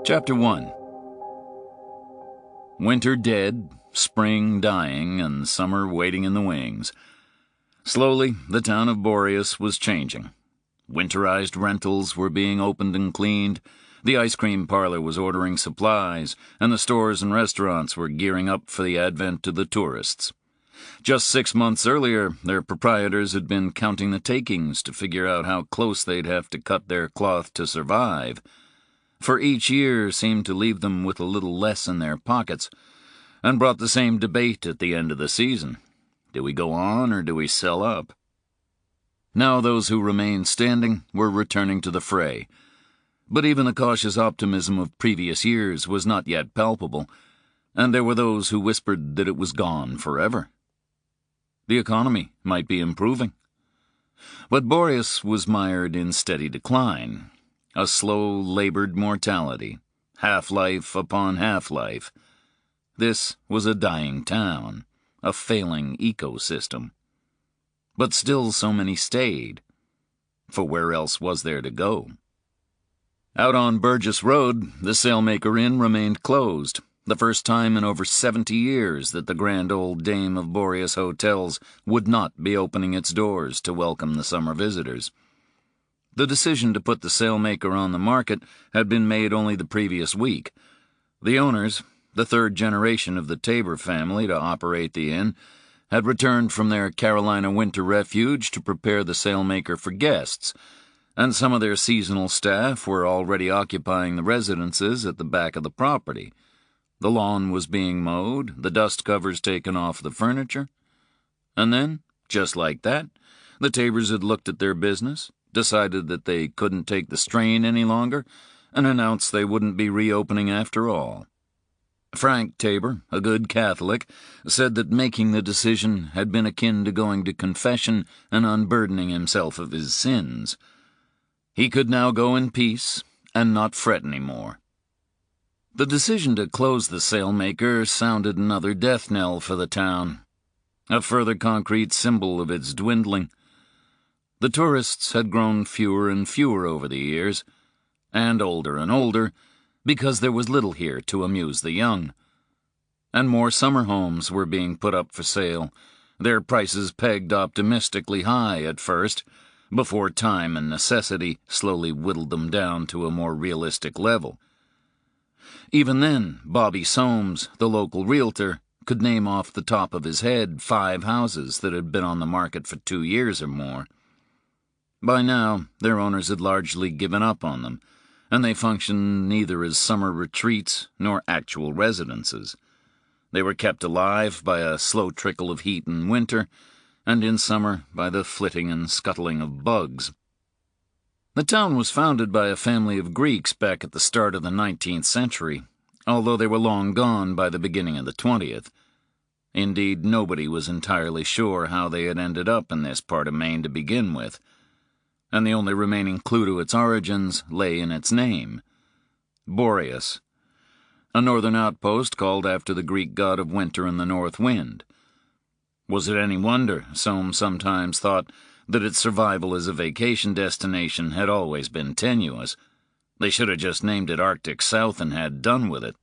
Chapter 1. Winter dead, spring dying, and summer waiting in the wings. Slowly, the town of Boreas was changing. Winterized rentals were being opened and cleaned, the ice cream parlor was ordering supplies, and the stores and restaurants were gearing up for the advent of the tourists. Just 6 months earlier, their proprietors had been counting the takings to figure out how close they'd have to cut their cloth to survive. For each year seemed to leave them with a little less in their pockets, and brought the same debate at the end of the season. Do we go on or do we sell up? Now those who remained standing were returning to the fray, but even the cautious optimism of previous years was not yet palpable, and there were those who whispered that it was gone forever. The economy might be improving. But Boreas was mired in steady decline, a slow, labored mortality, half-life upon half-life. This was a dying town, a failing ecosystem. But still so many stayed, for where else was there to go? Out on Burgess Road, the Sailmaker Inn remained closed, the first time in over 70 years that the grand old dame of Boreas hotels would not be opening its doors to welcome the summer visitors. The decision to put the Sailmaker on the market had been made only the previous week. The owners, the third generation of the Tabor family to operate the inn, had returned from their Carolina winter refuge to prepare the Sailmaker for guests, and some of their seasonal staff were already occupying the residences at the back of the property. The lawn was being mowed, the dust covers taken off the furniture. And then, just like that, the Tabors had looked at their business, decided that they couldn't take the strain any longer, and announced they wouldn't be reopening after all. Frank Tabor, a good Catholic, said that making the decision had been akin to going to confession and unburdening himself of his sins. He could now go in peace and not fret any more. The decision to close the Sailmaker sounded another death knell for the town, a further concrete symbol of its dwindling. The tourists had grown fewer and fewer over the years, and older, because there was little here to amuse the young. And more summer homes were being put up for sale, their prices pegged optimistically high at first, before time and necessity slowly whittled them down to a more realistic level. Even then, Bobby Soames, the local realtor, could name off the top of his head 5 houses that had been on the market for 2 years or more. By now, their owners had largely given up on them, and they functioned neither as summer retreats nor actual residences. They were kept alive by a slow trickle of heat in winter, and in summer by the flitting and scuttling of bugs. The town was founded by a family of Greeks back at the start of the 19th century, although they were long gone by the beginning of the 20th. Indeed, nobody was entirely sure how they had ended up in this part of Maine to begin with, and the only remaining clue to its origins lay in its name, Boreas, a northern outpost called after the Greek god of winter and the north wind. Was it any wonder Soames sometimes thought that its survival as a vacation destination had always been tenuous? They should have just named it Arctic South and had done with it.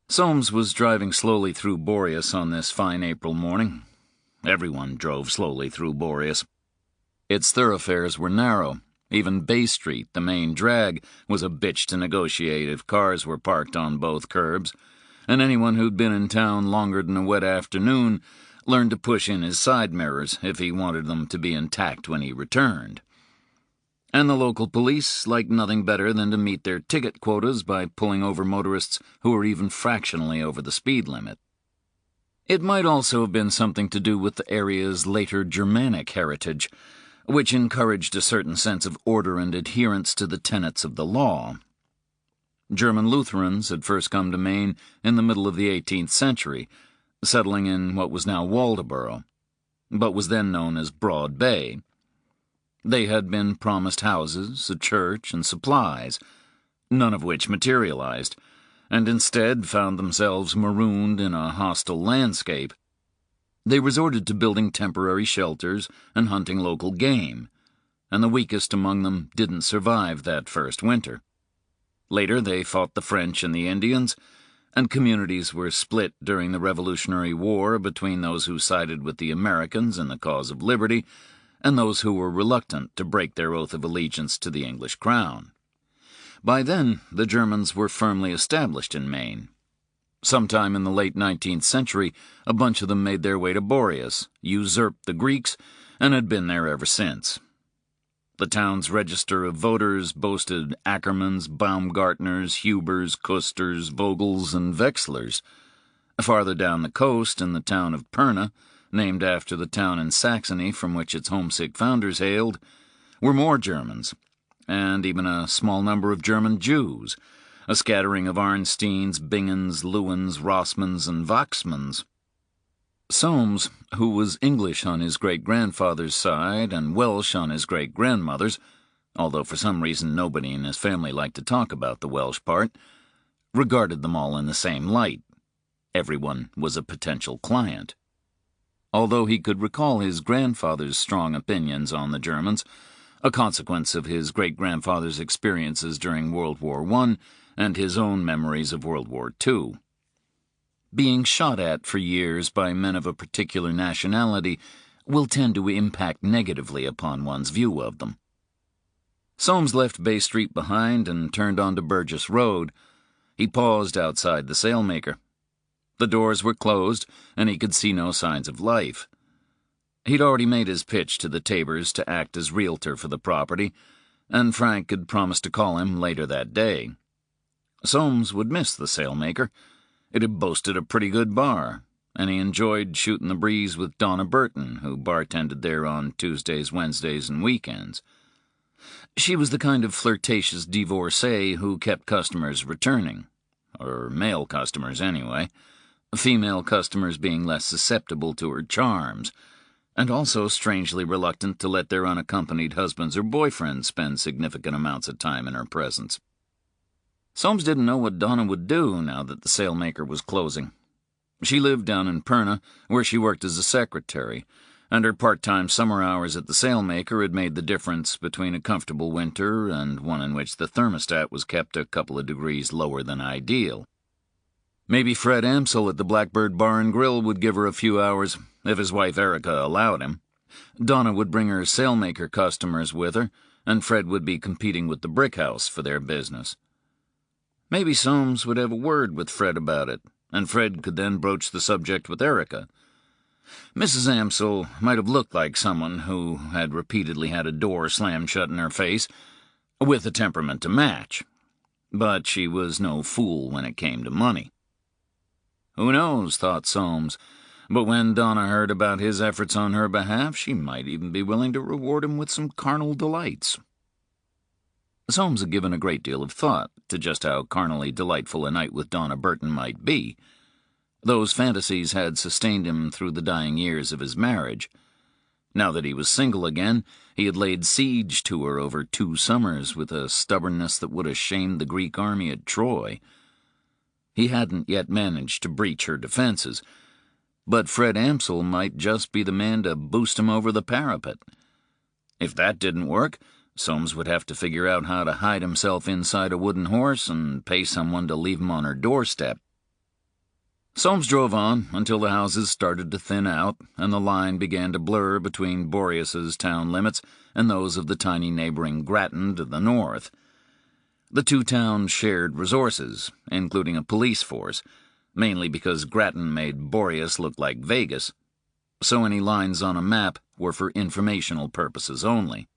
Soames was driving slowly through Boreas on this fine April morning. Everyone drove slowly through Boreas. Its thoroughfares were narrow. Even Bay Street, the main drag, was a bitch to negotiate if cars were parked on both curbs, and anyone who'd been in town longer than a wet afternoon learned to push in his side mirrors if he wanted them to be intact when he returned. And the local police liked nothing better than to meet their ticket quotas by pulling over motorists who were even fractionally over the speed limit. It might also have been something to do with the area's later Germanic heritage, which encouraged a certain sense of order and adherence to the tenets of the law. German Lutherans had first come to Maine in the middle of the 18th century, settling in what was now Waldoboro, but was then known as Broad Bay. They had been promised houses, a church, and supplies, none of which materialized, and instead found themselves marooned in a hostile landscape. They resorted to building temporary shelters and hunting local game, and the weakest among them didn't survive that first winter. Later they fought the French and the Indians, and communities were split during the Revolutionary War between those who sided with the Americans in the cause of liberty and those who were reluctant to break their oath of allegiance to the English crown. By then, the Germans were firmly established in Maine. Sometime in the late 19th century, a bunch of them made their way to Boreas, usurped the Greeks, and had been there ever since. The town's register of voters boasted Ackermans, Baumgartners, Hubers, Custers, Vogels, and Wechslers. Farther down the coast, in the town of Pirna, named after the town in Saxony from which its homesick founders hailed, were more Germans, and even a small number of German Jews, a scattering of Arnsteins, Bingens, Lewins, Rossmans, and Wachsmans. Soames, who was English on his great-grandfather's side and Welsh on his great-grandmother's, although for some reason nobody in his family liked to talk about the Welsh part, regarded them all in the same light. Everyone was a potential client. Although he could recall his grandfather's strong opinions on the Germans, a consequence of his great-grandfather's experiences during World War I and his own memories of World War II. Being shot at for years by men of a particular nationality will tend to impact negatively upon one's view of them. Soames left Bay Street behind and turned onto Burgess Road. He paused outside the sailmaker. The doors were closed, and he could see no signs of life. He'd already made his pitch to the Tabors to act as realtor for the property, and Frank had promised to call him later that day. Soames would miss the sailmaker. It had boasted a pretty good bar, and he enjoyed shooting the breeze with Donna Burton, who bartended there on Tuesdays, Wednesdays, and weekends. She was the kind of flirtatious divorcee who kept customers returning, or male customers anyway, female customers being less susceptible to her charms, and also strangely reluctant to let their unaccompanied husbands or boyfriends spend significant amounts of time in her presence. Soames didn't know what Donna would do now that the sailmaker was closing. She lived down in Pirna, where she worked as a secretary, and her part-time summer hours at the sailmaker had made the difference between a comfortable winter and one in which the thermostat was kept a couple of degrees lower than ideal. Maybe Fred Amsel at the Blackbird Bar and Grill would give her a few hours, if his wife Erica allowed him. Donna would bring her sailmaker customers with her, and Fred would be competing with the brick house for their business. Maybe Soames would have a word with Fred about it, and Fred could then broach the subject with Erica. Mrs. Amsel might have looked like someone who had repeatedly had a door slammed shut in her face, with a temperament to match, but she was no fool when it came to money. Who knows, thought Soames, but when Donna heard about his efforts on her behalf, she might even be willing to reward him with some carnal delights. Soames had given a great deal of thought to just how carnally delightful a night with Donna Burton might be. Those fantasies had sustained him through the dying years of his marriage. Now that he was single again, he had laid siege to her over 2 summers with a stubbornness that would have shamed the Greek army at Troy. He hadn't yet managed to breach her defenses, but Fred Amsel might just be the man to boost him over the parapet. If that didn't work, Soames would have to figure out how to hide himself inside a wooden horse and pay someone to leave him on her doorstep. Soames drove on until the houses started to thin out and the line began to blur between Boreas's town limits and those of the tiny neighboring Grattan to the north. The 2 towns shared resources, including a police force, mainly because Grattan made Boreas look like Vegas, so any lines on a map were for informational purposes only.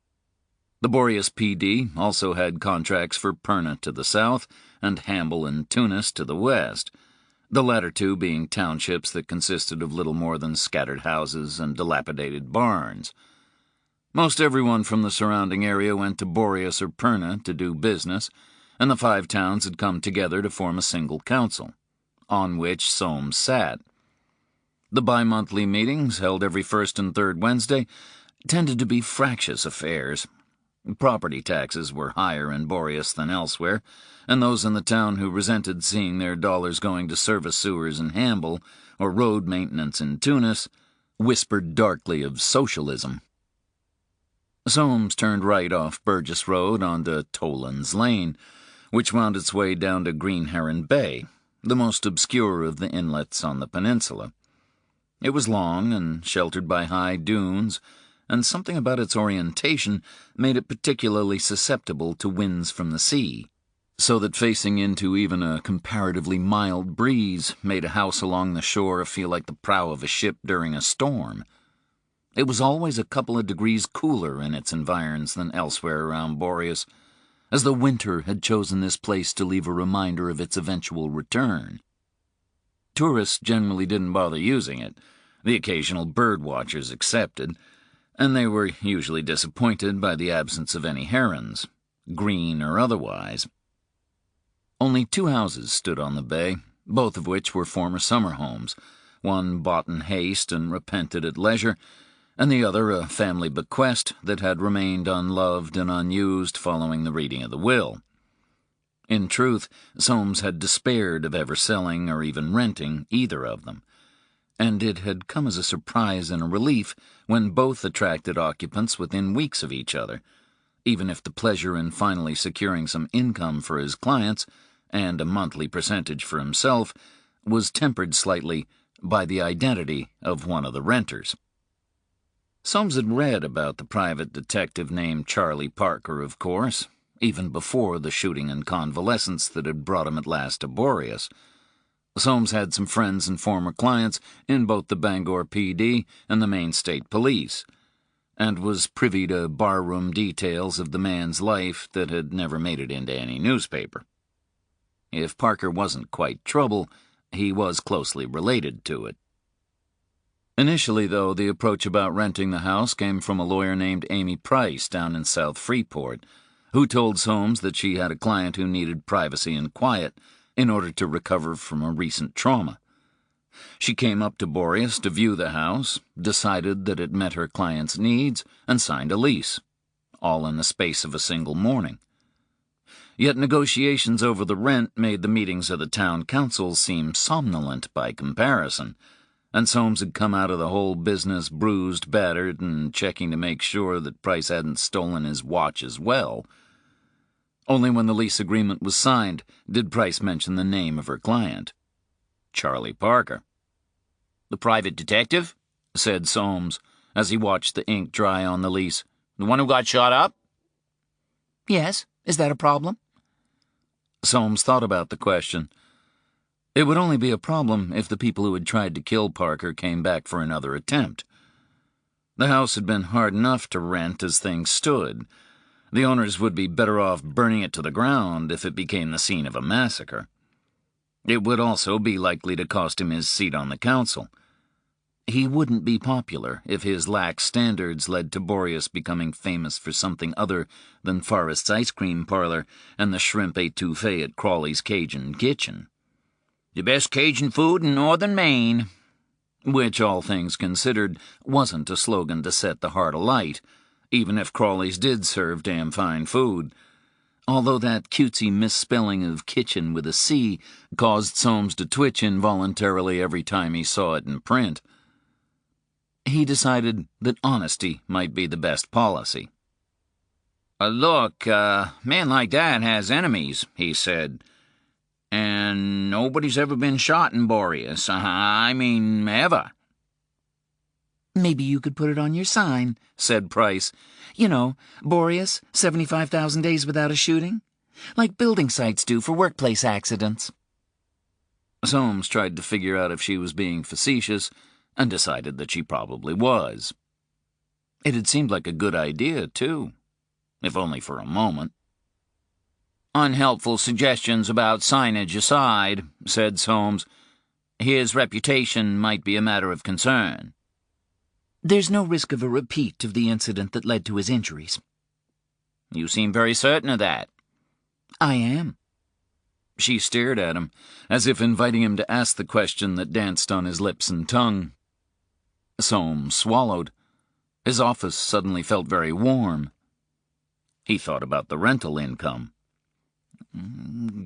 The Boreas PD also had contracts for Pirna to the south and Hamble and Tunis to the west, the latter 2 being townships that consisted of little more than scattered houses and dilapidated barns. Most everyone from the surrounding area went to Boreas or Pirna to do business, and the 5 towns had come together to form a single council, on which Soames sat. The bi-monthly meetings, held every first and third Wednesday, tended to be fractious affairs. Property taxes were higher in Boreas than elsewhere, and those in the town who resented seeing their dollars going to service sewers in Hamble or road maintenance in Tunis whispered darkly of socialism. Soames turned right off Burgess Road onto Toland's Lane, which wound its way down to Green Heron Bay, the most obscure of the inlets on the peninsula. It was long and sheltered by high dunes, and something about its orientation made it particularly susceptible to winds from the sea, so that facing into even a comparatively mild breeze made a house along the shore feel like the prow of a ship during a storm. It was always a couple of degrees cooler in its environs than elsewhere around Boreas, as though winter had chosen this place to leave a reminder of its eventual return. Tourists generally didn't bother using it, the occasional bird watchers excepted, and they were usually disappointed by the absence of any herons, green or otherwise. Only 2 houses stood on the bay, both of which were former summer homes, one bought in haste and repented at leisure, and the other a family bequest that had remained unloved and unused following the reading of the will. In truth, Soames had despaired of ever selling or even renting either of them, and it had come as a surprise and a relief when both attracted occupants within weeks of each other, even if the pleasure in finally securing some income for his clients and a monthly percentage for himself was tempered slightly by the identity of one of the renters. Soames had read about the private detective named Charlie Parker, of course, even before the shooting and convalescence that had brought him at last to Boreas. Soames had some friends and former clients in both the Bangor PD and the Maine State Police, and was privy to barroom details of the man's life that had never made it into any newspaper. If Parker wasn't quite trouble, he was closely related to it. Initially, though, the approach about renting the house came from a lawyer named Amy Price down in South Freeport, who told Soames that she had a client who needed privacy and quiet in order to recover from a recent trauma. She came up to Boreas to view the house, decided that it met her client's needs, and signed a lease, all in the space of a single morning. Yet negotiations over the rent made the meetings of the town council seem somnolent by comparison, and Soames had come out of the whole business bruised, battered, and checking to make sure that Price hadn't stolen his watch as well. Only when the lease agreement was signed did Price mention the name of her client. Charlie Parker. "The private detective?" said Soames, as he watched the ink dry on the lease. "The one who got shot up?" "Yes. Is that a problem?" Soames thought about the question. It would only be a problem if the people who had tried to kill Parker came back for another attempt. The house had been hard enough to rent as things stood. The owners would be better off burning it to the ground if it became the scene of a massacre. It would also be likely to cost him his seat on the council. He wouldn't be popular if his lax standards led to Boreas becoming famous for something other than Forrest's Ice Cream Parlor and the shrimp étouffée at Crawley's Cajun Kitchen. "The best Cajun food in northern Maine," which, all things considered, wasn't a slogan to set the heart alight, even if Crawley's did serve damn fine food, although that cutesy misspelling of kitchen with a C caused Soames to twitch involuntarily every time he saw it in print. He decided that honesty might be the best policy. "Look, a man like that has enemies," he said. "And nobody's ever been shot in Boreas. I mean, ever." "Maybe you could put it on your sign," said Price. "You know, Boreas, 75,000 days without a shooting. Like building sites do for workplace accidents." Soames tried to figure out if she was being facetious, and decided that she probably was. It had seemed like a good idea, too, if only for a moment. "Unhelpful suggestions about signage aside," said Soames, "his reputation might be a matter of concern." "There's no risk of a repeat of the incident that led to his injuries." "You seem very certain of that." "I am." She stared at him, as if inviting him to ask the question that danced on his lips and tongue. Soames swallowed. His office suddenly felt very warm. He thought about the rental income.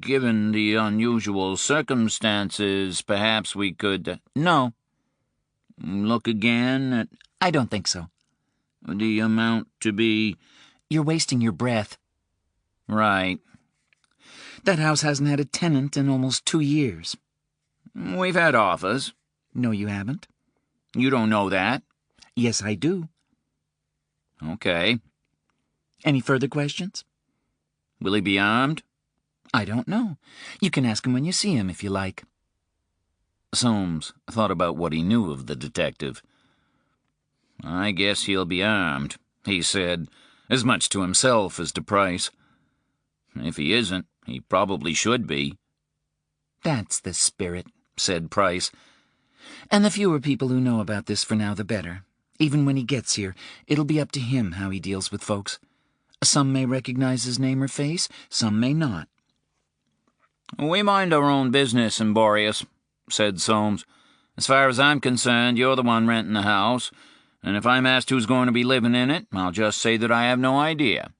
"Given the unusual circumstances, perhaps we could—" "No." "Look again at—" "I don't think so." "The amount to be—" "You're wasting your breath." "Right. That house hasn't had a tenant in almost 2 years. We've had offers. No, you haven't. You don't know that. Yes, I do. Okay. Any further questions? Will he be armed? I don't know. You can ask him when you see him, if you like. Soames thought about what he knew of the detective. I guess he'll be armed, he said, as much to himself as to Price. If he isn't, he probably should be. That's the spirit, said Price. And the fewer people who know about this for now, the better. Even when he gets here, it'll be up to him how he deals with folks. Some may recognize his name or face, some may not. We mind our own business in Boreas, said Soames. As far as I'm concerned, you're the one renting the house, and if I'm asked who's going to be living in it, I'll just say that I have no idea.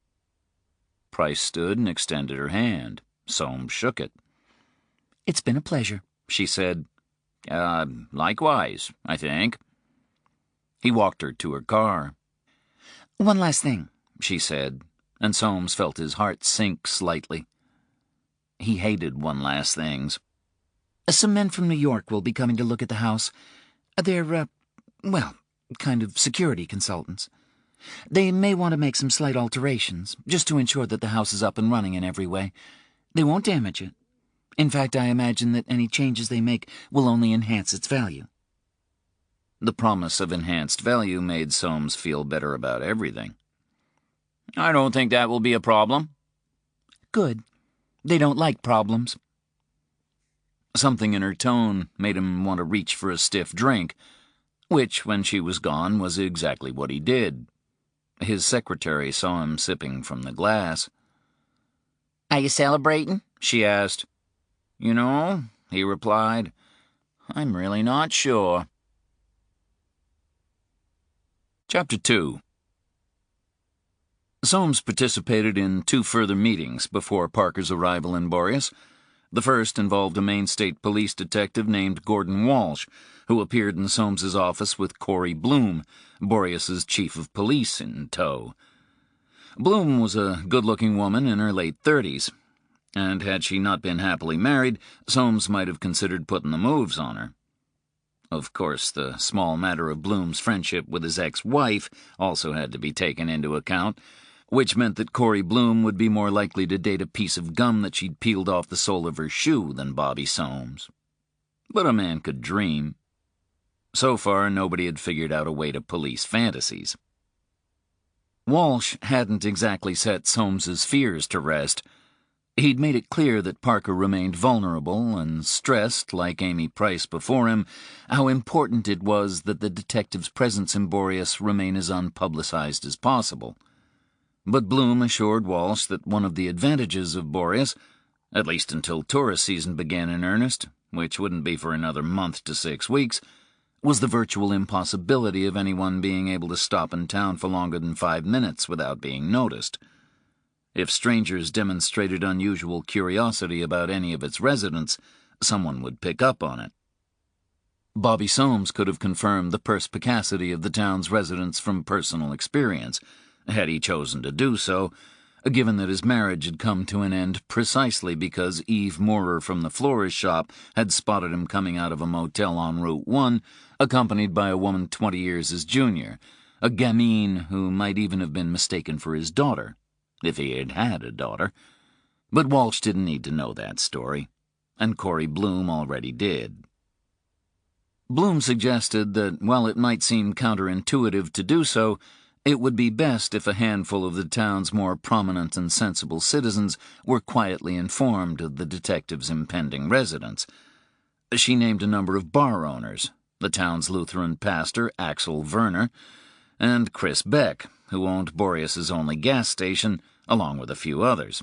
Price stood and extended her hand. Soames shook it. It's been a pleasure, she said. Likewise, I think. He walked her to her car. One last thing, she said, and Soames felt his heart sink slightly. He hated one last things. Some men from New York will be coming to look at the house. They're, kind of security consultants. They may want to make some slight alterations, just to ensure that the house is up and running in every way. They won't damage it. In fact, I imagine that any changes they make will only enhance its value. The promise of enhanced value made Soames feel better about everything. I don't think that will be a problem. Good. They don't like problems. Something in her tone made him want to reach for a stiff drink, which, when she was gone, was exactly what he did. His secretary saw him sipping from the glass. Are you celebrating? She asked. You know, he replied, I'm really not sure. Chapter 2. Soames participated in 2 further meetings before Parker's arrival in Boreas. The first involved a Maine State Police detective named Gordon Walsh, who appeared in Soames's office with Corey Bloom, Boreas's chief of police, in tow. Bloom was a good-looking woman in her late 30s, and had she not been happily married, Soames might have considered putting the moves on her. Of course, the small matter of Bloom's friendship with his ex-wife also had to be taken into account, which meant that Corey Bloom would be more likely to date a piece of gum that she'd peeled off the sole of her shoe than Bobby Soames. But a man could dream. So far, nobody had figured out a way to police fantasies. Walsh hadn't exactly set Soames's fears to rest. He'd made it clear that Parker remained vulnerable and stressed, like Amy Price before him, how important it was that the detective's presence in Boreas remain as unpublicized as possible. But Bloom assured Walsh that one of the advantages of Boreas, at least until tourist season began in earnest, which wouldn't be for another month to 6 weeks, was the virtual impossibility of anyone being able to stop in town for longer than 5 minutes without being noticed. If strangers demonstrated unusual curiosity about any of its residents, someone would pick up on it. Bobby Soames could have confirmed the perspicacity of the town's residents from personal experience, had he chosen to do so, given that his marriage had come to an end precisely because Eve Moorer from the florist shop had spotted him coming out of a motel on Route 1, accompanied by a woman 20 years his junior, a gamine who might even have been mistaken for his daughter, if he had had a daughter. But Walsh didn't need to know that story, and Corey Bloom already did. Bloom suggested that, while it might seem counterintuitive to do so, it would be best if a handful of the town's more prominent and sensible citizens were quietly informed of the detective's impending residence. She named a number of bar owners, the town's Lutheran pastor, Axel Werner, and Chris Beck, who owned Boreas's only gas station, along with a few others.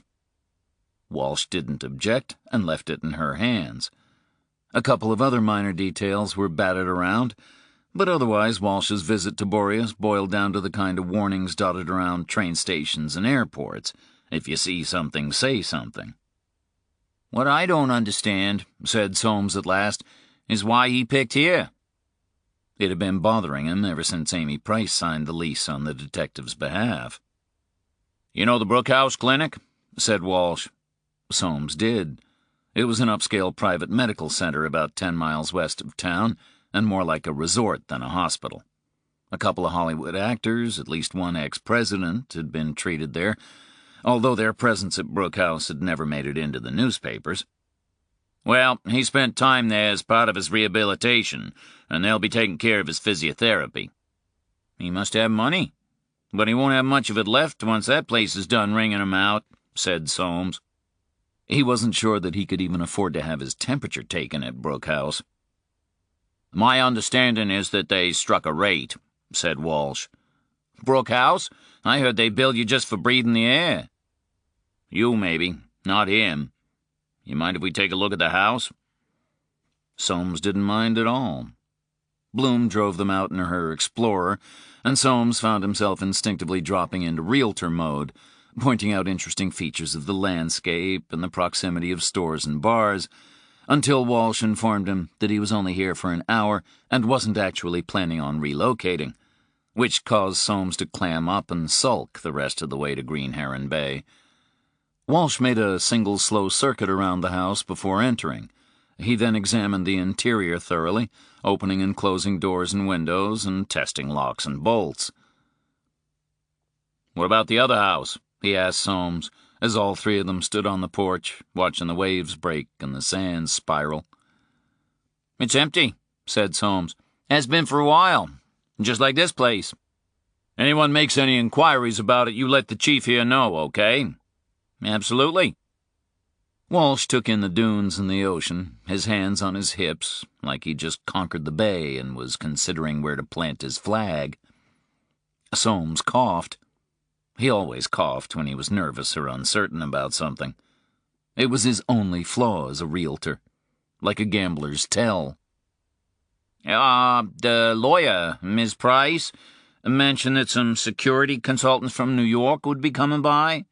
Walsh didn't object and left it in her hands. A couple of other minor details were batted around, but otherwise Walsh's visit to Boreas boiled down to the kind of warnings dotted around train stations and airports. If you see something, say something. What I don't understand, said Soames at last, is why he picked here. It had been bothering him ever since Amy Price signed the lease on the detective's behalf. You know the Brookhouse Clinic? Said Walsh. Soames did. It was an upscale private medical center about 10 miles west of town, and more like a resort than a hospital. A couple of Hollywood actors, at least one ex-president, had been treated there, although their presence at Brooke House had never made it into the newspapers. Well, he spent time there as part of his rehabilitation, and they'll be taking care of his physiotherapy. He must have money, but he won't have much of it left once that place is done wringing him out, said Soames. He wasn't sure that he could even afford to have his temperature taken at Brooke House. My understanding is that they struck a rate, said Walsh. Brooke House? I heard they billed you just for breathing the air. You, maybe, not him. You mind if we take a look at the house? Soames didn't mind at all. Bloom drove them out in her Explorer, and Soames found himself instinctively dropping into realtor mode, pointing out interesting features of the landscape and the proximity of stores and bars, until Walsh informed him that he was only here for an hour and wasn't actually planning on relocating, which caused Soames to clam up and sulk the rest of the way to Green Heron Bay. Walsh made a single slow circuit around the house before entering. He then examined the interior thoroughly, opening and closing doors and windows and testing locks and bolts. "What about the other house?" he asked Soames, as all three of them stood on the porch, watching the waves break and the sand spiral. "It's empty," said Soames. "Has been for a while, just like this place. Anyone makes any inquiries about it, you let the chief here know, okay?" "Absolutely." Walsh took in the dunes and the ocean, his hands on his hips, like he'd just conquered the bay and was considering where to plant his flag. Soames coughed. He always coughed when he was nervous or uncertain about something. It was his only flaw as a realtor, like a gambler's tell. The lawyer, Ms. Price, mentioned that some security consultants from New York would be coming by."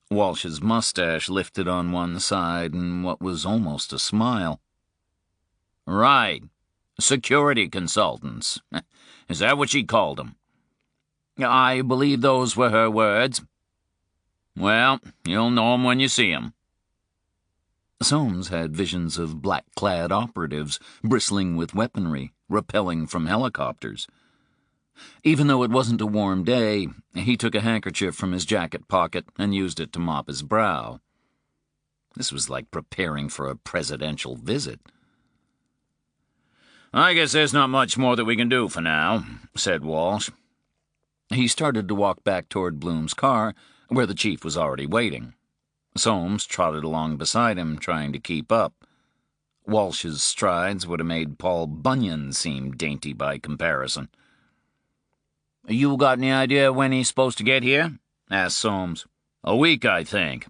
Walsh's mustache lifted on one side in what was almost a smile. "Right. Security consultants. Is that what she called them?" "I believe those were her words." "Well, you'll know 'em when you see 'em." Soames had visions of black-clad operatives bristling with weaponry, rappelling from helicopters. Even though it wasn't a warm day, he took a handkerchief from his jacket pocket and used it to mop his brow. This was like preparing for a presidential visit. "I guess there's not much more that we can do for now," said Walsh. He started to walk back toward Bloom's car, where the chief was already waiting. Soames trotted along beside him, trying to keep up. Walsh's strides would have made Paul Bunyan seem dainty by comparison. "You got any idea when he's supposed to get here?" asked Soames. "A week, I think."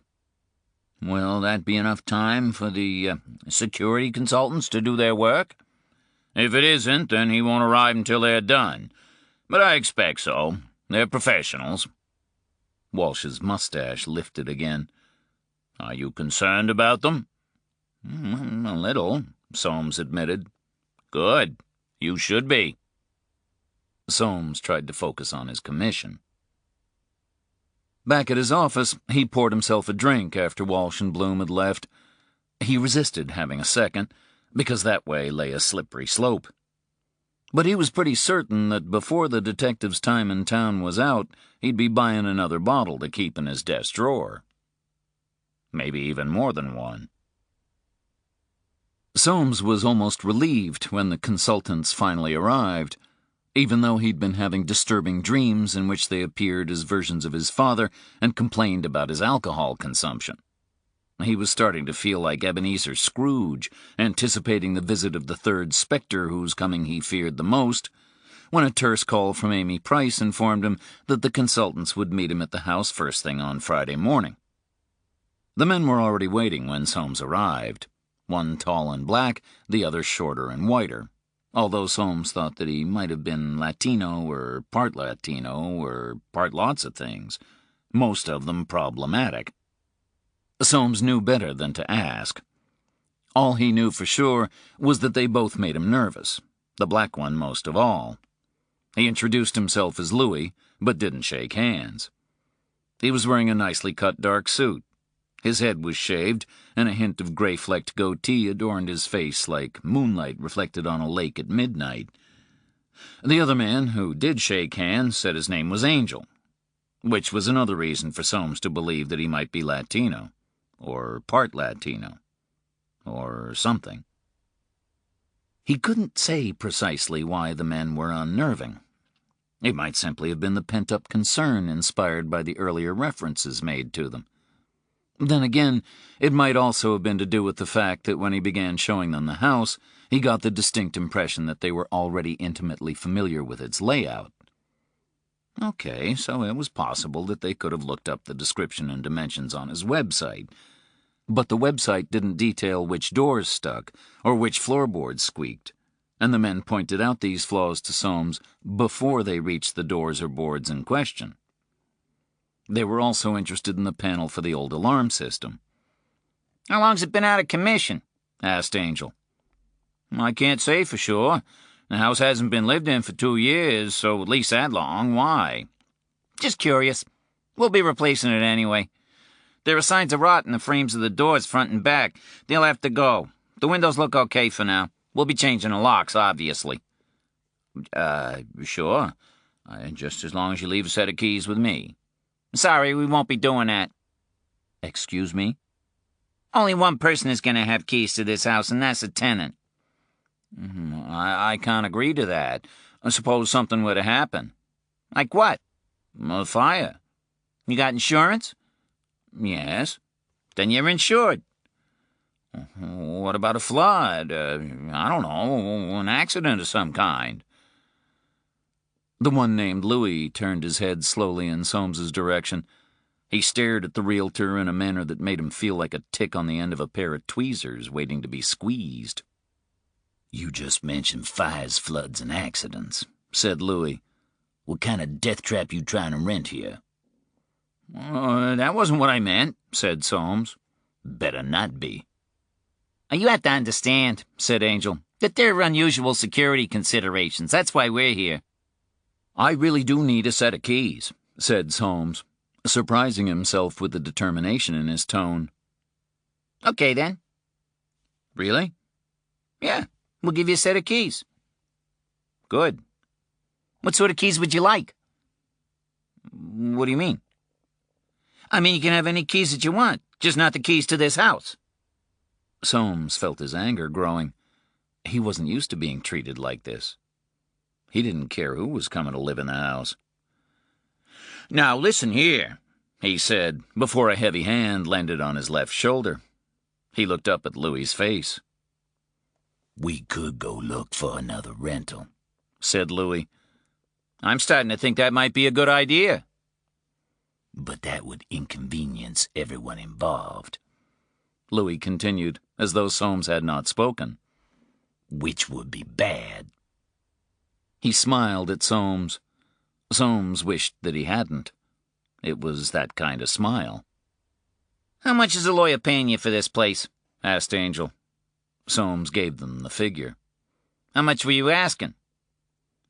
"Will that be enough time for the security consultants to do their work?" "If it isn't, then he won't arrive until they're done. But I expect so. They're professionals." Walsh's mustache lifted again. "Are you concerned about them?" "A little," Soames admitted. "Good. You should be." Soames tried to focus on his commission. Back at his office, he poured himself a drink after Walsh and Bloom had left. He resisted having a second, because that way lay a slippery slope. But he was pretty certain that before the detective's time in town was out, he'd be buying another bottle to keep in his desk drawer. Maybe even more than one. Soames was almost relieved when the consultants finally arrived, even though he'd been having disturbing dreams in which they appeared as versions of his father and complained about his alcohol consumption. He was starting to feel like Ebenezer Scrooge, anticipating the visit of the third specter whose coming he feared the most, when a terse call from Amy Price informed him that the consultants would meet him at the house first thing on Friday morning. The men were already waiting when Soames arrived, one tall and black, the other shorter and whiter, although Soames thought that he might have been Latino or part lots of things, most of them problematic. Soames knew better than to ask. All he knew for sure was that they both made him nervous, the black one most of all. He introduced himself as Louis, but didn't shake hands. He was wearing a nicely cut dark suit. His head was shaved, and a hint of gray-flecked goatee adorned his face like moonlight reflected on a lake at midnight. The other man, who did shake hands, said his name was Angel, which was another reason for Soames to believe that he might be Latino, or part Latino, or something. He couldn't say precisely why the men were unnerving. It might simply have been the pent-up concern inspired by the earlier references made to them. Then again, it might also have been to do with the fact that when he began showing them the house, he got the distinct impression that they were already intimately familiar with its layout. Okay, so it was possible that they could have looked up the description and dimensions on his website. But the website didn't detail which doors stuck or which floorboards squeaked, and the men pointed out these flaws to Soames before they reached the doors or boards in question. They were also interested in the panel for the old alarm system. "How long's it been out of commission?" asked Angel. "I can't say for sure. The house hasn't been lived in for 2 years, so at least that long. Why?" "Just curious. We'll be replacing it anyway. There are signs of rot in the frames of the doors front and back. They'll have to go. The windows look okay for now. We'll be changing the locks, obviously." Sure. Just as long as you leave a set of keys with me." "Sorry, we won't be doing that." "Excuse me?" "Only one person is going to have keys to this house, and that's a tenant." I can't agree to that. Suppose something were to happen." "Like what?" "A fire." "You got insurance?" "Yes." "Then you're insured." "What about a flood? I don't know, an accident of some kind?" The one named Louis turned his head slowly in Soames's direction. He stared at the realtor in a manner that made him feel like a tick on the end of a pair of tweezers waiting to be squeezed. "You just mentioned fires, floods, and accidents," said Louis. "What kind of death trap you trying to rent here?" That wasn't what I meant," said Soames. "Better not be." "You have to understand," said Angel, "that there are unusual security considerations. That's why we're here." "I really do need a set of keys," said Soames, surprising himself with the determination in his tone. "Okay, then." "Really?" "Yeah, we'll give you a set of keys." "Good." "What sort of keys would you like?" "What do you mean?" "I mean, you can have any keys that you want, just not the keys to this house." Soames felt his anger growing. He wasn't used to being treated like this. He didn't care who was coming to live in the house. "Now, listen here," he said, before a heavy hand landed on his left shoulder. He looked up at Louis's face. "We could go look for another rental," said Louis. "I'm starting to think that might be a good idea." "But that would inconvenience everyone involved," Louis continued, as though Soames had not spoken. "Which would be bad." He smiled at Soames. Soames wished that he hadn't. It was that kind of smile. "How much is the lawyer paying you for this place?" asked Angel. Soames gave them the figure. "How much were you asking?"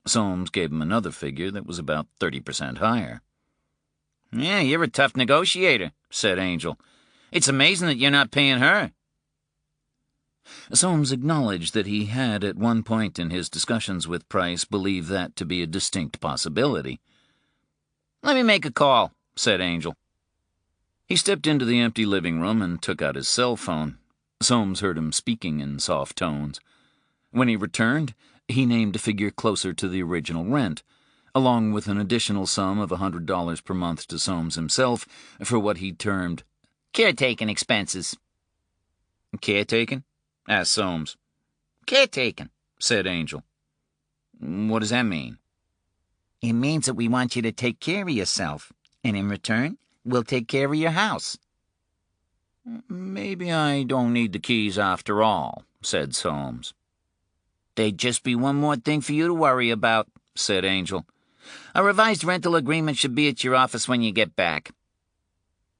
Soames gave him another figure that was about 30% higher. "Yeah, you're a tough negotiator," said Angel. "It's amazing that you're not paying her." Soames acknowledged that he had at one point in his discussions with Price believed that to be a distinct possibility. "Let me make a call," said Angel. He stepped into the empty living room and took out his cell phone. Soames heard him speaking in soft tones. When he returned, he named a figure closer to the original rent, along with an additional sum of $100 per month to Soames himself for what he termed caretaking expenses. "Caretaking?" asked Soames. "Caretaking," said Angel. "What does that mean?" "It means that we want you to take care of yourself, and in return, we'll take care of your house." "Maybe I don't need the keys after all," said Soames. "There'd just be one more thing for you to worry about," said Angel. "A revised rental agreement should be at your office when you get back."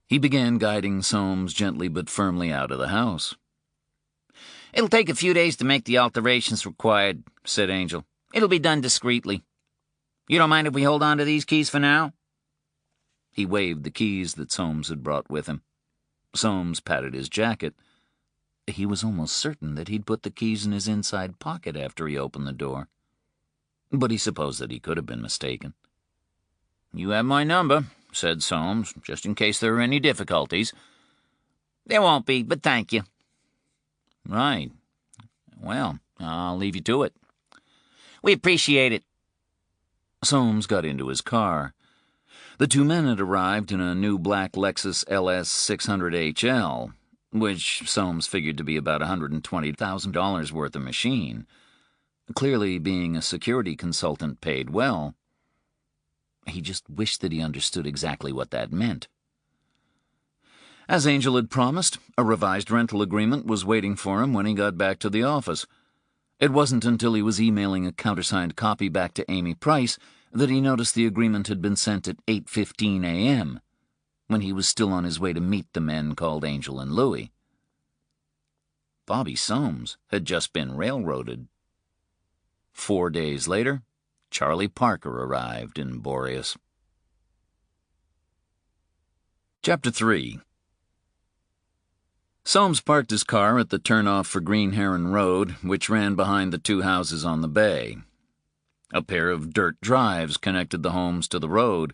He began guiding Soames gently but firmly out of the house. "It'll take a few days to make the alterations required," said Angel. "It'll be done discreetly. You don't mind if we hold on to these keys for now?" He waved the keys that Soames had brought with him. Soames patted his jacket. He was almost certain that he'd put the keys in his inside pocket after he opened the door, but he supposed that he could have been mistaken. "You have my number," said Soames, "just in case there are any difficulties." "There won't be, but thank you." "Right. Well, I'll leave you to it." "We appreciate it." Soames got into his car. The two men had arrived in a new black Lexus LS 600 HL, which Soames figured to be about $120,000 worth of machine. Clearly, being a security consultant paid well. He just wished that he understood exactly what that meant. As Angel had promised, a revised rental agreement was waiting for him when he got back to the office. It wasn't until he was emailing a countersigned copy back to Amy Price that he noticed the agreement had been sent at 8:15 a.m., when he was still on his way to meet the men called Angel and Louie. Bobby Soames had just been railroaded. 4 days later, Charlie Parker arrived in Boreas. Chapter 3. Soames parked his car at the turnoff for Green Heron Road, which ran behind the two houses on the bay. A pair of dirt drives connected the homes to the road.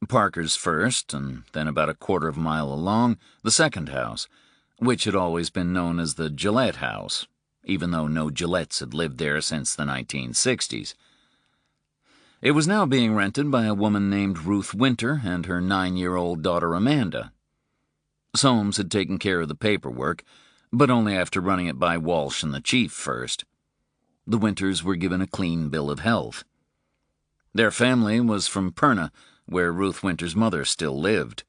Parker's first, and then about a quarter of a mile along, the second house, which had always been known as the Gillette House, even though no Gillettes had lived there since the 1960s. It was now being rented by a woman named Ruth Winter and her 9-year-old daughter Amanda. Soames had taken care of the paperwork, but only after running it by Walsh and the chief first. The Winters were given a clean bill of health. Their family was from Perna, where Ruth Winter's mother still lived.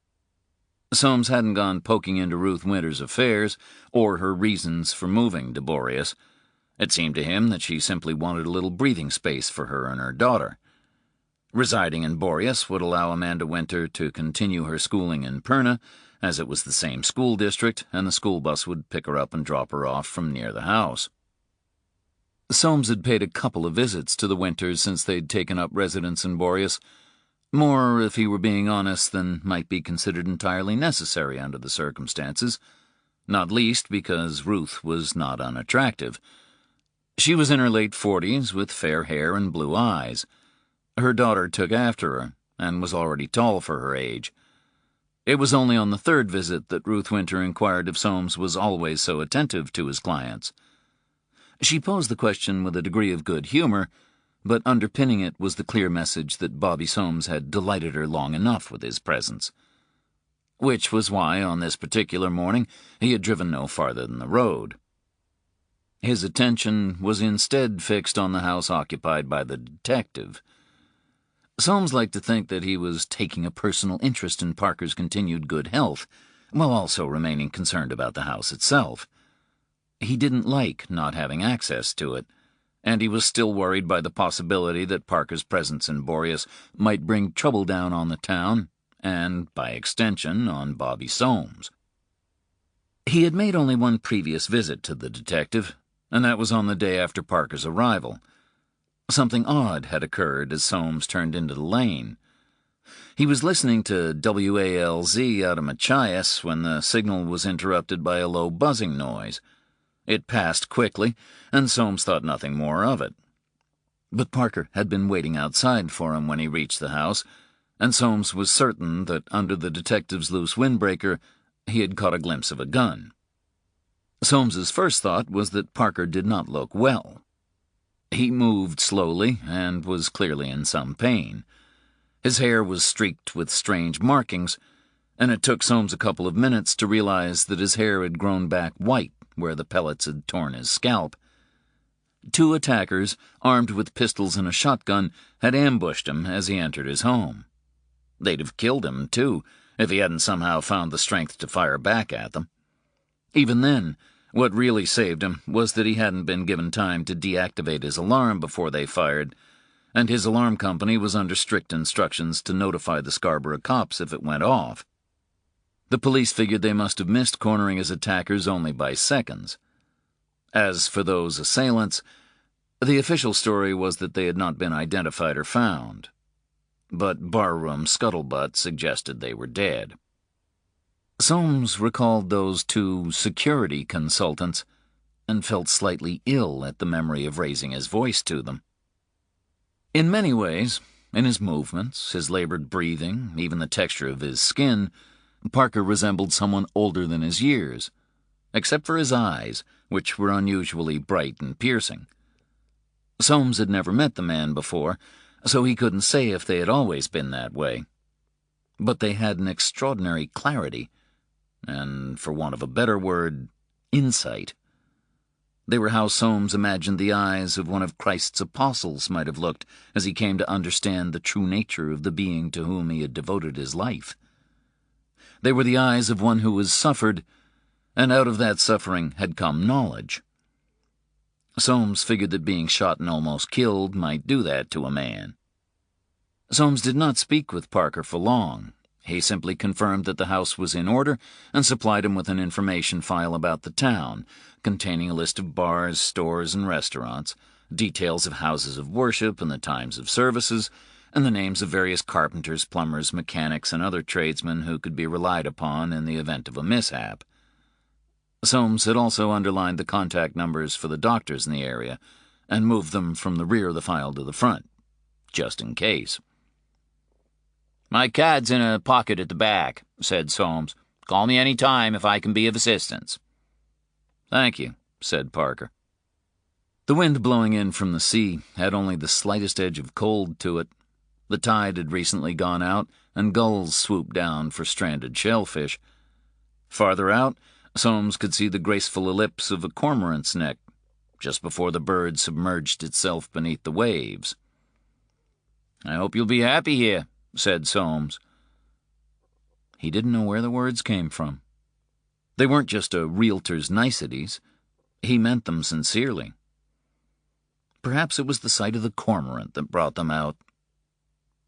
Soames hadn't gone poking into Ruth Winter's affairs or her reasons for moving to Boreas. It seemed to him that she simply wanted a little breathing space for her and her daughter. Residing in Boreas would allow Amanda Winter to continue her schooling in Perna, as it was the same school district, and the school bus would pick her up and drop her off from near the house. Soames had paid a couple of visits to the Winters since they'd taken up residence in Boreas, more, if he were being honest, than might be considered entirely necessary under the circumstances, not least because Ruth was not unattractive. She was in her late 40s, with fair hair and blue eyes. Her daughter took after her, and was already tall for her age. It was only on the third visit that Ruth Winter inquired if Soames was always so attentive to his clients. She posed the question with a degree of good humor, but underpinning it was the clear message that Bobby Soames had delighted her long enough with his presence. Which was why, on this particular morning, he had driven no farther than the road. His attention was instead fixed on the house occupied by the detective. Soames liked to think that he was taking a personal interest in Parker's continued good health, while also remaining concerned about the house itself. He didn't like not having access to it, and he was still worried by the possibility that Parker's presence in Boreas might bring trouble down on the town, and, by extension, on Bobby Soames. He had made only one previous visit to the detective, and that was on the day after Parker's arrival. Something odd had occurred as Soames turned into the lane. He was listening to WALZ out of Machias when the signal was interrupted by a low buzzing noise. It passed quickly, and Soames thought nothing more of it. But Parker had been waiting outside for him when he reached the house, and Soames was certain that under the detective's loose windbreaker he had caught a glimpse of a gun. Soames's first thought was that Parker did not look well. He moved slowly and was clearly in some pain. His hair was streaked with strange markings, and it took Soames a couple of minutes to realize that his hair had grown back white where the pellets had torn his scalp. 2 attackers, armed with pistols and a shotgun, had ambushed him as he entered his home. They'd have killed him, too, if he hadn't somehow found the strength to fire back at them. Even then, what really saved him was that he hadn't been given time to deactivate his alarm before they fired, and his alarm company was under strict instructions to notify the Scarborough cops if it went off. The police figured they must have missed cornering his attackers only by seconds. As for those assailants, the official story was that they had not been identified or found, but barroom scuttlebutt suggested they were dead. Soames recalled those two security consultants and felt slightly ill at the memory of raising his voice to them. In many ways, in his movements, his labored breathing, even the texture of his skin, Parker resembled someone older than his years, except for his eyes, which were unusually bright and piercing. Soames had never met the man before, so he couldn't say if they had always been that way. But they had an extraordinary clarity, and, for want of a better word, insight. They were how Soames imagined the eyes of one of Christ's apostles might have looked as he came to understand the true nature of the being to whom he had devoted his life. They were the eyes of one who has suffered, and out of that suffering had come knowledge. Soames figured that being shot and almost killed might do that to a man. Soames did not speak with Parker for long. He simply confirmed that the house was in order and supplied him with an information file about the town, containing a list of bars, stores, and restaurants, details of houses of worship and the times of services, and the names of various carpenters, plumbers, mechanics, and other tradesmen who could be relied upon in the event of a mishap. Soames had also underlined the contact numbers for the doctors in the area and moved them from the rear of the file to the front, just in case. "My card's in a pocket at the back," said Soames. "Call me any time if I can be of assistance." "Thank you," said Parker. The wind blowing in from the sea had only the slightest edge of cold to it. The tide had recently gone out, and gulls swooped down for stranded shellfish. Farther out, Soames could see the graceful ellipse of a cormorant's neck, just before the bird submerged itself beneath the waves. "I hope you'll be happy here," said Soames. He didn't know where the words came from. They weren't just a realtor's niceties. He meant them sincerely. Perhaps it was the sight of the cormorant that brought them out.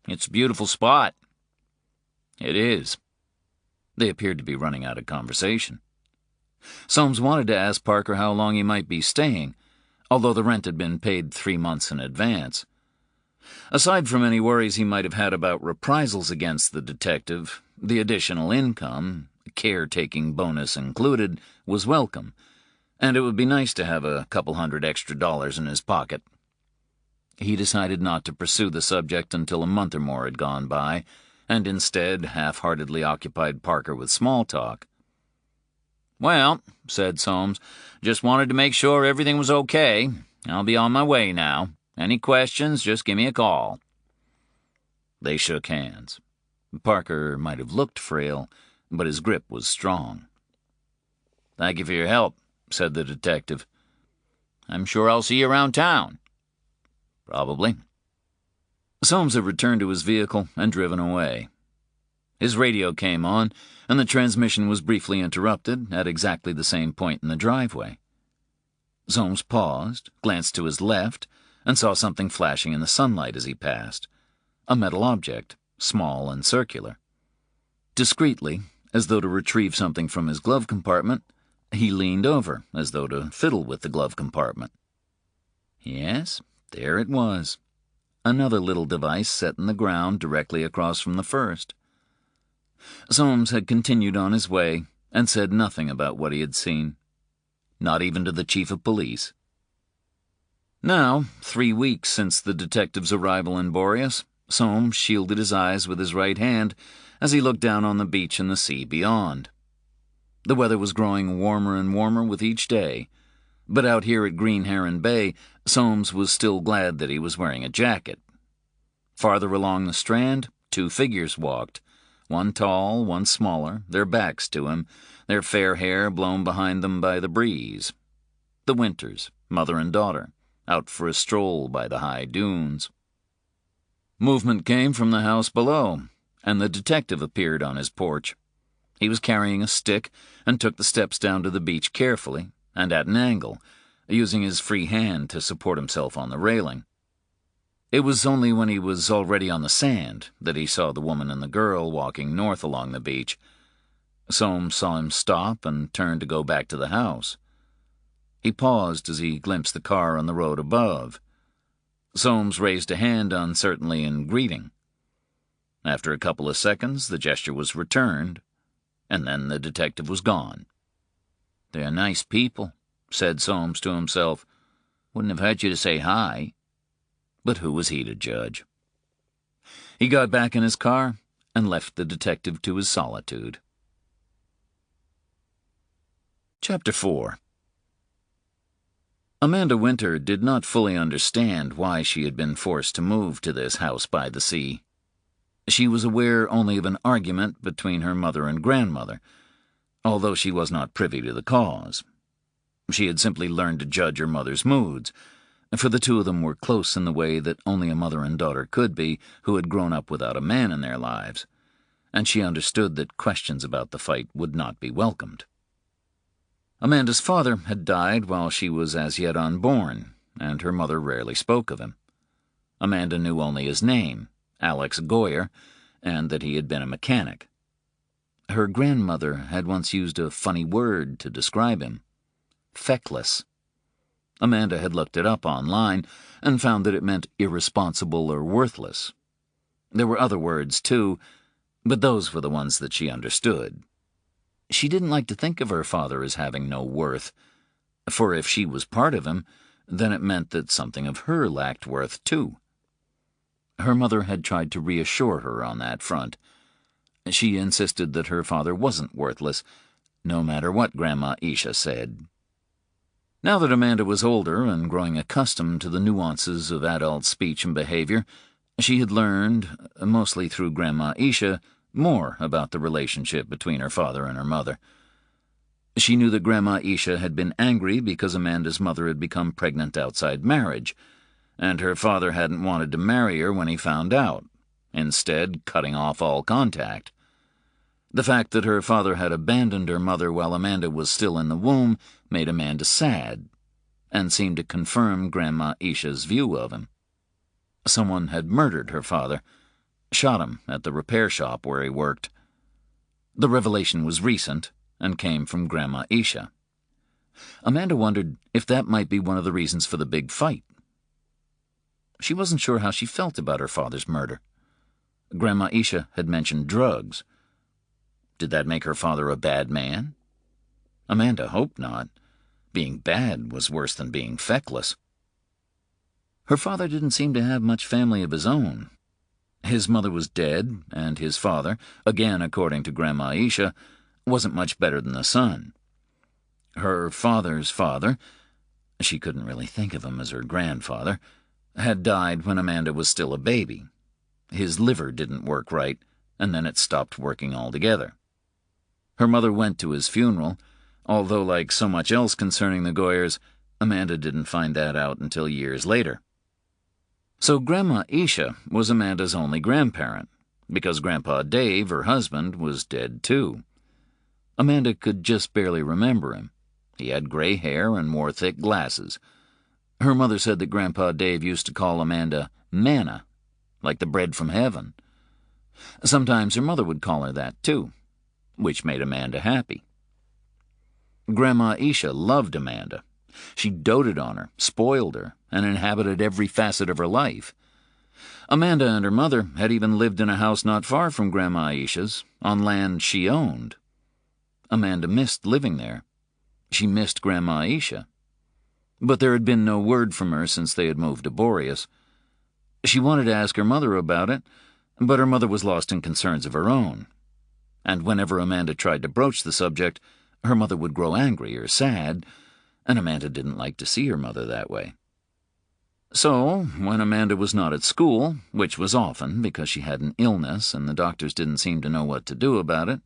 "It's a beautiful spot." "It is." They appeared to be running out of conversation. Soames wanted to ask Parker how long he might be staying, although the rent had been paid 3 months in advance. Aside from any worries he might have had about reprisals against the detective, the additional income, caretaking bonus included, was welcome, and it would be nice to have a couple $100 extra in his pocket. He decided not to pursue the subject until a month or more had gone by, and instead half-heartedly occupied Parker with small talk. "Well," said Soames, "just wanted to make sure everything was okay. I'll be on my way now. Any questions, just give me a call." They shook hands. Parker might have looked frail, but his grip was strong. "Thank you for your help," said the detective. "I'm sure I'll see you around town." "Probably." Soames had returned to his vehicle and driven away. His radio came on, and the transmission was briefly interrupted at exactly the same point in the driveway. Soames paused, glanced to his left, and saw something flashing in the sunlight as he passed. A metal object, small and circular. Discreetly, as though to retrieve something from his glove compartment, he leaned over, as though to fiddle with the glove compartment. Yes, there it was. Another little device set in the ground directly across from the first. Soames had continued on his way and said nothing about what he had seen. Not even to the chief of police. Now, 3 weeks since the detective's arrival in Boreas, Soames shielded his eyes with his right hand as he looked down on the beach and the sea beyond. The weather was growing warmer and warmer with each day, but out here at Green Heron Bay, Soames was still glad that he was wearing a jacket. Farther along the strand, 2 figures walked, one tall, one smaller, their backs to him, their fair hair blown behind them by the breeze. The Winters, mother and daughter, out for a stroll by the high dunes. Movement came from the house below, and the detective appeared on his porch. He was carrying a stick and took the steps down to the beach carefully and at an angle, using his free hand to support himself on the railing. It was only when he was already on the sand that he saw the woman and the girl walking north along the beach. Soames saw him stop and turn to go back to the house. He paused as he glimpsed the car on the road above. Soames raised a hand uncertainly in greeting. After a couple of seconds, the gesture was returned, and then the detective was gone. "They're nice people," said Soames to himself. "Wouldn't have hurt you to say hi." But who was he to judge? He got back in his car and left the detective to his solitude. Chapter 4. Amanda Winter did not fully understand why she had been forced to move to this house by the sea. She was aware only of an argument between her mother and grandmother, although she was not privy to the cause. She had simply learned to judge her mother's moods, for the two of them were close in the way that only a mother and daughter could be who had grown up without a man in their lives, and she understood that questions about the fight would not be welcomed. Amanda's father had died while she was as yet unborn, and her mother rarely spoke of him. Amanda knew only his name, Alex Goyer, and that he had been a mechanic. Her grandmother had once used a funny word to describe him: feckless. Amanda had looked it up online and found that it meant irresponsible or worthless. There were other words, too, but those were the ones that she understood. She didn't like to think of her father as having no worth, for if she was part of him, then it meant that something of her lacked worth, too. Her mother had tried to reassure her on that front. She insisted that her father wasn't worthless, no matter what Grandma Isha said. Now that Amanda was older and growing accustomed to the nuances of adult speech and behavior, she had learned, mostly through Grandma Isha, more about the relationship between her father and her mother. She knew that Grandma Isha had been angry because Amanda's mother had become pregnant outside marriage, and her father hadn't wanted to marry her when he found out, instead cutting off all contact. The fact that her father had abandoned her mother while Amanda was still in the womb made Amanda sad, and seemed to confirm Grandma Isha's view of him. Someone had murdered her father, shot him at the repair shop where he worked. The revelation was recent and came from Grandma Isha. Amanda wondered if that might be one of the reasons for the big fight. She wasn't sure how she felt about her father's murder. Grandma Isha had mentioned drugs. Did that make her father a bad man? Amanda hoped not. Being bad was worse than being feckless. Her father didn't seem to have much family of his own. His mother was dead, and his father, again according to Grandma Isha, wasn't much better than the son. Her father's father, she couldn't really think of him as her grandfather, had died when Amanda was still a baby. His liver didn't work right, and then it stopped working altogether. Her mother went to his funeral, although like so much else concerning the Goyers, Amanda didn't find that out until years later. So Grandma Isha was Amanda's only grandparent, because Grandpa Dave, her husband, was dead too. Amanda could just barely remember him. He had gray hair and wore thick glasses. Her mother said that Grandpa Dave used to call Amanda manna, like the bread from heaven. Sometimes her mother would call her that too, which made Amanda happy. Grandma Isha loved Amanda. She doted on her, spoiled her, and inhabited every facet of her life. Amanda and her mother had even lived in a house not far from Grandma Isha's, on land she owned. Amanda missed living there. She missed Grandma Isha. But there had been no word from her since they had moved to Boreas. She wanted to ask her mother about it, but her mother was lost in concerns of her own. And whenever Amanda tried to broach the subject, her mother would grow angry or sad, and Amanda didn't like to see her mother that way. So, when Amanda was not at school, which was often because she had an illness and the doctors didn't seem to know what to do about it,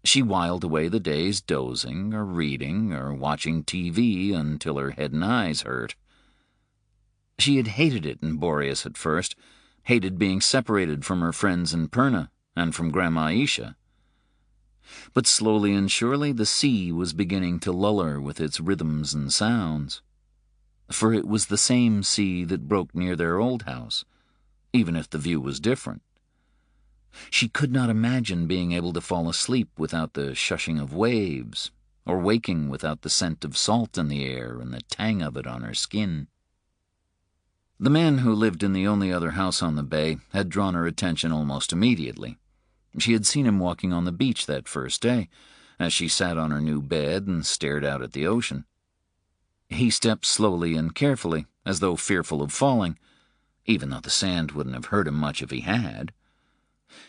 she whiled away the days dozing or reading or watching TV until her head and eyes hurt. She had hated it in Boreas at first, hated being separated from her friends in Perna and from Grandma Isha. But slowly and surely the sea was beginning to lull her with its rhythms and sounds. For it was the same sea that broke near their old house, even if the view was different. She could not imagine being able to fall asleep without the shushing of waves, or waking without the scent of salt in the air and the tang of it on her skin. The man who lived in the only other house on the bay had drawn her attention almost immediately. She had seen him walking on the beach that first day, as she sat on her new bed and stared out at the ocean. He stepped slowly and carefully, as though fearful of falling, even though the sand wouldn't have hurt him much if he had.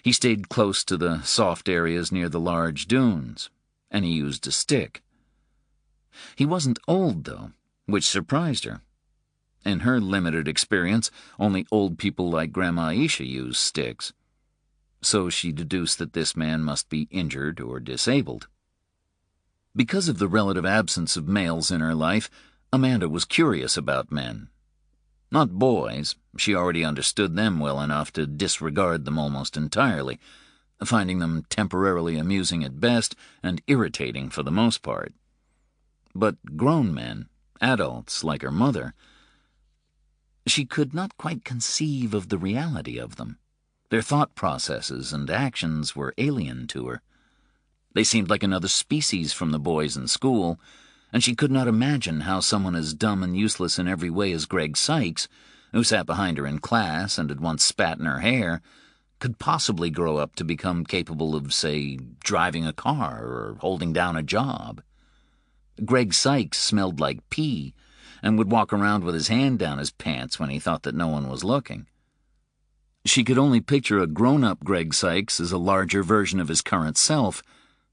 He stayed close to the soft areas near the large dunes, and he used a stick. He wasn't old, though, which surprised her. In her limited experience, only old people like Grandma Isha use sticks. So she deduced that this man must be injured or disabled. Because of the relative absence of males in her life, Amanda was curious about men. Not boys, she already understood them well enough to disregard them almost entirely, finding them temporarily amusing at best and irritating for the most part. But grown men, adults like her mother, she could not quite conceive of the reality of them. Their thought processes and actions were alien to her. They seemed like another species from the boys in school, and she could not imagine how someone as dumb and useless in every way as Greg Sykes, who sat behind her in class and had once spat in her hair, could possibly grow up to become capable of, say, driving a car or holding down a job. Greg Sykes smelled like pee and would walk around with his hand down his pants when he thought that no one was looking. She could only picture a grown-up Greg Sykes as a larger version of his current self,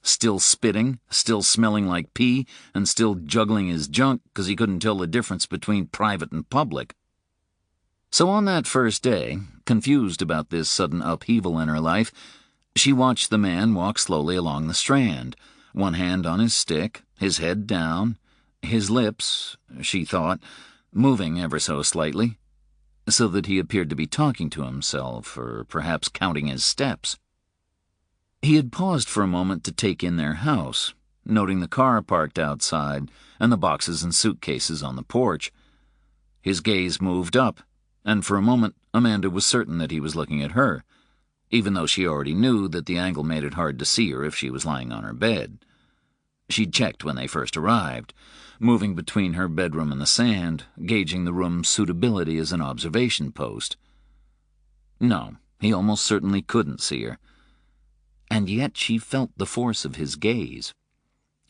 still spitting, still smelling like pee, and still juggling his junk because he couldn't tell the difference between private and public. So on that first day, confused about this sudden upheaval in her life, she watched the man walk slowly along the Strand, one hand on his stick, his head down, his lips, she thought, moving ever so slightly, so that he appeared to be talking to himself or perhaps counting his steps. He had paused for a moment to take in their house, noting the car parked outside and the boxes and suitcases on the porch. His gaze moved up, and for a moment Amanda was certain that he was looking at her, even though she already knew that the angle made it hard to see her if she was lying on her bed. She'd checked when they first arrived, moving between her bedroom and the sand, gauging the room's suitability as an observation post. No, he almost certainly couldn't see her. And yet she felt the force of his gaze.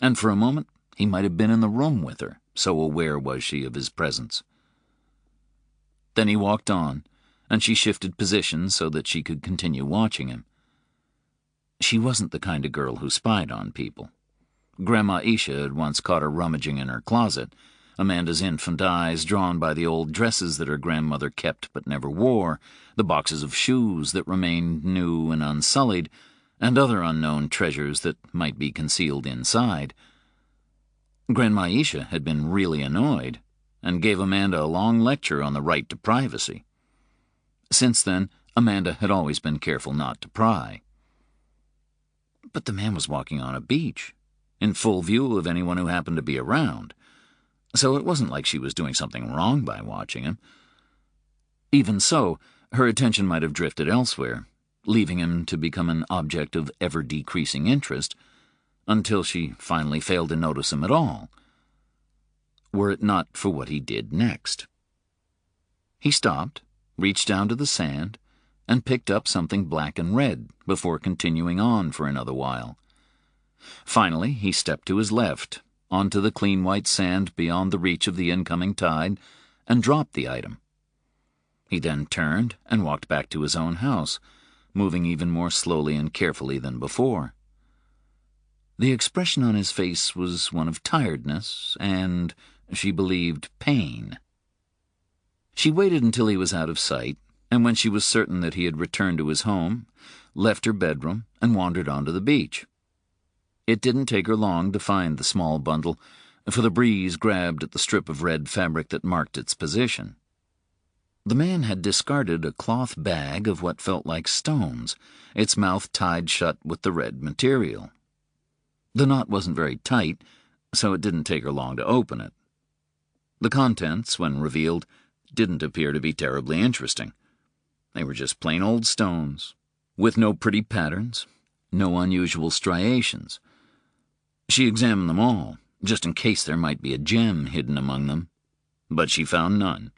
And for a moment, he might have been in the room with her, so aware was she of his presence. Then he walked on, and she shifted positions so that she could continue watching him. She wasn't the kind of girl who spied on people. Grandma Isha had once caught her rummaging in her closet, Amanda's infant eyes drawn by the old dresses that her grandmother kept but never wore, the boxes of shoes that remained new and unsullied, and other unknown treasures that might be concealed inside. Grandma Isha had been really annoyed, and gave Amanda a long lecture on the right to privacy. Since then, Amanda had always been careful not to pry. But the man was walking on a beach, in full view of anyone who happened to be around, so it wasn't like she was doing something wrong by watching him. Even so, her attention might have drifted elsewhere, leaving him to become an object of ever-decreasing interest, until she finally failed to notice him at all, were it not for what he did next. He stopped, reached down to the sand, and picked up something black and red before continuing on for another while. Finally, he stepped to his left, onto the clean white sand beyond the reach of the incoming tide, and dropped the item. He then turned and walked back to his own house, moving even more slowly and carefully than before. The expression on his face was one of tiredness and, she believed, pain. She waited until he was out of sight, and when she was certain that he had returned to his home, left her bedroom and wandered onto the beach. It didn't take her long to find the small bundle, for the breeze grabbed at the strip of red fabric that marked its position. The man had discarded a cloth bag of what felt like stones, its mouth tied shut with the red material. The knot wasn't very tight, so it didn't take her long to open it. The contents, when revealed, didn't appear to be terribly interesting. They were just plain old stones, with no pretty patterns, no unusual striations. She examined them all, just in case there might be a gem hidden among them, but she found none.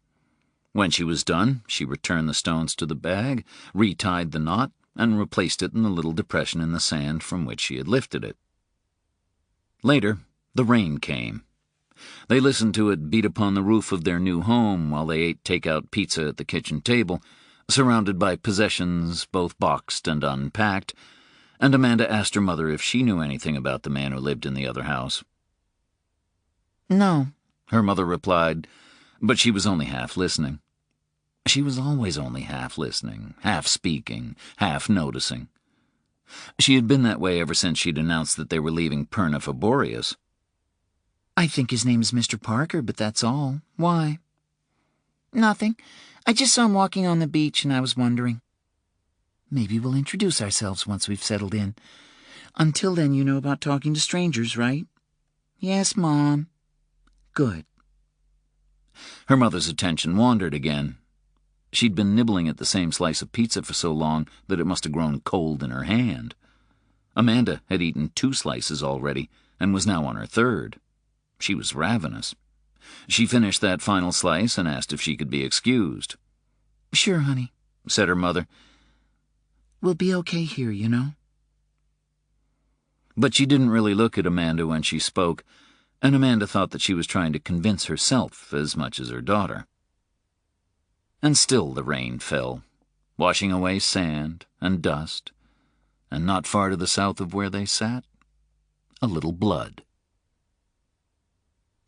When she was done, she returned the stones to the bag, retied the knot, and replaced it in the little depression in the sand from which she had lifted it. Later, the rain came. They listened to it beat upon the roof of their new home while they ate take-out pizza at the kitchen table, surrounded by possessions both boxed and unpacked, and Amanda asked her mother if she knew anything about the man who lived in the other house. "No," her mother replied, but she was only half listening. She was always only half listening, half speaking, half noticing. She had been that way ever since she'd announced that they were leaving Perna for Boreas. "I think his name is Mr. Parker, but that's all. Why?" "Nothing. I just saw him walking on the beach, and I was wondering. Maybe we'll introduce ourselves once we've settled in. Until then, you know about talking to strangers, right?" "Yes, Mom." "Good." Her mother's attention wandered again. She'd been nibbling at the same slice of pizza for so long that it must have grown cold in her hand. Amanda had eaten 2 slices already and was now on her 3rd. She was ravenous. She finished that final slice and asked if she could be excused. "Sure, honey," said her mother. "We'll be okay here, you know." But she didn't really look at Amanda when she spoke, and Amanda thought that she was trying to convince herself as much as her daughter. And still the rain fell, washing away sand and dust, and not far to the south of where they sat, a little blood.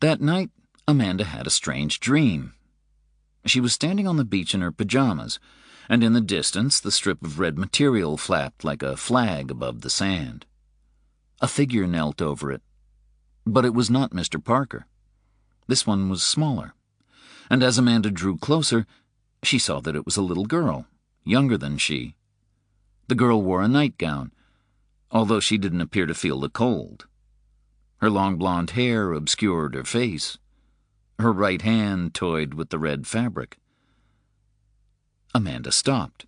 That night, Amanda had a strange dream. She was standing on the beach in her pajamas, and in the distance the strip of red material flapped like a flag above the sand. A figure knelt over it, but it was not Mr. Parker. This one was smaller, and as Amanda drew closer, she saw that it was a little girl, younger than she. The girl wore a nightgown, although she didn't appear to feel the cold. Her long blonde hair obscured her face. Her right hand toyed with the red fabric. Amanda stopped.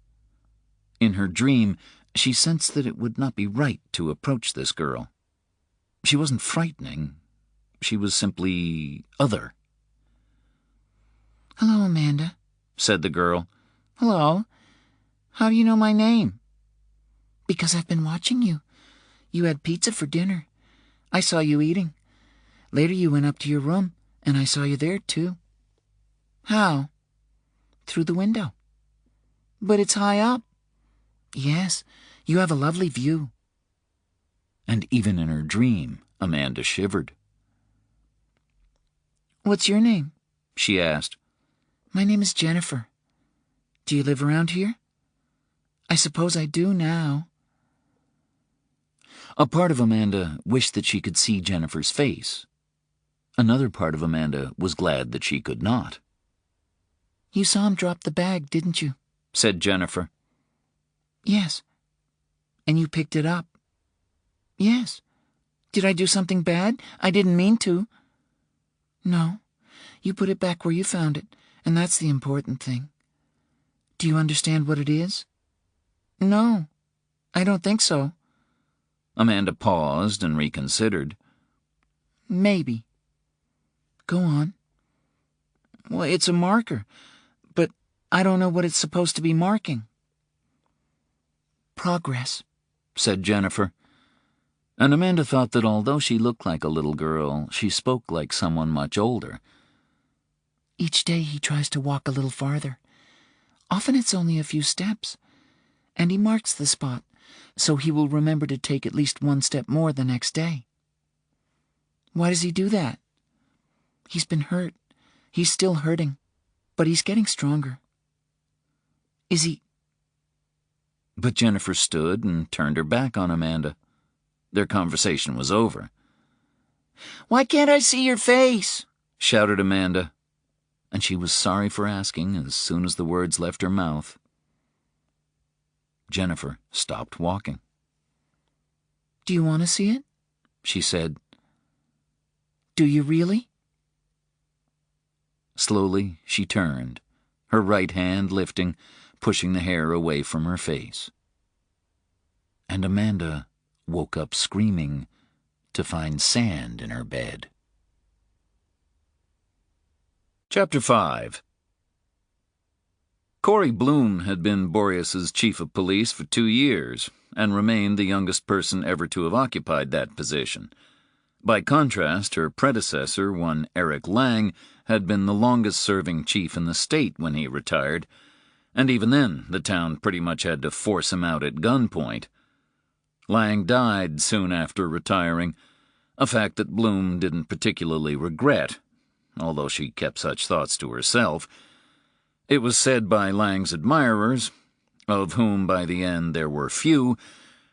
In her dream, she sensed that it would not be right to approach this girl. She wasn't frightening. She was simply other. "Hello, Amanda," said the girl. "Hello. How do you know my name?" "Because I've been watching you. You had pizza for dinner. I saw you eating. Later you went up to your room, and I saw you there, too." "How?" "Through the window." "But it's high up." "Yes, you have a lovely view." And even in her dream, Amanda shivered. "What's your name?" she asked. "My name is Jennifer. Do you live around here?" "I suppose I do now." A part of Amanda wished that she could see Jennifer's face. Another part of Amanda was glad that she could not. "You saw him drop the bag, didn't you?" said Jennifer. "Yes." "And you picked it up?" "Yes." "Did I do something bad? I didn't mean to." "No. You put it back where you found it, and that's the important thing. Do you understand what it is?" "No, I don't think so." Amanda paused and reconsidered. "Maybe." "Go on." "Well, it's a marker, but I don't know what it's supposed to be marking." "Progress," said Jennifer. And Amanda thought that although she looked like a little girl, she spoke like someone much older. "Each day he tries to walk a little farther. Often it's only a few steps, and he marks the spot, so he will remember to take at least 1 step more the next day." "Why does he do that?" "He's been hurt. He's still hurting, but he's getting stronger." "Is he—" But Jennifer stood and turned her back on Amanda. Their conversation was over. "Why can't I see your face?" shouted Amanda, and she was sorry for asking as soon as the words left her mouth. Jennifer stopped walking. "Do you want to see it?" she said. "Do you really?" Slowly she turned, her right hand lifting, pushing the hair away from her face. And Amanda woke up screaming to find sand in her bed. Chapter 5. Corey Bloom had been Boreas's chief of police for 2 years and remained the youngest person ever to have occupied that position. By contrast, her predecessor, one Eric Lang, had been the longest-serving chief in the state when he retired, and even then the town pretty much had to force him out at gunpoint. Lang died soon after retiring, a fact that Bloom didn't particularly regret, although she kept such thoughts to herself. It was said by Lang's admirers, of whom by the end there were few,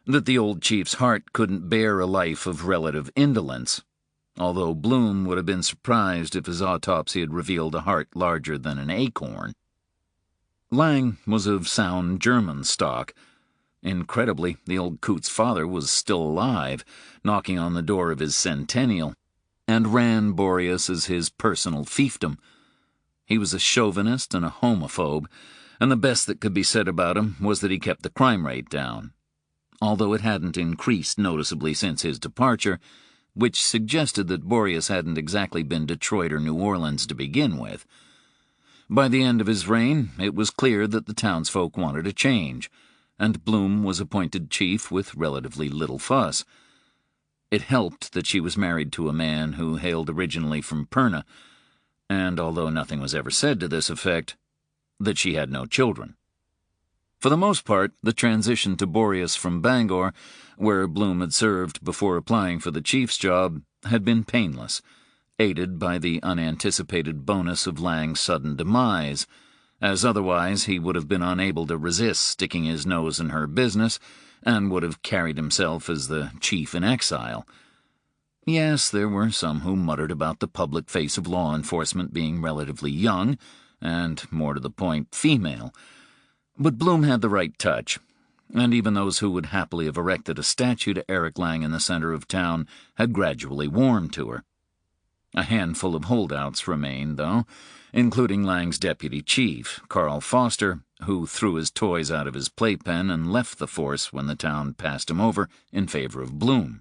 that the old chief's heart couldn't bear a life of relative indolence, although Bloom would have been surprised if his autopsy had revealed a heart larger than an acorn. Lang was of sound German stock. Incredibly, the old coot's father was still alive, knocking on the door of his centennial, and ran Boreas as his personal fiefdom. He was a chauvinist and a homophobe, and the best that could be said about him was that he kept the crime rate down, although it hadn't increased noticeably since his departure, which suggested that Boreas hadn't exactly been Detroit or New Orleans to begin with. By the end of his reign, it was clear that the townsfolk wanted a change, and Bloom was appointed chief with relatively little fuss. It helped that she was married to a man who hailed originally from Perna, and although nothing was ever said to this effect, that she had no children. For the most part, the transition to Boreas from Bangor, where Bloom had served before applying for the chief's job, had been painless, aided by the unanticipated bonus of Lang's sudden demise, as otherwise he would have been unable to resist sticking his nose in her business and would have carried himself as the chief in exile. Yes, there were some who muttered about the public face of law enforcement being relatively young, and, more to the point, female. But Bloom had the right touch, and even those who would happily have erected a statue to Eric Lang in the center of town had gradually warmed to her. A handful of holdouts remained, though, including Lang's deputy chief, Carl Foster, who threw his toys out of his playpen and left the force when the town passed him over in favor of Bloom.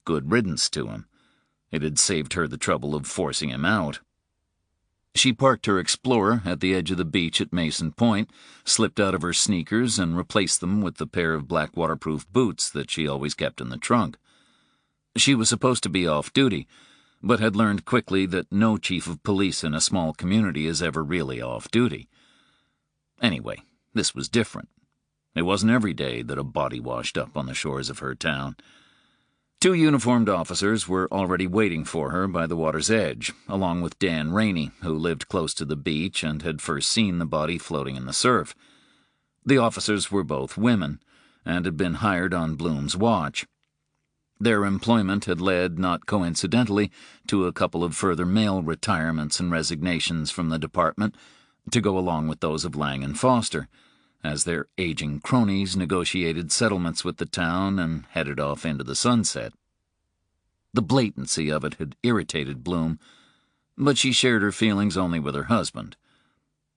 Good riddance to him. It had saved her the trouble of forcing him out. She parked her Explorer at the edge of the beach at Mason Point, slipped out of her sneakers, and replaced them with the pair of black waterproof boots that she always kept in the trunk. She was supposed to be off-duty, but had learned quickly that no chief of police in a small community is ever really off-duty. Anyway, this was different. It wasn't every day that a body washed up on the shores of her town. 2 uniformed officers were already waiting for her by the water's edge, along with Dan Rainey, who lived close to the beach and had first seen the body floating in the surf. The officers were both women, and had been hired on Bloom's watch. Their employment had led, not coincidentally, to a couple of further male retirements and resignations from the department, to go along with those of Lang and Foster, as their aging cronies negotiated settlements with the town and headed off into the sunset. The blatancy of it had irritated Bloom, but she shared her feelings only with her husband.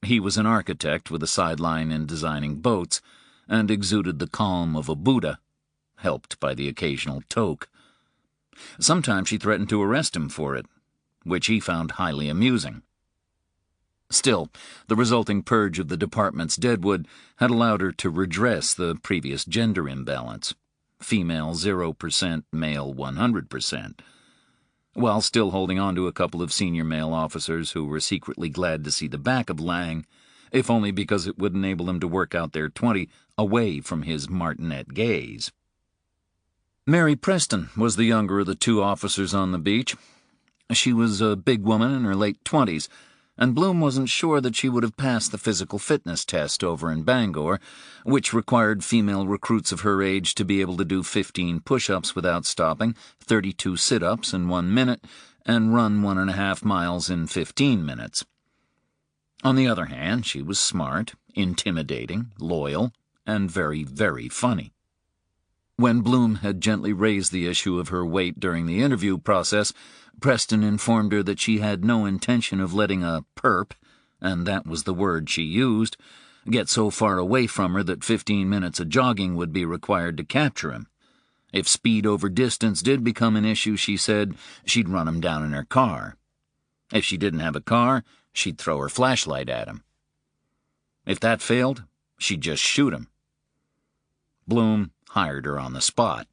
He was an architect with a sideline in designing boats, and exuded the calm of a Buddha, helped by the occasional toque. Sometimes she threatened to arrest him for it, which he found highly amusing. Still, the resulting purge of the department's deadwood had allowed her to redress the previous gender imbalance, female 0%, male 100%, while still holding on to a couple of senior male officers who were secretly glad to see the back of Lang, if only because it would enable them to work out their 20 away from his martinet gaze. Mary Preston was the younger of the 2 officers on the beach. She was a big woman in her late 20s, and Bloom wasn't sure that she would have passed the physical fitness test over in Bangor, which required female recruits of her age to be able to do 15 push-ups without stopping, 32 sit-ups in 1 minute, and run 1.5 miles in 15 minutes. On the other hand, she was smart, intimidating, loyal, and very, very funny. When Bloom had gently raised the issue of her weight during the interview process, Preston informed her that she had no intention of letting a perp, and that was the word she used, get so far away from her that 15 minutes of jogging would be required to capture him. If speed over distance did become an issue, she said, she'd run him down in her car. If she didn't have a car, she'd throw her flashlight at him. If that failed, she'd just shoot him. Bloom hired her on the spot.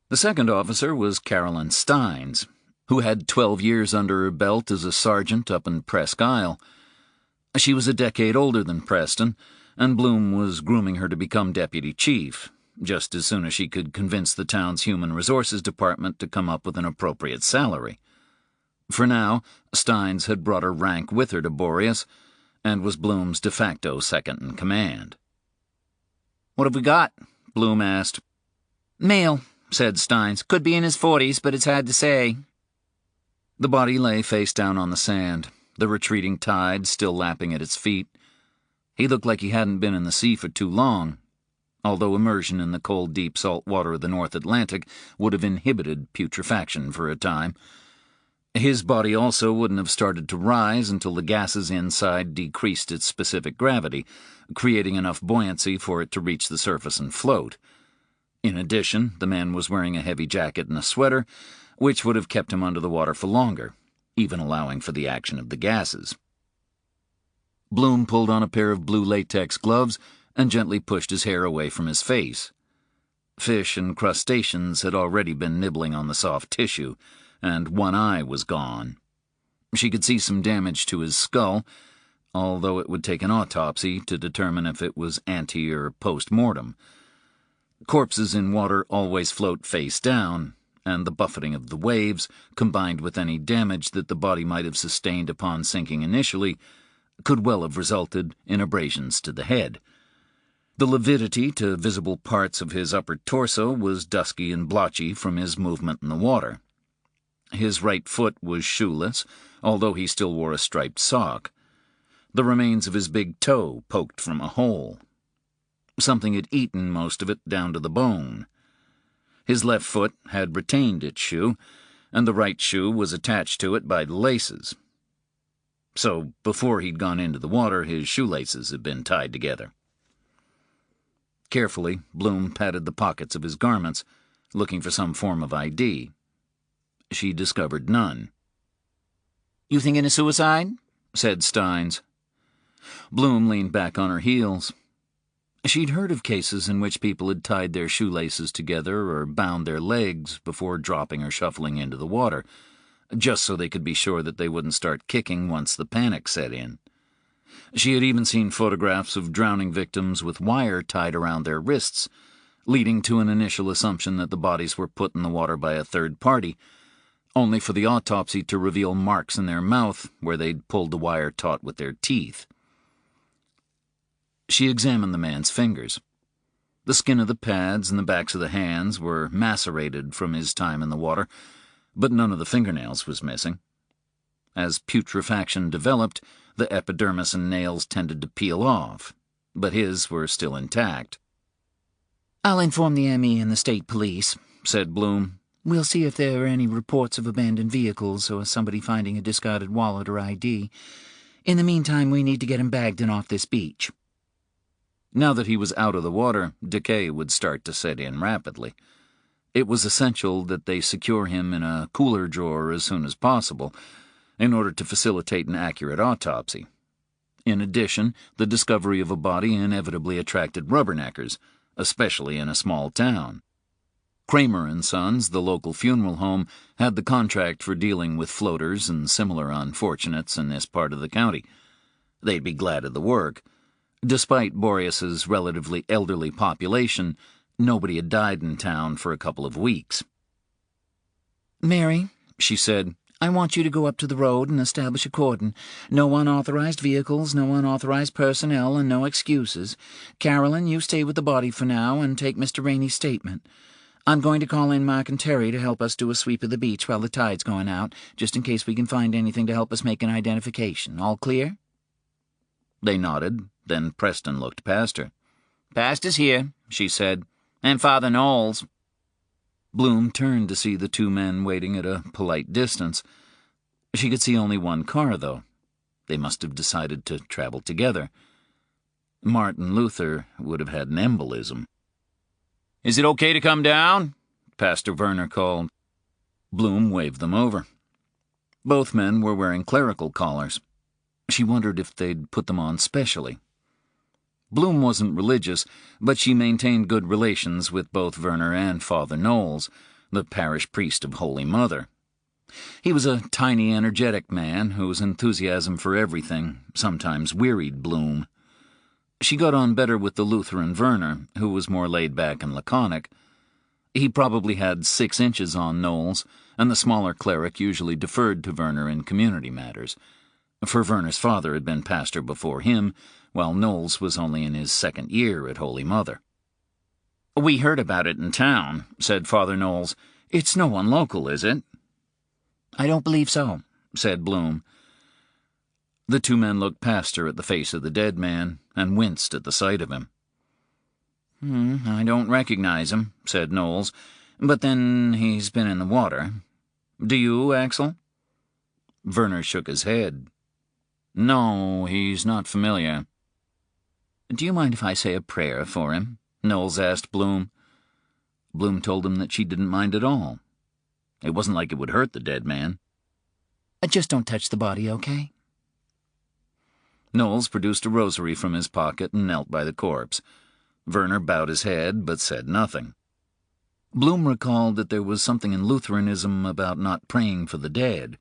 The second officer was Carolyn Steins, who had 12 years under her belt as a sergeant up in Presque Isle. She was a decade older than Preston, and Bloom was grooming her to become deputy chief, just as soon as she could convince the town's human resources department to come up with an appropriate salary. For now, Steins had brought her rank with her to Boreas, and was Bloom's de facto second-in-command. "What have we got?" Bloom asked. "Male," said Steins. "Could be in his 40s, but it's hard to say." The body lay face down on the sand, the retreating tide still lapping at its feet. He looked like he hadn't been in the sea for too long, although immersion in the cold, deep salt water of the North Atlantic would have inhibited putrefaction for a time. His body also wouldn't have started to rise until the gases inside decreased its specific gravity, creating enough buoyancy for it to reach the surface and float. In addition, the man was wearing a heavy jacket and a sweater, which would have kept him under the water for longer, even allowing for the action of the gases. Bloom pulled on a pair of blue latex gloves and gently pushed his hair away from his face. Fish and crustaceans had already been nibbling on the soft tissue, and one eye was gone. She could see some damage to his skull, although it would take an autopsy to determine if it was ante or post-mortem. Corpses in water always float face down, and the buffeting of the waves, combined with any damage that the body might have sustained upon sinking initially, could well have resulted in abrasions to the head. The lividity to visible parts of his upper torso was dusky and blotchy from his movement in the water. His right foot was shoeless, although he still wore a striped sock. The remains of his big toe poked from a hole. Something had eaten most of it down to the bone. His left foot had retained its shoe, and the right shoe was attached to it by the laces. So, before he'd gone into the water, his shoelaces had been tied together. Carefully, Bloom patted the pockets of his garments, looking for some form of ID. She discovered none. "You thinking of suicide?" said Steins. Bloom leaned back on her heels. She'd heard of cases in which people had tied their shoelaces together or bound their legs before dropping or shuffling into the water, just so they could be sure that they wouldn't start kicking once the panic set in. She had even seen photographs of drowning victims with wire tied around their wrists, leading to an initial assumption that the bodies were put in the water by a third party, only for the autopsy to reveal marks in their mouth where they'd pulled the wire taut with their teeth. She examined the man's fingers. The skin of the pads and the backs of the hands were macerated from his time in the water, but none of the fingernails was missing. As putrefaction developed, the epidermis and nails tended to peel off, but his were still intact. "I'll inform the ME and the state police," said Bloom. "We'll see if there are any reports of abandoned vehicles or somebody finding a discarded wallet or ID. In the meantime, we need to get him bagged and off this beach." Now that he was out of the water, decay would start to set in rapidly. It was essential that they secure him in a cooler drawer as soon as possible, in order to facilitate an accurate autopsy. In addition, the discovery of a body inevitably attracted rubberneckers, especially in a small town. Kramer and Sons, the local funeral home, had the contract for dealing with floaters and similar unfortunates in this part of the county. They'd be glad of the work. Despite Boreas's relatively elderly population, nobody had died in town for a couple of weeks. "Mary," she said, "I want you to go up to the road and establish a cordon. No unauthorized vehicles, no unauthorized personnel, and no excuses. Carolyn, you stay with the body for now and take Mr. Rainey's statement. I'm going to call in Mark and Terry to help us do a sweep of the beach while the tide's going out, just in case we can find anything to help us make an identification. All clear?" They nodded, then Preston looked past her. "Pastor's here," she said, "and Father Knowles." Bloom turned to see the two men waiting at a polite distance. She could see only one car, though. They must have decided to travel together. Martin Luther would have had an embolism. "Is it okay to come down?" Pastor Werner called. Bloom waved them over. Both men were wearing clerical collars. She wondered if they'd put them on specially. Bloom wasn't religious, but she maintained good relations with both Werner and Father Knowles, the parish priest of Holy Mother. He was a tiny, energetic man whose enthusiasm for everything sometimes wearied Bloom. She got on better with the Lutheran Werner, who was more laid back and laconic. He probably had 6 inches on Knowles, and the smaller cleric usually deferred to Werner in community matters, for Werner's father had been pastor before him, while Knowles was only in his 2nd year at Holy Mother. "We heard about it in town," said Father Knowles. "It's no one local, is it?" "I don't believe so," said Bloom. The 2 men looked past her at the face of the dead man and winced at the sight of him. "I don't recognize him," said Knowles, "but then he's been in the water. Do you, Axel?" Werner shook his head. "No, he's not familiar." "Do you mind if I say a prayer for him?" Knowles asked Bloom. Bloom told him that she didn't mind at all. It wasn't like it would hurt the dead man. "Just don't touch the body, okay?" Knowles produced a rosary from his pocket and knelt by the corpse. Werner bowed his head, but said nothing. Bloom recalled that there was something in Lutheranism about not praying for the dead.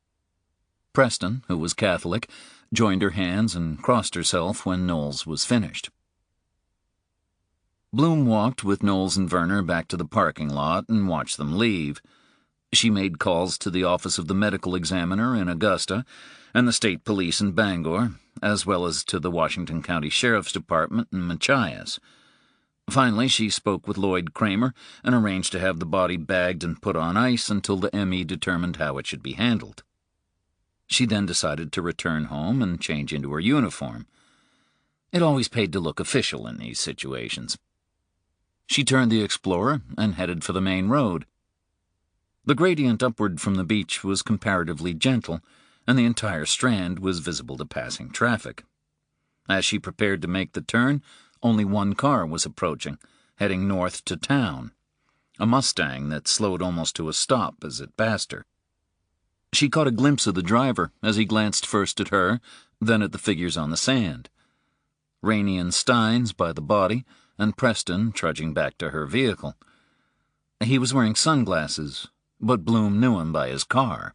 Preston, who was Catholic, joined her hands and crossed herself when Knowles was finished. Bloom walked with Knowles and Werner back to the parking lot and watched them leave. She made calls to the office of the medical examiner in Augusta and the state police in Bangor, as well as to the Washington County Sheriff's Department in Machias. Finally, she spoke with Lloyd Kramer and arranged to have the body bagged and put on ice until the ME determined how it should be handled. She then decided to return home and change into her uniform. It always paid to look official in these situations. She turned the Explorer and headed for the main road. The gradient upward from the beach was comparatively gentle, and the entire strand was visible to passing traffic. As she prepared to make the turn, only one car was approaching, heading north to town, a Mustang that slowed almost to a stop as it passed her. She caught a glimpse of the driver as he glanced first at her, then at the figures on the sand. Rainey and Steins by the body, and Preston trudging back to her vehicle. He was wearing sunglasses, but Bloom knew him by his car.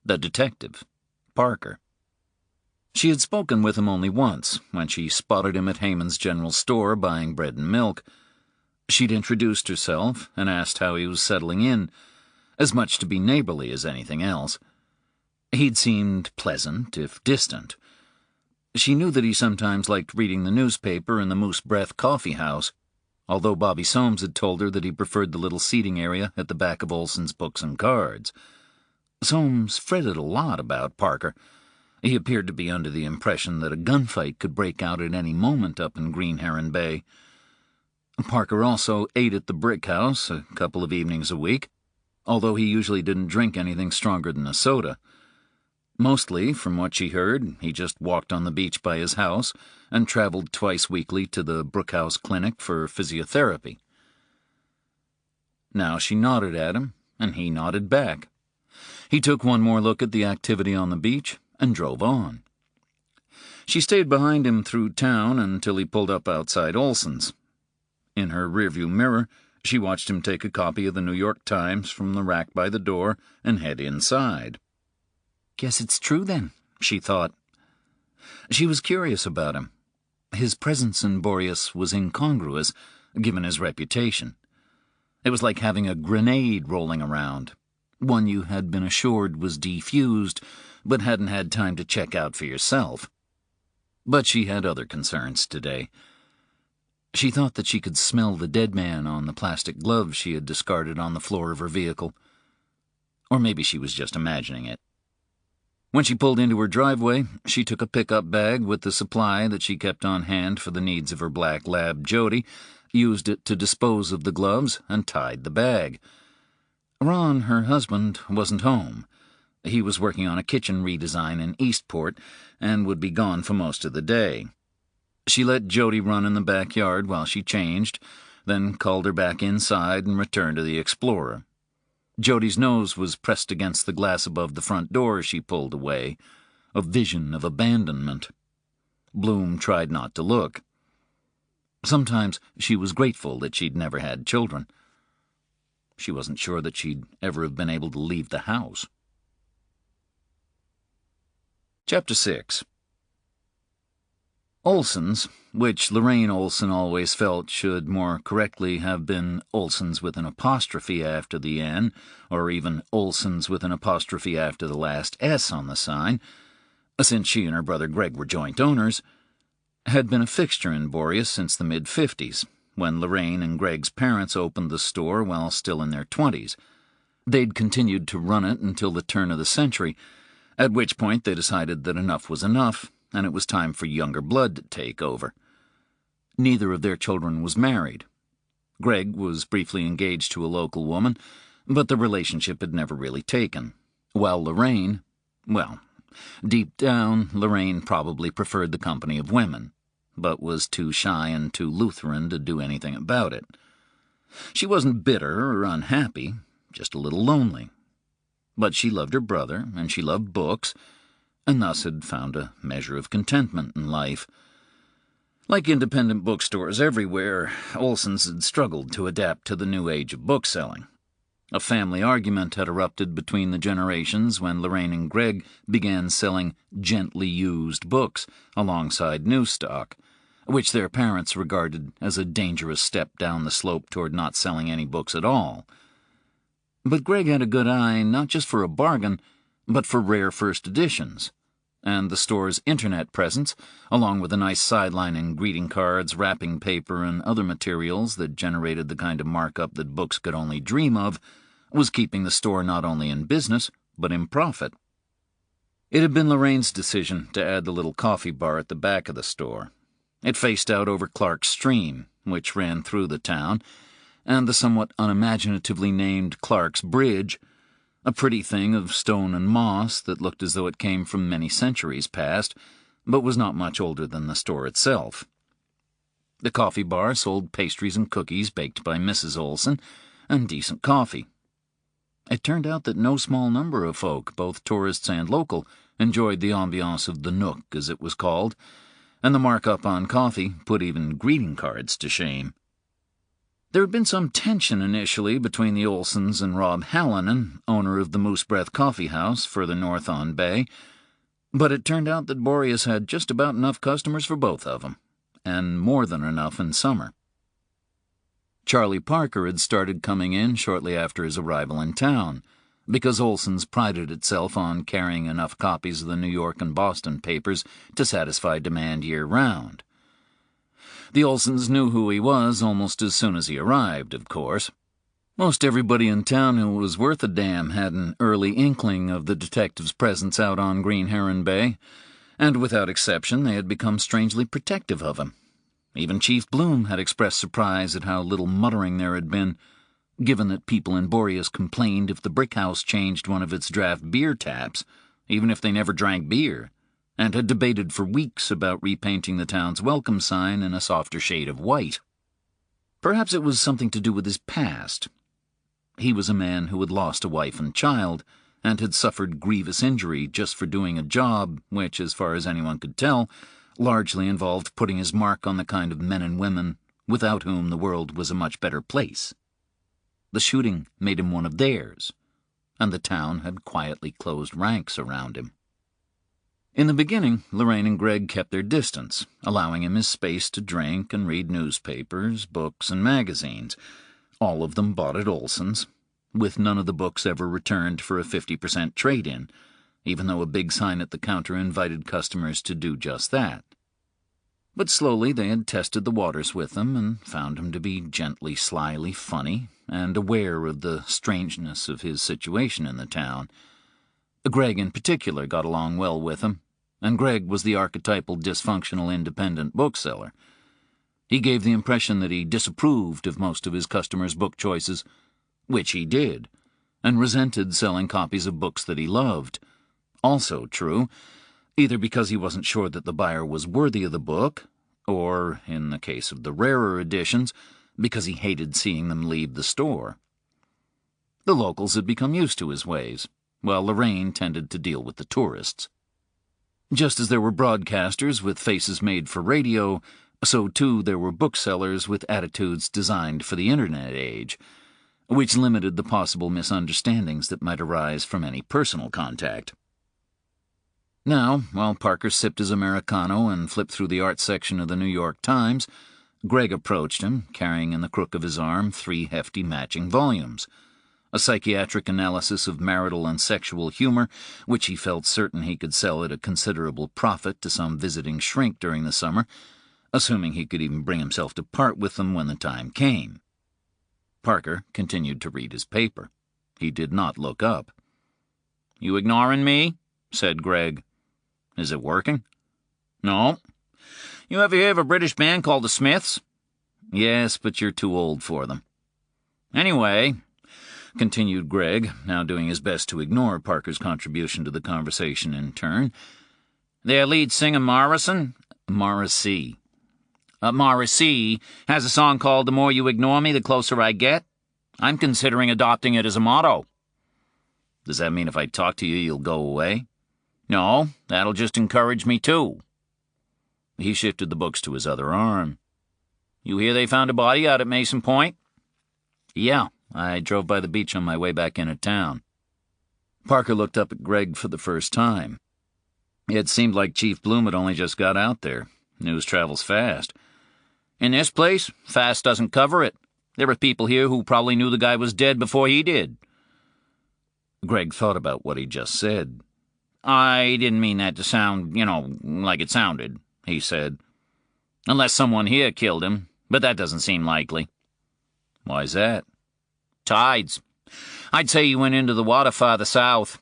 The detective, Parker. She had spoken with him only once, when she spotted him at Heyman's General Store buying bread and milk. She'd introduced herself and asked how he was settling in, as much to be neighborly as anything else. He'd seemed pleasant, if distant. She knew that he sometimes liked reading the newspaper in the Moose Breath Coffee House, although Bobby Soames had told her that he preferred the little seating area at the back of Olson's Books and Cards. Soames fretted a lot about Parker. He appeared to be under the impression that a gunfight could break out at any moment up in Green Heron Bay. Parker also ate at the Brick House a couple of evenings a week, although he usually didn't drink anything stronger than a soda. Mostly, from what she heard, he just walked on the beach by his house and traveled twice weekly to the Brookhouse Clinic for physiotherapy. Now she nodded at him, and he nodded back. He took one more look at the activity on the beach and drove on. She stayed behind him through town until he pulled up outside Olson's. In her rearview mirror, she watched him take a copy of the New York Times from the rack by the door and head inside. "Guess it's true, then," she thought. She was curious about him. His presence in Boreas was incongruous, given his reputation. It was like having a grenade rolling around, one you had been assured was defused, but hadn't had time to check out for yourself. But she had other concerns today. She thought that she could smell the dead man on the plastic gloves she had discarded on the floor of her vehicle. Or maybe she was just imagining it. When she pulled into her driveway, she took a pickup bag with the supply that she kept on hand for the needs of her black lab Jody, used it to dispose of the gloves, and tied the bag. Ron, her husband, wasn't home. He was working on a kitchen redesign in Eastport and would be gone for most of the day. She let Jody run in the backyard while she changed, then called her back inside and returned to the Explorer. Jody's nose was pressed against the glass above the front door as she pulled away. a vision of abandonment. Bloom tried not to look. Sometimes she was grateful that she'd never had children. She wasn't sure that she'd ever have been able to leave the house. Chapter 6. Olson's, which Lorraine Olson always felt should more correctly have been Olson's with an apostrophe after the N, or even Olson's with an apostrophe after the last S on the sign, since she and her brother Greg were joint owners, had been a fixture in Boreas since the mid-50s, when Lorraine and Greg's parents opened the store while still in their 20s. They'd continued to run it until the turn of the century, at which point they decided that enough was enough, and it was time for younger blood to take over. Neither of their children was married. Greg was briefly engaged to a local woman, but the relationship had never really taken. While Lorraine, well, deep down, Lorraine probably preferred the company of women, but was too shy and too Lutheran to do anything about it. She wasn't bitter or unhappy, just a little lonely. But she loved her brother, and she loved books, and thus had found a measure of contentment in life. Like independent bookstores everywhere, Olson's had struggled to adapt to the new age of bookselling. A family argument had erupted between the generations when Lorraine and Greg began selling gently used books alongside new stock, which their parents regarded as a dangerous step down the slope toward not selling any books at all. But Greg had a good eye not just for a bargain, but for rare first editions, and the store's internet presence, along with a nice sideline and greeting cards, wrapping paper, and other materials that generated the kind of markup that books could only dream of, was keeping the store not only in business, but in profit. It had been Lorraine's decision to add the little coffee bar at the back of the store. It faced out over Clark's Stream, which ran through the town, and the somewhat unimaginatively named Clark's Bridge, a pretty thing of stone and moss that looked as though it came from many centuries past, but was not much older than the store itself. The coffee bar sold pastries and cookies baked by Mrs. Olson, and decent coffee. It turned out that no small number of folk, both tourists and local, enjoyed the ambiance of the Nook, as it was called, and the markup on coffee put even greeting cards to shame. There had been some tension initially between the Olsons and Rob Hallinan, owner of the Moose Breath Coffee House further north on Bay, but it turned out that Boreas had just about enough customers for both of them, and more than enough in summer. Charlie Parker had started coming in shortly after his arrival in town, because Olson's prided itself on carrying enough copies of the New York and Boston papers to satisfy demand year-round. The Olsons knew who he was almost as soon as he arrived, of course. Most everybody in town who was worth a damn had an early inkling of the detective's presence out on Green Heron Bay, and without exception they had become strangely protective of him. Even Chief Bloom had expressed surprise at how little muttering there had been, given that people in Boreas complained if the brick house changed one of its draft beer taps, even if they never drank beer, and had debated for weeks about repainting the town's welcome sign in a softer shade of white. Perhaps it was something to do with his past. He was a man who had lost a wife and child, and had suffered grievous injury just for doing a job which, as far as anyone could tell, largely involved putting his mark on the kind of men and women without whom the world was a much better place. The shooting made him one of theirs, and the town had quietly closed ranks around him. In the beginning, Lorraine and Greg kept their distance, allowing him his space to drink and read newspapers, books, and magazines, all of them bought at Olson's, with none of the books ever returned for a 50% trade-in, even though a big sign at the counter invited customers to do just that. But slowly they had tested the waters with him and found him to be gently, slyly funny and aware of the strangeness of his situation in the town. Greg in particular got along well with him, and Greg was the archetypal dysfunctional independent bookseller. He gave the impression that he disapproved of most of his customers' book choices, which he did, and resented selling copies of books that he loved. Also true, either because he wasn't sure that the buyer was worthy of the book, or, in the case of the rarer editions, because he hated seeing them leave the store. The locals had become used to his ways, while Lorraine tended to deal with the tourists. Just as there were broadcasters with faces made for radio, so too there were booksellers with attitudes designed for the Internet age, which limited the possible misunderstandings that might arise from any personal contact. Now, while Parker sipped his Americano and flipped through the art section of the New York Times, Greg approached him, carrying in the crook of his arm 3 hefty matching volumes. A psychiatric analysis of marital and sexual humor, which he felt certain he could sell at a considerable profit to some visiting shrink during the summer, assuming he could even bring himself to part with them when the time came. Parker continued to read his paper. He did not look up. "You ignoring me?" said Greg. "Is it working?" "No. You ever hear of a British band called the Smiths?" "Yes, but you're too old for them." "Anyway," continued Greg, now doing his best to ignore Parker's contribution to the conversation in turn, "their lead singer Morrissey has a song called 'The More You Ignore Me, the Closer I Get.' I'm considering adopting it as a motto." "Does that mean if I talk to you, you'll go away?" "No, that'll just encourage me, too." He shifted the books to his other arm. "You hear they found a body out at Mason Point?" "Yeah, I drove by the beach on my way back into town." Parker looked up at Greg for the first time. It seemed like Chief Bloom had only just got out there. News travels fast. "In this place, fast doesn't cover it. There are people here who probably knew the guy was dead before he did." Greg thought about what he just said. "I didn't mean that to sound, like it sounded," he said. "Unless someone here killed him, but that doesn't seem likely." "Why's that?" "Tides. I'd say he went into the water farther south."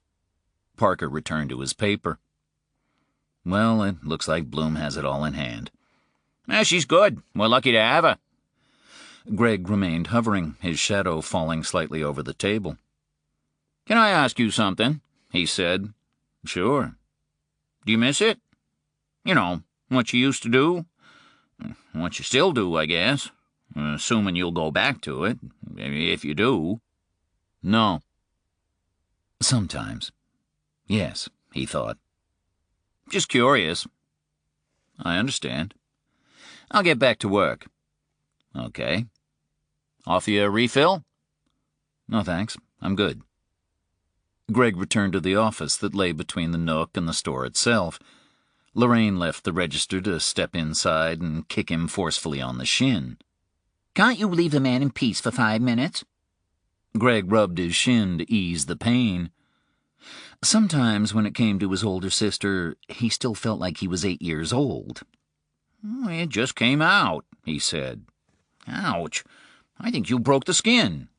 Parker returned to his paper. "Well, it looks like Bloom has it all in hand." She's good. We're lucky to have her." Greg remained hovering, his shadow falling slightly over the table. "Can I ask you something?" he said. "Sure." "Do you miss it? What you used to do? What you still do, I guess. Assuming you'll go back to it, if you do." "No." "Sometimes. Yes," he thought. "Just curious." "I understand." "I'll get back to work." "Okay." "Offer you a refill?" "No, thanks. I'm good." Greg returned to the office that lay between the Nook and the store itself. Lorraine left the register to step inside and kick him forcefully on the shin. "Can't you leave the man in peace for 5 minutes?" Greg rubbed his shin to ease the pain. Sometimes, when it came to his older sister, he still felt like he was 8 years old. "It just came out," he said. "Ouch. I think you broke the skin."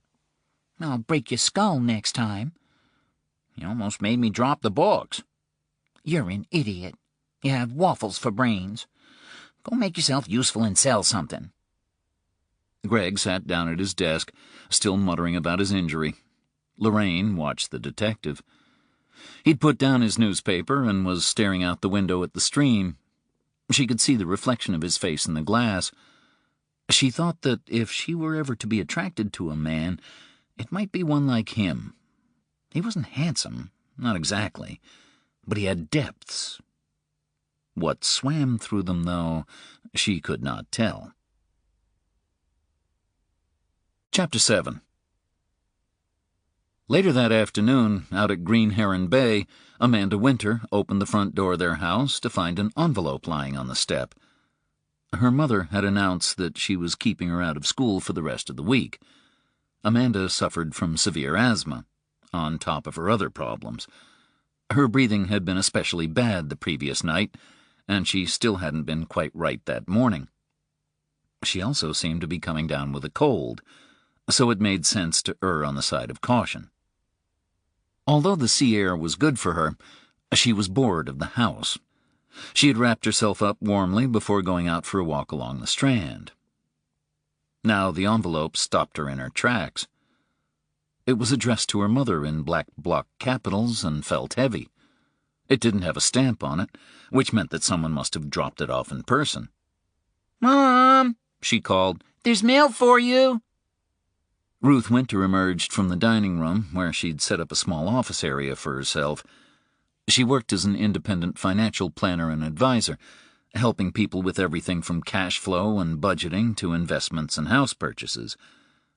"I'll break your skull next time." "You almost made me drop the books." "You're an idiot. You have waffles for brains. Go make yourself useful and sell something." Greg sat down at his desk, still muttering about his injury. Lorraine watched the detective. He'd put down his newspaper and was staring out the window at the stream. She could see the reflection of his face in the glass. She thought that if she were ever to be attracted to a man, it might be one like him. He wasn't handsome, not exactly, but he had depths. What swam through them, though, she could not tell. Chapter 7. Later that afternoon, out at Green Heron Bay, Amanda Winter opened the front door of their house to find an envelope lying on the step. Her mother had announced that she was keeping her out of school for the rest of the week. Amanda suffered from severe asthma, on top of her other problems. Her breathing had been especially bad the previous night, and she still hadn't been quite right that morning. She also seemed to be coming down with a cold, so it made sense to err on the side of caution. Although the sea air was good for her, she was bored of the house. She had wrapped herself up warmly before going out for a walk along the Strand. Now the envelope stopped her in her tracks. It was addressed to her mother in black block capitals and felt heavy. It didn't have a stamp on it, which meant that someone must have dropped it off in person. "Mom," she called, "there's mail for you." Ruth Winter emerged from the dining room, where she'd set up a small office area for herself. She worked as an independent financial planner and advisor, helping people with everything from cash flow and budgeting to investments and house purchases.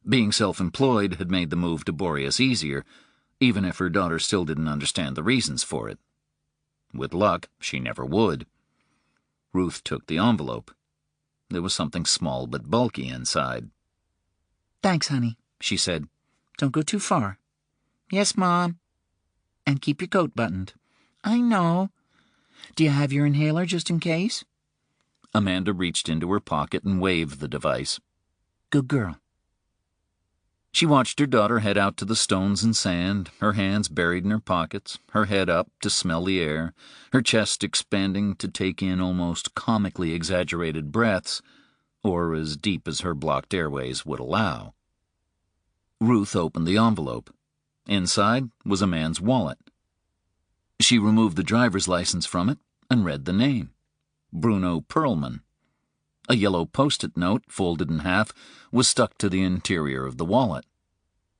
Being self-employed had made the move to Boreas easier, even if her daughter still didn't understand the reasons for it. With luck, she never would. Ruth took the envelope. There was something small but bulky inside. "Thanks, honey," she said. "Don't go too far." "Yes, Mom." "And keep your coat buttoned." "I know." "Do you have your inhaler just in case?" Amanda reached into her pocket and waved the device. "Good girl." She watched her daughter head out to the stones and sand, her hands buried in her pockets, her head up to smell the air, her chest expanding to take in almost comically exaggerated breaths, or as deep as her blocked airways would allow. Ruth opened the envelope. Inside was a man's wallet. She removed the driver's license from it and read the name: Bruno Perlman. A yellow post-it note, folded in half, was stuck to the interior of the wallet.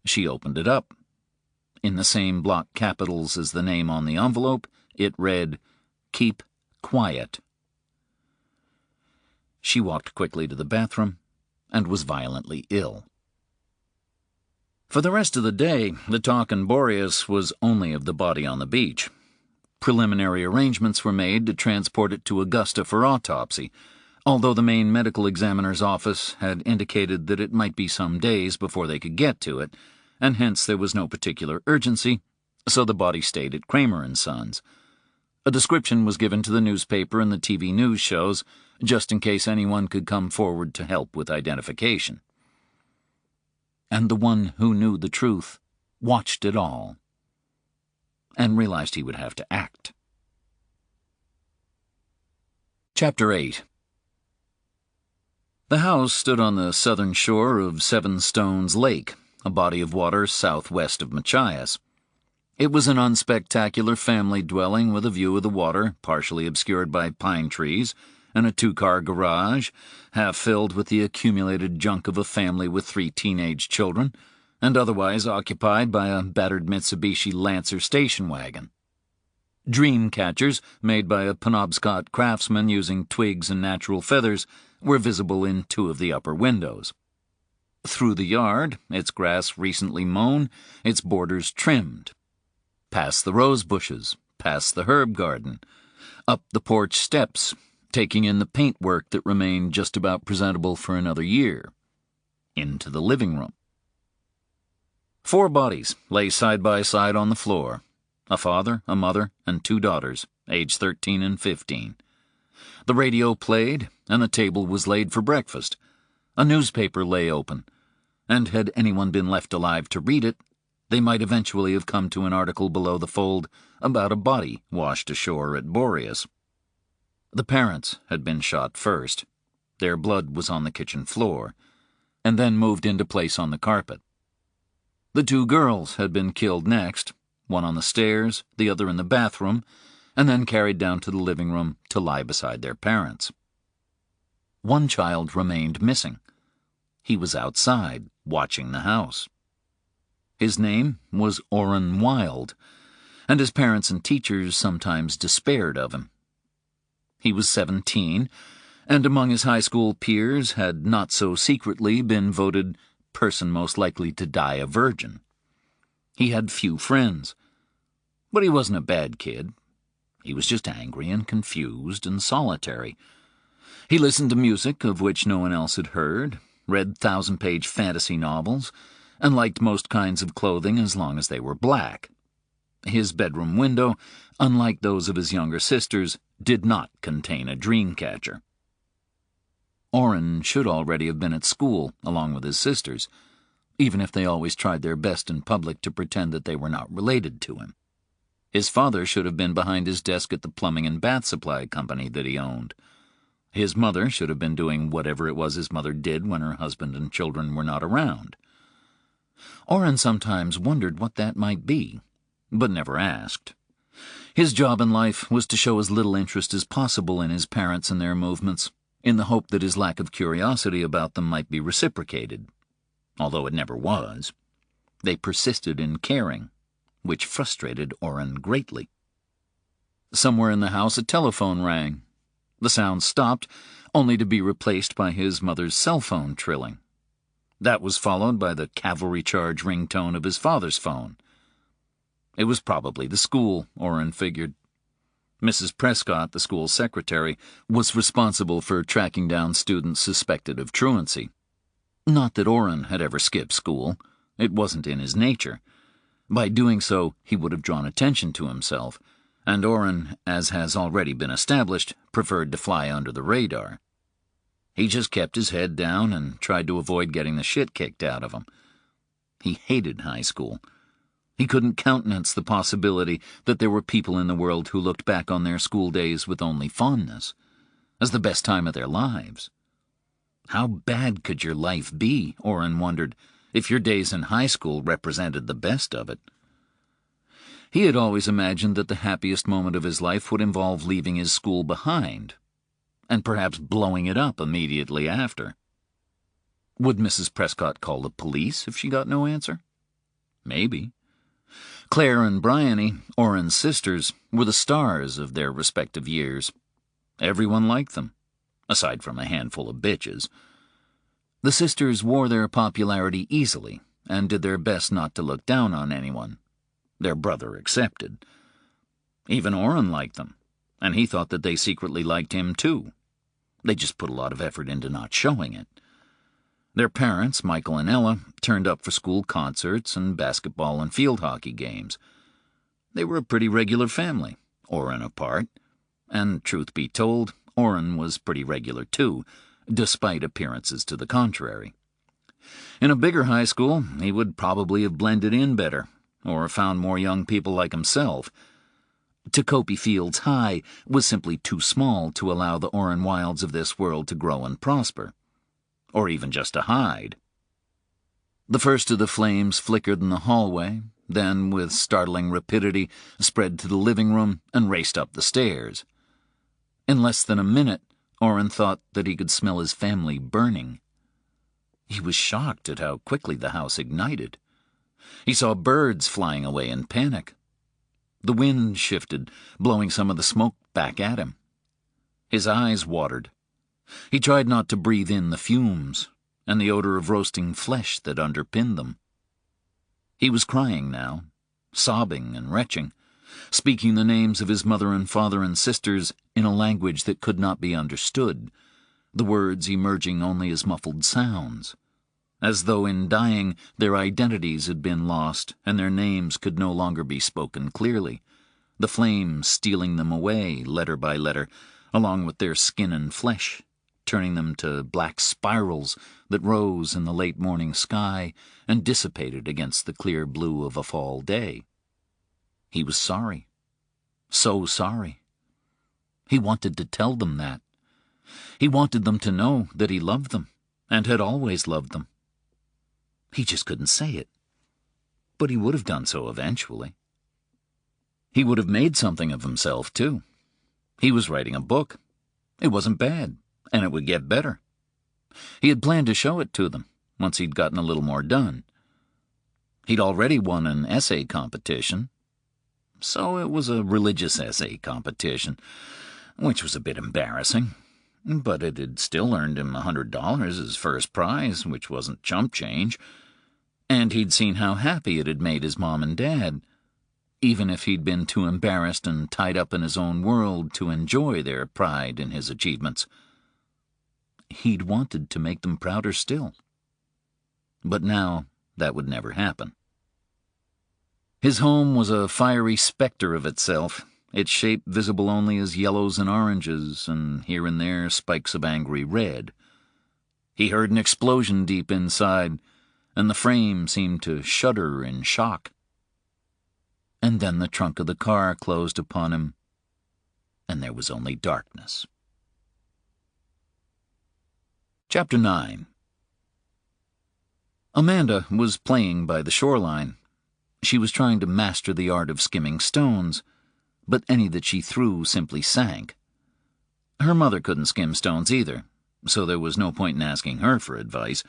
She opened it up. In the same block capitals as the name on the envelope, it read, "Keep quiet." She walked quickly to the bathroom and was violently ill. For the rest of the day, the talk in Boreas was only of the body on the beach. Preliminary arrangements were made to transport it to Augusta for autopsy, although the main medical examiner's office had indicated that it might be some days before they could get to it, and hence there was no particular urgency, so the body stayed at Kramer & Sons. A description was given to the newspaper and the TV news shows, just in case anyone could come forward to help with identification. And the one who knew the truth watched it all, and realized he would have to act. Chapter 8. The house stood on the southern shore of Seven Stones Lake, a body of water southwest of Machias. It was an unspectacular family dwelling with a view of the water, partially obscured by pine trees, and a two-car garage, half filled with the accumulated junk of a family with 3 teenage children, and otherwise occupied by a battered Mitsubishi Lancer station wagon. Dream catchers, made by a Penobscot craftsman using twigs and natural feathers, were visible in 2 of the upper windows. Through the yard, its grass recently mown, its borders trimmed. Past the rose bushes, past the herb garden, up the porch steps, taking in the paintwork that remained just about presentable for another year, into the living room. 4 bodies lay side by side on the floor. A father, a mother, and 2 daughters, aged 13 and 15. The radio played, and the table was laid for breakfast. A newspaper lay open, and had anyone been left alive to read it, they might eventually have come to an article below the fold about a body washed ashore at Boreas. The parents had been shot first. Their blood was on the kitchen floor, and then moved into place on the carpet. The 2 girls had been killed next, one on the stairs, the other in the bathroom, and then carried down to the living room to lie beside their parents. One child remained missing. He was outside, watching the house. His name was Orrin Wilde, and his parents and teachers sometimes despaired of him. He was 17, and among his high school peers had not so secretly been voted person most likely to die a virgin. He had few friends, but he wasn't a bad kid. He was just angry and confused and solitary. He listened to music of which no one else had heard, read 1,000-page fantasy novels, and liked most kinds of clothing as long as they were black. His bedroom window, unlike those of his younger sisters, did not contain a dream catcher. Orrin should already have been at school, along with his sisters, even if they always tried their best in public to pretend that they were not related to him. His father should have been behind his desk at the plumbing and bath supply company that he owned. His mother should have been doing whatever it was his mother did when her husband and children were not around. Orrin sometimes wondered what that might be, but never asked. His job in life was to show as little interest as possible in his parents and their movements, in the hope that his lack of curiosity about them might be reciprocated. Although it never was. They persisted in caring, which frustrated Orrin greatly. Somewhere in the house a telephone rang. The sound stopped, only to be replaced by his mother's cell phone trilling. That was followed by the cavalry charge ringtone of his father's phone. It was probably the school, Orrin figured. Mrs. Prescott, the school secretary, was responsible for tracking down students suspected of truancy. Not that Orrin had ever skipped school. It wasn't in his nature. By doing so, he would have drawn attention to himself, and Orrin, as has already been established, preferred to fly under the radar. He just kept his head down and tried to avoid getting the shit kicked out of him. He hated high school. He couldn't countenance the possibility that there were people in the world who looked back on their school days with only fondness, as the best time of their lives. How bad could your life be, Orrin wondered, if your days in high school represented the best of it? He had always imagined that the happiest moment of his life would involve leaving his school behind, and perhaps blowing it up immediately after. Would Mrs. Prescott call the police if she got no answer? Maybe. Claire and Bryony, Orrin's sisters, were the stars of their respective years. Everyone liked them, aside from a handful of bitches. The sisters wore their popularity easily and did their best not to look down on anyone, their brother excepted. Even Orrin liked them, and he thought that they secretly liked him too. They just put a lot of effort into not showing it. Their parents, Michael and Ella, turned up for school concerts and basketball and field hockey games. They were a pretty regular family, Orrin apart, and truth be told, Orrin was pretty regular too, despite appearances to the contrary. In a bigger high school, he would probably have blended in better, or found more young people like himself. Tacopie Fields High was simply too small to allow the Orrin Wildes of this world to grow and prosper, or even just to hide. The first of the flames flickered in the hallway, then, with startling rapidity, spread to the living room and raced up the stairs. In less than a minute, Orrin thought that he could smell his family burning. He was shocked at how quickly the house ignited. He saw birds flying away in panic. The wind shifted, blowing some of the smoke back at him. His eyes watered. He tried not to breathe in the fumes and the odor of roasting flesh that underpinned them. He was crying now, sobbing and retching, speaking the names of his mother and father and sisters in a language that could not be understood, the words emerging only as muffled sounds, as though in dying their identities had been lost and their names could no longer be spoken clearly, the flames stealing them away letter by letter, along with their skin and flesh, turning them to black spirals that rose in the late morning sky and dissipated against the clear blue of a fall day. He was sorry. So sorry. He wanted to tell them that. He wanted them to know that he loved them, and had always loved them. He just couldn't say it. But he would have done so eventually. He would have made something of himself, too. He was writing a book. It wasn't bad, and it would get better. He had planned to show it to them, once he'd gotten a little more done. He'd already won an essay competition, so it was a religious essay competition, which was a bit embarrassing, but it had still earned him $100 as first prize, which wasn't chump change, and he'd seen how happy it had made his mom and dad, even if he'd been too embarrassed and tied up in his own world to enjoy their pride in his achievements. He'd wanted to make them prouder still. But now that would never happen. His home was a fiery specter of itself, its shape visible only as yellows and oranges, and here and there spikes of angry red. He heard an explosion deep inside, and the frame seemed to shudder in shock. And then the trunk of the car closed upon him, and there was only darkness. Chapter 9. Amanda was playing by the shoreline. She was trying to master the art of skimming stones, but any that she threw simply sank. Her mother couldn't skim stones either, so there was no point in asking her for advice.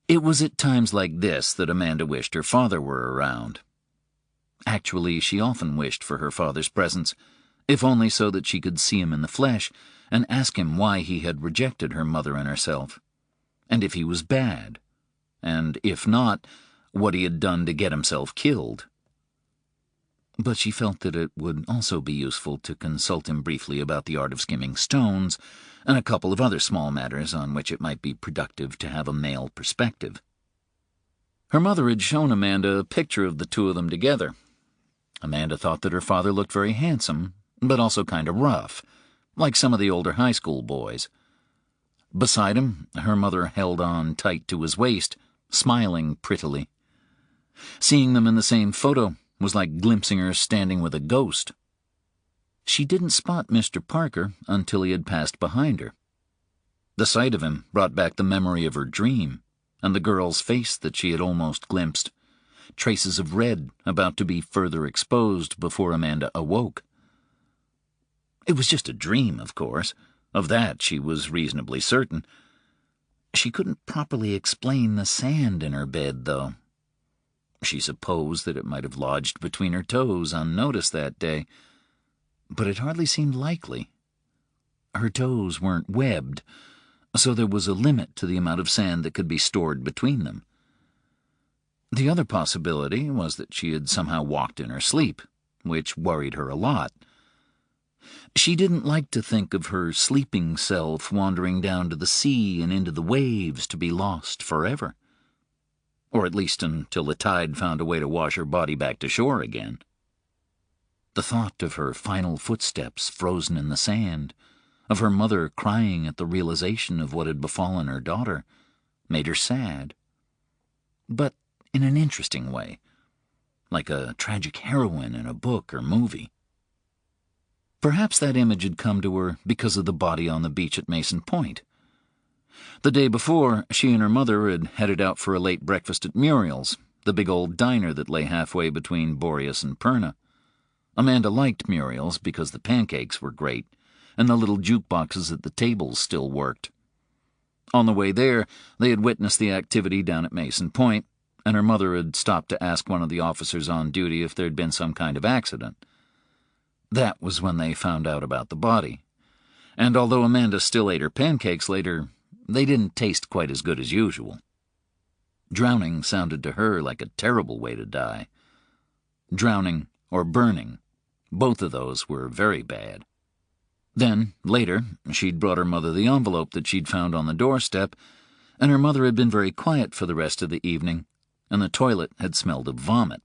It was at times like this that Amanda wished her father were around. Actually, she often wished for her father's presence, if only so that she could see him in the flesh and ask him why he had rejected her mother and herself, and if he was bad, and if not, what he had done to get himself killed. But she felt that it would also be useful to consult him briefly about the art of skimming stones and a couple of other small matters on which it might be productive to have a male perspective. Her mother had shown Amanda a picture of the two of them together. Amanda thought that her father looked very handsome, but also kind of rough, like some of the older high school boys. Beside him, her mother held on tight to his waist, smiling prettily. Seeing them in the same photo was like glimpsing her standing with a ghost. She didn't spot Mr. Parker until he had passed behind her. The sight of him brought back the memory of her dream, and the girl's face that she had almost glimpsed, traces of red about to be further exposed before Amanda awoke. It was just a dream, of course. Of that she was reasonably certain. She couldn't properly explain the sand in her bed, though. She supposed that it might have lodged between her toes unnoticed that day, but it hardly seemed likely. Her toes weren't webbed, so there was a limit to the amount of sand that could be stored between them. The other possibility was that she had somehow walked in her sleep, which worried her a lot. She didn't like to think of her sleeping self wandering down to the sea and into the waves to be lost forever. Or at least until the tide found a way to wash her body back to shore again. The thought of her final footsteps frozen in the sand, of her mother crying at the realization of what had befallen her daughter, made her sad. But in an interesting way, like a tragic heroine in a book or movie. Perhaps that image had come to her because of the body on the beach at Mason Point. The day before, she and her mother had headed out for a late breakfast at Muriel's, the big old diner that lay halfway between Boreas and Perna. Amanda liked Muriel's because the pancakes were great, and the little jukeboxes at the tables still worked. On the way there, they had witnessed the activity down at Mason Point, and her mother had stopped to ask one of the officers on duty if there had been some kind of accident. That was when they found out about the body. And although Amanda still ate her pancakes later, they didn't taste quite as good as usual. Drowning sounded to her like a terrible way to die. Drowning or burning, both of those were very bad. Then, later, she'd brought her mother the envelope that she'd found on the doorstep, and her mother had been very quiet for the rest of the evening, and the toilet had smelled of vomit.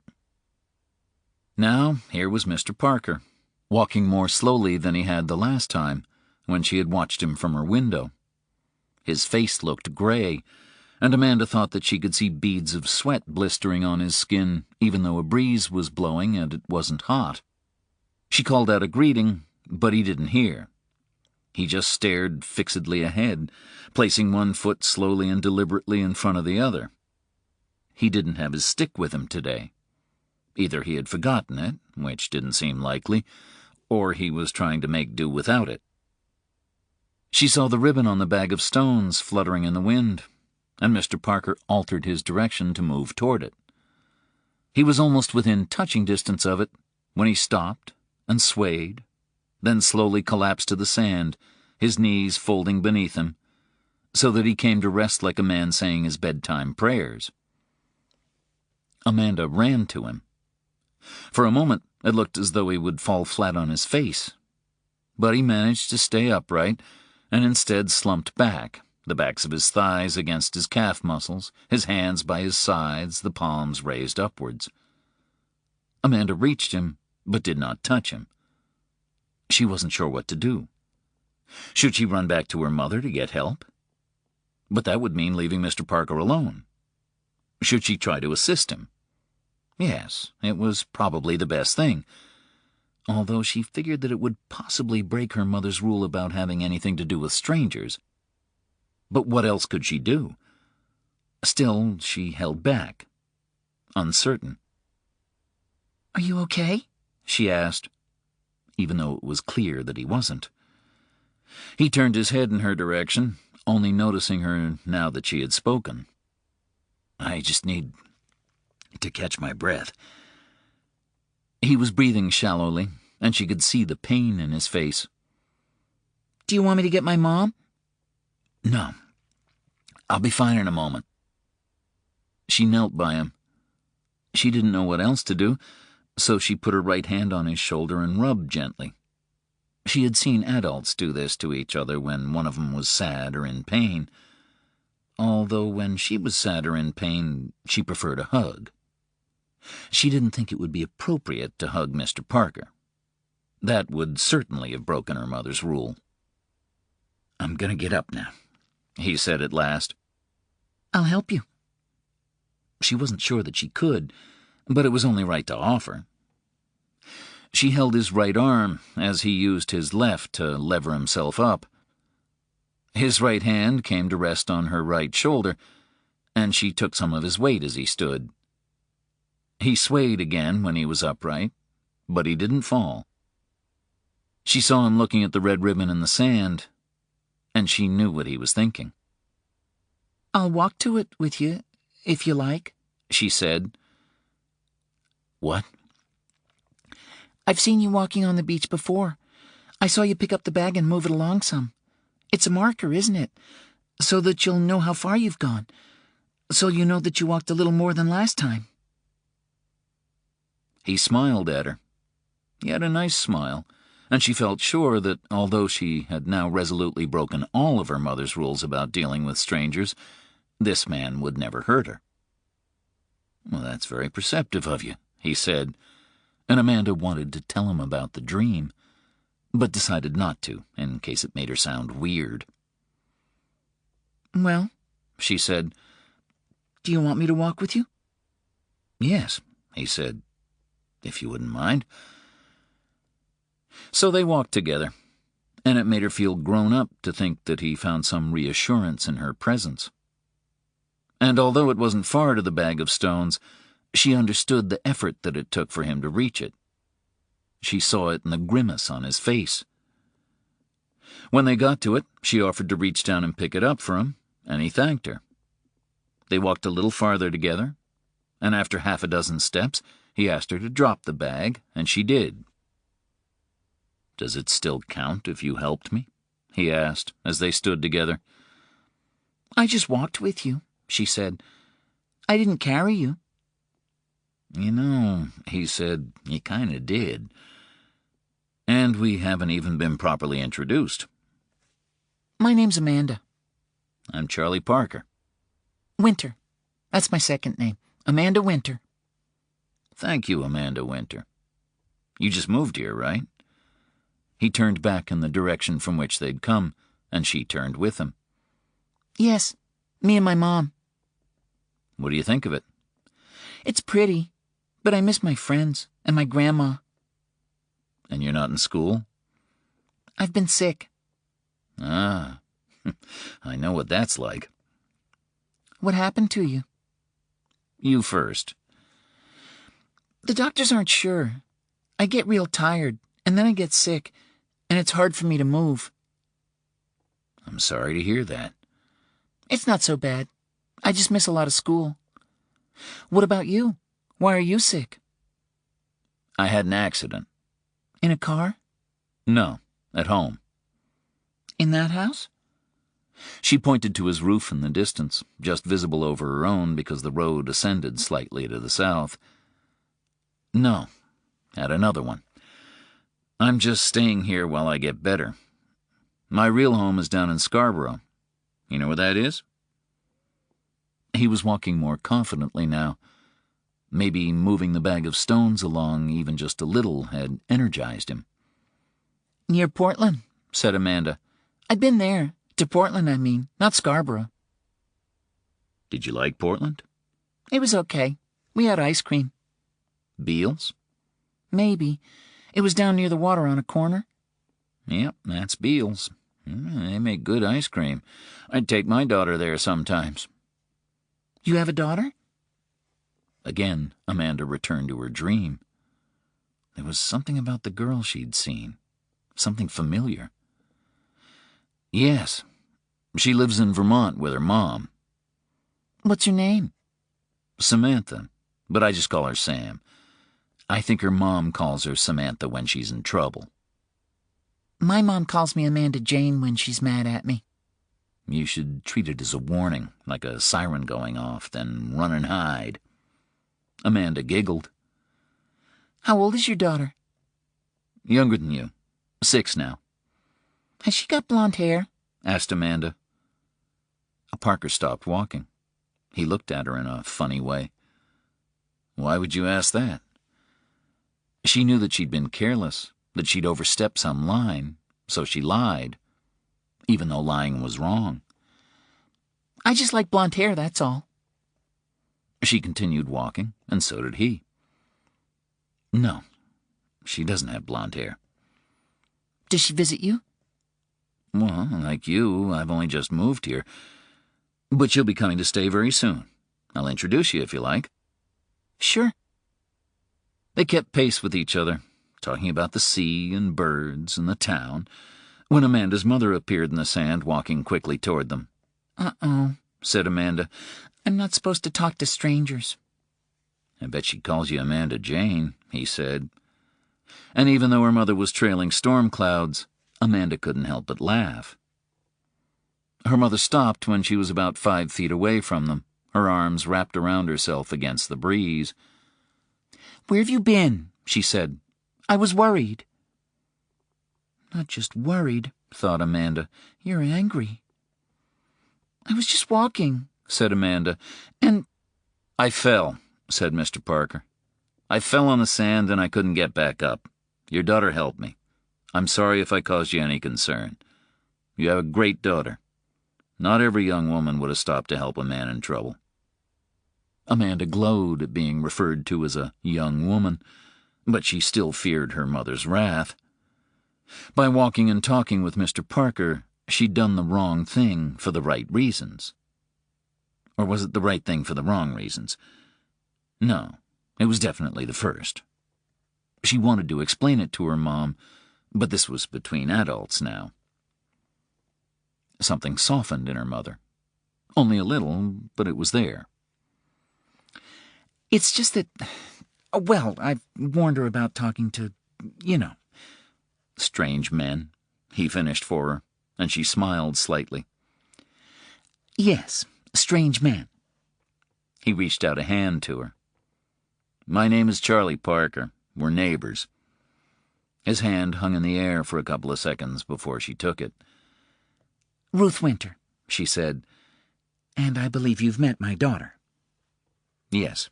Now, here was Mr. Parker, walking more slowly than he had the last time, when she had watched him from her window. His face looked gray, and Amanda thought that she could see beads of sweat blistering on his skin, even though a breeze was blowing and it wasn't hot. She called out a greeting, but he didn't hear. He just stared fixedly ahead, placing one foot slowly and deliberately in front of the other. He didn't have his stick with him today. Either he had forgotten it, which didn't seem likely, or he was trying to make do without it. She saw the ribbon on the bag of stones fluttering in the wind, and Mr. Parker altered his direction to move toward it. He was almost within touching distance of it when he stopped and swayed, then slowly collapsed to the sand, his knees folding beneath him, so that he came to rest like a man saying his bedtime prayers. Amanda ran to him. For a moment, it looked as though he would fall flat on his face, but he managed to stay upright and instead slumped back, the backs of his thighs against his calf muscles, his hands by his sides, the palms raised upwards. Amanda reached him, but did not touch him. She wasn't sure what to do. Should she run back to her mother to get help? But that would mean leaving Mr. Parker alone. Should she try to assist him? Yes, it was probably the best thing, although she figured that it would possibly break her mother's rule about having anything to do with strangers. But what else could she do? Still, she held back, uncertain. "Are you okay?" she asked, even though it was clear that he wasn't. He turned his head in her direction, only noticing her now that she had spoken. "I just need to catch my breath." He was breathing shallowly, and she could see the pain in his face. Do you want me to get my mom? No. I'll be fine in a moment. She knelt by him. She didn't know what else to do, so she put her right hand on his shoulder and rubbed gently. She had seen adults do this to each other when one of them was sad or in pain, although when she was sad or in pain, she preferred a hug. She didn't think it would be appropriate to hug Mr. Parker. That would certainly have broken her mother's rule. "I'm going to get up now," he said at last. I'll help you. She wasn't sure that she could, but it was only right to offer. She held his right arm as he used his left to lever himself up. His right hand came to rest on her right shoulder, and she took some of his weight as he stood. He swayed again when he was upright, but he didn't fall. She saw him looking at the red ribbon in the sand, and she knew what he was thinking. I'll walk to it with you, if you like, she said. What? I've seen you walking on the beach before. I saw you pick up the bag and move it along some. It's a marker, isn't it? So that you'll know how far you've gone. So you know that you walked a little more than last time. He smiled at her. He had a nice smile, and she felt sure that although she had now resolutely broken all of her mother's rules about dealing with strangers, this man would never hurt her. "Well, that's very perceptive of you," he said, and Amanda wanted to tell him about the dream, but decided not to, in case it made her sound weird. Well, she said, do you want me to walk with you? "Yes," he said, "if you wouldn't mind." So they walked together, and it made her feel grown up to think that he found some reassurance in her presence. And although it wasn't far to the bag of stones, she understood the effort that it took for him to reach it. She saw it in the grimace on his face. When they got to it, she offered to reach down and pick it up for him, and he thanked her. They walked a little farther together, and after half a dozen steps, he asked her to drop the bag, and she did. "Does it still count if you helped me?" he asked, as they stood together. I just walked with you, she said. I didn't carry you. "You know," he said, "you kind of did. And we haven't even been properly introduced." My name's Amanda. "I'm Charlie Parker." Winter. That's my second name. Amanda Winter. "Thank you, Amanda Winter. You just moved here, right?" He turned back in the direction from which they'd come, and she turned with him. Yes, me and my mom. "What do you think of it?" It's pretty, but I miss my friends and my grandma. "And you're not in school?" I've been sick. "Ah, I know what that's like." What happened to you? "You first." The doctors aren't sure. I get real tired, and then I get sick, and it's hard for me to move. "I'm sorry to hear that." It's not so bad. I just miss a lot of school. What about you? Why are you sick? "I had an accident." In a car? "No, at home." In that house? She pointed to his roof in the distance, just visible over her own because the road ascended slightly to the south. "No, at another one. I'm just staying here while I get better. My real home is down in Scarborough. You know where that is?" He was walking more confidently now. Maybe moving the bag of stones along even just a little had energized him. Near Portland, said Amanda. I'd been there. To Portland, I mean, not Scarborough. Did you like Portland? It was okay. We had ice cream. Beals? Maybe. It was down near the water on a corner. Yep, that's Beals. They make good ice cream. I'd take my daughter there sometimes. You have a daughter? Again, Amanda returned to her dream. There was something about the girl she'd seen. Something familiar. Yes. She lives in Vermont with her mom. What's her name? Samantha, but I just call her Sam. I think her mom calls her Samantha when she's in trouble. My mom calls me Amanda Jane when she's mad at me. You should treat it as a warning, like a siren going off, then run and hide. Amanda giggled. How old is your daughter? Younger than you. 6 now. Has she got blonde hair? Asked Amanda. Parker stopped walking. He looked at her in a funny way. Why would you ask that? She knew that she'd been careless, that she'd overstepped some line, so she lied, even though lying was wrong. I just like blonde hair, that's all. She continued walking, and so did he. No, she doesn't have blonde hair. Does she visit you? Well, like you, I've only just moved here. But she'll be coming to stay very soon. I'll introduce you if you like. Sure. They kept pace with each other, talking about the sea and birds and the town, when Amanda's mother appeared in the sand, walking quickly toward them. Uh-oh, said Amanda. I'm not supposed to talk to strangers. I bet she calls you Amanda Jane, he said. And even though her mother was trailing storm clouds, Amanda couldn't help but laugh. Her mother stopped when she was about 5 feet away from them, her arms wrapped around herself against the breeze. Where have you been? She said. I was worried. Not just worried, thought Amanda. You're angry. I was just walking, said Amanda, and... I fell, said Mr. Parker. I fell on the sand and I couldn't get back up. Your daughter helped me. I'm sorry if I caused you any concern. You have a great daughter. Not every young woman would have stopped to help a man in trouble. Amanda glowed at being referred to as a young woman, but she still feared her mother's wrath. By walking and talking with Mr. Parker, she'd done the wrong thing for the right reasons. Or was it the right thing for the wrong reasons? No, it was definitely the first. She wanted to explain it to her mom, but this was between adults now. Something softened in her mother. Only a little, but it was there. It's just that, well, I've warned her about talking to, strange men, he finished for her, and she smiled slightly. Yes, strange men. He reached out a hand to her. My name is Charlie Parker. We're neighbors. His hand hung in the air for a couple of seconds before she took it. Ruth Winter, she said. And I believe you've met my daughter. Yes.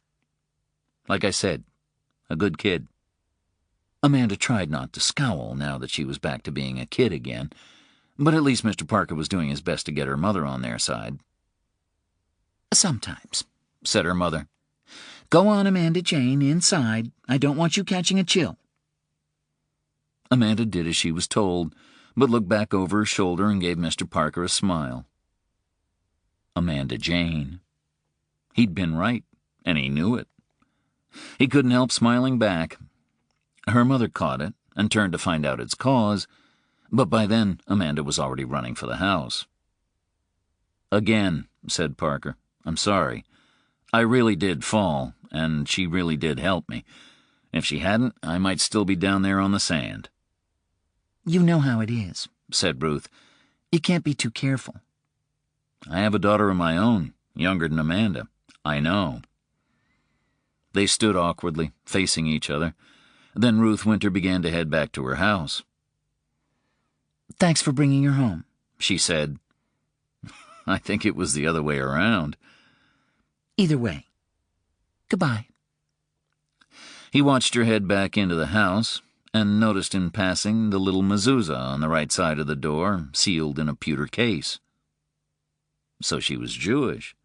Like I said, a good kid. Amanda tried not to scowl now that she was back to being a kid again, but at least Mr. Parker was doing his best to get her mother on their side. Sometimes, said her mother. Go on, Amanda Jane, inside. I don't want you catching a chill. Amanda did as she was told, but looked back over her shoulder and gave Mr. Parker a smile. Amanda Jane. He'd been right, and he knew it. He couldn't help smiling back. Her mother caught it and turned to find out its cause, but by then Amanda was already running for the house. Again, said Parker, I'm sorry. I really did fall, and she really did help me. If she hadn't, I might still be down there on the sand. You know how it is, said Ruth. You can't be too careful. I have a daughter of my own, younger than Amanda. I know. They stood awkwardly, facing each other. Then Ruth Winter began to head back to her house. Thanks for bringing her home, she said. I think it was the other way around. Either way. Goodbye. He watched her head back into the house and noticed in passing the little mezuzah on the right side of the door, sealed in a pewter case. So she was Jewish.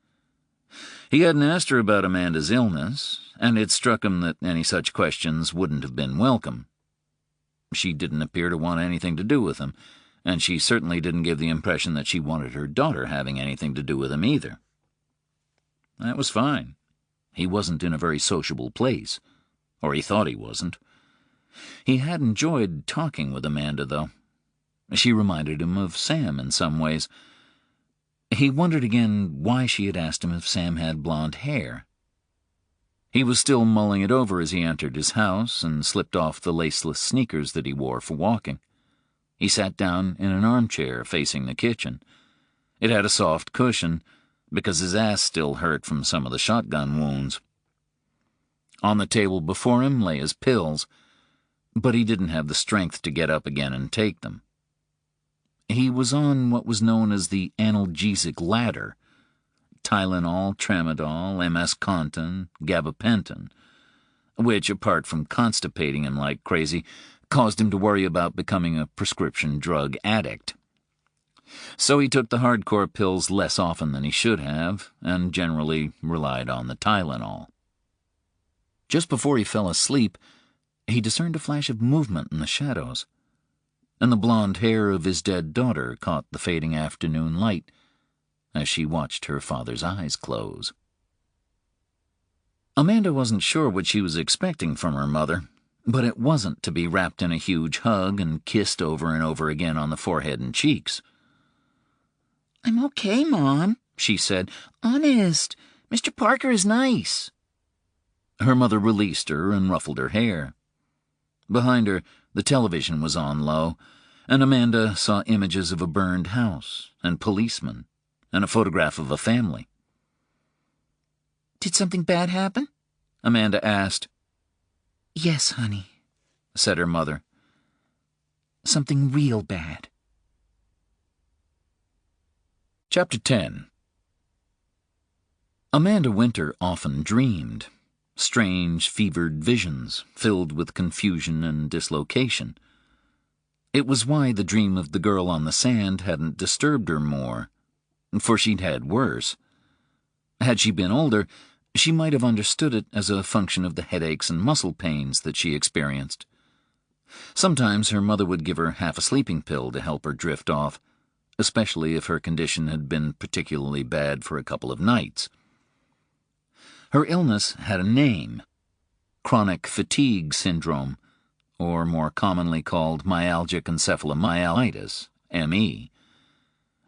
He hadn't asked her about Amanda's illness, and it struck him that any such questions wouldn't have been welcome. She didn't appear to want anything to do with him, and she certainly didn't give the impression that she wanted her daughter having anything to do with him either. That was fine. He wasn't in a very sociable place, or he thought he wasn't. He had enjoyed talking with Amanda, though. She reminded him of Sam in some ways. He wondered again why she had asked him if Sam had blonde hair. He was still mulling it over as he entered his house and slipped off the laceless sneakers that he wore for walking. He sat down in an armchair facing the kitchen. It had a soft cushion, because his ass still hurt from some of the shotgun wounds. On the table before him lay his pills, but he didn't have the strength to get up again and take them. He was on what was known as the analgesic ladder: Tylenol, Tramadol, MS-Contin, Gabapentin, which, apart from constipating him like crazy, caused him to worry about becoming a prescription drug addict. So he took the hardcore pills less often than he should have, and generally relied on the Tylenol. Just before he fell asleep, he discerned a flash of movement in the shadows, and the blonde hair of his dead daughter caught the fading afternoon light as she watched her father's eyes close. Amanda wasn't sure what she was expecting from her mother, but it wasn't to be wrapped in a huge hug and kissed over and over again on the forehead and cheeks. "I'm okay, Mom," she said. "Honest, Mr. Parker is nice." Her mother released her and ruffled her hair. Behind her, the television was on low, and Amanda saw images of a burned house and policemen and a photograph of a family. "Did something bad happen?" Amanda asked. "Yes, honey," said her mother. "Something real bad." Chapter 10. Amanda Winter often dreamed. Strange, fevered visions, filled with confusion and dislocation. It was why the dream of the girl on the sand hadn't disturbed her more, for she'd had worse. Had she been older, she might have understood it as a function of the headaches and muscle pains that she experienced. Sometimes her mother would give her half a sleeping pill to help her drift off, especially if her condition had been particularly bad for a couple of nights. Her illness had a name: chronic fatigue syndrome, or more commonly called myalgic encephalomyelitis, ME.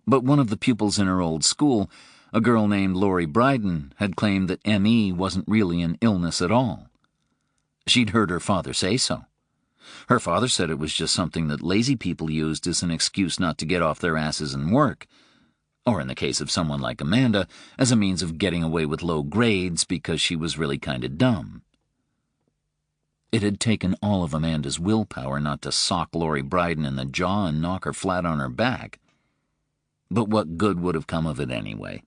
But one of the pupils in her old school, a girl named Lori Bryden, had claimed that ME wasn't really an illness at all. She'd heard her father say so. Her father said it was just something that lazy people used as an excuse not to get off their asses and work, or in the case of someone like Amanda, as a means of getting away with low grades because she was really kind of dumb. It had taken all of Amanda's willpower not to sock Lori Bryden in the jaw and knock her flat on her back. But what good would have come of it anyway?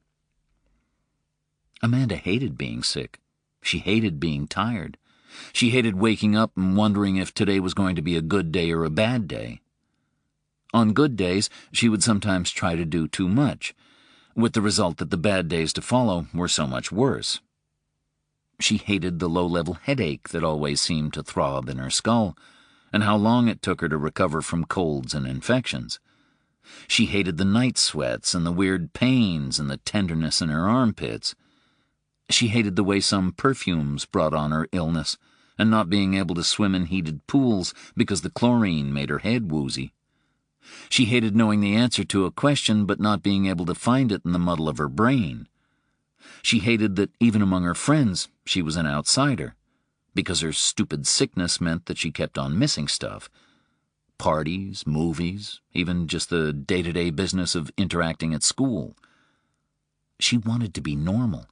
Amanda hated being sick. She hated being tired. She hated waking up and wondering if today was going to be a good day or a bad day. On good days, she would sometimes try to do too much, with the result that the bad days to follow were so much worse. She hated the low-level headache that always seemed to throb in her skull, and how long it took her to recover from colds and infections. She hated the night sweats and the weird pains and the tenderness in her armpits. She hated the way some perfumes brought on her illness, and not being able to swim in heated pools because the chlorine made her head woozy. She hated knowing the answer to a question but not being able to find it in the muddle of her brain. She hated that even among her friends she was an outsider, because her stupid sickness meant that she kept on missing stuff. Parties, movies, even just the day-to-day business of interacting at school. She wanted to be normal.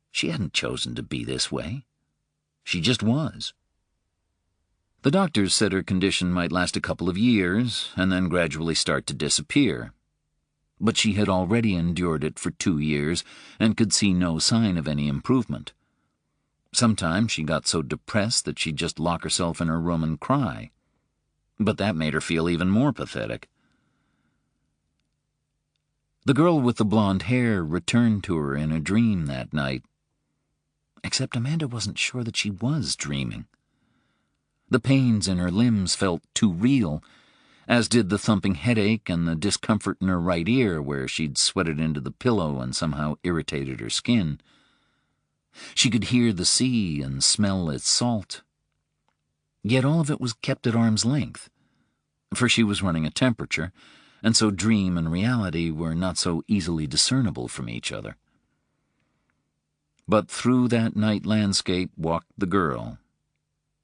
She hadn't chosen to be this way. She just was. The doctors said her condition might last a couple of years and then gradually start to disappear. But she had already endured it for 2 years and could see no sign of any improvement. Sometimes she got so depressed that she'd just lock herself in her room and cry. But that made her feel even more pathetic. The girl with the blonde hair returned to her in a dream that night. Except Amanda wasn't sure that she was dreaming. The pains in her limbs felt too real, as did the thumping headache and the discomfort in her right ear where she'd sweated into the pillow and somehow irritated her skin. She could hear the sea and smell its salt. Yet all of it was kept at arm's length, for she was running a temperature, and so dream and reality were not so easily discernible from each other. But through that night landscape walked the girl.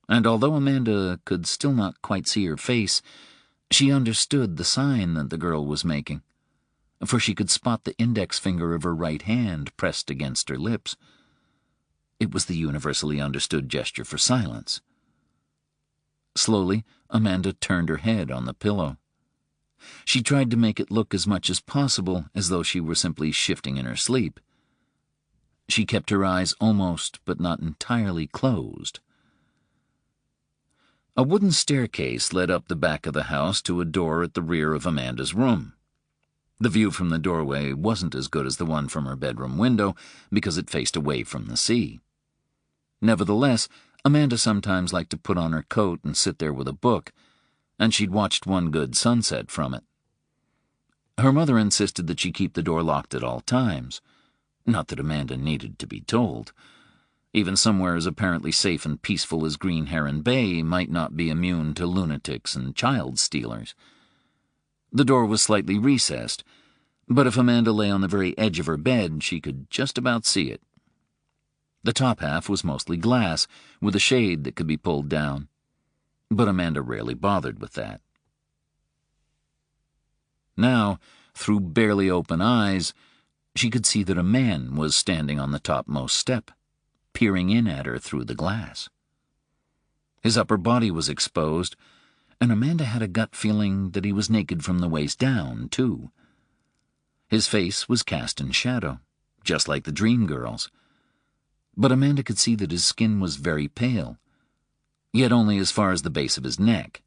And although Amanda could still not quite see her face, she understood the sign that the girl was making, for she could spot the index finger of her right hand pressed against her lips. It was the universally understood gesture for silence. Slowly, Amanda turned her head on the pillow. She tried to make it look as much as possible as though she were simply shifting in her sleep. She kept her eyes almost but not entirely closed. A wooden staircase led up the back of the house to a door at the rear of Amanda's room. The view from the doorway wasn't as good as the one from her bedroom window because it faced away from the sea. Nevertheless, Amanda sometimes liked to put on her coat and sit there with a book, and she'd watched one good sunset from it. Her mother insisted that she keep the door locked at all times. Not that Amanda needed to be told. Even somewhere as apparently safe and peaceful as Green Heron Bay might not be immune to lunatics and child stealers. The door was slightly recessed, but if Amanda lay on the very edge of her bed, she could just about see it. The top half was mostly glass, with a shade that could be pulled down, but Amanda rarely bothered with that. Now, through barely open eyes, she could see that a man was standing on the topmost step, peering in at her through the glass. His upper body was exposed, and Amanda had a gut feeling that he was naked from the waist down, too. His face was cast in shadow, just like the dream girl's, but Amanda could see that his skin was very pale, yet only as far as the base of his neck.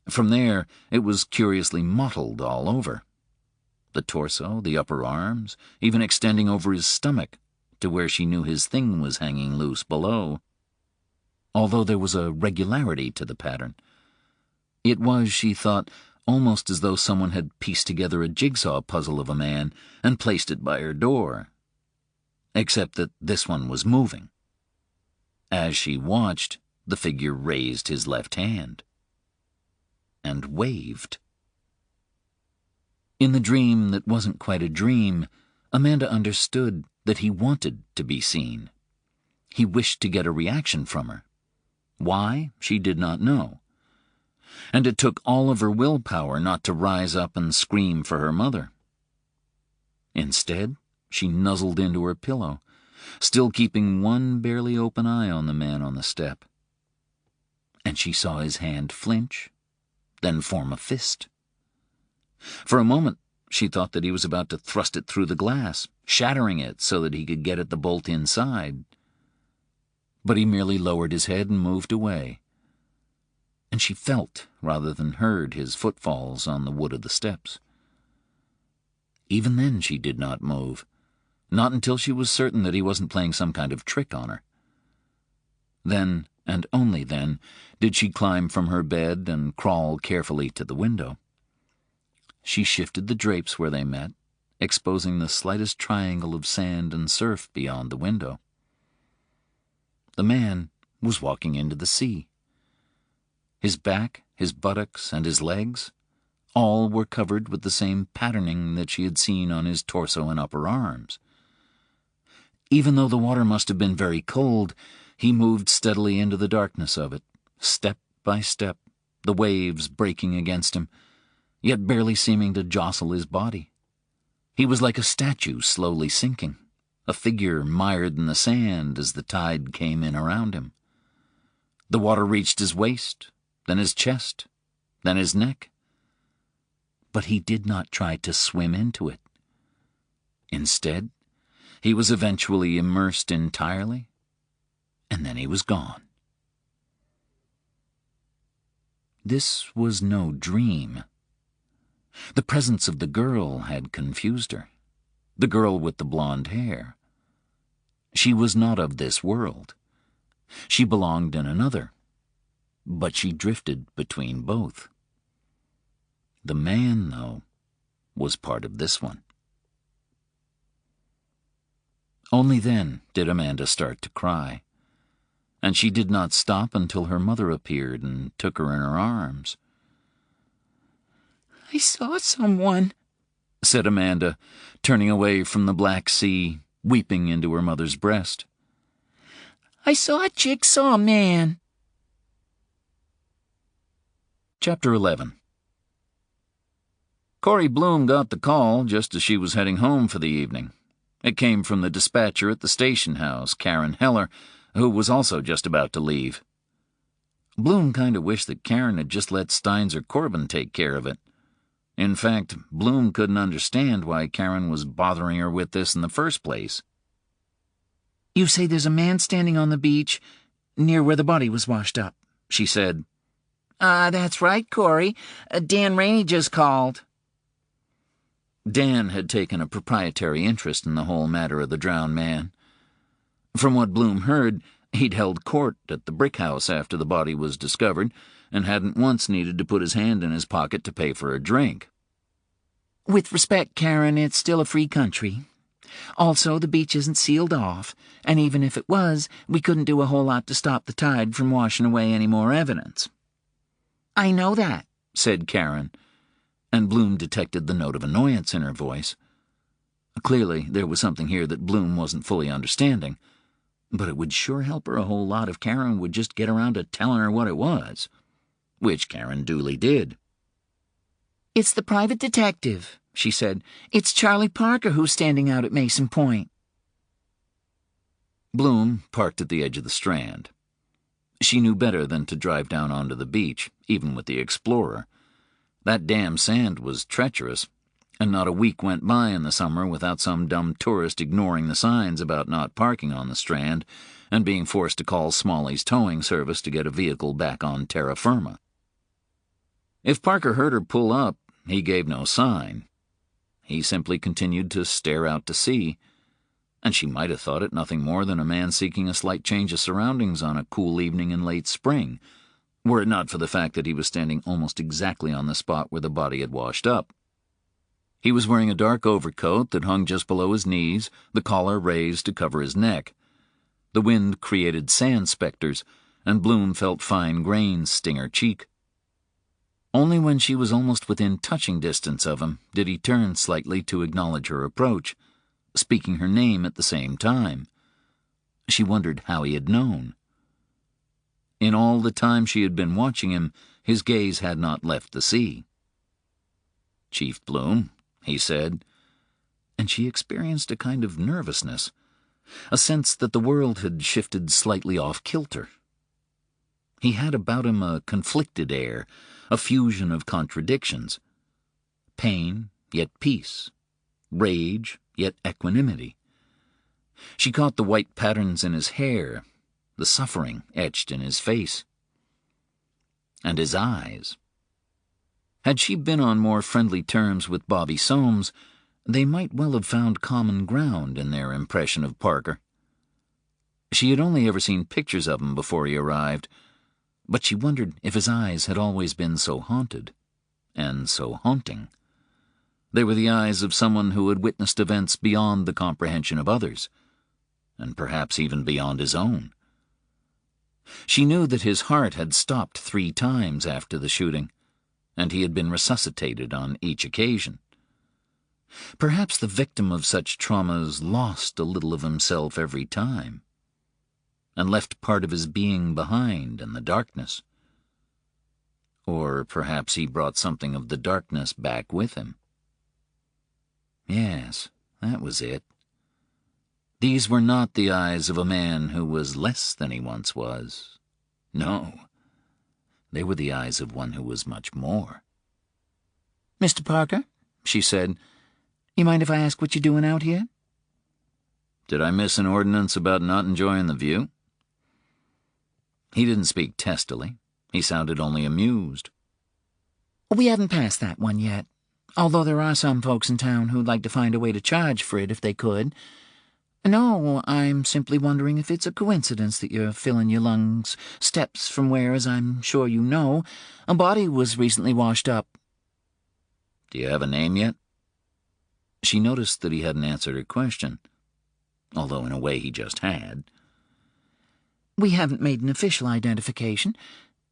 From there, it was curiously mottled all over. The torso, the upper arms, even extending over his stomach, to where she knew his thing was hanging loose below. Although there was a regularity to the pattern, it was, she thought, almost as though someone had pieced together a jigsaw puzzle of a man and placed it by her door. Except that this one was moving. As she watched, the figure raised his left hand and waved. In the dream that wasn't quite a dream, Amanda understood that he wanted to be seen. He wished to get a reaction from her. Why, she did not know. And it took all of her willpower not to rise up and scream for her mother. Instead, she nuzzled into her pillow, still keeping one barely open eye on the man on the step. And she saw his hand flinch, then form a fist. For a moment, she thought that he was about to thrust it through the glass, shattering it so that he could get at the bolt inside. But he merely lowered his head and moved away. And she felt, rather than heard, his footfalls on the wood of the steps. Even then she did not move, not until she was certain that he wasn't playing some kind of trick on her. Then, and only then, did she climb from her bed and crawl carefully to the window. She shifted the drapes where they met, exposing the slightest triangle of sand and surf beyond the window. The man was walking into the sea. His back, his buttocks, and his legs, all were covered with the same patterning that she had seen on his torso and upper arms. Even though the water must have been very cold, he moved steadily into the darkness of it, step by step, the waves breaking against him, yet barely seeming to jostle his body. He was like a statue slowly sinking, a figure mired in the sand as the tide came in around him. The water reached his waist, then his chest, then his neck. But he did not try to swim into it. Instead, he was eventually immersed entirely, and then he was gone. This was no dream. The presence of the girl had confused her, the girl with the blonde hair. She was not of this world. She belonged in another, but she drifted between both. The man, though, was part of this one. Only then did Amanda start to cry, and she did not stop until her mother appeared and took her in her arms. "I saw someone," said Amanda, turning away from the black sea, weeping into her mother's breast. I saw a jigsaw man. Chapter 11. Corey Bloom got the call just as she was heading home for the evening. It came from the dispatcher at the station house, Karen Heller, who was also just about to leave. Bloom kind of wished that Karen had just let Steins or Corbin take care of it. In fact, Bloom couldn't understand why Karen was bothering her with this in the first place. You say there's a man standing on the beach near where the body was washed up, she said. That's right, Corey. Dan Rainey just called. Dan had taken a proprietary interest in the whole matter of the drowned man. From what Bloom heard, he'd held court at the brick house after the body was discovered and hadn't once needed to put his hand in his pocket to pay for a drink. With respect, Karen, it's still a free country. Also, the beach isn't sealed off, and even if it was, we couldn't do a whole lot to stop the tide from washing away any more evidence. I know that, said Karen, and Bloom detected the note of annoyance in her voice. Clearly, there was something here that Bloom wasn't fully understanding, but it would sure help her a whole lot if Karen would just get around to telling her what it was, which Karen duly did. It's the private detective, she said. It's Charlie Parker who's standing out at Mason Point. Bloom parked at the edge of the Strand. She knew better than to drive down onto the beach, even with the Explorer. That damn sand was treacherous, and not a week went by in the summer without some dumb tourist ignoring the signs about not parking on the Strand and being forced to call Smalley's towing service to get a vehicle back on terra firma. If Parker heard her pull up, he gave no sign. He simply continued to stare out to sea, and she might have thought it nothing more than a man seeking a slight change of surroundings on a cool evening in late spring, were it not for the fact that he was standing almost exactly on the spot where the body had washed up. He was wearing a dark overcoat that hung just below his knees, the collar raised to cover his neck. The wind created sand specters, and Bloom felt fine grains sting her cheek. Only when she was almost within touching distance of him did he turn slightly to acknowledge her approach, speaking her name at the same time. She wondered how he had known. In all the time she had been watching him, his gaze had not left the sea. "Chief Bloom," he said, and she experienced a kind of nervousness, a sense that the world had shifted slightly off kilter. He had about him a conflicted air, a fusion of contradictions. Pain, yet peace. Rage, yet equanimity. She caught the white patterns in his hair, the suffering etched in his face. And his eyes. Had she been on more friendly terms with Bobby Soames, they might well have found common ground in their impression of Parker. She had only ever seen pictures of him before he arrived, but she wondered if his eyes had always been so haunted, and so haunting. They were the eyes of someone who had witnessed events beyond the comprehension of others, and perhaps even beyond his own. She knew that his heart had stopped 3 times after the shooting, and he had been resuscitated on each occasion. Perhaps the victim of such traumas lost a little of himself every time, and left part of his being behind in the darkness. Or perhaps he brought something of the darkness back with him. Yes, that was it. These were not the eyes of a man who was less than he once was. No, they were the eyes of one who was much more. "Mr. Parker," she said, "you mind if I ask what you're doing out here?" Did I miss an ordinance about not enjoying the view? He didn't speak testily. He sounded only amused. "We haven't passed that one yet, although there are some folks in town who'd like to find a way to charge for it if they could. No, I'm simply wondering if it's a coincidence that you're filling your lungs steps from where, as I'm sure you know, a body was recently washed up." Do you have a name yet? She noticed that he hadn't answered her question, although in a way he just had. "We haven't made an official identification,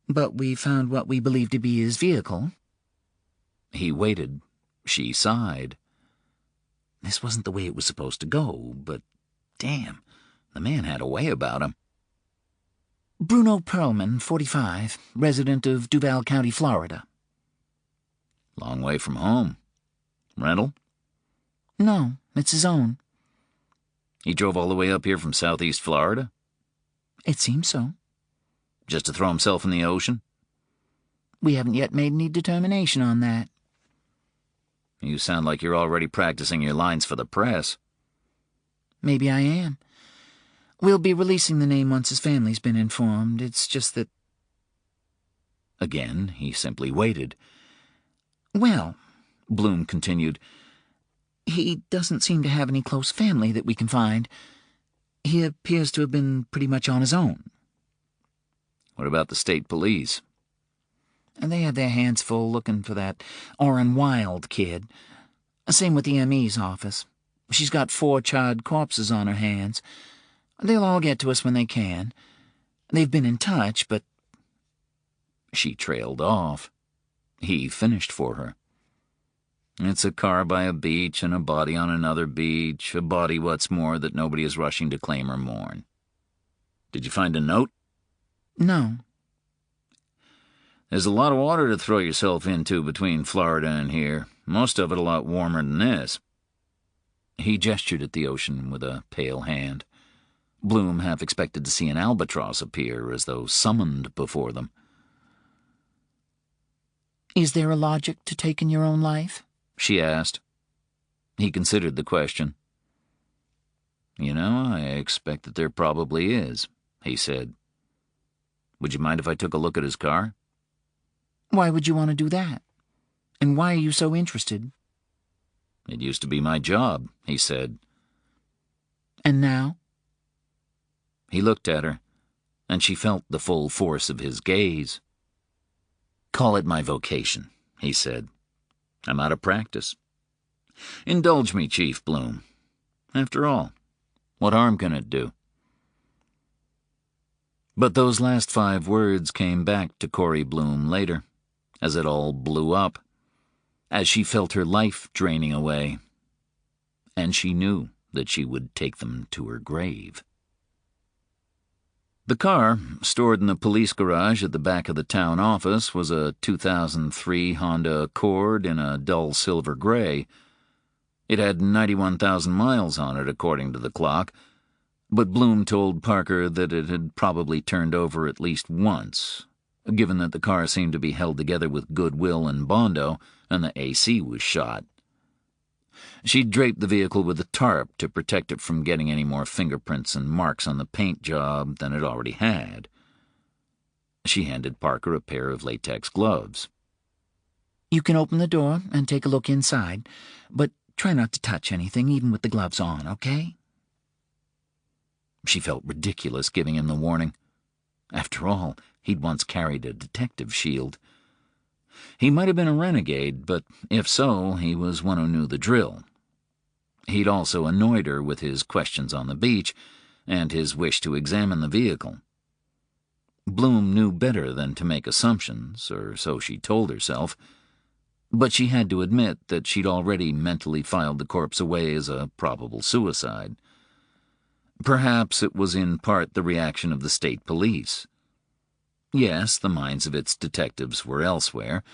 but we found what we believe to be his vehicle." He waited. She sighed. This wasn't the way it was supposed to go, but Damn, the man had a way about him. Bruno Perlman, 45, resident of Duval County, Florida. Long way from home. Rental? No, it's his own. He drove all the way up here from southeast Florida? It seems so. Just to throw himself in the ocean? We haven't yet made any determination on that. You sound like you're already practicing your lines for the press. Maybe I am. We'll be releasing the name once his family's been informed. It's just that... Again, he simply waited. Well, Bloom continued, he doesn't seem to have any close family that we can find. He appears to have been pretty much on his own. What about the state police? And they had their hands full looking for that Orrin Wilde kid. Same with the ME's office. She's got 4 charred corpses on her hands. They'll all get to us when they can. They've been in touch, but... She trailed off. He finished for her. It's a car by a beach and a body on another beach, a body, what's more, that nobody is rushing to claim or mourn. Did you find a note? No. There's a lot of water to throw yourself into between Florida and here, most of it a lot warmer than this. He gestured at the ocean with a pale hand. Bloom half expected to see an albatross appear, as though summoned before them. Is there a logic to taking your own life? She asked. He considered the question. I expect that there probably is, he said. Would you mind if I took a look at his car? Why would you want to do that? And why are you so interested? It used to be my job, he said. And now? He looked at her, and she felt the full force of his gaze. Call it my vocation, he said. I'm out of practice. Indulge me, Chief Bloom. After all, what harm can it do? But those last 5 words came back to Corey Bloom later, as it all blew up, as she felt her life draining away, and she knew that she would take them to her grave. The car, stored in the police garage at the back of the town office, was a 2003 Honda Accord in a dull silver gray. It had 91,000 miles on it, according to the clock, but Bloom told Parker that it had probably turned over at least once, given that the car seemed to be held together with goodwill and bondo, and the AC was shot. She'd draped the vehicle with a tarp to protect it from getting any more fingerprints and marks on the paint job than it already had. She handed Parker a pair of latex gloves. You can open the door and take a look inside, but try not to touch anything, even with the gloves on, okay? She felt ridiculous giving him the warning. After all, he'd once carried a detective shield. He might have been a renegade, but if so, he was one who knew the drill. He'd also annoyed her with his questions on the beach and his wish to examine the vehicle. Bloom knew better than to make assumptions, or so she told herself, but she had to admit that she'd already mentally filed the corpse away as a probable suicide. Perhaps it was in part the reaction of the state police. Yes, the minds of its detectives were elsewhere,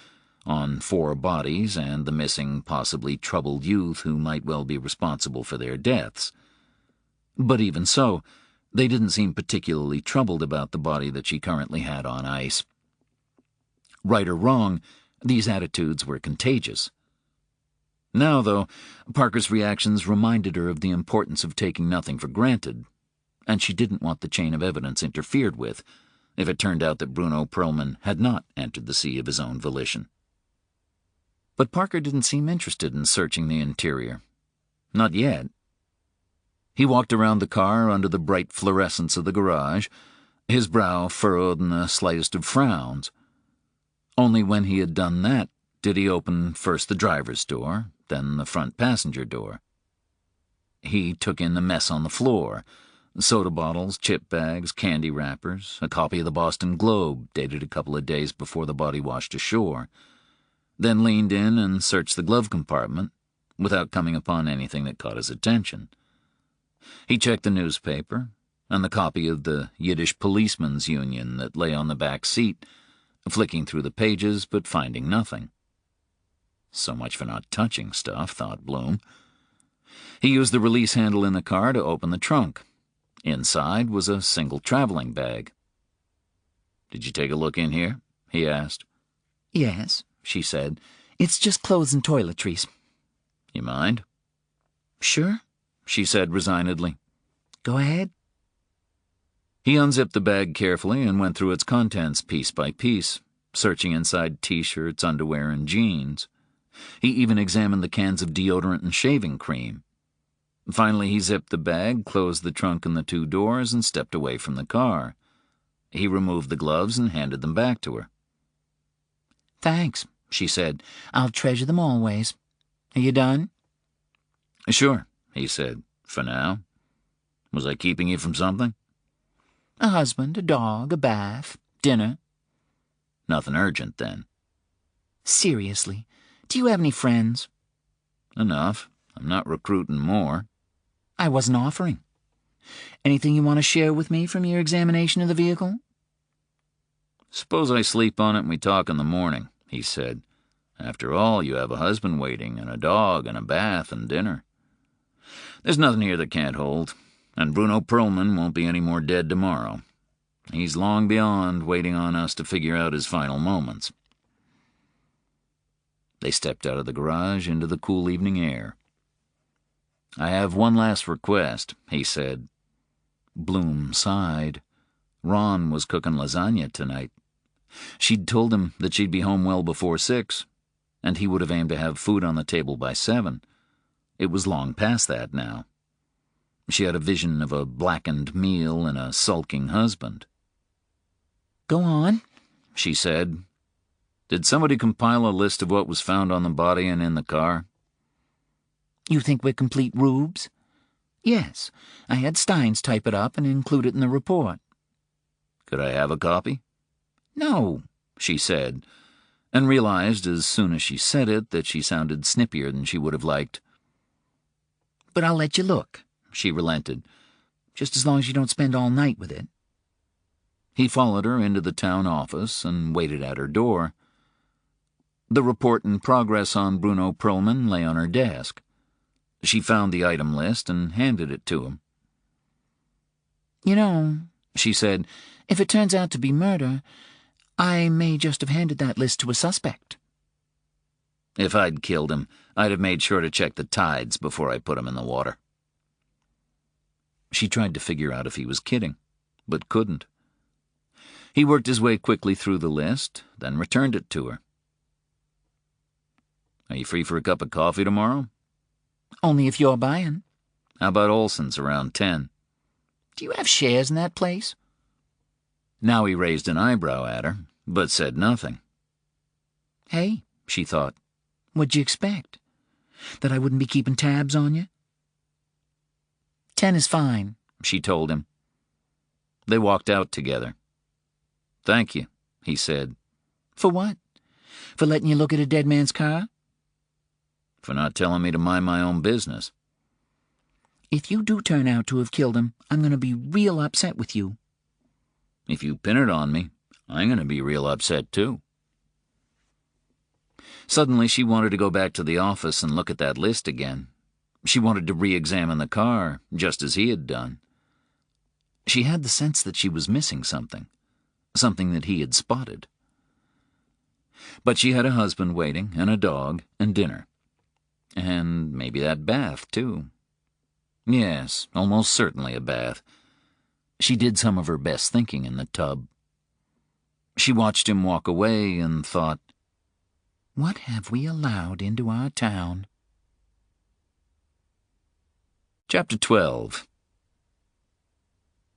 on 4 bodies and the missing, possibly troubled youth who might well be responsible for their deaths. But even so, they didn't seem particularly troubled about the body that she currently had on ice. Right or wrong, these attitudes were contagious. Now, though, Parker's reactions reminded her of the importance of taking nothing for granted, and she didn't want the chain of evidence interfered with, if it turned out that Bruno Perlman had not entered the sea of his own volition. But Parker didn't seem interested in searching the interior. Not yet. He walked around the car under the bright fluorescence of the garage, his brow furrowed in the slightest of frowns. Only when he had done that did he open first the driver's door, then the front passenger door. He took in the mess on the floor: soda bottles, chip bags, candy wrappers, a copy of the Boston Globe dated a couple of days before the body washed ashore, then leaned in and searched the glove compartment without coming upon anything that caught his attention. He checked the newspaper and the copy of the Yiddish Policemen's Union that lay on the back seat, flicking through the pages but finding nothing. So much for not touching stuff, thought Bloom. He used the release handle in the car to open the trunk. Inside was a single traveling bag. "Did you take a look in here?" he asked. "Yes," she said. "It's just clothes and toiletries." "You mind?" "Sure," she said resignedly. "Go ahead." He unzipped the bag carefully and went through its contents piece by piece, searching inside T-shirts, underwear, and jeans. He even examined the cans of deodorant and shaving cream. Finally, he zipped the bag, closed the trunk and the two doors, and stepped away from the car. He removed the gloves and handed them back to her. "Thanks," she said. "I'll treasure them always. Are you done?" "Sure," he said, "for now. Was I keeping you from something?" "A husband, a dog, a bath, dinner." "Nothing urgent, then." "Seriously, do you have any friends?" "Enough. I'm not recruiting more." "I wasn't offering. Anything you want to share with me from your examination of the vehicle?" "Suppose I sleep on it and we talk in the morning," he said. "After all, you have a husband waiting, and a dog, and a bath, and dinner. There's nothing here that can't hold, and Bruno Perlman won't be any more dead tomorrow. He's long beyond waiting on us to figure out his final moments." They stepped out of the garage into the cool evening air. "I have one last request," he said. Bloom sighed. Ron was cooking lasagna tonight. She'd told him that she'd be home well before 6, and he would have aimed to have food on the table by 7. It was long past that now. She had a vision of a blackened meal and a sulking husband. "Go on," she said. "Did somebody compile a list of what was found on the body and in the car?" "You think we're complete rubes?" "Yes. I had Steins type it up and include it in the report." "Could I have a copy?" "No," she said, and realized as soon as she said it that she sounded snippier than she would have liked. "But I'll let you look," she relented. "just as long as you don't spend all night with it." He followed her into the town office and waited at her door. The report in progress on Bruno Perlman lay on her desk. She found the item list and handed it to him. "You know," she said, "if it turns out to be murder, I may just have handed that list to a suspect." "If I'd killed him, I'd have made sure to check the tides before I put him in the water." She tried to figure out if he was kidding, but couldn't. He worked his way quickly through the list, then returned it to her. "Are you free for a cup of coffee tomorrow?" "Only if you're buying." "How about Olson's around 10? "Do you have shares in that place?" Now he raised an eyebrow at her, but said nothing. "Hey," she thought, "what'd you expect? That I wouldn't be keeping tabs on you?" 10 is fine," she told him. They walked out together. "Thank you," he said. "For what? For letting you look at a dead man's car?" "For not telling me to mind my own business." "If you do turn out to have killed him, I'm going to be real upset with you." "If you pin it on me, I'm going to be real upset, too." Suddenly, she wanted to go back to the office and look at that list again. She wanted to re-examine the car, just as he had done. She had the sense that she was missing something that he had spotted. But she had a husband waiting, and a dog, and dinner. And maybe that bath, too. Yes, almost certainly a bath. She did some of her best thinking in the tub. She watched him walk away and thought, "What have we allowed into our town?" Chapter 12.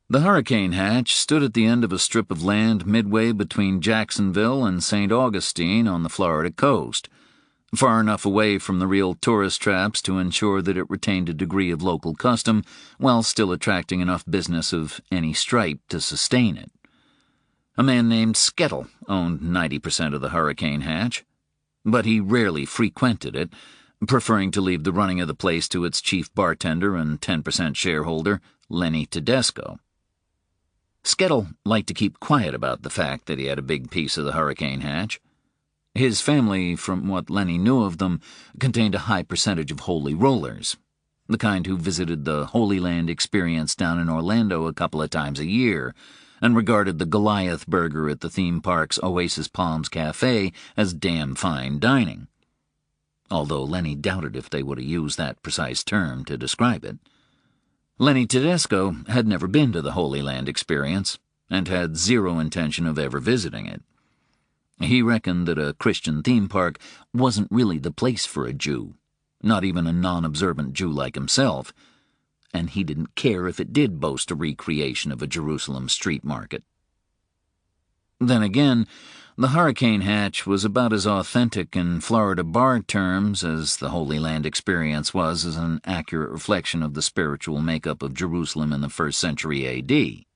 The hurricane hatch stood at the end of a strip of land midway between Jacksonville and St. Augustine on the Florida coast, far enough away from the real tourist traps to ensure that it retained a degree of local custom while still attracting enough business of any stripe to sustain it. A man named Skettle owned 90% of the hurricane hatch, but he rarely frequented it, preferring to leave the running of the place to its chief bartender and 10% shareholder, Lenny Tedesco. Skettle liked to keep quiet about the fact that he had a big piece of the hurricane hatch. His family, from what Lenny knew of them, contained a high percentage of holy rollers, the kind who visited the Holy Land experience down in Orlando a couple of times a year, and regarded the Goliath burger at the theme park's Oasis Palms Cafe as damn fine dining. Although Lenny doubted if they would have used that precise term to describe it. Lenny Tedesco had never been to the Holy Land experience, and had zero intention of ever visiting it. He reckoned that a Christian theme park wasn't really the place for a Jew, not even a non-observant Jew like himself, and he didn't care if it did boast a recreation of a Jerusalem street market. Then again, the Hurricane Hatch was about as authentic in Florida bar terms as the Holy Land experience was as an accurate reflection of the spiritual makeup of Jerusalem in the 1st century A.D.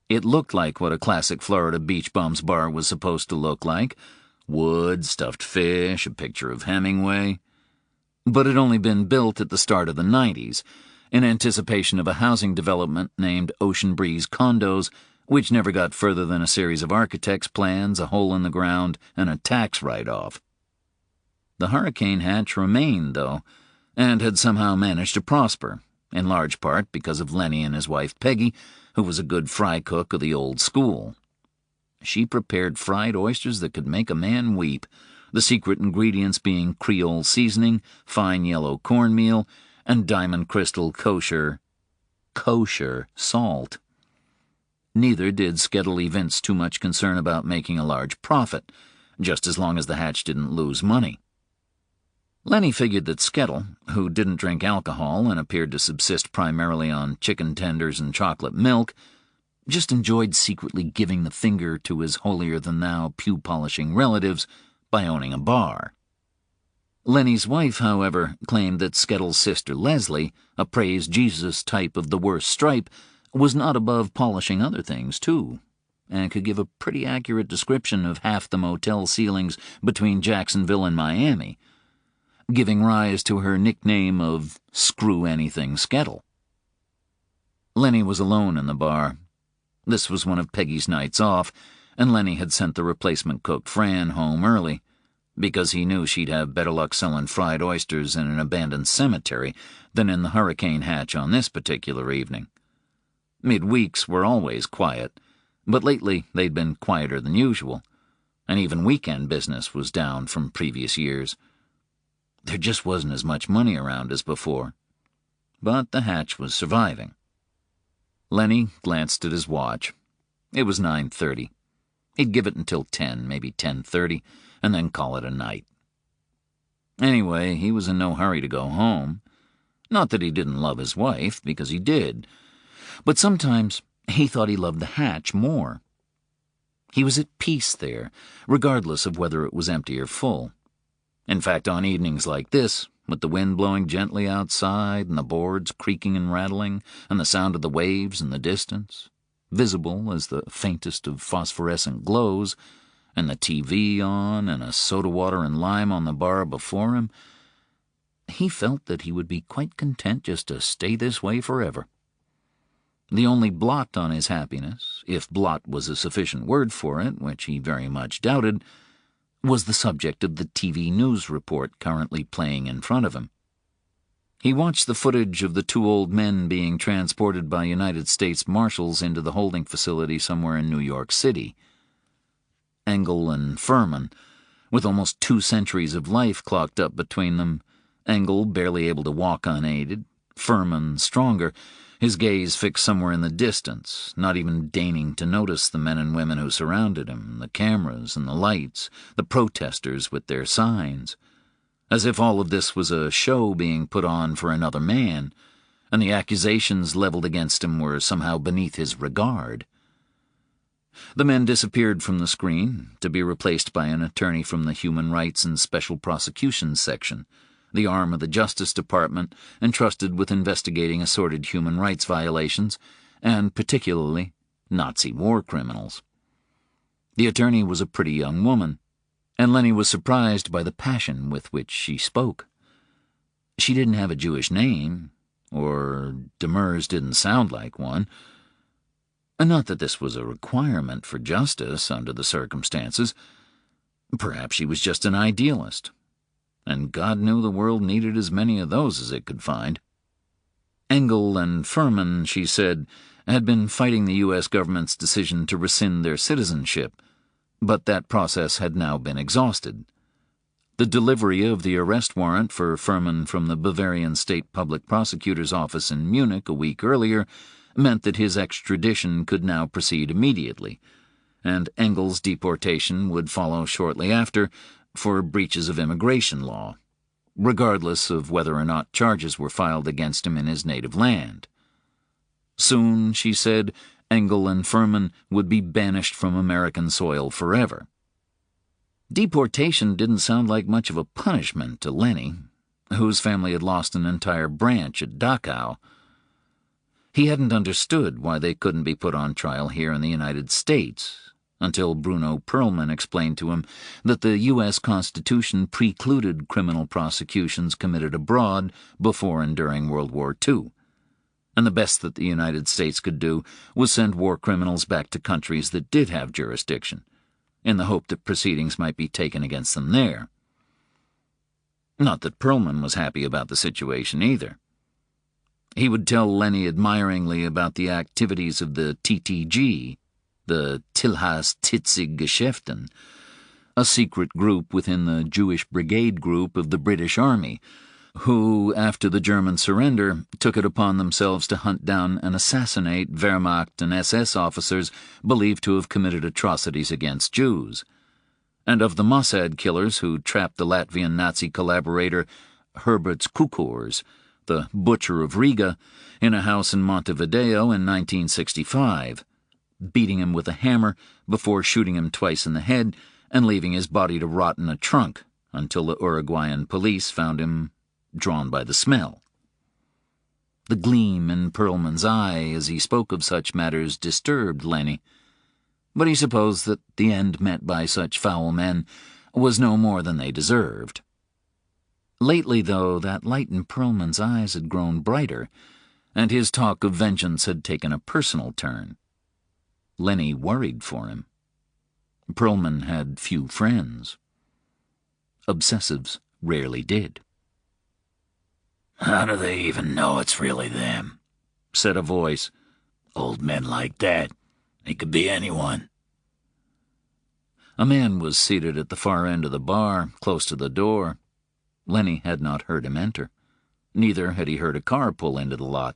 It looked like what a classic Florida beach bums bar was supposed to look like: wood, stuffed fish, a picture of Hemingway. But it had only been built at the start of the 90s, in anticipation of a housing development named Ocean Breeze Condos, which never got further than a series of architect's plans, a hole in the ground, and a tax write-off. The Hurricane Hatch remained, though, and had somehow managed to prosper, in large part because of Lenny and his wife Peggy, who was a good fry cook of the old school. She prepared fried oysters that could make a man weep, the secret ingredients being Creole seasoning, fine yellow cornmeal, and Diamond Crystal kosher salt. Neither did Skettle evince too much concern about making a large profit, just as long as the hatch didn't lose money. Lenny figured that Skettle, who didn't drink alcohol and appeared to subsist primarily on chicken tenders and chocolate milk, just enjoyed secretly giving the finger to his holier-than-thou pew-polishing relatives by owning a bar. Lenny's wife, however, claimed that Skettle's sister Leslie, a praise Jesus type of the worst stripe, was not above polishing other things, too, and could give a pretty accurate description of half the motel ceilings between Jacksonville and Miami, giving rise to her nickname of Screw-Anything Skettle. Lenny was alone in the bar. This was one of Peggy's nights off, and Lenny had sent the replacement cook Fran home early, because he knew she'd have better luck selling fried oysters in an abandoned cemetery than in the Hurricane Hatch on this particular evening. Midweeks were always quiet, but lately they'd been quieter than usual, and even weekend business was down from previous years. There just wasn't as much money around as before, but the hatch was surviving. Lenny glanced at his watch. It was 9:30. He'd give it until 10, maybe 10:30, and then call it a night. Anyway, he was in no hurry to go home. Not that he didn't love his wife, because he did, but sometimes he thought he loved the hatch more. He was at peace there, regardless of whether it was empty or full. In fact, on evenings like this, with the wind blowing gently outside and the boards creaking and rattling and the sound of the waves in the distance, visible as the faintest of phosphorescent glows, and the TV on and a soda water and lime on the bar before him, he felt that he would be quite content just to stay this way forever. The only blot on his happiness, if blot was a sufficient word for it, which he very much doubted, was the subject of the TV news report currently playing in front of him. He watched the footage of the two old men being transported by United States Marshals into the holding facility somewhere in New York City. Engel and Furman, with almost 2 centuries of life clocked up between them, Engel barely able to walk unaided, Furman stronger, his gaze fixed somewhere in the distance, not even deigning to notice the men and women who surrounded him, the cameras and the lights, the protesters with their signs, as if all of this was a show being put on for another man, and the accusations leveled against him were somehow beneath his regard. The men disappeared from the screen, to be replaced by an attorney from the Human Rights and Special Prosecutions Section, the arm of the Justice Department entrusted with investigating assorted human rights violations, and particularly Nazi war criminals. The attorney was a pretty young woman, and Lenny was surprised by the passion with which she spoke. She didn't have a Jewish name, or Demers didn't sound like one. Not that this was a requirement for justice under the circumstances. Perhaps she was just an idealist, and God knew the world needed as many of those as it could find. Engel and Furman, she said, had been fighting the U.S. government's decision to rescind their citizenship, but that process had now been exhausted. The delivery of the arrest warrant for Furman from the Bavarian State Public Prosecutor's office in Munich a week earlier meant that his extradition could now proceed immediately, and Engel's deportation would follow shortly after for breaches of immigration law, regardless of whether or not charges were filed against him in his native land. Soon, she said, Engel and Furman would be banished from American soil forever. Deportation didn't sound like much of a punishment to Lenny, whose family had lost an entire branch at Dachau. He hadn't understood why they couldn't be put on trial here in the United States, until Bruno Perlman explained to him that the U.S. Constitution precluded criminal prosecutions committed abroad before and during World War II, and the best that the United States could do was send war criminals back to countries that did have jurisdiction, in the hope that proceedings might be taken against them there. Not that Perlman was happy about the situation either. He would tell Lenny admiringly about the activities of the TTG, the Tilhas Titzig Geschäften, a secret group within the Jewish Brigade Group of the British Army, who, after the German surrender, took it upon themselves to hunt down and assassinate Wehrmacht and SS officers believed to have committed atrocities against Jews, and of the Mossad killers who trapped the Latvian Nazi collaborator Herbert Kukors, the butcher of Riga, in a house in Montevideo in 1965, beating him with a hammer before shooting him twice in the head and leaving his body to rot in a trunk until the Uruguayan police found him, drawn by the smell. The gleam in Perlman's eye as he spoke of such matters disturbed Lenny, but he supposed that the end met by such foul men was no more than they deserved. Lately, though, that light in Perlman's eyes had grown brighter, and his talk of vengeance had taken a personal turn. Lenny worried for him. Perlman had few friends. Obsessives rarely did. "How do they even know it's really them?" said a voice. "Old men like that. They could be anyone." A man was seated at the far end of the bar, close to the door. Lenny had not heard him enter. Neither had he heard a car pull into the lot.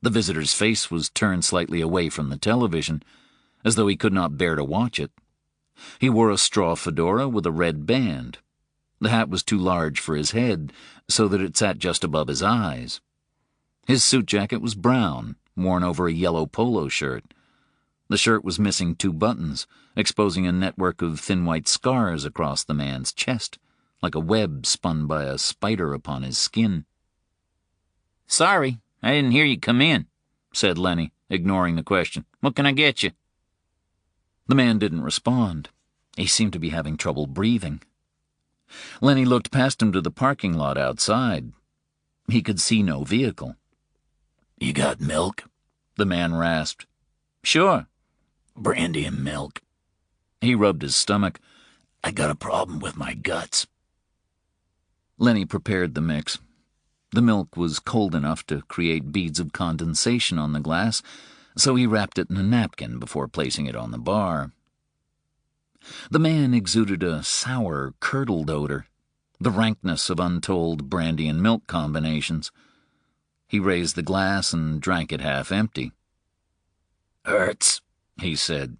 The visitor's face was turned slightly away from the television, as though he could not bear to watch it. He wore a straw fedora with a red band. The hat was too large for his head, so that it sat just above his eyes. His suit jacket was brown, worn over a yellow polo shirt. The shirt was missing 2 buttons, exposing a network of thin white scars across the man's chest, like a web spun by a spider upon his skin. "Sorry, I didn't hear you come in," said Lenny, ignoring the question. "What can I get you?" The man didn't respond. He seemed to be having trouble breathing. Lenny looked past him to the parking lot outside. He could see no vehicle. "You got milk?" the man rasped. "Sure." "Brandy and milk." He rubbed his stomach. "I got a problem with my guts." Lenny prepared the mix. The milk was cold enough to create beads of condensation on the glass, so he wrapped it in a napkin before placing it on the bar. The man exuded a sour, curdled odor, the rankness of untold brandy and milk combinations. He raised the glass and drank it half empty. "Hurts," he said.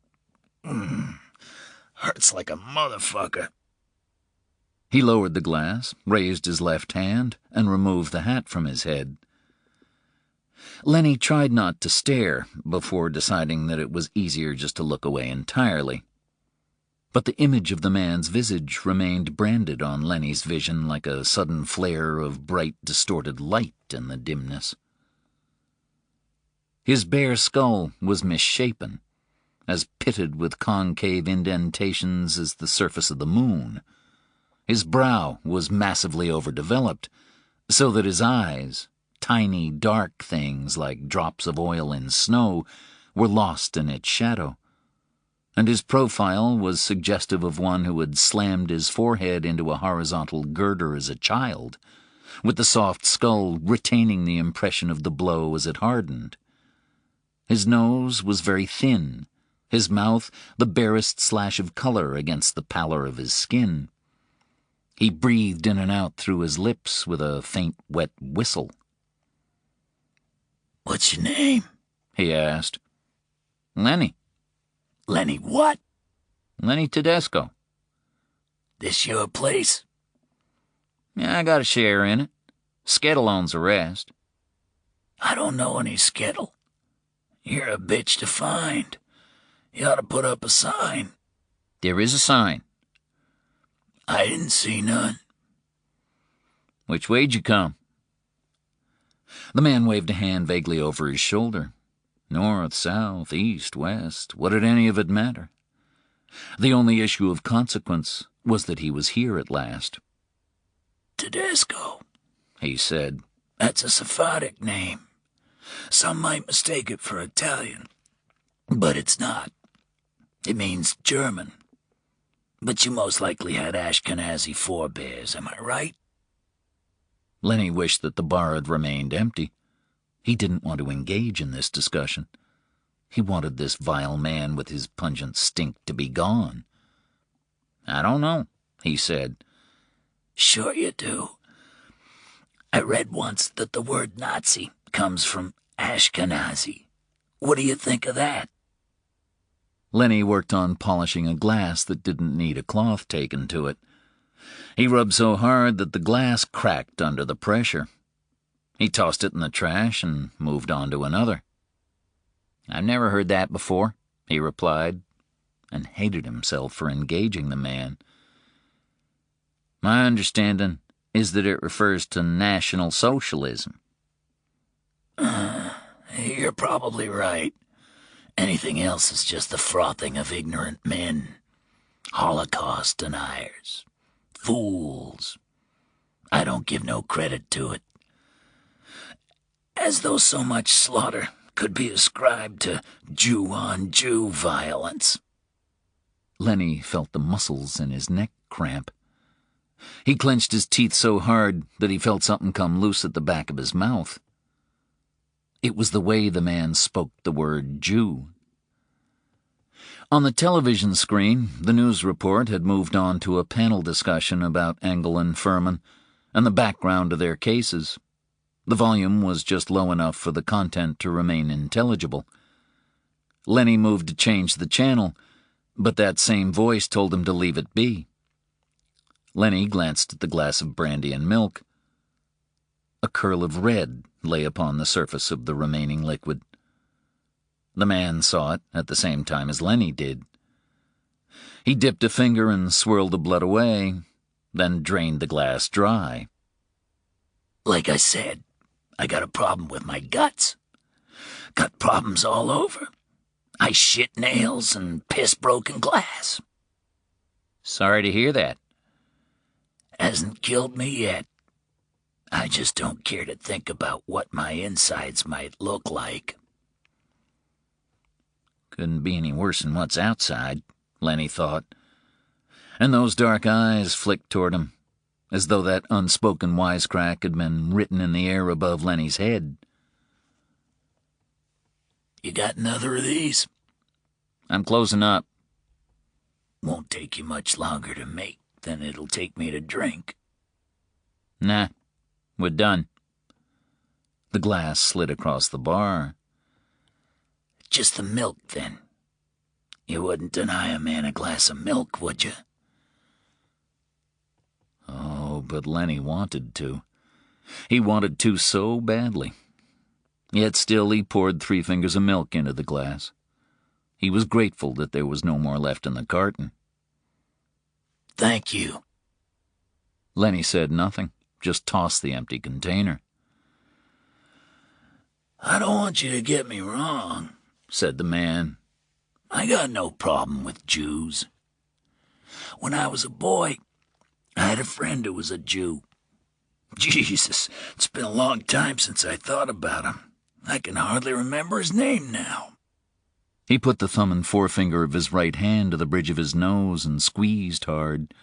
"Hurts like a motherfucker." He lowered the glass, raised his left hand, and removed the hat from his head. Lenny tried not to stare before deciding that it was easier just to look away entirely. But the image of the man's visage remained branded on Lenny's vision like a sudden flare of bright, distorted light in the dimness. His bare skull was misshapen, as pitted with concave indentations as the surface of the moon. His brow was massively overdeveloped, so that his eyes, tiny dark things like drops of oil in snow, were lost in its shadow, and his profile was suggestive of one who had slammed his forehead into a horizontal girder as a child, with the soft skull retaining the impression of the blow as it hardened. His nose was very thin, his mouth the barest slash of color against the pallor of his skin. He breathed in and out through his lips with a faint, wet whistle. "What's your name?" he asked. "Lenny." "Lenny what?" "Lenny Tedesco." "This your place?" "Yeah, I got a share in it. Skettle owns the rest." "I don't know any Skettle. You're a bitch to find. You ought to put up a sign." "There is a sign." "I didn't see none." "Which way'd you come?" The man waved a hand vaguely over his shoulder. North, south, east, west, what did any of it matter? The only issue of consequence was that he was here at last. "Tedesco," he said. "That's a Sephardic name. Some might mistake it for Italian, but it's not. It means German. But you most likely had Ashkenazi forebears, am I right?" Lenny wished that the bar had remained empty. He didn't want to engage in this discussion. He wanted this vile man with his pungent stink to be gone. "I don't know," he said. "Sure you do. I read once that the word Nazi comes from Ashkenazi. What do you think of that?" Lenny worked on polishing a glass that didn't need a cloth taken to it. He rubbed so hard that the glass cracked under the pressure. He tossed it in the trash and moved on to another. "I've never heard that before," he replied, and hated himself for engaging the man. "My understanding is that it refers to National Socialism." You're probably right. Anything else is just the frothing of ignorant men. Holocaust deniers. Fools. I don't give no credit to it. As though so much slaughter could be ascribed to Jew-on-Jew violence. Lenny felt the muscles in his neck cramp. He clenched his teeth so hard that he felt something come loose at the back of his mouth. It was the way the man spoke the word Jew. On the television screen, the news report had moved on to a panel discussion about Engel and Furman and the background of their cases. The volume was just low enough for the content to remain intelligible. Lenny moved to change the channel, but that same voice told him to leave it be. Lenny glanced at the glass of brandy and milk. A curl of red lay upon the surface of the remaining liquid. The man saw it at the same time as Lenny did. He dipped a finger and swirled the blood away, then drained the glass dry. Like I said, I got a problem with my guts. Got problems all over. I shit nails and piss broken glass. Sorry to hear that. Hasn't killed me yet. I just don't care to think about what my insides might look like. Couldn't be any worse than what's outside, Lenny thought. And those dark eyes flicked toward him, as though that unspoken wisecrack had been written in the air above Lenny's head. You got another of these? I'm closing up. Won't take you much longer to make than it'll take me to drink. Nah, we're done. The glass slid across the bar. Just the milk, then. You wouldn't deny a man a glass of milk, would you? Oh, but Lenny wanted to. He wanted to so badly. Yet still he poured 3 fingers of milk into the glass. He was grateful that there was no more left in the carton. Thank you. Lenny said nothing, just tossed the empty container. I don't want you to get me wrong, said the man. I got no problem with Jews. When I was a boy, I had a friend who was a Jew. Jesus, it's been a long time since I thought about him. I can hardly remember his name now. He put the thumb and forefinger of his right hand to the bridge of his nose and squeezed hard.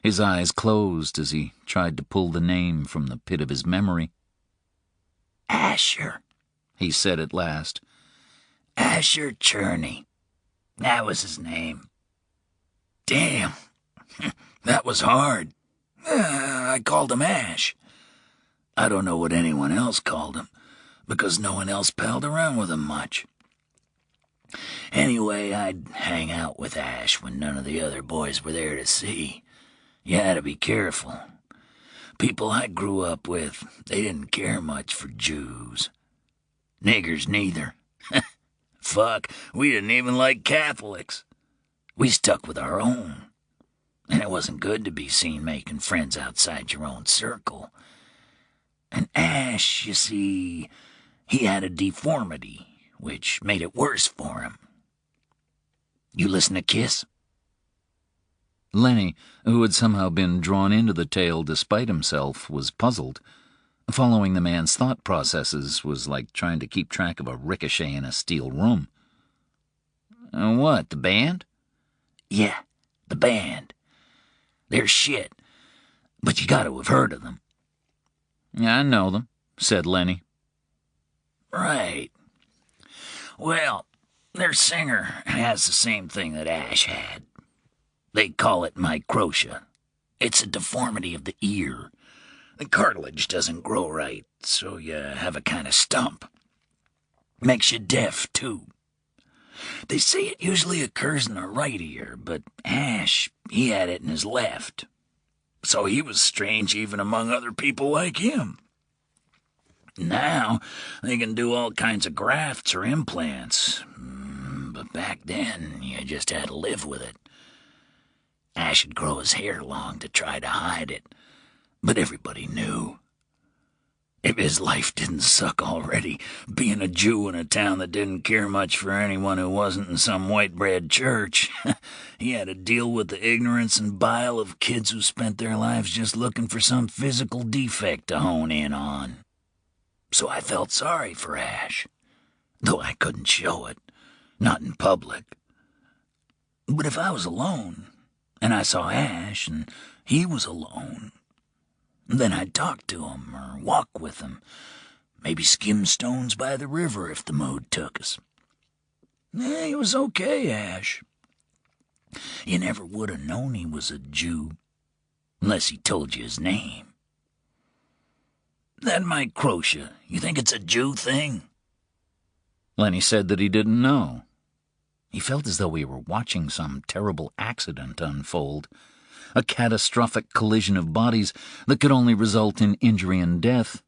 His eyes closed as he tried to pull the name from the pit of his memory. Asher, he said at last. Asher Cherney. That was his name. Damn, that was hard. I called him Ash. I don't know what anyone else called him, because no one else palled around with him much. Anyway, I'd hang out with Ash when none of the other boys were there to see. You had to be careful. People I grew up with, they didn't care much for Jews. Niggers neither. Fuck, we didn't even like Catholics. We stuck with our own. And it wasn't good to be seen making friends outside your own circle. And Ash, you see, he had a deformity, which made it worse for him. You listen to Kiss? Lenny, who had somehow been drawn into the tale despite himself, was puzzled. Following the man's thought processes was like trying to keep track of a ricochet in a steel room. What, the band? Yeah, the band. They're shit, but you gotta have heard of them. Yeah, I know them, said Lenny. Right. Well, their singer has the same thing that Ash had. They call it microtia. It's a deformity of the ear. The cartilage doesn't grow right, so you have a kind of stump. Makes you deaf, too. They say it usually occurs in the right ear, but Ash, he had it in his left. So he was strange even among other people like him. Now, they can do all kinds of grafts or implants, but back then, you just had to live with it. Ash would grow his hair long to try to hide it, but everybody knew. If his life didn't suck already, being a Jew in a town that didn't care much for anyone who wasn't in some white-bread church, he had to deal with the ignorance and bile of kids who spent their lives just looking for some physical defect to hone in on. So I felt sorry for Ash, though I couldn't show it, not in public. But if I was alone, and I saw Ash, and he was alone, then I'd talk to him or walk with him, maybe skim stones by the river if the mood took us. He was okay, Ash. You never would have known he was a Jew, unless he told you his name. That microtia, you think it's a Jew thing? Lenny said that he didn't know. He felt as though we were watching some terrible accident unfold, a catastrophic collision of bodies that could only result in injury and death,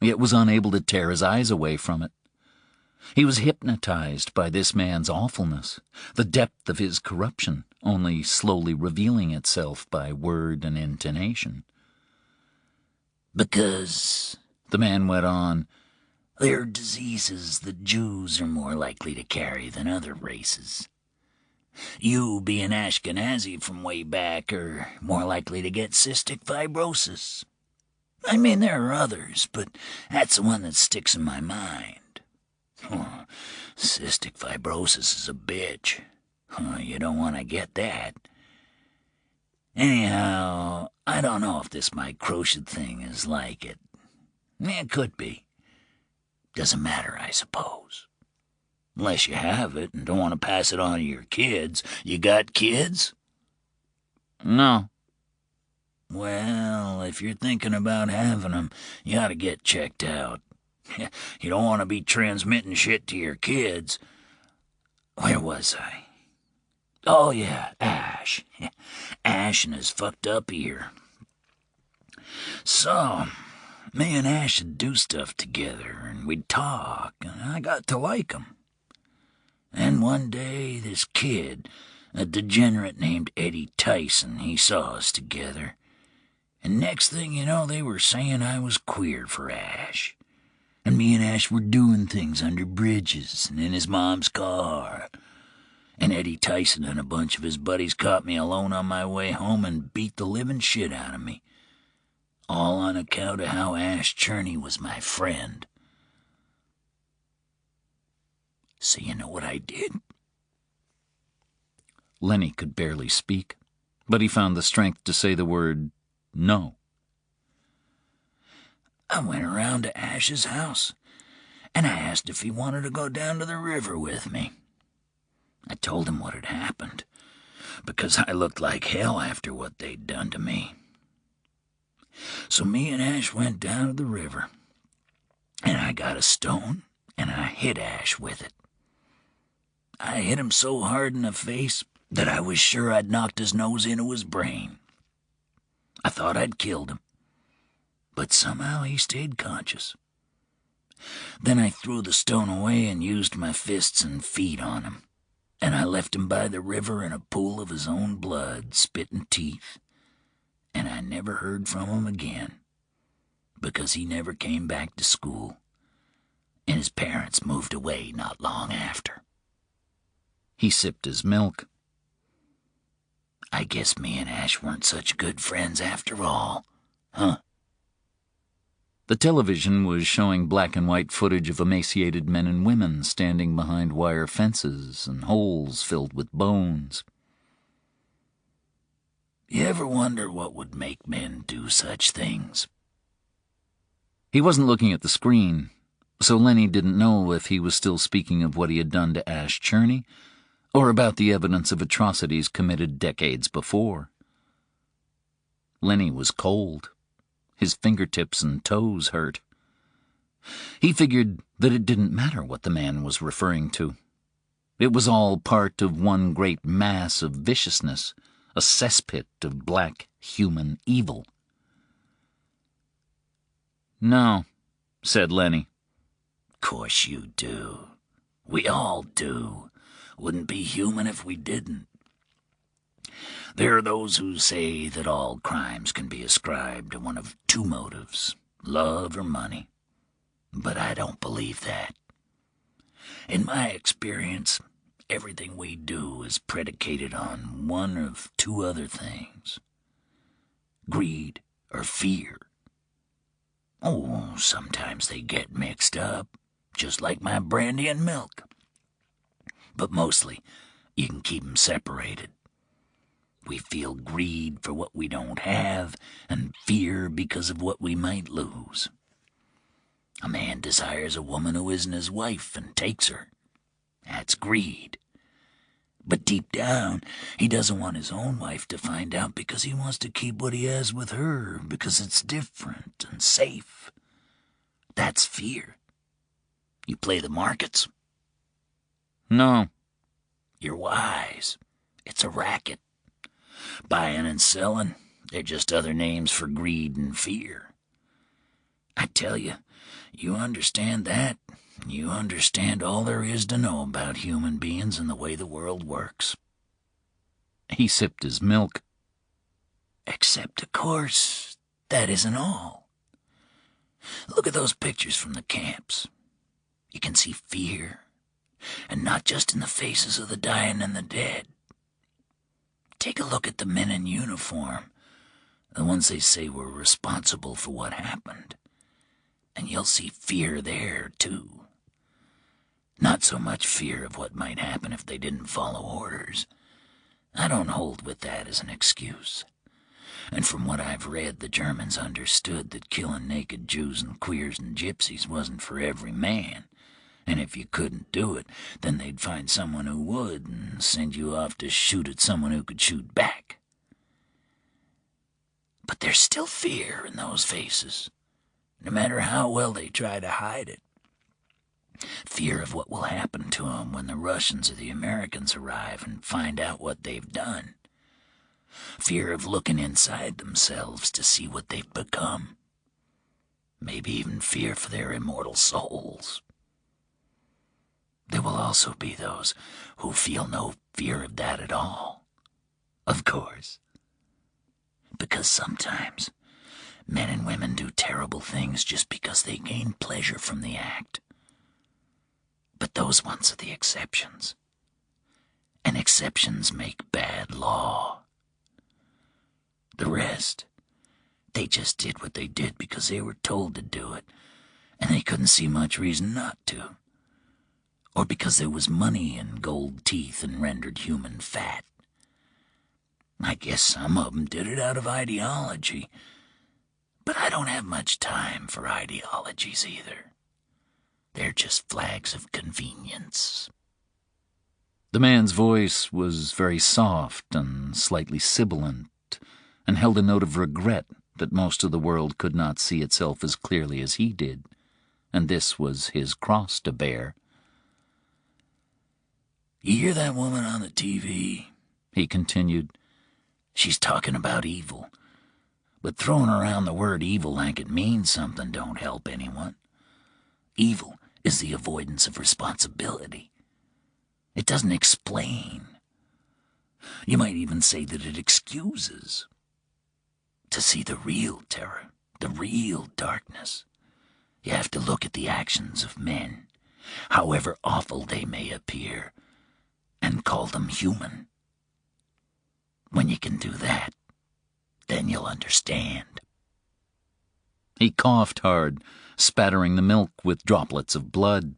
yet was unable to tear his eyes away from it. He was hypnotized by this man's awfulness, the depth of his corruption only slowly revealing itself by word and intonation. Because, the man went on, there are diseases that Jews are more likely to carry than other races. You, being Ashkenazi from way back, are more likely to get cystic fibrosis. I mean, there are others, but that's the one that sticks in my mind. Cystic fibrosis is a bitch. You don't want to get that. Anyhow, I don't know if this microtia thing is like it. It could be. Doesn't matter, I suppose. Unless you have it and don't want to pass it on to your kids. You got kids? No. Well, if you're thinking about having them, you ought to get checked out. You don't want to be transmitting shit to your kids. Where was I? Oh, yeah, Ash. Ash and his fucked up ear. So, me and Ash would do stuff together, and we'd talk, and I got to like him. And one day, this kid, a degenerate named Eddie Tyson, he saw us together. And next thing you know, they were saying I was queer for Ash. And me and Ash were doing things under bridges and in his mom's car. And Eddie Tyson and a bunch of his buddies caught me alone on my way home and beat the living shit out of me. all on account of how Ash Cherney was my friend. So you know what I did? Lenny could barely speak, but he found the strength to say the word no. I went around to Ash's house, and I asked if he wanted to go down to the river with me. I told him what had happened, because I looked like hell after what they'd done to me. So me and Ash went down to the river, and I got a stone, and I hit Ash with it. I hit him so hard in the face that I was sure I'd knocked his nose into his brain. I thought I'd killed him, but somehow he stayed conscious. Then I threw the stone away and used my fists and feet on him, and I left him by the river in a pool of his own blood, spitting teeth, and I never heard from him again, because he never came back to school, and his parents moved away not long after. He sipped his milk. I guess me and Ash weren't such good friends after all, huh? The television was showing black and white footage of emaciated men and women standing behind wire fences and holes filled with bones. You ever wonder what would make men do such things? He wasn't looking at the screen, so Lenny didn't know if he was still speaking of what he had done to Ash Cherney, or about the evidence of atrocities committed decades before. Lenny was cold. His fingertips and toes hurt. He figured that it didn't matter what the man was referring to. It was all part of one great mass of viciousness, a cesspit of black human evil. "No," said Lenny. "Course you do. We all do. Wouldn't be human if we didn't. There are those who say that all crimes can be ascribed to one of two motives, love or money. But I don't believe that. In my experience, everything we do is predicated on one of two other things: greed or fear. Oh, sometimes they get mixed up, just like my brandy and milk. But mostly, you can keep them separated. We feel greed for what we don't have, and fear because of what we might lose. A man desires a woman who isn't his wife and takes her. That's greed. But deep down, he doesn't want his own wife to find out because he wants to keep what he has with her because it's different and safe. That's fear. You play the markets? "No." You're wise. It's a racket. Buying and selling, they're just other names for greed and fear. I tell you, you understand that, you understand all there is to know about human beings and the way the world works. He sipped his milk. Except, of course, that isn't all. Look at those pictures from the camps. You can see fear, and not just in the faces of the dying and the dead. Take a look at the men in uniform, the ones they say were responsible for what happened, and you'll see fear there, too. Not so much fear of what might happen if they didn't follow orders. I don't hold with that as an excuse. And from what I've read, the Germans understood that killing naked Jews and queers and gypsies wasn't for every man. And if you couldn't do it, then they'd find someone who would and send you off to shoot at someone who could shoot back. But there's still fear in those faces, no matter how well they try to hide it. Fear of what will happen to them when the Russians or the Americans arrive and find out what they've done. Fear of looking inside themselves to see what they've become. Maybe even fear for their immortal souls. There will also be those who feel no fear of that at all. Of course. Because sometimes men and women do terrible things just because they gain pleasure from the act. But those ones are the exceptions. And exceptions make bad law. The rest, They just did what they did because they were told to do it, and they couldn't see much reason not to. Or because there was money and gold teeth and rendered human fat. I guess some of them did it out of ideology, but I don't have much time for ideologies either. They're just flags of convenience. The man's voice was very soft and slightly sibilant, and held a note of regret that most of the world could not see itself as clearly as he did, and this was his cross to bear. You hear that woman on the TV? He continued. She's talking about evil, but throwing around the word evil like it means something don't help anyone. Evil is the avoidance of responsibility. It doesn't explain. You might even say that it excuses. To see the real terror, the real darkness, you have to look at the actions of men, however awful they may appear, and call them human. When you can do that, then you'll understand. He coughed hard, spattering the milk with droplets of blood.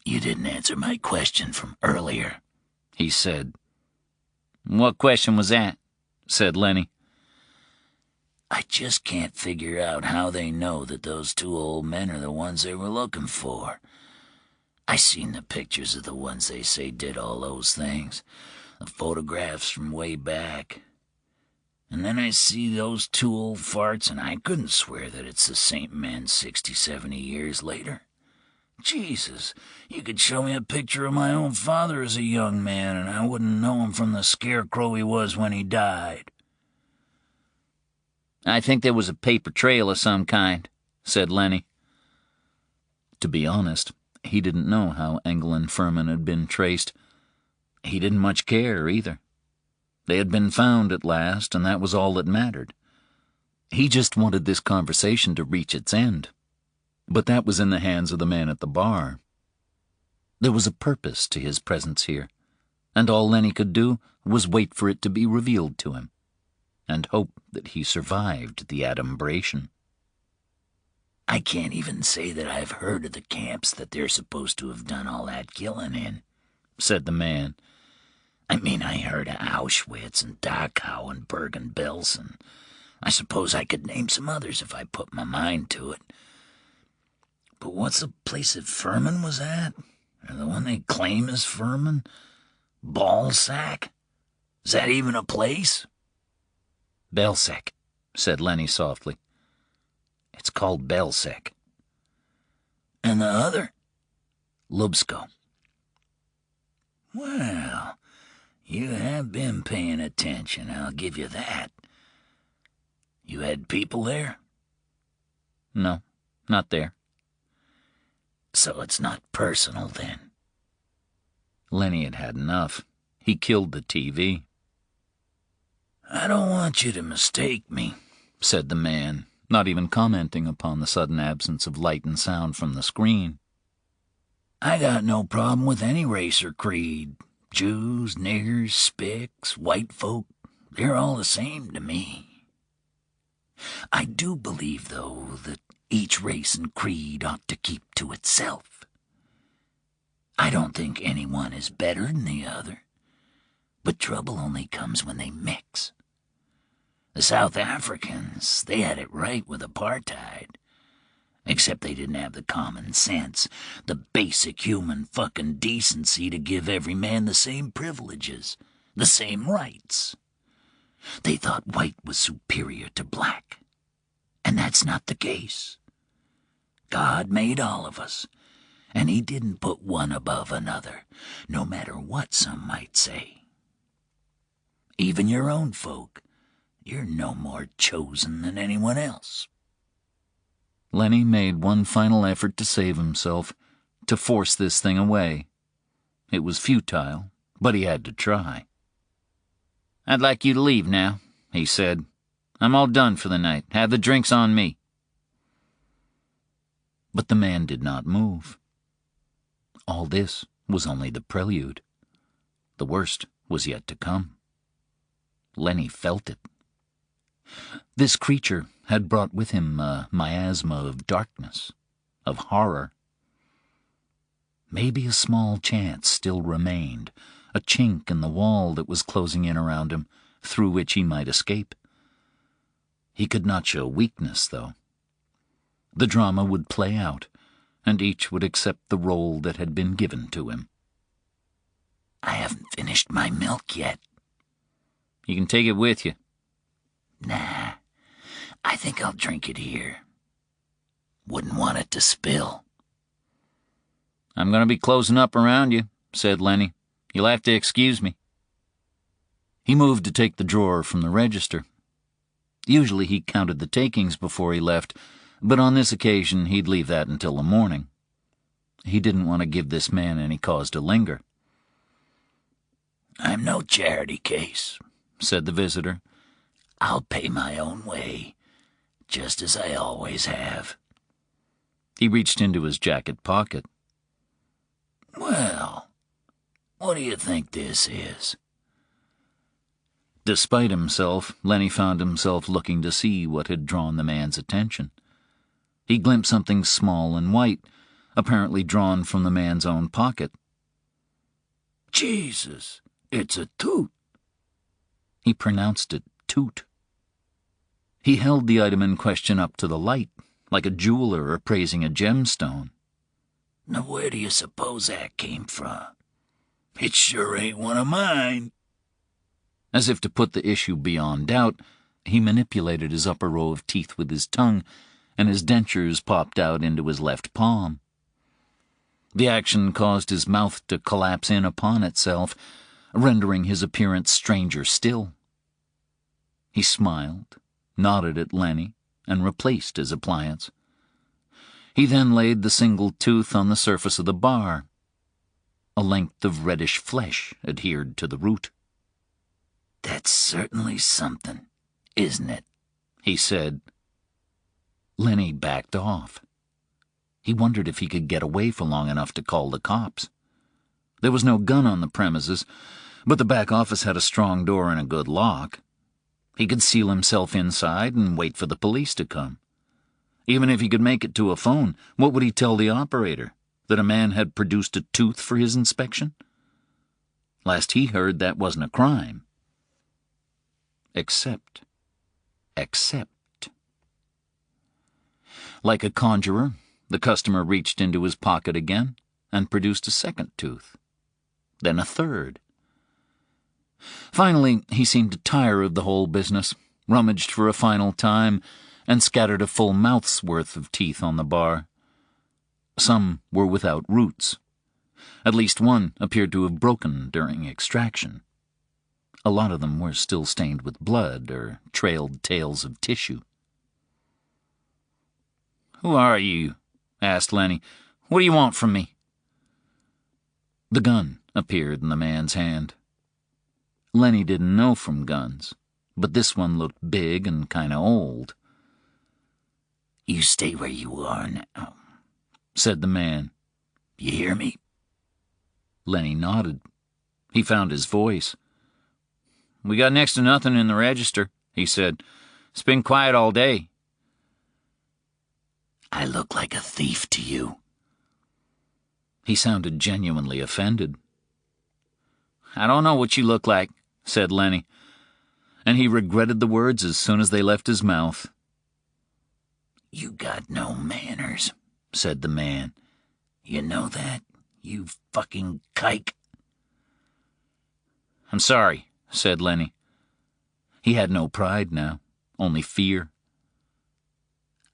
You didn't answer my question from earlier, he said. What question was that? Said Lenny. I just can't figure out how they know that those two old men are the ones they were looking for. I seen the pictures of the ones they say did all those things, the photographs from way back. And then I see those two old farts, and I couldn't swear that it's the same men 60, 70 years later. Jesus, you could show me a picture of my own father as a young man, and I wouldn't know him from the scarecrow he was when he died. I think there was a paper trail of some kind, said Lenny. To be honest, he didn't know how Engel and Furman had been traced. He didn't much care, either. They had been found at last, and that was all that mattered. He just wanted this conversation to reach its end. But that was in the hands of the man at the bar. There was a purpose to his presence here, and all Lenny could do was wait for it to be revealed to him, and hope that he survived the adumbration. I can't even say that I've heard of the camps that they're supposed to have done all that killing in, said the man. I mean, I heard of Auschwitz and Dachau and Bergen-Belsen. I suppose I could name some others if I put my mind to it. But what's the place that Furman was at? Or the one they claim is Furman? Ballsack? Is that even a place? Belsack, said Lenny softly. It's called Belsack. And the other? Lubsko. Well, you have been paying attention, I'll give you that. You had people there? No, not there. So it's not personal, then? Lenny had had enough. He killed the TV. I don't want you to mistake me, said the man, not even commenting upon the sudden absence of light and sound from the screen. I got no problem with any race or creed. Jews, niggers, spicks, white folk, they're all the same to me. I do believe, though, that each race and creed ought to keep to itself. I don't think any one is better than the other, but trouble only comes when they mix. The South Africans, they had it right with apartheid, except they didn't have the common sense, the basic human fucking decency to give every man the same privileges, the same rights. They thought white was superior to black, and that's not the case. God made all of us, and he didn't put one above another, no matter what some might say. Even your own folk, you're no more chosen than anyone else. Lenny made one final effort to save himself, to force this thing away. It was futile, but he had to try. I'd like you to leave now, he said. I'm all done for the night. Have the drinks on me. But the man did not move. All this was only the prelude. The worst was yet to come. Lenny felt it. This creature had brought with him a miasma of darkness, of horror. Maybe a small chance still remained, a chink in the wall that was closing in around him, through which he might escape. He could not show weakness, though. The drama would play out, and each would accept the role that had been given to him. I haven't finished my milk yet. You can take it with you. Nah, I think I'll drink it here. Wouldn't want it to spill. I'm going to be closing up around you, said Lenny. You'll have to excuse me. He moved to take the drawer from the register. Usually he counted the takings before he left, but on this occasion he'd leave that until the morning. He didn't want to give this man any cause to linger. I'm no charity case, said the visitor. I'll pay my own way, just as I always have. He reached into his jacket pocket. Well, what do you think this is? Despite himself, Lenny found himself looking to see what had drawn the man's attention. He glimpsed something small and white, apparently drawn from the man's own pocket. Jesus, it's a toot. He pronounced it toot. He held the item in question up to the light, like a jeweler appraising a gemstone. Now where do you suppose that came from? It sure ain't one of mine. As if to put the issue beyond doubt, he manipulated his upper row of teeth with his tongue, and his dentures popped out into his left palm. The action caused his mouth to collapse in upon itself, rendering his appearance stranger still. He smiled, nodded at Lenny, and replaced his appliance. He then laid the single tooth on the surface of the bar. A length of reddish flesh adhered to the root. That's certainly something, isn't it? He said. Lenny backed off. He wondered if he could get away for long enough to call the cops. There was no gun on the premises, but the back office had a strong door and a good lock. He could seal himself inside and wait for the police to come. Even if he could make it to a phone, what would he tell the operator? That a man had produced a tooth for his inspection? Last he heard, that wasn't a crime. Except. Like a conjurer, the customer reached into his pocket again and produced a second tooth. Then a third. Finally, he seemed to tire of the whole business, rummaged for a final time, and scattered a full mouth's worth of teeth on the bar. Some were without roots. At least one appeared to have broken during extraction. A lot of them were still stained with blood or trailed tails of tissue. "Who are you?" asked Lenny. "What do you want from me?" The gun appeared in the man's hand. Lenny didn't know from guns, but this one looked big and kind of old. You stay where you are now, said the man. You hear me? Lenny nodded. He found his voice. "We got next to nothing in the register," he said. "It's been quiet all day." I look like a thief to you? He sounded genuinely offended. "I don't know what you look like," said Lenny, and he regretted the words as soon as they left his mouth. You got no manners, said the man. You know that, you fucking kike? "I'm sorry," said Lenny. He had no pride now, only fear.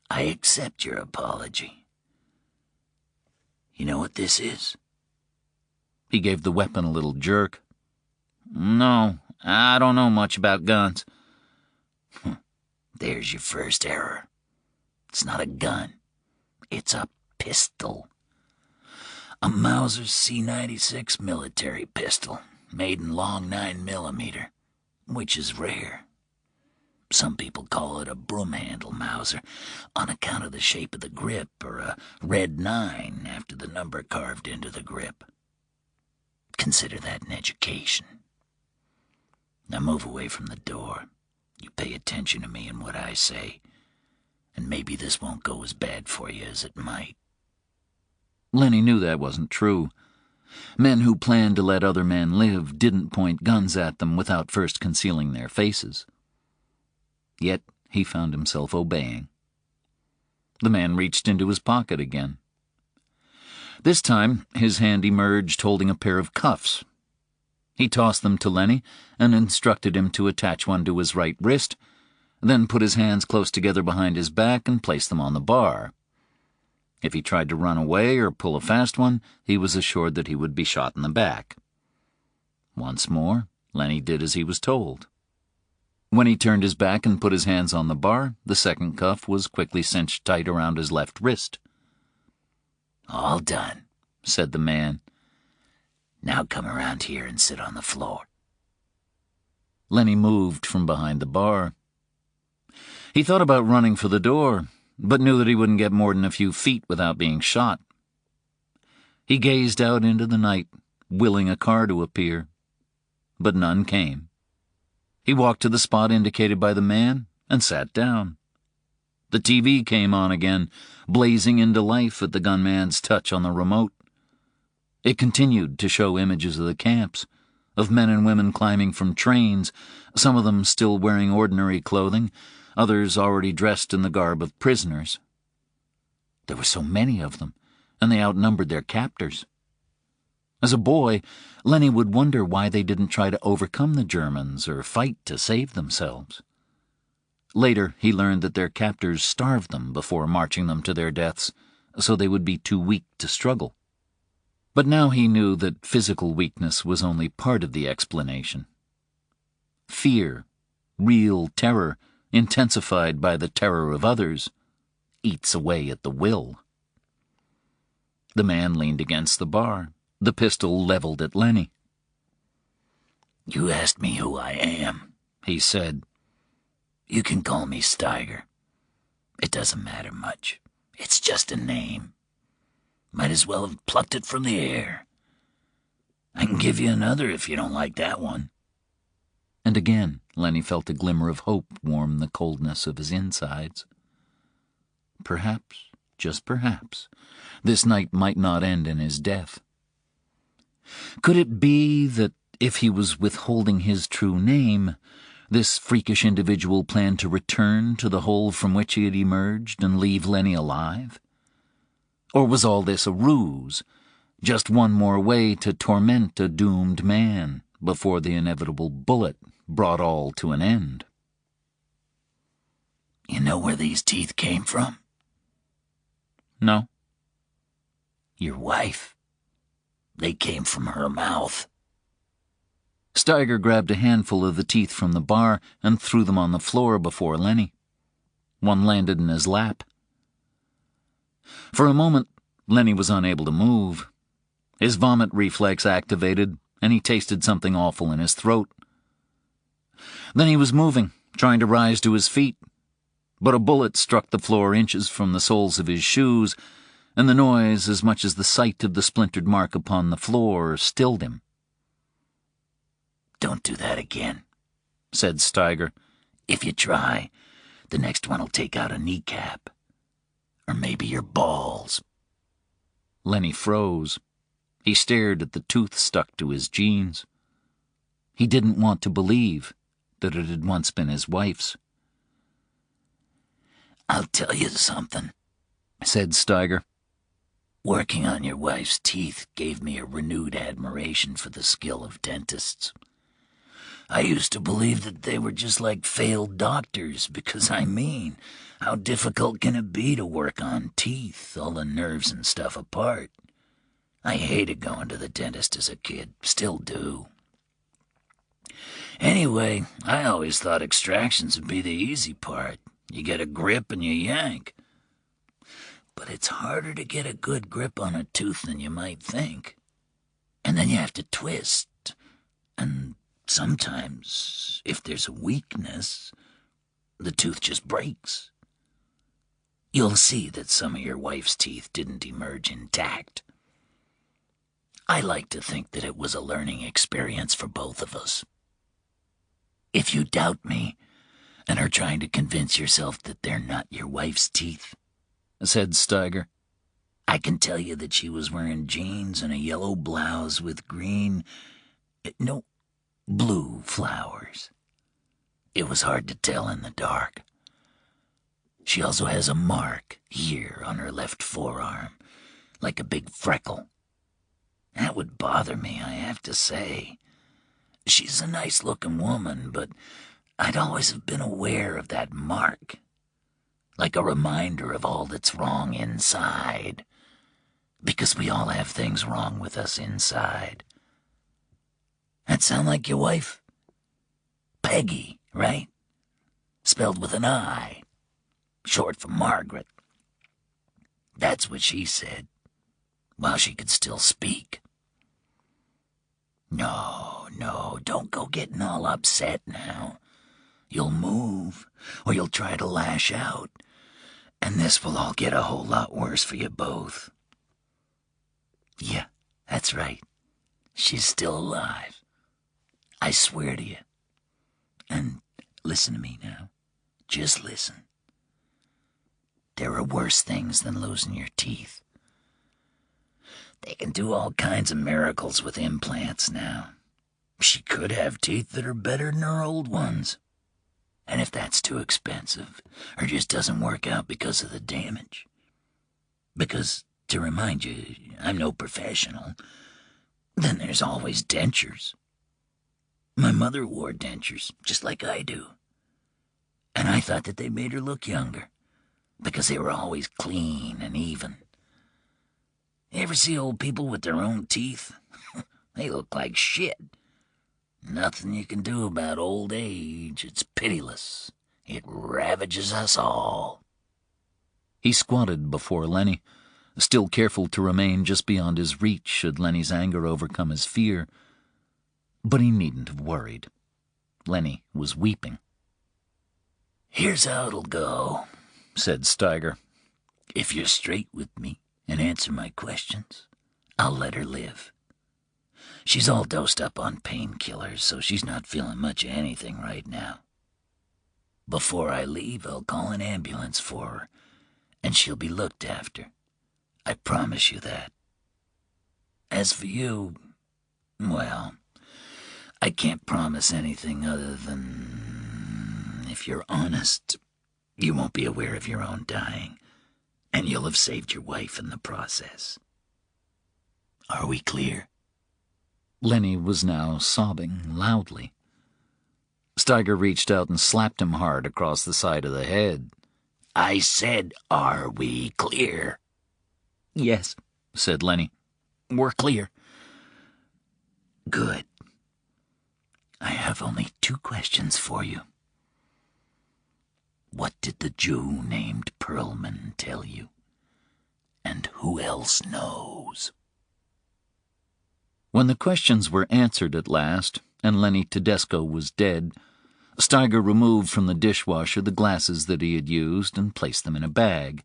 I accept your apology. You know what this is? He gave the weapon a little jerk. "No, I don't know much about guns." There's your first error. It's not a gun. It's a pistol. A Mauser C96 military pistol, made in long 9mm, which is rare. Some people call it a broom-handle Mauser on account of the shape of the grip, or a red 9 after the number carved into the grip. Consider that an education. Now move away from the door. You pay attention to me and what I say, and maybe this won't go as bad for you as it might." Lenny knew that wasn't true. Men who planned to let other men live didn't point guns at them without first concealing their faces. Yet he found himself obeying. The man reached into his pocket again. This time, his hand emerged holding a pair of cuffs. He tossed them to Lenny and instructed him to attach one to his right wrist, then put his hands close together behind his back and place them on the bar. If he tried to run away or pull a fast one, he was assured that he would be shot in the back. Once more, Lenny did as he was told. When he turned his back and put his hands on the bar, the second cuff was quickly cinched tight around his left wrist. "All done," said the man. "Now come around here and sit on the floor." Lenny moved from behind the bar. He thought about running for the door, but knew that he wouldn't get more than a few feet without being shot. He gazed out into the night, willing a car to appear, but none came. He walked to the spot indicated by the man and sat down. The TV came on again, blazing into life at the gunman's touch on the remote. It continued to show images of the camps, of men and women climbing from trains, some of them still wearing ordinary clothing, others already dressed in the garb of prisoners. There were so many of them, and they outnumbered their captors. As a boy, Lenny would wonder why they didn't try to overcome the Germans or fight to save themselves. Later, he learned that their captors starved them before marching them to their deaths, so they would be too weak to struggle. But now he knew that physical weakness was only part of the explanation. Fear, real terror, intensified by the terror of others, eats away at the will. The man leaned against the bar, the pistol leveled at Lenny. "You asked me who I am," he said. "You can call me Steiger. It doesn't matter much. It's just a name. Might as well have plucked it from the air. I can give you another if you don't like that one." And again, Lenny felt a glimmer of hope warm the coldness of his insides. Perhaps, just perhaps, this night might not end in his death. Could it be that if he was withholding his true name, this freakish individual planned to return to the hole from which he had emerged and leave Lenny alive? Or was all this a ruse, just one more way to torment a doomed man before the inevitable bullet brought all to an end? "You know where these teeth came from?" No. "Your wife. They came from her mouth." Steiger grabbed a handful of the teeth from the bar and threw them on the floor before Lenny. One landed in his lap. For a moment, Lenny was unable to move. His vomit reflex activated, and he tasted something awful in his throat. Then he was moving, trying to rise to his feet, but a bullet struck the floor inches from the soles of his shoes, and the noise, as much as the sight of the splintered mark upon the floor, stilled him. "Don't do that again," said Steiger. "If you try, the next one'll take out a kneecap. Or maybe your balls." Lenny froze. He stared at the tooth stuck to his jeans. He didn't want to believe that it had once been his wife's. "I'll tell you something," said Steiger. "Working on your wife's teeth gave me a renewed admiration for the skill of dentists. I used to believe that they were just like failed doctors because, how difficult can it be to work on teeth, all the nerves and stuff apart? I hated going to the dentist as a kid, still do. Anyway, I always thought extractions would be the easy part. You get a grip and you yank. But it's harder to get a good grip on a tooth than you might think. And then you have to twist. And sometimes, if there's a weakness, the tooth just breaks. You'll see that some of your wife's teeth didn't emerge intact. I like to think that it was a learning experience for both of us. If you doubt me, and are trying to convince yourself that they're not your wife's teeth," said Steiger. "I can tell you that she was wearing jeans and a yellow blouse with blue flowers. It was hard to tell in the dark. She also has a mark here on her left forearm, like a big freckle. That would bother me, I have to say. She's a nice-looking woman, but I'd always have been aware of that mark, like a reminder of all that's wrong inside, because we all have things wrong with us inside. That sound like your wife? Peggy, right? Spelled with an I, short for Margaret. That's what she said, while she could still speak." No, don't go getting all upset now. You'll move, or you'll try to lash out, and this will all get a whole lot worse for you both. Yeah, that's right. She's still alive. I swear to you. And listen to me now. Just listen. There are worse things than losing your teeth. They can do all kinds of miracles with implants now. She could have teeth that are better than her old ones. And if that's too expensive, or just doesn't work out because of the damage. Because, to remind you, I'm no professional, then there's always dentures. My mother wore dentures, just like I do. And I thought that they made her look younger, because they were always clean and even. You ever see old people with their own teeth? They look like shit. Nothing you can do about old age. It's pitiless. It ravages us all. He squatted before Lenny, still careful to remain just beyond his reach should Lenny's anger overcome his fear. But he needn't have worried. Lenny was weeping. "Here's how it'll go," said Steiger. "If you're straight with me and answer my questions, I'll let her live. She's all dosed up on painkillers, so she's not feeling much of anything right now. Before I leave, I'll call an ambulance for her, and she'll be looked after. I promise you that. As for you, well, I can't promise anything other than, if you're honest, you won't be aware of your own dying, and you'll have saved your wife in the process. Are we clear?" Lenny was now sobbing loudly. Steiger reached out and slapped him hard across the side of the head. "I said, are we clear?" "Yes," said Lenny. "We're clear." "Good. I have only 2 questions for you. What did the Jew named Perlman tell you? And who else knows?" When the questions were answered at last, and Lenny Tedesco was dead, Steiger removed from the dishwasher the glasses that he had used and placed them in a bag.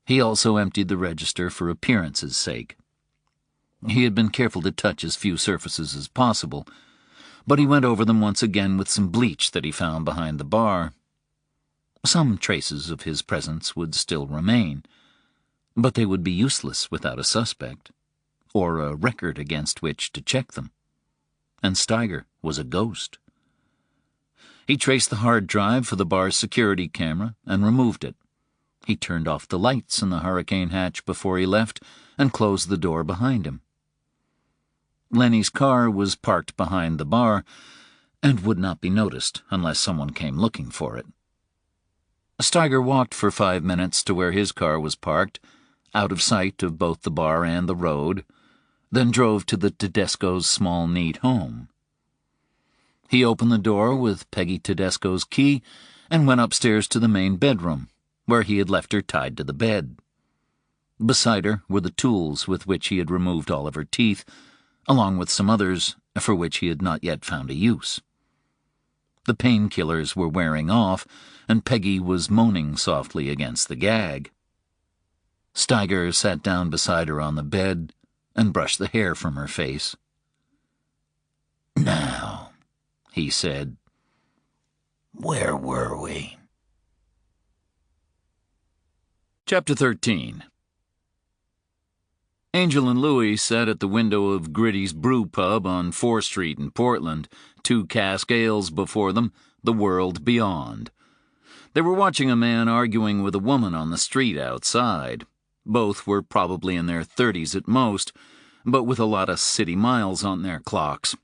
He also emptied the register for appearance's sake. He had been careful to touch as few surfaces as possible, but he went over them once again with some bleach that he found behind the bar. Some traces of his presence would still remain, but they would be useless without a suspect, or a record against which to check them. And Steiger was a ghost. He traced the hard drive for the bar's security camera and removed it. He turned off the lights in the hurricane hatch before he left and closed the door behind him. Lenny's car was parked behind the bar and would not be noticed unless someone came looking for it. Steiger walked for 5 minutes to where his car was parked, out of sight of both the bar and the road, then drove to the Tedesco's small, neat home. He opened the door with Peggy Tedesco's key and went upstairs to the main bedroom, where he had left her tied to the bed. Beside her were the tools with which he had removed all of her teeth, along with some others for which he had not yet found a use. The painkillers were wearing off, and Peggy was moaning softly against the gag. Steiger sat down beside her on the bed and brushed the hair from her face. "Now," he said, Where were we? Chapter 13. Angel and Louis sat at the window of Gritty's Brew Pub on 4th Street in Portland, 2 cask ales before them, the world beyond. They were watching a man arguing with a woman on the street outside. Both were probably in their 30s at most, but with a lot of city miles on their clocks.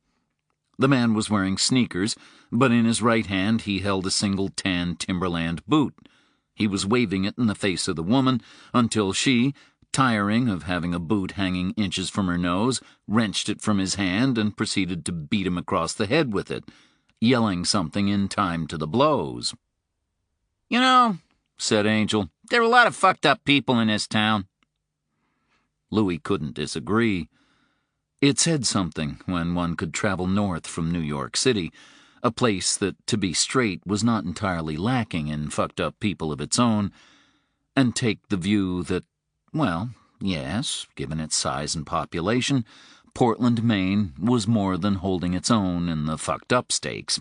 The man was wearing sneakers, but in his right hand he held a single tan Timberland boot. He was waving it in the face of the woman until she, tiring of having a boot hanging inches from her nose, wrenched it from his hand and proceeded to beat him across the head with it, yelling something in time to the blows. "You know," said Angel, "there are a lot of fucked up people in this town." Louis couldn't disagree. It said something when one could travel north from New York City, a place that, to be straight, was not entirely lacking in fucked-up people of its own, and take the view that, well, yes, given its size and population, Portland, Maine was more than holding its own in the fucked-up stakes.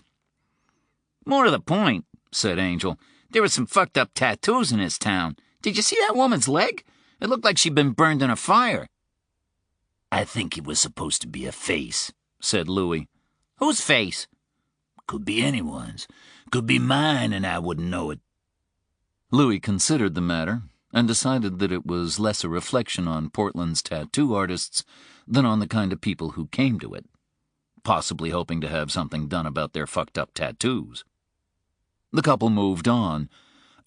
"More to the point," said Angel, "there were some fucked up tattoos in this town. Did you see that woman's leg? It looked like she'd been burned in a fire." I think it was supposed to be a face, said Louis. "Whose face?" Could be anyone's. Could be mine, and I wouldn't know it." Louis considered the matter and decided that it was less a reflection on Portland's tattoo artists than on the kind of people who came to it, possibly hoping to have something done about their fucked-up tattoos. The couple moved on,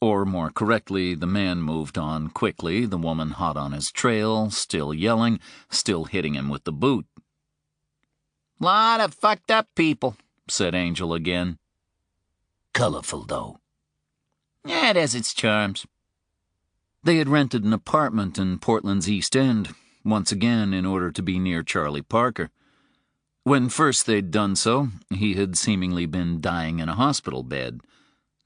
or more correctly, the man moved on quickly, the woman hot on his trail, still yelling, still hitting him with the boot. "Lot of fucked up people," said Angel again. Colorful, though. "Yeah, it has its charms." They had rented an apartment in Portland's East End, once again in order to be near Charlie Parker. When first they'd done so, he had seemingly been dying in a hospital bed.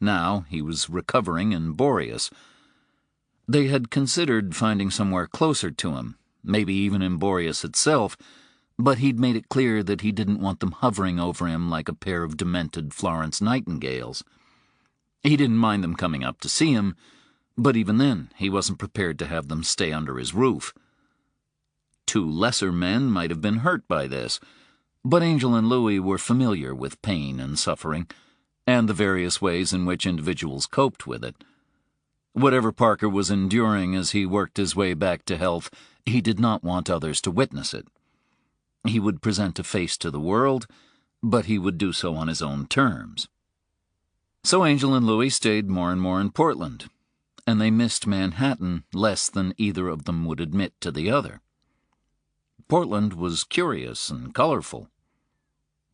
Now he was recovering in Boreas. They had considered finding somewhere closer to him, maybe even in Boreas itself, but he'd made it clear that he didn't want them hovering over him like a pair of demented Florence Nightingales. He didn't mind them coming up to see him, but even then he wasn't prepared to have them stay under his roof. 2 lesser men might have been hurt by this, but Angel and Louis were familiar with pain and suffering, and the various ways in which individuals coped with it. Whatever Parker was enduring as he worked his way back to health, he did not want others to witness it. He would present a face to the world, but he would do so on his own terms. So Angel and Louis stayed more and more in Portland, and they missed Manhattan less than either of them would admit to the other. Portland was curious and colorful.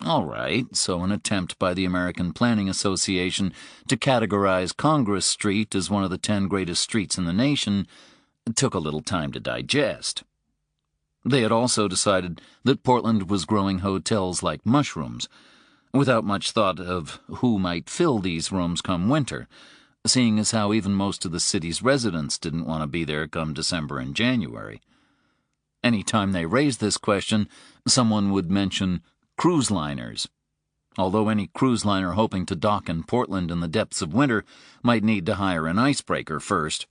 All right, so an attempt by the American Planning Association to categorize Congress Street as one of the 10 greatest streets in the nation took a little time to digest. They had also decided that Portland was growing hotels like mushrooms, without much thought of who might fill these rooms come winter, seeing as how even most of the city's residents didn't want to be there come December and January. Any time they raised this question, someone would mention cruise liners, although any cruise liner hoping to dock in Portland in the depths of winter might need to hire an icebreaker first,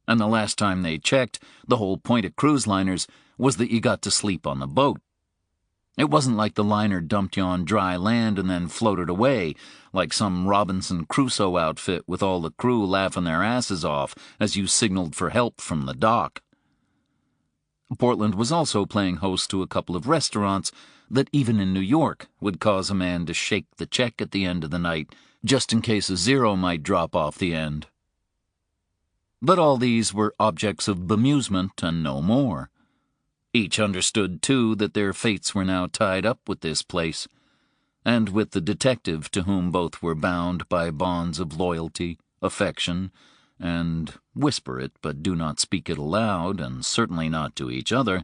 and the last time they checked, the whole point of cruise liners was that you got to sleep on the boat. It wasn't like the liner dumped you on dry land and then floated away, like some Robinson Crusoe outfit with all the crew laughing their asses off as you signaled for help from the dock. Portland was also playing host to a couple of restaurants that even in New York would cause a man to shake the check at the end of the night, just in case a zero might drop off the end. But all these were objects of bemusement and no more. Each understood, too, that their fates were now tied up with this place, and with the detective to whom both were bound by bonds of loyalty, affection, and, whisper it but do not speak it aloud, and certainly not to each other,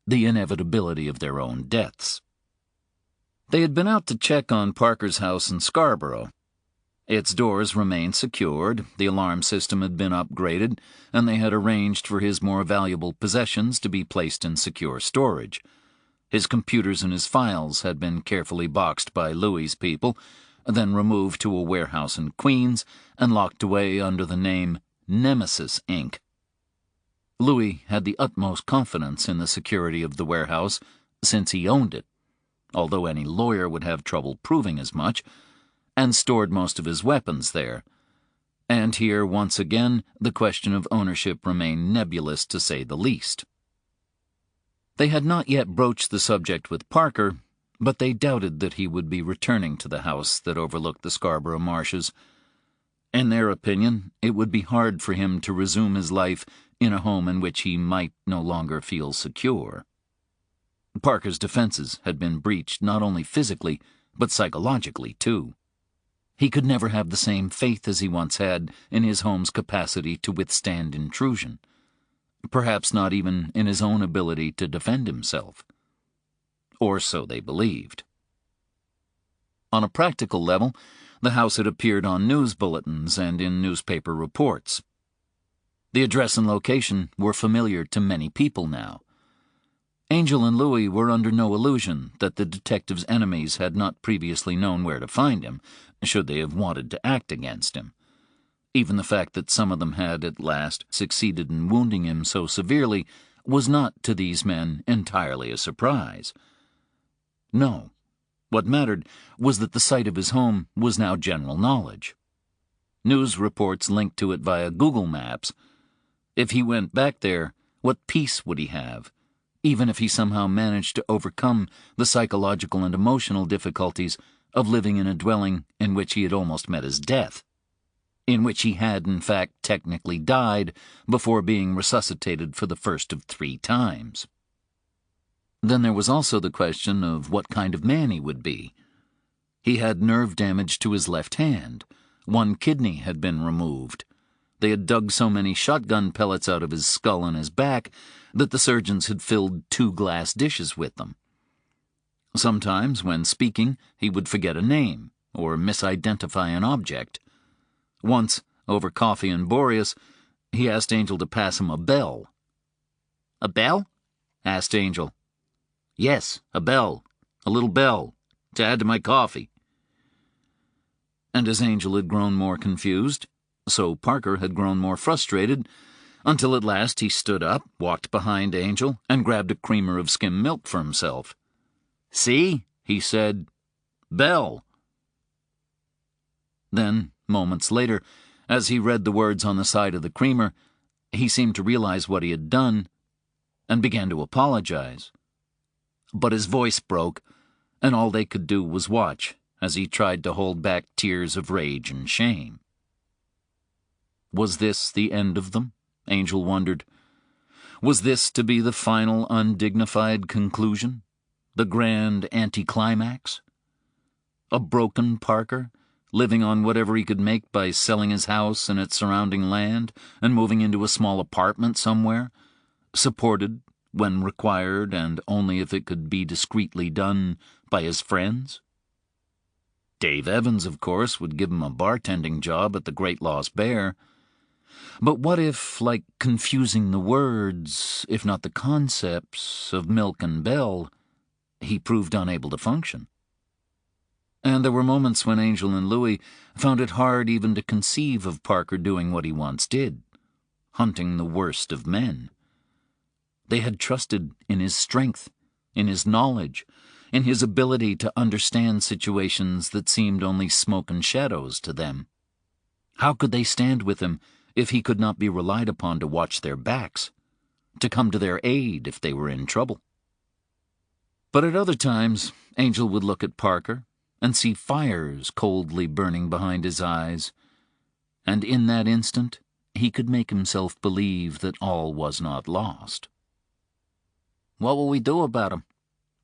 the inevitability of their own deaths. They had been out to check on Parker's house in Scarborough. Its doors remained secured, the alarm system had been upgraded, and they had arranged for his more valuable possessions to be placed in secure storage. His computers and his files had been carefully boxed by Louis's people, then removed to a warehouse in Queens and locked away under the name Nemesis, Inc. Louis had the utmost confidence in the security of the warehouse since he owned it, although any lawyer would have trouble proving as much, and stored most of his weapons there. And here, once again, the question of ownership remained nebulous, to say the least. They had not yet broached the subject with Parker, but they doubted that he would be returning to the house that overlooked the Scarborough marshes. In their opinion, it would be hard for him to resume his life in a home in which he might no longer feel secure. Parker's defenses had been breached not only physically, but psychologically, too. He could never have the same faith as he once had in his home's capacity to withstand intrusion, perhaps not even in his own ability to defend himself. Or so they believed. On a practical level, the house had appeared on news bulletins and in newspaper reports. The address and location were familiar to many people now. Angel and Louis were under no illusion that the detective's enemies had not previously known where to find him, should they have wanted to act against him. Even the fact that some of them had at last succeeded in wounding him so severely was not to these men entirely a surprise. No, what mattered was that the site of his home was now general knowledge. News reports linked to it via Google Maps. If he went back there, what peace would he have, even if he somehow managed to overcome the psychological and emotional difficulties of living in a dwelling in which he had almost met his death, in which he had, in fact, technically died before being resuscitated for the first of 3 times. Then there was also the question of what kind of man he would be. He had nerve damage to his left hand. 1 kidney had been removed. They had dug so many shotgun pellets out of his skull and his back that the surgeons had filled 2 glass dishes with them. Sometimes, when speaking, he would forget a name or misidentify an object. Once, over coffee in Boreas, he asked Angel to pass him a bell. "A bell?" asked Angel. "Yes, a bell. A little bell, to add to my coffee." And as Angel had grown more confused, so Parker had grown more frustrated, until at last he stood up, walked behind Angel, and grabbed a creamer of skim milk for himself. "See?" he said. "Bell." Then, moments later, as he read the words on the side of the creamer, he seemed to realize what he had done and began to apologize. But his voice broke, and all they could do was watch as he tried to hold back tears of rage and shame. Was this the end of them? Angel wondered. Was this to be the final undignified conclusion? The grand anticlimax? A broken Parker, living on whatever he could make by selling his house and its surrounding land and moving into a small apartment somewhere, supported, when required and only if it could be discreetly done, by his friends? Dave Evans, of course, would give him a bartending job at the Great Lost Bear. But what if, like confusing the words, if not the concepts, of milk and bell, he proved unable to function? And there were moments when Angel and Louis found it hard even to conceive of Parker doing what he once did, hunting the worst of men. They had trusted in his strength, in his knowledge, in his ability to understand situations that seemed only smoke and shadows to them. How could they stand with him if he could not be relied upon to watch their backs, to come to their aid if they were in trouble? But at other times, Angel would look at Parker and see fires coldly burning behind his eyes, and in that instant he could make himself believe that all was not lost. "What will we do about him?"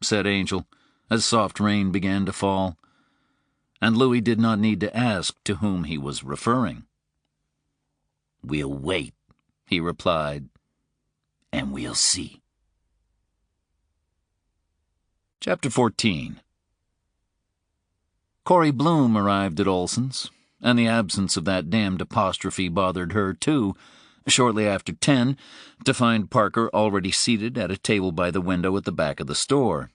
said Angel, as soft rain began to fall, and Louis did not need to ask to whom he was referring. "We'll wait," he replied, "and we'll see." Chapter 14. Corey Bloom arrived at Olson's, and the absence of that damned apostrophe bothered her, too, shortly after 10, to find Parker already seated at a table by the window at the back of the store.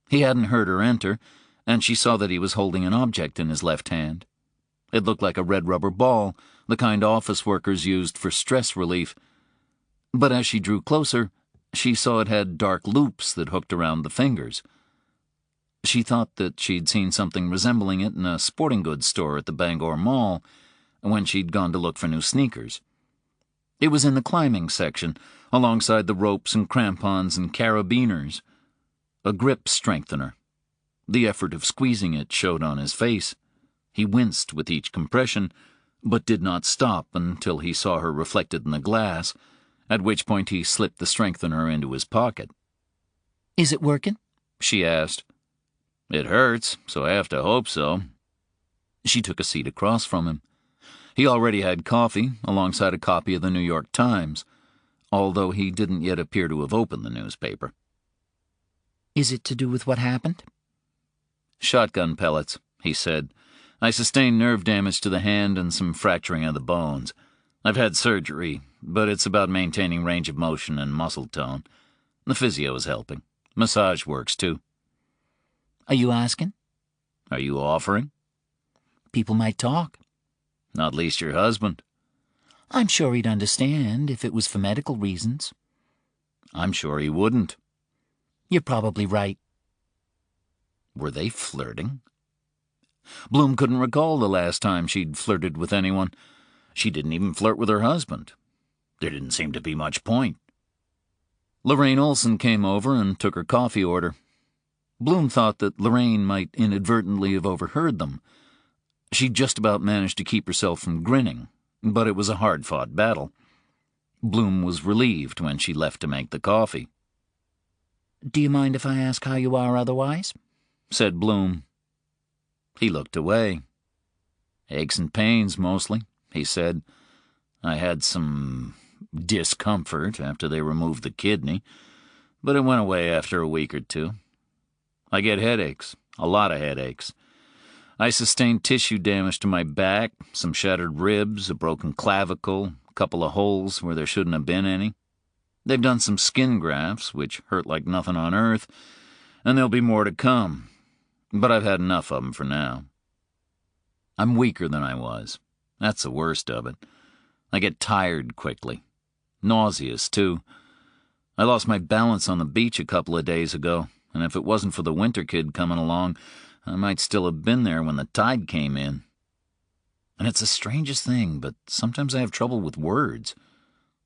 He hadn't heard her enter, and she saw that he was holding an object in his left hand. It looked like a red rubber ball, the kind office workers used for stress relief. But as she drew closer, she saw it had dark loops that hooked around the fingers. She thought that she'd seen something resembling it in a sporting goods store at the Bangor Mall when she'd gone to look for new sneakers. It was in the climbing section, alongside the ropes and crampons and carabiners. A grip strengthener. The effort of squeezing it showed on his face. He winced with each compression, but did not stop until he saw her reflected in the glass, at which point he slipped the strengthener into his pocket. "Is it working?" she asked. "It hurts, so I have to hope so." She took a seat across from him. He already had coffee, alongside a copy of the New York Times, although he didn't yet appear to have opened the newspaper. "Is it to do with what happened?" "Shotgun pellets," he said. "I sustained nerve damage to the hand and some fracturing of the bones. I've had surgery, but it's about maintaining range of motion and muscle tone. The physio is helping. Massage works, too." "Are you asking?" "Are you offering?" "People might talk." "Not least your husband." "I'm sure he'd understand if it was for medical reasons." "I'm sure he wouldn't." "You're probably right." Were they flirting? Bloom couldn't recall the last time she'd flirted with anyone. She didn't even flirt with her husband. There didn't seem to be much point. Lorraine Olson came over and took her coffee order. Bloom thought that Lorraine might inadvertently have overheard them. She'd just about managed to keep herself from grinning, but it was a hard-fought battle. Bloom was relieved when she left to make the coffee. "Do you mind if I ask how you are otherwise?" said Bloom. He looked away. "Aches and pains, mostly," he said. "I had some discomfort after they removed the kidney, but it went away after a week or two. I get headaches, a lot of headaches. I sustained tissue damage to my back, some shattered ribs, a broken clavicle, a couple of holes where there shouldn't have been any. They've done some skin grafts, which hurt like nothing on earth, and there'll be more to come. But I've had enough of them for now. I'm weaker than I was. That's the worst of it. I get tired quickly. Nauseous, too. I lost my balance on the beach a couple of days ago, and if it wasn't for the winter kid coming along, I might still have been there when the tide came in. And it's the strangest thing, but sometimes I have trouble with words.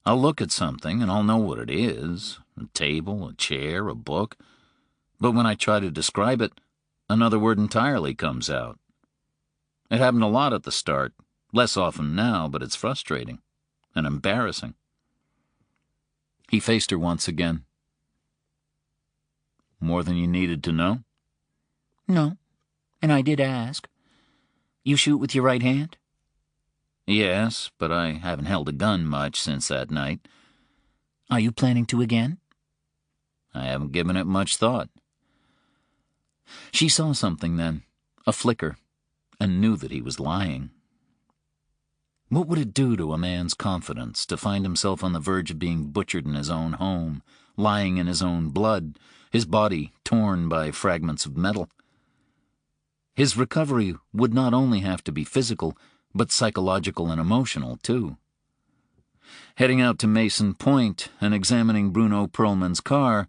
I'll look at something and I'll know what it is, a table, a chair, a book. But when I try to describe it, another word entirely comes out. It happened a lot at the start, less often now, but it's frustrating and embarrassing." He faced her once again. "More than you needed to know?" "No, and I did ask. You shoot with your right hand?" "Yes, but I haven't held a gun much since that night." "Are you planning to again?" "I haven't given it much thought." She saw something then, a flicker, and knew that he was lying. What would it do to a man's confidence to find himself on the verge of being butchered in his own home, lying in his own blood, his body torn by fragments of metal? His recovery would not only have to be physical, but psychological and emotional, too. Heading out to Mason Point and examining Bruno Perlman's car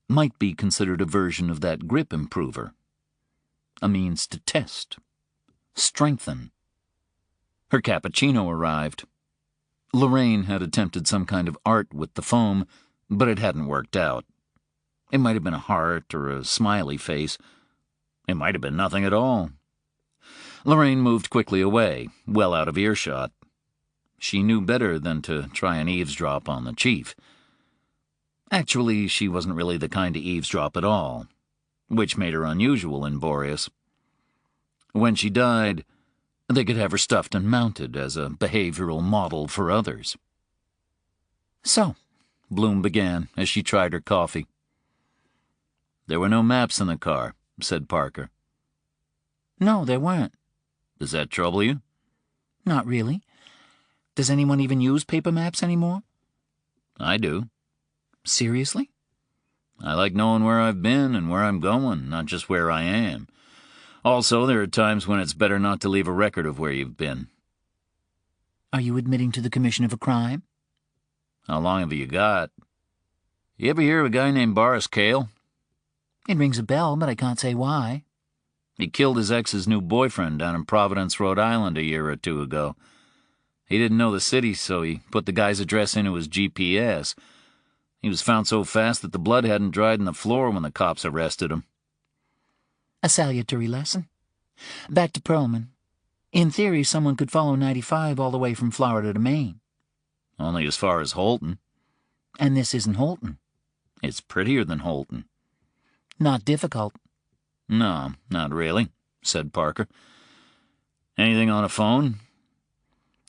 might be considered a version of that grip improver. A means to test, strengthen. Her cappuccino arrived. Lorraine had attempted some kind of art with the foam, but it hadn't worked out. It might have been a heart or a smiley face. It might have been nothing at all. Lorraine moved quickly away, well out of earshot. She knew better than to try and eavesdrop on the chief. Actually, she wasn't really the kind to eavesdrop at all, which made her unusual in Boreas. When she died, they could have her stuffed and mounted as a behavioral model for others. "So," Bloom began as she tried her coffee. "There were no maps in the car," said Parker. "No, there weren't." "Does that trouble you?" "Not really. Does anyone even use paper maps anymore?" "I do." "Seriously?" "I like knowing where I've been and where I'm going, not just where I am. Also, there are times when it's better not to leave a record of where you've been. Are you admitting to the commission of a crime? How long have you got? You ever hear of a guy named Boris Cale? It rings a bell, but I can't say why. He killed his ex's new boyfriend down in Providence, Rhode Island a year or two ago. He didn't know the city, so he put the guy's address into his GPS. He was found so fast that the blood hadn't dried in the floor when the cops arrested him. A salutary lesson. Back to Perlman. In theory, someone could follow 95 all the way from Florida to Maine. Only as far as Holton. And this isn't Holton. It's prettier than Holton. Not difficult. No, not really, said Parker. Anything on a phone?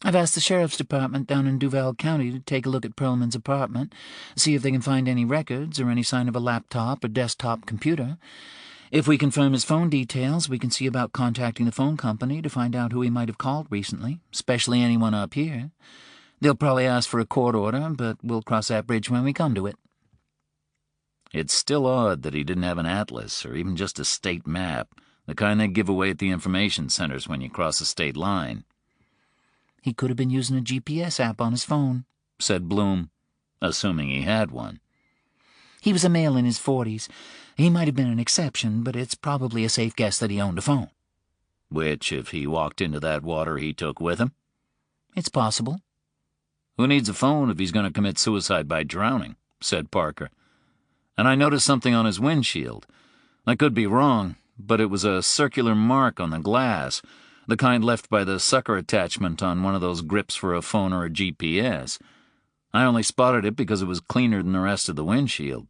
I've asked the sheriff's department down in Duval County to take a look at Perlman's apartment, see if they can find any records or any sign of a laptop or desktop computer. If we confirm his phone details, we can see about contacting the phone company to find out who he might have called recently, especially anyone up here. They'll probably ask for a court order, but we'll cross that bridge when we come to it. It's still odd that he didn't have an atlas or even just a state map, the kind they give away at the information centers when you cross a state line. He could have been using a GPS app on his phone, said Bloom, assuming he had one. He was a male in his 40s. He might have been an exception, but it's probably a safe guess that he owned a phone. Which, if he walked into that water, he took with him? It's possible. Who needs a phone if he's going to commit suicide by drowning? Said Parker. And I noticed something on his windshield. I could be wrong, but it was a circular mark on the glass, the kind left by the sucker attachment on one of those grips for a phone or a GPS. I only spotted it because it was cleaner than the rest of the windshield.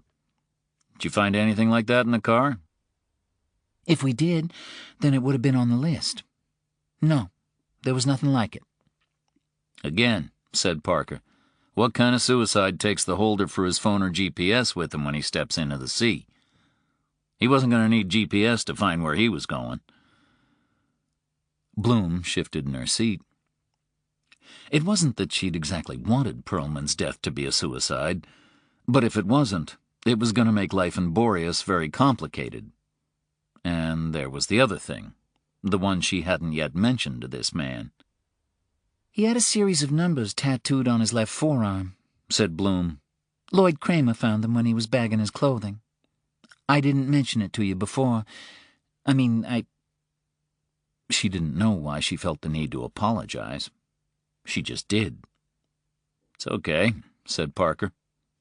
Did you find anything like that in the car? If we did, then it would have been on the list. No, there was nothing like it. Again, said Parker, what kind of suicide takes the holder for his phone or GPS with him when he steps into the sea? He wasn't going to need GPS to find where he was going. Bloom shifted in her seat. It wasn't that she'd exactly wanted Perlman's death to be a suicide, but if it wasn't, it was going to make life in Boreas very complicated. And there was the other thing, the one she hadn't yet mentioned to this man. He had a series of numbers tattooed on his left forearm, said Bloom. Lloyd Kramer found them when he was bagging his clothing. I didn't mention it to you before. She didn't know why she felt the need to apologize. She just did. It's okay, said Parker.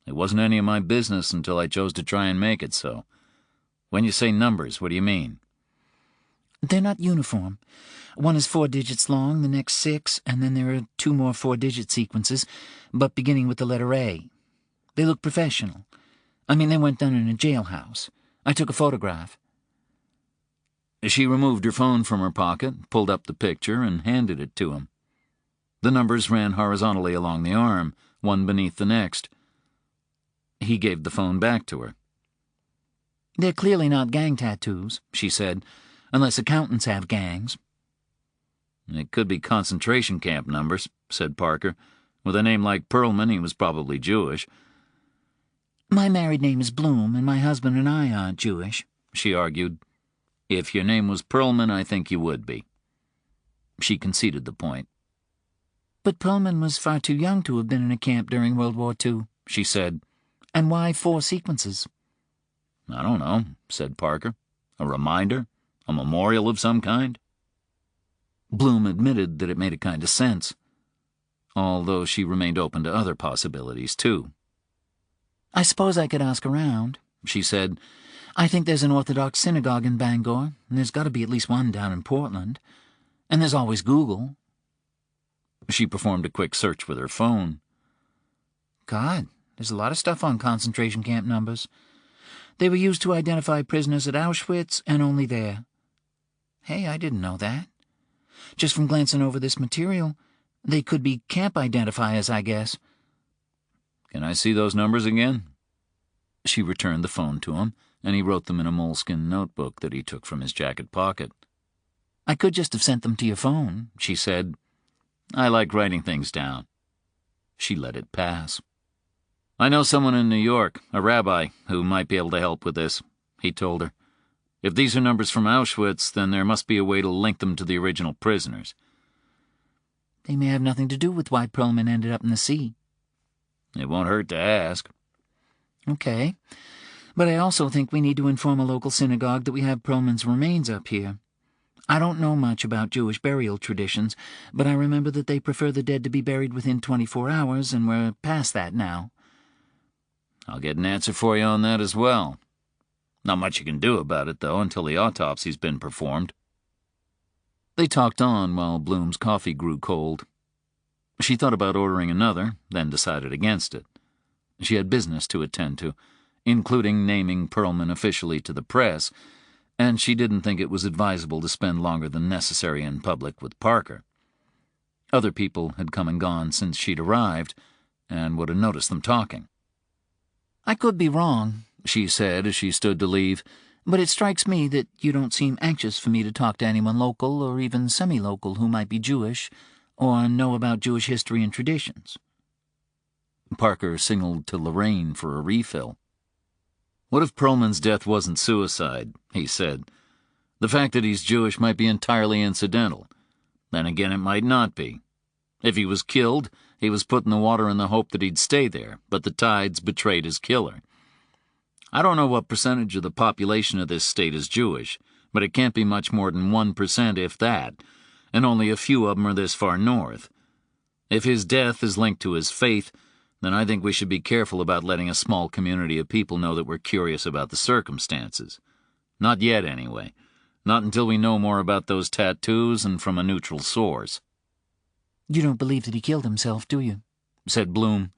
It wasn't any of my business until I chose to try and make it so. When you say numbers, what do you mean? They're not uniform. One is 4 digits long, the next 6, and then there are 2 more 4-digit sequences, but beginning with the letter A. They look professional. They weren't done in a jailhouse. I took a photograph. She removed her phone from her pocket, pulled up the picture, and handed it to him. The numbers ran horizontally along the arm, one beneath the next. He gave the phone back to her. They're clearly not gang tattoos, she said, unless accountants have gangs. It could be concentration camp numbers, said Parker. With a name like Perlman, he was probably Jewish. My married name is Bloom, and my husband and I aren't Jewish, she argued. If your name was Perlman, I think you would be. She conceded the point. But Perlman was far too young to have been in a camp during World War II, she said. And why 4 sequences? I don't know, said Parker. A reminder? A memorial of some kind? Bloom admitted that it made a kind of sense, although she remained open to other possibilities, too. I suppose I could ask around, she said. I think there's an Orthodox synagogue in Bangor, and there's got to be at least one down in Portland. And there's always Google. She performed a quick search with her phone. God, there's a lot of stuff on concentration camp numbers. They were used to identify prisoners at Auschwitz and only there. Hey, I didn't know that. Just from glancing over this material, they could be camp identifiers, I guess. Can I see those numbers again? She returned the phone to him, and he wrote them in a moleskin notebook that he took from his jacket pocket. I could just have sent them to your phone, she said. I like writing things down. She let it pass. I know someone in New York, a rabbi, who might be able to help with this, he told her. If these are numbers from Auschwitz, then there must be a way to link them to the original prisoners. They may have nothing to do with why Perlman ended up in the sea. It won't hurt to ask. Okay, but I also think we need to inform a local synagogue that we have Perlman's remains up here. I don't know much about Jewish burial traditions, but I remember that they prefer the dead to be buried within 24 hours, and we're past that now. I'll get an answer for you on that as well. Not much you can do about it, though, until the autopsy's been performed. They talked on while Bloom's coffee grew cold. She thought about ordering another, then decided against it. She had business to attend to, including naming Perlman officially to the press, and she didn't think it was advisable to spend longer than necessary in public with Parker. Other people had come and gone since she'd arrived, and would have noticed them talking. I could be wrong, she said as she stood to leave, but it strikes me that you don't seem anxious for me to talk to anyone local or even semi-local who might be Jewish or know about Jewish history and traditions. Parker signaled to Lorraine for a refill. What if Perlman's death wasn't suicide, he said. The fact that he's Jewish might be entirely incidental. Then again, it might not be. If he was killed, he was put in the water in the hope that he'd stay there, but the tides betrayed his killer. I don't know what percentage of the population of this state is Jewish, but it can't be much more than 1%, if that, and only a few of them are this far north. If his death is linked to his faith, then I think we should be careful about letting a small community of people know that we're curious about the circumstances. Not yet, anyway. Not until we know more about those tattoos and from a neutral source. You don't believe that he killed himself, do you? Said Bloom.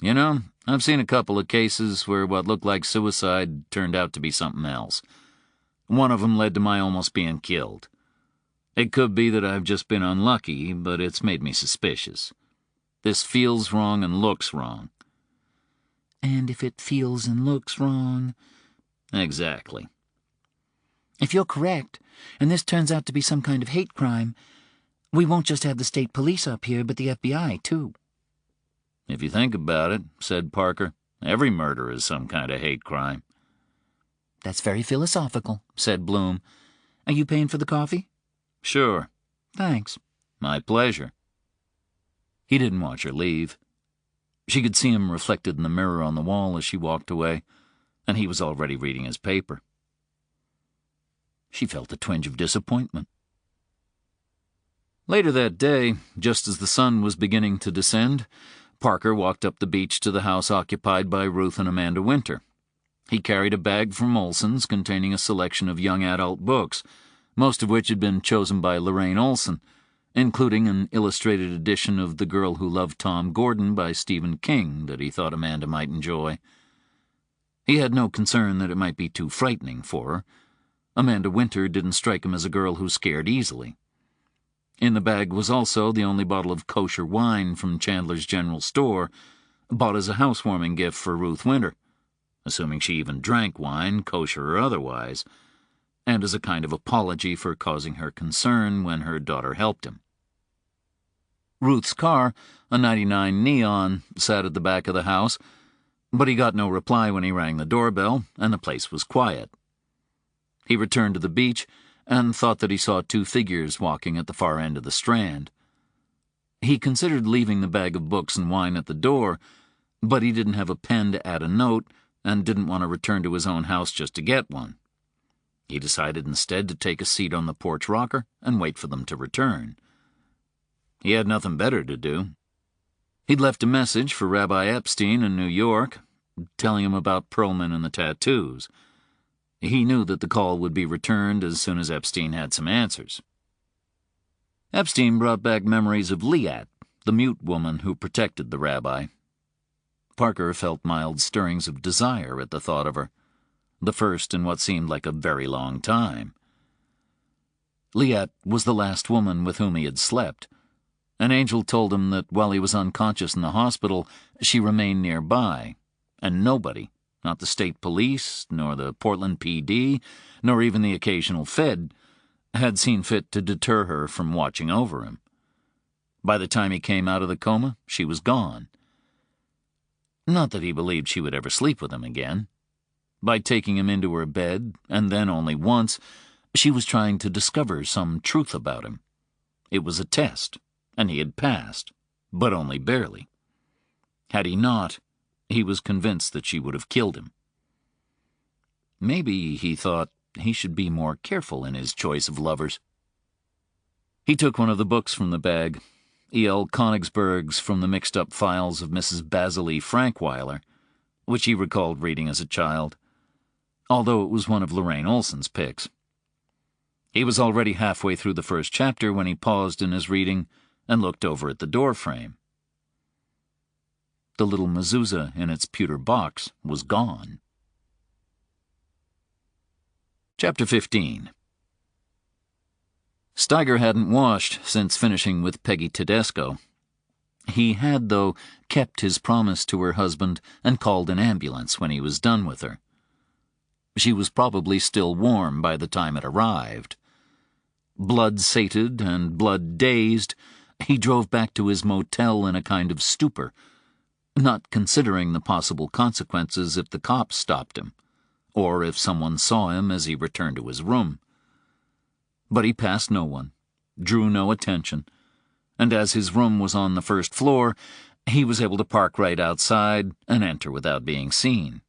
You know, I've seen a couple of cases where what looked like suicide turned out to be something else. One of them led to my almost being killed. It could be that I've just been unlucky, but it's made me suspicious. This feels wrong and looks wrong. And if it feels and looks wrong... Exactly. If you're correct, and this turns out to be some kind of hate crime, we won't just have the state police up here, but the FBI, too. If you think about it, said Parker, every murder is some kind of hate crime. That's very philosophical, said Bloom. Are you paying for the coffee? Sure. Thanks. My pleasure. He didn't watch her leave. She could see him reflected in the mirror on the wall as she walked away, and he was already reading his paper. She felt a twinge of disappointment. Later that day, just as the sun was beginning to descend, Parker walked up the beach to the house occupied by Ruth and Amanda Winter. He carried a bag from Olson's containing a selection of young adult books, most of which had been chosen by Lorraine Olson, including an illustrated edition of The Girl Who Loved Tom Gordon by Stephen King that he thought Amanda might enjoy. He had no concern that it might be too frightening for her. Amanda Winter didn't strike him as a girl who scared easily. In the bag was also the only bottle of kosher wine from Chandler's General Store, bought as a housewarming gift for Ruth Winter, assuming she even drank wine, kosher or otherwise, and as a kind of apology for causing her concern when her daughter helped him. Ruth's car, a '99 Neon, sat at the back of the house, but he got no reply when he rang the doorbell, and the place was quiet. He returned to the beach and thought that he saw two figures walking at the far end of the Strand. He considered leaving the bag of books and wine at the door, but he didn't have a pen to add a note and didn't want to return to his own house just to get one. He decided instead to take a seat on the porch rocker and wait for them to return. He had nothing better to do. He'd left a message for Rabbi Epstein in New York, telling him about Perlman and the tattoos. He knew that the call would be returned as soon as Epstein had some answers. Epstein brought back memories of Liat, the mute woman who protected the rabbi. Parker felt mild stirrings of desire at the thought of her, the first in what seemed like a very long time. Liat was the last woman with whom he had slept. An angel told him that while he was unconscious in the hospital, she remained nearby, and nobody, not the state police, nor the Portland PD, nor even the occasional Fed, had seen fit to deter her from watching over him. By the time he came out of the coma, she was gone. Not that he believed she would ever sleep with him again, By taking him into her bed, and then only once, she was trying to discover some truth about him. It was a test, and he had passed, but only barely. Had he not, he was convinced that she would have killed him. Maybe, he thought, he should be more careful in his choice of lovers. He took one of the books from the bag, E.L. Konigsberg's From the Mixed-Up Files of Mrs. Basil Frankweiler, which he recalled reading as a child, although it was one of Lorraine Olson's picks. He was already halfway through the first chapter when he paused in his reading and looked over at the door frame. The little mezuzah in its pewter box was gone. Chapter 15. Steiger hadn't washed since finishing with Peggy Tedesco. He had, though, kept his promise to her husband and called an ambulance when he was done with her. She was probably still warm by the time it arrived. Blood-sated and blood-dazed, he drove back to his motel in a kind of stupor, not considering the possible consequences if the cops stopped him, or if someone saw him as he returned to his room. But he passed no one, drew no attention, and as his room was on the first floor, he was able to park right outside and enter without being seen.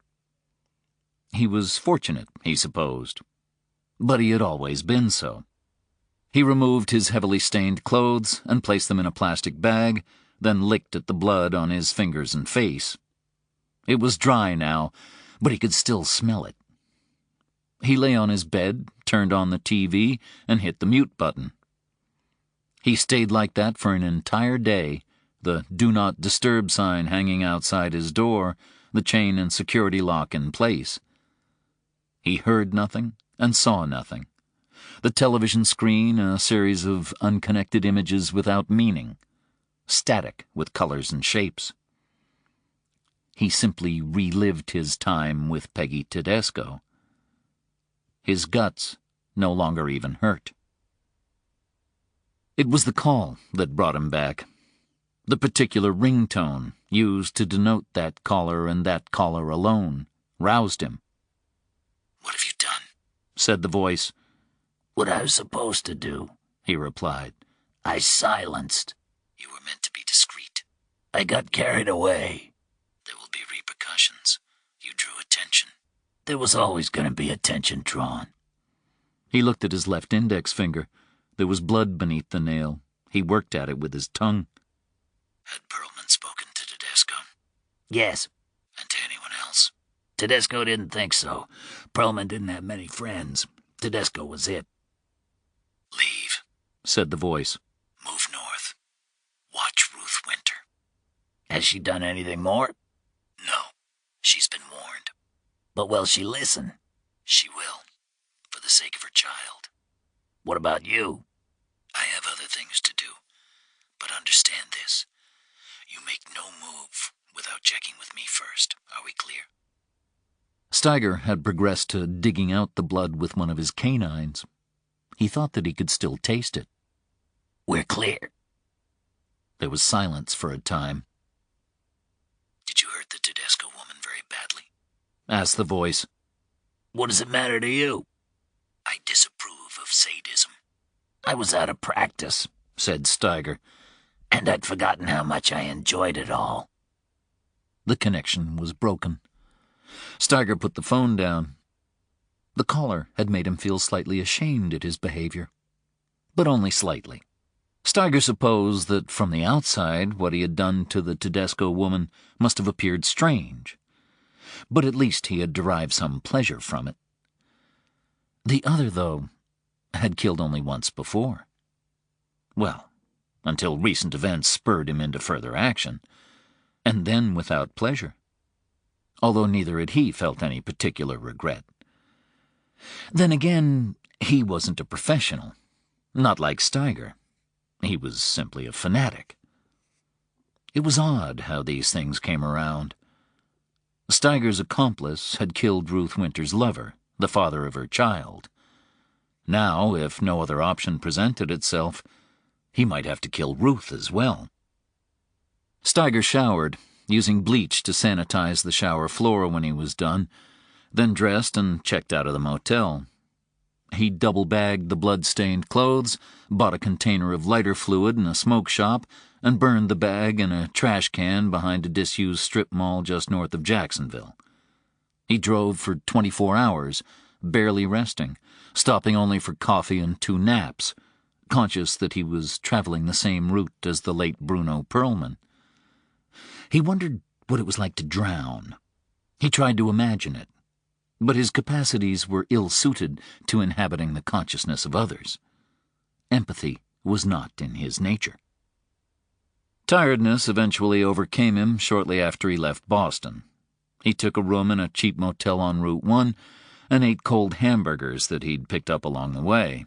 He was fortunate, he supposed, but he had always been so. He removed his heavily stained clothes and placed them in a plastic bag, then licked at the blood on his fingers and face. It was dry now, but he could still smell it. He lay on his bed, turned on the TV, and hit the mute button. He stayed like that for an entire day, the "Do Not Disturb" sign hanging outside his door, the chain and security lock in place. He heard nothing and saw nothing. The television screen, a series of unconnected images without meaning, static with colors and shapes. He simply relived his time with Peggy Tedesco. His guts no longer even hurt. It was the call that brought him back. The particular ringtone, used to denote that caller and that caller alone, roused him. "What have you done?" said the voice. "What I was supposed to do," he replied. "I silenced. You were meant to be discreet. I got carried away. There will be repercussions. You drew attention. There was always going to be attention drawn." He looked at his left index finger. There was blood beneath the nail. He worked at it with his tongue. Had Perlman spoken to Tedesco? "Yes." And to anyone else? Tedesco didn't think so. Perlman didn't have many friends. Tedesco was it. "Leave," said the voice. "Move north. Watch Ruth Winter." "Has she done anything more?" "No. She's been warned." "But will she listen?" "She will, for the sake of her child." "What about you?" "I have other things to do. But understand this. You make no move without checking with me first. Are we clear?" Steiger had progressed to digging out the blood with one of his canines. He thought that he could still taste it. "We're clear." There was silence for a time. "Did you hurt the Tedesco woman very badly?" asked the voice. "What does it matter to you?" "I disapprove of sadism." "I was out of practice," said Steiger. "and I'd forgotten how much I enjoyed it all." The connection was broken. Steiger put the phone down. The caller had made him feel slightly ashamed at his behavior, but only slightly. Steiger supposed that from the outside what he had done to the Tedesco woman must have appeared strange, but at least he had derived some pleasure from it. The other, though, had killed only once before. Well, until recent events spurred him into further action, and then without pleasure, although neither had he felt any particular regret. Then again, he wasn't a professional, not like Steiger. He was simply a fanatic. It was odd how these things came around. Steiger's accomplice had killed Ruth Winter's lover, the father of her child. Now, if no other option presented itself, he might have to kill Ruth as well. Steiger showered, using bleach to sanitize the shower floor when he was done, then dressed and checked out of the motel. He double-bagged the blood-stained clothes, bought a container of lighter fluid in a smoke shop, and burned the bag in a trash can behind a disused strip mall just north of Jacksonville. He drove for 24 hours, barely resting, stopping only for coffee and 2 naps, conscious that he was traveling the same route as the late Bruno Perlman. He wondered what it was like to drown. He tried to imagine it, but his capacities were ill-suited to inhabiting the consciousness of others. Empathy was not in his nature. Tiredness eventually overcame him shortly after he left Boston. He took a room in a cheap motel on Route 1 and ate cold hamburgers that he'd picked up along the way.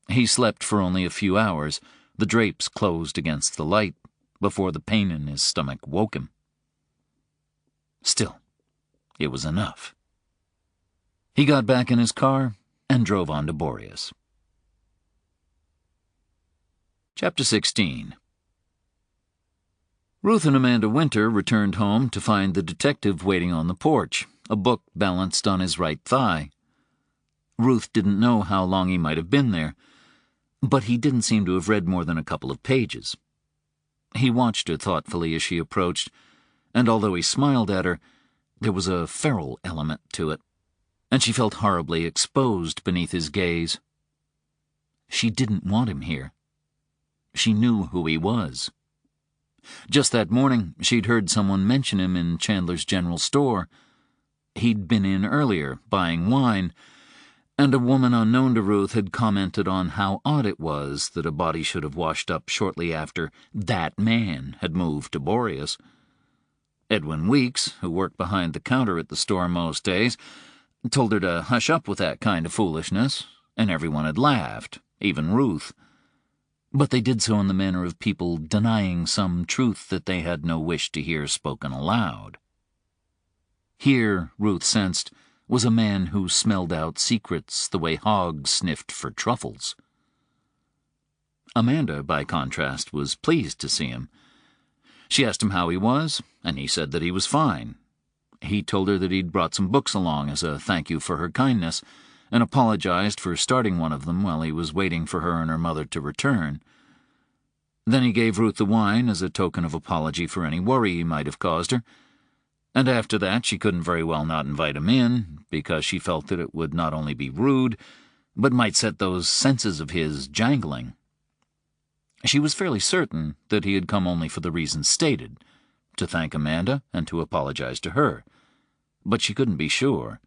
He slept for only a few hours, the drapes closed against the light, before the pain in his stomach woke him. Still, it was enough. He got back in his car and drove on to Boreas. Chapter 16. Ruth and Amanda Winter returned home to find the detective waiting on the porch, a book balanced on his right thigh. Ruth didn't know how long he might have been there, but he didn't seem to have read more than a couple of pages. He watched her thoughtfully as she approached, and although he smiled at her, there was a feral element to it, and she felt horribly exposed beneath his gaze. She didn't want him here. She knew who he was. Just that morning, she'd heard someone mention him in Chandler's General Store. He'd been in earlier, buying wine, and a woman unknown to Ruth had commented on how odd it was that a body should have washed up shortly after that man had moved to Boreas. Edwin Weeks, who worked behind the counter at the store most days, told her to hush up with that kind of foolishness, and everyone had laughed, even Ruth. But they did so in the manner of people denying some truth that they had no wish to hear spoken aloud. Here, Ruth sensed, was a man who smelled out secrets the way hogs sniffed for truffles. Amanda, by contrast, was pleased to see him. She asked him how he was, and he said that he was fine. He told her that he'd brought some books along as a thank you for her kindness, and apologized for starting one of them while he was waiting for her and her mother to return. Then he gave Ruth the wine as a token of apology for any worry he might have caused her, and after that she couldn't very well not invite him in, because she felt that it would not only be rude, but might set those senses of his jangling. She was fairly certain that he had come only for the reasons stated, to thank Amanda and to apologize to her, but she couldn't be sure.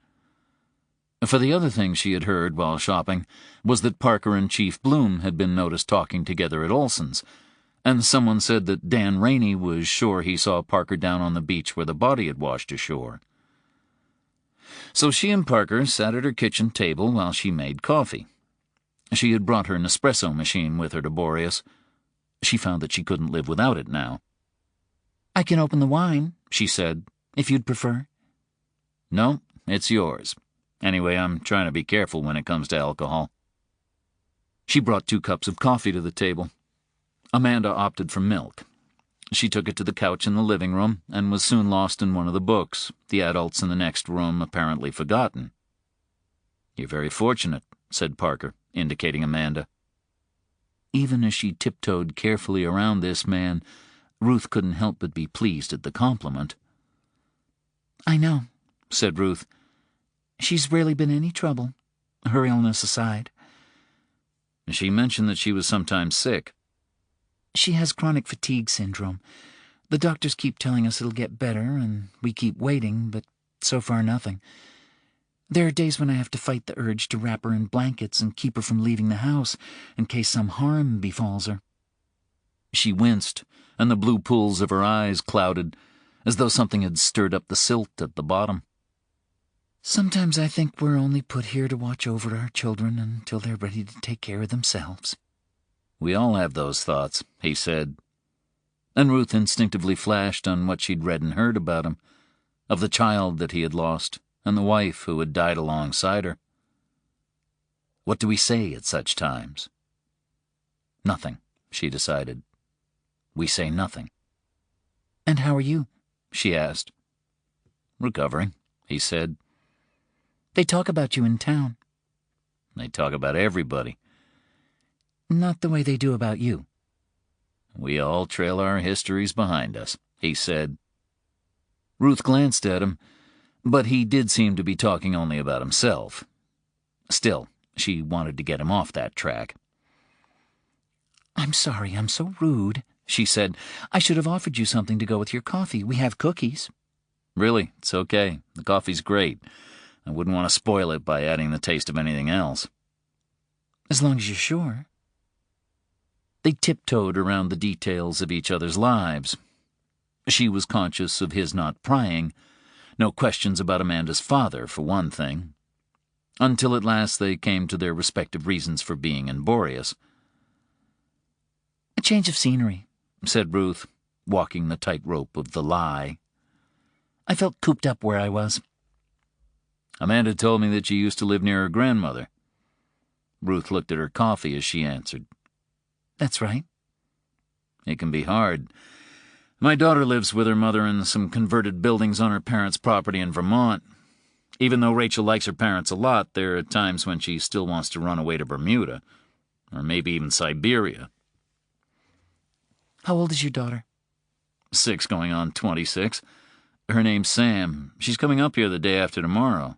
For the other thing she had heard while shopping was that Parker and Chief Bloom had been noticed talking together at Olson's, and someone said that Dan Rainey was sure he saw Parker down on the beach where the body had washed ashore. So she and Parker sat at her kitchen table while she made coffee. She had brought her Nespresso machine with her to Boreas. She found that she couldn't live without it now. "I can open the wine," she said, "if you'd prefer." "No, it's yours. Anyway, I'm trying to be careful when it comes to alcohol." She brought 2 cups of coffee to the table. Amanda opted for milk. She took it to the couch in the living room and was soon lost in one of the books, the adults in the next room apparently forgotten. "You're very fortunate," said Parker, indicating Amanda. Even as she tiptoed carefully around this man, Ruth couldn't help but be pleased at the compliment. "I know," said Ruth. "She's rarely been any trouble, her illness aside." She mentioned that she was sometimes sick. "She has chronic fatigue syndrome. The doctors keep telling us it'll get better, and we keep waiting, but so far nothing. There are days when I have to fight the urge to wrap her in blankets and keep her from leaving the house in case some harm befalls her." She winced, and the blue pools of her eyes clouded, as though something had stirred up the silt at the bottom. "Sometimes I think we're only put here to watch over our children until they're ready to take care of themselves." "We all have those thoughts," he said. And Ruth instinctively flashed on what she'd read and heard about him, of the child that he had lost, and the wife who had died alongside her. What do we say at such times? Nothing, she decided. We say nothing. "And how are you?" she asked. "Recovering," he said. They talk about you in town. They talk about everybody. Not the way they do about you. We all trail our histories behind us, he said. Ruth glanced at him, but he did seem to be talking only about himself. Still, she wanted to get him off that track. I'm sorry I'm so rude, she said. I should have offered you something to go with your coffee. We have cookies. Really, it's okay. The coffee's great. I wouldn't want to spoil it by adding the taste of anything else. As long as you're sure. They tiptoed around the details of each other's lives. She was conscious of his not prying. No questions about Amanda's father, for one thing. Until at last they came to their respective reasons for being in Boreas. A change of scenery, said Ruth, walking the tightrope of the lie. I felt cooped up where I was. Amanda told me that you used to live near her grandmother. Ruth looked at her coffee as she answered. That's right. It can be hard. My daughter lives with her mother in some converted buildings on her parents' property in Vermont. Even though Rachel likes her parents a lot, there are times when she still wants to run away to Bermuda, or maybe even Siberia. How old is your daughter? 6 going on 26. Her name's Sam. She's coming up here the day after tomorrow.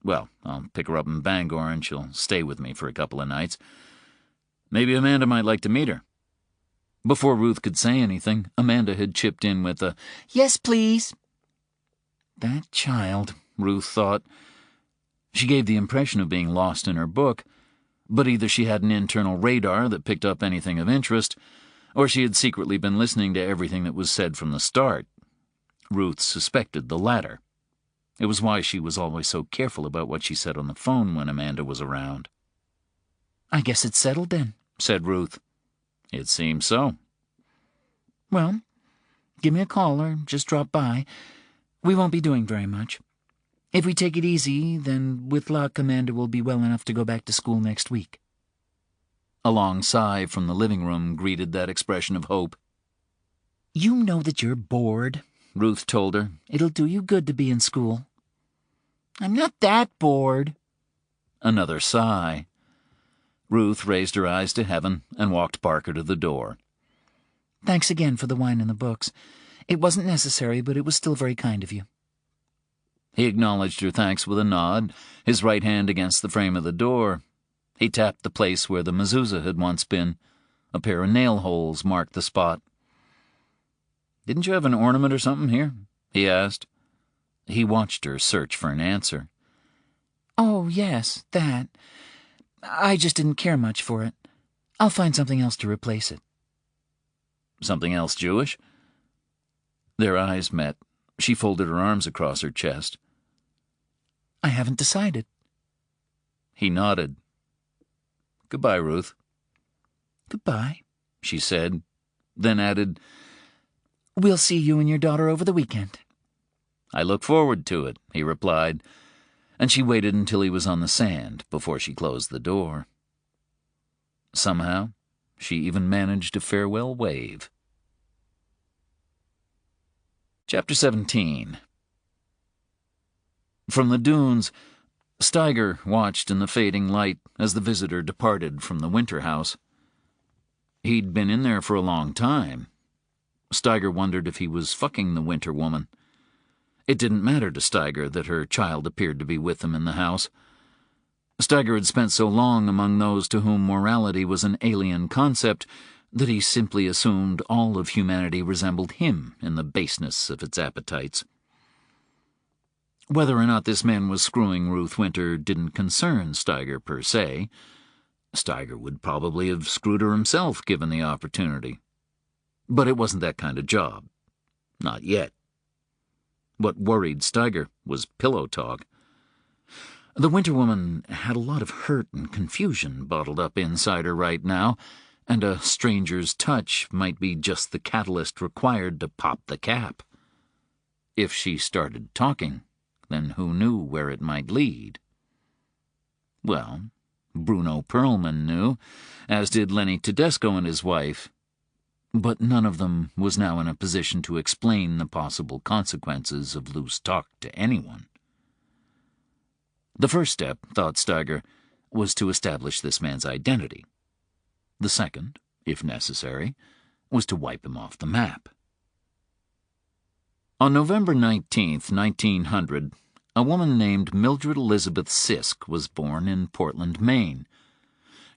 Well, I'll pick her up in Bangor and she'll stay with me for a couple of nights. Maybe Amanda might like to meet her. Before Ruth could say anything, Amanda had chipped in with a, Yes, please. That child, Ruth thought. She gave the impression of being lost in her book, but either she had an internal radar that picked up anything of interest, or she had secretly been listening to everything that was said from the start. Ruth suspected the latter. It was why she was always so careful about what she said on the phone when Amanda was around. I guess it's settled then, said Ruth. It seems so. Well, give me a call or just drop by. We won't be doing very much. If we take it easy, then with luck Amanda will be well enough to go back to school next week. A long sigh from the living room greeted that expression of hope. You know that you're bored, Ruth told her. It'll do you good to be in school. I'm not that bored. Another sigh. Ruth raised her eyes to heaven and walked Parker to the door. Thanks again for the wine and the books. It wasn't necessary, but it was still very kind of you. He acknowledged her thanks with a nod, his right hand against the frame of the door. He tapped the place where the mezuzah had once been. A pair of nail holes marked the spot. Didn't you have an ornament or something here? He asked. He watched her search for an answer. Oh, yes, that. I just didn't care much for it. I'll find something else to replace it. Something else Jewish? Their eyes met. She folded her arms across her chest. I haven't decided. He nodded. Goodbye, Ruth. Goodbye, she said, then added, We'll see you and your daughter over the weekend. I look forward to it, he replied, and she waited until he was on the sand before she closed the door. Somehow, she even managed a farewell wave. Chapter 17. From the dunes, Steiger watched in the fading light as the visitor departed from the winter house. He'd been in there for a long time. Steiger wondered if he was fucking the winter woman. It didn't matter to Steiger that her child appeared to be with him in the house. Steiger had spent so long among those to whom morality was an alien concept that he simply assumed all of humanity resembled him in the baseness of its appetites. Whether or not this man was screwing Ruth Winter didn't concern Steiger per se. Steiger would probably have screwed her himself given the opportunity. But it wasn't that kind of job. Not yet. What worried Steiger was pillow talk. The winter woman had a lot of hurt and confusion bottled up inside her right now, and a stranger's touch might be just the catalyst required to pop the cap. If she started talking, then who knew where it might lead? Well, Bruno Perlman knew, as did Lenny Tedesco and his wife. But none of them was now in a position to explain the possible consequences of loose talk to anyone. The first step, thought Steiger, was to establish this man's identity. The second, if necessary, was to wipe him off the map. On November 19th, 1900, a woman named Mildred Elizabeth Sisk was born in Portland, Maine.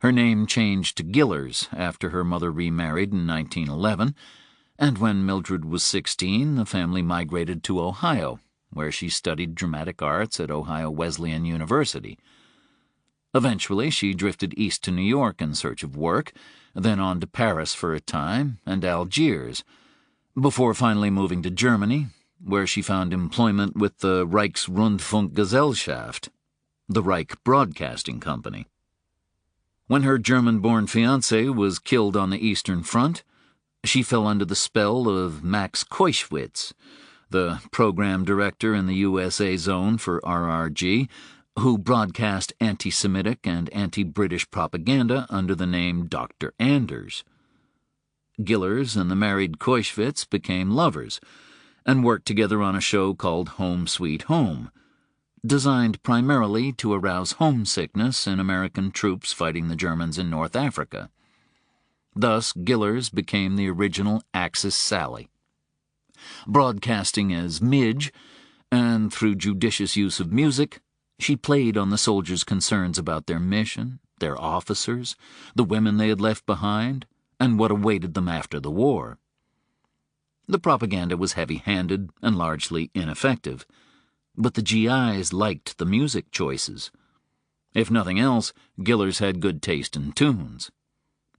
Her name changed to Gillers after her mother remarried in 1911, and when Mildred was 16, the family migrated to Ohio, where she studied dramatic arts at Ohio Wesleyan University. Eventually, she drifted east to New York in search of work, then on to Paris for a time, and Algiers, before finally moving to Germany, where she found employment with the Reichsrundfunkgesellschaft, the Reich Broadcasting Company. When her German-born fiancé was killed on the Eastern Front, she fell under the spell of Max Keuschwitz, the program director in the USA Zone for RRG, who broadcast anti-Semitic and anti-British propaganda under the name Dr. Anders. Gillers and the married Keuschwitz became lovers and worked together on a show called Home Sweet Home, designed primarily to arouse homesickness in American troops fighting the Germans in North Africa. Thus, Gillers became the original Axis Sally. Broadcasting as Midge, and through judicious use of music, she played on the soldiers' concerns about their mission, their officers, the women they had left behind, and what awaited them after the war. The propaganda was heavy-handed and largely ineffective, but the GIs liked the music choices. If nothing else, Gillers had good taste in tunes,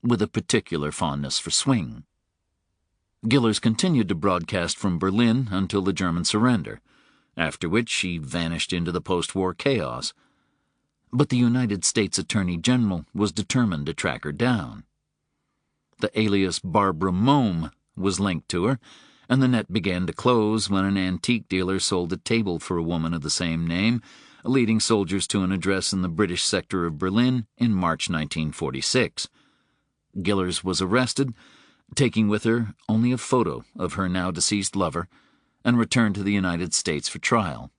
with a particular fondness for swing. Gillers continued to broadcast from Berlin until the German surrender, after which she vanished into the post-war chaos. But the United States Attorney General was determined to track her down. The alias Barbara Mohm was linked to her, and the net began to close when an antique dealer sold a table for a woman of the same name, leading soldiers to an address in the British sector of Berlin in March 1946. Gillers was arrested, taking with her only a photo of her now-deceased lover, and returned to the United States for trial.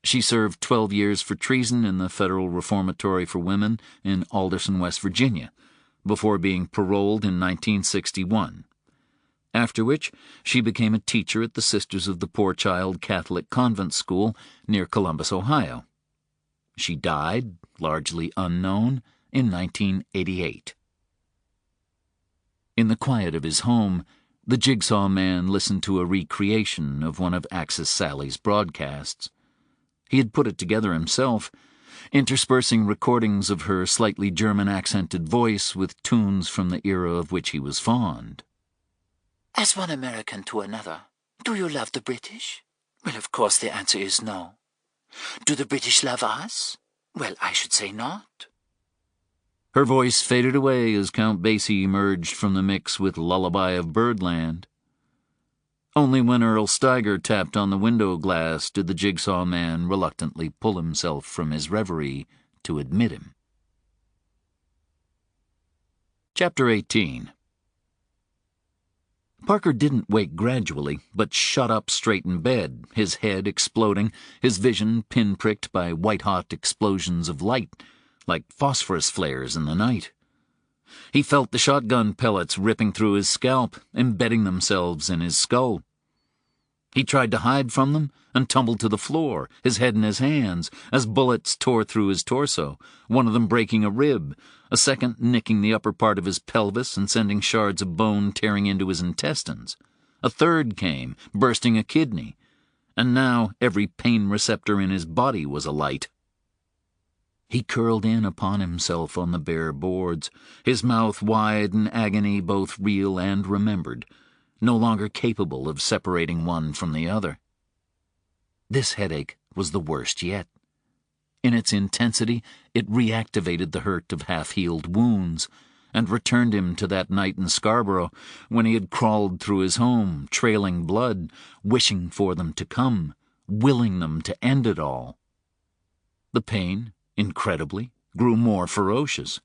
She served 12 years for treason in the Federal Reformatory for Women in Alderson, West Virginia, before being paroled in 1961, after which she became a teacher at the Sisters of the Poor Child Catholic Convent School near Columbus, Ohio. She died, largely unknown, in 1988. In the quiet of his home, the Jigsaw Man listened to a recreation of one of Axis Sally's broadcasts. He had put it together himself, interspersing recordings of her slightly German-accented voice with tunes from the era of which he was fond. As one American to another, do you love the British? Well, of course the answer is no. Do the British love us? Well, I should say not. Her voice faded away as Count Basie emerged from the mix with Lullaby of Birdland. Only when Earl Steiger tapped on the window glass did the Jigsaw Man reluctantly pull himself from his reverie to admit him. Chapter 18. Parker didn't wake gradually, but shot up straight in bed, his head exploding, his vision pinpricked by white-hot explosions of light, like phosphorus flares in the night. He felt the shotgun pellets ripping through his scalp, embedding themselves in his skull. He tried to hide from them and tumbled to the floor, his head in his hands, as bullets tore through his torso, one of them breaking a rib, a second nicking the upper part of his pelvis and sending shards of bone tearing into his intestines. A third came, bursting a kidney, and now every pain receptor in his body was alight. He curled in upon himself on the bare boards, his mouth wide in agony both real and remembered, no longer capable of separating one from the other. This headache was the worst yet. In its intensity, it reactivated the hurt of half-healed wounds, and returned him to that night in Scarborough when he had crawled through his home, trailing blood, wishing for them to come, willing them to end it all. The pain, incredibly, grew more ferocious.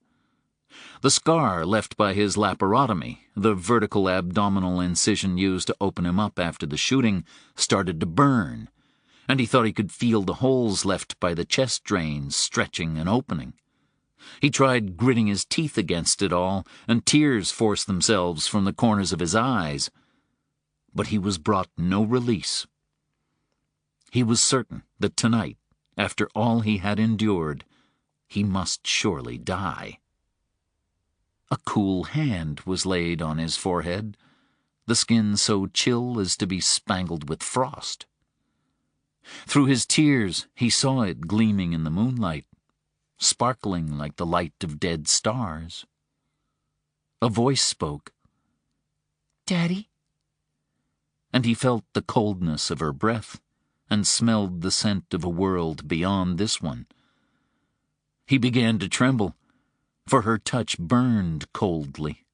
The scar left by his laparotomy, the vertical abdominal incision used to open him up after the shooting, started to burn, and he thought he could feel the holes left by the chest drains stretching and opening. He tried gritting his teeth against it all, and tears forced themselves from the corners of his eyes. But he was brought no release. He was certain that tonight, after all he had endured, he must surely die. A cool hand was laid on his forehead, the skin so chill as to be spangled with frost. Through his tears he saw it gleaming in the moonlight, sparkling like the light of dead stars. A voice spoke, "Daddy?" And he felt the coldness of her breath, and smelled the scent of a world beyond this one. He began to tremble, for her touch burned coldly.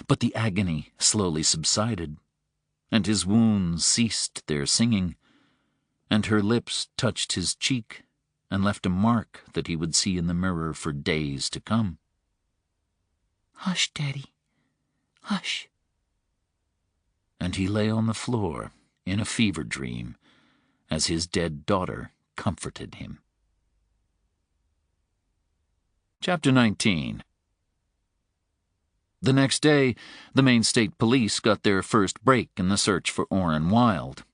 But the agony slowly subsided, and his wounds ceased their singing, and her lips touched his cheek and left a mark that he would see in the mirror for days to come. "Hush, Daddy, hush." And he lay on the floor in a fever dream as his dead daughter comforted him. Chapter 19. The next day, the Maine State Police got their first break in the search for Orrin Wilde.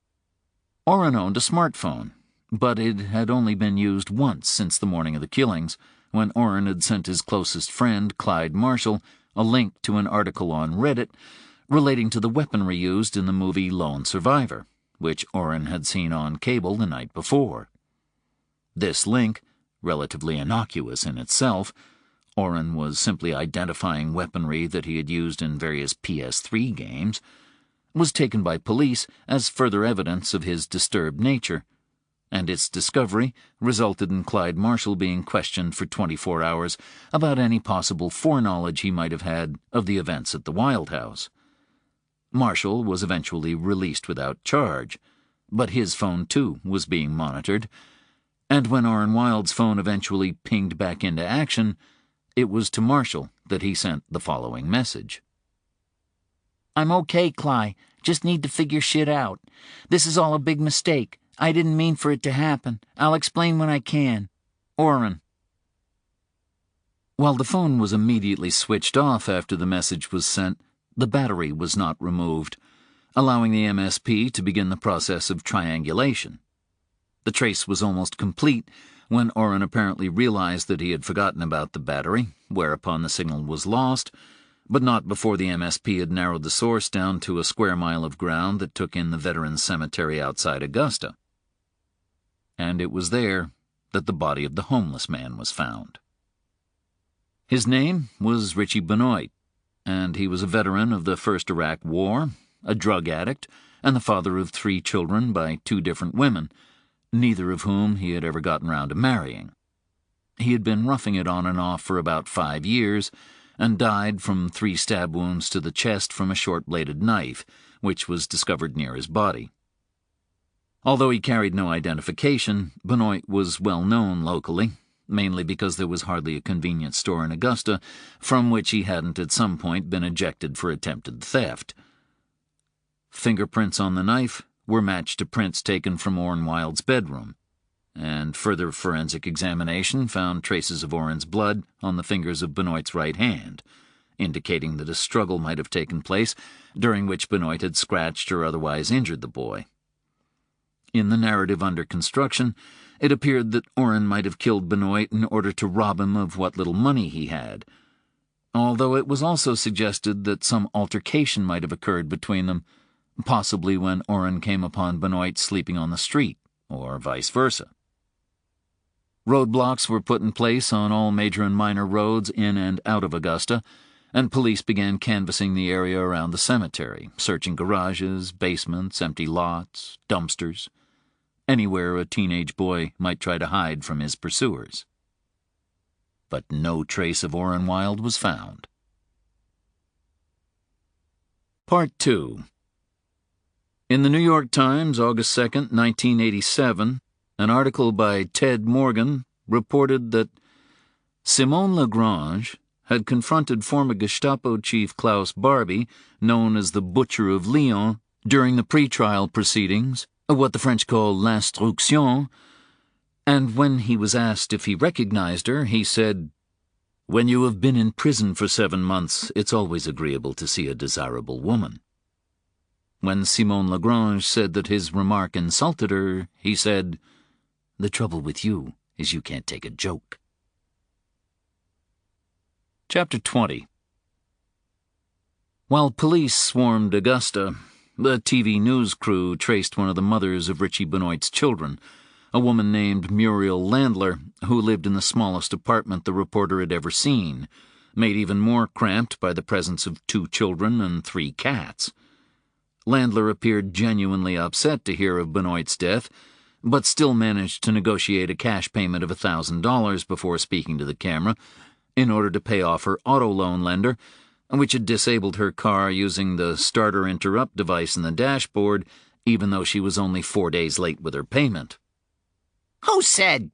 Orrin owned a smartphone, but it had only been used once since the morning of the killings, when Orrin had sent his closest friend, Clyde Marshall, a link to an article on Reddit relating to the weaponry used in the movie Lone Survivor, which Orrin had seen on cable the night before. This link, relatively innocuous in itself, Orrin was simply identifying weaponry that he had used in various PS3 games, was taken by police as further evidence of his disturbed nature, and its discovery resulted in Clyde Marshall being questioned for 24 hours about any possible foreknowledge he might have had of the events at the Wilde house. Marshall was eventually released without charge, but his phone, too, was being monitored, and when Orrin Wilde's phone eventually pinged back into action, it was to Marshall that he sent the following message. "I'm okay, Cly. Just need to figure shit out. This is all a big mistake. I didn't mean for it to happen. I'll explain when I can. Orrin." While the phone was immediately switched off after the message was sent, the battery was not removed, allowing the MSP to begin the process of triangulation. The trace was almost complete when Orrin apparently realized that he had forgotten about the battery, whereupon the signal was lost, but not before the MSP had narrowed the source down to a square mile of ground that took in the Veterans Cemetery outside Augusta. And it was there that the body of the homeless man was found. His name was Richie Benoit, and he was a veteran of the First Iraq War, a drug addict, and the father of 3 children by 2 different women, neither of whom he had ever gotten round to marrying. He had been roughing it on and off for about 5 years, and died from 3 stab wounds to the chest from a short-bladed knife, which was discovered near his body. Although he carried no identification, Benoit was well known locally, mainly because there was hardly a convenience store in Augusta from which he hadn't at some point been ejected for attempted theft. Fingerprints on the knife were matched to prints taken from Orrin Wilde's bedroom, and further forensic examination found traces of Orrin's blood on the fingers of Benoit's right hand, indicating that a struggle might have taken place during which Benoit had scratched or otherwise injured the boy. In the narrative under construction, it appeared that Orrin might have killed Benoit in order to rob him of what little money he had, although it was also suggested that some altercation might have occurred between them, possibly when Orrin came upon Benoit sleeping on the street, or vice versa. Roadblocks were put in place on all major and minor roads in and out of Augusta, and police began canvassing the area around the cemetery, searching garages, basements, empty lots, dumpsters, anywhere a teenage boy might try to hide from his pursuers. But no trace of Orrin Wilde was found. Part 2. In the New York Times, August 2nd, 1987, an article by Ted Morgan reported that Simone Lagrange had confronted former Gestapo chief Klaus Barbie, known as the Butcher of Lyon, during the pretrial proceedings, what the French call l'instruction, and when he was asked if he recognized her, he said, "When you have been in prison for 7 months, it's always agreeable to see a desirable woman." When Simone Lagrange said that his remark insulted her, he said, "The trouble with you is you can't take a joke." Chapter 20. While police swarmed Augusta, the TV news crew traced one of the mothers of Richie Benoit's children, a woman named Muriel Landler, who lived in the smallest apartment the reporter had ever seen, made even more cramped by the presence of 2 children and 3 cats. Landler appeared genuinely upset to hear of Benoit's death, but still managed to negotiate a cash payment of $1,000 before speaking to the camera in order to pay off her auto loan lender, which had disabled her car using the starter interrupt device in the dashboard, even though she was only 4 days late with her payment. Who said,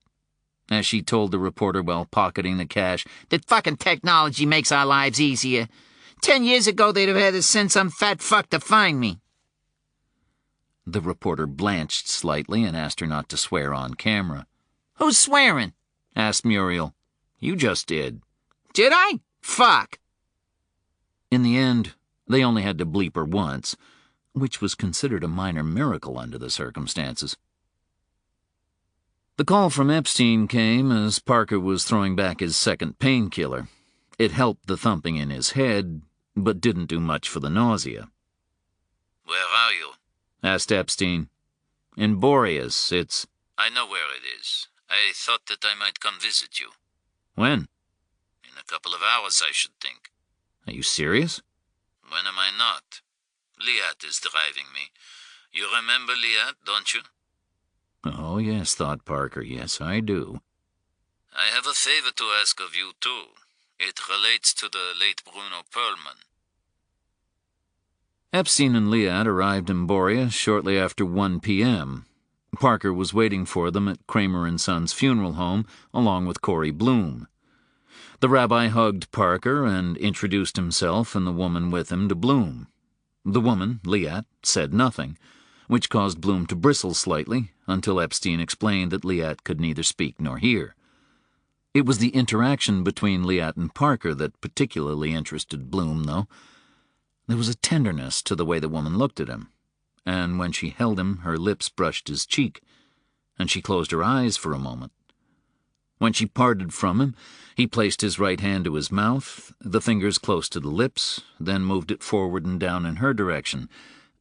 As she told the reporter while pocketing the cash, that fucking technology makes our lives easier? 10 years ago, they'd have had to send some fat fuck to find me. the reporter blanched slightly and asked her not to swear on camera. Who's swearing? Asked Muriel. You just did. Did I? Fuck. In the end, they only had to bleep her once, which was considered a minor miracle under the circumstances. The call from Epstein came as Parker was throwing back his second painkiller. It helped the thumping in his head, but didn't do much for the nausea. Where are you? Asked Epstein. In Boreas, it's... I know where it is. I thought that I might come visit you. When? In a couple of hours, I should think. Are you serious? When am I not? Liat is driving me. You remember Liat, don't you? Oh, yes, thought Parker. Yes, I do. I have a favor to ask of you, too. It relates to the late Bruno Perlman. Epstein and Liat arrived in Boreas shortly after 1 p.m. Parker was waiting for them at Kramer and Son's funeral home, along with Corey Bloom. The rabbi hugged Parker and introduced himself and the woman with him to Bloom. The woman, Liat, said nothing, which caused Bloom to bristle slightly until Epstein explained that Liat could neither speak nor hear. It was the interaction between Liat and Parker that particularly interested Bloom, though. There was a tenderness to the way the woman looked at him, and when she held him, her lips brushed his cheek, and she closed her eyes for a moment. When she parted from him, he placed his right hand to his mouth, the fingers close to the lips, then moved it forward and down in her direction,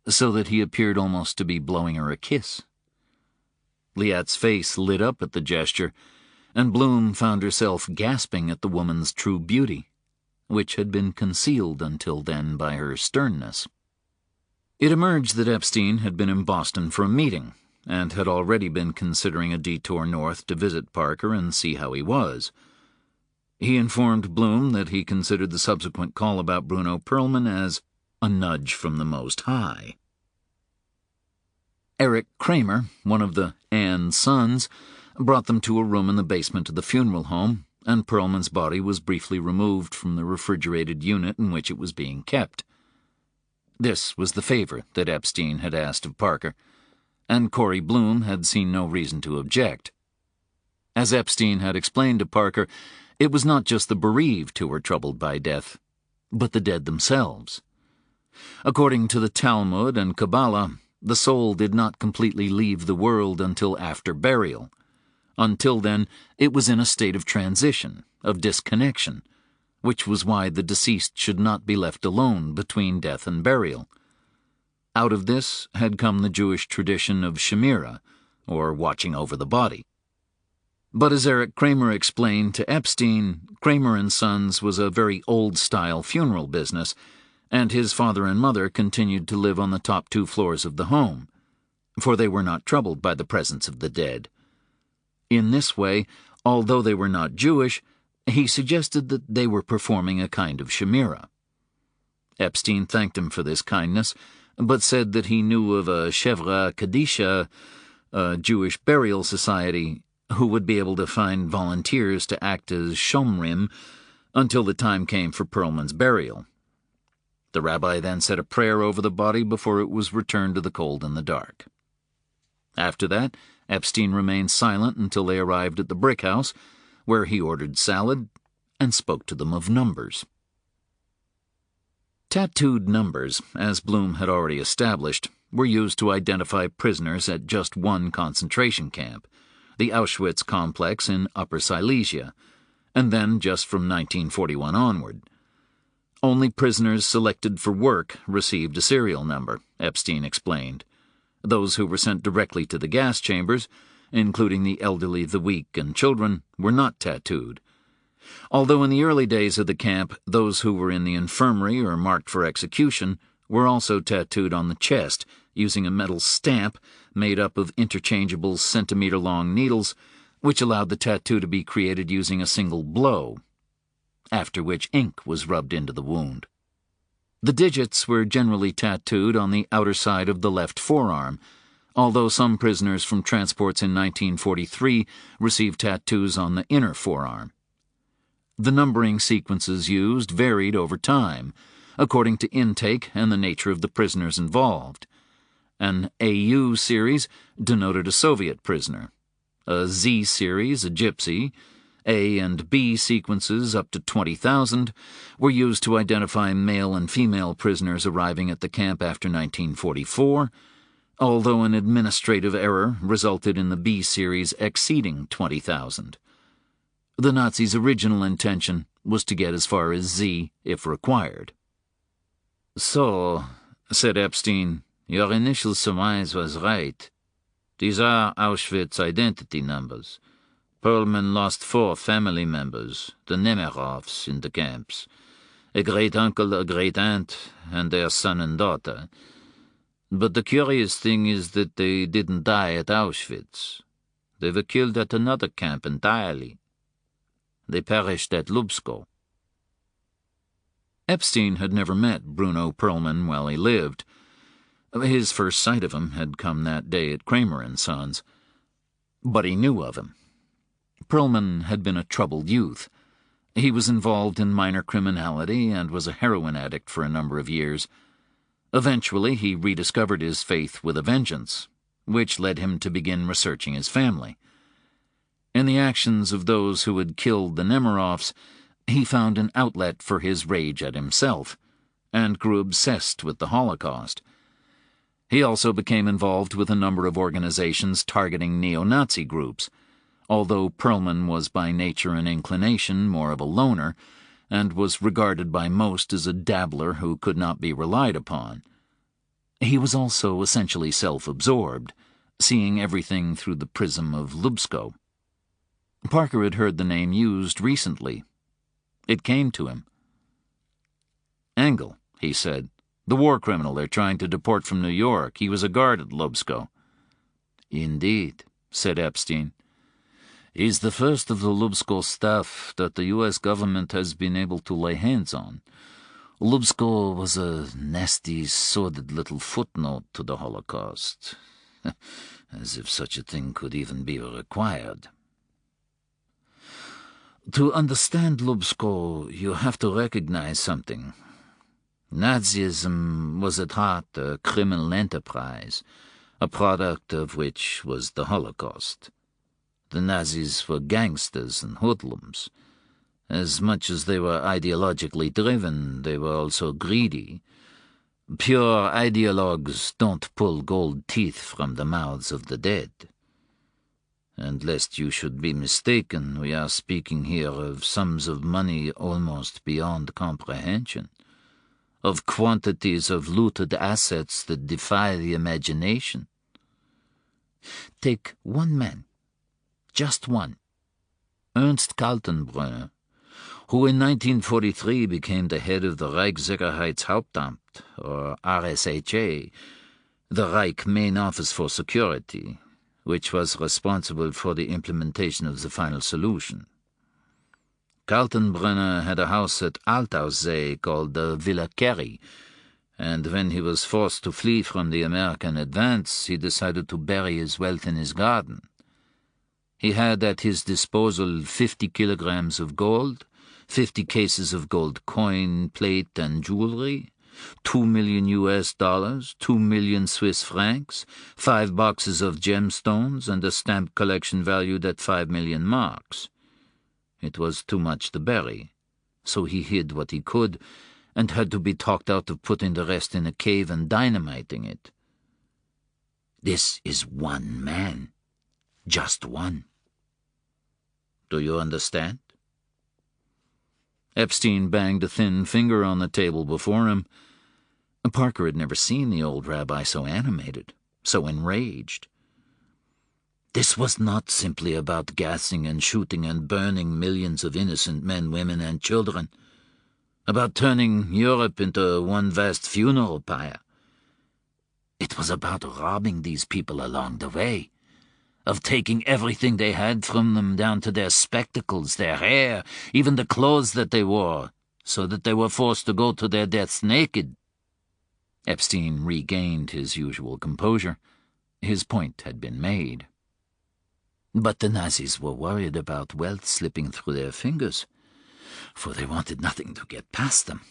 so that he appeared almost to be blowing her a kiss. Liat's face lit up at the gesture, and Bloom found herself gasping at the woman's true beauty, which had been concealed until then by her sternness. It emerged that Epstein had been in Boston for a meeting, and had already been considering a detour north to visit Parker and see how he was. He informed Bloom that he considered the subsequent call about Bruno Perlman as a nudge from the Most High. Eric Kramer, one of the Ann's sons, brought them to a room in the basement of the funeral home, and Perlman's body was briefly removed from the refrigerated unit in which it was being kept. This was the favor that Epstein had asked of Parker, and Corey Bloom had seen no reason to object. As Epstein had explained to Parker, it was not just the bereaved who were troubled by death, but the dead themselves. According to the Talmud and Kabbalah, the soul did not completely leave the world until after burial. Until then, it was in a state of transition, of disconnection, which was why the deceased should not be left alone between death and burial. Out of this had come the Jewish tradition of Shemirah, or watching over the body. But as Eric Kramer explained to Epstein, Kramer and Sons was a very old-style funeral business, and his father and mother continued to live on the top 2 floors of the home, for they were not troubled by the presence of the dead. In this way, although they were not Jewish, he suggested that they were performing a kind of Shemirah. Epstein thanked him for this kindness, but said that he knew of a Shevra Kadisha, a Jewish burial society, who would be able to find volunteers to act as shomrim until the time came for Perlman's burial. The rabbi then said a prayer over the body before it was returned to the cold and the dark. After that, Epstein remained silent until they arrived at the brick house, where he ordered salad and spoke to them of numbers. Tattooed numbers, as Bloom had already established, were used to identify prisoners at just one concentration camp, the Auschwitz complex in Upper Silesia, and then just from 1941 onward. Only prisoners selected for work received a serial number, Epstein explained. Those who were sent directly to the gas chambers, including the elderly, the weak, and children, were not tattooed. Although in the early days of the camp, those who were in the infirmary or marked for execution were also tattooed on the chest using a metal stamp made up of interchangeable centimeter-long needles, which allowed the tattoo to be created using a single blow, after which ink was rubbed into the wound. The digits were generally tattooed on the outer side of the left forearm, although some prisoners from transports in 1943 received tattoos on the inner forearm. The numbering sequences used varied over time, according to intake and the nature of the prisoners involved. An AU series denoted a Soviet prisoner, a Z series a gypsy, A and B sequences up to 20,000 were used to identify male and female prisoners arriving at the camp after 1944, although an administrative error resulted in the B series exceeding 20,000. The Nazis' original intention was to get as far as Z if required. "So," said Epstein, "your initial surmise was right. These are Auschwitz identity numbers. Perlman lost 4 family members, the Nemirovs, in the camps. A great-uncle, a great-aunt, and their son and daughter. But the curious thing is that they didn't die at Auschwitz. They were killed at another camp entirely. They perished at Lubsko." Epstein had never met Bruno Perlman while he lived. His first sight of him had come that day at Kramer & Sons. But he knew of him. Perlman had been a troubled youth. He was involved in minor criminality and was a heroin addict for a number of years. Eventually, he rediscovered his faith with a vengeance, which led him to begin researching his family. In the actions of those who had killed the Nemirovs, he found an outlet for his rage at himself, and grew obsessed with the Holocaust. He also became involved with a number of organizations targeting neo-Nazi groups, although Perlman was by nature and inclination more of a loner, and was regarded by most as a dabbler who could not be relied upon. He was also essentially self-absorbed, seeing everything through the prism of Lubsko. Parker had heard the name used recently. It came to him. "Engel," he said. "The war criminal they're trying to deport from New York. He was a guard at Lubsko." "Indeed," said Epstein. "He's the first of the Lubsko staff that the U.S. government has been able to lay hands on. Lubsko was a nasty, sordid little footnote to the Holocaust. As if such a thing could even be required. To understand Lubsko, you have to recognize something. Nazism was at heart a criminal enterprise, a product of which was the Holocaust. The Nazis were gangsters and hoodlums. As much as they were ideologically driven, they were also greedy. Pure ideologues don't pull gold teeth from the mouths of the dead. And lest you should be mistaken, we are speaking here of sums of money almost beyond comprehension, of quantities of looted assets that defy the imagination. Take one man, just one, Ernst Kaltenbrunner, who in 1943 became the head of the Reichssicherheitshauptamt, or RSHA, the Reich Main Office for Security, which was responsible for the implementation of the final solution. Kaltenbrunner had a house at Altaussee called the Villa Kerry, and when he was forced to flee from the American advance, he decided to bury his wealth in his garden. He had at his disposal 50 kilograms of gold, 50 cases of gold coin, plate, and jewelry, $2 million US, 2 million Swiss francs, 5 boxes of gemstones, and a stamp collection valued at 5 million marks. It was too much to bury, so he hid what he could, and had to be talked out of putting the rest in a cave and dynamiting it. This is one man. Just one. Do you understand? Epstein banged a thin finger on the table before him. Parker had never seen the old rabbi so animated, so enraged. This was not simply about gassing and shooting and burning millions of innocent men, women, and children, about turning Europe into one vast funeral pyre. It was about robbing these people along the way, of taking everything they had from them down to their spectacles, their hair, even the clothes that they wore, so that they were forced to go to their deaths naked. Epstein regained his usual composure. His point had been made. But the Nazis were worried about wealth slipping through their fingers, for they wanted nothing to get past them.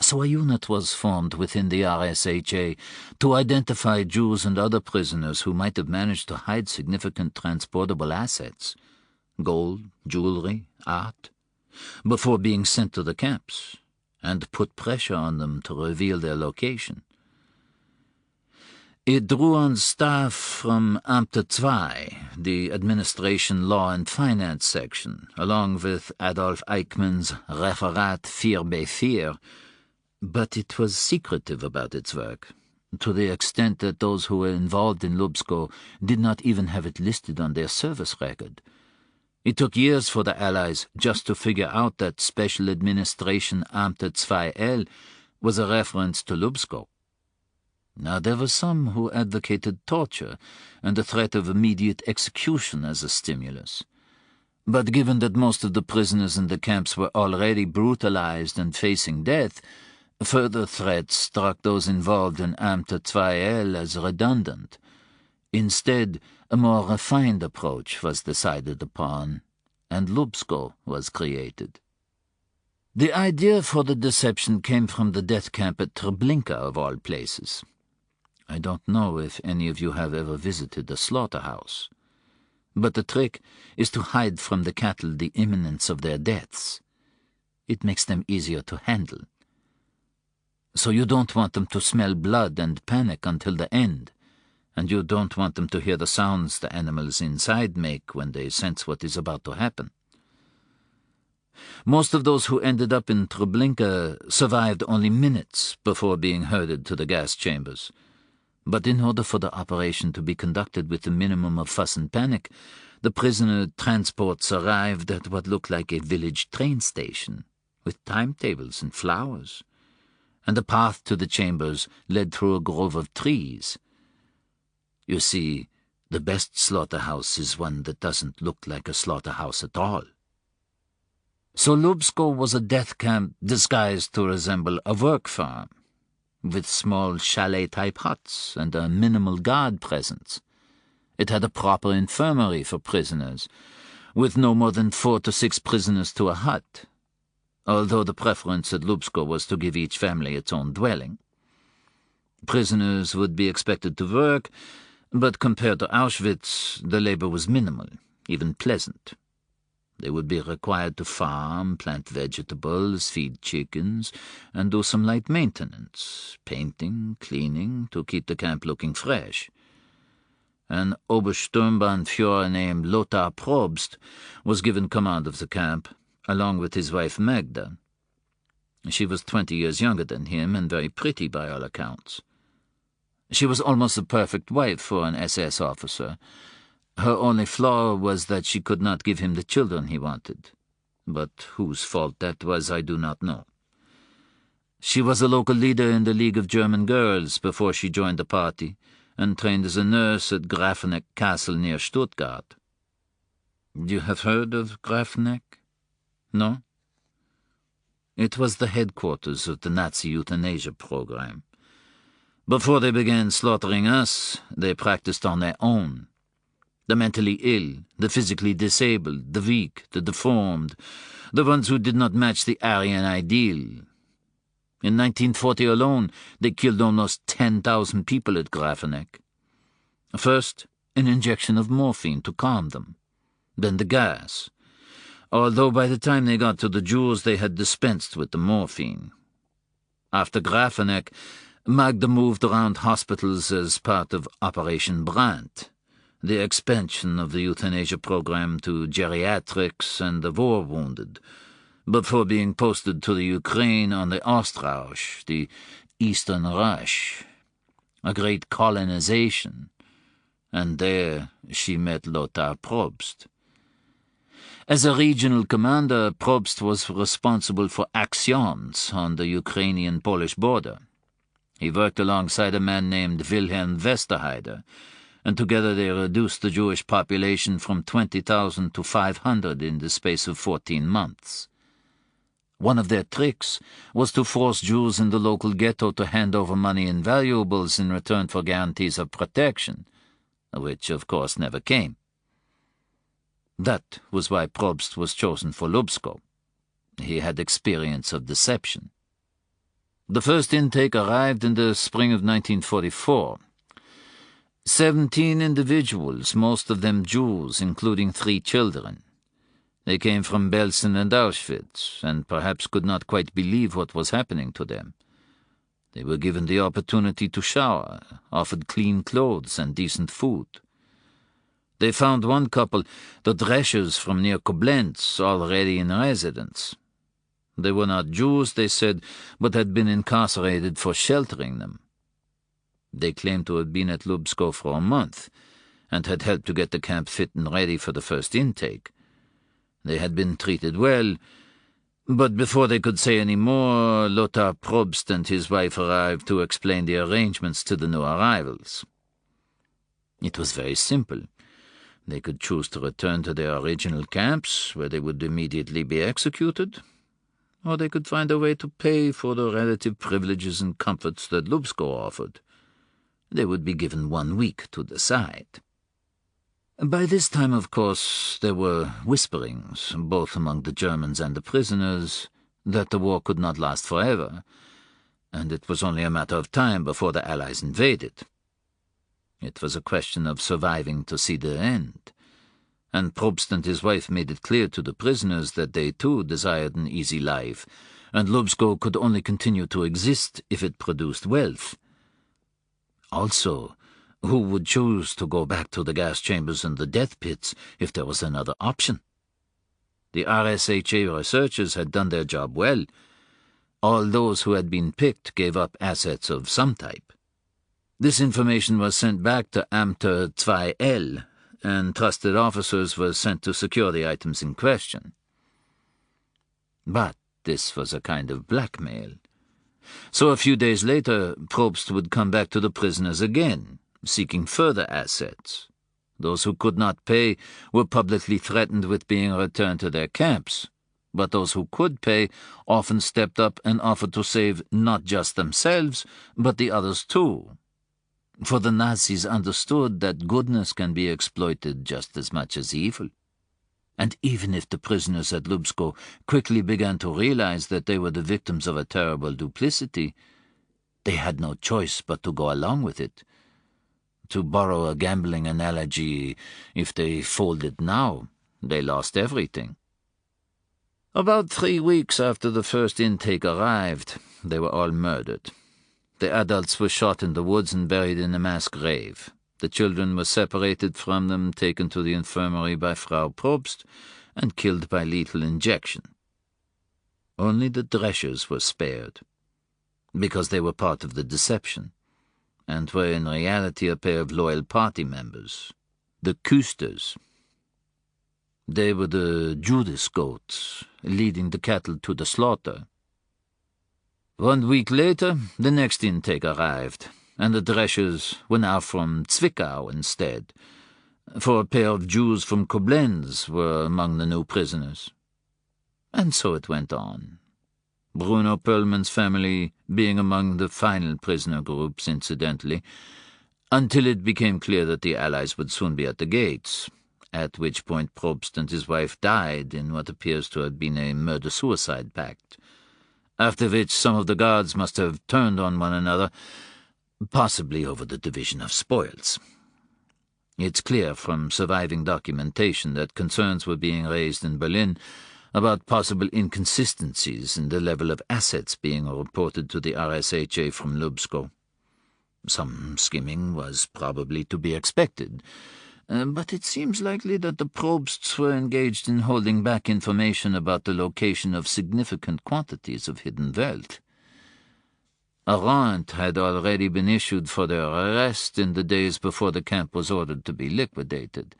So a unit was formed within the RSHA to identify Jews and other prisoners who might have managed to hide significant transportable assets, gold, jewelry, art, before being sent to the camps, and put pressure on them to reveal their location. It drew on staff from Amte 2, the Administration Law and Finance section, along with Adolf Eichmann's Referat 4b4, but it was secretive about its work, to the extent that those who were involved in Lubsko did not even have it listed on their service record. It took years for the Allies just to figure out that Special Administration Amte 2L was a reference to Lubsko. Now there were some who advocated torture and the threat of immediate execution as a stimulus. But given that most of the prisoners in the camps were already brutalized and facing death, further threats struck those involved in Amte 2L as redundant. Instead, a more refined approach was decided upon, and Lubsko was created. The idea for the deception came from the death camp at Treblinka, of all places. I don't know if any of you have ever visited a slaughterhouse, but the trick is to hide from the cattle the imminence of their deaths. It makes them easier to handle. So you don't want them to smell blood and panic until the end, and you don't want them to hear the sounds the animals inside make when they sense what is about to happen. Most of those who ended up in Treblinka survived only minutes before being herded to the gas chambers. But in order for the operation to be conducted with the minimum of fuss and panic, the prisoner transports arrived at what looked like a village train station, with timetables and flowers, and the path to the chambers led through a grove of trees. You see, the best slaughterhouse is one that doesn't look like a slaughterhouse at all. So Lubsko was a death camp disguised to resemble a work farm, with small chalet-type huts and a minimal guard presence. It had a proper infirmary for prisoners, with no more than 4 to 6 prisoners to a hut, although the preference at Lubsko was to give each family its own dwelling. Prisoners would be expected to work, but compared to Auschwitz, the labor was minimal, even pleasant. They would be required to farm, plant vegetables, feed chickens, and do some light maintenance, painting, cleaning, to keep the camp looking fresh. An Obersturmbannführer named Lothar Probst was given command of the camp, along with his wife Magda. She was 20 years younger than him and very pretty by all accounts. She was almost the perfect wife for an SS officer. Her only flaw was that she could not give him the children he wanted, but whose fault that was I do not know. She was a local leader in the League of German Girls before she joined the party, and trained as a nurse at Grafeneck Castle near Stuttgart. You have heard of Grafeneck? No? It was the headquarters of the Nazi euthanasia program. Before they began slaughtering us, they practiced on their own. The mentally ill, the physically disabled, the weak, the deformed, the ones who did not match the Aryan ideal. In 1940 alone, they killed almost 10,000 people at Grafeneck. First, an injection of morphine to calm them. Then the gas, although by the time they got to the Jews they had dispensed with the morphine. After Grafeneck, Magda moved around hospitals as part of Operation Brandt, the expansion of the euthanasia program to geriatrics and the war wounded, before being posted to the Ukraine on the Ostrauch, the Eastern Rush, a great colonization, and there she met Lothar Probst. As a regional commander, Probst was responsible for actions on the Ukrainian-Polish border. He worked alongside a man named Wilhelm Westerheide, and together they reduced the Jewish population from 20,000 to 500 in the space of 14 months. One of their tricks was to force Jews in the local ghetto to hand over money and valuables in return for guarantees of protection, which of course never came. That was why Probst was chosen for Lubsko. He had experience of deception. The first intake arrived in the spring of 1944. 17 individuals, most of them Jews, including 3 children. They came from Belsen and Auschwitz, and perhaps could not quite believe what was happening to them. They were given the opportunity to shower, offered clean clothes and decent food. They found one couple, the Dreschers from near Koblenz, already in residence. They were not Jews, they said, but had been incarcerated for sheltering them. They claimed to have been at Lubsko for a month, and had helped to get the camp fit and ready for the first intake. They had been treated well, but before they could say any more, Lothar Probst and his wife arrived to explain the arrangements to the new arrivals. It was very simple. They could choose to return to their original camps, where they would immediately be executed, or they could find a way to pay for the relative privileges and comforts that Lubsko offered. They would be given 1 week to decide. By this time, of course, there were whisperings, both among the Germans and the prisoners, that the war could not last forever, and it was only a matter of time before the Allies invaded. It was a question of surviving to see the end, and Probst and his wife made it clear to the prisoners that they too desired an easy life, and Lubsko could only continue to exist if it produced wealth. Also, who would choose to go back to the gas chambers and the death pits if there was another option? The RSHA researchers had done their job well. All those who had been picked gave up assets of some type. This information was sent back to Amter 2L, and trusted officers were sent to secure the items in question. But this was a kind of blackmail. So a few days later, Probst would come back to the prisoners again, seeking further assets. Those who could not pay were publicly threatened with being returned to their camps, but those who could pay often stepped up and offered to save not just themselves, but the others too. For the Nazis understood that goodness can be exploited just as much as evil. And even if the prisoners at Lubsko quickly began to realize that they were the victims of a terrible duplicity, they had no choice but to go along with it. To borrow a gambling analogy, if they folded now, they lost everything. About 3 weeks after the first intake arrived, they were all murdered. The adults were shot in the woods and buried in a mass grave. The children were separated from them, taken to the infirmary by Frau Probst, and killed by lethal injection. Only the Dreschers were spared, because they were part of the deception, and were in reality a pair of loyal party members, the Küsters. They were the Judas goats, leading the cattle to the slaughter. 1 week later, the next intake arrived, and the Dreschers were now from Zwickau instead, for a pair of Jews from Koblenz were among the new prisoners. And so it went on. Bruno Perlmann's family being among the final prisoner groups, incidentally, until it became clear that the Allies would soon be at the gates, at which point Probst and his wife died in what appears to have been a murder-suicide pact, after which some of the guards must have turned on one another, possibly over the division of spoils. It's clear from surviving documentation that concerns were being raised in Berlin about possible inconsistencies in the level of assets being reported to the RSHA from Lubsko. Some skimming was probably to be expected, but it seems likely that the Probsts were engaged in holding back information about the location of significant quantities of hidden wealth. A warrant had already been issued for their arrest in the days before the camp was ordered to be liquidated,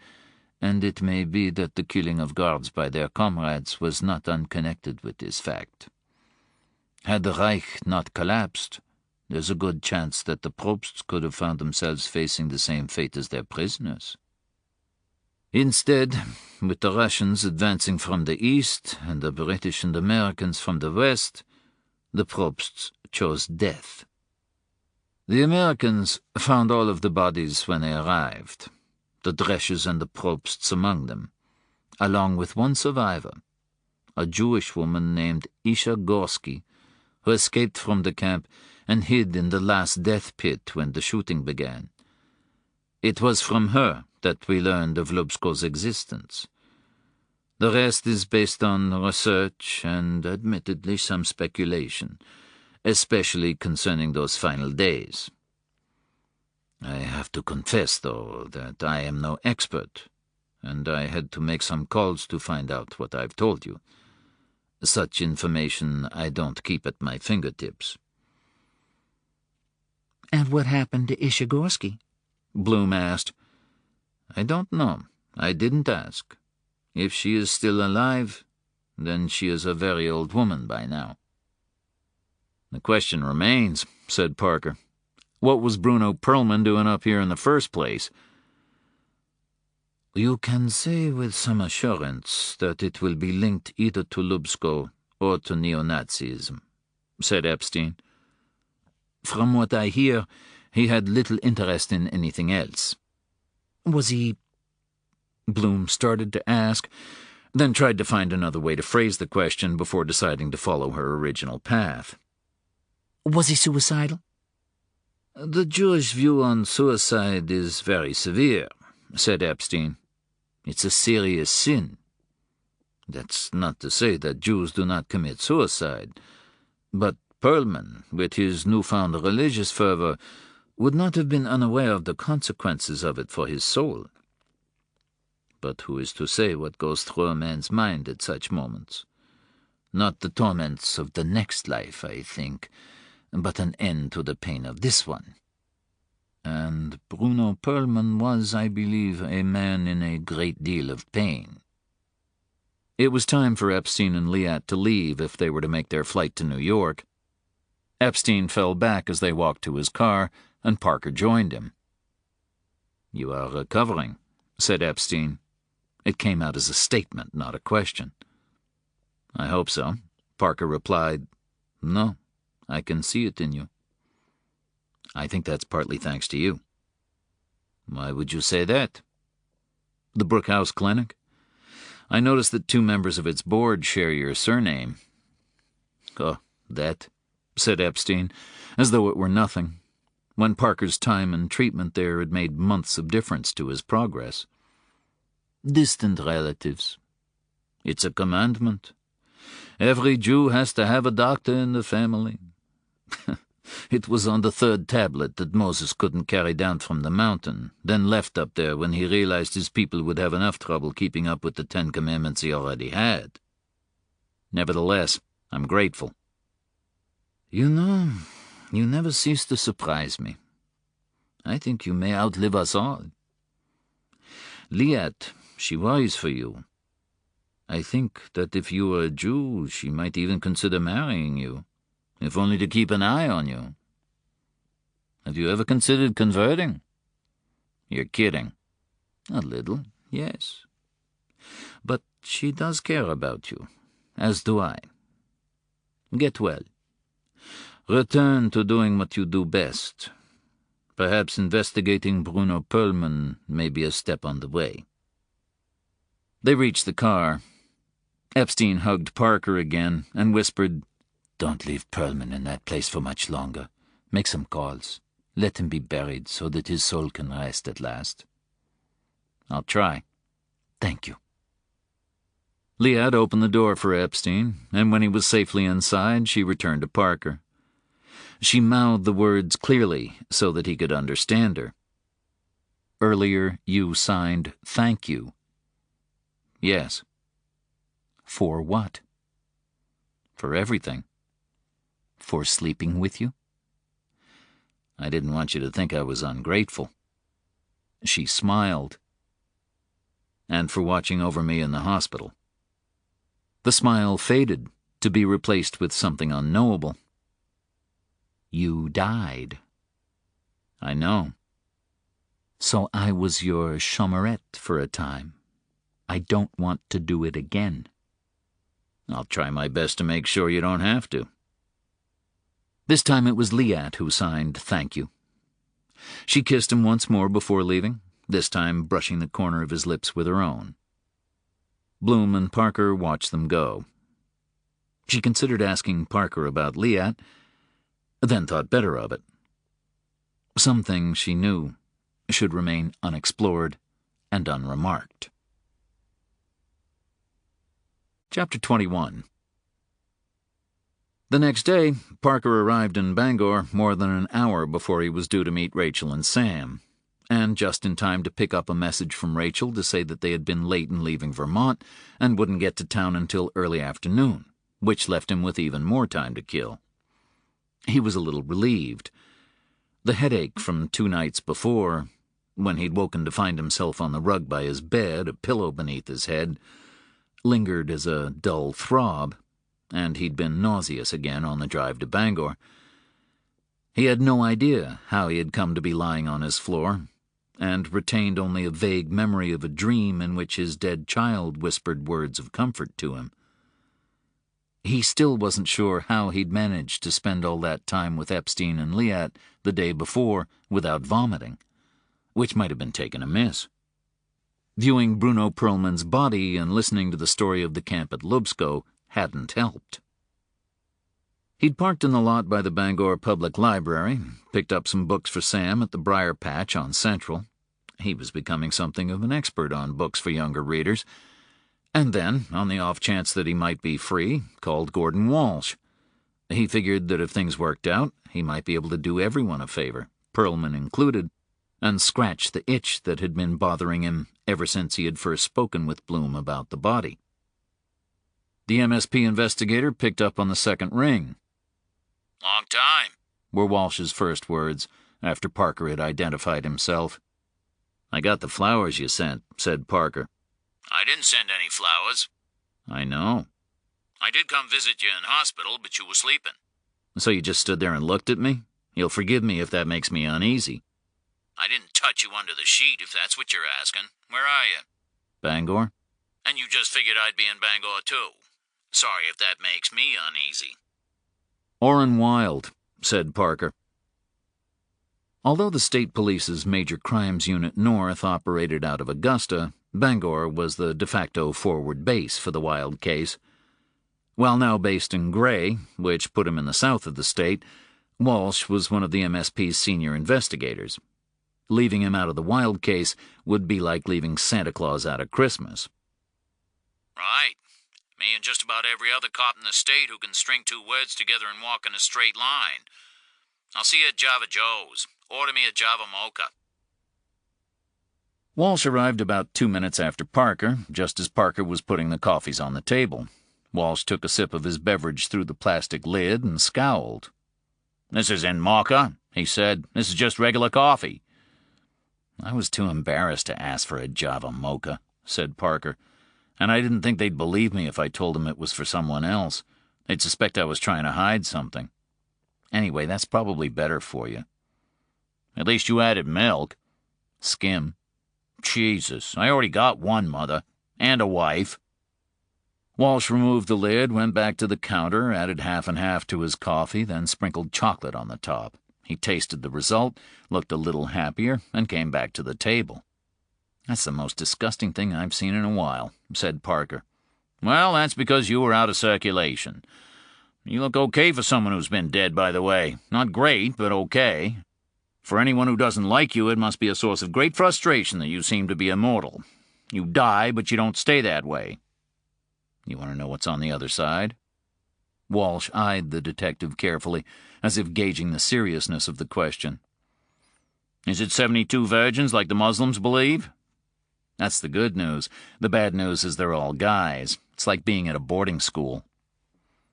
and it may be that the killing of guards by their comrades was not unconnected with this fact. Had the Reich not collapsed, there's a good chance that the Probsts could have found themselves facing the same fate as their prisoners. Instead, with the Russians advancing from the east and the British and Americans from the west, the Probsts chose death. The Americans found all of the bodies when they arrived, the Dresches and the Probsts among them, along with one survivor, a Jewish woman named Isha Gorsky, who escaped from the camp and hid in the last death pit when the shooting began. It was from her that we learned of Lubsko's existence. The rest is based on research and, admittedly, some speculation, especially concerning those final days. I have to confess, though, that I am no expert, and I had to make some calls to find out what I've told you. Such information I don't keep at my fingertips. And what happened to Ishigorsky? Bloom asked. I don't know. I didn't ask. If she is still alive, then she is a very old woman by now. The question remains, said Parker. What was Bruno Perlman doing up here in the first place? You can say with some assurance that it will be linked either to Lubsko or to neo-Nazism, said Epstein. From what I hear, he had little interest in anything else. Was he... Bloom started to ask, then tried to find another way to phrase the question before deciding to follow her original path. Was he suicidal? The Jewish view on suicide is very severe, said Epstein. It's a serious sin. That's not to say that Jews do not commit suicide, but Perlman, with his newfound religious fervor, would not have been unaware of the consequences of it for his soul. But who is to say what goes through a man's mind at such moments? Not the torments of the next life, I think, but an end to the pain of this one. And Bruno Perlman was, I believe, a man in a great deal of pain. It was time for Epstein and Liat to leave if they were to make their flight to New York. Epstein fell back as they walked to his car, and Parker joined him. You are recovering, said Epstein. It came out as a statement, not a question. I hope so, Parker replied. No, I can see it in you. I think that's partly thanks to you. Why would you say that? The Brookhouse Clinic? I noticed that 2 members of its board share your surname. Oh, that, said Epstein, as though it were nothing, when Parker's time and treatment there had made months of difference to his progress. Distant relatives. It's a commandment. Every Jew has to have a doctor in the family. It was on the 3rd tablet that Moses couldn't carry down from the mountain, then left up there when he realized his people would have enough trouble keeping up with the 10 commandments he already had. Nevertheless, I'm grateful. You know, you never cease to surprise me. I think you may outlive us all. Liat, she worries for you. I think that if you were a Jew, she might even consider marrying you, if only to keep an eye on you. Have you ever considered converting? You're kidding. A little, yes. But she does care about you, as do I. Get well. Return to doing what you do best. Perhaps investigating Bruno Perlman may be a step on the way. They reached the car. Epstein hugged Parker again and whispered, Don't leave Perlman in that place for much longer. Make some calls. Let him be buried so that his soul can rest at last. I'll try. Thank you. Liat opened the door for Epstein, and when he was safely inside, she returned to Parker. She mouthed the words clearly so that he could understand her. Earlier, you signed thank you. Yes. For what? For everything. For sleeping with you? I didn't want you to think I was ungrateful. She smiled. And for watching over me in the hospital. The smile faded, to be replaced with something unknowable. You died. I know. So I was your chaumerette for a time. I don't want to do it again. I'll try my best to make sure you don't have to. This time it was Liat who signed thank you. She kissed him once more before leaving, this time brushing the corner of his lips with her own. Bloom and Parker watched them go. She considered asking Parker about Liat, then thought better of it. Some things she knew should remain unexplored and unremarked. Chapter 21. The next day, Parker arrived in Bangor more than an hour before he was due to meet Rachel and Sam, and just in time to pick up a message from Rachel to say that they had been late in leaving Vermont and wouldn't get to town until early afternoon, which left him with even more time to kill. He was a little relieved. The headache from 2 nights before, when he'd woken to find himself on the rug by his bed, a pillow beneath his head, lingered as a dull throb, and he'd been nauseous again on the drive to Bangor. He had no idea how he had come to be lying on his floor, and retained only a vague memory of a dream in which his dead child whispered words of comfort to him. He still wasn't sure how he'd managed to spend all that time with Epstein and Liat the day before without vomiting, which might have been taken amiss. Viewing Bruno Perlman's body and listening to the story of the camp at Lubsko hadn't helped. He'd parked in the lot by the Bangor Public Library, picked up some books for Sam at the Briar Patch on Central. He was becoming something of an expert on books for younger readers, and then, on the off chance that he might be free, called Gordon Walsh. He figured that if things worked out, he might be able to do everyone a favor, Perlman included, and scratch the itch that had been bothering him ever since he had first spoken with Bloom about the body. The MSP investigator picked up on the second ring. Long time, were Walsh's first words, after Parker had identified himself. I got the flowers you sent, said Parker. I didn't send any flowers. I know. I did come visit you in hospital, but you were sleeping. So you just stood there and looked at me? You'll forgive me if that makes me uneasy. I didn't touch you under the sheet, if that's what you're asking. Where are you? Bangor? And you just figured I'd be in Bangor, too. Sorry if that makes me uneasy. Orrin Wilde, said Parker. Although the state police's Major Crimes Unit North operated out of Augusta, Bangor was the de facto forward base for the Wilde case. While now based in Gray, which put him in the south of the state, Walsh was one of the MSP's senior investigators. Leaving him out of the Wilde case would be like leaving Santa Claus out of Christmas. Right. Me and just about every other cop in the state who can string 2 words together and walk in a straight line. I'll see you at Java Joe's. Order me a Java Mocha. Walsh arrived about 2 minutes after Parker, just as Parker was putting the coffees on the table. Walsh took a sip of his beverage through the plastic lid and scowled. This isn't mocha, he said. This is just regular coffee. I was too embarrassed to ask for a Java Mocha, said Parker, and I didn't think they'd believe me if I told them it was for someone else. They'd suspect I was trying to hide something. Anyway, that's probably better for you. At least you added milk. Skim. Jesus, I already got one, Mother. And a wife. Walsh removed the lid, went back to the counter, added half and half to his coffee, then sprinkled chocolate on the top. He tasted the result, looked a little happier, and came back to the table. That's the most disgusting thing I've seen in a while, said Parker. Well, that's because you were out of circulation. You look okay for someone who's been dead, by the way. Not great, but okay. For anyone who doesn't like you, it must be a source of great frustration that you seem to be immortal. You die, but you don't stay that way. You want to know what's on the other side?" Walsh eyed the detective carefully, as if gauging the seriousness of the question. "Is it 72 virgins like the Muslims believe?" "That's the good news. The bad news is they're all guys. It's like being at a boarding school."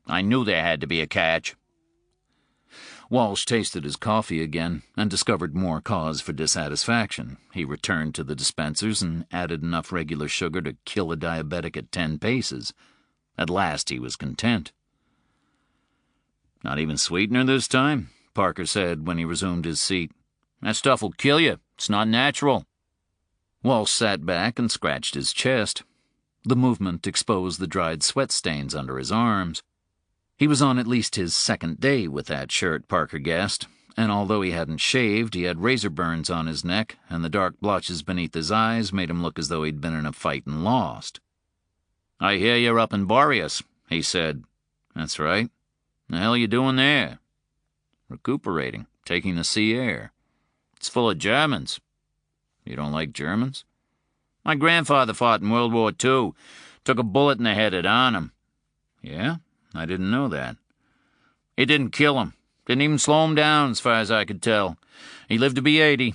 "I knew there had to be a catch." Walsh tasted his coffee again and discovered more cause for dissatisfaction. He returned to the dispensers and added enough regular sugar to kill a diabetic at 10 paces. At last he was content. "Not even sweetener this time?" Parker said when he resumed his seat. "That stuff will kill you. It's not natural." Walsh sat back and scratched his chest. The movement exposed the dried sweat stains under his arms. He was on at least his second day with that shirt, Parker guessed, and although he hadn't shaved, he had razor burns on his neck, and the dark blotches beneath his eyes made him look as though he'd been in a fight and lost. "I hear you're up in Boreas," he said. "That's right. The hell you doing there?" "Recuperating, taking the sea air. It's full of Germans." "You don't like Germans?" "My grandfather fought in World War II. Took a bullet in the head at Arnhem." "Yeah? I didn't know that." "It didn't kill him. Didn't even slow him down, as far as I could tell. He lived to be 80.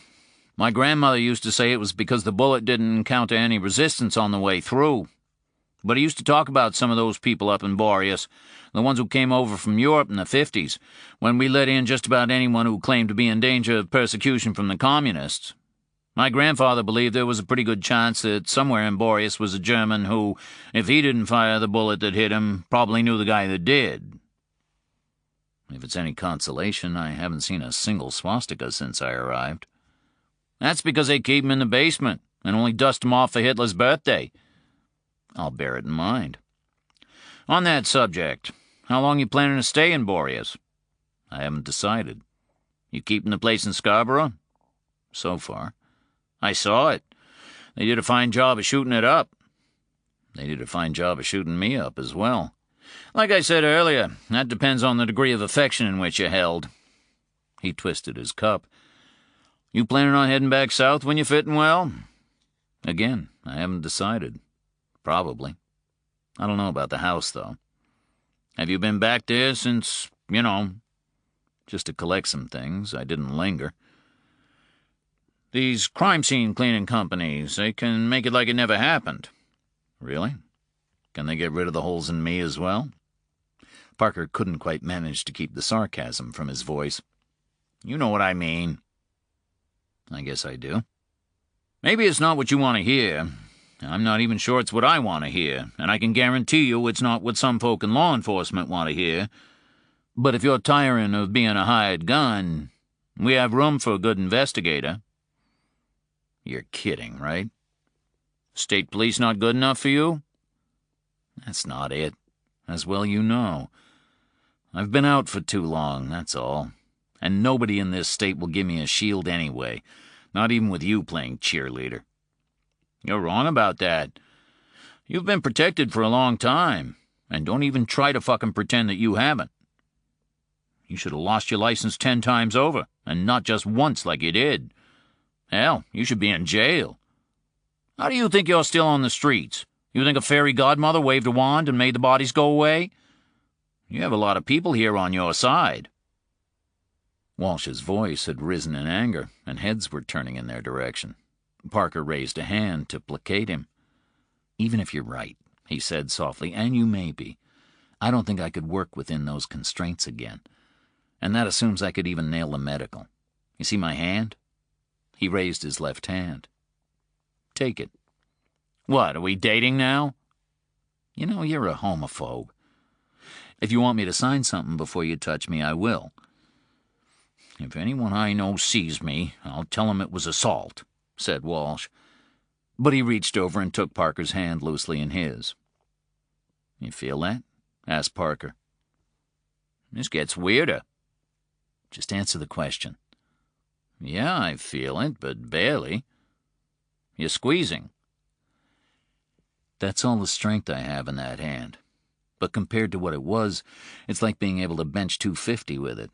My grandmother used to say it was because the bullet didn't encounter any resistance on the way through. But he used to talk about some of those people up in Boreas, the ones who came over from Europe in the 50s, when we let in just about anyone who claimed to be in danger of persecution from the communists. My grandfather believed there was a pretty good chance that somewhere in Boreas was a German who, if he didn't fire the bullet that hit him, probably knew the guy that did." "If it's any consolation, I haven't seen a single swastika since I arrived." "That's because they keep 'em in the basement and only dust 'em off for Hitler's birthday." "I'll bear it in mind." "On that subject, how long you planning to stay in Boreas?" "I haven't decided." "You keeping the place in Scarborough?" "So far." "I saw it. They did a fine job of shooting it up." "They did a fine job of shooting me up as well." "Like I said earlier, that depends on the degree of affection in which you're held." He twisted his cup. "You planning on heading back south when you're fitting well?" "Again, I haven't decided. Probably. I don't know about the house, though." "Have you been back there since, just to collect some things? I didn't linger." "These crime scene cleaning companies, they can make it like it never happened." "Really? Can they get rid of the holes in me as well?" Parker couldn't quite manage to keep the sarcasm from his voice. "You know what I mean." "I guess I do." "Maybe it's not what you want to hear. I'm not even sure it's what I want to hear, and I can guarantee you it's not what some folk in law enforcement want to hear. But if you're tiring of being a hired gun, we have room for a good investigator." "You're kidding, right?" "State police not good enough for you?" "That's not it. As well you know. I've been out for too long, that's all. And nobody in this state will give me a shield anyway, not even with you playing cheerleader." "You're wrong about that. You've been protected for a long time, and don't even try to fucking pretend that you haven't. You should have lost your license 10 times over, and not just once like you did. Hell, you should be in jail. How do you think you're still on the streets? You think a fairy godmother waved a wand and made the bodies go away? You have a lot of people here on your side." Walsh's voice had risen in anger, and heads were turning in their direction. Parker raised a hand to placate him. "Even if you're right," he said softly, "and you may be, I don't think I could work within those constraints again. And that assumes I could even nail the medical. You see my hand?" He raised his left hand. "Take it." "What, are we dating now?" "You know, you're a homophobe. If you want me to sign something before you touch me, I will." "If anyone I know sees me, I'll tell him it was assault," said Walsh. But he reached over and took Parker's hand loosely in his. "You feel that?" asked Parker. "This gets weirder." "Just answer the question." "Yeah, I feel it, but barely." "You're squeezing." "That's all the strength I have in that hand. but compared to what it was, it's like being able to bench 250 with it.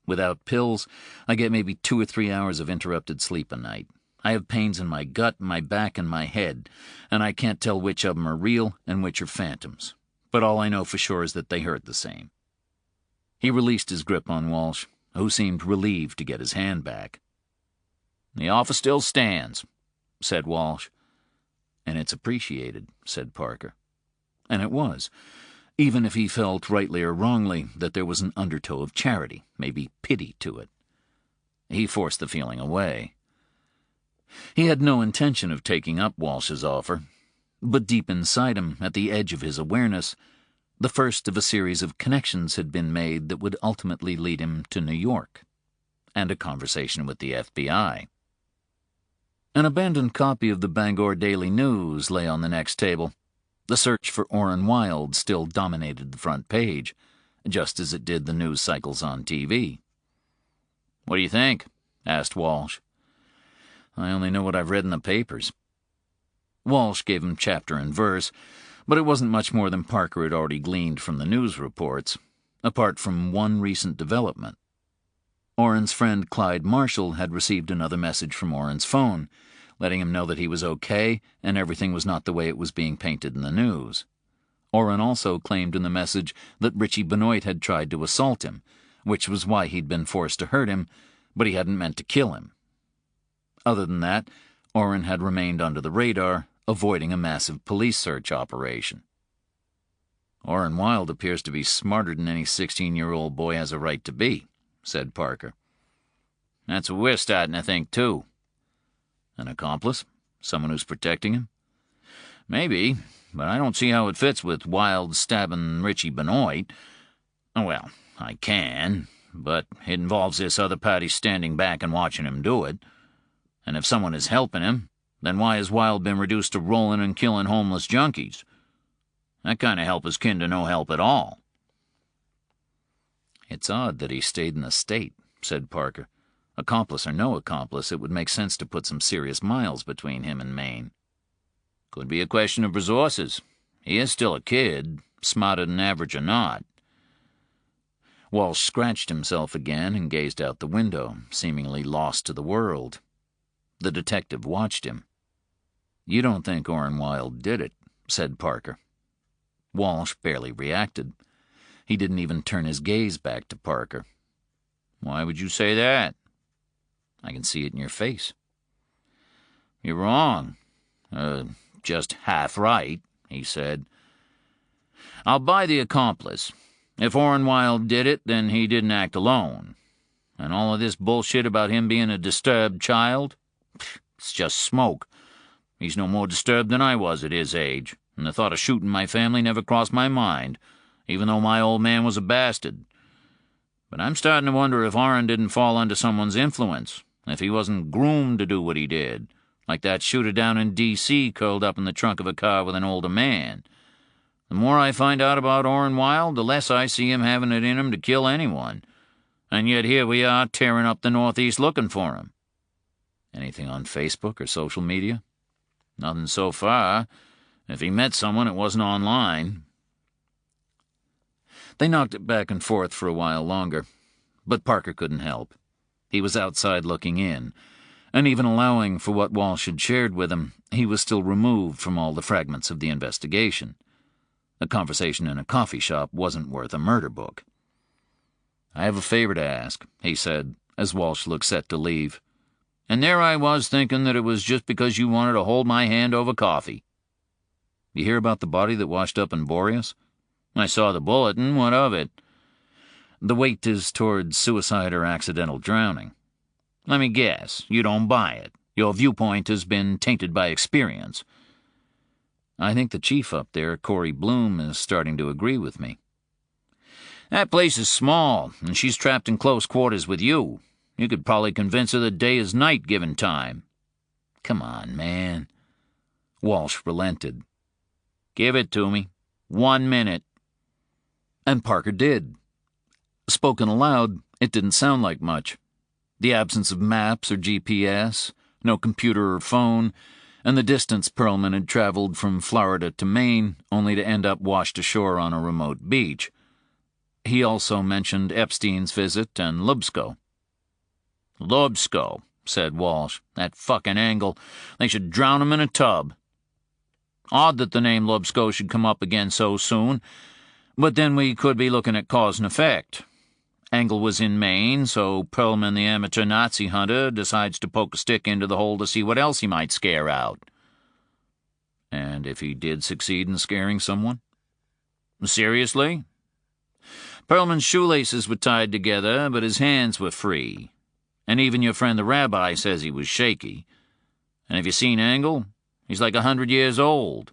Without pills, I get maybe 2 or 3 hours of interrupted sleep a night. I have pains in my gut, my back, and my head, and I can't tell which of them are real and which are phantoms. But all I know for sure is that they hurt the same. He released his grip on Walsh, who seemed relieved to get his hand back. "The offer still stands," said Walsh. "And it's appreciated," said Parker. And it was, even if he felt, rightly or wrongly, that there was an undertow of charity, maybe pity, to it. He forced the feeling away. He had no intention of taking up Walsh's offer, but deep inside him, at the edge of his awareness, the first of a series of connections had been made that would ultimately lead him to New York, and a conversation with the FBI. An abandoned copy of the Bangor Daily News lay on the next table. The search for Orrin Wilde still dominated the front page, just as it did the news cycles on TV. "What do you think?" asked Walsh. "I only know what I've read in the papers." Walsh gave him chapter and verse, but it wasn't much more than Parker had already gleaned from the news reports, apart from one recent development. Orrin's friend Clyde Marshall had received another message from Orrin's phone, letting him know that he was okay and everything was not the way it was being painted in the news. Orrin also claimed in the message that Richie Benoit had tried to assault him, which was why he'd been forced to hurt him, but he hadn't meant to kill him. Other than that, Orrin had remained under the radar, avoiding a massive police search operation. "Orrin Wilde appears to be smarter than any 16-year-old boy has a right to be," said Parker. "That's what we're starting to think, too." "An accomplice? Someone who's protecting him?" "Maybe, but I don't see how it fits with Wilde stabbing Richie Benoit. Well, I can, but it involves this other party standing back and watching him do it. And if someone is helping him, then why has Wilde been reduced to rolling and killing homeless junkies? That kind of help is kin to no help at all." "It's odd that he stayed in the state," said Parker. "Accomplice or no accomplice, it would make sense to put some serious miles between him and Maine." "Could be a question of resources. He is still a kid, smarter than average or not." Walsh scratched himself again and gazed out the window, seemingly lost to the world. The detective watched him. "You don't think Orrin Wilde did it," said Parker. Walsh barely reacted. He didn't even turn his gaze back to Parker. "Why would you say that?" "I can see it in your face." "You're wrong. Just half right," he said. "I'll buy the accomplice. If Orrin Wilde did it, then he didn't act alone. And all of this bullshit about him being a disturbed child? It's just smoke. He's no more disturbed than I was at his age, and the thought of shooting my family never crossed my mind, even though my old man was a bastard. But I'm starting to wonder if Orrin didn't fall under someone's influence, if he wasn't groomed to do what he did, like that shooter down in D.C. curled up in the trunk of a car with an older man. The more I find out about Orrin Wilde, the less I see him having it in him to kill anyone. And yet here we are tearing up the Northeast looking for him." "Anything on Facebook or social media?" "Nothing so far. If he met someone, it wasn't online." They knocked it back and forth for a while longer, but Parker couldn't help. He was outside looking in, and even allowing for what Walsh had shared with him, he was still removed from all the fragments of the investigation. A conversation in a coffee shop wasn't worth a murder book. "I have a favor to ask," he said, as Walsh looked set to leave. "And there I was thinking that it was just because you wanted to hold my hand over coffee." "You hear about the body that washed up in Boreas?" "I saw the bulletin. What of it?" "The weight is towards suicide or accidental drowning." "Let me guess. You don't buy it. Your viewpoint has been tainted by experience." "I think the chief up there, Corey Bloom, is starting to agree with me." "That place is small, and she's trapped in close quarters with you. You could probably convince her that day is night given time." "Come on, man." Walsh relented. "Give it to me. 1 minute." And Parker did. Spoken aloud, it didn't sound like much. The absence of maps or GPS, no computer or phone, and the distance Perlman had traveled from Florida to Maine only to end up washed ashore on a remote beach. He also mentioned Epstein's visit and Lubsko. "Lubsko," said Walsh. "That fucking Engel. They should drown him in a tub." Odd that the name Lubsko should come up again so soon, but then we could be looking at cause and effect. Engel was in Maine, so Perlman, the amateur Nazi hunter, decides to poke a stick into the hole to see what else he might scare out. And if he did succeed in scaring someone? Seriously? Perlman's shoelaces were tied together, but his hands were free. And even your friend the rabbi says he was shaky. And have you seen Engel? He's like 100 years old.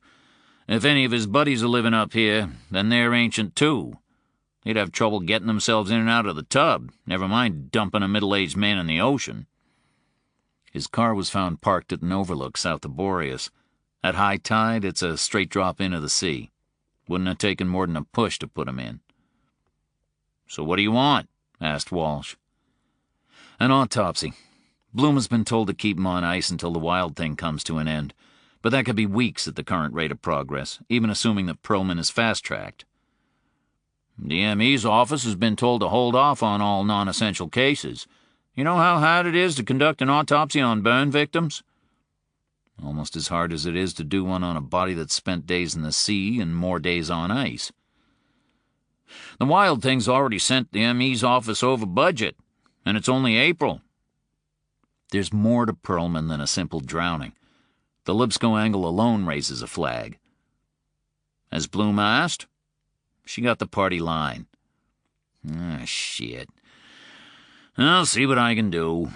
If any of his buddies are living up here, then they're ancient too. They'd have trouble getting themselves in and out of the tub, never mind dumping a middle-aged man in the ocean. His car was found parked at an overlook south of Boreas. At high tide, it's a straight drop into the sea. Wouldn't have taken more than a push to put him in. "So what do you want?" asked Walsh. "An autopsy. Bloom has been told to keep him on ice until the Wild Thing comes to an end, but that could be weeks at the current rate of progress, even assuming that Perlman is fast-tracked. The ME's office has been told to hold off on all non-essential cases. You know how hard it is to conduct an autopsy on burn victims?" "Almost as hard as it is to do one on a body that's spent days in the sea and more days on ice." "The Wild Thing's already sent the ME's office over budget, and it's only April." "There's more to Perlman than a simple drowning. The Lubsko angle alone raises a flag." "Has Bloom asked?" "She got the party line." Shit. I'll see what I can do.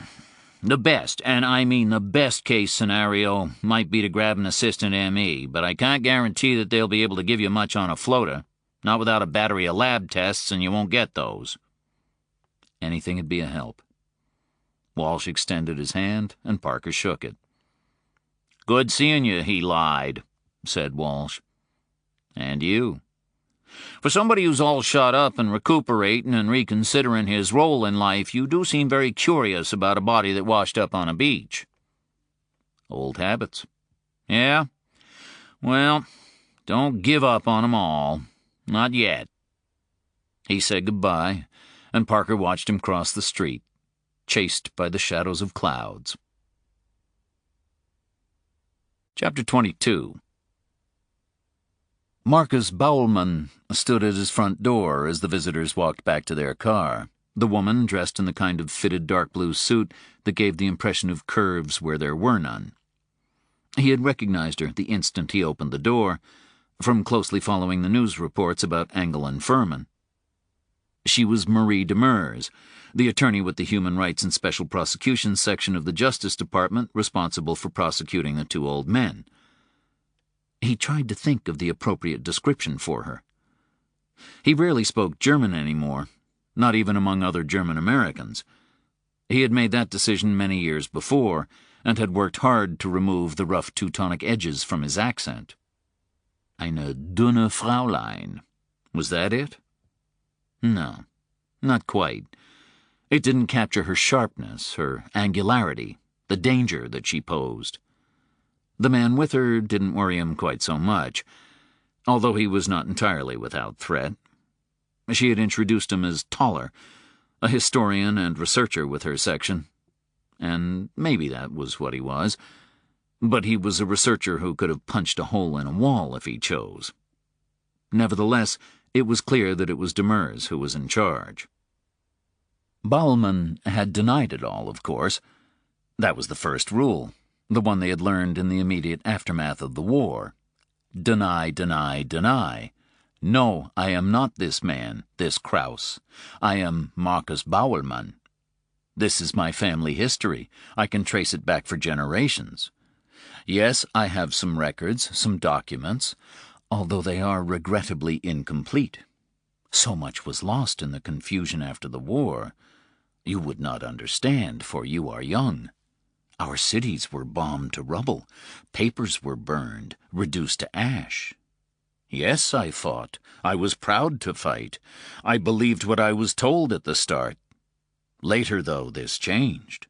The best, and I mean the best case scenario, might be to grab an assistant ME, but I can't guarantee that they'll be able to give you much on a floater. Not without a battery of lab tests, and you won't get those. Anything'd be a help. Walsh extended his hand, and Parker shook it. "Good seeing you," he lied, said Walsh. "And you. For somebody who's all shot up and recuperating and reconsidering his role in life, you do seem very curious about a body that washed up on a beach." "Old habits." "Yeah? Well, don't give up on 'em all. Not yet." He said goodbye, and Parker watched him cross the street, chased by the shadows of clouds. Chapter 22. Marcus Bauerman stood at his front door as the visitors walked back to their car, the woman dressed in the kind of fitted dark blue suit that gave the impression of curves where there were none. He had recognized her the instant he opened the door, from closely following the news reports about Engel and Furman. She was Marie Demers, the attorney with the Human Rights and Special Prosecutions section of the Justice Department responsible for prosecuting the two old men. He tried to think of the appropriate description for her. He rarely spoke German anymore, not even among other German Americans. He had made that decision many years before, and had worked hard to remove the rough Teutonic edges from his accent. Eine dünne Fraulein. Was that it? No, not quite. It didn't capture her sharpness, her angularity, the danger that she posed. The man with her didn't worry him quite so much, although he was not entirely without threat. She had introduced him as taller, a historian and researcher with her section, and maybe that was what he was, but he was a researcher who could have punched a hole in a wall if he chose. Nevertheless, it was clear that it was Demers who was in charge. Bauerman had denied it all, of course. That was the first rule, the one they had learned in the immediate aftermath of the war. Deny, deny, deny. No, I am not this man, this Kraus. I am Marcus Bauerman. This is my family history. I can trace it back for generations. Yes, I have some records, some documents, although they are regrettably incomplete. So much was lost in the confusion after the war. You would not understand, for you are young. Our cities were bombed to rubble. Papers were burned, reduced to ash. Yes, I fought. I was proud to fight. I believed what I was told at the start. Later, though, this changed.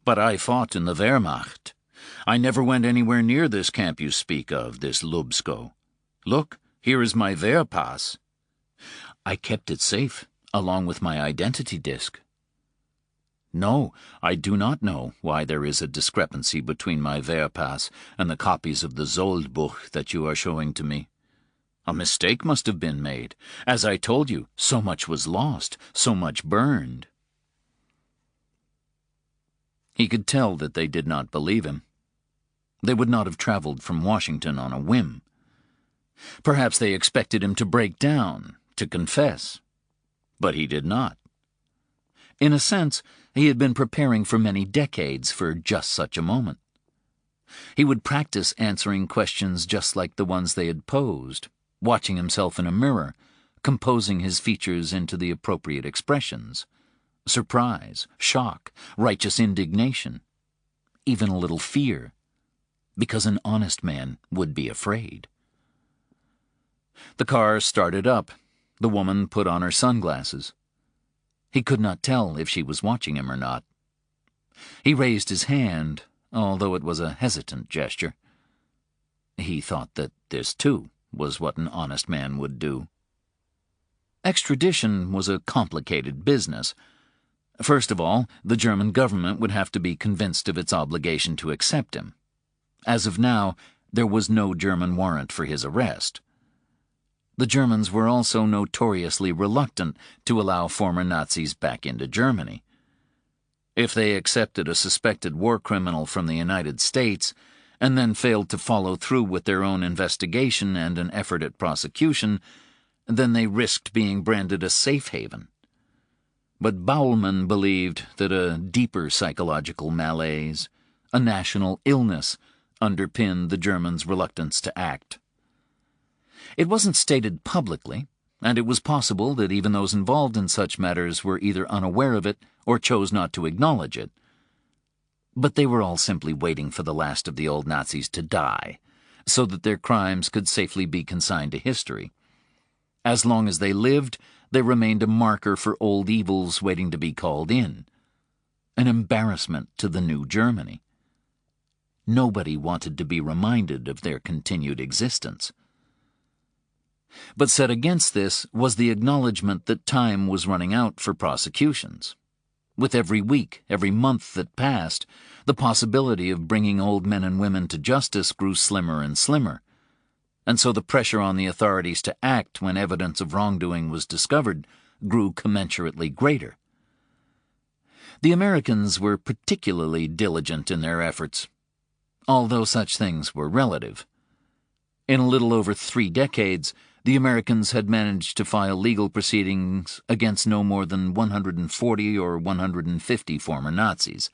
But I fought in the Wehrmacht. I never went anywhere near this camp you speak of, this Lubsko. Look, here is my Wehrpass. I kept it safe, along with my identity disc. No, I do not know why there is a discrepancy between my Wehrpass and the copies of the Zoldbuch that you are showing to me. A mistake must have been made. As I told you, so much was lost, so much burned. He could tell that they did not believe him. They would not have traveled from Washington on a whim. Perhaps they expected him to break down, to confess. But he did not. In a sense, he had been preparing for many decades for just such a moment. He would practice answering questions just like the ones they had posed, watching himself in a mirror, composing his features into the appropriate expressions: surprise, shock, righteous indignation, even a little fear, because an honest man would be afraid. The car started up. The woman put on her sunglasses. He could not tell if she was watching him or not. He raised his hand, although it was a hesitant gesture. He thought that this, too, was what an honest man would do. Extradition was a complicated business. First of all, the German government would have to be convinced of its obligation to accept him. As of now, there was no German warrant for his arrest. The Germans were also notoriously reluctant to allow former Nazis back into Germany. If they accepted a suspected war criminal from the United States and then failed to follow through with their own investigation and an effort at prosecution, then they risked being branded a safe haven. But Baumann believed that a deeper psychological malaise, a national illness, underpinned the Germans' reluctance to act. It wasn't stated publicly, and it was possible that even those involved in such matters were either unaware of it or chose not to acknowledge it. But they were all simply waiting for the last of the old Nazis to die, so that their crimes could safely be consigned to history. As long as they lived, they remained a marker for old evils waiting to be called in, an embarrassment to the new Germany. Nobody wanted to be reminded of their continued existence. But set against this was the acknowledgement that time was running out for prosecutions. With every week, every month that passed, the possibility of bringing old men and women to justice grew slimmer and slimmer, and so the pressure on the authorities to act when evidence of wrongdoing was discovered grew commensurately greater. The Americans were particularly diligent in their efforts, although such things were relative. In a little over 3 decades, the Americans had managed to file legal proceedings against no more than 140 or 150 former Nazis,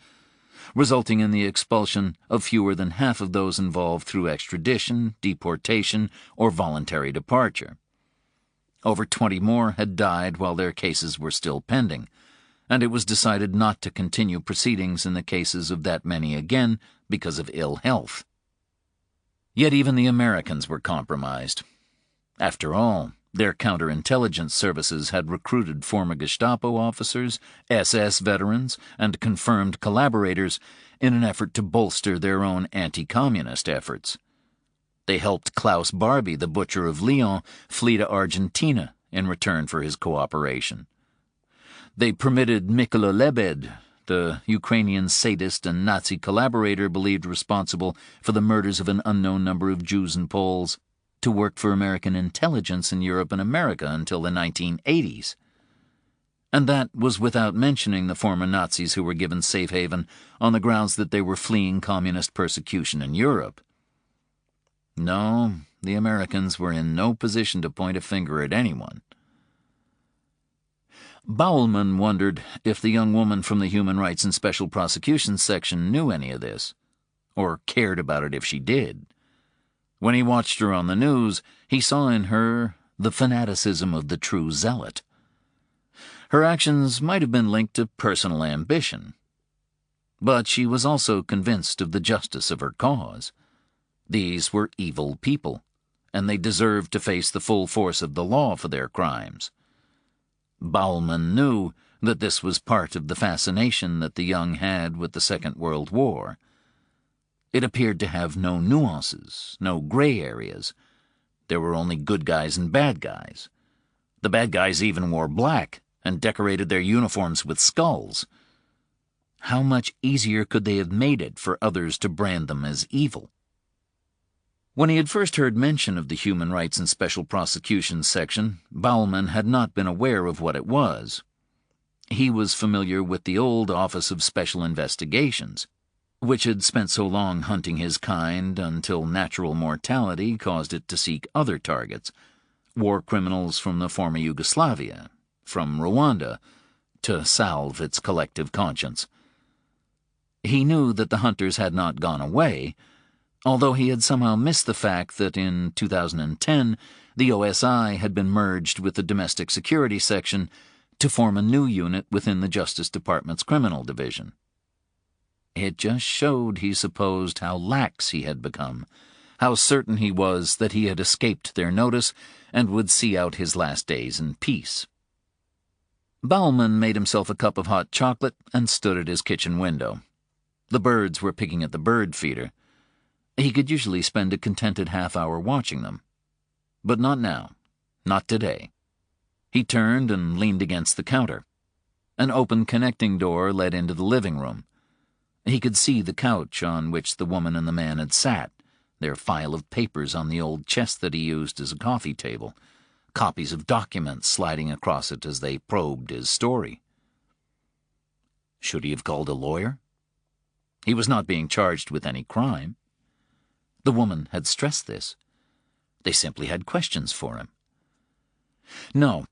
resulting in the expulsion of fewer than half of those involved through extradition, deportation, or voluntary departure. Over 20 more had died while their cases were still pending, and it was decided not to continue proceedings in the cases of that many again because of ill health. Yet even the Americans were compromised. After all, their counterintelligence services had recruited former Gestapo officers, SS veterans, and confirmed collaborators in an effort to bolster their own anti-communist efforts. They helped Klaus Barbie, the butcher of Lyon, flee to Argentina in return for his cooperation. They permitted Mykola Lebed, the Ukrainian sadist and Nazi collaborator believed responsible for the murders of an unknown number of Jews and Poles, to work for American intelligence in Europe and America until the 1980s. And that was without mentioning the former Nazis who were given safe haven on the grounds that they were fleeing communist persecution in Europe. No, the Americans were in no position to point a finger at anyone. Baumann wondered if the young woman from the Human Rights and Special Prosecutions section knew any of this, or cared about it if she did. When he watched her on the news, he saw in her the fanaticism of the true zealot. Her actions might have been linked to personal ambition, but she was also convinced of the justice of her cause. These were evil people, and they deserved to face the full force of the law for their crimes. Baumann knew that this was part of the fascination that the young had with the Second World War. It appeared to have no nuances, no gray areas. There were only good guys and bad guys. The bad guys even wore black and decorated their uniforms with skulls. How much easier could they have made it for others to brand them as evil? When he had first heard mention of the Human Rights and Special Prosecutions section, Baumann had not been aware of what it was. He was familiar with the old Office of Special Investigations, which had spent so long hunting his kind until natural mortality caused it to seek other targets, war criminals from the former Yugoslavia, from Rwanda, to salve its collective conscience. He knew that the hunters had not gone away, although he had somehow missed the fact that in 2010 the OSI had been merged with the Domestic Security Section to form a new unit within the Justice Department's Criminal Division. It just showed, he supposed, how lax he had become, how certain he was that he had escaped their notice and would see out his last days in peace. Baumann made himself a cup of hot chocolate and stood at his kitchen window. The birds were picking at the bird feeder. He could usually spend a contented half-hour watching them. But not now. Not today. He turned and leaned against the counter. An open connecting door led into the living room. He could see the couch on which the woman and the man had sat, their file of papers on the old chest that he used as a coffee table, copies of documents sliding across it as they probed his story. Should he have called a lawyer? He was not being charged with any crime. The woman had stressed this. They simply had questions for him. No,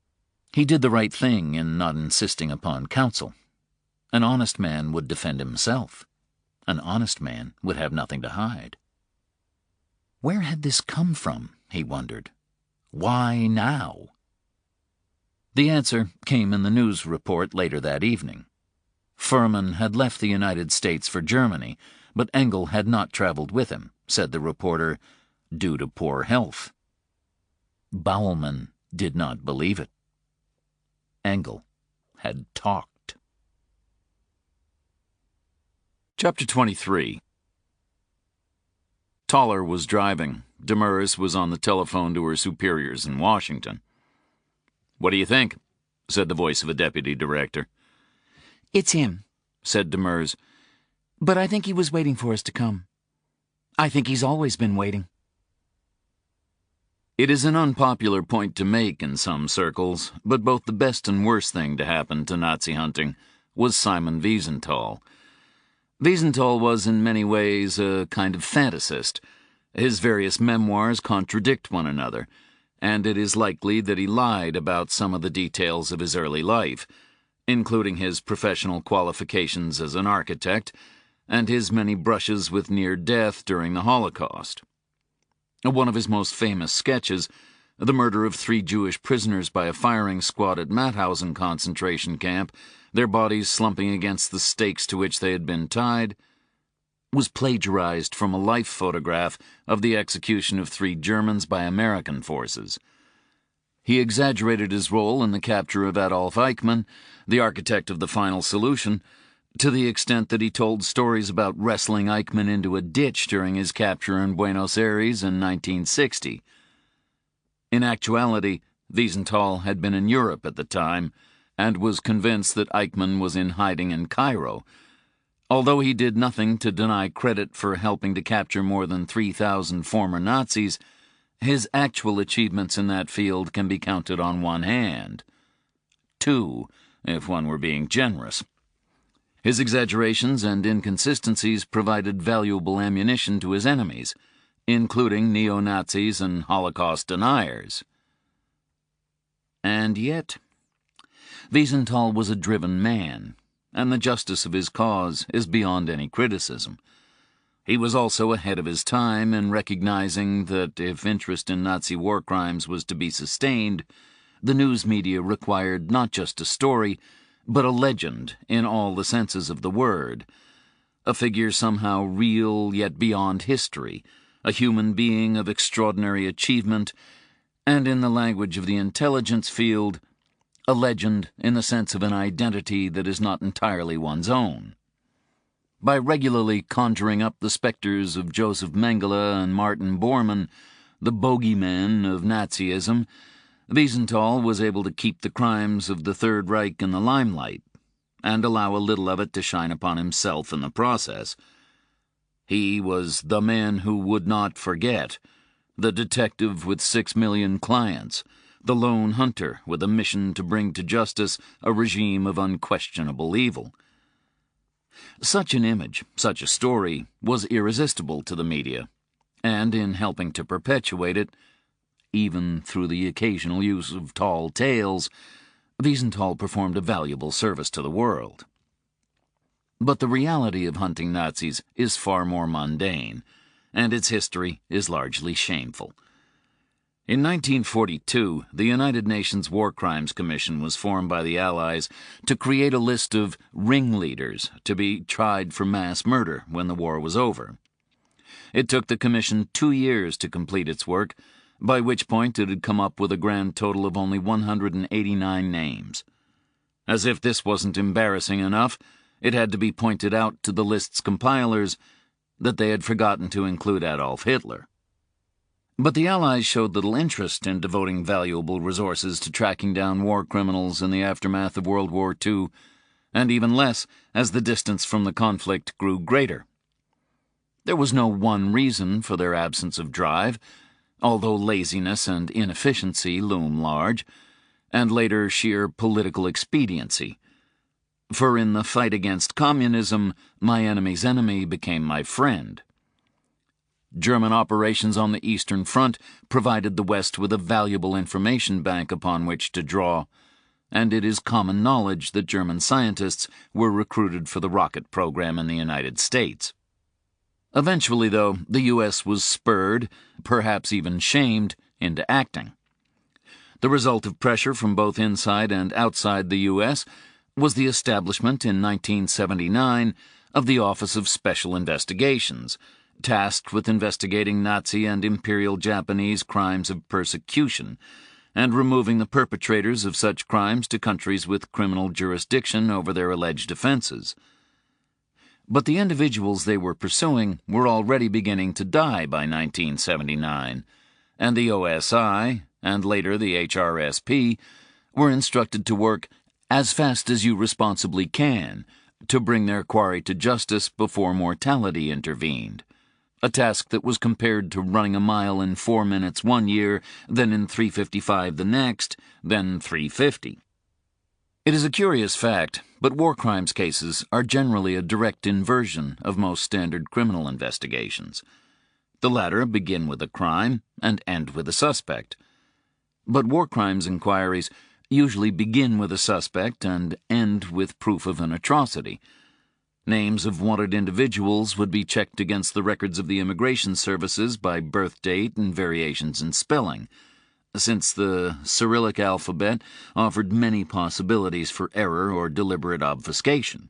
he did the right thing in not insisting upon counsel. An honest man would defend himself. An honest man would have nothing to hide. Where had this come from, he wondered. Why now? The answer came in the news report later that evening. Furman had left the United States for Germany, but Engel had not traveled with him, said the reporter, due to poor health. Baumann did not believe it. Engel had talked. Chapter 23. Toller was driving. Demers was on the telephone to her superiors in Washington. "What do you think?" said the voice of a deputy director. "It's him," said Demers. "but I think he was waiting for us to come. I think he's always been waiting." It is an unpopular point to make in some circles, but both the best and worst thing to happen to Nazi hunting was Simon Wiesenthal. Wiesenthal was in many ways a kind of fantasist. His various memoirs contradict one another, and it is likely that he lied about some of the details of his early life, including his professional qualifications as an architect and his many brushes with near death during the Holocaust. One of his most famous sketches, the murder of 3 Jewish prisoners by a firing squad at Mauthausen concentration camp, their bodies slumping against the stakes to which they had been tied, was plagiarized from a life photograph of the execution of 3 Germans by American forces. He exaggerated his role in the capture of Adolf Eichmann, the architect of the final solution, to the extent that he told stories about wrestling Eichmann into a ditch during his capture in Buenos Aires in 1960. In actuality, Wiesenthal had been in Europe at the time and was convinced that Eichmann was in hiding in Cairo, although he did nothing to deny credit for helping to capture more than 3,000 former Nazis. His actual achievements in that field can be counted on one hand. 2, if one were being generous. His exaggerations and inconsistencies provided valuable ammunition to his enemies, including neo-Nazis and Holocaust deniers. And yet, Wiesenthal was a driven man, and the justice of his cause is beyond any criticism. He was also ahead of his time in recognizing that if interest in Nazi war crimes was to be sustained, the news media required not just a story, but a legend in all the senses of the word, a figure somehow real yet beyond history, a human being of extraordinary achievement, and in the language of the intelligence field, a legend in the sense of an identity that is not entirely one's own. By regularly conjuring up the specters of Joseph Mengele and Martin Bormann, the bogeymen of Nazism, Wiesenthal was able to keep the crimes of the Third Reich in the limelight, and allow a little of it to shine upon himself in the process. He was the man who would not forget, the detective with 6 million clients, the lone hunter with a mission to bring to justice a regime of unquestionable evil. Such an image, such a story, was irresistible to the media, and in helping to perpetuate it, even through the occasional use of tall tales, Wiesenthal performed a valuable service to the world. But the reality of hunting Nazis is far more mundane, and its history is largely shameful. In 1942, the United Nations War Crimes Commission was formed by the Allies to create a list of ringleaders to be tried for mass murder when the war was over. It took the Commission 2 years to complete its work, by which point it had come up with a grand total of only 189 names. As if this wasn't embarrassing enough, it had to be pointed out to the list's compilers that they had forgotten to include Adolf Hitler. But the Allies showed little interest in devoting valuable resources to tracking down war criminals in the aftermath of World War II, and even less as the distance from the conflict grew greater. There was no one reason for their absence of drive, although laziness and inefficiency loom large, and later sheer political expediency. For in the fight against communism, my enemy's enemy became my friend. German operations on the Eastern Front provided the West with a valuable information bank upon which to draw, and it is common knowledge that German scientists were recruited for the rocket program in the United States. Eventually, though, the U.S. was spurred, perhaps even shamed, into acting. The result of pressure from both inside and outside the U.S. was the establishment in 1979 of the Office of Special Investigations, tasked with investigating Nazi and Imperial Japanese crimes of persecution, and removing the perpetrators of such crimes to countries with criminal jurisdiction over their alleged offenses. But the individuals they were pursuing were already beginning to die by 1979, and the OSI, and later the HRSP, were instructed to work as fast as you responsibly can to bring their quarry to justice before mortality intervened, a task that was compared to running a mile in 4 minutes one year, then in 3:55 the next, then 3:50. It is a curious fact, but war crimes cases are generally a direct inversion of most standard criminal investigations. The latter begin with a crime and end with a suspect. But war crimes inquiries usually begin with a suspect and end with proof of an atrocity. Names of wanted individuals would be checked against the records of the immigration services by birth date and variations in spelling, since the Cyrillic alphabet offered many possibilities for error or deliberate obfuscation.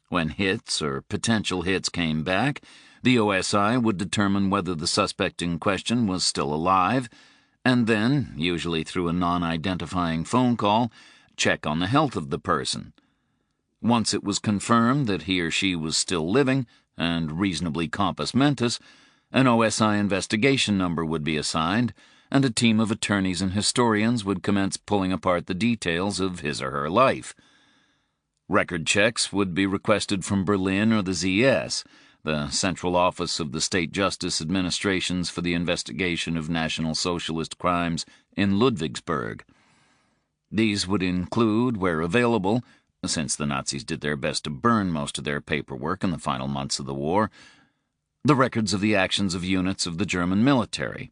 When hits or potential hits came back, the OSI would determine whether the suspect in question was still alive, and then, usually through a non-identifying phone call, check on the health of the person. Once it was confirmed that he or she was still living, and reasonably compos mentis, an OSI investigation number would be assigned, and a team of attorneys and historians would commence pulling apart the details of his or her life. Record checks would be requested from Berlin or the ZS, the Central Office of the State Justice Administrations for the Investigation of National Socialist Crimes in Ludwigsburg. These would include, where available, since the Nazis did their best to burn most of their paperwork in the final months of the war, the records of the actions of units of the German military.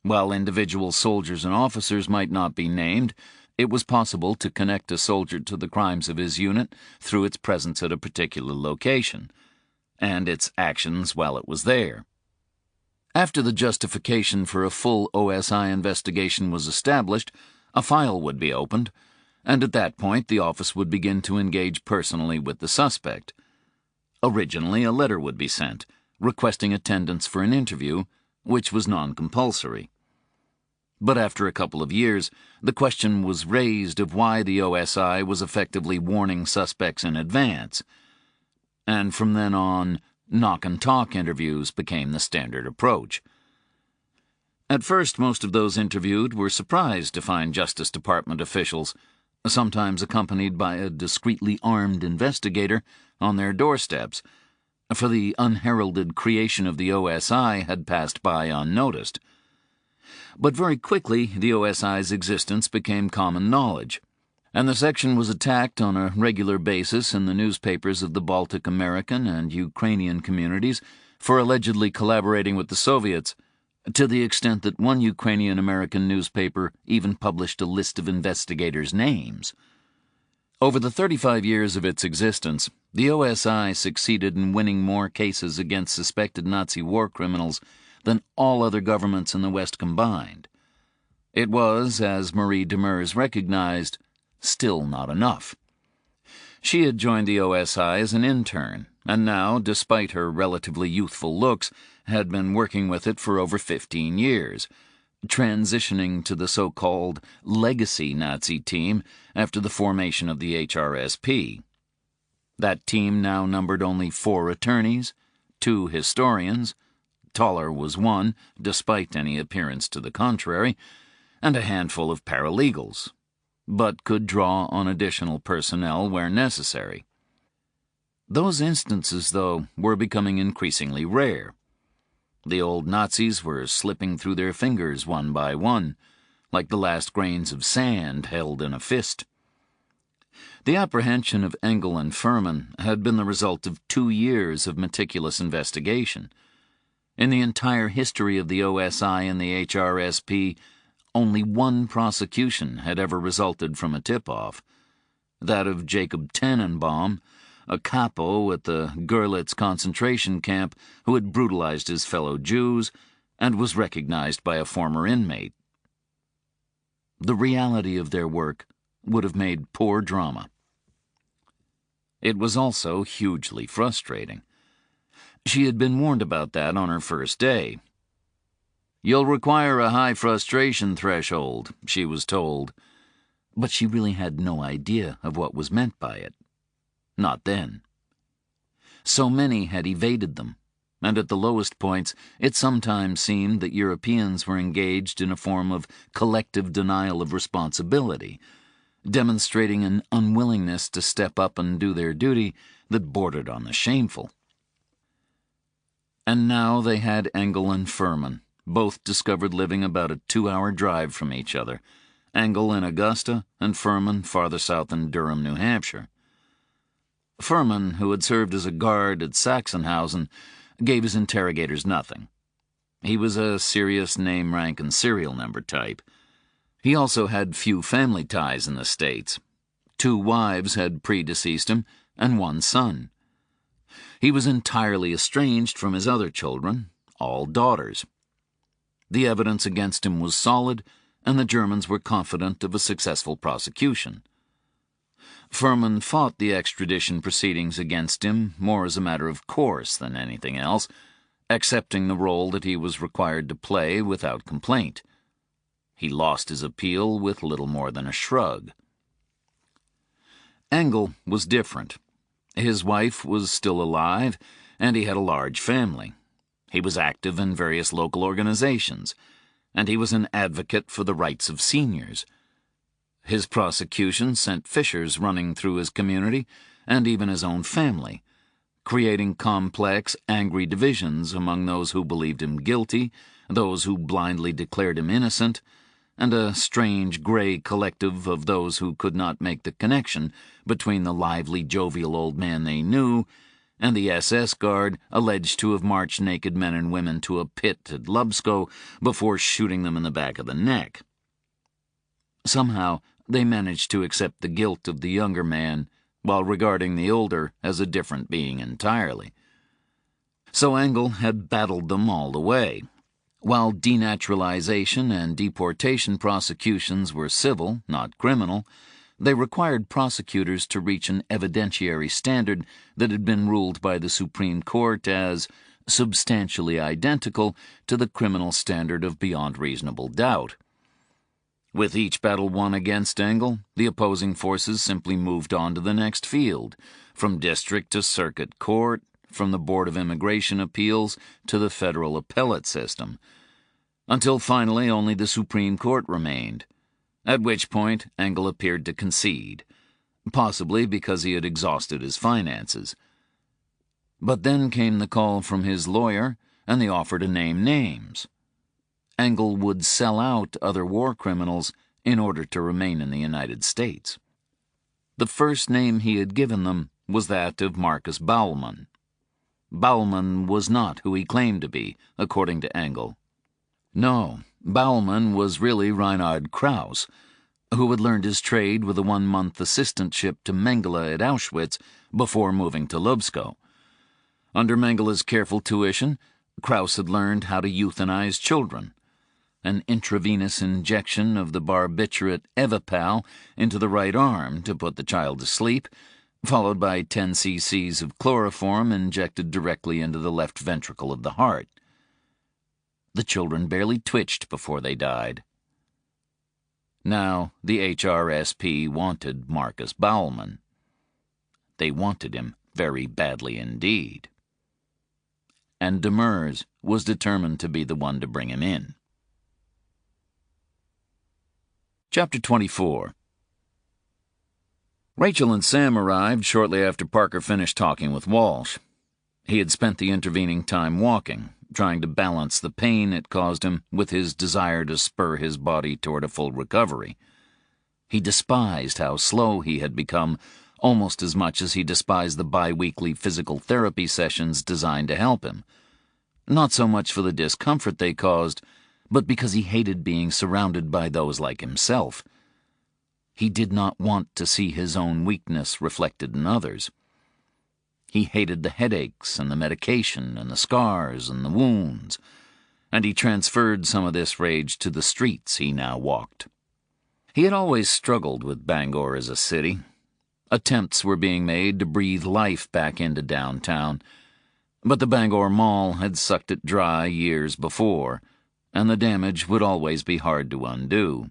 While individual soldiers and officers might not be named, it was possible to connect a soldier to the crimes of his unit through its presence at a particular location, and its actions while it was there. After the justification for a full OSI investigation was established, a file would be opened, and at that point the office would begin to engage personally with the suspect. Originally, a letter would be sent, requesting attendance for an interview, which was non-compulsory. But after a couple of years, the question was raised of why the OSI was effectively warning suspects in advance, and from then on, knock-and-talk interviews became the standard approach. At first, most of those interviewed were surprised to find Justice Department officials, sometimes accompanied by a discreetly armed investigator, on their doorsteps, for the unheralded creation of the OSI had passed by unnoticed. But very quickly, the OSI's existence became common knowledge, and the section was attacked on a regular basis in the newspapers of the Baltic American and Ukrainian communities for allegedly collaborating with the Soviets, to the extent that one Ukrainian-American newspaper even published a list of investigators' names. Over the 35 years of its existence, the OSI succeeded in winning more cases against suspected Nazi war criminals than all other governments in the West combined. It was, as Marie Demers recognized, still not enough. She had joined the OSI as an intern, and now, despite her relatively youthful looks, had been working with it for over 15 years, transitioning to the so-called legacy Nazi team after the formation of the HRSP. That team now numbered only 4 attorneys, 2 historians, Toller was one, despite any appearance to the contrary, and a handful of paralegals, but could draw on additional personnel where necessary. Those instances, though, were becoming increasingly rare. The old Nazis were slipping through their fingers one by one, like the last grains of sand held in a fist. The apprehension of Engel and Furman had been the result of 2 years of meticulous investigation. In the entire history of the OSI and the HRSP, only one prosecution had ever resulted from a tip-off, that of Jacob Tannenbaum, a capo at the Görlitz concentration camp who had brutalized his fellow Jews and was recognized by a former inmate. The reality of their work would have made poor drama. It was also hugely frustrating. She had been warned about that on her first day. "You'll require a high frustration threshold," she was told, but she really had no idea of what was meant by it. Not then. So many had evaded them, and at the lowest points it sometimes seemed that Europeans were engaged in a form of collective denial of responsibility, demonstrating an unwillingness to step up and do their duty that bordered on the shameful. And now they had Engel and Furman, both discovered living about a 2-hour drive from each other, Engel in Augusta and Furman farther south in Durham, New Hampshire. Furman, who had served as a guard at Sachsenhausen, gave his interrogators nothing. He was a serious name, rank, and serial number type. He also had few family ties in the States. 2 wives had predeceased him, and 1 son. He was entirely estranged from his other children, all daughters. The evidence against him was solid, and the Germans were confident of a successful prosecution. Furman fought the extradition proceedings against him more as a matter of course than anything else, accepting the role that he was required to play without complaint. He lost his appeal with little more than a shrug. Engel was different. His wife was still alive, and he had a large family. He was active in various local organizations, and he was an advocate for the rights of seniors. His prosecution sent fissures running through his community and even his own family, creating complex, angry divisions among those who believed him guilty, those who blindly declared him innocent, and a strange gray collective of those who could not make the connection between the lively, jovial old man they knew and the SS guard alleged to have marched naked men and women to a pit at Lubsko before shooting them in the back of the neck. Somehow, they managed to accept the guilt of the younger man while regarding the older as a different being entirely. So Engel had battled them all the way. While denaturalization and deportation prosecutions were civil, not criminal, they required prosecutors to reach an evidentiary standard that had been ruled by the Supreme Court as substantially identical to the criminal standard of beyond reasonable doubt. With each battle won against Engel, the opposing forces simply moved on to the next field, from district to circuit court, from the Board of Immigration Appeals to the federal appellate system, until finally only the Supreme Court remained, at which point Engel appeared to concede, possibly because he had exhausted his finances. But then came the call from his lawyer and the offer to name names. Engel would sell out other war criminals in order to remain in the United States. The first name he had given them was that of Marcus Baumann. Baumann was not who he claimed to be, according to Engel. No, Baumann was really Reinhard Krauss, who had learned his trade with a 1-month assistantship to Mengele at Auschwitz before moving to Lubsko. Under Mengele's careful tuition, Krauss had learned how to euthanize children. An intravenous injection of the barbiturate Evapal into the right arm to put the child to sleep, followed by 10 cc's of chloroform injected directly into the left ventricle of the heart. The children barely twitched before they died. Now the HRSP wanted Marcus Baumann. They wanted him very badly indeed. And Demers was determined to be the one to bring him in. Chapter 24. Rachel and Sam arrived shortly after Parker finished talking with Walsh. He had spent the intervening time walking, trying to balance the pain it caused him with his desire to spur his body toward a full recovery. He despised how slow he had become, almost as much as he despised the bi-weekly physical therapy sessions designed to help him. Not so much for the discomfort they caused, but because he hated being surrounded by those like himself. He did not want to see his own weakness reflected in others. He hated the headaches and the medication and the scars and the wounds, and he transferred some of this rage to the streets he now walked. He had always struggled with Bangor as a city. Attempts were being made to breathe life back into downtown, but the Bangor Mall had sucked it dry years before, and the damage would always be hard to undo.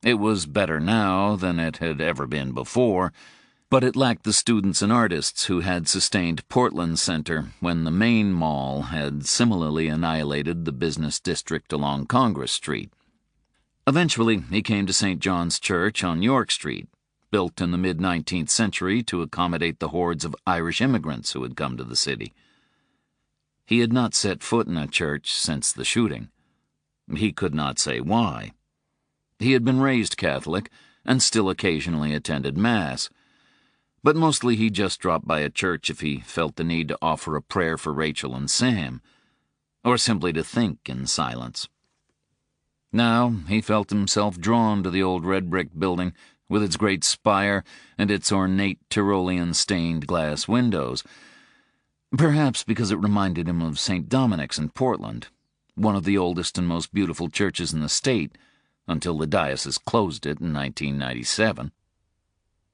It was better now than it had ever been before, but it lacked the students and artists who had sustained Portland Center when the main mall had similarly annihilated the business district along Congress Street. Eventually, he came to St. John's Church on York Street, built in the mid-19th century to accommodate the hordes of Irish immigrants who had come to the city. He had not set foot in a church since the shooting. He could not say why. He had been raised Catholic and still occasionally attended Mass, but mostly he just dropped by a church if he felt the need to offer a prayer for Rachel and Sam, or simply to think in silence. Now he felt himself drawn to the old red-brick building with its great spire and its ornate Tyrolean stained glass windows, perhaps because it reminded him of St. Dominic's in Portland, one of the oldest and most beautiful churches in the state, until the diocese closed it in 1997.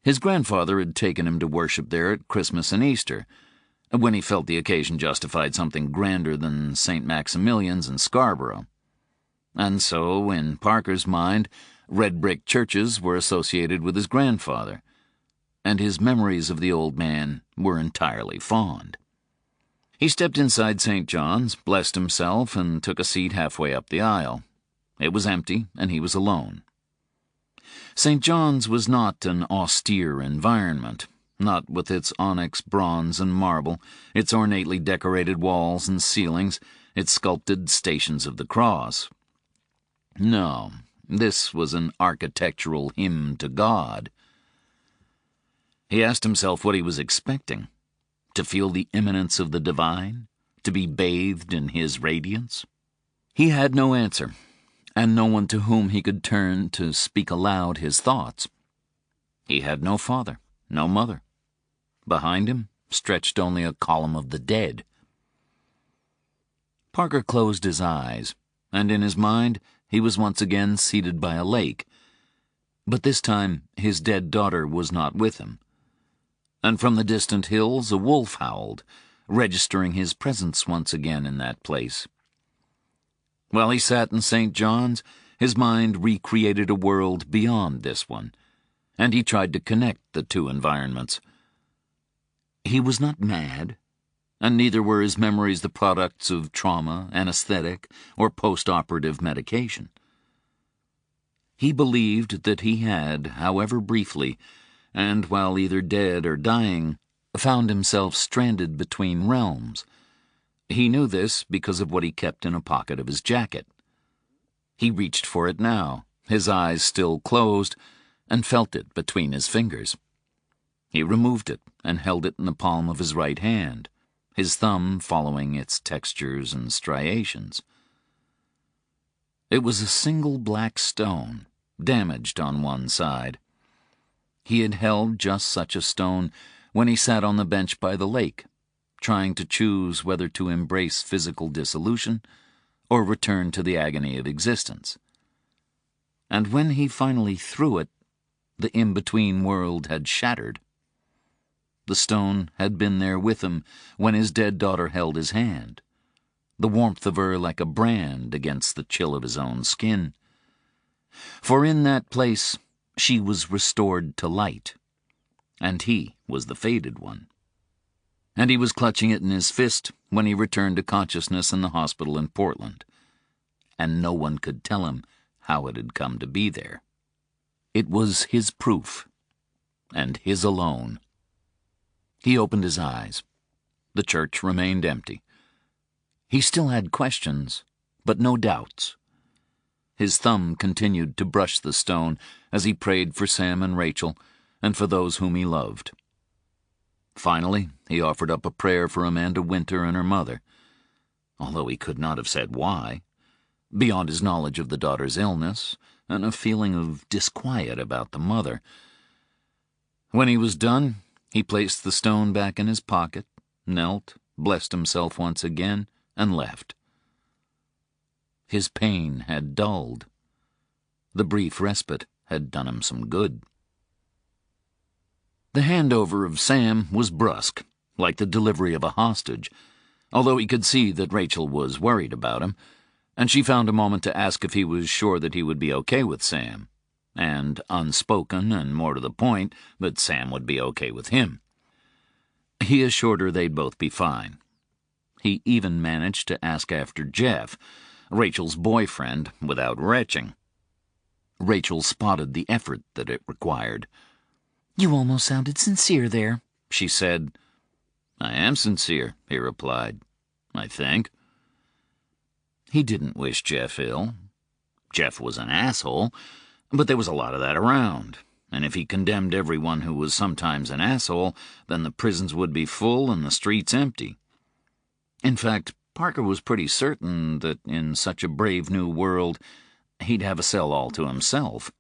His grandfather had taken him to worship there at Christmas and Easter, when he felt the occasion justified something grander than St. Maximilian's in Scarborough. And so, in Parker's mind, red-brick churches were associated with his grandfather, and his memories of the old man were entirely fond. He stepped inside St. John's, blessed himself, and took a seat halfway up the aisle. It was empty, and he was alone. St. John's was not an austere environment, not with its onyx, bronze, and marble, its ornately decorated walls and ceilings, its sculpted Stations of the Cross. No, this was an architectural hymn to God. He asked himself what he was expecting. To feel the imminence of the divine? To be bathed in his radiance? He had no answer, and no one to whom he could turn to speak aloud his thoughts. He had no father, no mother. Behind him stretched only a column of the dead. Parker closed his eyes, and in his mind he was once again seated by a lake, but this time his dead daughter was not with him. And from the distant hills a wolf howled, registering his presence once again in that place. While he sat in St. John's, His mind recreated a world beyond this one, and he tried to connect the two environments. He was not mad, and neither were his memories the products of trauma, anesthetic, or post-operative medication. He believed that he had, however briefly, and while either dead or dying, found himself stranded between realms. He knew this because of what he kept in a pocket of his jacket. He reached for it now, his eyes still closed, and felt it between his fingers. He removed it and held it in the palm of his right hand, his thumb following its textures and striations. It was a single black stone, damaged on one side. He had held just such a stone when he sat on the bench by the lake, trying to choose whether to embrace physical dissolution or return to the agony of existence. And when he finally threw it, the in-between world had shattered. The stone had been there with him when his dead daughter held his hand, the warmth of her like a brand against the chill of his own skin. For in that place she was restored to light, and he was the faded one. And he was clutching it in his fist when he returned to consciousness in the hospital in Portland, and no one could tell him how it had come to be there. It was his proof, and his alone. He opened his eyes. The church remained empty. He still had questions, but no doubts. His thumb continued to brush the stone as he prayed for Sam and Rachel and for those whom he loved. Finally, he offered up a prayer for Amanda Winter and her mother, although he could not have said why, beyond his knowledge of the daughter's illness and a feeling of disquiet about the mother. When he was done, he placed the stone back in his pocket, knelt, blessed himself once again, and left. His pain had dulled. The brief respite had done him some good. The handover of Sam was brusque, like the delivery of a hostage, although he could see that Rachel was worried about him, and she found a moment to ask if he was sure that he would be okay with Sam, and, unspoken and more to the point, that Sam would be okay with him. He assured her they'd both be fine. He even managed to ask after Jeff, Rachel's boyfriend, without retching. Rachel spotted the effort that it required. "You almost sounded sincere there," she said. "I am sincere," he replied. "I think." He didn't wish Jeff ill. Jeff was an asshole, but there was a lot of that around, and if he condemned everyone who was sometimes an asshole, then the prisons would be full and the streets empty. In fact, Parker was pretty certain that in such a brave new world, he'd have a cell all to himself.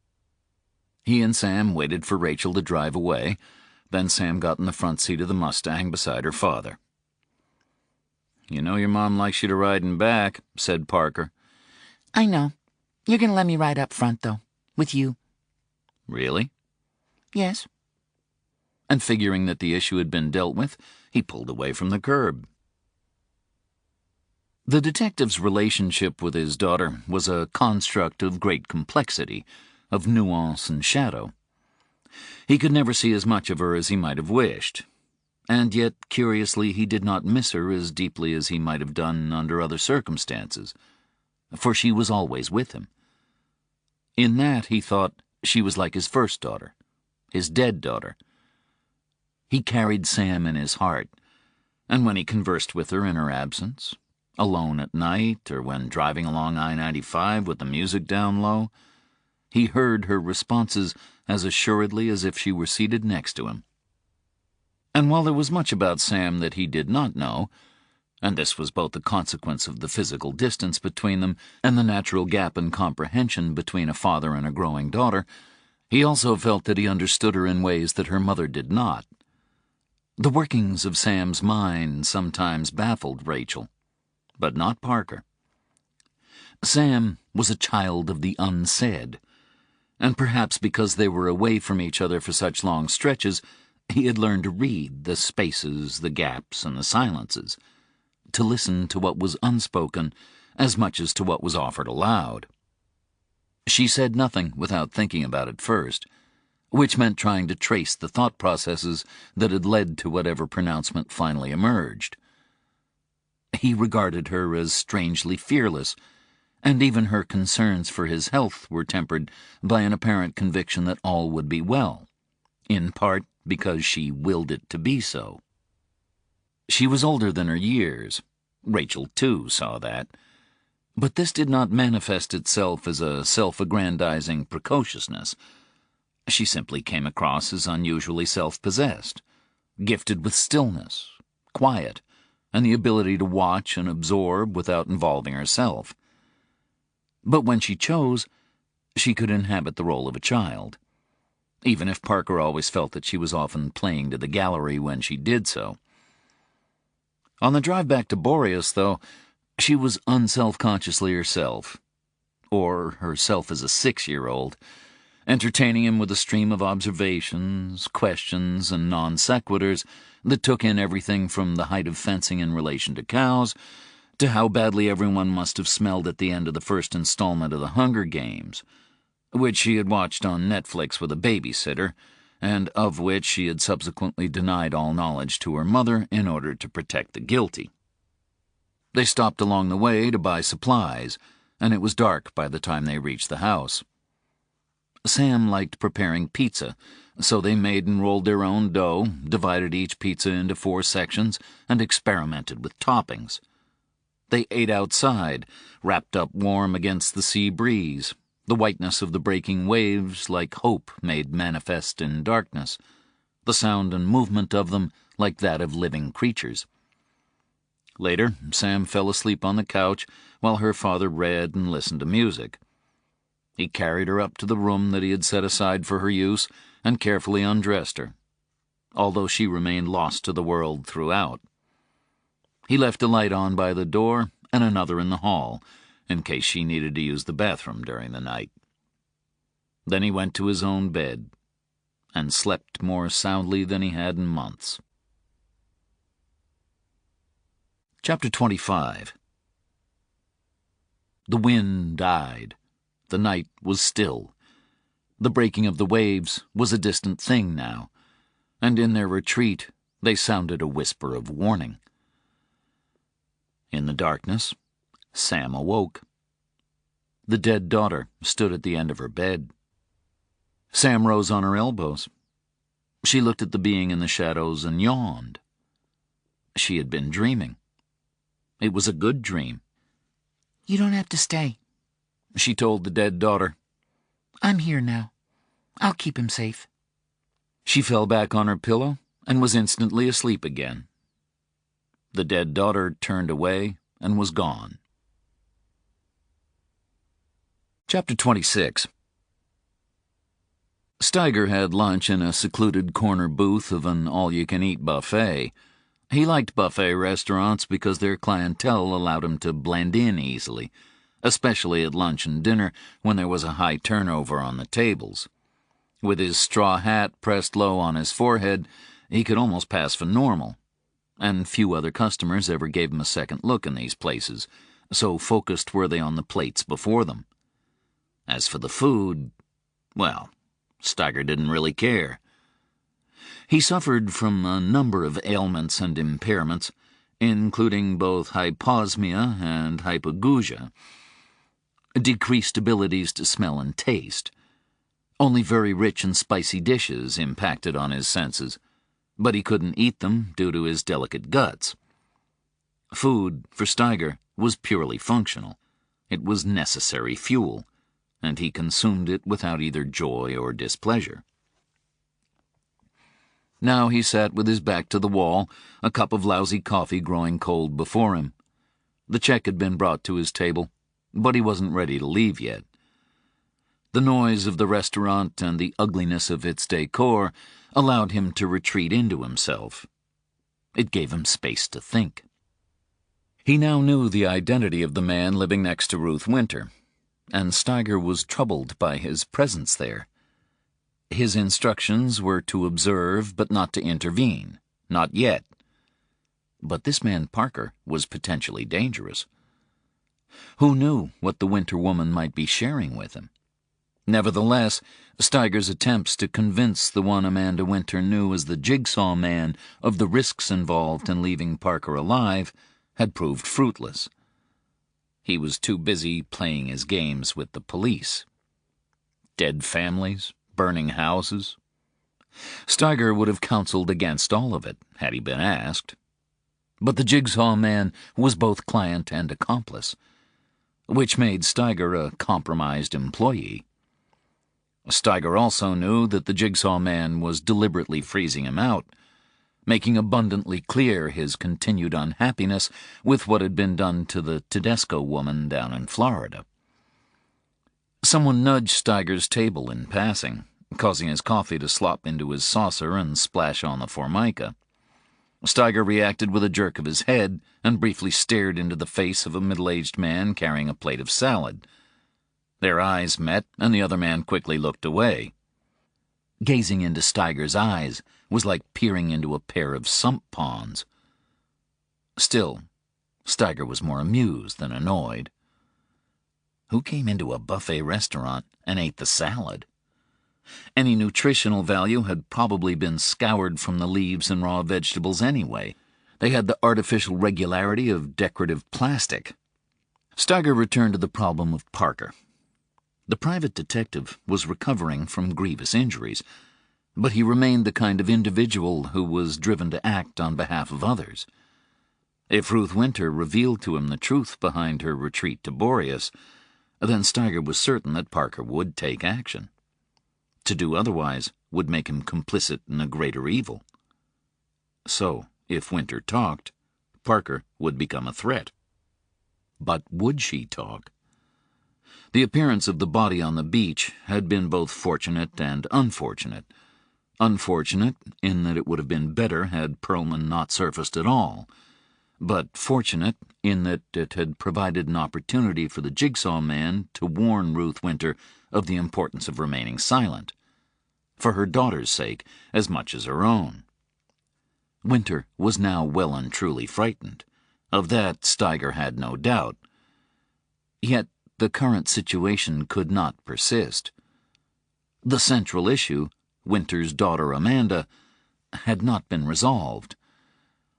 He and Sam waited for Rachel to drive away. Then Sam got in the front seat of the Mustang beside her father. "You know your mom likes you to ride in back," said Parker. "I know. You're going to let me ride up front, though, with you." "Really?" "Yes." And figuring that the issue had been dealt with, he pulled away from the curb. The detective's relationship with his daughter was a construct of great complexity, of nuance and shadow. He could never see as much of her as he might have wished, and yet, curiously, he did not miss her as deeply as he might have done under other circumstances, for she was always with him. In that, he thought, she was like his first daughter, his dead daughter. He carried Sam in his heart, and when he conversed with her in her absence, alone at night or when driving along I-95 with the music down low, he heard her responses as assuredly as if she were seated next to him. And while there was much about Sam that he did not know, and this was both the consequence of the physical distance between them and the natural gap in comprehension between a father and a growing daughter, he also felt that he understood her in ways that her mother did not. The workings of Sam's mind sometimes baffled Rachel, but not Parker. Sam was a child of the unsaid, and perhaps because they were away from each other for such long stretches, he had learned to read the spaces, the gaps, and the silences, to listen to what was unspoken as much as to what was offered aloud. She said nothing without thinking about it first, which meant trying to trace the thought processes that had led to whatever pronouncement finally emerged. He regarded her as strangely fearless, and even her concerns for his health were tempered by an apparent conviction that all would be well, in part because she willed it to be so. She was older than her years. Rachel, too, saw that. But this did not manifest itself as a self-aggrandizing precociousness. She simply came across as unusually self-possessed, gifted with stillness, quiet, and the ability to watch and absorb without involving herself. But when she chose, she could inhabit the role of a child, even if Parker always felt that she was often playing to the gallery when she did so. On the drive back to Boreas, though, she was unself-consciously herself, or herself as a 6-year-old, entertaining him with a stream of observations, questions, and non-sequiturs that took in everything from the height of fencing in relation to cows to how badly everyone must have smelled at the end of the first installment of the Hunger Games, which she had watched on Netflix with a babysitter, and of which she had subsequently denied all knowledge to her mother in order to protect the guilty. They stopped along the way to buy supplies, and it was dark by the time they reached the house. Sam liked preparing pizza, so they made and rolled their own dough, divided each pizza into 4 sections, and experimented with toppings. They ate outside, wrapped up warm against the sea breeze, the whiteness of the breaking waves like hope made manifest in darkness, the sound and movement of them like that of living creatures. Later, Sam fell asleep on the couch while her father read and listened to music. He carried her up to the room that he had set aside for her use and carefully undressed her, although she remained lost to the world throughout. He left a light on by the door and another in the hall, in case she needed to use the bathroom during the night. Then he went to his own bed and slept more soundly than he had in months. Chapter 25. The wind died. The night was still. The breaking of the waves was a distant thing now, and in their retreat they sounded a whisper of warning. In the darkness, Sam awoke. The dead daughter stood at the end of her bed. Sam rose on her elbows. She looked at the being in the shadows and yawned. She had been dreaming. It was a good dream. "You don't have to stay," she told the dead daughter. "I'm here now. I'll keep him safe." She fell back on her pillow and was instantly asleep again. The dead daughter turned away and was gone. Chapter 26. Steiger had lunch in a secluded corner booth of an all-you-can-eat buffet. He liked buffet restaurants because their clientele allowed him to blend in easily, especially at lunch and dinner when there was a high turnover on the tables. With his straw hat pressed low on his forehead, he could almost pass for normal, and few other customers ever gave him a second look in these places, so focused were they on the plates before them. As for the food, well, Steiger didn't really care. He suffered from a number of ailments and impairments, including both hyposmia and hypogeusia, decreased abilities to smell and taste. Only very rich and spicy dishes impacted on his senses, but he couldn't eat them due to his delicate guts. Food, for Steiger, was purely functional. It was necessary fuel, and he consumed it without either joy or displeasure. Now he sat with his back to the wall, a cup of lousy coffee growing cold before him. The check had been brought to his table, but he wasn't ready to leave yet. The noise of the restaurant and the ugliness of its decor allowed him to retreat into himself. It gave him space to think. He now knew the identity of the man living next to Ruth Winter, and Steiger was troubled by his presence there. His instructions were to observe but not to intervene, not yet. But this man Parker was potentially dangerous. Who knew what the Winter woman might be sharing with him? Nevertheless, Steiger's attempts to convince the one Amanda Winter knew as the Jigsaw Man of the risks involved in leaving Parker alive had proved fruitless. He was too busy playing his games with the police. Dead families, burning houses. Steiger would have counseled against all of it, had he been asked. But the Jigsaw Man was both client and accomplice, which made Steiger a compromised employee. Steiger also knew that the Jigsaw Man was deliberately freezing him out, making abundantly clear his continued unhappiness with what had been done to the Tedesco woman down in Florida. Someone nudged Steiger's table in passing, causing his coffee to slop into his saucer and splash on the formica. Steiger reacted with a jerk of his head and briefly stared into the face of a middle-aged man carrying a plate of salad. Their eyes met, and the other man quickly looked away. Gazing into Steiger's eyes was like peering into a pair of sump ponds. Still, Steiger was more amused than annoyed. Who came into a buffet restaurant and ate the salad? Any nutritional value had probably been scoured from the leaves and raw vegetables anyway. They had the artificial regularity of decorative plastic. Steiger returned to the problem of Parker. The private detective was recovering from grievous injuries, but he remained the kind of individual who was driven to act on behalf of others. If Ruth Winter revealed to him the truth behind her retreat to Boreas, then Steiger was certain that Parker would take action. To do otherwise would make him complicit in a greater evil. So, if Winter talked, Parker would become a threat. But would she talk? The appearance of the body on the beach had been both fortunate and unfortunate. Unfortunate in that it would have been better had Perlman not surfaced at all, but fortunate in that it had provided an opportunity for the Jigsaw Man to warn Ruth Winter of the importance of remaining silent, for her daughter's sake as much as her own. Winter was now well and truly frightened. Of that Steiger had no doubt. Yet the current situation could not persist. The central issue, Winter's daughter Amanda, had not been resolved,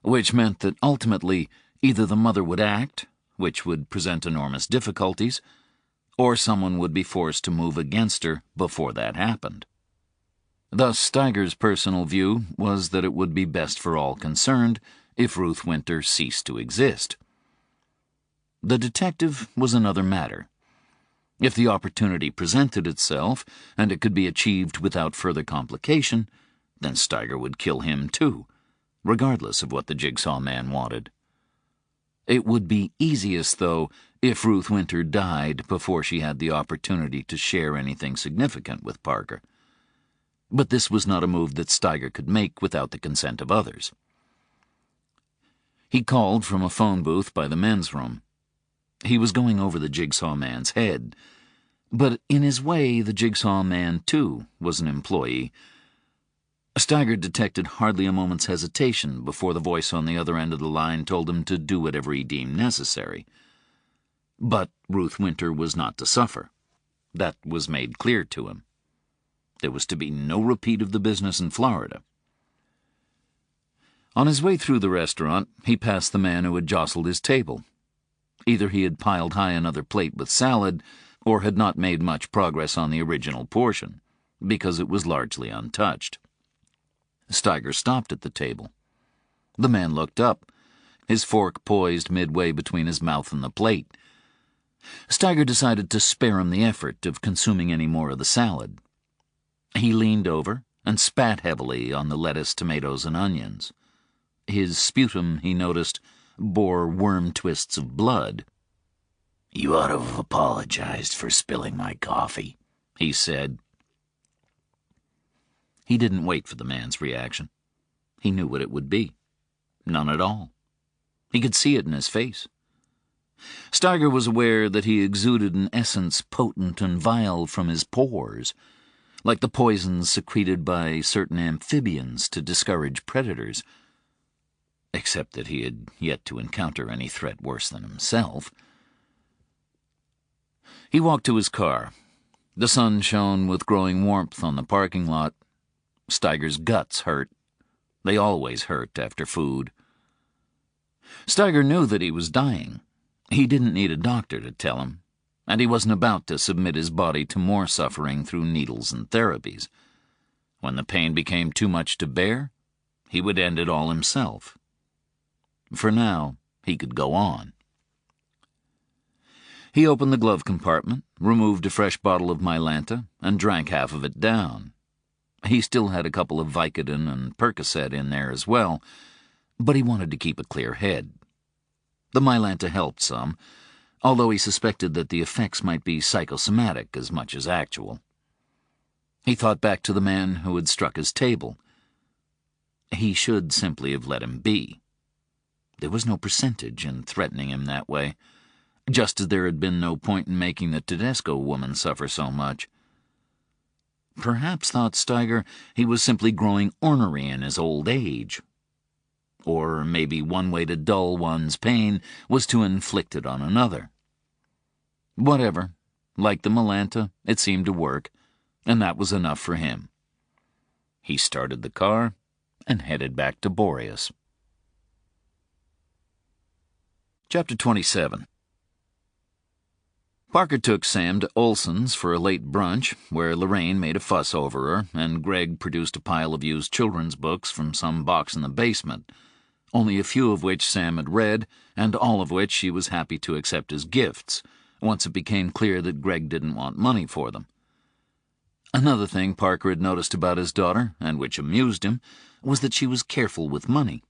which meant that ultimately either the mother would act, which would present enormous difficulties, or someone would be forced to move against her before that happened. Thus Steiger's personal view was that it would be best for all concerned if Ruth Winter ceased to exist. The detective was another matter. If the opportunity presented itself, and it could be achieved without further complication, then Steiger would kill him too, regardless of what the Jigsaw Man wanted. It would be easiest, though, if Ruth Winter died before she had the opportunity to share anything significant with Parker. But this was not a move that Steiger could make without the consent of others. He called from a phone booth by the men's room. He was going over the Jigsaw Man's head, but in his way the Jigsaw Man, too, was an employee. Steiger detected hardly a moment's hesitation before the voice on the other end of the line told him to do whatever he deemed necessary. But Ruth Winter was not to suffer. That was made clear to him. There was to be no repeat of the business in Florida. On his way through the restaurant, he passed the man who had jostled his table. Either he had piled high another plate with salad, or had not made much progress on the original portion, because it was largely untouched. Steiger stopped at the table. The man looked up, his fork poised midway between his mouth and the plate. Steiger decided to spare him the effort of consuming any more of the salad. He leaned over and spat heavily on the lettuce, tomatoes, and onions. His sputum, he noticed, bore worm twists of blood. "You ought to have apologized for spilling my coffee," he said. He didn't wait for the man's reaction. He knew what it would be. None at all. He could see it in his face. Steiger was aware that he exuded an essence potent and vile from his pores, like the poisons secreted by certain amphibians to discourage predators, except that he had yet to encounter any threat worse than himself. He walked to his car. The sun shone with growing warmth on the parking lot. Steiger's guts hurt. They always hurt after food. Steiger knew that he was dying. He didn't need a doctor to tell him, and he wasn't about to submit his body to more suffering through needles and therapies. When the pain became too much to bear, he would end it all himself. For now, he could go on. He opened the glove compartment, removed a fresh bottle of Mylanta, and drank half of it down. He still had a couple of Vicodin and Percocet in there as well, but he wanted to keep a clear head. The Mylanta helped some, although he suspected that the effects might be psychosomatic as much as actual. He thought back to the man who had struck his table. He should simply have let him be. There was no percentage in threatening him that way, just as there had been no point in making the Tedesco woman suffer so much. Perhaps, thought Steiger, he was simply growing ornery in his old age. Or maybe one way to dull one's pain was to inflict it on another. Whatever, like the Mylanta, it seemed to work, and that was enough for him. He started the car and headed back to Boreas. Chapter 27. Parker took Sam to Olson's for a late brunch, where Lorraine made a fuss over her, and Greg produced a pile of used children's books from some box in the basement, only a few of which Sam had read, and all of which she was happy to accept as gifts, once it became clear that Greg didn't want money for them. Another thing Parker had noticed about his daughter, and which amused him, was that she was careful with money.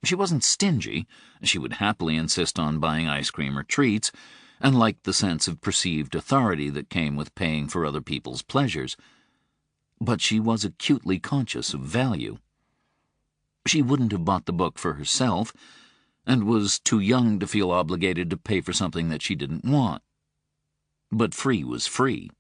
She wasn't stingy. She would happily insist on buying ice cream or treats, and liked the sense of perceived authority that came with paying for other people's pleasures. But she was acutely conscious of value. She wouldn't have bought the book for herself, and was too young to feel obligated to pay for something that she didn't want. But free was free.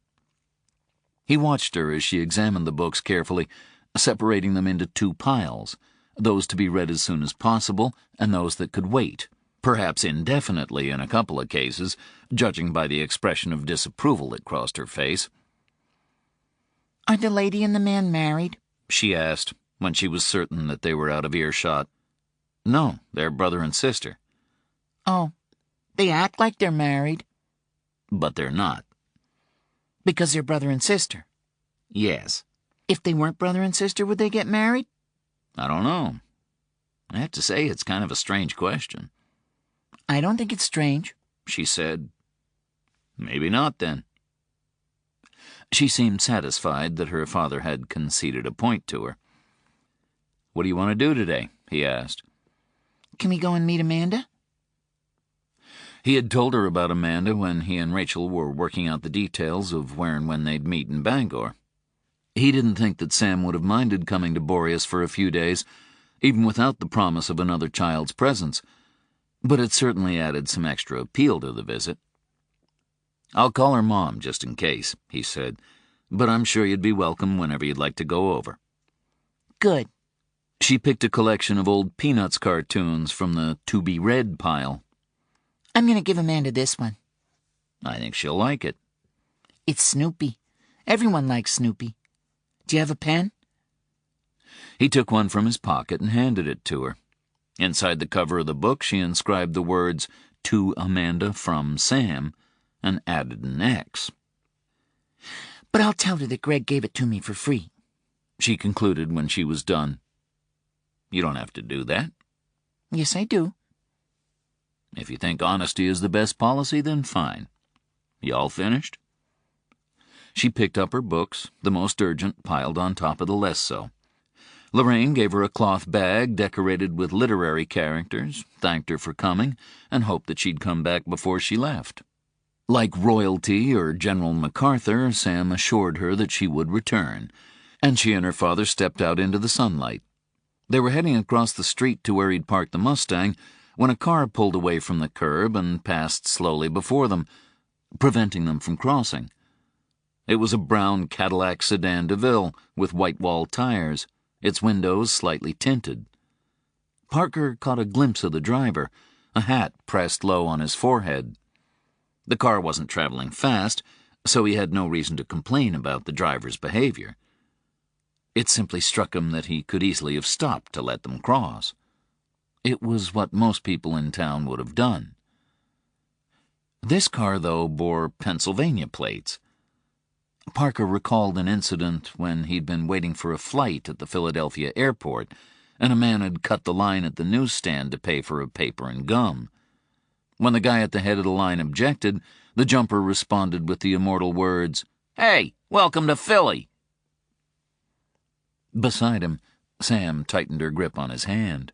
He watched her as she examined the books carefully, separating them into two piles, those to be read as soon as possible, and those that could wait, perhaps indefinitely in a couple of cases, judging by the expression of disapproval that crossed her face. "Are the lady and the man married?" she asked, when she was certain that they were out of earshot. "No, they're brother and sister." "Oh, they act like they're married." "But they're not." "Because they're brother and sister." "Yes." "If they weren't brother and sister, would they get married?" "I don't know. I have to say it's kind of a strange question." "I don't think it's strange," she said. "Maybe not, then." She seemed satisfied that her father had conceded a point to her. "What do you want to do today?" he asked. "Can we go and meet Amanda?" He had told her about Amanda when he and Rachel were working out the details of where and when they'd meet in Bangor. He didn't think that Sam would have minded coming to Boreas for a few days, even without the promise of another child's presence, but it certainly added some extra appeal to the visit. "I'll call her Mom just in case," he said, "but I'm sure you'd be welcome whenever you'd like to go over." "Good." She picked a collection of old Peanuts cartoons from the to-be-read pile. "I'm going to give Amanda this one." "I think she'll like it." "It's Snoopy. Everyone likes Snoopy. Do you have a pen?" He took one from his pocket and handed it to her. Inside the cover of the book, she inscribed the words, "To Amanda from Sam," and added an X. "But I'll tell her that Greg gave it to me for free," she concluded when she was done. "You don't have to do that." "Yes, I do." "If you think honesty is the best policy, then fine. You all finished?" She picked up her books, the most urgent piled on top of the less so. Lorraine gave her a cloth bag decorated with literary characters, thanked her for coming, and hoped that she'd come back before she left. Like royalty or General MacArthur, Sam assured her that she would return, and she and her father stepped out into the sunlight. They were heading across the street to where he'd parked the Mustang when a car pulled away from the curb and passed slowly before them, preventing them from crossing. It was a brown Cadillac sedan DeVille with white-wall tires, its windows slightly tinted. Parker caught a glimpse of the driver, a hat pressed low on his forehead. The car wasn't traveling fast, so he had no reason to complain about the driver's behavior. It simply struck him that he could easily have stopped to let them cross. It was what most people in town would have done. This car, though, bore Pennsylvania plates. Parker recalled an incident when he'd been waiting for a flight at the Philadelphia airport, and a man had cut the line at the newsstand to pay for a paper and gum. When the guy at the head of the line objected, the jumper responded with the immortal words, "Hey, welcome to Philly." Beside him, Sam tightened her grip on his hand.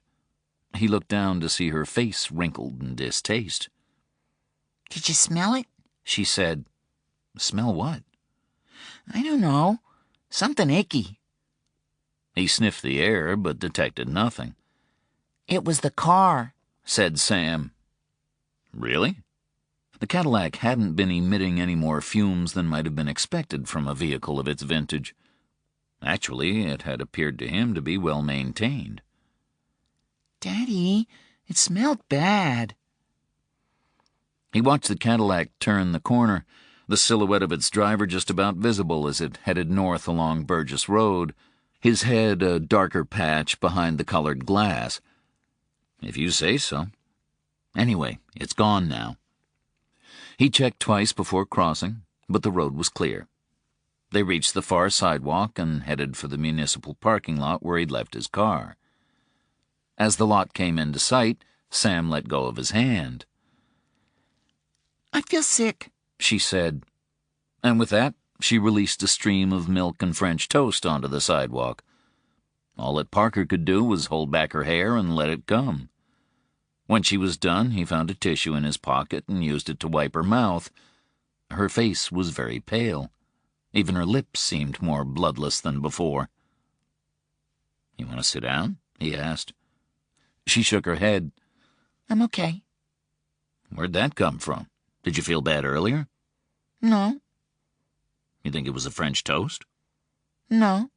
He looked down to see her face wrinkled in distaste. "Did you smell it?" She said. "Smell what?" "I don't know. Something icky." He sniffed the air, but detected nothing. "It was the car," said Sam. "Really?" The Cadillac hadn't been emitting any more fumes than might have been expected from a vehicle of its vintage. Actually, it had appeared to him to be well maintained. "Daddy, it smelled bad." He watched the Cadillac turn the corner, the silhouette of its driver just about visible as it headed north along Burgess Road, his head a darker patch behind the colored glass. If you say so. Anyway, it's gone now. He checked twice before crossing, but the road was clear. They reached the far sidewalk and headed for the municipal parking lot where he'd left his car. As the lot came into sight, Sam let go of his hand. "I feel sick," she said, and with that, she released a stream of milk and French toast onto the sidewalk. All that Parker could do was hold back her hair and let it come. When she was done, he found a tissue in his pocket and used it to wipe her mouth. Her face was very pale. Even her lips seemed more bloodless than before. "You want to sit down?" he asked. She shook her head. "I'm okay." "Where'd that come from? Did you feel bad earlier?" "No." "You think it was a French toast?" "No."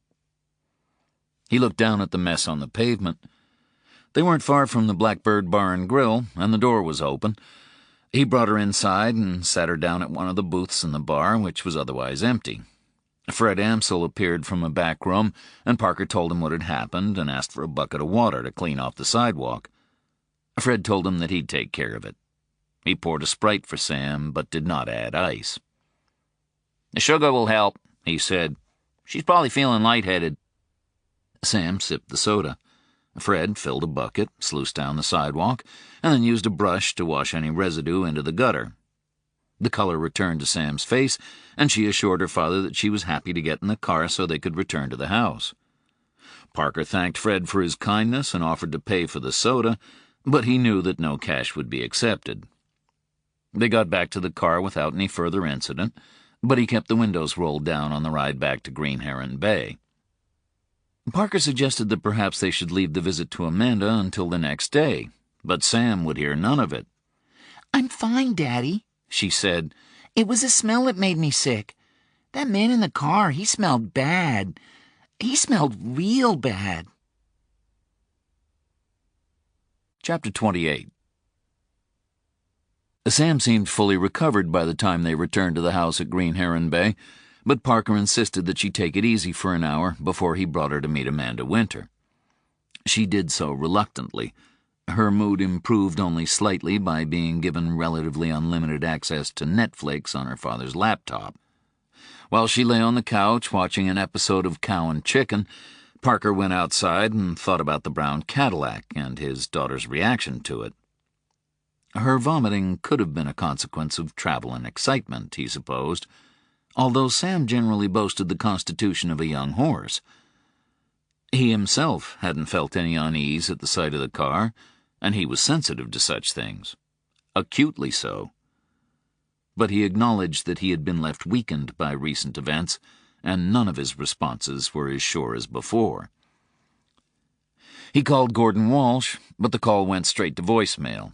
He looked down at the mess on the pavement. They weren't far from the Blackbird Bar and Grill, and the door was open. He brought her inside and sat her down at one of the booths in the bar, which was otherwise empty. Fred Amsel appeared from a back room, and Parker told him what had happened and asked for a bucket of water to clean off the sidewalk. Fred told him that he'd take care of it. He poured a Sprite for Sam, but did not add ice. "The sugar will help," he said. "She's probably feeling lightheaded." Sam sipped the soda. Fred filled a bucket, sluiced down the sidewalk, and then used a brush to wash any residue into the gutter. The color returned to Sam's face, and she assured her father that she was happy to get in the car so they could return to the house. Parker thanked Fred for his kindness and offered to pay for the soda, but he knew that no cash would be accepted. They got back to the car without any further incident, but he kept the windows rolled down on the ride back to Green Heron Bay. Parker suggested that perhaps they should leave the visit to Amanda until the next day, but Sam would hear none of it. "I'm fine, Daddy," she said. "It was the smell that made me sick. That man in the car, he smelled bad. He smelled real bad." Chapter 28. Sam seemed fully recovered by the time they returned to the house at Green Heron Bay, but Parker insisted that she take it easy for an hour before he brought her to meet Amanda Winter. She did so reluctantly. Her mood improved only slightly by being given relatively unlimited access to Netflix on her father's laptop. While she lay on the couch watching an episode of Cow and Chicken, Parker went outside and thought about the brown Cadillac and his daughter's reaction to it. Her vomiting could have been a consequence of travel and excitement, he supposed, although Sam generally boasted the constitution of a young horse. He himself hadn't felt any unease at the sight of the car, and he was sensitive to such things. Acutely so. But he acknowledged that he had been left weakened by recent events, and none of his responses were as sure as before. He called Gordon Walsh, but the call went straight to voicemail.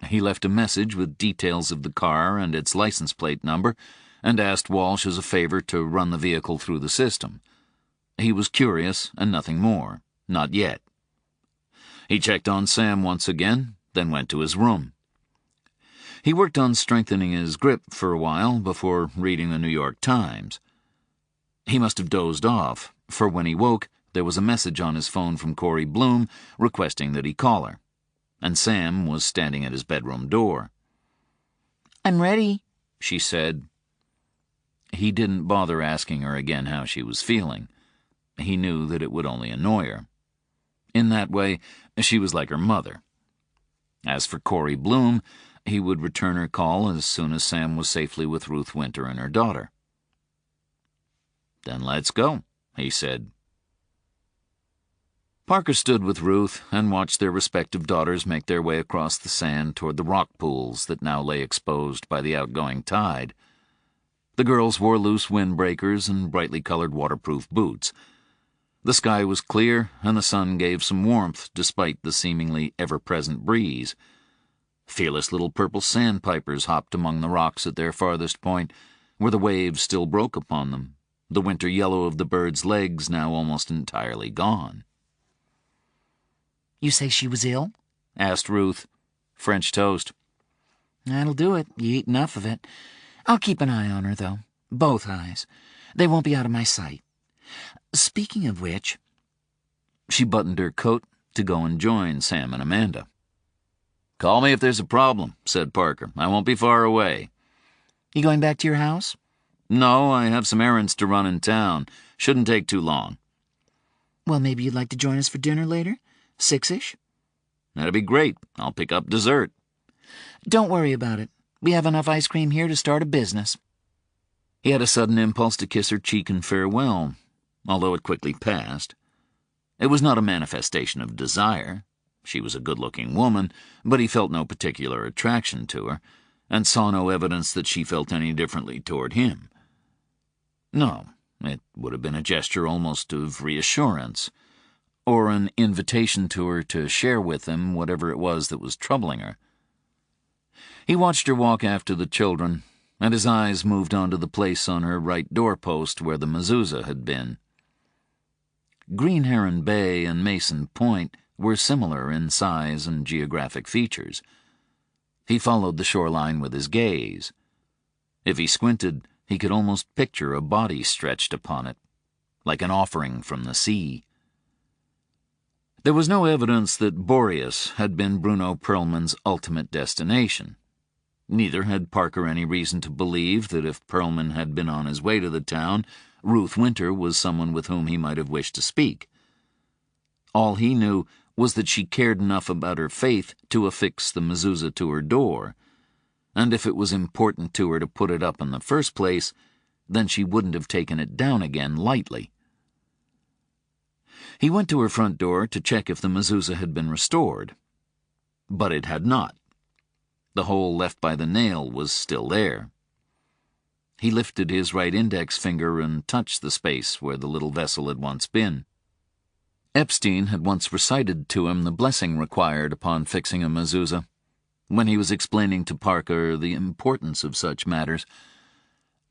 He left a message with details of the car and its license plate number, and asked Walsh as a favor to run the vehicle through the system. He was curious, and nothing more. Not yet. He checked on Sam once again, then went to his room. He worked on strengthening his grip for a while before reading the New York Times. He must have dozed off, for when he woke, there was a message on his phone from Corey Bloom requesting that he call her, and Sam was standing at his bedroom door. "I'm ready," she said. He didn't bother asking her again how she was feeling. He knew that it would only annoy her. In that way, she was like her mother. As for Corey Bloom, he would return her call as soon as Sam was safely with Ruth Winter and her daughter. "Then let's go," he said. Parker stood with Ruth and watched their respective daughters make their way across the sand toward the rock pools that now lay exposed by the outgoing tide. The girls wore loose windbreakers and brightly colored waterproof boots. The sky was clear, and the sun gave some warmth despite the seemingly ever-present breeze. Fearless little purple sandpipers hopped among the rocks at their farthest point, where the waves still broke upon them, the winter yellow of the birds' legs now almost entirely gone. "You say she was ill?" asked Ruth. "French toast." "That'll do it. You eat enough of it. I'll keep an eye on her, though. Both eyes. They won't be out of my sight. Speaking of which—" She buttoned her coat to go and join Sam and Amanda. "Call me if there's a problem," said Parker. "I won't be far away." "You going back to your house?" "No, I have some errands to run in town. Shouldn't take too long." "Well, maybe you'd like to join us for dinner later? 6-ish?" "That'd be great. I'll pick up dessert." "Don't worry about it. We have enough ice cream here to start a business." He had a sudden impulse to kiss her cheek in farewell, although it quickly passed. It was not a manifestation of desire. She was a good-looking woman, but he felt no particular attraction to her, and saw no evidence that she felt any differently toward him. No, it would have been a gesture almost of reassurance, or an invitation to her to share with him whatever it was that was troubling her. He watched her walk after the children, and his eyes moved on to the place on her right doorpost where the mezuzah had been. Green Heron Bay and Mason Point were similar in size and geographic features. He followed the shoreline with his gaze. If he squinted, he could almost picture a body stretched upon it, like an offering from the sea. There was no evidence that Boreas had been Bruno Perlman's ultimate destination. Neither had Parker any reason to believe that if Perlman had been on his way to the town, Ruth Winter was someone with whom he might have wished to speak. All he knew was that she cared enough about her faith to affix the mezuzah to her door, and if it was important to her to put it up in the first place, then she wouldn't have taken it down again lightly. He went to her front door to check if the mezuzah had been restored, but it had not. The hole left by the nail was still there. He lifted his right index finger and touched the space where the little vessel had once been. Epstein had once recited to him the blessing required upon fixing a mezuzah, when he was explaining to Parker the importance of such matters.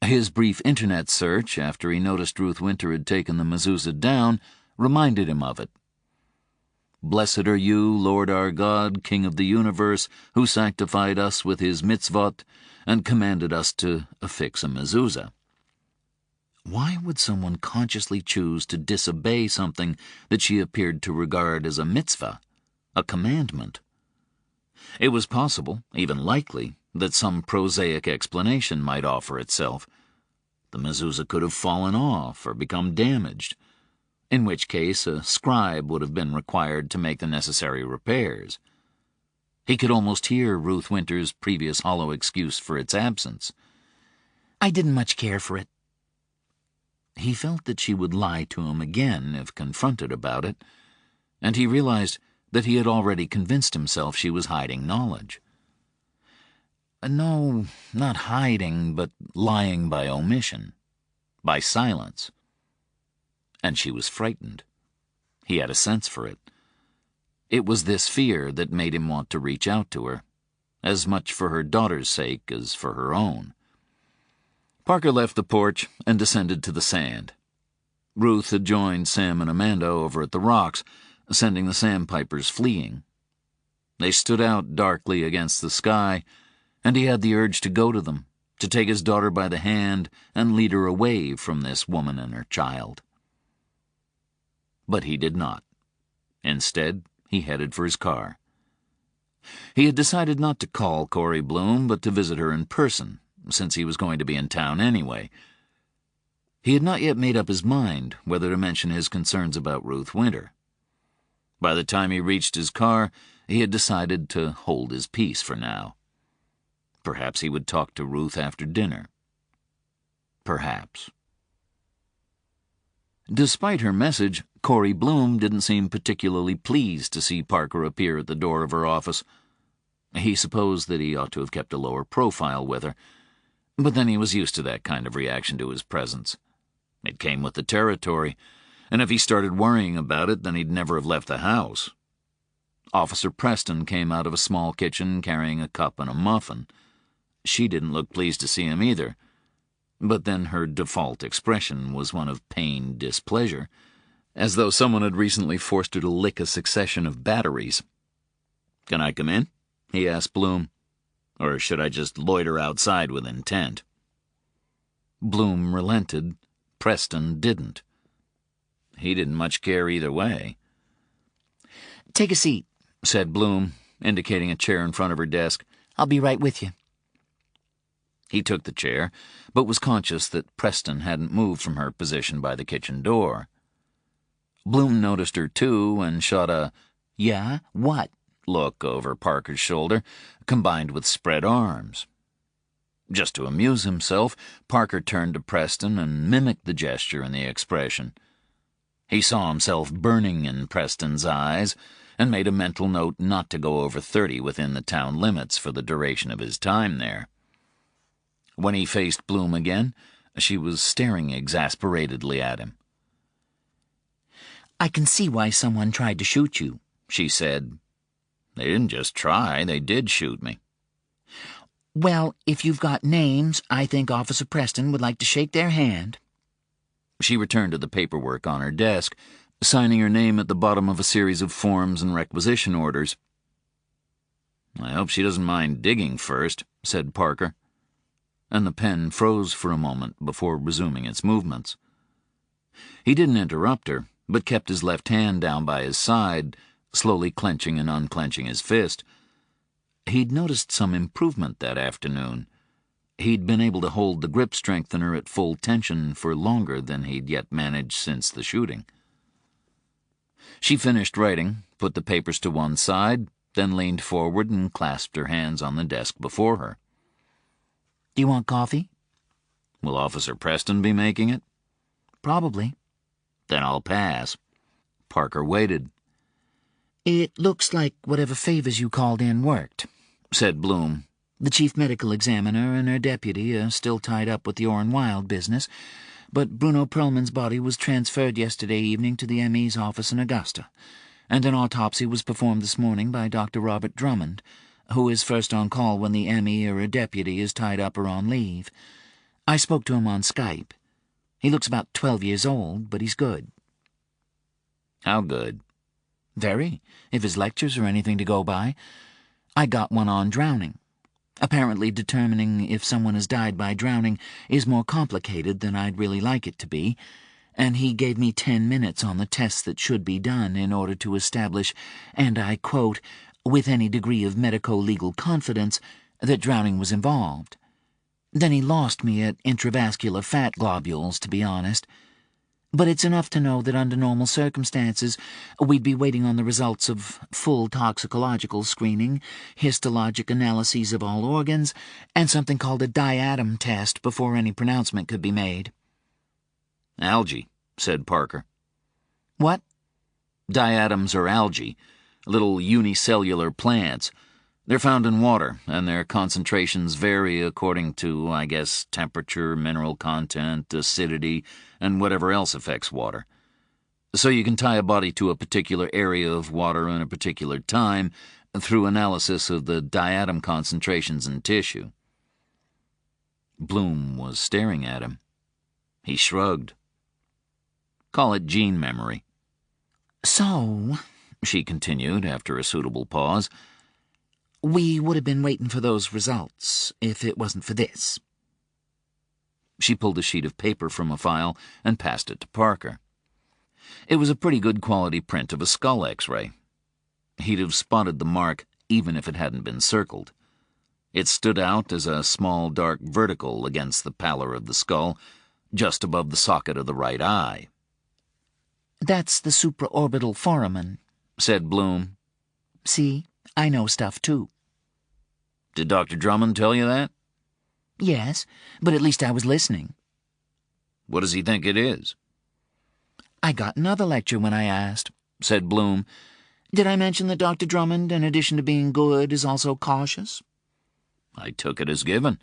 His brief internet search, after he noticed Ruth Winter had taken the mezuzah down, reminded him of it. "Blessed are you, Lord our God, King of the universe, who sanctified us with his mitzvot and commanded us to affix a mezuzah." Why would someone consciously choose to disobey something that she appeared to regard as a mitzvah, a commandment? It was possible, even likely, that some prosaic explanation might offer itself. The mezuzah could have fallen off or become damaged, in which case a scribe would have been required to make the necessary repairs. He could almost hear Ruth Winter's previous hollow excuse for its absence. "I didn't much care for it." He felt that she would lie to him again if confronted about it, and he realized that he had already convinced himself she was hiding knowledge. No, not hiding, but lying by omission, by silence. And she was frightened. He had a sense for it. It was this fear that made him want to reach out to her, as much for her daughter's sake as for her own. Parker left the porch and descended to the sand. Ruth had joined Sam and Amanda over at the rocks, sending the sandpipers fleeing. They stood out darkly against the sky, and he had the urge to go to them, to take his daughter by the hand and lead her away from this woman and her child. But he did not. Instead, he headed for his car. He had decided not to call Corey Bloom, but to visit her in person, since he was going to be in town anyway. He had not yet made up his mind whether to mention his concerns about Ruth Winter. By the time he reached his car, he had decided to hold his peace for now. Perhaps he would talk to Ruth after dinner. Perhaps. Despite her message, Corey Bloom didn't seem particularly pleased to see Parker appear at the door of her office. He supposed that he ought to have kept a lower profile with her, but then he was used to that kind of reaction to his presence. It came with the territory, and if he started worrying about it, then he'd never have left the house. Officer Preston came out of a small kitchen carrying a cup and a muffin. She didn't look pleased to see him either, but then her default expression was one of pained displeasure, as though someone had recently forced her to lick a succession of batteries. "Can I come in?" he asked Bloom. "Or should I just loiter outside with intent?" Bloom relented. Preston didn't. He didn't much care either way. "Take a seat," said Bloom, indicating a chair in front of her desk. "I'll be right with you." He took the chair, but was conscious that Preston hadn't moved from her position by the kitchen door. Bloom noticed her too and shot a "Yeah, what?" look over Parker's shoulder, combined with spread arms. Just to amuse himself, Parker turned to Preston and mimicked the gesture and the expression. He saw himself burning in Preston's eyes and made a mental note not to go over 30 within the town limits for the duration of his time there. When he faced Bloom again, she was staring exasperatedly at him. "I can see why someone tried to shoot you," she said. "They didn't just try, they did shoot me." "Well, if you've got names, I think Officer Preston would like to shake their hand." She returned to the paperwork on her desk, signing her name at the bottom of a series of forms and requisition orders. "I hope she doesn't mind digging first," said Parker, and the pen froze for a moment before resuming its movements. He didn't interrupt her, but kept his left hand down by his side, slowly clenching and unclenching his fist. He'd noticed some improvement that afternoon. He'd been able to hold the grip strengthener at full tension for longer than he'd yet managed since the shooting. She finished writing, put the papers to one side, then leaned forward and clasped her hands on the desk before her. "Do you want coffee?" "Will Officer Preston be making it?" "Probably." "Then I'll pass." Parker waited. "It looks like whatever favors you called in worked," said Bloom. "The chief medical examiner and her deputy are still tied up with the Orrin Wilde business, but Bruno Perlman's body was transferred yesterday evening to the M.E.'s office in Augusta, and an autopsy was performed this morning by Dr. Robert Drummond, who is first on call when the M.E. or a deputy is tied up or on leave. I spoke to him on Skype. He looks about 12 years old, but he's good." "How good?" "Very, if his lectures are anything to go by. I got one on drowning. Apparently determining if someone has died by drowning is more complicated than I'd really like it to be, and he gave me 10 minutes on the tests that should be done in order to establish, and I quote, with any degree of medico-legal confidence, that drowning was involved. Then he lost me at intravascular fat globules, to be honest. But it's enough to know that under normal circumstances, we'd be waiting on the results of full toxicological screening, histologic analyses of all organs, and something called a diatom test before any pronouncement could be made." "Algae," said Parker. "What?" "Diatoms are algae, little unicellular plants. They're found in water, and their concentrations vary according to, I guess, temperature, mineral content, acidity, and whatever else affects water. So you can tie a body to a particular area of water in a particular time through analysis of the diatom concentrations in tissue." Bloom was staring at him. He shrugged. "Call it gene memory." "So," she continued after a suitable pause, We would have been waiting for those results if it wasn't for this." She pulled a sheet of paper from a file and passed it to Parker. It was a pretty good quality print of a skull X-ray. He'd have spotted the mark even if it hadn't been circled. It stood out as a small dark vertical against the pallor of the skull, just above the socket of the right eye. "That's the supraorbital foramen," said Bloom. "See, I know stuff too." "Did Dr. Drummond tell you that?" "Yes, but at least I was listening." "What does he think it is?" "I got another lecture when I asked," said Bloom. "Did I mention that Dr. Drummond, in addition to being good, is also cautious?" "I took it as given.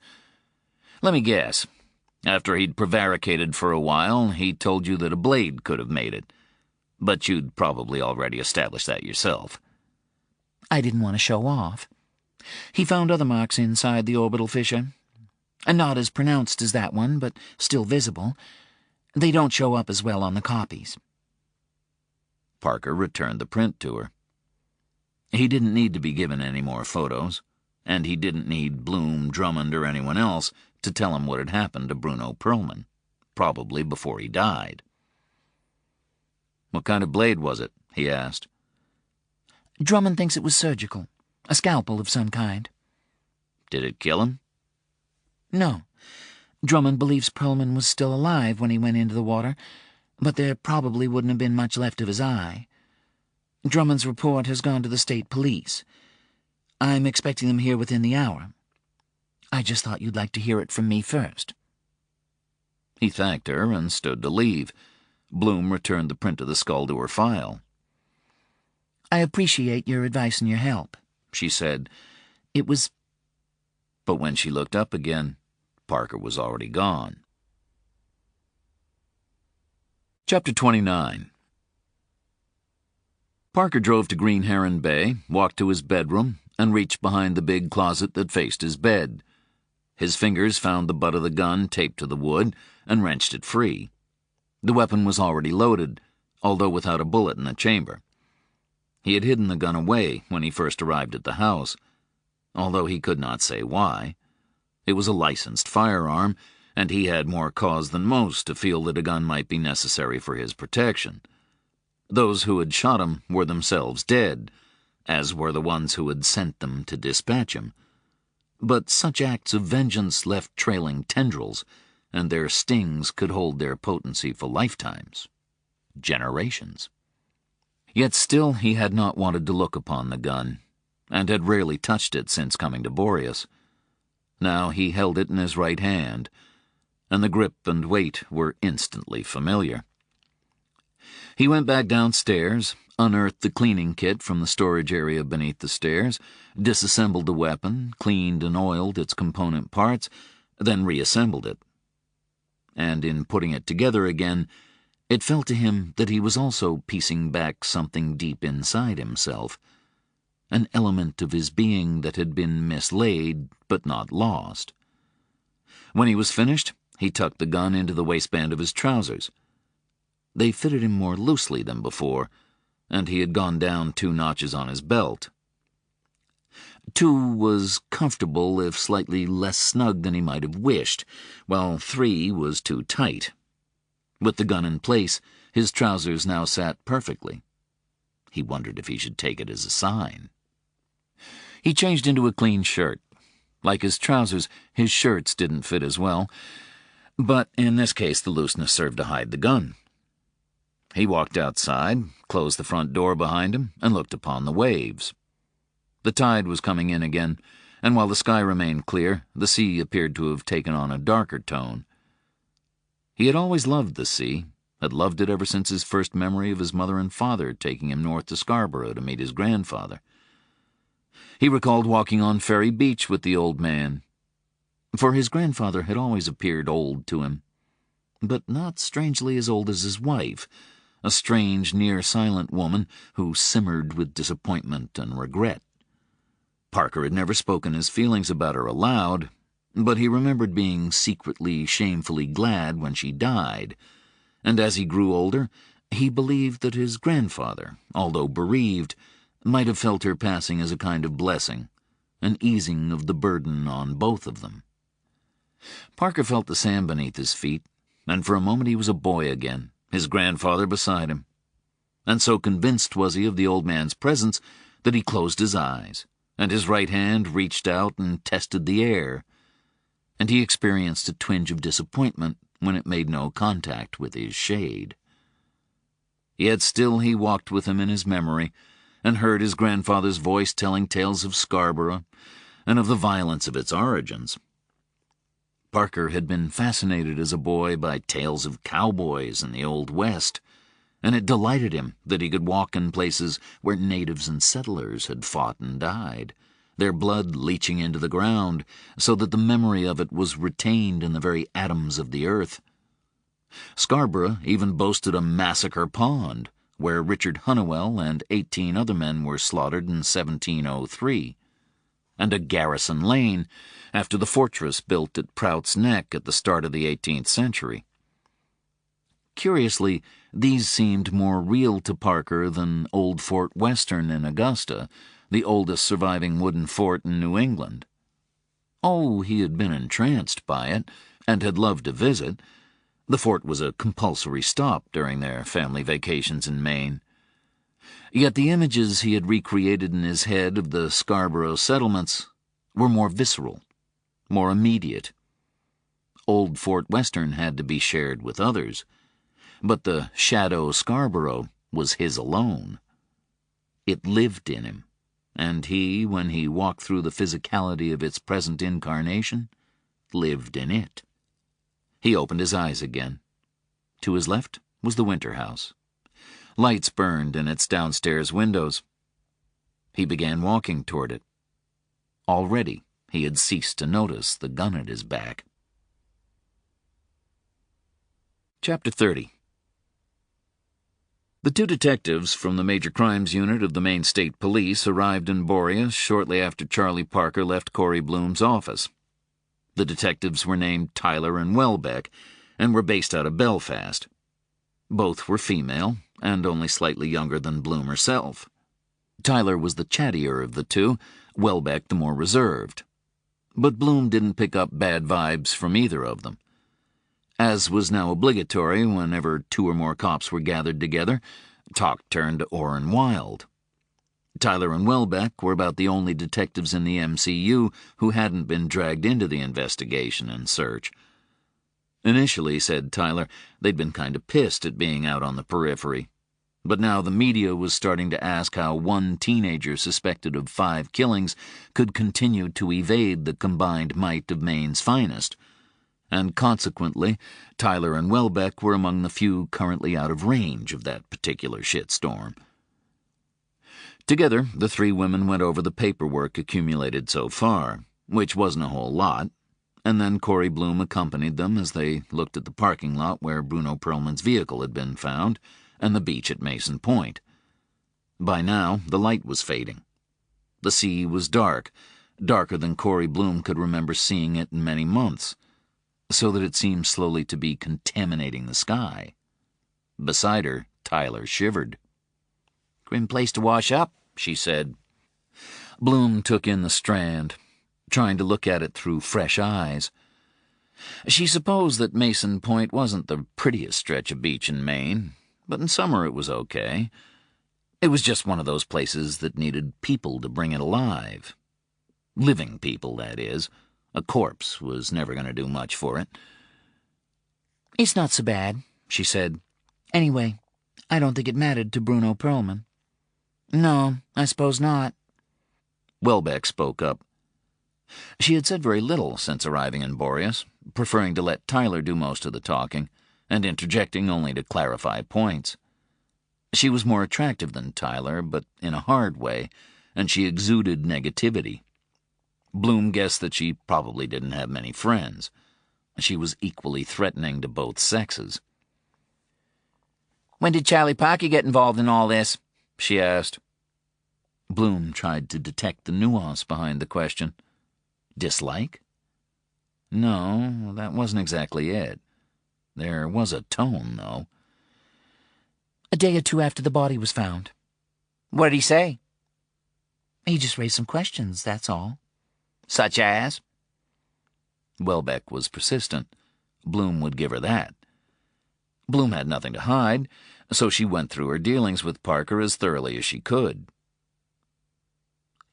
Let me guess. After he'd prevaricated for a while, he told you that a blade could have made it. But you'd probably already established that yourself." "I didn't want to show off. He found other marks inside the orbital fissure. Not as pronounced as that one, but still visible. They don't show up as well on the copies." Parker returned the print to her. He didn't need to be given any more photos, and he didn't need Bloom, Drummond, or anyone else to tell him what had happened to Bruno Perlman, probably before he died. "What kind of blade was it?" he asked. "Drummond thinks it was surgical, a scalpel of some kind." "Did it kill him?" "No. Drummond believes Perlman was still alive when he went into the water, but there probably wouldn't have been much left of his eye. Drummond's report has gone to the state police. I'm expecting them here within the hour. I just thought you'd like to hear it from me first." He thanked her and stood to leave. Bloom returned the print of the skull to her file. "I appreciate your advice and your help," she said. "It was—" But when she looked up again, Parker was already gone. Chapter 29. Parker drove to Green Heron Bay, walked to his bedroom, and reached behind the big closet that faced his bed. His fingers found the butt of the gun taped to the wood and wrenched it free. The weapon was already loaded, although without a bullet in the chamber. He had hidden the gun away when he first arrived at the house, although he could not say why. It was a licensed firearm, and he had more cause than most to feel that a gun might be necessary for his protection. Those who had shot him were themselves dead, as were the ones who had sent them to dispatch him. But such acts of vengeance left trailing tendrils, and their stings could hold their potency for lifetimes, generations. Yet still he had not wanted to look upon the gun, and had rarely touched it since coming to Boreas. Now he held it in his right hand, and the grip and weight were instantly familiar. He went back downstairs, unearthed the cleaning kit from the storage area beneath the stairs, disassembled the weapon, cleaned and oiled its component parts, then reassembled it. And in putting it together again, it felt to him that he was also piecing back something deep inside himself, an element of his being that had been mislaid but not lost. When he was finished, he tucked the gun into the waistband of his trousers. They fitted him more loosely than before, and he had gone down 2 notches on his belt. 2 was comfortable if slightly less snug than he might have wished, while 3 was too tight. With the gun in place, his trousers now sat perfectly. He wondered if he should take it as a sign. He changed into a clean shirt. Like his trousers, his shirts didn't fit as well, but in this case the looseness served to hide the gun. He walked outside, closed the front door behind him, and looked upon the waves. The tide was coming in again, and while the sky remained clear, the sea appeared to have taken on a darker tone. He had always loved the sea, had loved it ever since his first memory of his mother and father taking him north to Scarborough to meet his grandfather. He recalled walking on Ferry Beach with the old man, for his grandfather had always appeared old to him, but not strangely as old as his wife, a strange, near-silent woman who simmered with disappointment and regret. Parker had never spoken his feelings about her aloud, but he remembered being secretly, shamefully glad when she died, and as he grew older, he believed that his grandfather, although bereaved, might have felt her passing as a kind of blessing, an easing of the burden on both of them. Parker felt the sand beneath his feet, and for a moment he was a boy again, his grandfather beside him. And so convinced was he of the old man's presence that he closed his eyes, and his right hand reached out and tested the air, and he experienced a twinge of disappointment when it made no contact with his shade. Yet still he walked with him in his memory, and heard his grandfather's voice telling tales of Scarborough and of the violence of its origins. Parker had been fascinated as a boy by tales of cowboys in the Old West, and it delighted him that he could walk in places where natives and settlers had fought and died, their blood leaching into the ground so that the memory of it was retained in the very atoms of the earth. Scarborough even boasted a massacre pond, where Richard Hunnewell and 18 other men were slaughtered in 1703, and a garrison lane after the fortress built at Prout's Neck at the start of the 18th century. Curiously, these seemed more real to Parker than Old Fort Western in Augusta, the oldest surviving wooden fort in New England. Oh, he had been entranced by it, and had loved to visit. The fort was a compulsory stop during their family vacations in Maine. Yet the images he had recreated in his head of the Scarborough settlements were more visceral, more immediate. Old Fort Western had to be shared with others, but the shadow Scarborough was his alone. It lived in him, and he, when he walked through the physicality of its present incarnation, lived in it. He opened his eyes again. To his left was the winter house. Lights burned in its downstairs windows. He began walking toward it. Already he had ceased to notice the gun at his back. Chapter 30. The two detectives from the Major Crimes Unit of the Maine State Police arrived in Boreas shortly after Charlie Parker left Corey Bloom's office. The detectives were named Tyler and Welbeck, and were based out of Belfast. Both were female, and only slightly younger than Bloom herself. Tyler was the chattier of the two, Welbeck the more reserved. But Bloom didn't pick up bad vibes from either of them. As was now obligatory whenever two or more cops were gathered together, talk turned to Orrin Wilde. Tyler and Welbeck were about the only detectives in the MCU who hadn't been dragged into the investigation and search. Initially, said Tyler, they'd been kind of pissed at being out on the periphery. But now the media was starting to ask how one teenager suspected of 5 killings could continue to evade the combined might of Maine's finest. And consequently, Tyler and Welbeck were among the few currently out of range of that particular shitstorm. Together, the three women went over the paperwork accumulated so far, which wasn't a whole lot, and then Corey Bloom accompanied them as they looked at the parking lot where Bruno Perlman's vehicle had been found, and the beach at Mason Point. By now, the light was fading. The sea was dark, darker than Corey Bloom could remember seeing it in many months, so that it seemed slowly to be contaminating the sky. Beside her, Tyler shivered. "Grim place to wash up," she said. Bloom took in the Strand, trying to look at it through fresh eyes. She supposed that Mason Point wasn't the prettiest stretch of beach in Maine, but in summer it was okay. It was just one of those places that needed people to bring it alive. Living people, that is. A corpse was never going to do much for it. "It's not so bad," she said. "Anyway, I don't think it mattered to Bruno Perlman." "No, I suppose not." Welbeck spoke up. She had said very little since arriving in Boreas, preferring to let Tyler do most of the talking, and interjecting only to clarify points. She was more attractive than Tyler, but in a hard way, and she exuded negativity. Bloom guessed that she probably didn't have many friends. She was equally threatening to both sexes. "When did Charlie Parker get involved in all this?" she asked. Bloom tried to detect the nuance behind the question. Dislike? No, that wasn't exactly it. There was a tone, though. "A day or 2 after the body was found." "What did he say?" "He just raised some questions, that's all." Such as? Welbeck was persistent. Bloom would give her that. Bloom had nothing to hide, so she went through her dealings with Parker as thoroughly as she could.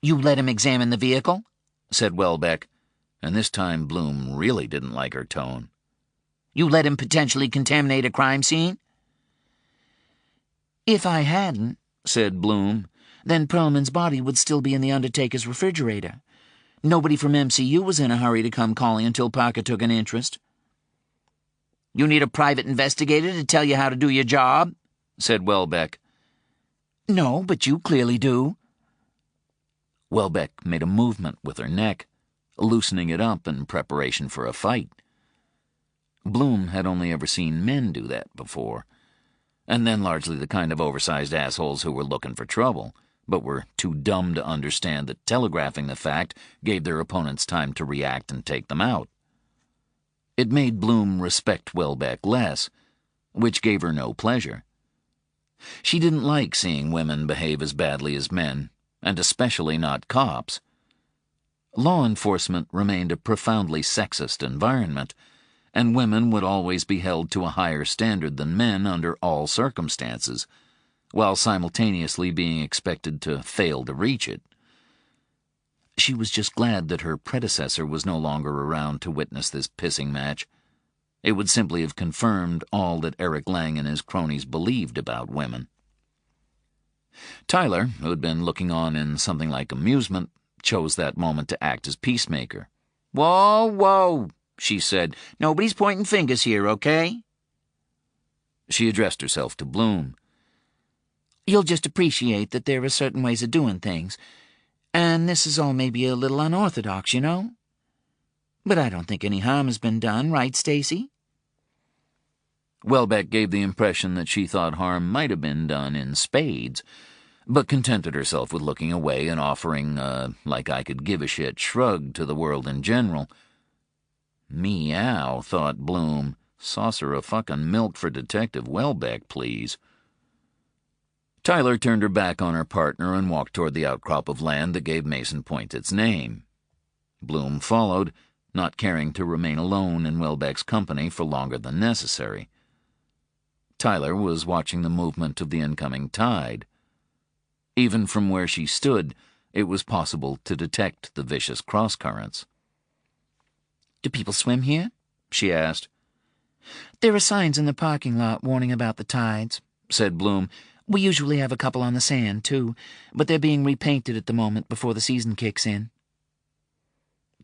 You let him examine the vehicle? Said Welbeck, and this time Bloom really didn't like her tone. You let him potentially contaminate a crime scene? If I hadn't, said Bloom, then Perlman's body would still be in the undertaker's refrigerator. Nobody from MCU was in a hurry to come calling until Parker took an interest. You need a private investigator to tell you how to do your job? Said Welbeck. No, but you clearly do. Welbeck made a movement with her neck, loosening it up in preparation for a fight. Bloom had only ever seen men do that before, and then largely the kind of oversized assholes who were looking for trouble, but were too dumb to understand that telegraphing the fact gave their opponents time to react and take them out. It made Bloom respect Welbeck less, which gave her no pleasure. She didn't like seeing women behave as badly as men, and especially not cops. Law enforcement remained a profoundly sexist environment, and women would always be held to a higher standard than men under all circumstances, while simultaneously being expected to fail to reach it. She was just glad that her predecessor was no longer around to witness this pissing match. It would simply have confirmed all that Eric Lang and his cronies believed about women. Tyler, who had been looking on in something like amusement, chose that moment to act as peacemaker. Whoa, whoa, she said. Nobody's pointing fingers here, okay? She addressed herself to Bloom. You'll just appreciate that there are certain ways of doing things, and this is all maybe a little unorthodox, you know? But I don't think any harm has been done, right, Stacy? Welbeck gave the impression that she thought harm might have been done in spades, but contented herself with looking away and offering a like-I-could-give-a-shit shrug to the world in general. Meow, thought Bloom. Saucer of fucking milk for Detective Welbeck, please. Tyler turned her back on her partner and walked toward the outcrop of land that gave Mason Point its name. Bloom followed, not caring to remain alone in Welbeck's company for longer than necessary. Tyler was watching the movement of the incoming tide. Even from where she stood, it was possible to detect the vicious cross-currents. Do people swim here? She asked. There are signs in the parking lot warning about the tides, said Bloom. We usually have a couple on the sand, too, but they're being repainted at the moment before the season kicks in.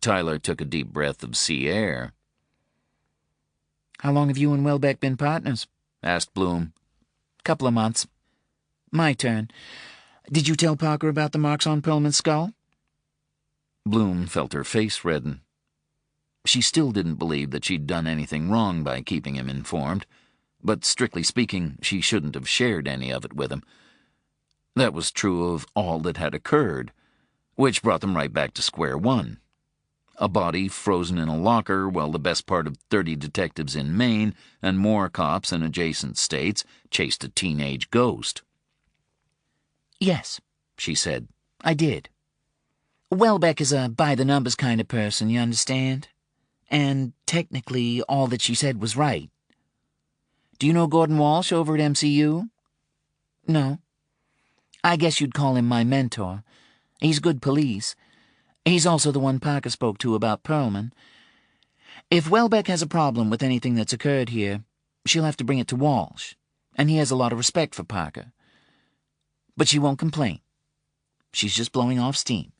Tyler took a deep breath of sea air. How long have you and Welbeck been partners? Asked Bloom. Couple of months. My turn. Did you tell Parker about the marks on Perlman's skull? Bloom felt her face redden. She still didn't believe that she'd done anything wrong by keeping him informed, but strictly speaking, she shouldn't have shared any of it with him. That was true of all that had occurred, which brought them right back to square one. A body frozen in a locker while the best part of 30 detectives in Maine and more cops in adjacent states chased a teenage ghost. Yes, she said, I did. Welbeck is a by-the-numbers kind of person, you understand? And technically all that she said was right. Do you know Gordon Walsh over at MCU? No. I guess you'd call him my mentor. He's good police. He's also the one Parker spoke to about Perlman. If Welbeck has a problem with anything that's occurred here, she'll have to bring it to Walsh, and he has a lot of respect for Parker. But she won't complain. She's just blowing off steam.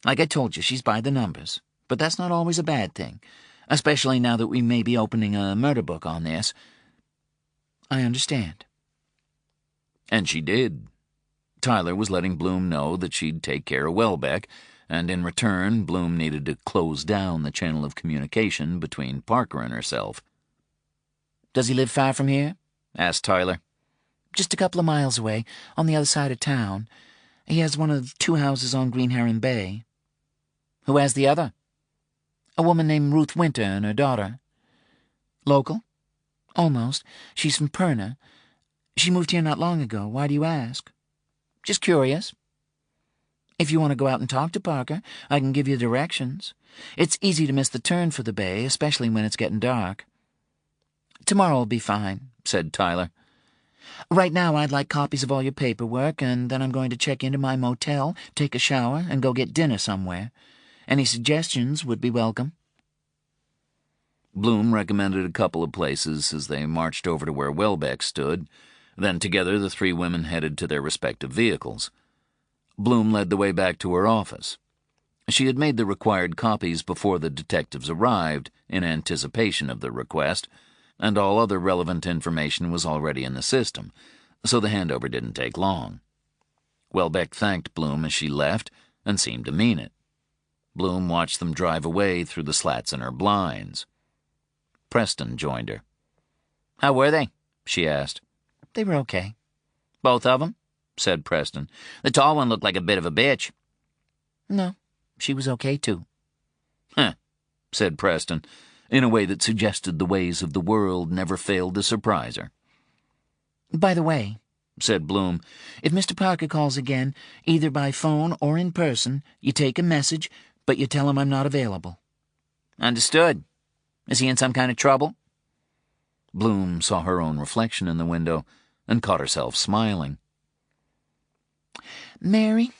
Like I told you, she's by the numbers, but that's not always a bad thing, especially now that we may be opening a murder book on this. I understand. And she did. Tyler was letting Bloom know that she'd take care of Welbeck, and in return, Bloom needed to close down the channel of communication between Parker and herself. Does he live far from here? Asked Tyler. Just a couple of miles away, on the other side of town. He has one of 2 houses on Green Heron Bay. Who has the other? A woman named Ruth Winter and her daughter. Local? Almost. She's from Perna. She moved here not long ago. Why do you ask? Just curious. If you want to go out and talk to Parker, I can give you directions. It's easy to miss the turn for the bay, especially when it's getting dark." "Tomorrow will be fine," said Tyler. "Right now I'd like copies of all your paperwork, and then I'm going to check into my motel, take a shower, and go get dinner somewhere. Any suggestions would be welcome." Bloom recommended a couple of places as they marched over to where Welbeck stood. Then together the three women headed to their respective vehicles. Bloom led the way back to her office. She had made the required copies before the detectives arrived, in anticipation of the request, and all other relevant information was already in the system, so the handover didn't take long. Welbeck thanked Bloom as she left, and seemed to mean it. Bloom watched them drive away through the slats in her blinds. Preston joined her. "How were they?" she asked. "They were okay." "Both of them?" said Preston. "The tall one looked like a bit of a bitch." "No, she was okay, too." "Huh," said Preston, in a way that suggested the ways of the world never failed to surprise her. "By the way," said Bloom, "if Mr. Parker calls again, either by phone or in person, you take a message, but you tell him I'm not available." "Understood. Is he in some kind of trouble?" Bloom saw her own reflection in the window and caught herself smiling. "Mary,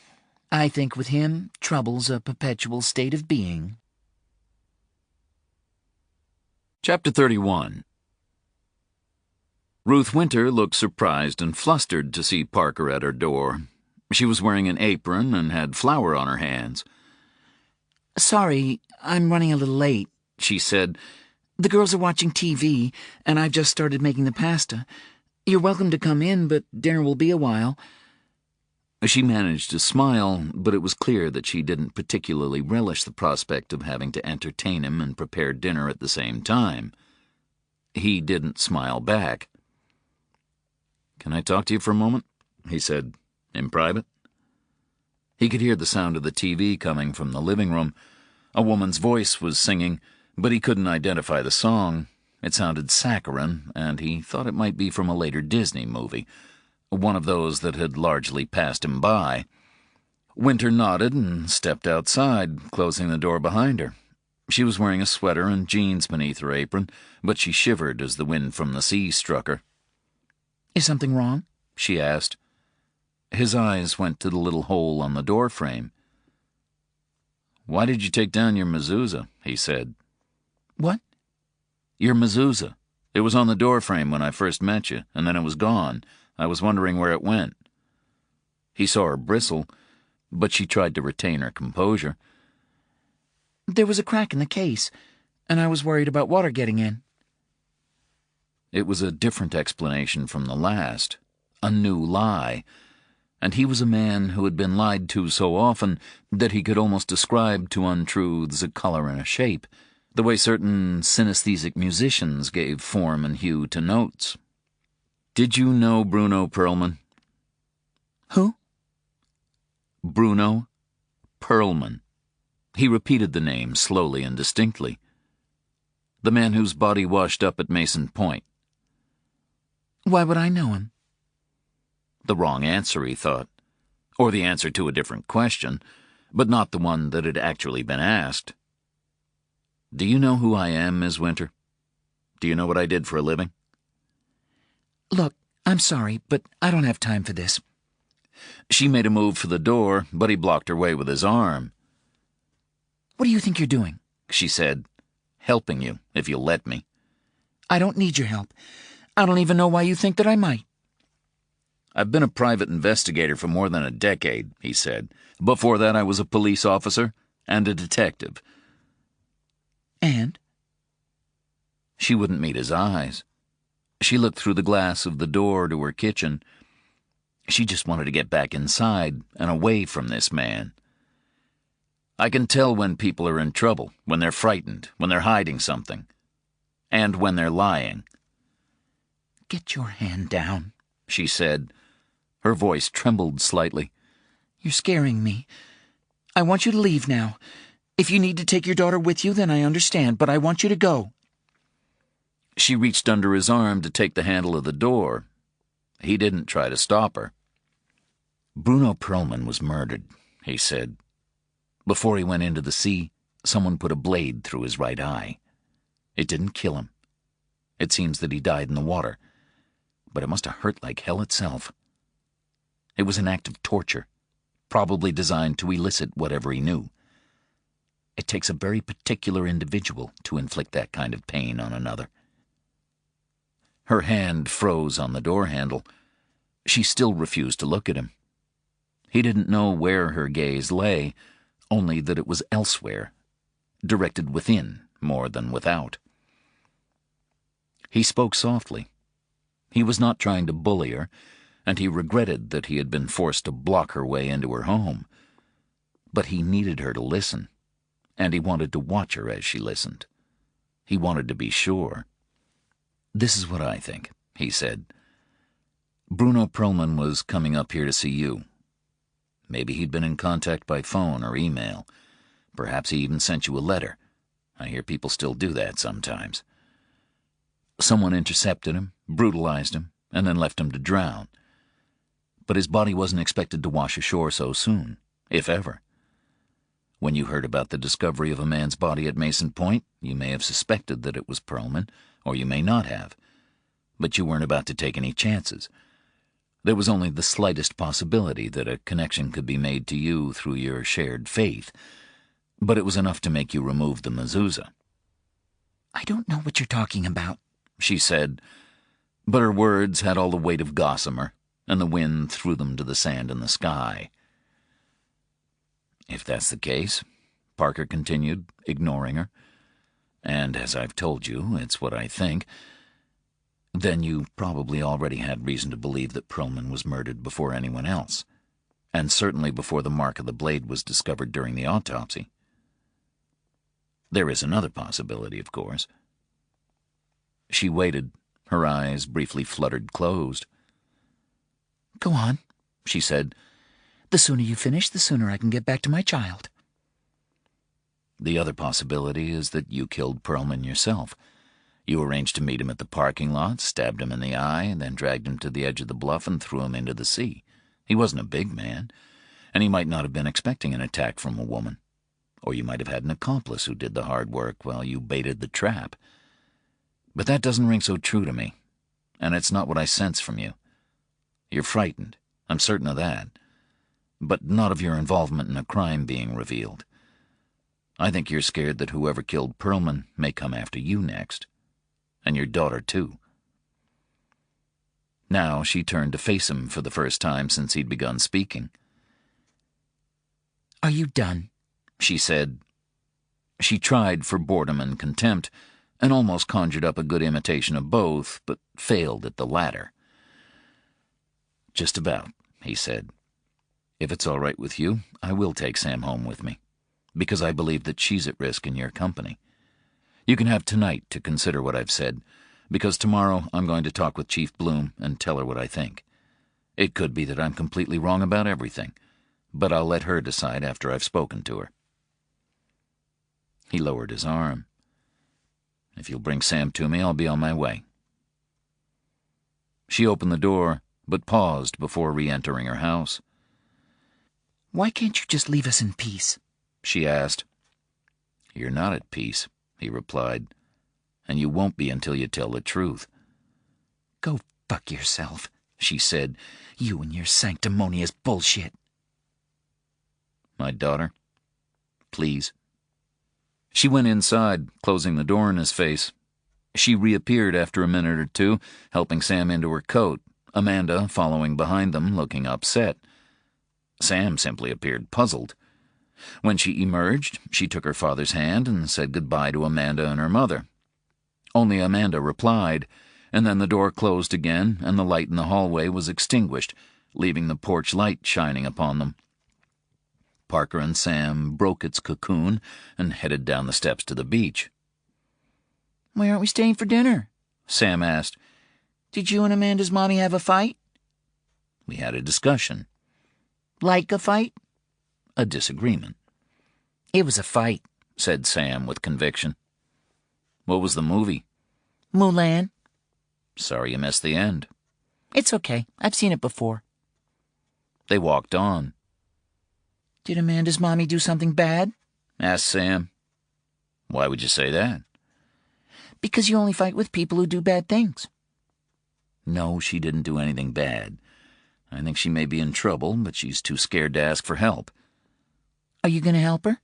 I think with him, trouble's a perpetual state of being." Chapter 31. Ruth Winter looked surprised and flustered to see Parker at her door. She was wearing an apron and had flour on her hands. "Sorry, I'm running a little late," she said. "The girls are watching TV, and I've just started making the pasta. You're welcome to come in, but dinner will be a while." She managed to smile, but it was clear that she didn't particularly relish the prospect of having to entertain him and prepare dinner at the same time. He didn't smile back. "Can I talk to you for a moment?" he said, in private. He could hear the sound of the TV coming from the living room. A woman's voice was singing, but he couldn't identify the song. It sounded saccharine, and he thought it might be from a later Disney movie, one of those that had largely passed him by. Winter nodded and stepped outside, closing the door behind her. She was wearing a sweater and jeans beneath her apron, but she shivered as the wind from the sea struck her. "Is something wrong?" she asked. His eyes went to the little hole on the door frame. "Why did you take down your mezuzah?" he said. "What?" "Your mezuzah. It was on the door frame when I first met you, and then it was gone. I was wondering where it went." He saw her bristle, but she tried to retain her composure. "There was a crack in the case, and I was worried about water getting in." It was a different explanation from the last, a new lie, and he was a man who had been lied to so often that he could almost ascribe to untruths a color and a shape, the way certain synesthetic musicians gave form and hue to notes. "Did you know Bruno Perlman?" "Who?" "Bruno Perlman." He repeated the name slowly and distinctly. "The man whose body washed up at Mason Point." "Why would I know him?" The wrong answer, he thought. Or the answer to a different question, but not the one that had actually been asked. "Do you know who I am, Miss Winter? Do you know what I did for a living?" "Look, I'm sorry, but I don't have time for this." She made a move for the door, but he blocked her way with his arm. "What do you think you're doing?" she said. "Helping you, if you'll let me." "I don't need your help. I don't even know why you think that I might." "I've been a private investigator for more than a decade," he said. "Before that I was a police officer and a detective." "And?" She wouldn't meet his eyes. She looked through the glass of the door to her kitchen. She just wanted to get back inside and away from this man. "I can tell when people are in trouble, when they're frightened, when they're hiding something, and when they're lying." "Get your hand down," she said. Her voice trembled slightly. "You're scaring me. I want you to leave now. If you need to take your daughter with you, then I understand, but I want you to go." She reached under his arm to take the handle of the door. He didn't try to stop her. "Bruno Perlman was murdered," he said. Before he went into the sea, someone put a blade through his right eye. It didn't kill him. It seems that he died in the water, but it must have hurt like hell itself. It was an act of torture, probably designed to elicit whatever he knew. It takes a very particular individual to inflict that kind of pain on another. Her hand froze on the door handle. She still refused to look at him. He didn't know where her gaze lay, only that it was elsewhere, directed within more than without. He spoke softly. He was not trying to bully her, and he regretted that he had been forced to block her way into her home. But he needed her to listen, and he wanted to watch her as she listened. He wanted to be sure. "This is what I think," he said. "Bruno Perlman was coming up here to see you. Maybe he'd been in contact by phone or email. Perhaps he even sent you a letter. I hear people still do that sometimes. Someone intercepted him, brutalized him, and then left him to drown. But his body wasn't expected to wash ashore so soon, if ever. When you heard about the discovery of a man's body at Mason Point, you may have suspected that it was Perlman, or you may not have. But you weren't about to take any chances. There was only the slightest possibility that a connection could be made to you through your shared faith, but it was enough to make you remove the mezuzah." "I don't know what you're talking about," she said, but her words had all the weight of gossamer, and the wind threw them to the sand in the sky. "If that's the case," Parker continued, ignoring her, "and as I've told you, it's what I think, then you probably already had reason to believe that Perlman was murdered before anyone else, and certainly before the mark of the blade was discovered during the autopsy. There is another possibility, of course." She waited, her eyes briefly fluttered closed. "Go on," she said. "The sooner you finish, the sooner I can get back to my child." "The other possibility is that you killed Perlman yourself. You arranged to meet him at the parking lot, stabbed him in the eye, and then dragged him to the edge of the bluff and threw him into the sea. He wasn't a big man, and he might not have been expecting an attack from a woman. Or you might have had an accomplice who did the hard work while you baited the trap. But that doesn't ring so true to me, and it's not what I sense from you. You're frightened, I'm certain of that, but not of your involvement in a crime being revealed. I think you're scared that whoever killed Perlman may come after you next. And your daughter, too." Now she turned to face him for the first time since he'd begun speaking. "Are you done?" she said. She tried for boredom and contempt, and almost conjured up a good imitation of both, but failed at the latter. "Just about," he said. "If it's all right with you, I will take Sam home with me, because I believe that she's at risk in your company. You can have tonight to consider what I've said, because tomorrow I'm going to talk with Chief Bloom and tell her what I think. It could be that I'm completely wrong about everything, but I'll let her decide after I've spoken to her." He lowered his arm. "If you'll bring Sam to me, I'll be on my way." She opened the door, but paused before re-entering her house. "Why can't you just leave us in peace?" she asked. "You're not at peace," he replied, "and you won't be until you tell the truth." "Go fuck yourself," she said. "You and your sanctimonious bullshit." "My daughter, please." She went inside, closing the door in his face. She reappeared after a minute or two, helping Sam into her coat, Amanda following behind them, looking upset. Sam simply appeared puzzled. When she emerged, she took her father's hand and said goodbye to Amanda and her mother. Only Amanda replied, and then the door closed again, and the light in the hallway was extinguished, leaving the porch light shining upon them. Parker and Sam broke its cocoon and headed down the steps to the beach. "Why aren't we staying for dinner?" Sam asked. "Did you and Amanda's mommy have a fight?" "We had a discussion." "Like a fight?" "A disagreement." "It was a fight," said Sam with conviction. "What was the movie?" "Mulan." "Sorry you missed the end." "It's okay. I've seen it before." They walked on. Did Amanda's mommy do something bad? Asked Sam. Why would you say that? Because you only fight with people who do bad things. No, she didn't do anything bad. I think she may be in trouble, but she's too scared to ask for help. Are you going to help her?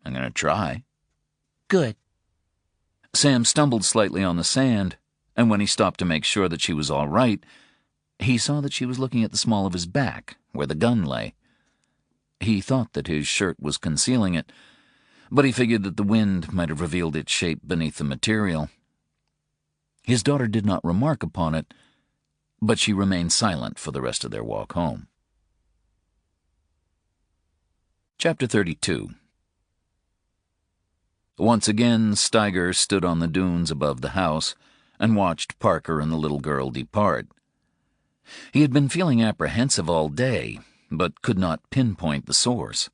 I'm going to try. Good. Sam stumbled slightly on the sand, and when he stopped to make sure that she was all right, he saw that she was looking at the small of his back, where the gun lay. He thought that his shirt was concealing it, but he figured that the wind might have revealed its shape beneath the material. His daughter did not remark upon it, but she remained silent for the rest of their walk home. Chapter 32. Once again, Steiger stood on the dunes above the house and watched Parker and the little girl depart. He had been feeling apprehensive all day, but could not pinpoint the source.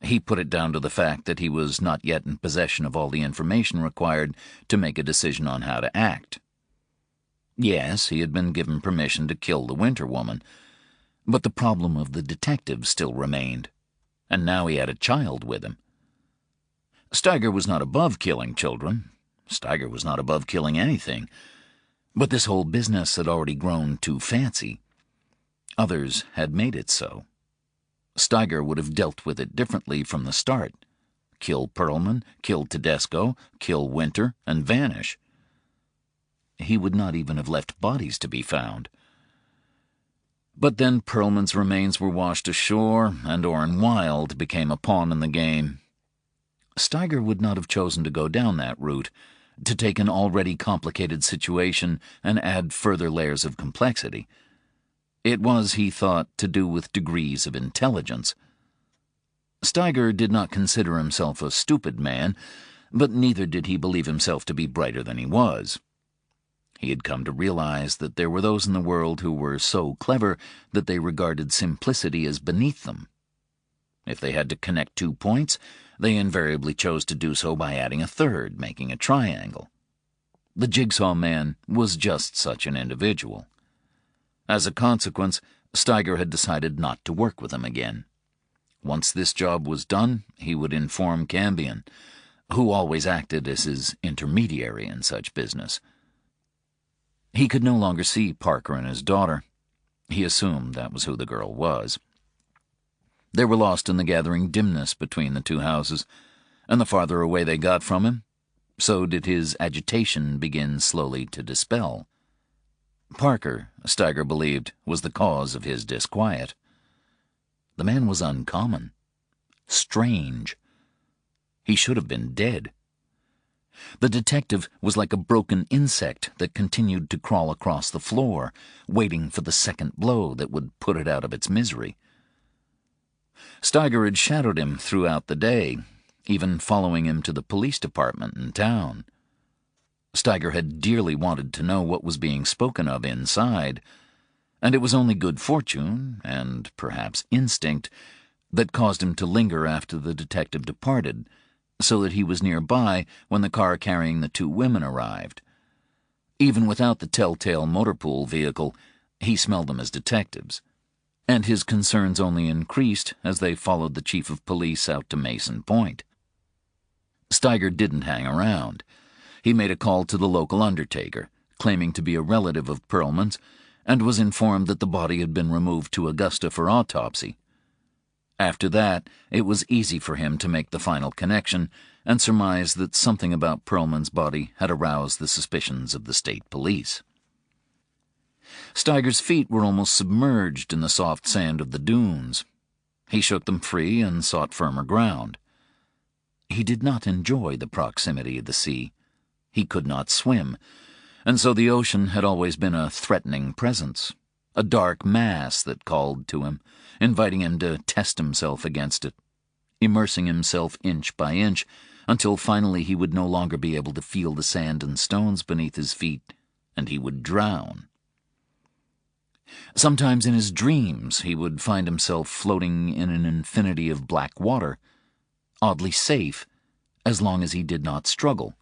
He put it down to the fact that he was not yet in possession of all the information required to make a decision on how to act. Yes, he had been given permission to kill the Winter Woman, but the problem of the detective still remained, and now he had a child with him. Steiger was not above killing children. Steiger was not above killing anything. But this whole business had already grown too fancy. Others had made it so. Steiger would have dealt with it differently from the start. Kill Perlman, kill Tedesco, kill Winter, and vanish. He would not even have left bodies to be found. But then Perlman's remains were washed ashore, and Orrin Wilde became a pawn in the game. Steiger would not have chosen to go down that route, to take an already complicated situation and add further layers of complexity. It was, he thought, to do with degrees of intelligence. Steiger did not consider himself a stupid man, but neither did he believe himself to be brighter than he was. He had come to realize that there were those in the world who were so clever that they regarded simplicity as beneath them. If they had to connect 2 points, they invariably chose to do so by adding a third, making a triangle. The Jigsaw Man was just such an individual. As a consequence, Steiger had decided not to work with him again. Once this job was done, he would inform Cambion, who always acted as his intermediary in such business. He could no longer see Parker and his daughter. He assumed that was who the girl was. They were lost in the gathering dimness between the two houses, and the farther away they got from him, so did his agitation begin slowly to dispel. Parker, Steiger believed, was the cause of his disquiet. The man was uncommon, strange. He should have been dead. The detective was like a broken insect that continued to crawl across the floor, waiting for the second blow that would put it out of its misery. Steiger had shadowed him throughout the day, even following him to the police department in town. Steiger had dearly wanted to know what was being spoken of inside, and it was only good fortune, and perhaps instinct, that caused him to linger after the detective departed, so that he was nearby when the car carrying the 2 women arrived. Even without the telltale motor pool vehicle, he smelled them as detectives, and his concerns only increased as they followed the chief of police out to Mason Point. Steiger didn't hang around. He made a call to the local undertaker, claiming to be a relative of Perlman's, and was informed that the body had been removed to Augusta for autopsy. After that, it was easy for him to make the final connection and surmise that something about Perlman's body had aroused the suspicions of the state police. Steiger's feet were almost submerged in the soft sand of the dunes. He shook them free and sought firmer ground. He did not enjoy the proximity of the sea. He could not swim, and so the ocean had always been a threatening presence, a dark mass that called to him, inviting him to test himself against it, immersing himself inch by inch, until finally he would no longer be able to feel the sand and stones beneath his feet, and he would drown. Sometimes in his dreams he would find himself floating in an infinity of black water, oddly safe, as long as he did not struggle,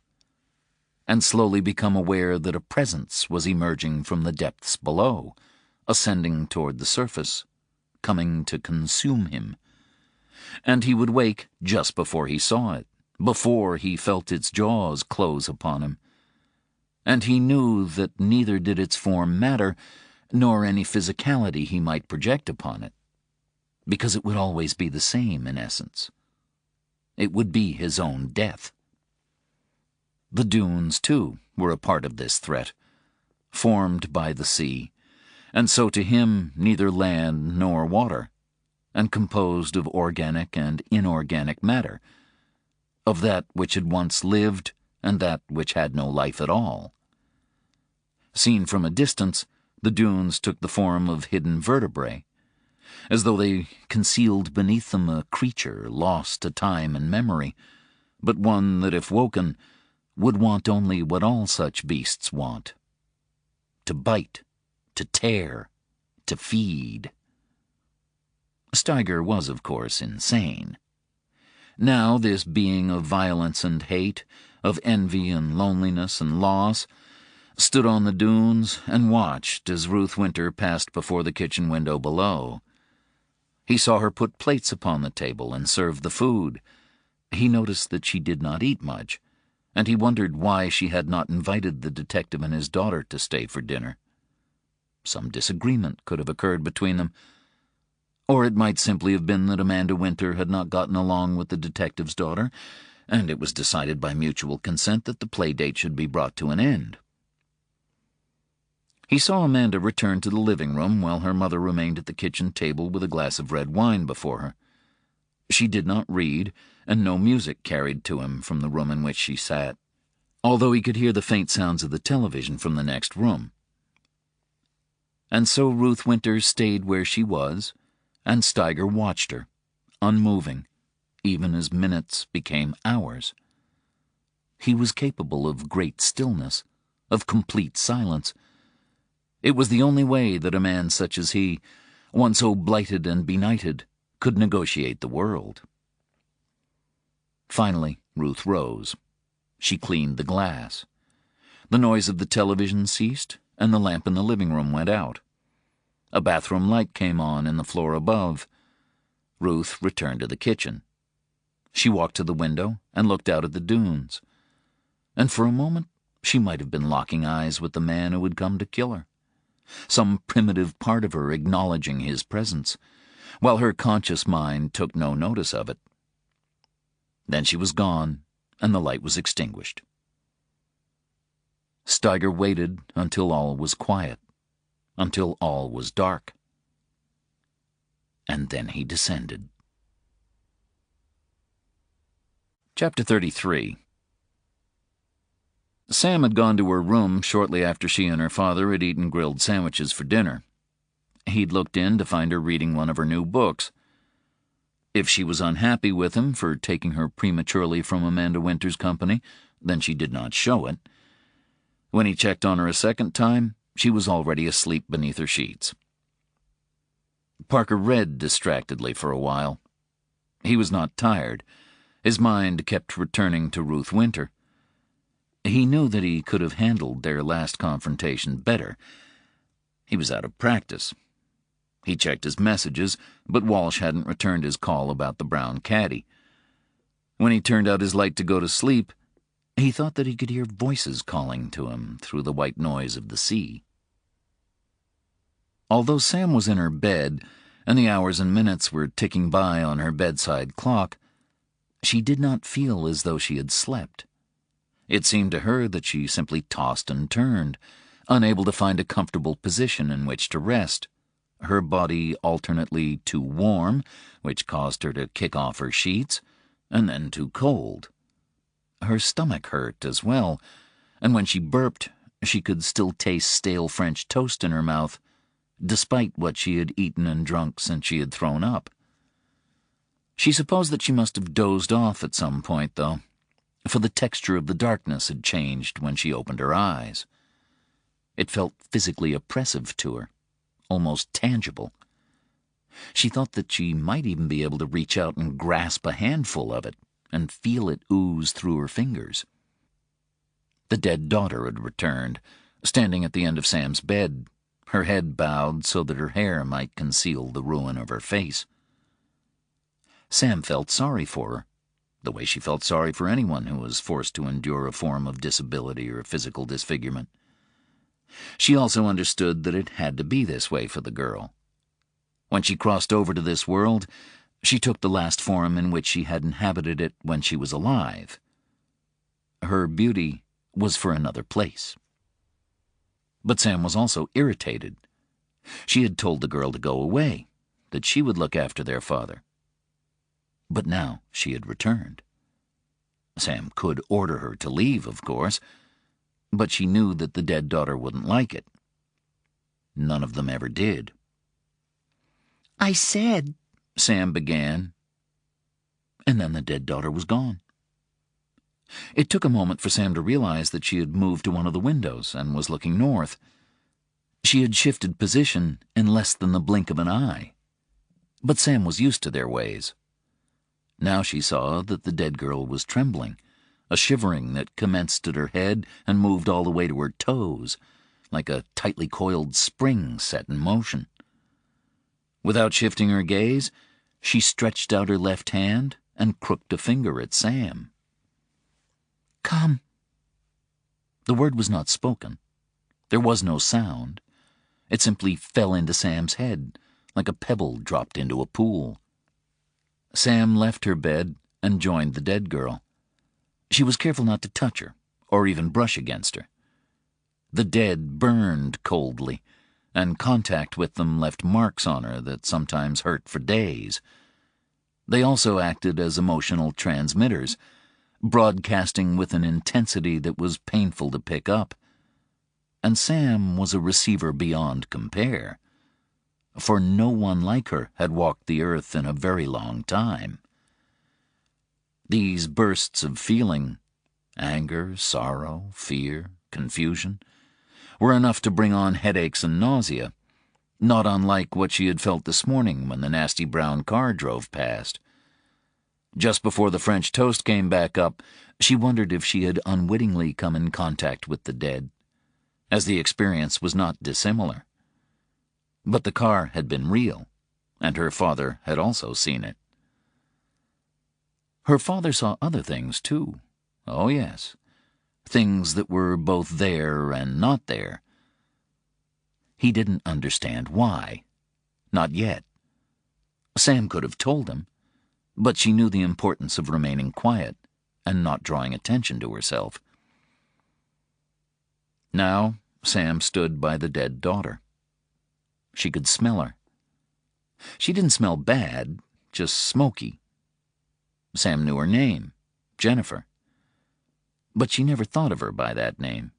and slowly become aware that a presence was emerging from the depths below, ascending toward the surface, coming to consume him. and he would wake just before he saw it, before he felt its jaws close upon him. And he knew that neither did its form matter, nor any physicality he might project upon it, because it would always be the same in essence. It would be his own death. The dunes, too, were a part of this threat, formed by the sea, and so to him neither land nor water, and composed of organic and inorganic matter, of that which had once lived and that which had no life at all. Seen from a distance, the dunes took the form of hidden vertebrae, as though they concealed beneath them a creature lost to time and memory, but one that, if woken, would want only what all such beasts want: to bite, to tear, to feed. Steiger was, of course, insane. Now this being of violence and hate, of envy and loneliness and loss, stood on the dunes and watched as Ruth Winter passed before the kitchen window below. He saw her put plates upon the table and serve the food. He noticed that she did not eat much, and he wondered why she had not invited the detective and his daughter to stay for dinner. Some disagreement could have occurred between them, or it might simply have been that Amanda Winter had not gotten along with the detective's daughter, and it was decided by mutual consent that the play date should be brought to an end. He saw Amanda return to the living room while her mother remained at the kitchen table with a glass of red wine before her. She did not read, and no music carried to him from the room in which she sat, although he could hear the faint sounds of the television from the next room. And so Ruth Winter stayed where she was, and Steiger watched her, unmoving, even as minutes became hours. He was capable of great stillness, of complete silence. It was the only way that a man such as he, one so blighted and benighted, could negotiate the world. Finally, Ruth rose. She cleaned the glass. The noise of the television ceased, and the lamp in the living room went out. A bathroom light came on in the floor above. Ruth returned to the kitchen. She walked to the window and looked out at the dunes. And for a moment she might have been locking eyes with the man who had come to kill her, some primitive part of her acknowledging his presence, while her conscious mind took no notice of it. Then she was gone, and the light was extinguished. Steiger waited until all was quiet, until all was dark. And then he descended. Chapter 33. Sam had gone to her room shortly after she and her father had eaten grilled sandwiches for dinner. He'd looked in to find her reading one of her new books. If she was unhappy with him for taking her prematurely from Amanda Winter's company, then she did not show it. When he checked on her a second time, she was already asleep beneath her sheets. Parker read distractedly for a while. He was not tired. His mind kept returning to Ruth Winter. He knew that he could have handled their last confrontation better. He was out of practice. He checked his messages, but Walsh hadn't returned his call about the brown caddy. When he turned out his light to go to sleep, he thought that he could hear voices calling to him through the white noise of the sea. Although Sam was in her bed, and the hours and minutes were ticking by on her bedside clock, she did not feel as though she had slept. It seemed to her that she simply tossed and turned, unable to find a comfortable position in which to rest, her body alternately too warm, which caused her to kick off her sheets, and then too cold. Her stomach hurt as well, and when she burped, she could still taste stale French toast in her mouth, despite what she had eaten and drunk since she had thrown up. She supposed that she must have dozed off at some point, though, for the texture of the darkness had changed when she opened her eyes. It felt physically oppressive to her, almost tangible. She thought that she might even be able to reach out and grasp a handful of it and feel it ooze through her fingers. The dead daughter had returned, standing at the end of Sam's bed, her head bowed so that her hair might conceal the ruin of her face. Sam felt sorry for her, the way she felt sorry for anyone who was forced to endure a form of disability or physical disfigurement. She also understood that it had to be this way for the girl. When she crossed over to this world, she took the last form in which she had inhabited it when she was alive. Her beauty was for another place. But Sam was also irritated. She had told the girl to go away, that she would look after their father. But now she had returned. Sam could order her to leave, of course, but she knew that the dead daughter wouldn't like it. None of them ever did. I said, Sam began, and then the dead daughter was gone. It took a moment for Sam to realize that she had moved to one of the windows and was looking north. She had shifted position in less than the blink of an eye. But Sam was used to their ways. Now she saw that the dead girl was trembling, a shivering that commenced at her head and moved all the way to her toes, like a tightly coiled spring set in motion. Without shifting her gaze, she stretched out her left hand and crooked a finger at Sam. Come. The word was not spoken. There was no sound. It simply fell into Sam's head, like a pebble dropped into a pool. Sam left her bed and joined the dead girl. She was careful not to touch her, or even brush against her. The dead burned coldly, and contact with them left marks on her that sometimes hurt for days. They also acted as emotional transmitters, broadcasting with an intensity that was painful to pick up. And Sam was a receiver beyond compare, for no one like her had walked the earth in a very long time. These bursts of feeling, anger, sorrow, fear, confusion, were enough to bring on headaches and nausea, not unlike what she had felt this morning when the nasty brown car drove past. Just before the French toast came back up, she wondered if she had unwittingly come in contact with the dead, as the experience was not dissimilar. But the car had been real, and her father had also seen it. Her father saw other things, too. Oh, yes. Things that were both there and not there. He didn't understand why. Not yet. Sam could have told him, but she knew the importance of remaining quiet and not drawing attention to herself. Now Sam stood by the dead daughter. She could smell her. She didn't smell bad, just smoky. Sam knew her name, Jennifer. But she never thought of her by that name.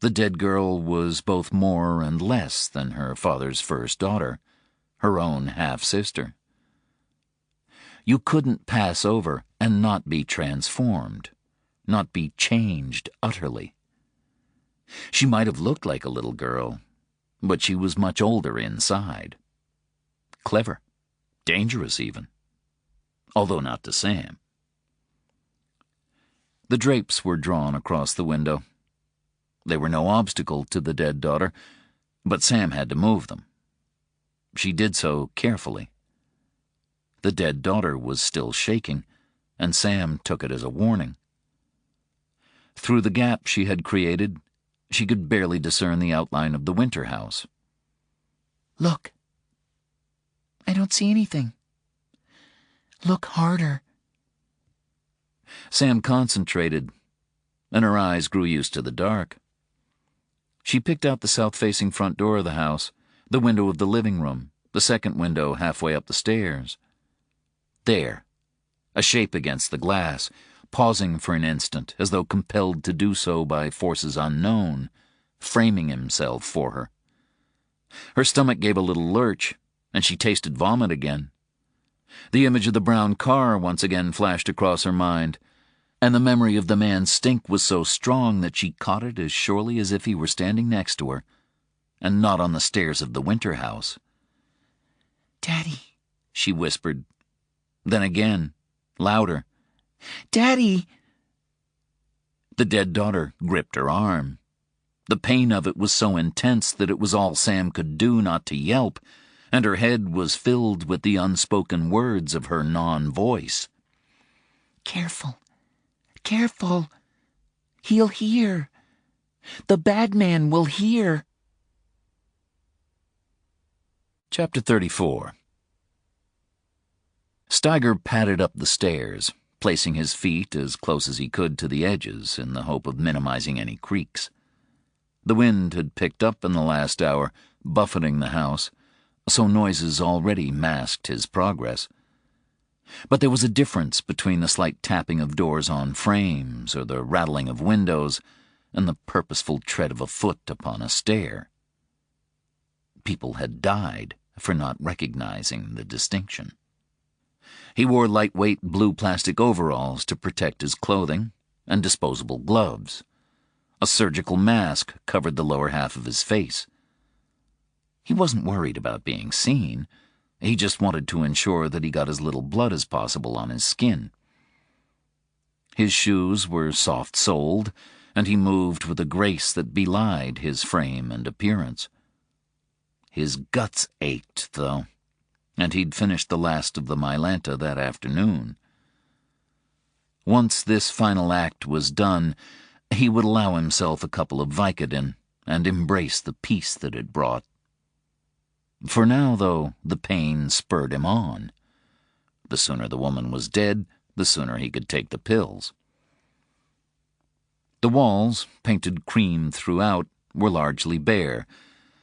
The dead girl was both more and less than her father's first daughter, her own half-sister. You couldn't pass over and not be transformed, not be changed utterly. She might have looked like a little girl, but she was much older inside. Clever, dangerous even, although not to Sam. The drapes were drawn across the window. They were no obstacle to the dead daughter, but Sam had to move them. She did so carefully. The dead daughter was still shaking, and Sam took it as a warning. Through the gap she had created, she could barely discern the outline of the winter house. Look. I don't see anything. Look harder. Sam concentrated, and her eyes grew used to the dark. She picked out the south-facing front door of the house, the window of the living room, the second window halfway up the stairs. There, a shape against the glass, pausing for an instant as though compelled to do so by forces unknown, framing himself for her. Her stomach gave a little lurch, and she tasted vomit again. The image of the brown car once again flashed across her mind, and the memory of the man's stink was so strong that she caught it as surely as if he were standing next to her, and not on the stairs of the winter house. Daddy, she whispered. Then again, louder. Daddy! The dead daughter gripped her arm. The pain of it was so intense that it was all Sam could do not to yelp, and her head was filled with the unspoken words of her non-voice. "Careful. Careful. He'll hear. The bad man will hear." Chapter 34. Steiger padded up the stairs, placing his feet as close as he could to the edges in the hope of minimizing any creaks. The wind had picked up in the last hour, buffeting the house, so noises already masked his progress. But there was a difference between the slight tapping of doors on frames or the rattling of windows and the purposeful tread of a foot upon a stair. People had died for not recognizing the distinction. He wore lightweight blue plastic overalls to protect his clothing and disposable gloves. A surgical mask covered the lower half of his face. He wasn't worried about being seen. He just wanted to ensure that he got as little blood as possible on his skin. His shoes were soft-soled, and he moved with a grace that belied his frame and appearance. His guts ached, though, and he'd finished the last of the Mylanta that afternoon. Once this final act was done, he would allow himself a couple of Vicodin and embrace the peace that it brought. For now, though, the pain spurred him on. The sooner the woman was dead, the sooner he could take the pills. The walls, painted cream throughout, were largely bare,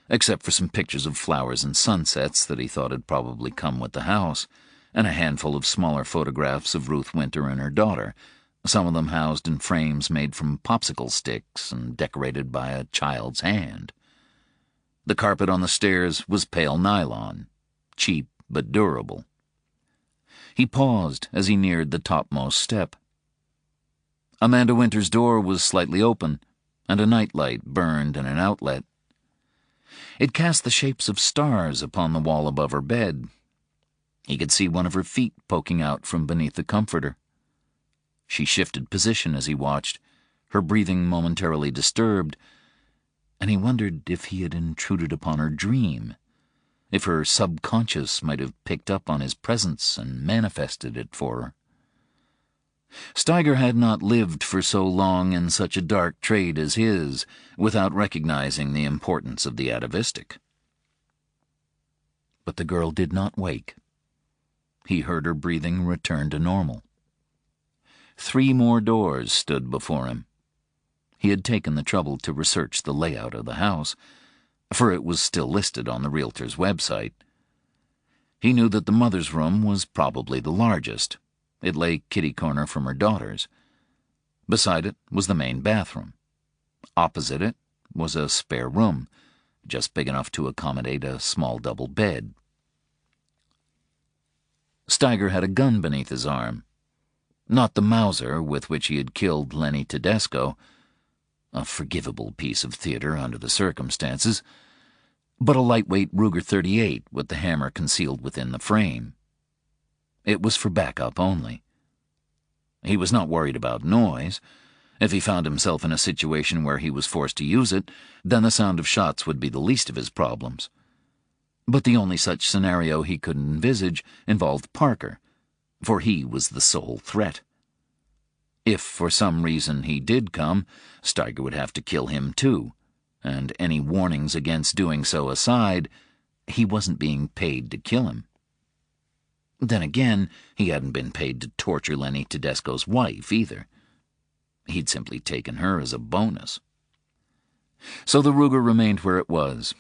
except for some pictures of flowers and sunsets that he thought had probably come with the house, and a handful of smaller photographs of Ruth Winter and her daughter, some of them housed in frames made from popsicle sticks and decorated by a child's hand. The carpet on the stairs was pale nylon, cheap but durable. He paused as he neared the topmost step. Amanda Winter's door was slightly open, and a nightlight burned in an outlet. It cast the shapes of stars upon the wall above her bed. He could see one of her feet poking out from beneath the comforter. She shifted position as he watched, her breathing momentarily disturbed, and he wondered if he had intruded upon her dream, if her subconscious might have picked up on his presence and manifested it for her. Steiger had not lived for so long in such a dark trade as his without recognizing the importance of the atavistic. But the girl did not wake. He heard her breathing return to normal. 3 more doors stood before him. He had taken the trouble to research the layout of the house, for it was still listed on the realtor's website. He knew that the mother's room was probably the largest. It lay kitty-corner from her daughter's. Beside it was the main bathroom. Opposite it was a spare room, just big enough to accommodate a small double bed. Steiger had a gun beneath his arm. Not the Mauser with which he had killed Lenny Tedesco, a forgivable piece of theater under the circumstances, but a lightweight Ruger 38 with the hammer concealed within the frame. It was for backup only. He was not worried about noise. If he found himself in a situation where he was forced to use it, then the sound of shots would be the least of his problems. But the only such scenario he could envisage involved Parker, for he was the sole threat. If for some reason he did come, Steiger would have to kill him too, and any warnings against doing so aside, he wasn't being paid to kill him. Then again, he hadn't been paid to torture Lenny Tedesco's wife either. He'd simply taken her as a bonus. So the Ruger remained where it was,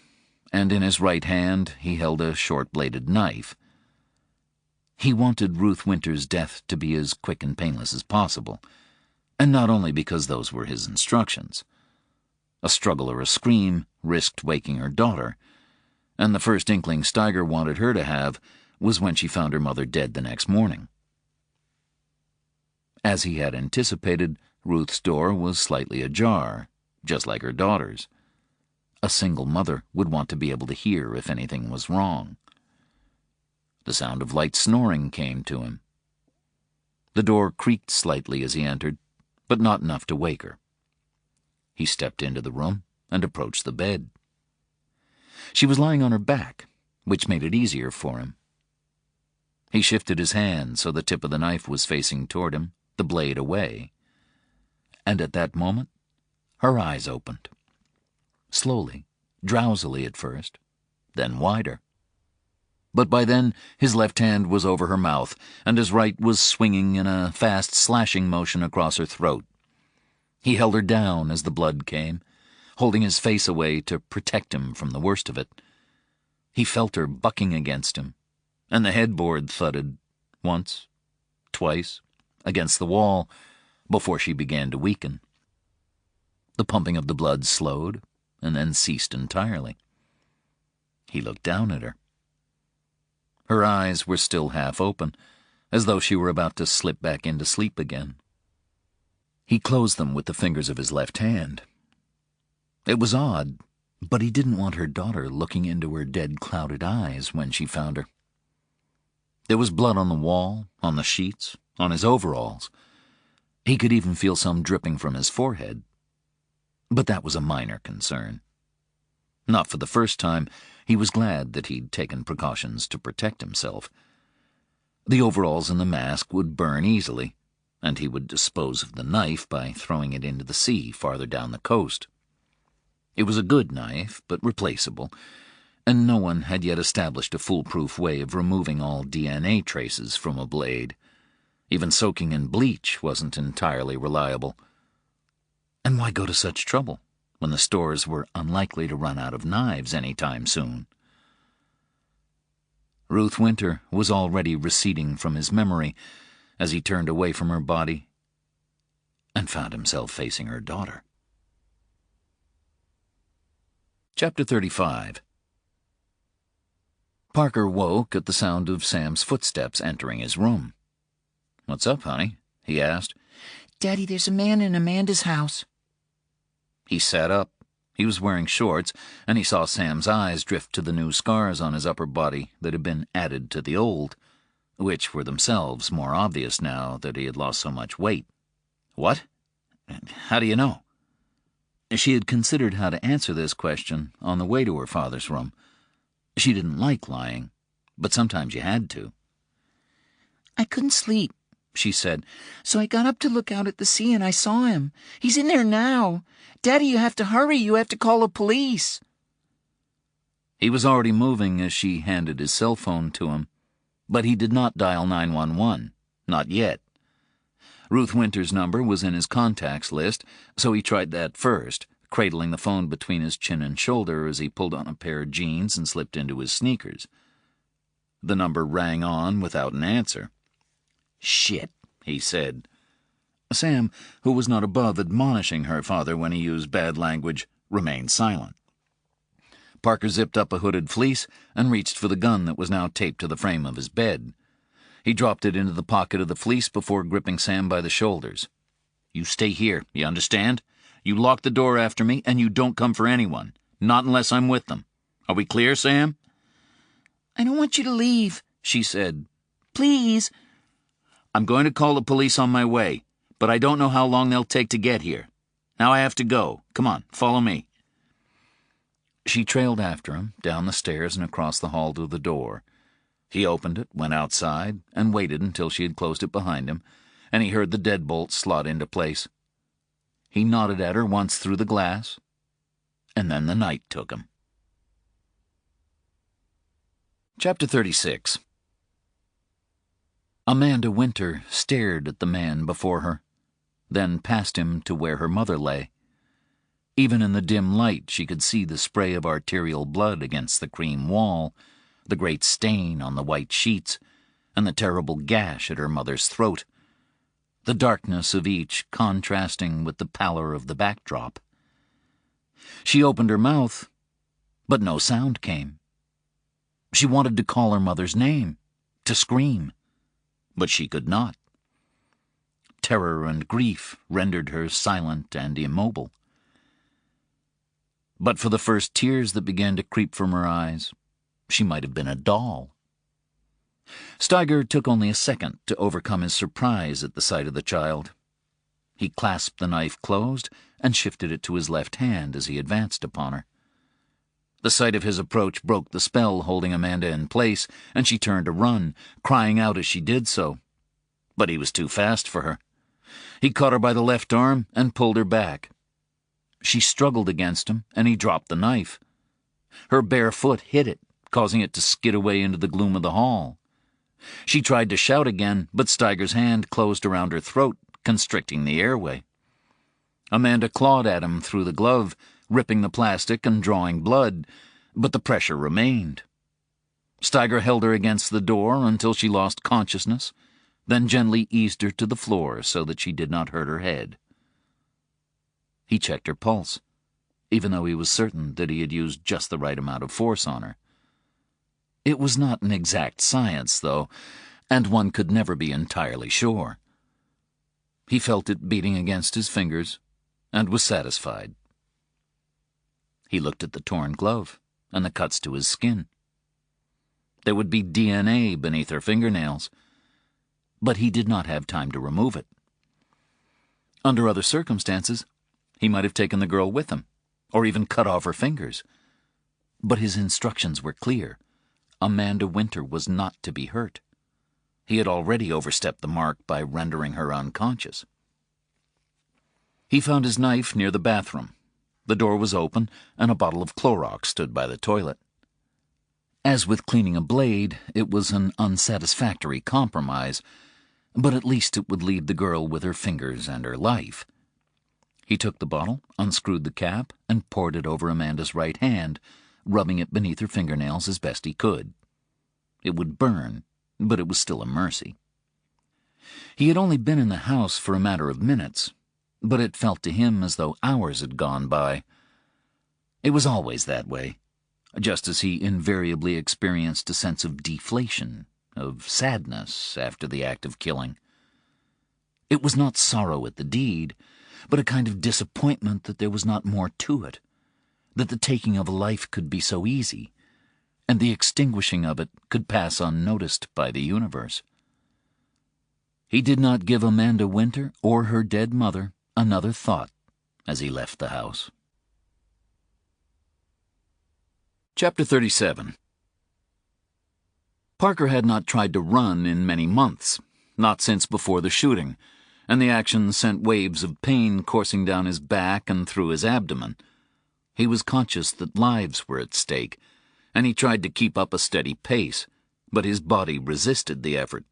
and in his right hand he held a short-bladed knife. He wanted Ruth Winter's death to be as quick and painless as possible, and not only because those were his instructions. A struggle or a scream risked waking her daughter, and the first inkling Steiger wanted her to have was when she found her mother dead the next morning. As he had anticipated, Ruth's door was slightly ajar, just like her daughter's. A single mother would want to be able to hear if anything was wrong. The sound of light snoring came to him. The door creaked slightly as he entered, but not enough to wake her. He stepped into the room and approached the bed. She was lying on her back, which made it easier for him. He shifted his hand so the tip of the knife was facing toward him, the blade away. And at that moment, her eyes opened. Slowly, drowsily at first, then wider. But by then, his left hand was over her mouth, and his right was swinging in a fast slashing motion across her throat. He held her down as the blood came, holding his face away to protect him from the worst of it. He felt her bucking against him, and the headboard thudded once, twice, against the wall before she began to weaken. The pumping of the blood slowed and then ceased entirely. He looked down at her. Her eyes were still half open, as though she were about to slip back into sleep again. He closed them with the fingers of his left hand. It was odd, but he didn't want her daughter looking into her dead, clouded eyes when she found her. There was blood on the wall, on the sheets, on his overalls. He could even feel some dripping from his forehead. But that was a minor concern. Not for the first time, he was glad that he'd taken precautions to protect himself. The overalls and the mask would burn easily, and he would dispose of the knife by throwing it into the sea farther down the coast. It was a good knife, but replaceable, and no one had yet established a foolproof way of removing all DNA traces from a blade. Even soaking in bleach wasn't entirely reliable. And why go to such trouble when the stores were unlikely to run out of knives any time soon? Ruth Winter was already receding from his memory as he turned away from her body and found himself facing her daughter. Chapter 35. Parker woke at the sound of Sam's footsteps entering his room. "What's up, honey?" he asked. Daddy, there's a man in Amanda's house. He sat up. He was wearing shorts, and he saw Sam's eyes drift to the new scars on his upper body that had been added to the old, which were themselves more obvious now that he had lost so much weight. "What? How do you know?" She had considered how to answer this question on the way to her father's room. She didn't like lying, but sometimes you had to. I couldn't sleep, she said, so I got up to look out at the sea and I saw him. He's in there now. Daddy, you have to hurry. You have to call the police. He was already moving as she handed his cell phone to him, but he did not dial 911, not yet. Ruth Winter's number was in his contacts list, so he tried that first, cradling the phone between his chin and shoulder as he pulled on a pair of jeans and slipped into his sneakers. The number rang on without an answer. "Shit," he said. Sam, who was not above admonishing her father when he used bad language, remained silent. Parker zipped up a hooded fleece and reached for the gun that was now taped to the frame of his bed. He dropped it into the pocket of the fleece before gripping Sam by the shoulders. "You stay here, you understand? You lock the door after me, and you don't come for anyone. Not unless I'm with them. Are we clear, Sam?" I don't want you to leave, she said. Please. "I'm going to call the police on my way, but I don't know how long they'll take to get here. Now I have to go. Come on, follow me." She trailed after him, down the stairs and across the hall to the door. He opened it, went outside, and waited until she had closed it behind him, and he heard the deadbolt slot into place. He nodded at her once through the glass, and then the night took him. Chapter 36. Amanda Winter stared at the man before her, then past him to where her mother lay. Even in the dim light she could see the spray of arterial blood against the cream wall, the great stain on the white sheets, and the terrible gash at her mother's throat, the darkness of each contrasting with the pallor of the backdrop. She opened her mouth, but no sound came. She wanted to call her mother's name, to scream, but she could not. Terror and grief rendered her silent and immobile. But for the first tears that began to creep from her eyes, she might have been a doll. Steiger took only a second to overcome his surprise at the sight of the child. He clasped the knife closed and shifted it to his left hand as he advanced upon her. The sight of his approach broke the spell holding Amanda in place, and she turned to run, crying out as she did so. But he was too fast for her. He caught her by the left arm and pulled her back. She struggled against him, and he dropped the knife. Her bare foot hit it, causing it to skid away into the gloom of the hall. She tried to shout again, but Steiger's hand closed around her throat, constricting the airway. Amanda clawed at him through the glove, ripping the plastic and drawing blood, but the pressure remained. Steiger held her against the door until she lost consciousness, then gently eased her to the floor so that she did not hurt her head. He checked her pulse, even though he was certain that he had used just the right amount of force on her. It was not an exact science, though, and one could never be entirely sure. He felt it beating against his fingers, and was satisfied. He looked at the torn glove and the cuts to his skin. There would be DNA beneath her fingernails, but he did not have time to remove it. Under other circumstances, he might have taken the girl with him, or even cut off her fingers. But his instructions were clear. Amanda Winter was not to be hurt. He had already overstepped the mark by rendering her unconscious. He found his knife near the bathroom. The door was open, and a bottle of Clorox stood by the toilet. As with cleaning a blade, it was an unsatisfactory compromise, but at least it would leave the girl with her fingers and her life. He took the bottle, unscrewed the cap, and poured it over Amanda's right hand, rubbing it beneath her fingernails as best he could. It would burn, but it was still a mercy. He had only been in the house for a matter of minutes, but it felt to him as though hours had gone by. It was always that way, just as he invariably experienced a sense of deflation, of sadness after the act of killing. It was not sorrow at the deed, but a kind of disappointment that there was not more to it, that the taking of a life could be so easy, and the extinguishing of it could pass unnoticed by the universe. He did not give Amanda Winter or her dead mother another thought as he left the house. Chapter 37. Parker had not tried to run in many months, not since before the shooting, and the action sent waves of pain coursing down his back and through his abdomen. He was conscious that lives were at stake, and he tried to keep up a steady pace, but his body resisted the effort.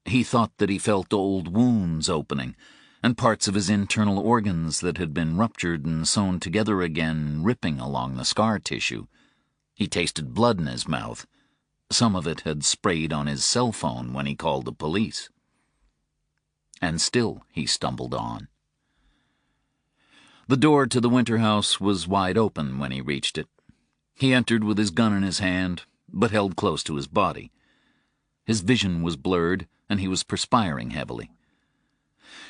He thought that he felt old wounds opening, and parts of his internal organs that had been ruptured and sewn together again ripping along the scar tissue. He tasted blood in his mouth. Some of it had sprayed on his cell phone when he called the police. And still he stumbled on. The door to the Winter house was wide open when he reached it. He entered with his gun in his hand, but held close to his body. His vision was blurred, and he was perspiring heavily.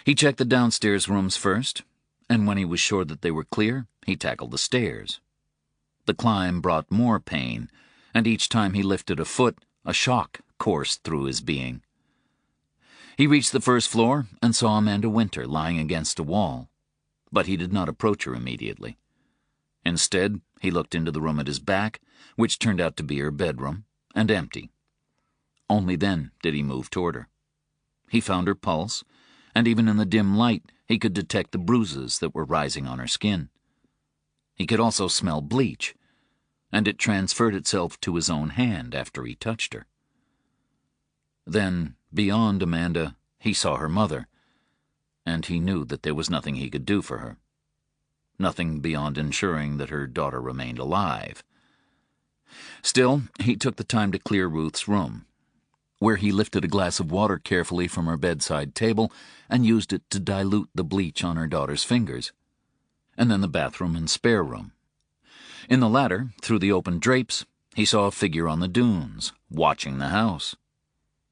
He checked the downstairs rooms first, and when he was sure that they were clear, he tackled the stairs. The climb brought more pain, and each time he lifted a foot, a shock coursed through his being. He reached the first floor and saw Amanda Winter lying against a wall, but he did not approach her immediately. Instead, he looked into the room at his back, which turned out to be her bedroom, and empty. Only then did he move toward her. He found her pulse, and even in the dim light he could detect the bruises that were rising on her skin. He could also smell bleach, and it transferred itself to his own hand after he touched her. Then, beyond Amanda, he saw her mother, and he knew that there was nothing he could do for her. Nothing beyond ensuring that her daughter remained alive. Still, he took the time to clear Ruth's room, where he lifted a glass of water carefully from her bedside table and used it to dilute the bleach on her daughter's fingers, and then the bathroom and spare room. In the latter, through the open drapes, he saw a figure on the dunes, watching the house.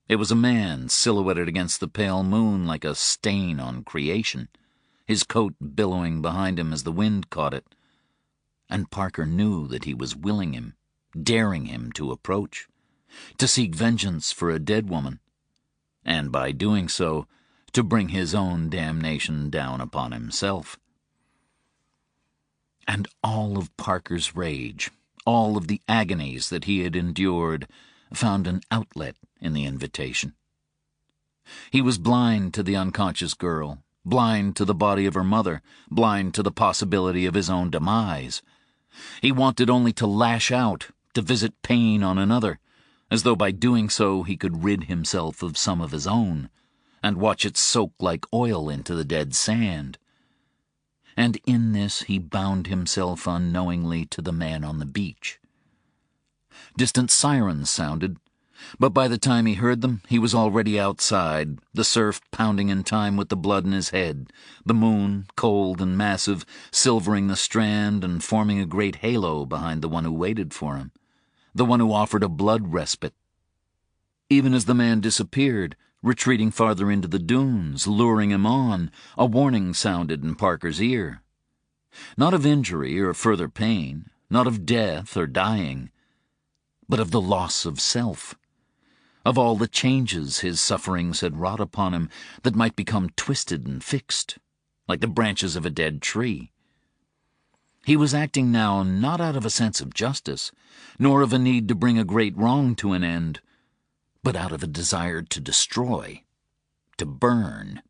It was a man silhouetted against the pale moon like a stain on creation, his coat billowing behind him as the wind caught it, and Parker knew that he was willing him, daring him to approach, to seek vengeance for a dead woman, and by doing so, to bring his own damnation down upon himself. And all of Parker's rage, all of the agonies that he had endured found an outlet in the invitation. He was blind to the unconscious girl, blind to the body of her mother, blind to the possibility of his own demise. He wanted only to lash out, to visit pain on another, as though by doing so he could rid himself of some of his own, and watch it soak like oil into the dead sand. And in this he bound himself unknowingly to the man on the beach. Distant sirens sounded, but by the time he heard them, he was already outside, the surf pounding in time with the blood in his head, the moon, cold and massive, silvering the strand and forming a great halo behind the one who waited for him, the one who offered a blood respite. Even as the man disappeared, retreating farther into the dunes, luring him on, a warning sounded in Parker's ear. Not of injury or further pain, not of death or dying, but of the loss of self, of all the changes his sufferings had wrought upon him that might become twisted and fixed, like the branches of a dead tree. He was acting now not out of a sense of justice, nor of a need to bring a great wrong to an end, but out of a desire to destroy, to burn.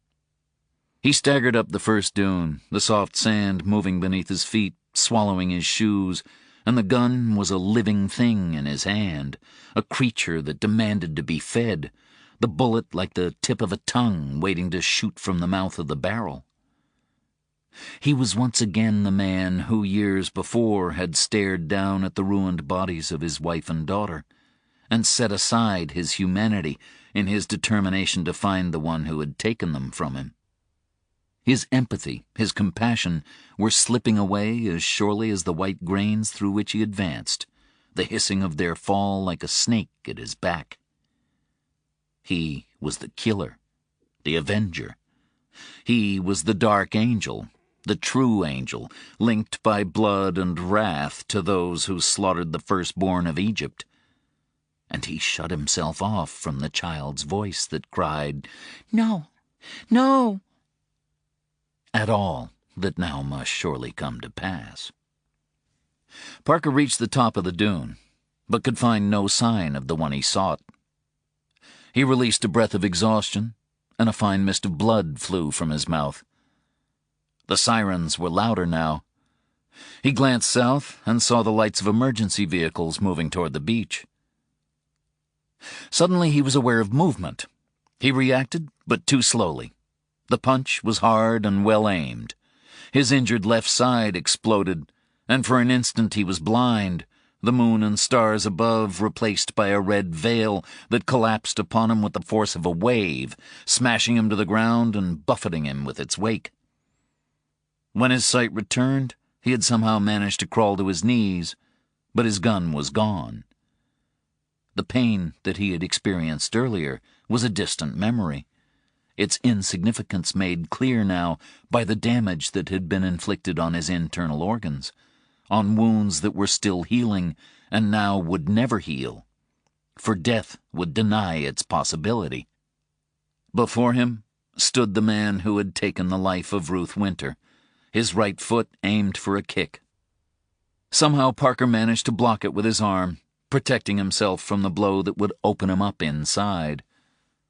He staggered up the first dune, the soft sand moving beneath his feet, swallowing his shoes, and the gun was a living thing in his hand, a creature that demanded to be fed, the bullet like the tip of a tongue waiting to shoot from the mouth of the barrel. He was once again the man who years before had stared down at the ruined bodies of his wife and daughter, and set aside his humanity in his determination to find the one who had taken them from him. His empathy, his compassion, were slipping away as surely as the white grains through which he advanced, the hissing of their fall like a snake at his back. He was the killer, the avenger. He was the dark angel, the true angel, linked by blood and wrath to those who slaughtered the firstborn of Egypt. And he shut himself off from the child's voice that cried, "No, no," at all that now must surely come to pass. Parker reached the top of the dune, but could find no sign of the one he sought. He released a breath of exhaustion, and a fine mist of blood flew from his mouth. The sirens were louder now. He glanced south and saw the lights of emergency vehicles moving toward the beach. Suddenly he was aware of movement. He reacted, but too slowly. The punch was hard and well aimed. His injured left side exploded, and for an instant he was blind, the moon and stars above replaced by a red veil that collapsed upon him with the force of a wave, smashing him to the ground and buffeting him with its wake. When his sight returned, he had somehow managed to crawl to his knees, but his gun was gone. The pain that he had experienced earlier was a distant memory, its insignificance made clear now by the damage that had been inflicted on his internal organs, on wounds that were still healing and now would never heal, for death would deny its possibility. Before him stood the man who had taken the life of Ruth Winter, his right foot aimed for a kick. Somehow Parker managed to block it with his arm, protecting himself from the blow that would open him up inside.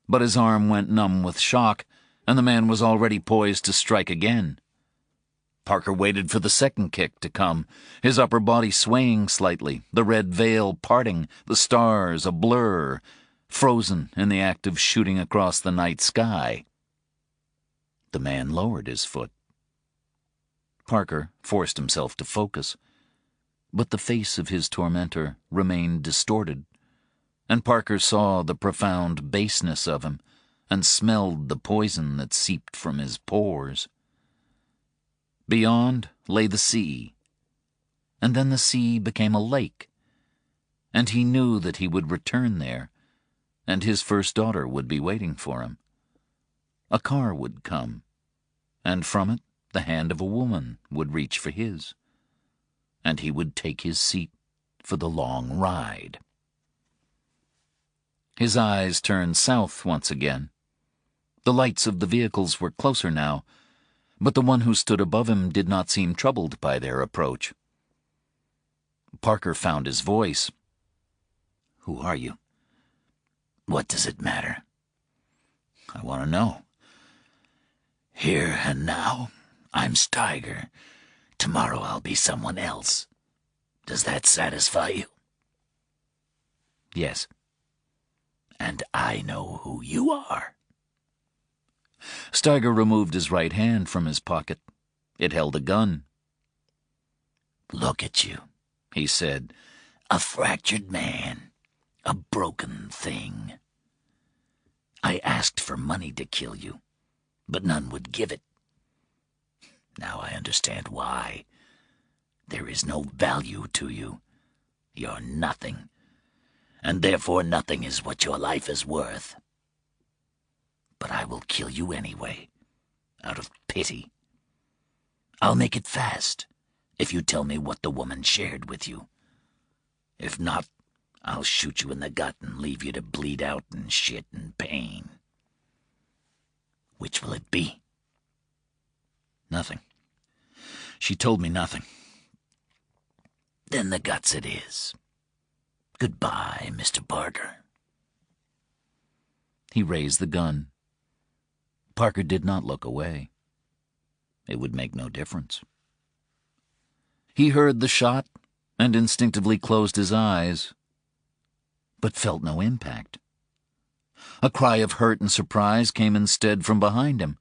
But his arm went numb with shock, and the man was already poised to strike again. Parker waited for the second kick to come, his upper body swaying slightly, the red veil parting, the stars a blur, frozen in the act of shooting across the night sky. The man lowered his foot. Parker forced himself to focus, but the face of his tormentor remained distorted, and Parker saw the profound baseness of him and smelled the poison that seeped from his pores. Beyond lay the sea, and then the sea became a lake, and he knew that he would return there, and his first daughter would be waiting for him. A car would come, and from it the hand of a woman would reach for his, and he would take his seat for the long ride. His eyes turned south once again. The lights of the vehicles were closer now, but the one who stood above him did not seem troubled by their approach. Parker found his voice. "Who are you?" "What does it matter?" "I want to know." "Here and now, I'm Steiger. Tomorrow I'll be someone else. Does that satisfy you?" "Yes." "And I know who you are." Steiger removed his right hand from his pocket. It held a gun. "Look at you," he said. "A fractured man. A broken thing. I asked for money to kill you, but none would give it. Now I understand why. There is no value to you. You're nothing, and therefore nothing is what your life is worth. But I will kill you anyway, out of pity. I'll make it fast, if you tell me what the woman shared with you. If not, I'll shoot you in the gut and leave you to bleed out and shit and pain. Which will it be?" "Nothing. She told me nothing." "Then the guts it is. Goodbye, Mr. Parker." He raised the gun. Parker did not look away. It would make no difference. He heard the shot and instinctively closed his eyes, but felt no impact. A cry of hurt and surprise came instead from behind him.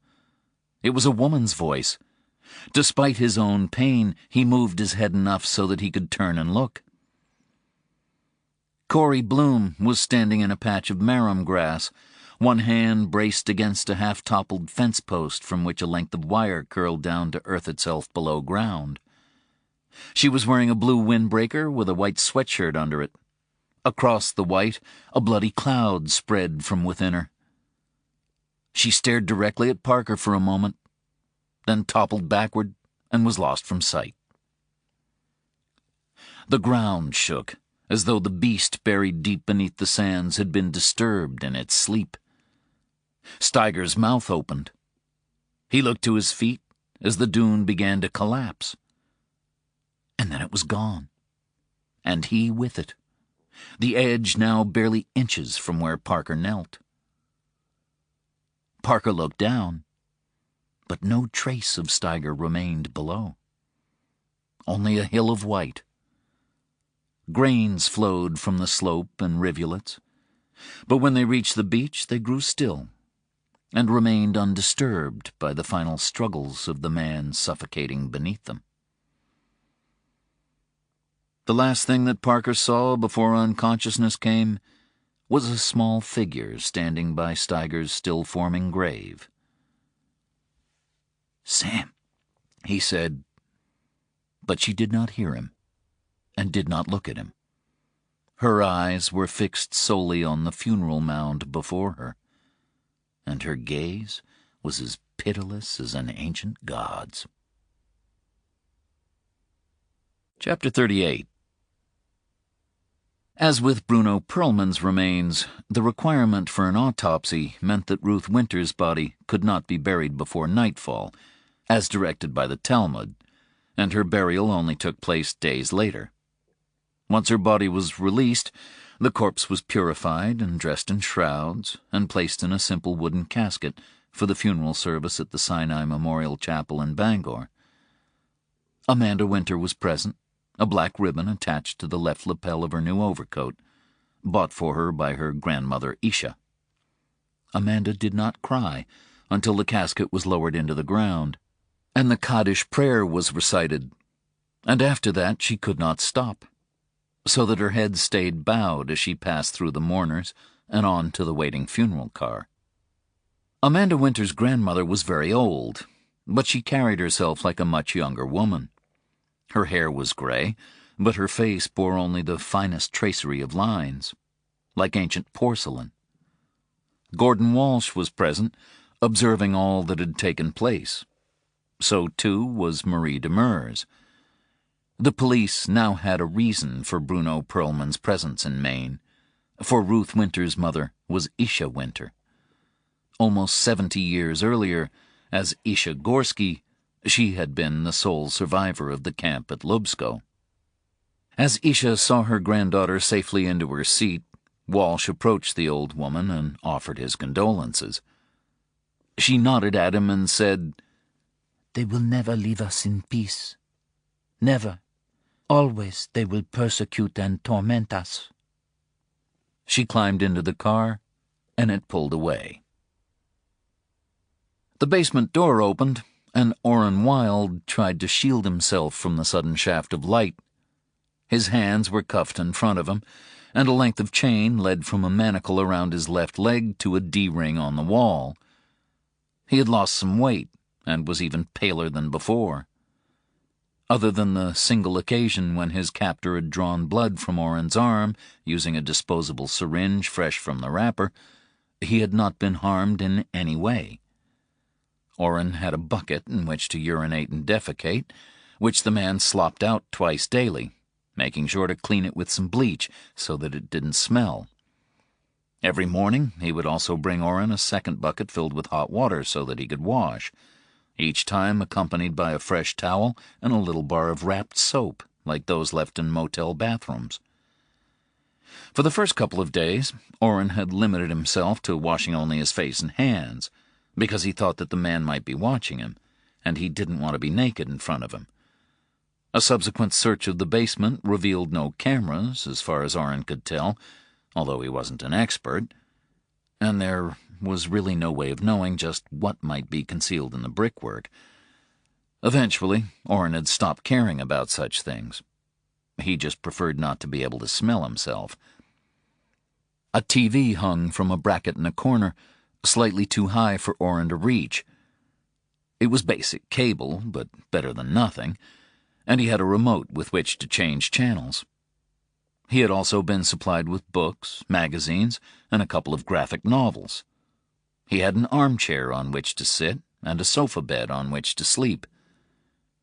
It was a woman's voice. Despite his own pain, he moved his head enough so that he could turn and look. Corey Bloom was standing in a patch of marram grass, one hand braced against a half-toppled fence post from which a length of wire curled down to earth itself below ground. She was wearing a blue windbreaker with a white sweatshirt under it. Across the white, a bloody cloud spread from within her. She stared directly at Parker for a moment, then toppled backward and was lost from sight. The ground shook, as though the beast buried deep beneath the sands had been disturbed in its sleep. Steiger's mouth opened. He looked to his feet as the dune began to collapse. And then it was gone, and he with it, the edge now barely inches from where Parker knelt. Parker looked down, but no trace of Steiger remained below. Only a hill of white. Grains flowed from the slope and rivulets, but when they reached the beach they grew still and remained undisturbed by the final struggles of the man suffocating beneath them. The last thing that Parker saw before unconsciousness came was a small figure standing by Steiger's still-forming grave. "Sam," he said, but she did not hear him and did not look at him. Her eyes were fixed solely on the funeral mound before her, and her gaze was as pitiless as an ancient god's. Chapter 38. As with Bruno Perlman's remains, the requirement for an autopsy meant that Ruth Winter's body could not be buried before nightfall, as directed by the Talmud, and her burial only took place days later. Once her body was released, the corpse was purified and dressed in shrouds and placed in a simple wooden casket for the funeral service at the Sinai Memorial Chapel in Bangor. Amanda Winter was present, a black ribbon attached to the left lapel of her new overcoat, bought for her by her grandmother Isha. Amanda did not cry until the casket was lowered into the ground, and the Kaddish prayer was recited, and after that she could not stop, so that her head stayed bowed as she passed through the mourners and on to the waiting funeral car. Amanda Winter's grandmother was very old, but she carried herself like a much younger woman. Her hair was gray, but her face bore only the finest tracery of lines, like ancient porcelain. Gordon Walsh was present, observing all that had taken place. So, too, was Marie Demers. The police now had a reason for Bruno Perlman's presence in Maine, for Ruth Winter's mother was Isha Winter. Almost 70 years earlier, as Isha Gorski, she had been the sole survivor of the camp at Lubsko. As Isha saw her granddaughter safely into her seat, Walsh approached the old woman and offered his condolences. She nodded at him and said, "They will never leave us in peace. Never. Always they will persecute and torment us." She climbed into the car, and it pulled away. The basement door opened, and Orrin Wilde tried to shield himself from the sudden shaft of light. His hands were cuffed in front of him, and a length of chain led from a manacle around his left leg to a D-ring on the wall. He had lost some weight, and was even paler than before. Other than the single occasion when his captor had drawn blood from Orrin's arm using a disposable syringe fresh from the wrapper, he had not been harmed in any way. Orrin had a bucket in which to urinate and defecate, which the man slopped out twice daily, making sure to clean it with some bleach so that it didn't smell. Every morning he would also bring Orrin a second bucket filled with hot water so that he could wash, each time accompanied by a fresh towel and a little bar of wrapped soap, like those left in motel bathrooms. For the first couple of days, Orrin had limited himself to washing only his face and hands, because he thought that the man might be watching him, and he didn't want to be naked in front of him. A subsequent search of the basement revealed no cameras, as far as Orrin could tell, although he wasn't an expert, and there was really no way of knowing just what might be concealed in the brickwork. Eventually, Orrin had stopped caring about such things. He just preferred not to be able to smell himself. A TV hung from a bracket in a corner, slightly too high for Orrin to reach. It was basic cable, but better than nothing, and he had a remote with which to change channels. He had also been supplied with books, magazines, and a couple of graphic novels. He had an armchair on which to sit and a sofa bed on which to sleep.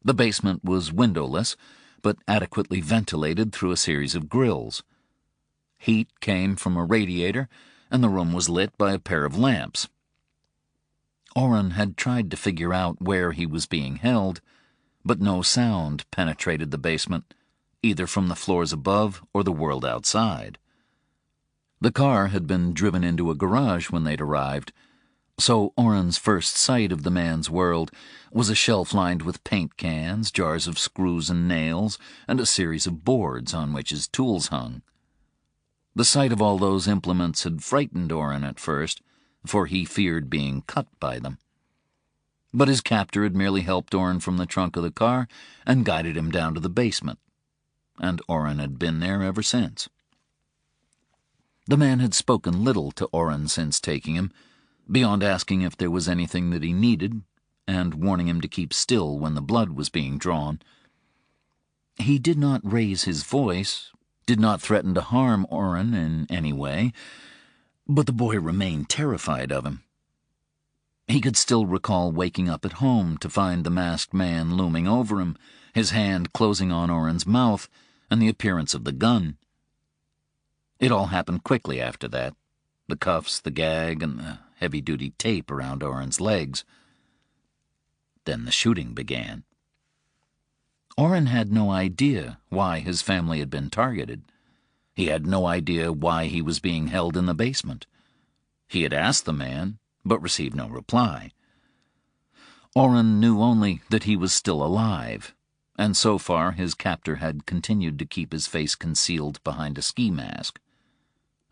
The basement was windowless, but adequately ventilated through a series of grills. Heat came from a radiator, and the room was lit by a pair of lamps. Orrin had tried to figure out where he was being held, but no sound penetrated the basement, either from the floors above or the world outside. The car had been driven into a garage when they'd arrived, so Orrin's first sight of the man's world was a shelf lined with paint cans, jars of screws and nails, and a series of boards on which his tools hung. The sight of all those implements had frightened Orrin at first, for he feared being cut by them. But his captor had merely helped Orrin from the trunk of the car and guided him down to the basement, and Orrin had been there ever since. The man had spoken little to Orrin since taking him, beyond asking if there was anything that he needed, and warning him to keep still when the blood was being drawn. He did not raise his voice, did not threaten to harm Orrin in any way, but the boy remained terrified of him. He could still recall waking up at home to find the masked man looming over him, his hand closing on Orrin's mouth, and the appearance of the gun. It all happened quickly after that, the cuffs, the gag, and the heavy-duty tape around Orrin's legs. Then the shooting began. Orrin had no idea why his family had been targeted. He had no idea why he was being held in the basement. He had asked the man, but received no reply. Orrin knew only that he was still alive, and so far his captor had continued to keep his face concealed behind a ski mask.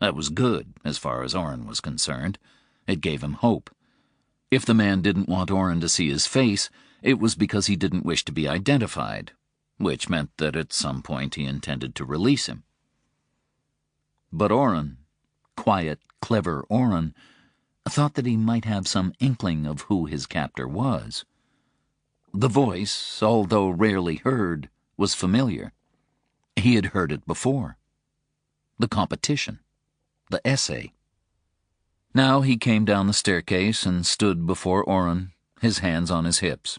That was good, as far as Orrin was concerned. It gave him hope. If the man didn't want Orrin to see his face, it was because he didn't wish to be identified, which meant that at some point he intended to release him. But Orrin, quiet, clever Orrin, thought that he might have some inkling of who his captor was. The voice, although rarely heard, was familiar. He had heard it before. The competition. The essay. Now he came down the staircase and stood before Orrin, his hands on his hips.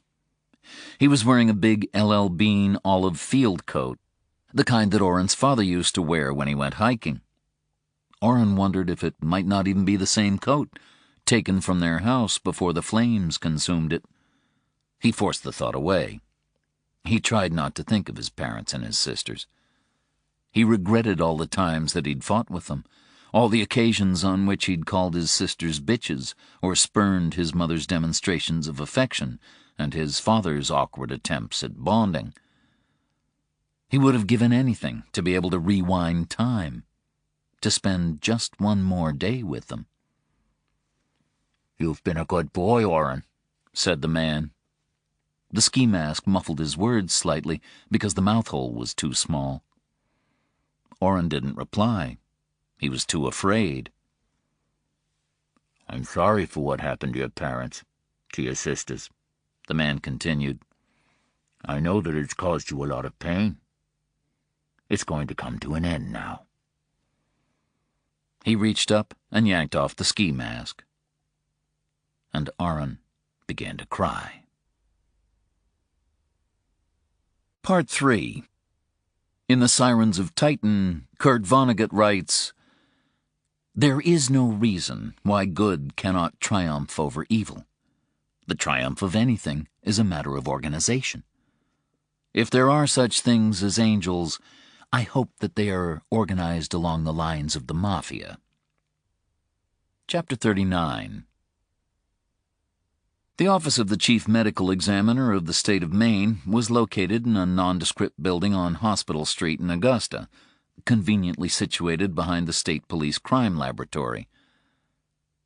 He was wearing a big L.L. Bean olive field coat, the kind that Orrin's father used to wear when he went hiking. Orrin wondered if it might not even be the same coat, taken from their house before the flames consumed it. He forced the thought away. He tried not to think of his parents and his sisters. He regretted all the times that he'd fought with them, all the occasions on which he'd called his sisters bitches or spurned his mother's demonstrations of affection and his father's awkward attempts at bonding. He would have given anything to be able to rewind time, to spend just one more day with them. "You've been a good boy, Orrin," said the man. The ski mask muffled his words slightly because the mouth hole was too small. Orrin didn't reply. He was too afraid. "I'm sorry for what happened to your parents, to your sisters," the man continued. "I know that it's caused you a lot of pain. It's going to come to an end now." He reached up and yanked off the ski mask. And Orrin began to cry. Part 3. In The Sirens of Titan, Kurt Vonnegut writes, "There is no reason why good cannot triumph over evil. The triumph of anything is a matter of organization. If there are such things as angels, I hope that they are organized along the lines of the Mafia." Chapter 39. The office of the Chief Medical Examiner of the state of Maine was located in a nondescript building on Hospital Street in Augusta, conveniently situated behind the State Police Crime Laboratory.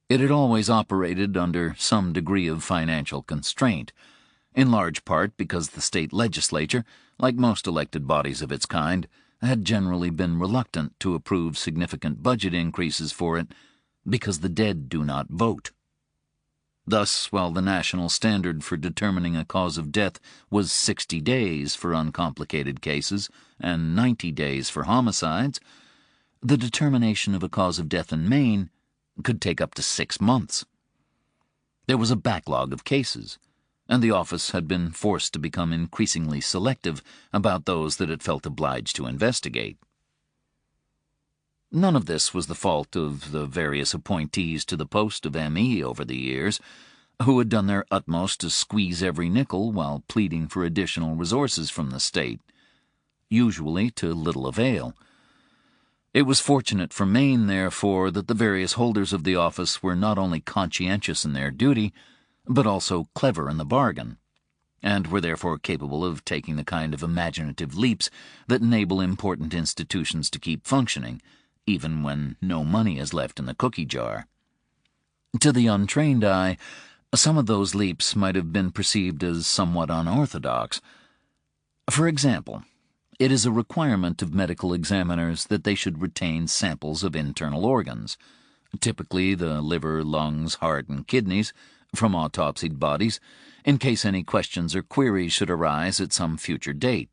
It had always operated under some degree of financial constraint, in large part because the state legislature, like most elected bodies of its kind, had generally been reluctant to approve significant budget increases for it because the dead do not vote. Thus, while the national standard for determining a cause of death was 60 days for uncomplicated cases and 90 days for homicides, the determination of a cause of death in Maine could take up to 6 months. There was a backlog of cases, and the office had been forced to become increasingly selective about those that it felt obliged to investigate. None of this was the fault of the various appointees to the post of M.E. over the years, who had done their utmost to squeeze every nickel while pleading for additional resources from the state, usually to little avail. It was fortunate for Maine, therefore, that the various holders of the office were not only conscientious in their duty, but also clever in the bargain, and were therefore capable of taking the kind of imaginative leaps that enable important institutions to keep functioning, even when no money is left in the cookie jar. To the untrained eye, some of those leaps might have been perceived as somewhat unorthodox. For example, it is a requirement of medical examiners that they should retain samples of internal organs, typically the liver, lungs, heart, and kidneys, from autopsied bodies, in case any questions or queries should arise at some future date.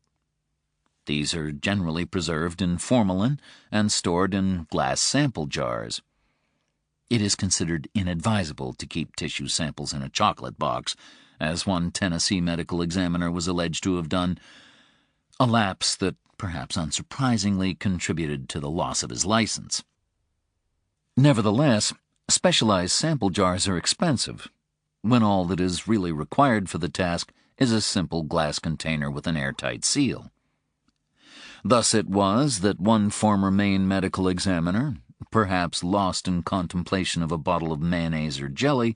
These are generally preserved in formalin and stored in glass sample jars. It is considered inadvisable to keep tissue samples in a chocolate box, as one Tennessee medical examiner was alleged to have done, a lapse that, perhaps unsurprisingly, contributed to the loss of his license. Nevertheless, specialized sample jars are expensive, when all that is really required for the task is a simple glass container with an airtight seal. Thus it was that one former Maine medical examiner, perhaps lost in contemplation of a bottle of mayonnaise or jelly,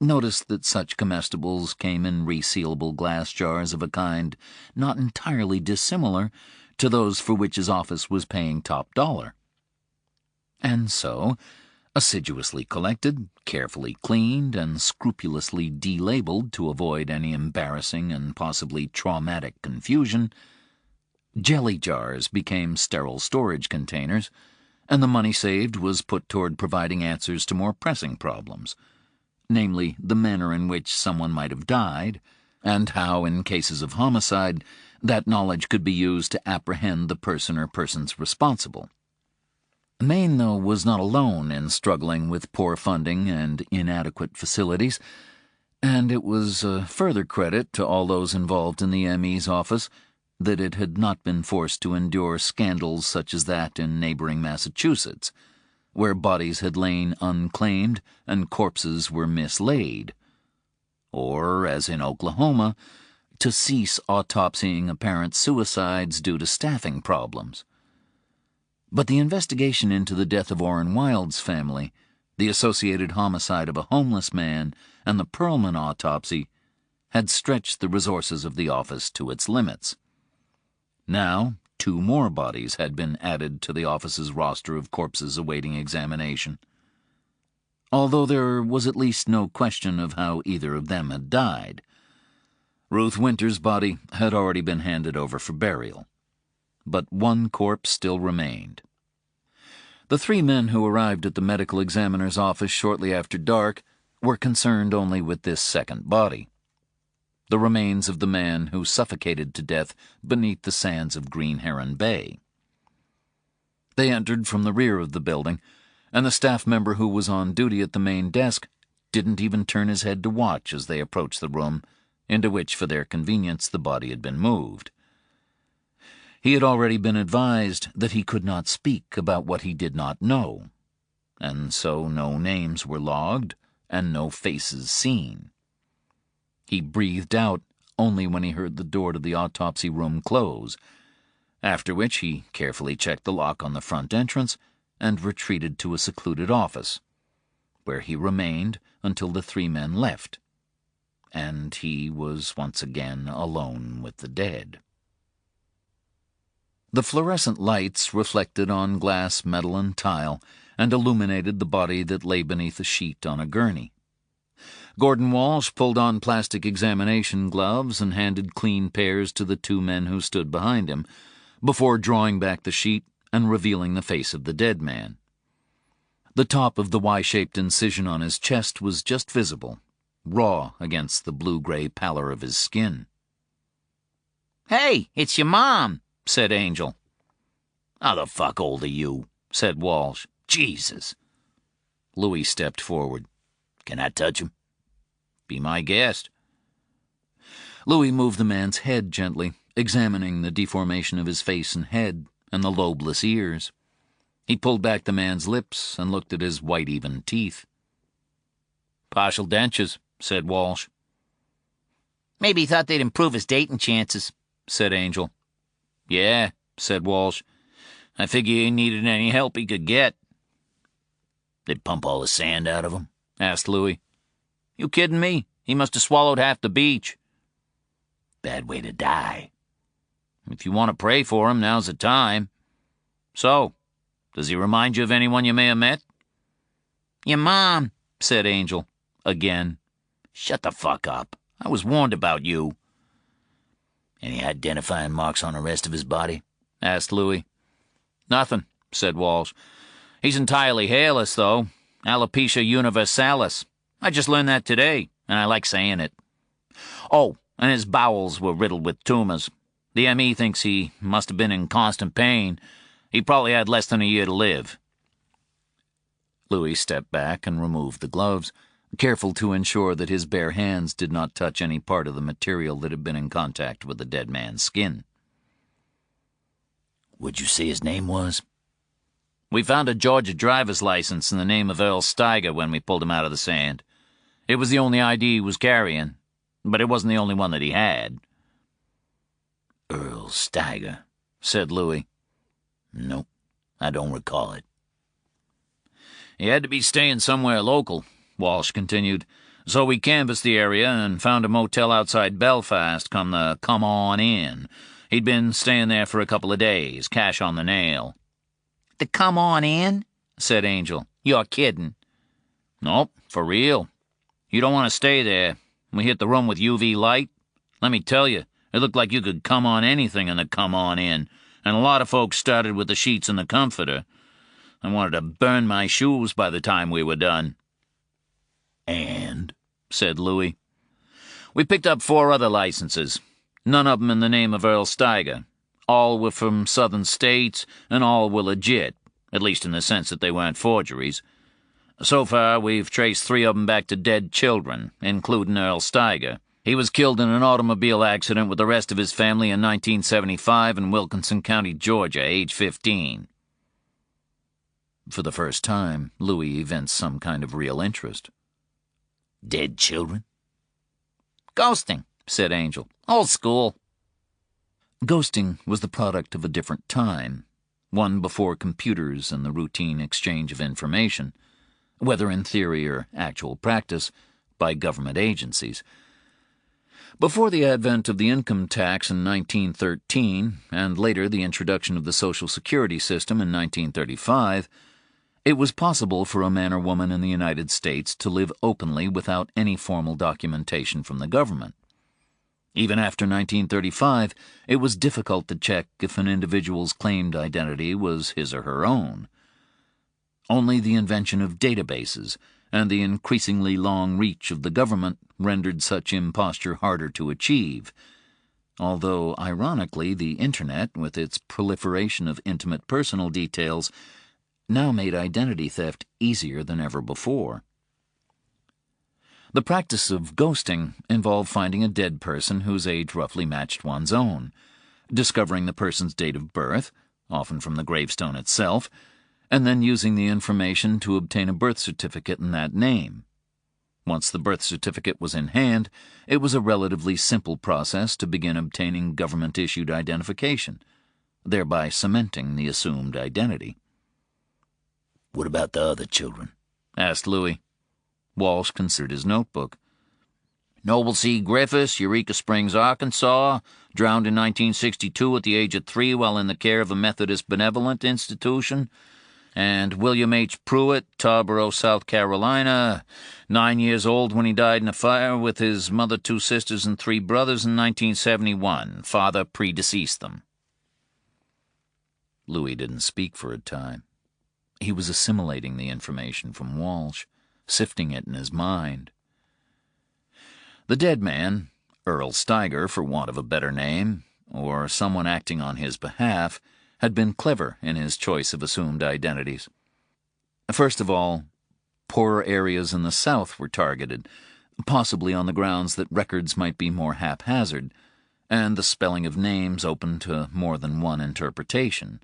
noticed that such comestibles came in resealable glass jars of a kind not entirely dissimilar to those for which his office was paying top dollar. And so, assiduously collected, carefully cleaned, and scrupulously delabeled to avoid any embarrassing and possibly traumatic confusion, jelly jars became sterile storage containers, and the money saved was put toward providing answers to more pressing problems, namely the manner in which someone might have died, and how, in cases of homicide, that knowledge could be used to apprehend the person or persons responsible. Maine, though, was not alone in struggling with poor funding and inadequate facilities, and it was a further credit to all those involved in the M.E.'s office that it had not been forced to endure scandals such as that in neighboring Massachusetts, where bodies had lain unclaimed and corpses were mislaid, or, as in Oklahoma, to cease autopsying apparent suicides due to staffing problems. But the investigation into the death of Orrin Wilde's family, the associated homicide of a homeless man, and the Perlman autopsy had stretched the resources of the office to its limits. Now, 2 more bodies had been added to the office's roster of corpses awaiting examination. Although there was at least no question of how either of them had died. Ruth Winter's body had already been handed over for burial. But 1 corpse still remained. The 3 men who arrived at the medical examiner's office shortly after dark were concerned only with this second body, the remains of the man who suffocated to death beneath the sands of Green Heron Bay. They entered from the rear of the building, and the staff member who was on duty at the main desk didn't even turn his head to watch as they approached the room into which, for their convenience, the body had been moved. He had already been advised that he could not speak about what he did not know, and so no names were logged and no faces seen. He breathed out only when he heard the door to the autopsy room close, after which he carefully checked the lock on the front entrance and retreated to a secluded office, where he remained until the 3 men left, and he was once again alone with the dead. The fluorescent lights reflected on glass, metal, and tile, and illuminated the body that lay beneath a sheet on a gurney. Gordon Walsh pulled on plastic examination gloves and handed clean pairs to the 2 men who stood behind him, before drawing back the sheet and revealing the face of the dead man. The top of the Y-shaped incision on his chest was just visible, raw against the blue-gray pallor of his skin. "Hey, it's your mom," said Angel. "How the fuck old are you?" said Walsh. "Jesus." Louis stepped forward. "Can I touch him?" "Be my guest." Louis moved the man's head gently, examining the deformation of his face and head and the lobeless ears. He pulled back the man's lips and looked at his white, even teeth. "Partial dentures," said Walsh. Maybe he thought they'd improve his dating chances, said Angel. "Yeah," said Walsh. "I figure he needed any help he could get." "They'd pump all the sand out of him?" asked Louis. "You kidding me? He must have swallowed half the beach." "Bad way to die." "If you want to pray for him, now's the time. So, does he remind you of anyone you may have met?" "Your mom," said Angel, again. "Shut the fuck up." "I was warned about you." "Any identifying marks on the rest of his body?" asked Louis. "Nothing," said Walsh. "He's entirely hairless, though. Alopecia universalis. I just learned that today, and I like saying it. Oh, and his bowels were riddled with tumors. The M.E. thinks he must have been in constant pain. He probably had less than a year to live." Louis stepped back and removed the gloves, careful to ensure that his bare hands did not touch any part of the material that had been in contact with the dead man's skin. "What'd you say his name was?" "We found a Georgia driver's license in the name of Earl Steiger when we pulled him out of the sand. It was the only ID he was carrying, but it wasn't the only one that he had." "Earl Steiger," said Louis. "Nope, I don't recall it." "He had to be staying somewhere local," Walsh continued, "so we canvassed the area and found a motel outside Belfast come the Come On Inn. He'd been staying there for a couple of days, cash on the nail." "The Come On Inn?" said Angel. "You're kidding." "Nope, for real. You don't want to stay there. We hit the room with UV light. Let me tell you, it looked like you could come on anything in the Come On Inn, and a lot of folks started with the sheets and the comforter. I wanted to burn my shoes by the time we were done." "And?" said Louis. "We picked up 4 other licenses, none of them in the name of Earl Steiger. All were from southern states, and all were legit, at least in the sense that they weren't forgeries. So far, we've traced 3 of them back to dead children, including Earl Steiger. He was killed in an automobile accident with the rest of his family in 1975 in Wilkinson County, Georgia, age 15. For the first time, Louis evinced some kind of real interest. "Dead children?" "Ghosting," said Angel. "Old school." Ghosting was the product of a different time, one before computers and the routine exchange of information, whether in theory or actual practice, by government agencies. Before the advent of the income tax in 1913, and later the introduction of the Social Security system in 1935, it was possible for a man or woman in the United States to live openly without any formal documentation from the government. Even after 1935, it was difficult to check if an individual's claimed identity was his or her own. Only the invention of databases and the increasingly long reach of the government rendered such imposture harder to achieve, although, ironically, the Internet, with its proliferation of intimate personal details, now made identity theft easier than ever before. The practice of ghosting involved finding a dead person whose age roughly matched one's own, discovering the person's date of birth, often from the gravestone itself, and then using the information to obtain a birth certificate in that name. Once the birth certificate was in hand, it was a relatively simple process to begin obtaining government-issued identification, thereby cementing the assumed identity. "What about the other children?" asked Louis. Walsh considered his notebook. Noble C. Griffiths, Eureka Springs, Arkansas, drowned in 1962 at the age of 3 while in the care of a Methodist benevolent institution. And William H. Pruitt, Tarboro, South Carolina, 9 years old when he died in a fire with his mother, 2 sisters, and 3 brothers in 1971. Father predeceased them. Louis didn't speak for a time. He was assimilating the information from Walsh, sifting it in his mind. The dead man, Earl Steiger for want of a better name, or someone acting on his behalf, had been clever in his choice of assumed identities. First of all, poorer areas in the South were targeted, possibly on the grounds that records might be more haphazard, and the spelling of names open to more than one interpretation.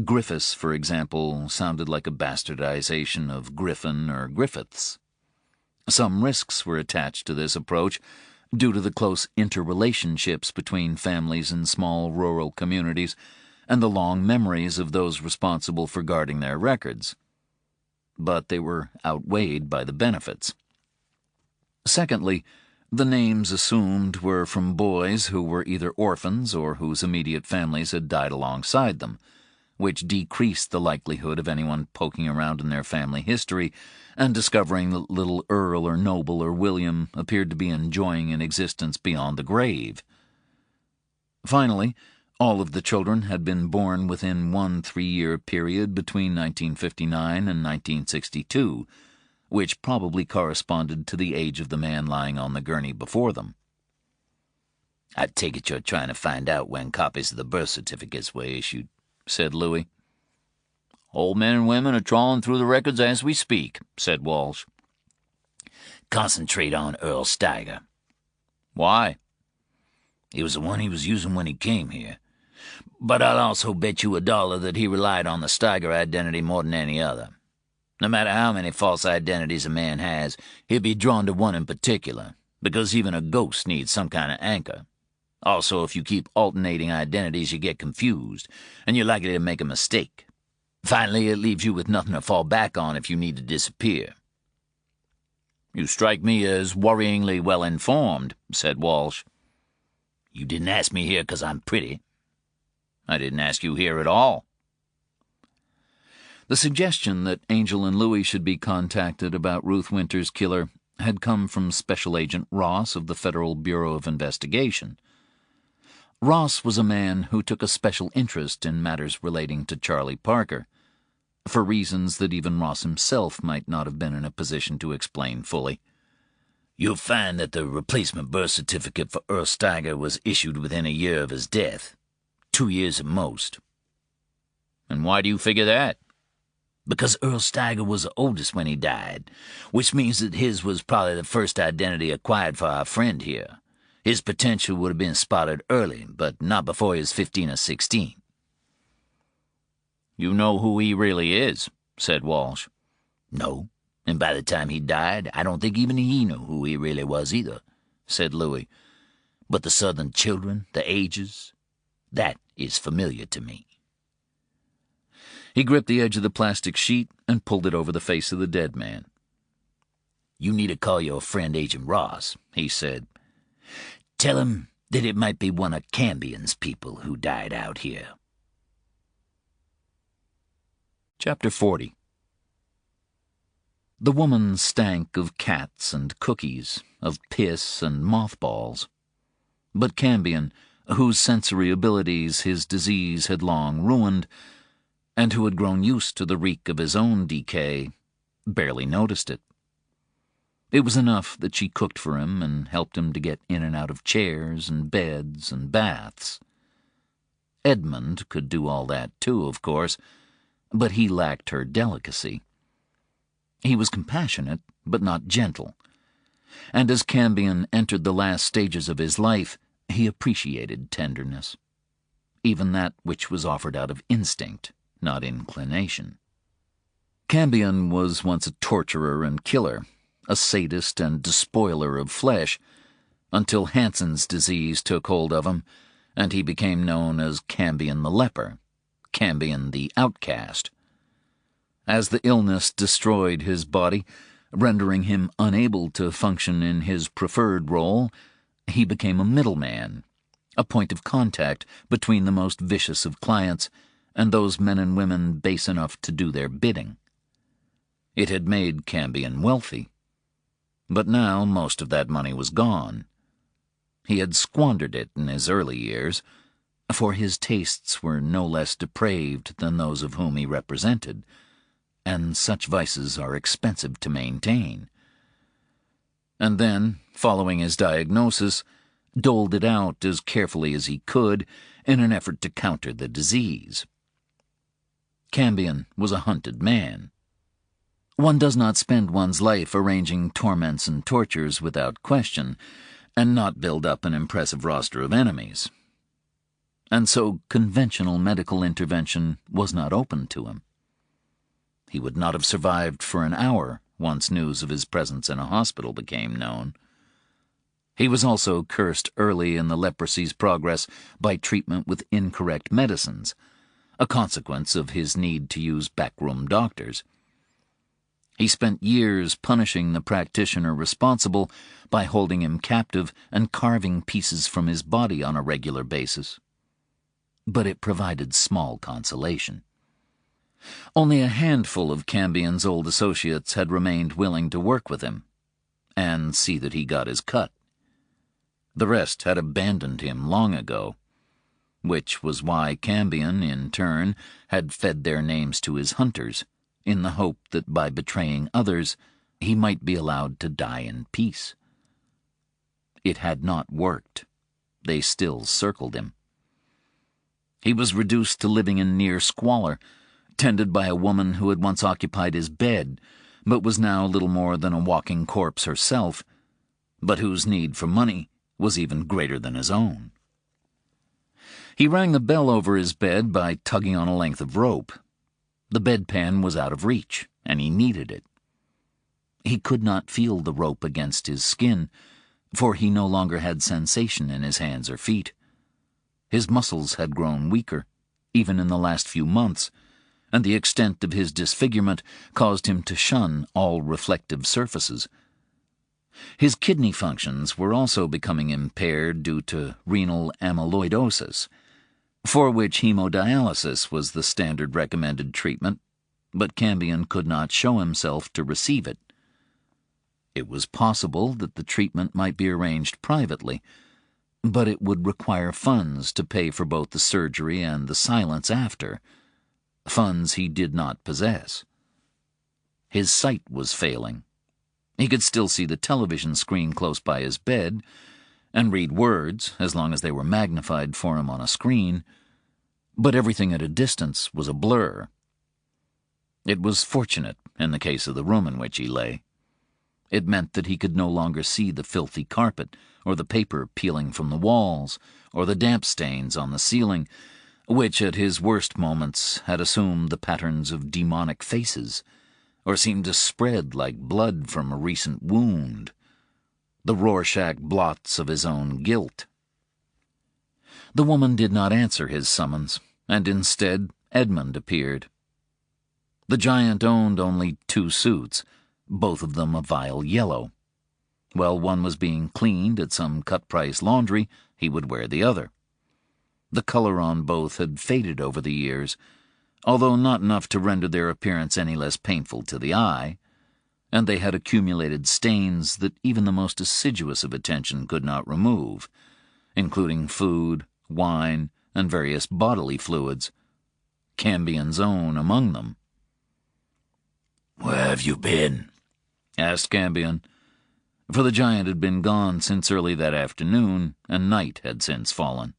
Griffiths, for example, sounded like a bastardization of Griffin or Griffiths. Some risks were attached to this approach due to the close interrelationships between families in small rural communities and the long memories of those responsible for guarding their records. But they were outweighed by the benefits. Secondly, the names assumed were from boys who were either orphans or whose immediate families had died alongside them, which decreased the likelihood of anyone poking around in their family history and discovering that little Earl or Noble or William appeared to be enjoying an existence beyond the grave. Finally, all of the children had been born within one 3-year period between 1959 and 1962, which probably corresponded to the age of the man lying on the gurney before them. "I take it you're trying to find out when copies of the birth certificates were issued," said Louis. "Old men and women are trawling through the records as we speak," said Walsh. "Concentrate on Earl Steiger." "Why?" "It was the one he was using when he came here. But I'll also bet you $1 that he relied on the Steiger identity more than any other. No matter how many false identities a man has, he'll be drawn to one in particular, because even a ghost needs some kind of anchor. Also, if you keep alternating identities, you get confused, and you're likely to make a mistake. Finally, it leaves you with nothing to fall back on if you need to disappear." "You strike me as worryingly well-informed," said Walsh. "You didn't ask me here because I'm pretty." "I didn't ask you here at all." The suggestion that Angel and Louis should be contacted about Ruth Winter's killer had come from Special Agent Ross of the Federal Bureau of Investigation. Ross was a man who took a special interest in matters relating to Charlie Parker, for reasons that even Ross himself might not have been in a position to explain fully. "You'll find that the replacement birth certificate for Earl Steiger was issued within a year of his death. 2 years at most." "And why do you figure that?" "Because Earl Steiger was the oldest when he died, which means that his was probably the first identity acquired for our friend here. His potential would have been spotted early, but not before he was 15 or 16. "You know who he really is," said Walsh. "No, and by the time he died, I don't think even he knew who he really was either," said Louis. "But the Southern children, the ages, that is familiar to me." He gripped the edge of the plastic sheet and pulled it over the face of the dead man. "You need to call your friend Agent Ross," he said. "Tell him that it might be one of Cambion's people who died out here." Chapter 40. The woman stank of cats and cookies, of piss and mothballs. But Cambion, whose sensory abilities his disease had long ruined, and who had grown used to the reek of his own decay, barely noticed it. It was enough that she cooked for him and helped him to get in and out of chairs and beds and baths. Edmund could do all that too, of course, but he lacked her delicacy. He was compassionate, but not gentle, and as Cambion entered the last stages of his life, he appreciated tenderness, even that which was offered out of instinct, not inclination. Cambion was once a torturer and killer, a sadist and despoiler of flesh, until Hansen's disease took hold of him, and he became known as Cambion the Leper, Cambion the Outcast. As the illness destroyed his body, rendering him unable to function in his preferred role, he became a middleman, a point of contact between the most vicious of clients and those men and women base enough to do their bidding. It had made Cambion wealthy, but now most of that money was gone. He had squandered it in his early years, for his tastes were no less depraved than those of whom he represented, and such vices are expensive to maintain. And then, following his diagnosis, doled it out as carefully as he could in an effort to counter the disease. Cambion was a hunted man. One does not spend one's life arranging torments and tortures without question, and not build up an impressive roster of enemies. And so conventional medical intervention was not open to him. He would not have survived for an hour once news of his presence in a hospital became known. He was also cursed early in the leprosy's progress by treatment with incorrect medicines, a consequence of his need to use backroom doctors. He spent years punishing the practitioner responsible by holding him captive and carving pieces from his body on a regular basis. But it provided small consolation. Only a handful of Cambion's old associates had remained willing to work with him and see that he got his cut. The rest had abandoned him long ago, which was why Cambion, in turn, had fed their names to his hunters, in the hope that by betraying others he might be allowed to die in peace. It had not worked. They still circled him. He was reduced to living in near squalor, tended by a woman who had once occupied his bed, but was now little more than a walking corpse herself, but whose need for money was even greater than his own. He rang the bell over his bed by tugging on a length of rope. The bedpan was out of reach, and he needed it. He could not feel the rope against his skin, for he no longer had sensation in his hands or feet. His muscles had grown weaker, even in the last few months, and the extent of his disfigurement caused him to shun all reflective surfaces. His kidney functions were also becoming impaired due to renal amyloidosis, for which hemodialysis was the standard recommended treatment, but Cambion could not show himself to receive it. It was possible that the treatment might be arranged privately, but it would require funds to pay for both the surgery and the silence after, funds he did not possess. His sight was failing. He could still see the television screen close by his bed, and read words as long as they were magnified for him on a screen, but everything at a distance was a blur. It was fortunate in the case of the room in which he lay. It meant that he could no longer see the filthy carpet, or the paper peeling from the walls, or the damp stains on the ceiling, which at his worst moments had assumed the patterns of demonic faces, or seemed to spread like blood from a recent wound, the Rorschach blots of his own guilt. The woman did not answer his summons, and instead Edmund appeared, The giant owned only 2 suits, both of them a vile yellow. While one was being cleaned at some cut-price laundry, he would wear the other. The color on both had faded over the years, although not enough to render their appearance any less painful to the eye, and they had accumulated stains that even the most assiduous of attention could not remove, including food, wine, and various bodily fluids, Cambion's own among them. "Where have you been?" asked Cambion, for the giant had been gone since early that afternoon, and night had since fallen.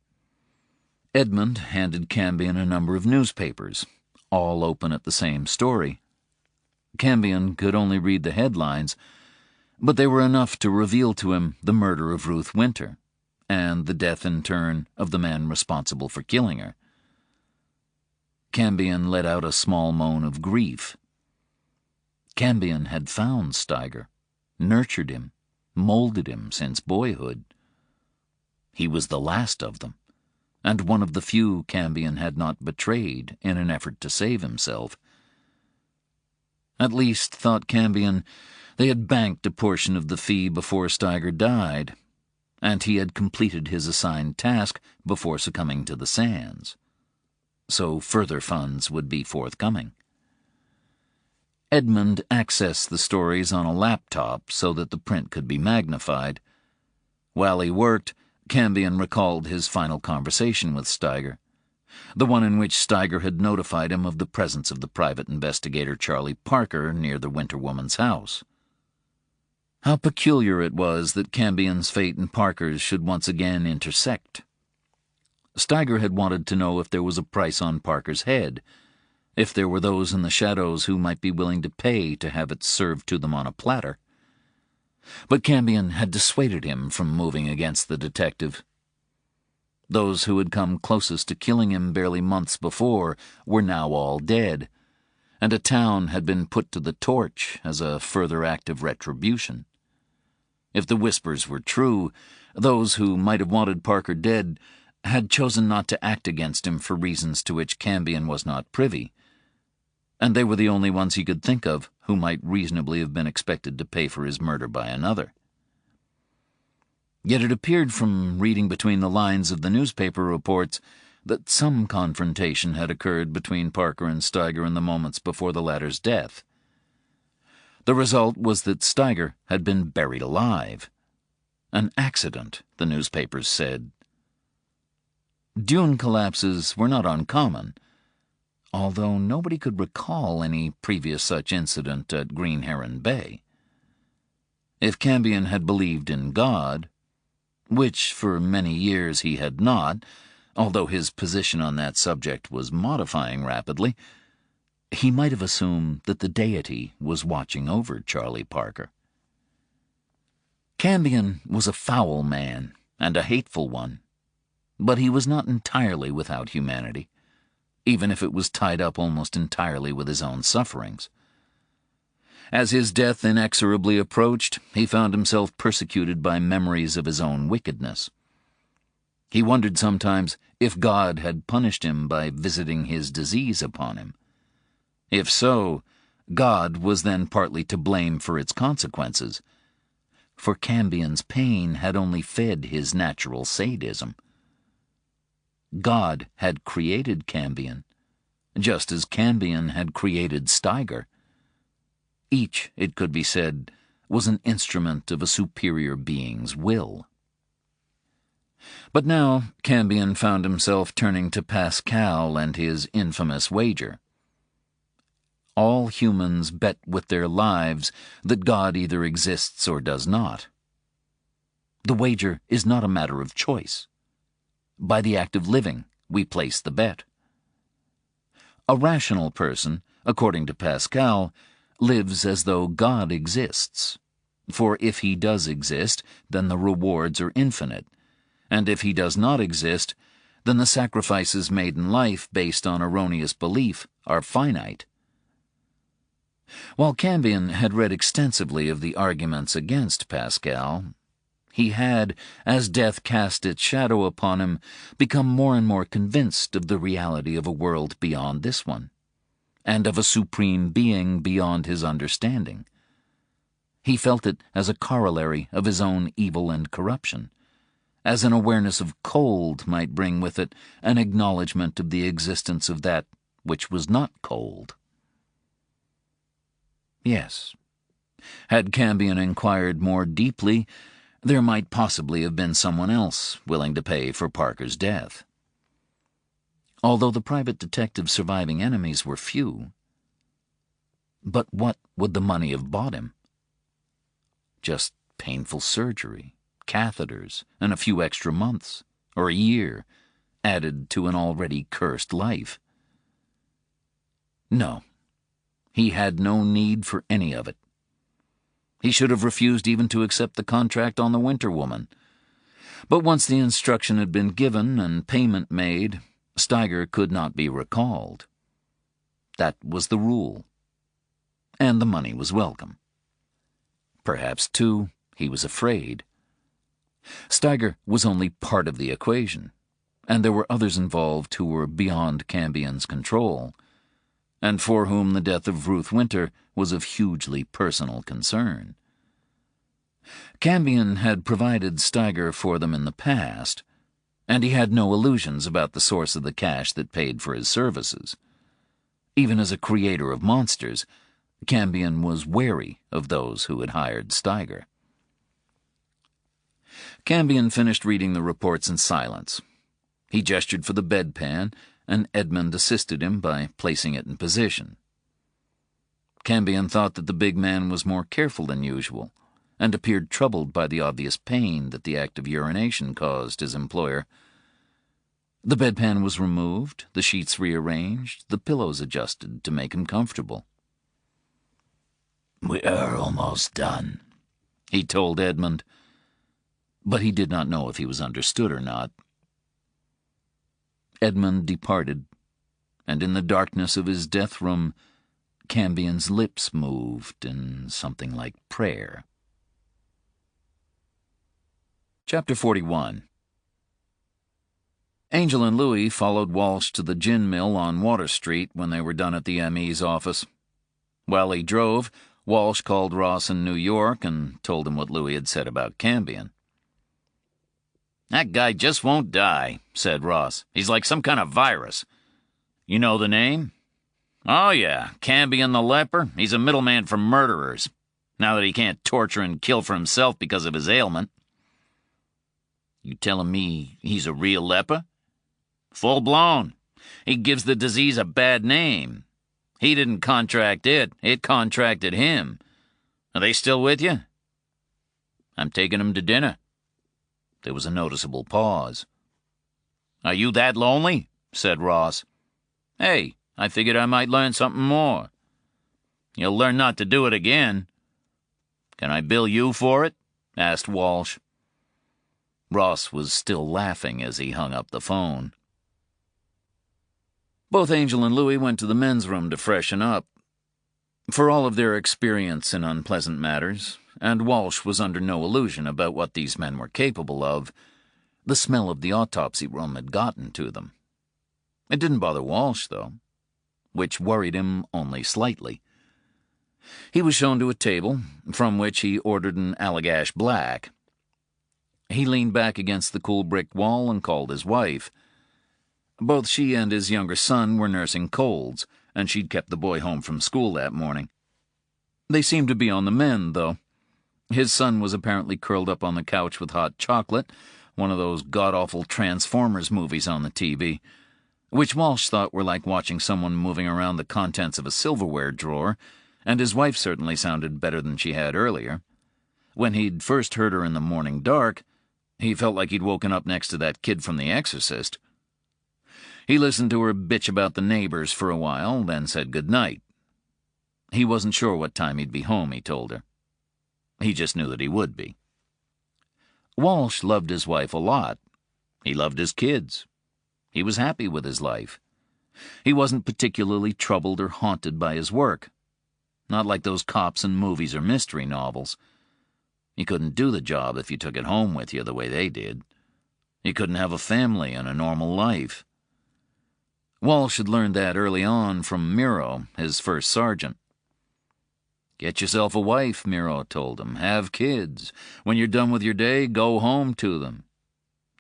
Edmund handed Cambion a number of newspapers, all open at the same story. Cambion could only read the headlines, but they were enough to reveal to him the murder of Ruth Winter, and the death in turn of the man responsible for killing her. Cambion let out a small moan of grief. Cambion had found Steiger, nurtured him, molded him since boyhood. He was the last of them, and one of the few Cambion had not betrayed in an effort to save himself. At least, thought Cambion, they had banked a portion of the fee before Steiger died, and he had completed his assigned task before succumbing to the sands. So further funds would be forthcoming. Edmund accessed the stories on a laptop so that the print could be magnified. While he worked, Cambion recalled his final conversation with Steiger, the one in which Steiger had notified him of the presence of the private investigator Charlie Parker near the Winter Woman's house. How peculiar it was that Cambion's fate and Parker's should once again intersect. Steiger had wanted to know if there was a price on Parker's head, if there were those in the shadows who might be willing to pay to have it served to them on a platter. But Cambion had dissuaded him from moving against the detective. Those who had come closest to killing him barely months before were now all dead, and a town had been put to the torch as a further act of retribution. If the whispers were true, those who might have wanted Parker dead had chosen not to act against him for reasons to which Cambion was not privy, and they were the only ones he could think of who might reasonably have been expected to pay for his murder by another. Yet it appeared from reading between the lines of the newspaper reports that some confrontation had occurred between Parker and Steiger in the moments before the latter's death. The result was that Steiger had been buried alive. An accident, the newspapers said. Dune collapses were not uncommon, although nobody could recall any previous such incident at Green Heron Bay. If Cambion had believed in God, which for many years he had not, although his position on that subject was modifying rapidly, he might have assumed that the deity was watching over Charlie Parker. Cambion was a foul man, and a hateful one, but he was not entirely without humanity, even if it was tied up almost entirely with his own sufferings. As his death inexorably approached, he found himself persecuted by memories of his own wickedness. He wondered sometimes if God had punished him by visiting his disease upon him. If so, God was then partly to blame for its consequences, for Cambion's pain had only fed his natural sadism. God had created Cambion, just as Cambion had created Steiger. Each, it could be said, was an instrument of a superior being's will. But now Cambion found himself turning to Pascal and his infamous wager. All humans bet with their lives that God either exists or does not. The wager is not a matter of choice. By the act of living, we place the bet. A rational person, according to Pascal, lives as though God exists, for if he does exist, then the rewards are infinite, and if he does not exist, then the sacrifices made in life based on erroneous belief are finite. While Cambion had read extensively of the arguments against Pascal, he had, as death cast its shadow upon him, become more and more convinced of the reality of a world beyond this one, and of a supreme being beyond his understanding. He felt it as a corollary of his own evil and corruption, as an awareness of cold might bring with it an acknowledgment of the existence of that which was not cold. Yes, had Cambion inquired more deeply, there might possibly have been someone else willing to pay for Parker's death. Although the private detective's surviving enemies were few. But what would the money have bought him? Just painful surgery, catheters, and a few extra months, or a year, added to an already cursed life. No, he had no need for any of it. He should have refused even to accept the contract on the Winter Woman. But once the instruction had been given and payment made, Steiger could not be recalled. That was the rule. And the money was welcome. Perhaps, too, he was afraid. Steiger was only part of the equation, and there were others involved who were beyond Cambion's control, and for whom the death of Ruth Winter was of hugely personal concern. Cambion had provided Steiger for them in the past, and he had no illusions about the source of the cash that paid for his services. Even as a creator of monsters, Cambion was wary of those who had hired Steiger. Cambion finished reading the reports in silence. He gestured for the bedpan, and Edmund assisted him by placing it in position. Cambion thought that the big man was more careful than usual, and appeared troubled by the obvious pain that the act of urination caused his employer. The bedpan was removed, the sheets rearranged, the pillows adjusted to make him comfortable. "We are almost done," he told Edmund, but he did not know if he was understood or not. Edmund departed, and in the darkness of his death room, Cambion's lips moved in something like prayer. Chapter 41. Angel and Louis followed Walsh to the gin mill on Water Street when they were done at the M.E.'s office. While he drove, Walsh called Ross in New York and told him what Louis had said about Cambion. "That guy just won't die," said Ross. "He's like some kind of virus." "You know the name?" "Oh, yeah, Cambion the Leper. He's a middleman for murderers, now that he can't torture and kill for himself because of his ailment." "You telling me he's a real leper?" "Full blown. He gives the disease a bad name. He didn't contract it. It contracted him. Are they still with you?" "I'm taking them to dinner." There was a noticeable pause. "Are you that lonely?" said Ross. "Hey, I figured I might learn something more." "You'll learn not to do it again." "Can I bill you for it?" asked Walsh. Ross was still laughing as he hung up the phone. Both Angel and Louis went to the men's room to freshen up. For all of their experience in unpleasant matters, and Walsh was under no illusion about what these men were capable of, the smell of the autopsy room had gotten to them. It didn't bother Walsh, though, which worried him only slightly. He was shown to a table, from which he ordered an Allagash Black. He leaned back against the cool brick wall and called his wife. Both she and his younger son were nursing colds, and she'd kept the boy home from school that morning. They seemed to be on the mend, though. His son was apparently curled up on the couch with hot chocolate, one of those god-awful Transformers movies on the TV, which Walsh thought were like watching someone moving around the contents of a silverware drawer, and his wife certainly sounded better than she had earlier. When he'd first heard her in the morning dark, he felt like he'd woken up next to that kid from The Exorcist. He listened to her bitch about the neighbors for a while, then said goodnight. He wasn't sure what time he'd be home, he told her. He just knew that he would be. Walsh loved his wife a lot. He loved his kids. He was happy with his life. He wasn't particularly troubled or haunted by his work. Not like those cops in movies or mystery novels. You couldn't do the job if you took it home with you the way they did. You couldn't have a family and a normal life. Walsh had learned that early on from Miro, his first sergeant. "Get yourself a wife," Miro told him. "Have kids. When you're done with your day, go home to them.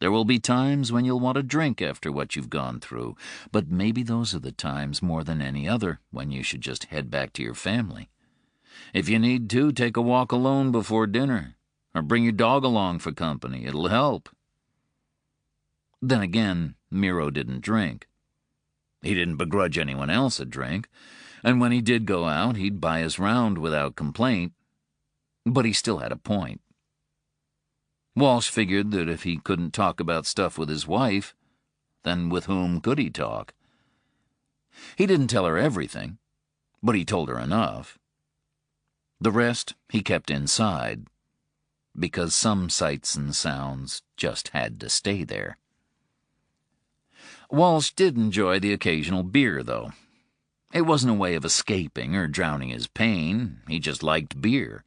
There will be times when you'll want a drink after what you've gone through, but maybe those are the times more than any other when you should just head back to your family. If you need to, take a walk alone before dinner, or bring your dog along for company. It'll help." Then again, Miro didn't drink. He didn't begrudge anyone else a drink, and when he did go out, he'd buy his round without complaint, but he still had a point. Walsh figured that if he couldn't talk about stuff with his wife, then with whom could he talk? He didn't tell her everything, but he told her enough. The rest he kept inside, because some sights and sounds just had to stay there. Walsh did enjoy the occasional beer, though. It wasn't a way of escaping or drowning his pain. He just liked beer.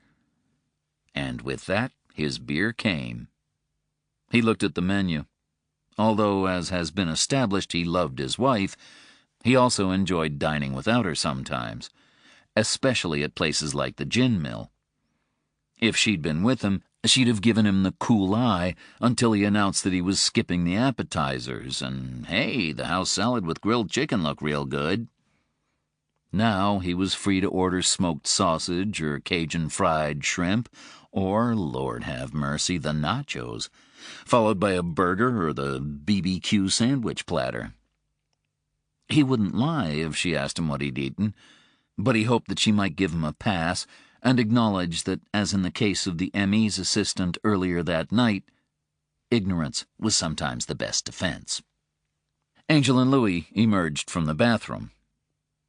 And with that, his beer came. He looked at the menu. Although, as has been established, he loved his wife, he also enjoyed dining without her sometimes, especially at places like the gin mill. If she'd been with him, she'd have given him the cool eye until he announced that he was skipping the appetizers, and, hey, the house salad with grilled chicken looked real good. Now he was free to order smoked sausage or Cajun fried shrimp, or, Lord have mercy, the nachos, followed by a burger or the BBQ sandwich platter. He wouldn't lie if she asked him what he'd eaten, but he hoped that she might give him a pass and acknowledge that, as in the case of the ME's assistant earlier that night, ignorance was sometimes the best defense. Angel and Louis emerged from the bathroom.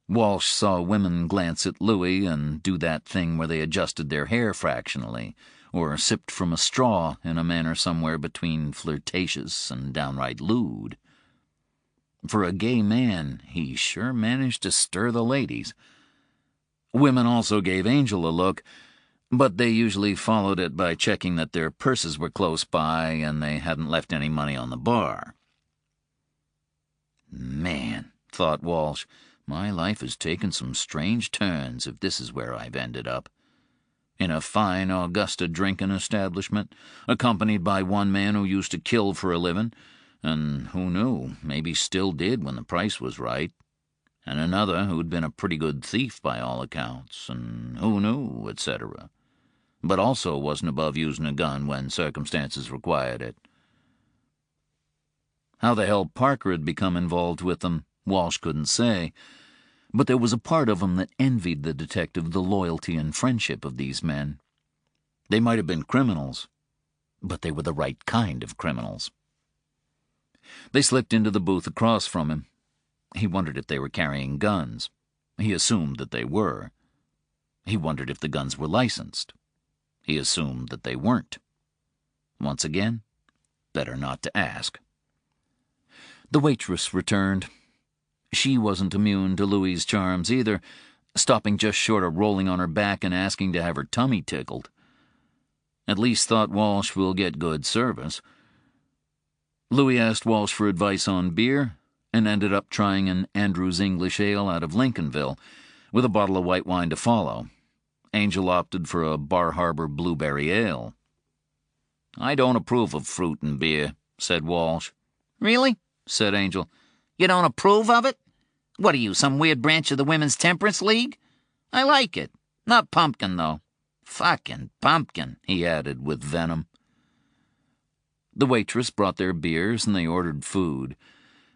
Walsh saw women glance at Louis and do that thing where they adjusted their hair fractionally, or sipped from a straw in a manner somewhere between flirtatious and downright lewd. For a gay man, he sure managed to stir the ladies. Women also gave Angel a look, but they usually followed it by checking that their purses were close by and they hadn't left any money on the bar. "Man," thought Walsh, "my life has taken some strange turns if this is where I've ended up. In a fine Augusta drinking establishment, accompanied by one man who used to kill for a living, and who knew, maybe still did when the price was right, and another who'd been a pretty good thief by all accounts, and who knew, etc., but also wasn't above using a gun when circumstances required it." How the hell Parker had become involved with them, Walsh couldn't say, but there was a part of him that envied the detective the loyalty and friendship of these men. They might have been criminals, but they were the right kind of criminals. They slipped into the booth across from him. He wondered if they were carrying guns. He assumed that they were. He wondered if the guns were licensed. He assumed that they weren't. Once again, better not to ask. The waitress returned. She wasn't immune to Louis's charms either, stopping just short of rolling on her back and asking to have her tummy tickled. At least, thought Walsh, we'll get good service. Louis asked Walsh for advice on beer, and ended up trying an Andrew's English Ale out of Lincolnville, with a bottle of white wine to follow. Angel opted for a Bar Harbor Blueberry Ale. "I don't approve of fruit in beer," said Walsh. "Really?" said Angel. "You don't approve of it? What are you, some weird branch of the Women's Temperance League? I like it. Not pumpkin, though. Fucking pumpkin," he added with venom. The waitress brought their beers, and they ordered food.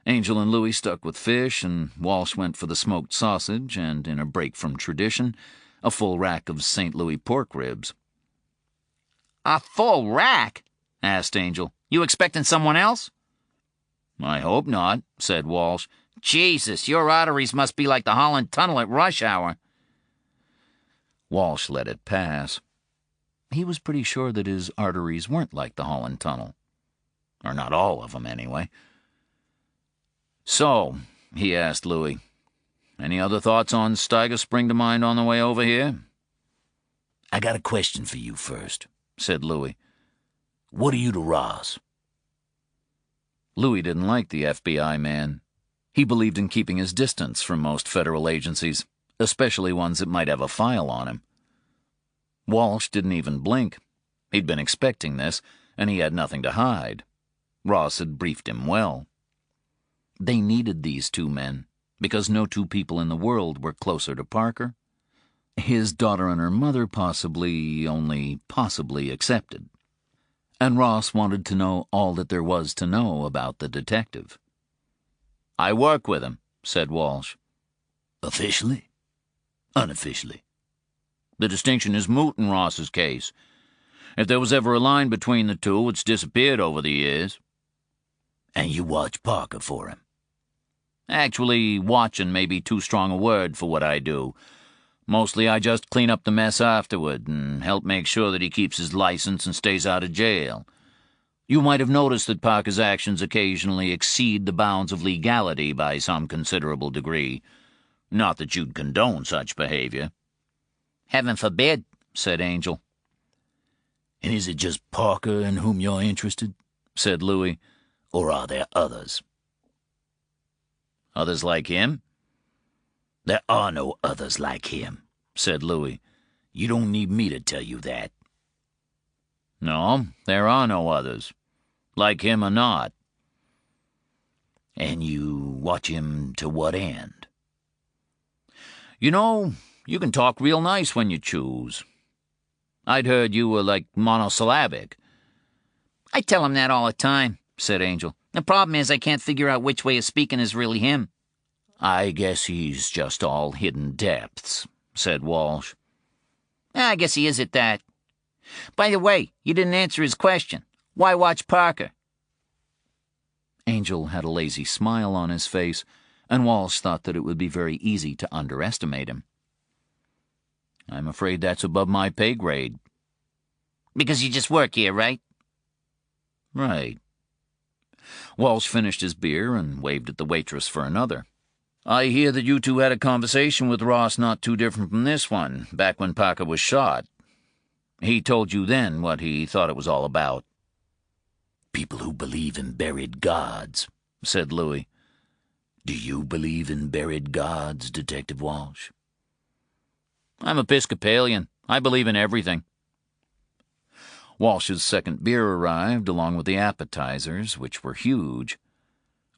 Angel and Louis stuck with fish, and Walsh went for the smoked sausage, and, in a break from tradition, a full rack of St. Louis pork ribs. "A full rack?" asked Angel. "You expecting someone else?" "I hope not," said Walsh. "Jesus, your arteries must be like the Holland Tunnel at rush hour." Walsh let it pass. He was pretty sure that his arteries weren't like the Holland Tunnel. Or not all of them, anyway. "So," he asked Louis, "any other thoughts on Steiger spring to mind on the way over here?" "I got a question for you first," said Louis. "What are you to Ross?" Louis didn't like the FBI man. He believed in keeping his distance from most federal agencies, especially ones that might have a file on him. Walsh didn't even blink. He'd been expecting this, and he had nothing to hide. Ross had briefed him well. They needed these two men, because no two people in the world were closer to Parker. His daughter and her mother possibly, only possibly, accepted. And Ross wanted to know all that there was to know about the detective. "I work with him," said Walsh. "Officially? Unofficially?" "The distinction is moot in Ross's case. If there was ever a line between the two, it's disappeared over the years." "And you watch Parker for him?" "Actually, watching may be too strong a word for what I do. Mostly I just clean up the mess afterward and help make sure that he keeps his license and stays out of jail. You might have noticed that Parker's actions occasionally exceed the bounds of legality by some considerable degree. Not that you'd condone such behavior." "Heaven forbid," said Angel. "And is it just Parker in whom you're interested?" said Louis. "Or are there others?" "Others like him?" "There are no others like him," said Louis. "You don't need me to tell you that." "No, there are no others. Like him or not." "And you watch him to what end?" "You know, you can talk real nice when you choose. I'd heard you were like monosyllabic." "I tell him that all the time," said Angel. "The problem is I can't figure out which way of speaking is really him." "I guess he's just all hidden depths," said Walsh. "I guess he is at that. By the way, you didn't answer his question. Why watch Parker?" Angel had a lazy smile on his face, and Walsh thought that it would be very easy to underestimate him. "I'm afraid that's above my pay grade." "Because you just work here, right?" "Right." Walsh finished his beer and waved at the waitress for another. "I hear that you two had a conversation with Ross not too different from this one, back when Parker was shot. He told you then what he thought it was all about." "People who believe in buried gods," said Louis. "Do you believe in buried gods, Detective Walsh?" "I'm Episcopalian. I believe in everything." Walsh's second beer arrived, along with the appetizers, which were huge.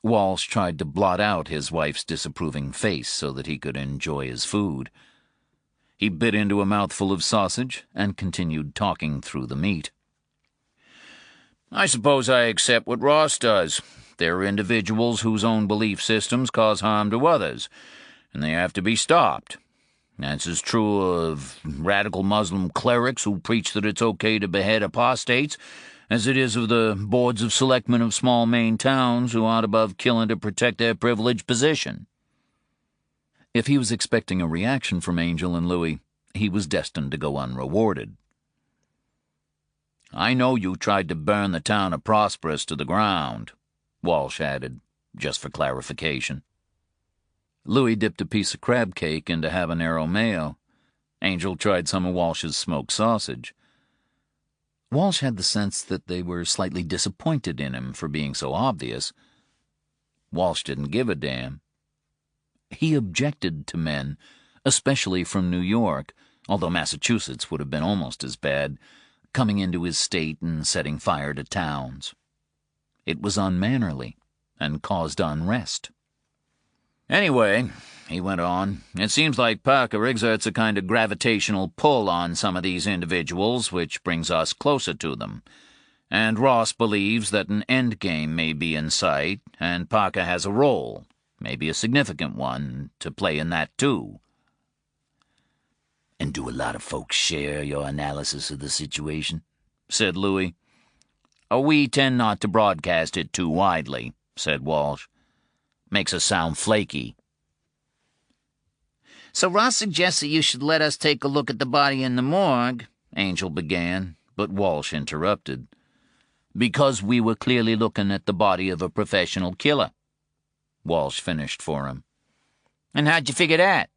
Walsh tried to blot out his wife's disapproving face so that he could enjoy his food. He bit into a mouthful of sausage and continued talking through the meat. "I suppose I accept what Ross does. There are individuals whose own belief systems cause harm to others, and they have to be stopped. That's as true of radical Muslim clerics who preach that it's okay to behead apostates as it is of the boards of selectmen of small Maine towns who aren't above killing to protect their privileged position." If he was expecting a reaction from Angel and Louis, he was destined to go unrewarded. "I know you tried to burn the town of Prosperous to the ground," Walsh added, just for clarification. Louis dipped a piece of crab cake into habanero mayo. Angel tried some of Walsh's smoked sausage. Walsh had the sense that they were slightly disappointed in him for being so obvious. Walsh didn't give a damn. He objected to men, especially from New York, although Massachusetts would have been almost as bad, coming into his state and setting fire to towns. It was unmannerly and caused unrest. "Anyway," he went on, "it seems like Parker exerts a kind of gravitational pull on some of these individuals, which brings us closer to them. And Ross believes that an endgame may be in sight, and Parker has a role, maybe a significant one, to play in that too." "And do a lot of folks share your analysis of the situation?" said Louis. "We tend not to broadcast it too widely," said Walsh. "Makes us sound flaky." "So Ross suggests that you should let us take a look at the body in the morgue," Angel began, but Walsh interrupted. "Because we were clearly looking at the body of a professional killer," Walsh finished for him. "And how'd you figure that?"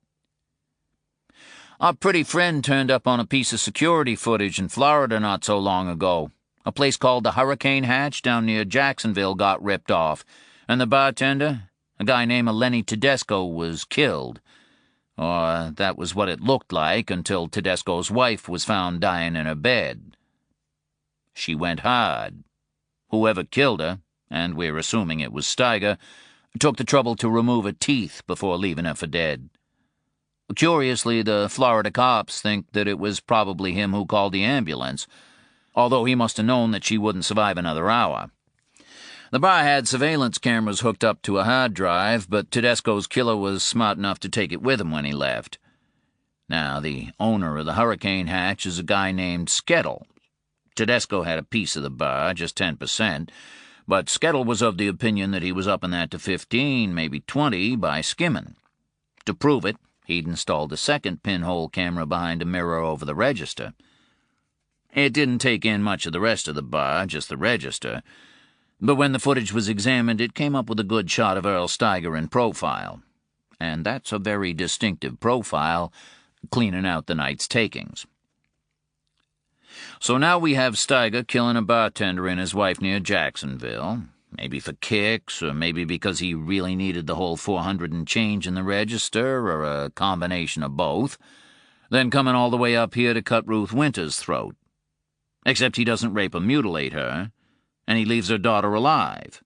"Our pretty friend turned up on a piece of security footage in Florida not so long ago. A place called the Hurricane Hatch down near Jacksonville got ripped off, and the bartender, A guy named Lenny Tedesco was killed. Or that was what it looked like until Tedesco's wife was found dying in her bed. She went hard. Whoever killed her, and we're assuming it was Steiger, took the trouble to remove her teeth before leaving her for dead. Curiously, the Florida cops think that it was probably him who called the ambulance, although he must have known that she wouldn't survive another hour. The bar had surveillance cameras hooked up to a hard drive, but Tedesco's killer was smart enough to take it with him when he left. Now, the owner of the Hurricane Hatch is a guy named Skettle. Tedesco had a piece of the bar, just 10%, but Skettle was of the opinion that he was upping that to 15, maybe 20, by skimming. To prove it, he'd installed a second pinhole camera behind a mirror over the register. It didn't take in much of the rest of the bar, just the register, but when the footage was examined, it came up with a good shot of Earl Steiger in profile. And that's a very distinctive profile, cleaning out the night's takings. So now we have Steiger killing a bartender and his wife near Jacksonville, maybe for kicks, or maybe because he really needed the whole 400 and change in the register, or a combination of both, then coming all the way up here to cut Ruth Winter's throat. Except he doesn't rape or mutilate her, and he leaves her daughter alive.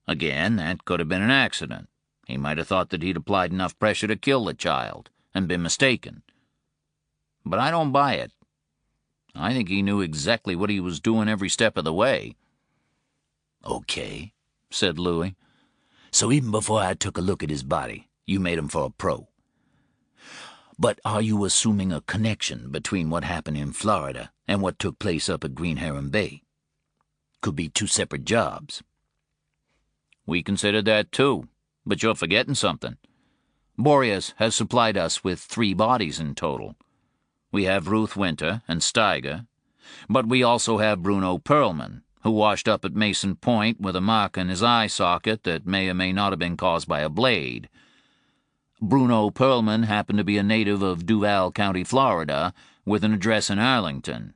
Again, that could have been an accident. He might have thought that he'd applied enough pressure to kill the child, and been mistaken. But I don't buy it. I think he knew exactly what he was doing every step of the way. "Okay," said Louis. "So even before I took a look at his body, you made him for a pro. But are you assuming a connection between what happened in Florida and what took place up at Green Heron Bay? Could be two separate jobs." We considered that too, but you're forgetting something. Boreas has supplied us with 3 bodies in total. We have Ruth Winter and Steiger, but we also have Bruno Perlman, who washed up at Mason Point with a mark in his eye socket that may or may not have been caused by a blade. Bruno Perlman happened to be a native of Duval County, Florida, with an address in Arlington,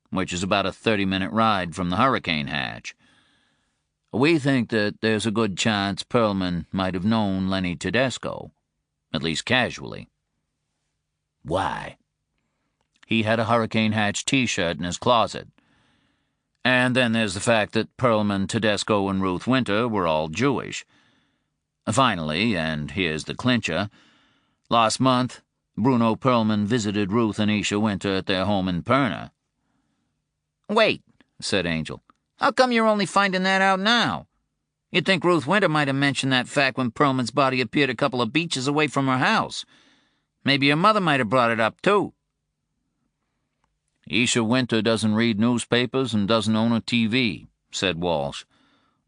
which is about a 30-minute ride from the Hurricane Hatch. We think that there's a good chance Perlman might have known Lenny Tedesco, at least casually. Why? He had a Hurricane Hatch t-shirt in his closet. And then there's the fact that Perlman, Tedesco, and Ruth Winter were all Jewish. Finally, and here's the clincher, last month, Bruno Perlman visited Ruth and Isha Winter at their home in Perna. Wait, said Angel. How come you're only finding that out now? You'd think Ruth Winter might have mentioned that fact when Perlman's body appeared a couple of beaches away from her house. Maybe your mother might have brought it up, too. Isha Winter doesn't read newspapers and doesn't own a TV, said Walsh.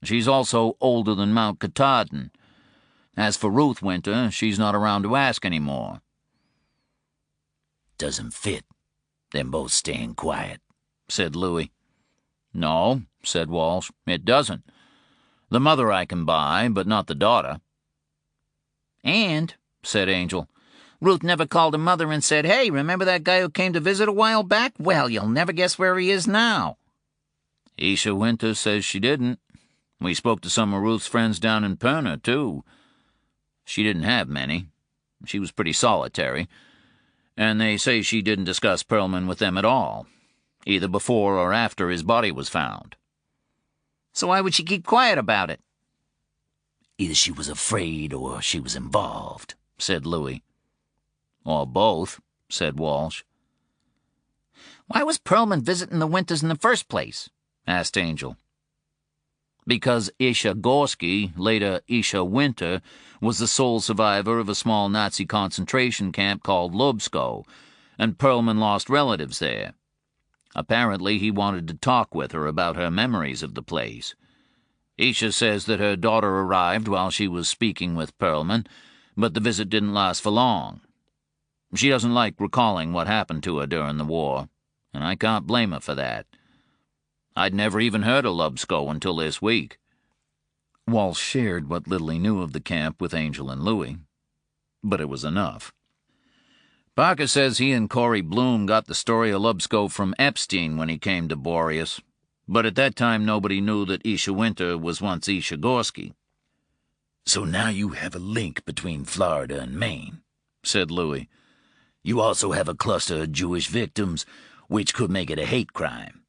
She's also older than Mount Katahdin. As for Ruth Winter, she's not around to ask anymore. "Doesn't fit. Them both staying quiet," said Louis. "No," said Walsh, "it doesn't. The mother I can buy, but not the daughter." "And," said Angel, "Ruth never called her mother and said, 'Hey, remember that guy who came to visit a while back? Well, you'll never guess where he is now.'" Isha Winter says she didn't. We spoke to some of Ruth's friends down in Perna, too. She didn't have many. She was pretty solitary. And they say she didn't discuss Perlman with them at all, either before or after his body was found. "So why would she keep quiet about it?" "Either she was afraid or she was involved," said Louis. "Or both," said Walsh. "Why was Perlman visiting the Winters in the first place?" asked Angel. Because Isha Gorski, later Isha Winter, was the sole survivor of a small Nazi concentration camp called Lubsko, and Perlman lost relatives there. Apparently he wanted to talk with her about her memories of the place. Isha says that her daughter arrived while she was speaking with Perlman, but the visit didn't last for long. She doesn't like recalling what happened to her during the war, and I can't blame her for that. I'd never even heard of Lubsko until this week." Walsh shared what little he knew of the camp with Angel and Louis, but it was enough. Parker says he and Corey Bloom got the story of Lubsko from Epstein when he came to Boreas, but at that time nobody knew that Isha Winter was once Isha Gorski. So now you have a link between Florida and Maine, said Louis. You also have a cluster of Jewish victims, which could make it a hate crime.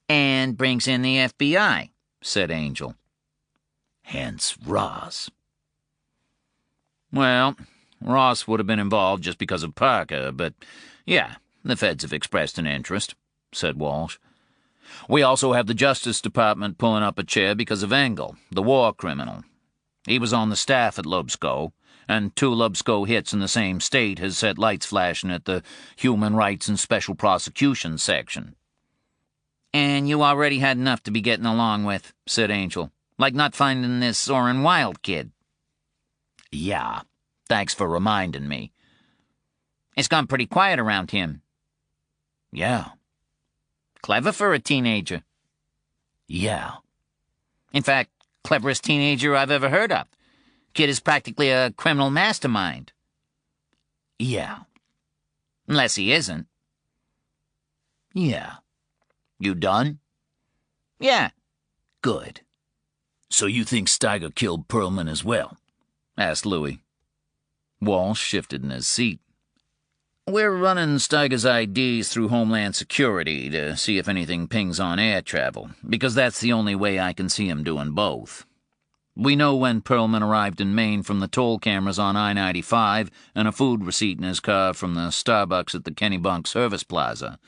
And brings in the FBI, said Angel. Hence Ross. Well, Ross would have been involved just because of Parker, but yeah, the feds have expressed an interest, said Walsh. We also have the Justice Department pulling up a chair because of Engel, the war criminal. He was on the staff at Lubsko, and 2 Lubsko hits in the same state has set lights flashing at the Human Rights and Special Prosecutions section. And you already had enough to be getting along with, said Angel, like not finding this Orrin Wilde kid. Yeah, thanks for reminding me. It's gone pretty quiet around him. Yeah. Clever for a teenager. Yeah. In fact, cleverest teenager I've ever heard of. Kid is practically a criminal mastermind. Yeah. Unless he isn't. Yeah. You done? Yeah. Good. So you think Steiger killed Perlman as well? Asked Louis. Walsh shifted in his seat. We're running Steiger's IDs through Homeland Security to see if anything pings on air travel, because that's the only way I can see him doing both. We know when Perlman arrived in Maine from the toll cameras on I-95 and a food receipt in his car from the Starbucks at the Kennebunk Service Plaza.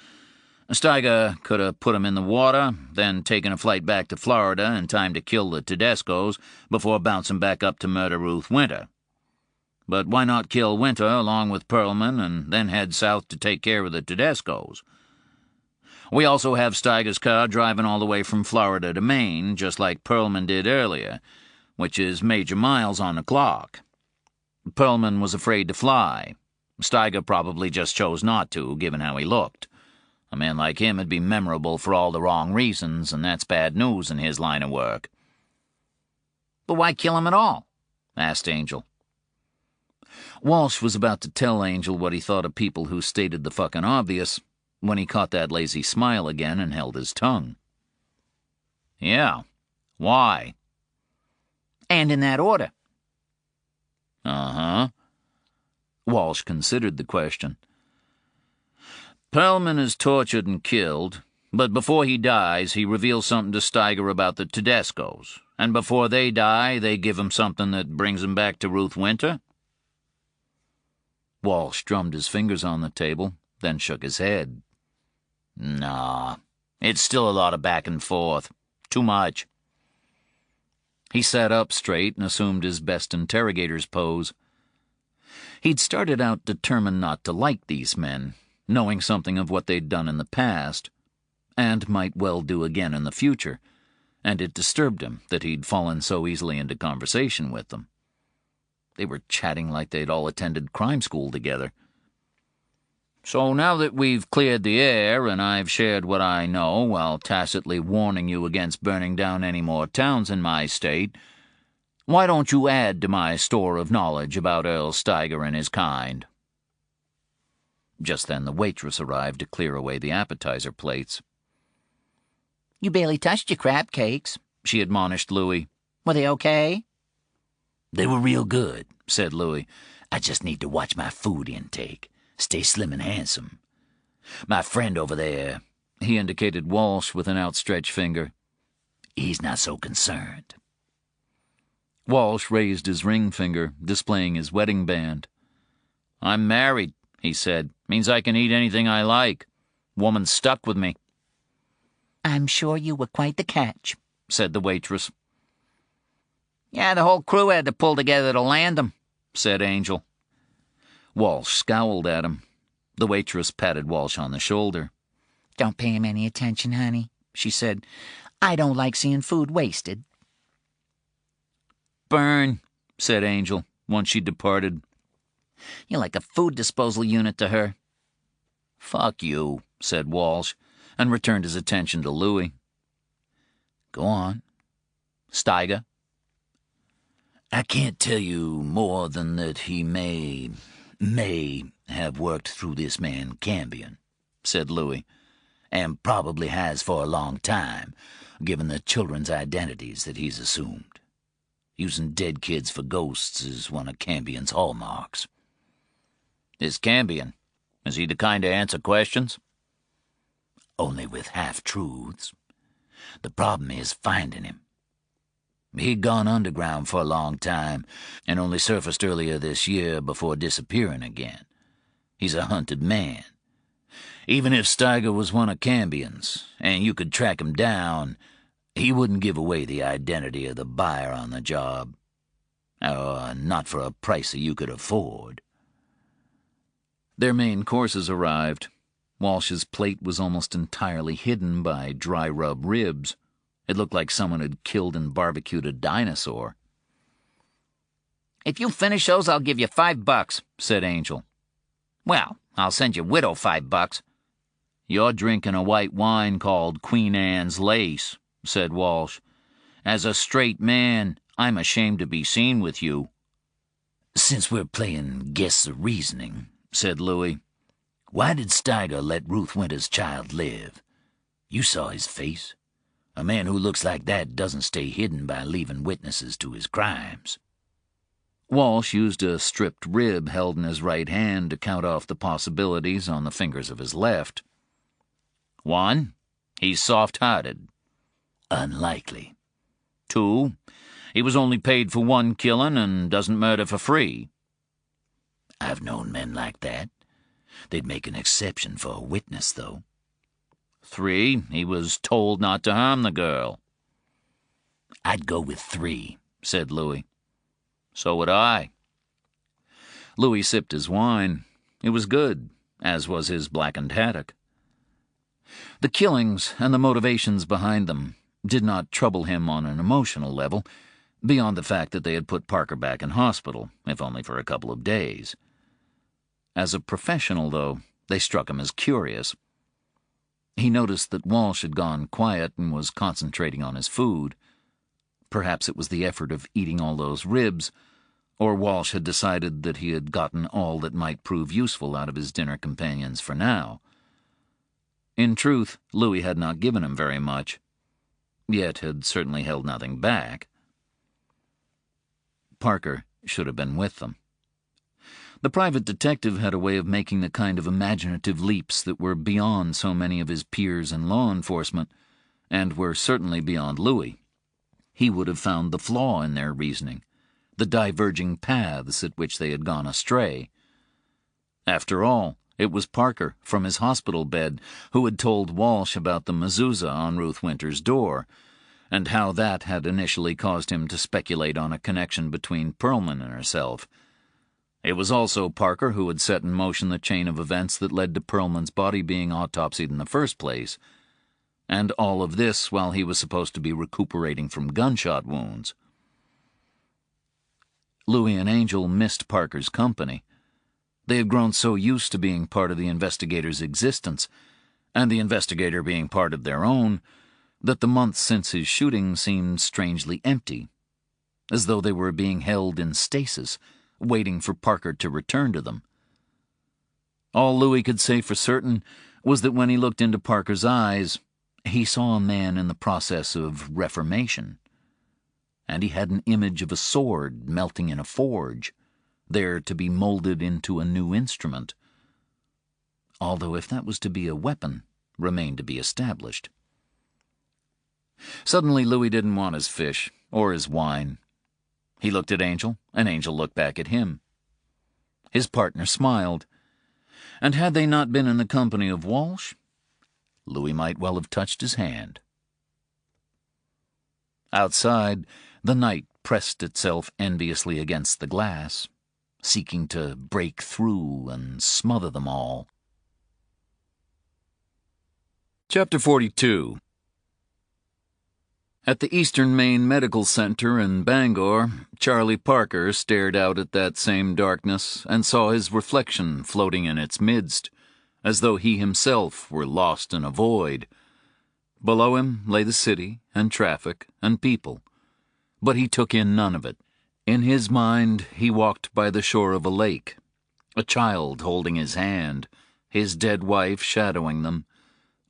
Steiger could have put him in the water, then taken a flight back to Florida in time to kill the Tedescos before bouncing back up to murder Ruth Winter. But why not kill Winter along with Perlman and then head south to take care of the Tedescos? We also have Steiger's car driving all the way from Florida to Maine, just like Perlman did earlier, which is major miles on the clock. Perlman was afraid to fly. Steiger probably just chose not to, given how he looked. A man like him would be memorable for all the wrong reasons, and that's bad news in his line of work. But why kill him at all? Asked Angel. Walsh was about to tell Angel what he thought of people who stated the fucking obvious when he caught that lazy smile again and held his tongue. Yeah, why? And in that order. Uh-huh. Walsh considered the question. Perlman is tortured and killed, but before he dies, he reveals something to Steiger about the Tedescos, and before they die, they give him something that brings him back to Ruth Winter? Walsh drummed his fingers on the table, then shook his head. Nah, it's still a lot of back and forth. Too much. He sat up straight and assumed his best interrogator's pose. He'd started out determined not to like these men, knowing something of what they'd done in the past, and might well do again in the future, and it disturbed him that he'd fallen so easily into conversation with them. They were chatting like they'd all attended crime school together. So now that we've cleared the air and I've shared what I know while tacitly warning you against burning down any more towns in my state, why don't you add to my store of knowledge about Earl Steiger and his kind? Just then the waitress arrived to clear away the appetizer plates. You barely touched your crab cakes, she admonished Louis. Were they okay? They were real good, said Louis. I just need to watch my food intake. Stay slim and handsome. My friend over there, he indicated Walsh with an outstretched finger. He's not so concerned. Walsh raised his ring finger, displaying his wedding band. I'm married, he said. Means I can eat anything I like. Woman's stuck with me. I'm sure you were quite the catch, said the waitress. Yeah, the whole crew had to pull together to land him, said Angel. Walsh scowled at him. The waitress patted Walsh on the shoulder. Don't pay him any attention, honey, she said. I don't like seeing food wasted. Burn, said Angel, once she departed. You're like a food disposal unit to her. Fuck you, said Walsh, and returned his attention to Louis. Go on. Steiger? I can't tell you more than that he may have worked through this man Cambion, said Louis, and probably has for a long time, given the children's identities that he's assumed. Using dead kids for ghosts is one of Cambion's hallmarks. Is Cambion? Is he the kind to answer questions? Only with half-truths. The problem is finding him. He'd gone underground for a long time and only surfaced earlier this year before disappearing again. He's a hunted man. Even if Steiger was one of Cambion's, and you could track him down, he wouldn't give away the identity of the buyer on the job. Not for a price that you could afford. Their main courses arrived. Walsh's plate was almost entirely hidden by dry-rub ribs. It looked like someone had killed and barbecued a dinosaur. "If you finish those, I'll give you $5, said Angel. "Well, I'll send your widow $5. "You're drinking a white wine called Queen Anne's Lace," said Walsh. "As a straight man, I'm ashamed to be seen with you." "Since we're playing Guess the Reasoning," said Louis, "why did Steiger let Ruth Winter's child live? You saw his face. A man who looks like that doesn't stay hidden by leaving witnesses to his crimes." Walsh used a stripped rib held in his right hand to count off the possibilities on the fingers of his left. 1, he's soft-hearted. Unlikely. 2, he was only paid for 1 killing and doesn't murder for free. I've known men like that. They'd make an exception for a witness, though. 3, he was told not to harm the girl. I'd go with 3, said Louis. So would I. Louis sipped his wine. It was good, as was his blackened haddock. The killings and the motivations behind them did not trouble him on an emotional level, beyond the fact that they had put Parker back in hospital, if only for a couple of days. As a professional, though, they struck him as curious. He noticed that Walsh had gone quiet and was concentrating on his food. Perhaps it was the effort of eating all those ribs, or Walsh had decided that he had gotten all that might prove useful out of his dinner companions for now. In truth, Louis had not given him very much, yet had certainly held nothing back. Parker should have been with them. The private detective had a way of making the kind of imaginative leaps that were beyond so many of his peers in law enforcement, and were certainly beyond Louis. He would have found the flaw in their reasoning, the diverging paths at which they had gone astray. After all, it was Parker, from his hospital bed, who had told Walsh about the mezuzah on Ruth Winter's door, and how that had initially caused him to speculate on a connection between Perlman and herself. It was also Parker who had set in motion the chain of events that led to Perlman's body being autopsied in the first place, and all of this while he was supposed to be recuperating from gunshot wounds. Louis and Angel missed Parker's company. They had grown so used to being part of the investigator's existence, and the investigator being part of their own, that the months since his shooting seemed strangely empty, as though they were being held in stasis, waiting for Parker to return to them. All Louis could say for certain was that when he looked into Parker's eyes, he saw a man in the process of reformation, and he had an image of a sword melting in a forge, there to be molded into a new instrument, although if that was to be a weapon, remained to be established. Suddenly Louis didn't want his fish, or his wine. He looked at Angel, and Angel looked back at him. His partner smiled, and had they not been in the company of Walsh, Louis might well have touched his hand. Outside, the night pressed itself enviously against the glass, seeking to break through and smother them all. Chapter 42. At the Eastern Maine Medical Center in Bangor, Charlie Parker stared out at that same darkness and saw his reflection floating in its midst, as though he himself were lost in a void. Below him lay the city and traffic and people, but he took in none of it. In his mind, he walked by the shore of a lake, a child holding his hand, his dead wife shadowing them,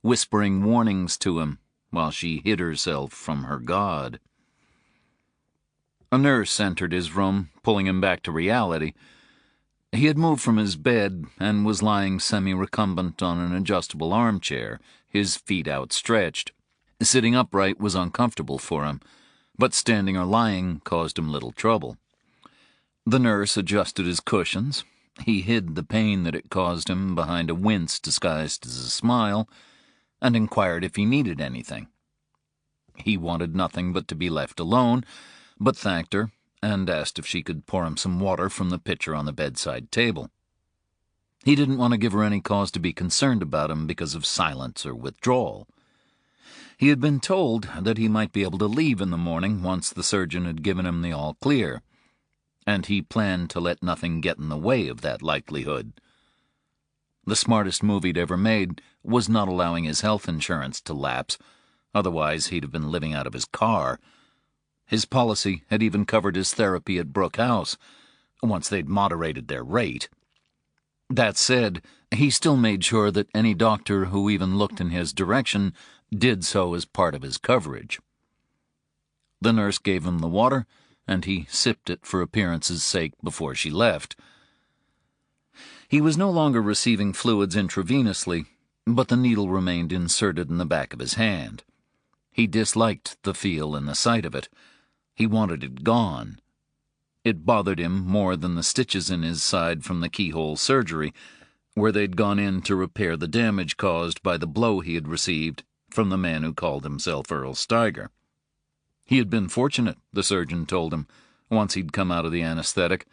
whispering warnings to him while she hid herself from her God. A nurse entered his room, pulling him back to reality. He had moved from his bed and was lying semi-recumbent on an adjustable armchair, his feet outstretched. Sitting upright was uncomfortable for him, but standing or lying caused him little trouble. The nurse adjusted his cushions. He hid the pain that it caused him behind a wince disguised as a smile, and inquired if he needed anything. He wanted nothing but to be left alone, but thanked her and asked if she could pour him some water from the pitcher on the bedside table. He didn't want to give her any cause to be concerned about him because of silence or withdrawal. He had been told that he might be able to leave in the morning once the surgeon had given him the all-clear, and he planned to let nothing get in the way of that likelihood. The smartest move he'd ever made was not allowing his health insurance to lapse, otherwise he'd have been living out of his car. His policy had even covered his therapy at Brook House, once they'd moderated their rate. That said, he still made sure that any doctor who even looked in his direction did so as part of his coverage. The nurse gave him the water, and he sipped it for appearance's sake before she left. He was no longer receiving fluids intravenously, but the needle remained inserted in the back of his hand. He disliked the feel and the sight of it. He wanted it gone. It bothered him more than the stitches in his side from the keyhole surgery, where they'd gone in to repair the damage caused by the blow he had received from the man who called himself Earl Steiger. He had been fortunate, the surgeon told him, once he'd come out of the anesthetic.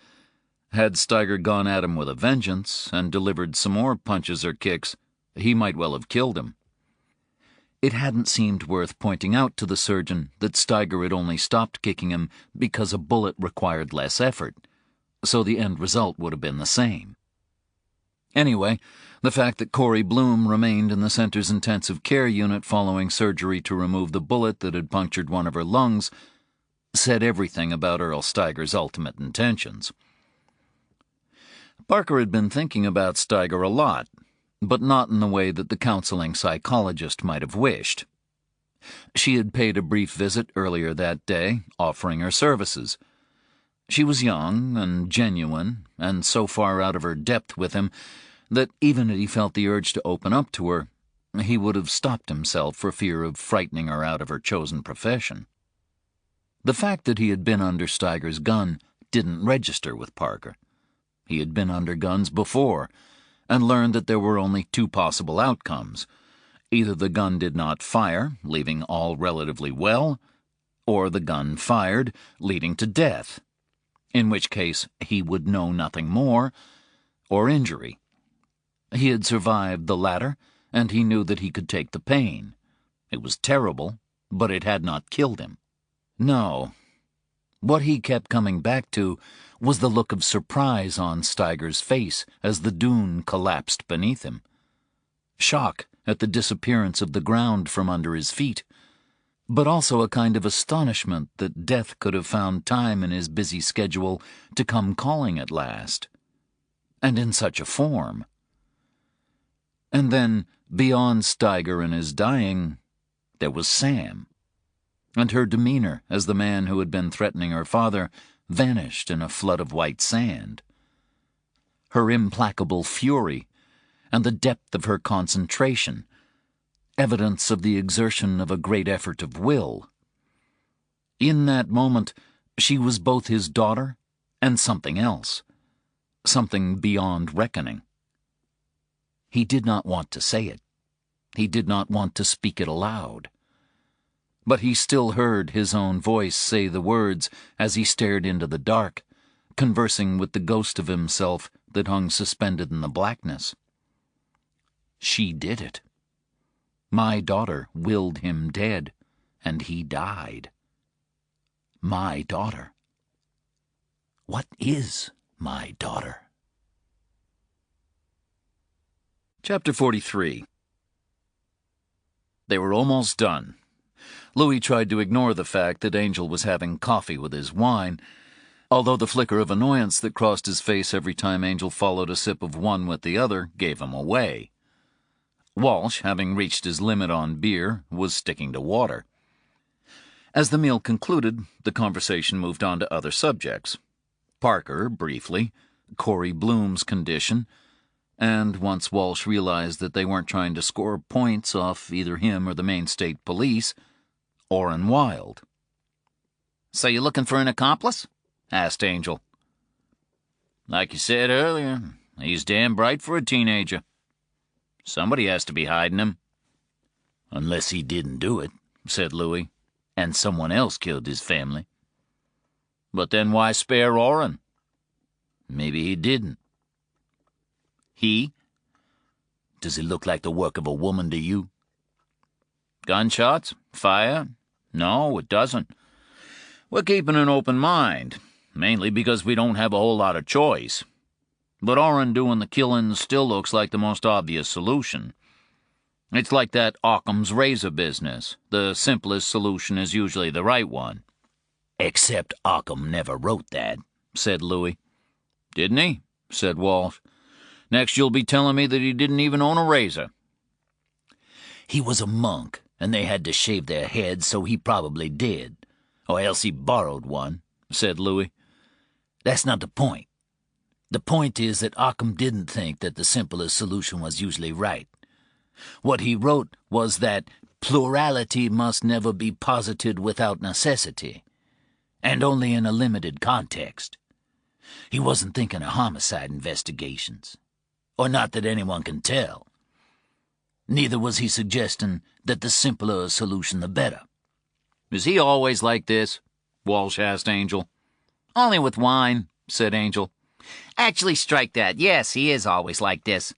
Had Steiger gone at him with a vengeance and delivered some more punches or kicks, he might well have killed him. It hadn't seemed worth pointing out to the surgeon that Steiger had only stopped kicking him because a bullet required less effort, so the end result would have been the same. Anyway, the fact that Corey Bloom remained in the center's intensive care unit following surgery to remove the bullet that had punctured one of her lungs said everything about Earl Steiger's ultimate intentions. Parker had been thinking about Steiger a lot, but not in the way that the counseling psychologist might have wished. She had paid a brief visit earlier that day, offering her services. She was young and genuine, and so far out of her depth with him that even had he felt the urge to open up to her, he would have stopped himself for fear of frightening her out of her chosen profession. The fact that he had been under Steiger's gun didn't register with Parker. He had been under guns before, and learned that there were only two possible outcomes. Either the gun did not fire, leaving all relatively well, or the gun fired, leading to death, in which case he would know nothing more, or injury. He had survived the latter, and he knew that he could take the pain. It was terrible, but it had not killed him. No. What he kept coming back to was the look of surprise on Steiger's face as the dune collapsed beneath him. Shock at the disappearance of the ground from under his feet, but also a kind of astonishment that death could have found time in his busy schedule to come calling at last, and in such a form. And then, beyond Steiger and his dying, there was Sam, and her demeanor as the man who had been threatening her father vanished in a flood of white sand. Her implacable fury and the depth of her concentration, evidence of the exertion of a great effort of will. In that moment, she was both his daughter and something else, something beyond reckoning. He did not want to say it. He did not want to speak it aloud. But he still heard his own voice say the words as he stared into the dark, conversing with the ghost of himself that hung suspended in the blackness. She did it. My daughter willed him dead, and he died. My daughter. What is my daughter? Chapter 43. They were almost done. Louis tried to ignore the fact that Angel was having coffee with his wine, although the flicker of annoyance that crossed his face every time Angel followed a sip of one with the other gave him away. Walsh, having reached his limit on beer, was sticking to water. As the meal concluded, the conversation moved on to other subjects. Parker, briefly, Corey Bloom's condition, and once Walsh realized that they weren't trying to score points off either him or the Maine State Police, Orrin Wilde. "So you looking for an accomplice?" asked Angel. "Like you said earlier, he's damn bright for a teenager. Somebody has to be hiding him." "Unless he didn't do it," said Louis, "and someone else killed his family." "But then why spare Orrin?" "Maybe he didn't." "He? Does it look like the work of a woman to you?" Gunshots? Fire? No, it doesn't. We're keeping an open mind, mainly because we don't have a whole lot of choice. But Orrin doing the killing still looks like the most obvious solution. It's like that Occam's razor business. The simplest solution is usually the right one. "Except Occam never wrote that," said Louis. "Didn't he?" said Walsh. "Next you'll be telling me that he didn't even own a razor." "He was a monk, and they had to shave their heads, so he probably did. Or else he borrowed one," said Louis. "That's not the point. The point is that Occam didn't think that the simplest solution was usually right. What he wrote was that plurality must never be posited without necessity, and only in a limited context. He wasn't thinking of homicide investigations, or not that anyone can tell. Neither was he suggesting that the simpler a solution the better." "Is he always like this?" Walsh asked Angel. "Only with wine," said Angel. "Actually, strike that. Yes, he is always like this.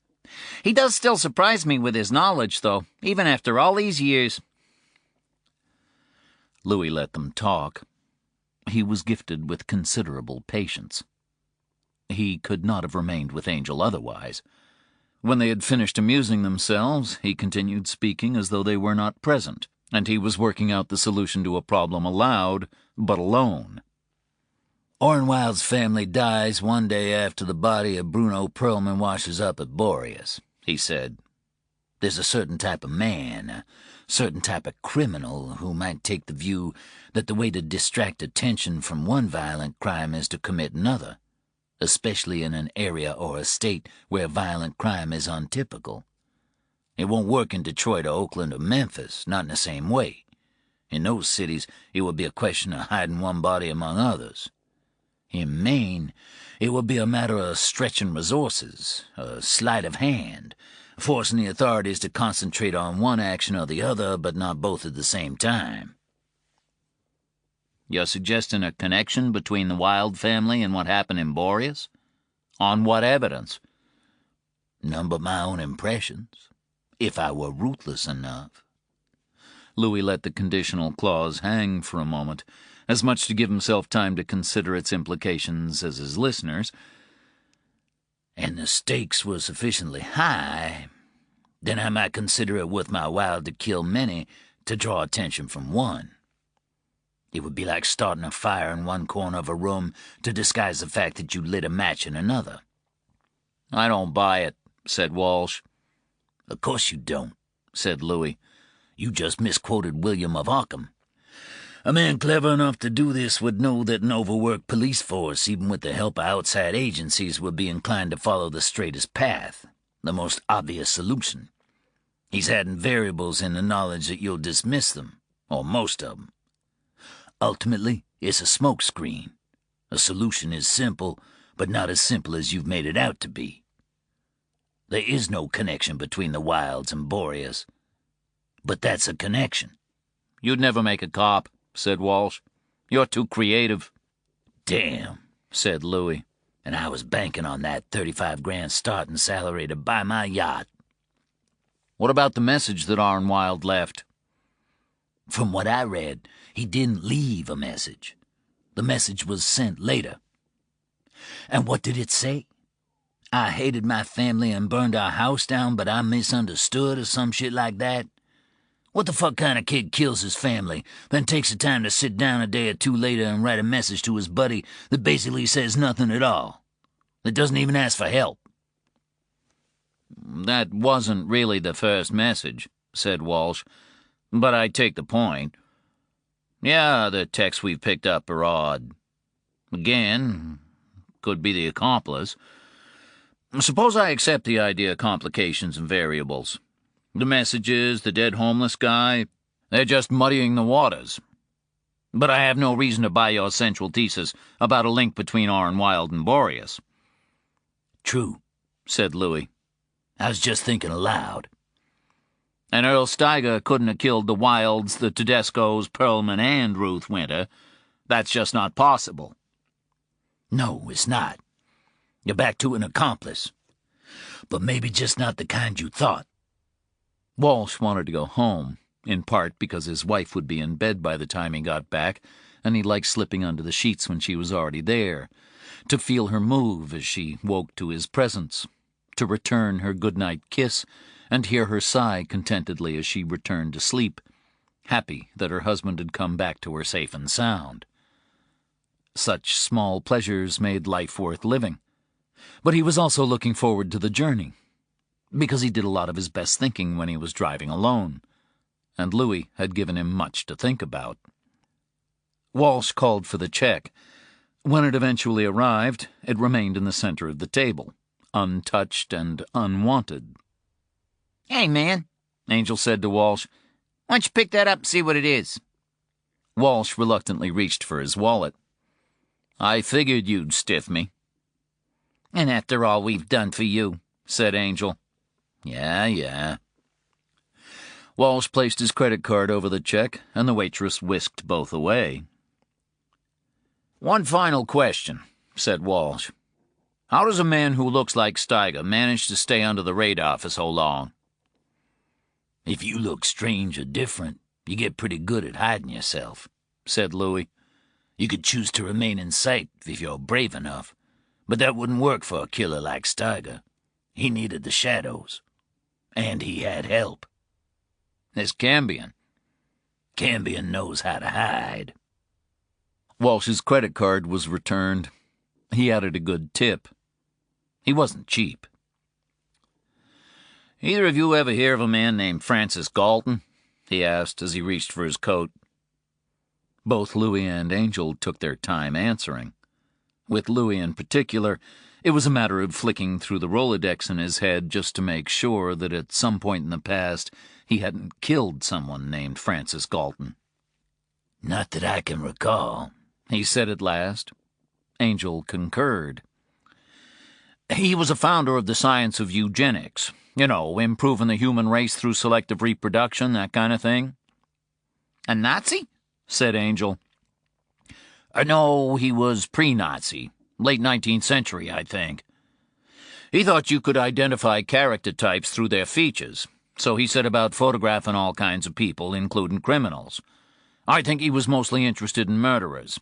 He does still surprise me with his knowledge, though, even after all these years." Louis let them talk. He was gifted with considerable patience. He could not have remained with Angel otherwise. When they had finished amusing themselves, he continued speaking as though they were not present, and he was working out the solution to a problem aloud, but alone. "Orrin Wilde's family dies one day after the body of Bruno Perlman washes up at Boreas," he said. "There's a certain type of man, a certain type of criminal who might take the view that the way to distract attention from one violent crime is to commit another, especially in an area or a state where violent crime is untypical. It won't work in Detroit or Oakland or Memphis, not in the same way. In those cities, it would be a question of hiding one body among others. In Maine, it would be a matter of stretching resources, a sleight of hand, forcing the authorities to concentrate on one action or the other, but not both at the same time." "You're suggesting a connection between the Wilde family and what happened in Boreas? On what evidence?" "None but my own impressions, if I were ruthless enough." Louis let the conditional clause hang for a moment, as much to give himself time to consider its implications as his listeners. "And the stakes were sufficiently high, then I might consider it worth my while to kill many to draw attention from one. It would be like starting a fire in one corner of a room to disguise the fact that you lit a match in another." "I don't buy it," said Walsh. "Of course you don't," said Louis. "You just misquoted William of Ockham. A man clever enough to do this would know that an overworked police force, even with the help of outside agencies, would be inclined to follow the straightest path, the most obvious solution. He's adding variables in the knowledge that you'll dismiss them, or most of them. Ultimately, it's a smokescreen. A solution is simple, but not as simple as you've made it out to be. There is no connection between the Wildes and Boreas, but that's a connection." "You'd never make a cop," said Walsh. "You're too creative." "Damn," said Louis, "and I was banking on that 35 grand starting salary to buy my yacht." "What about the message that Orrin Wilde left?" "From what I read, he didn't leave a message. The message was sent later. And what did it say? I hated my family and burned our house down, but I misunderstood or some shit like that. What the fuck kind of kid kills his family, then takes the time to sit down a day or two later and write a message to his buddy that basically says nothing at all? That doesn't even ask for help?" "That wasn't really the first message," said Walsh, "but I take the point. Yeah, the texts we've picked up are odd. Again, could be the accomplice. Suppose I accept the idea of complications and variables. The messages, the dead homeless guy, they're just muddying the waters. But I have no reason to buy your central thesis about a link between Orrin Wilde and Boreas. True, said Louis. I was just thinking aloud. And Earl Steiger couldn't have killed the Wildes, the Tedescos, Perlman, and Ruth Winter. That's just not possible. No, it's not. You're back to an accomplice. But maybe just not the kind you thought. Walsh wanted to go home, in part because his wife would be in bed by the time he got back, and he liked slipping under the sheets when she was already there, to feel her move as she woke to his presence, to return her good-night kiss, and hear her sigh contentedly as she returned to sleep, happy that her husband had come back to her safe and sound. Such small pleasures made life worth living. But he was also looking forward to the journey, because he did a lot of his best thinking when he was driving alone, and Louis had given him much to think about. Walsh called for the check. When it eventually arrived, it remained in the center of the table, untouched and unwanted. "Hey, man," Angel said to Walsh, "why don't you pick that up and see what it is?" Walsh reluctantly reached for his wallet. I figured you'd stiff me. "And after all we've done for you," said Angel. Yeah. Walsh placed his credit card over the check, and the waitress whisked both away. One final question, said Walsh. How does a man who looks like Steiger manage to stay under the radar for so long? If you look strange or different, you get pretty good at hiding yourself, said Louis. You could choose to remain in sight if you're brave enough, but that wouldn't work for a killer like Steiger. He needed the shadows. And he had help. This Cambion. Cambion knows how to hide. Walsh's credit card was returned. He added a good tip. He wasn't cheap. Either of you ever hear of a man named Francis Galton? He asked as he reached for his coat. Both Louis and Angel took their time answering. With Louis in particular, it was a matter of flicking through the Rolodex in his head just to make sure that at some point in the past he hadn't killed someone named Francis Galton. Not that I can recall, he said at last. Angel concurred. He was a founder of the science of eugenics. You know, improving the human race through selective reproduction, that kind of thing. "A Nazi?" said Angel. No, he was pre-Nazi. Late 19th century, I think. He thought you could identify character types through their features, so he set about photographing all kinds of people, including criminals. I think he was mostly interested in murderers.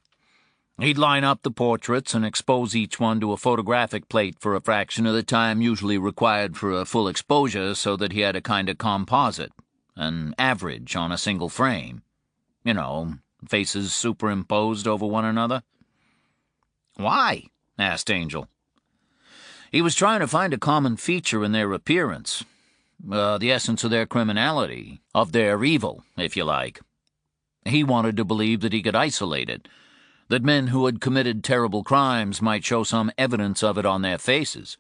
He'd line up the portraits and expose each one to a photographic plate for a fraction of the time usually required for a full exposure so that he had a kind of composite, an average on a single frame. You know, faces superimposed over one another. "Why?" asked Angel. He was trying to find a common feature in their appearance, the essence of their criminality, of their evil, if you like. He wanted to believe that he could isolate it, that men who had committed terrible crimes might show some evidence of it on their faces.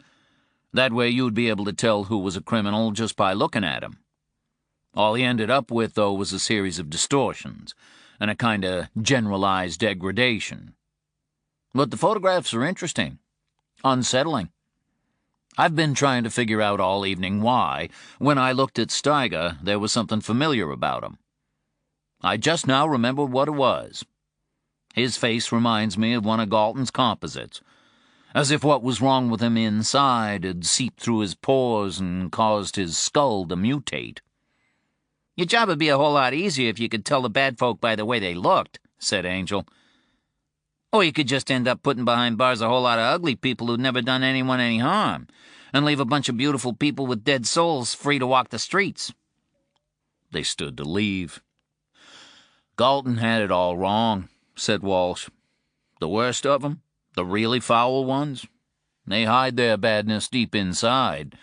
That way you'd be able to tell who was a criminal just by looking at him. All he ended up with, though, was a series of distortions and a kind of generalized degradation. But the photographs are interesting, unsettling. I've been trying to figure out all evening why, when I looked at Steiger, there was something familiar about him. I just now remembered what it was. His face reminds me of one of Galton's composites, as if what was wrong with him inside had seeped through his pores and caused his skull to mutate. "Your job would be a whole lot easier if you could tell the bad folk by the way they looked," said Angel. "Or you could just end up putting behind bars a whole lot of ugly people who'd never done anyone any harm, and leave a bunch of beautiful people with dead souls free to walk the streets." They stood to leave. Galton had it all wrong, said Walsh. The worst of them, the really foul ones, they hide their badness deep inside.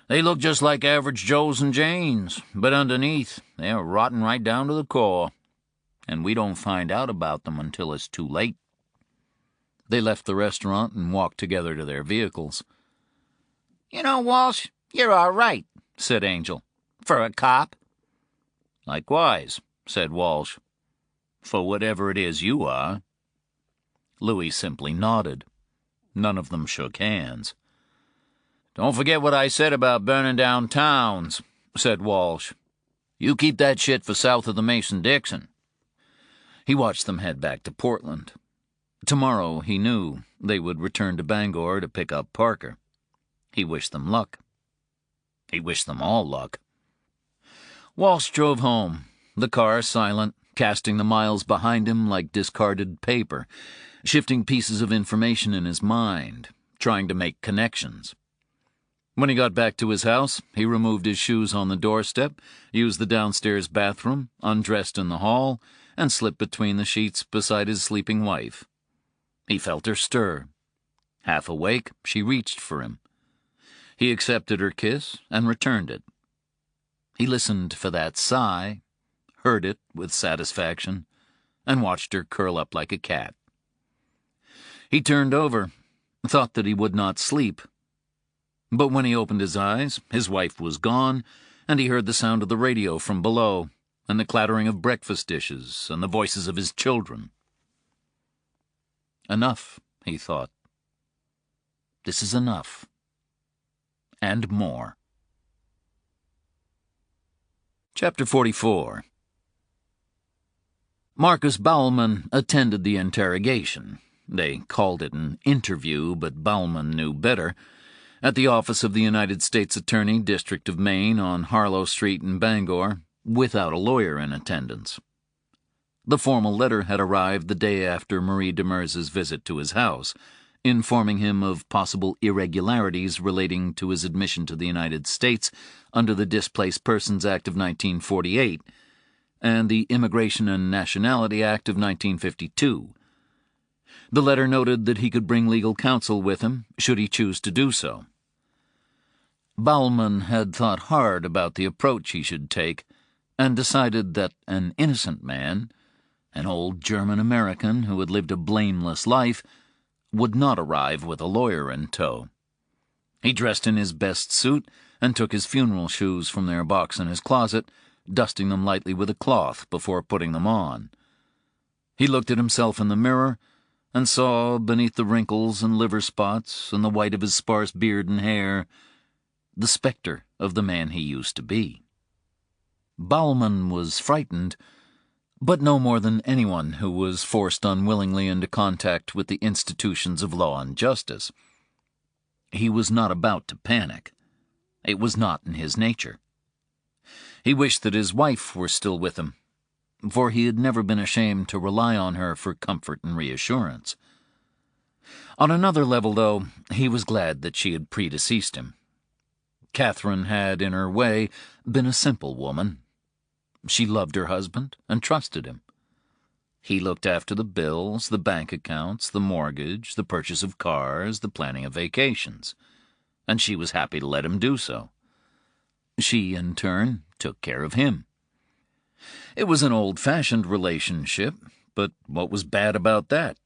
They look just like average Joes and Janes, but underneath, they're rotten right down to the core. and we don't find out about them until it's too late." They left the restaurant and walked together to their vehicles. "You know, Walsh, you're all right," said Angel. "For a cop." "Likewise," said Walsh. "For whatever it is you are." Louis simply nodded. None of them shook hands. "Don't forget what I said about burning down towns," said Walsh. "You keep that shit for south of the Mason-Dixon." He watched them head back to Portland. Tomorrow, he knew, they would return to Bangor to pick up Parker. He wished them luck. He wished them all luck. Walsh drove home, the car silent, casting the miles behind him like discarded paper, shifting pieces of information in his mind, trying to make connections. When he got back to his house, he removed his shoes on the doorstep, used the downstairs bathroom, undressed in the hall, and slipped between the sheets beside his sleeping wife. He felt her stir. Half awake, she reached for him. He accepted her kiss and returned it. He listened for that sigh, heard it with satisfaction, and watched her curl up like a cat. He turned over, thought that he would not sleep. But when he opened his eyes, his wife was gone, and he heard the sound of the radio from below, and the clattering of breakfast dishes, and the voices of his children. Enough, he thought. This is enough. And more. Chapter 44. Marcus Baumann attended the interrogation. They called it an interview, but Baumann knew better. At the office of the United States Attorney, District of Maine, on Harlow Street in Bangor, without a lawyer in attendance. The formal letter had arrived the day after Marie Demers's visit to his house, informing him of possible irregularities relating to his admission to the United States under the Displaced Persons Act of 1948 and the Immigration and Nationality Act of 1952. The letter noted that he could bring legal counsel with him, should he choose to do so. Baumann had thought hard about the approach he should take, and decided that an innocent man, an old German-American who had lived a blameless life, would not arrive with a lawyer in tow. He dressed in his best suit and took his funeral shoes from their box in his closet, dusting them lightly with a cloth before putting them on. He looked at himself in the mirror and saw, beneath the wrinkles and liver spots and the white of his sparse beard and hair, the specter of the man he used to be. Baumann was frightened, but no more than anyone who was forced unwillingly into contact with the institutions of law and justice. He was not about to panic. It was not in his nature. He wished that his wife were still with him, for he had never been ashamed to rely on her for comfort and reassurance. On another level, though, he was glad that she had predeceased him. Catherine had, in her way, been a simple woman. She loved her husband and trusted him. He looked after the bills, the bank accounts, the mortgage, the purchase of cars, the planning of vacations, and she was happy to let him do so. She, in turn, took care of him. It was an old-fashioned relationship, but what was bad about that?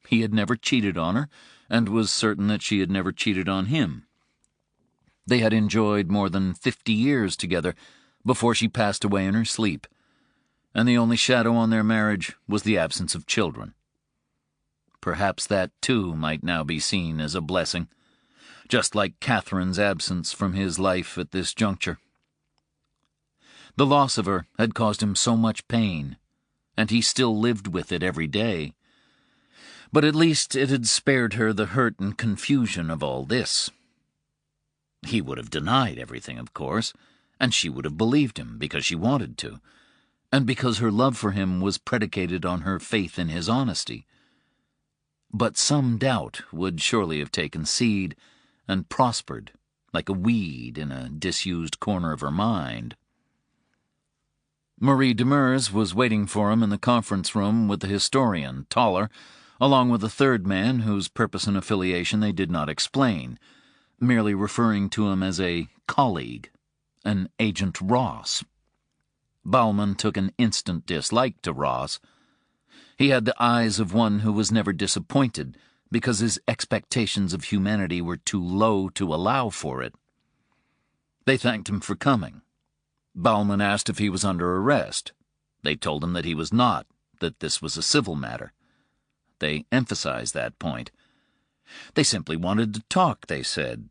He had never cheated on her, and was certain that she had never cheated on him. They had enjoyed more than 50 years together before she passed away in her sleep, and the only shadow on their marriage was the absence of children. Perhaps that, too, might now be seen as a blessing, just like Catherine's absence from his life at this juncture. The loss of her had caused him so much pain, and he still lived with it every day. But at least it had spared her the hurt and confusion of all this. He would have denied everything, of course, and she would have believed him because she wanted to, and because her love for him was predicated on her faith in his honesty. But some doubt would surely have taken seed and prospered like a weed in a disused corner of her mind. Marie Demers was waiting for him in the conference room with the historian, Toller, along with a third man whose purpose and affiliation they did not explain, merely referring to him as a colleague, an Agent Ross. Bauman took an instant dislike to Ross. He had the eyes of one who was never disappointed because his expectations of humanity were too low to allow for it. They thanked him for coming. Bauman asked if he was under arrest. They told him that he was not, that this was a civil matter. They emphasized that point. They simply wanted to talk, they said.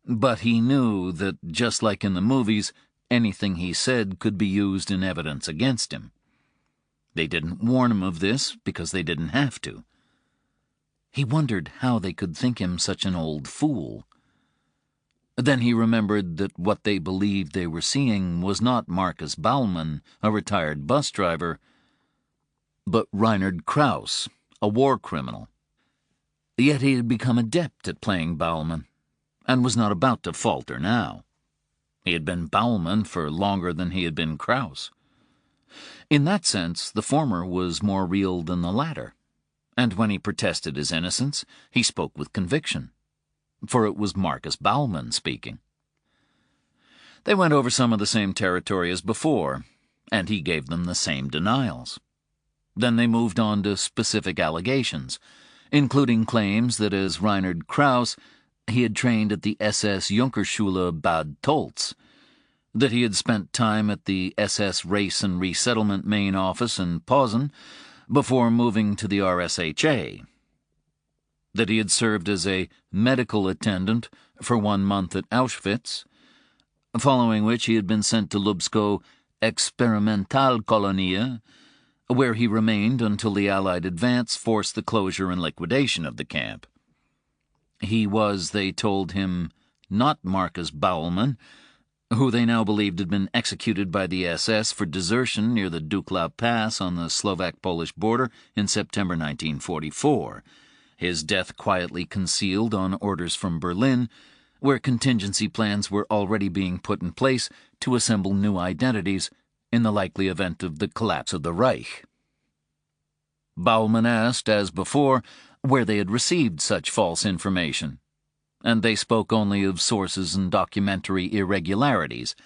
But he knew that, just like in the movies, anything he said could be used in evidence against him. They didn't warn him of this because they didn't have to. He wondered how they could think him such an old fool. Then he remembered that what they believed they were seeing was not Marcus Baumann, a retired bus driver, but Reinhard Krauss, a war criminal. Yet he had become adept at playing Baumann, and was not about to falter now. He had been Baumann for longer than he had been Krauss. In that sense, the former was more real than the latter, and when he protested his innocence, he spoke with conviction, for it was Marcus Baumann speaking. They went over some of the same territory as before, and he gave them the same denials. Then they moved on to specific allegations, including claims that as Reinhard Krauss, he had trained at the SS Junkerschule Bad Tolz, that he had spent time at the SS Race and Resettlement main office in Posen before moving to the RSHA, that he had served as a medical attendant for 1 month at Auschwitz, following which he had been sent to Lubsko Experimentalkolonie, where he remained until the Allied advance forced the closure and liquidation of the camp. He was, they told him, not Marcus Baumann, who they now believed had been executed by the SS for desertion near the Dukla Pass on the Slovak-Polish border in September 1944, his death quietly concealed on orders from Berlin, where contingency plans were already being put in place to assemble new identities in the likely event of the collapse of the Reich. Baumann asked, as before, where they had received such false information, and they spoke only of sources and documentary irregularities.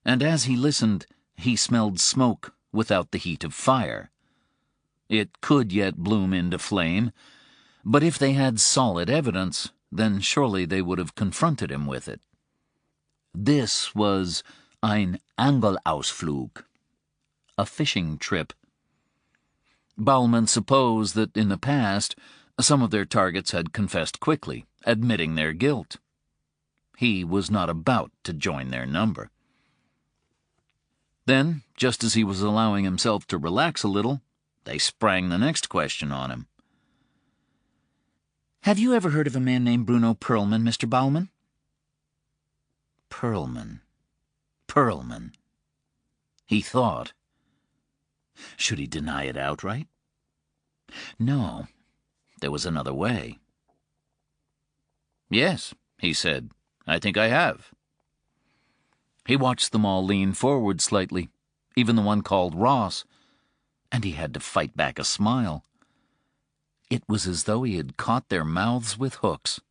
And as he listened, he smelled smoke without the heat of fire. It could yet bloom into flame, but if they had solid evidence, then surely they would have confronted him with it. This was ein Angelausflug, a fishing trip. Baumann supposed that in the past, some of their targets had confessed quickly, admitting their guilt. He was not about to join their number. Then, just as he was allowing himself to relax a little, they sprang the next question on him. Have you ever heard of a man named Bruno Perlman, Mr. Baumann? Perlman. He thought. Should he deny it outright? No. There was another way. Yes, he said. I think I have. He watched them all lean forward slightly, even the one called Ross, and he had to fight back a smile. It was as though he had caught their mouths with hooks.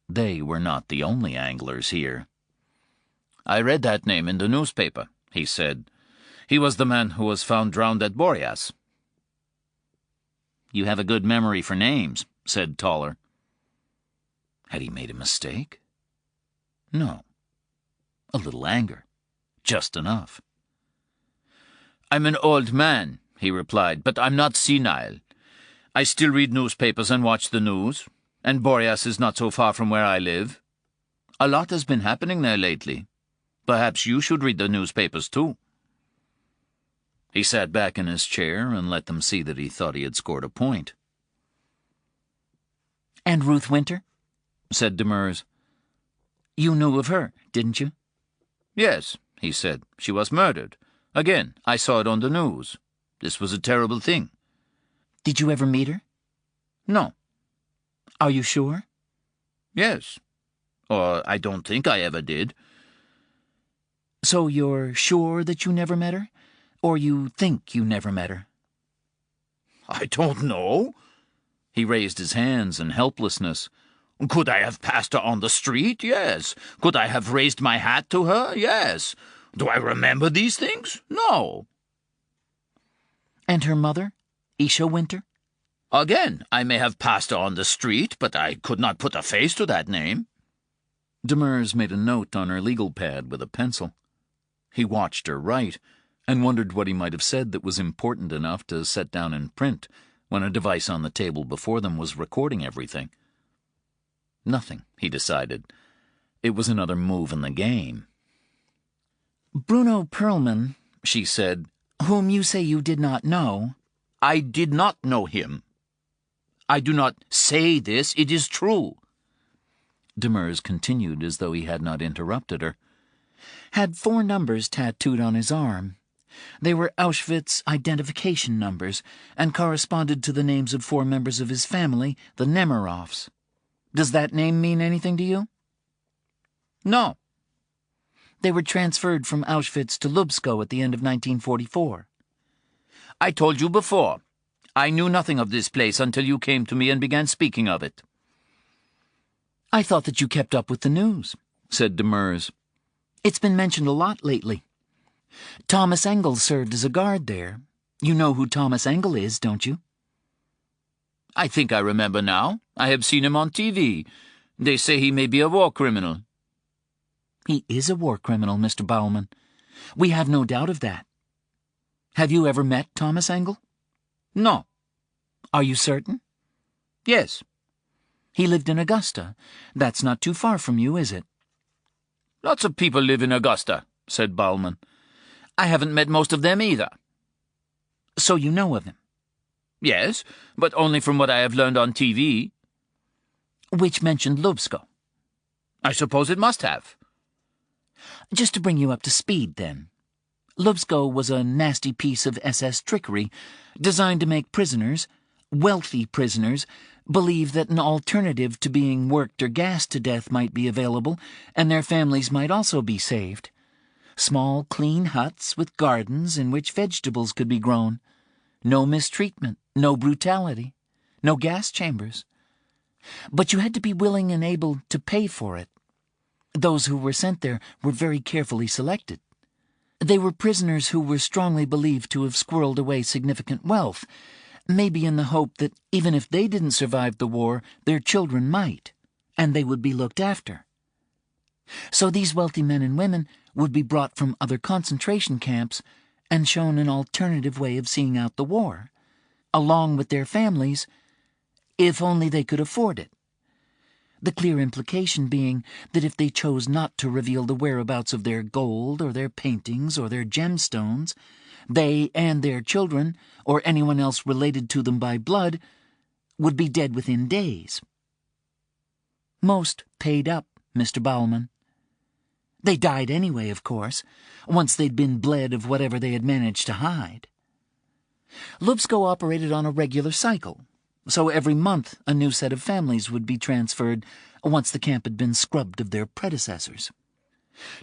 They were not the only anglers here. I read that name in the newspaper, he said. He was the man who was found drowned at Boreas. You have a good memory for names, said Toller. Had he made a mistake? No. A little anger. Just enough. I'm an old man, he replied, but I'm not senile. I still read newspapers and watch the news, and Boreas is not so far from where I live. A lot has been happening there lately. Perhaps you should read the newspapers, too. He sat back in his chair and let them see that he thought he had scored a point. And Ruth Winter? Said Demers. You knew of her, didn't you? Yes, he said. She was murdered. Again, I saw it on the news. This was a terrible thing. Did you ever meet her? No. Are you sure? Yes. Or I don't think I ever did. So you're sure that you never met her? Or you think you never met her? I don't know. He raised his hands in helplessness. Could I have passed her on the street? Yes. Could I have raised my hat to her? Yes. Do I remember these things? No. And her mother, Isha Winter? Again, I may have passed her on the street, but I could not put a face to that name. Demers made a note on her legal pad with a pencil. He watched her write, and wondered what he might have said that was important enough to set down in print when a device on the table before them was recording everything. Nothing, he decided. It was another move in the game. Bruno Perlman, She said, whom you say you did not know. I did not know him. I do not say this, it is true. Demers continued as though he had not interrupted her. Had 4 numbers tattooed on his arm. They were Auschwitz identification numbers and corresponded to the names of 4 members of his family, the Nemirovs. Does that name mean anything to you? No. They were transferred from Auschwitz to Lubsko at the end of 1944. I told you before. I knew nothing of this place until you came to me and began speaking of it. I thought that you kept up with the news, said Demers. It's been mentioned a lot lately. Thomas Engel served as a guard there. You know who Thomas Engel is, don't you? I think I remember now. I have seen him on TV. They say he may be a war criminal. He is a war criminal, Mr. Baumann. We have no doubt of that. Have you ever met Thomas Engel? No. Are you certain? Yes. He lived in Augusta. That's not too far from you, is it? Lots of people live in Augusta, said Baumann. I haven't met most of them either. So you know of him? Yes, but only from what I have learned on TV. Which mentioned Lubsko. I suppose it must have. Just to bring you up to speed, then. Lubsko was a nasty piece of SS trickery designed to make prisoners, wealthy prisoners, believe that an alternative to being worked or gassed to death might be available, and their families might also be saved. Small, clean huts with gardens in which vegetables could be grown. No mistreatment, no brutality, no gas chambers. But you had to be willing and able to pay for it. Those who were sent there were very carefully selected. They were prisoners who were strongly believed to have squirreled away significant wealth, maybe in the hope that even if they didn't survive the war, their children might, and they would be looked after. So these wealthy men and women would be brought from other concentration camps and shown an alternative way of seeing out the war, along with their families, if only they could afford it. The clear implication being that if they chose not to reveal the whereabouts of their gold or their paintings or their gemstones, they and their children, or anyone else related to them by blood, would be dead within days. Most paid up, Mr. Baumann. They died anyway, of course, once they'd been bled of whatever they had managed to hide. Lubsko operated on a regular cycle, so every month a new set of families would be transferred once the camp had been scrubbed of their predecessors.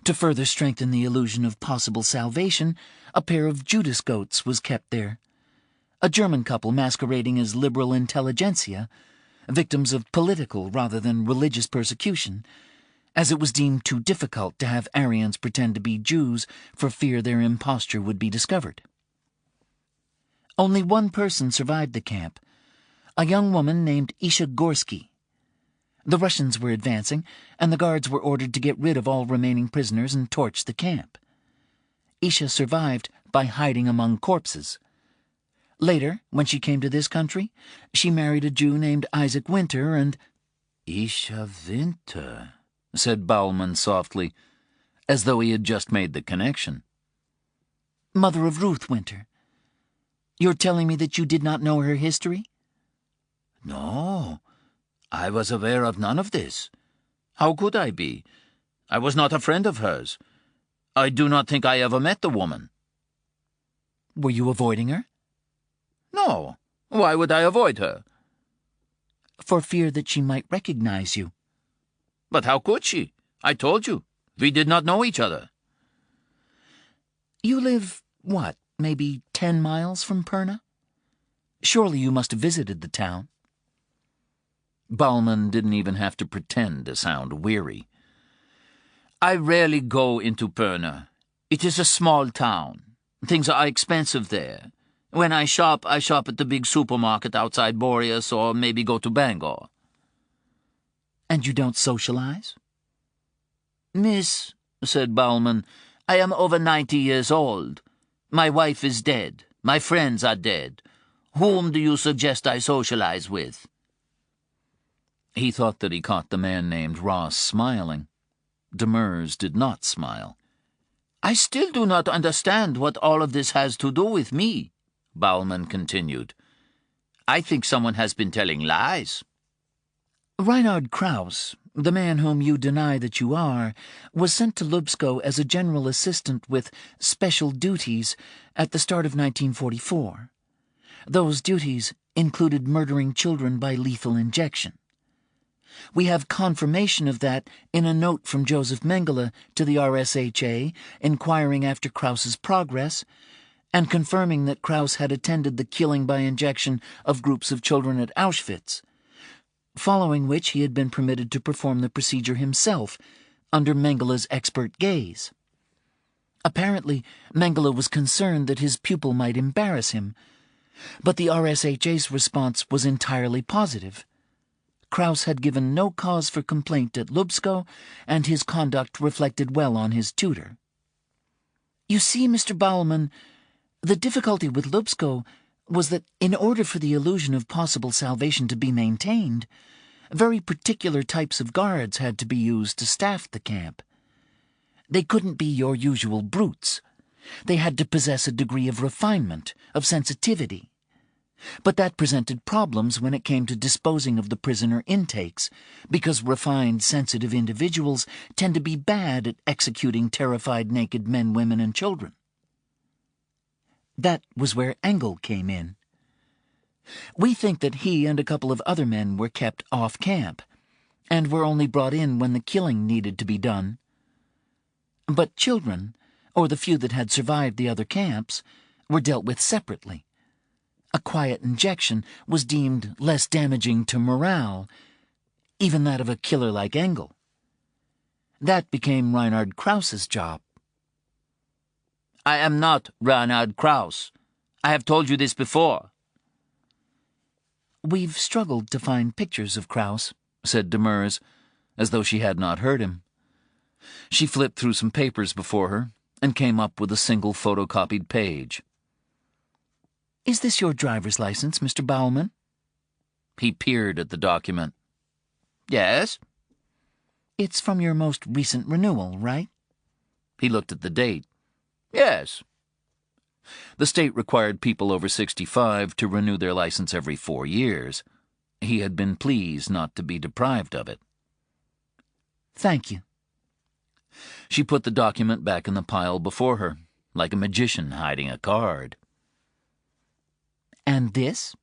To further strengthen the illusion of possible salvation, a pair of Judas goats was kept there. A German couple masquerading as liberal intelligentsia, victims of political rather than religious persecution, as it was deemed too difficult to have Aryans pretend to be Jews for fear their imposture would be discovered. Only one person survived the camp, a young woman named Isha Gorsky. The Russians were advancing, and the guards were ordered to get rid of all remaining prisoners and torch the camp. Isha survived by hiding among corpses. Later, when she came to this country, she married a Jew named Isaac Winter and— Isha Winter, said Baumann softly, as though he had just made the connection. Mother of Ruth Winter. You're telling me that you did not know her history? No, I was aware of none of this. How could I be? I was not a friend of hers. I do not think I ever met the woman. Were you avoiding her? No. Why would I avoid her? For fear that she might recognize you. But how could she? I told you. We did not know each other. You live, what, maybe 10 miles from Perna? Surely you must have visited the town. Baumann didn't even have to pretend to sound weary. I rarely go into Perna. It is a small town. Things are expensive there. When I shop at the big supermarket outside Boreas or maybe go to Bangor. And you don't socialize? Miss, said Bowman, I am over 90 years old. My wife is dead. My friends are dead. Whom do you suggest I socialize with? He thought that he caught the man named Ross smiling. Demers did not smile. I still do not understand what all of this has to do with me, Bowman continued. I think someone has been telling lies. Reinhard Krauss, the man whom you deny that you are, was sent to Lubsko as a general assistant with special duties at the start of 1944. Those duties included murdering children by lethal injection. We have confirmation of that in a note from Joseph Mengele to the RSHA inquiring after Krauss's progress and confirming that Krauss had attended the killing by injection of groups of children at Auschwitz, following which he had been permitted to perform the procedure himself under Mengele's expert gaze. Apparently, Mengele was concerned that his pupil might embarrass him, but the RSHA's response was entirely positive. Krauss had given no cause for complaint at Lubsko, and his conduct reflected well on his tutor. You see, Mr. Bowman, the difficulty with Lubsko was that in order for the illusion of possible salvation to be maintained, very particular types of guards had to be used to staff the camp. They couldn't be your usual brutes. They had to possess a degree of refinement, of sensitivity. But that presented problems when it came to disposing of the prisoner intakes, because refined, sensitive individuals tend to be bad at executing terrified naked men, women, and children. That was where Engel came in. We think that he and a couple of other men were kept off camp, and were only brought in when the killing needed to be done. But children, or the few that had survived the other camps, were dealt with separately. A quiet injection was deemed less damaging to morale, even that of a killer like Engel. That became Reinhard Krauss's job. I am not Reinhard Krauss. I have told you this before. We've struggled to find pictures of Krauss, said Demers, as though she had not heard him. She flipped through some papers before her and came up with a single photocopied page. Is this your driver's license, Mr. Bowman? He peered at the document. Yes. It's from your most recent renewal, right? He looked at the date. Yes. The state required people over 65 to renew their license every 4 years. He had been pleased not to be deprived of it. Thank you. She put the document back in the pile before her, like a magician hiding a card. And this?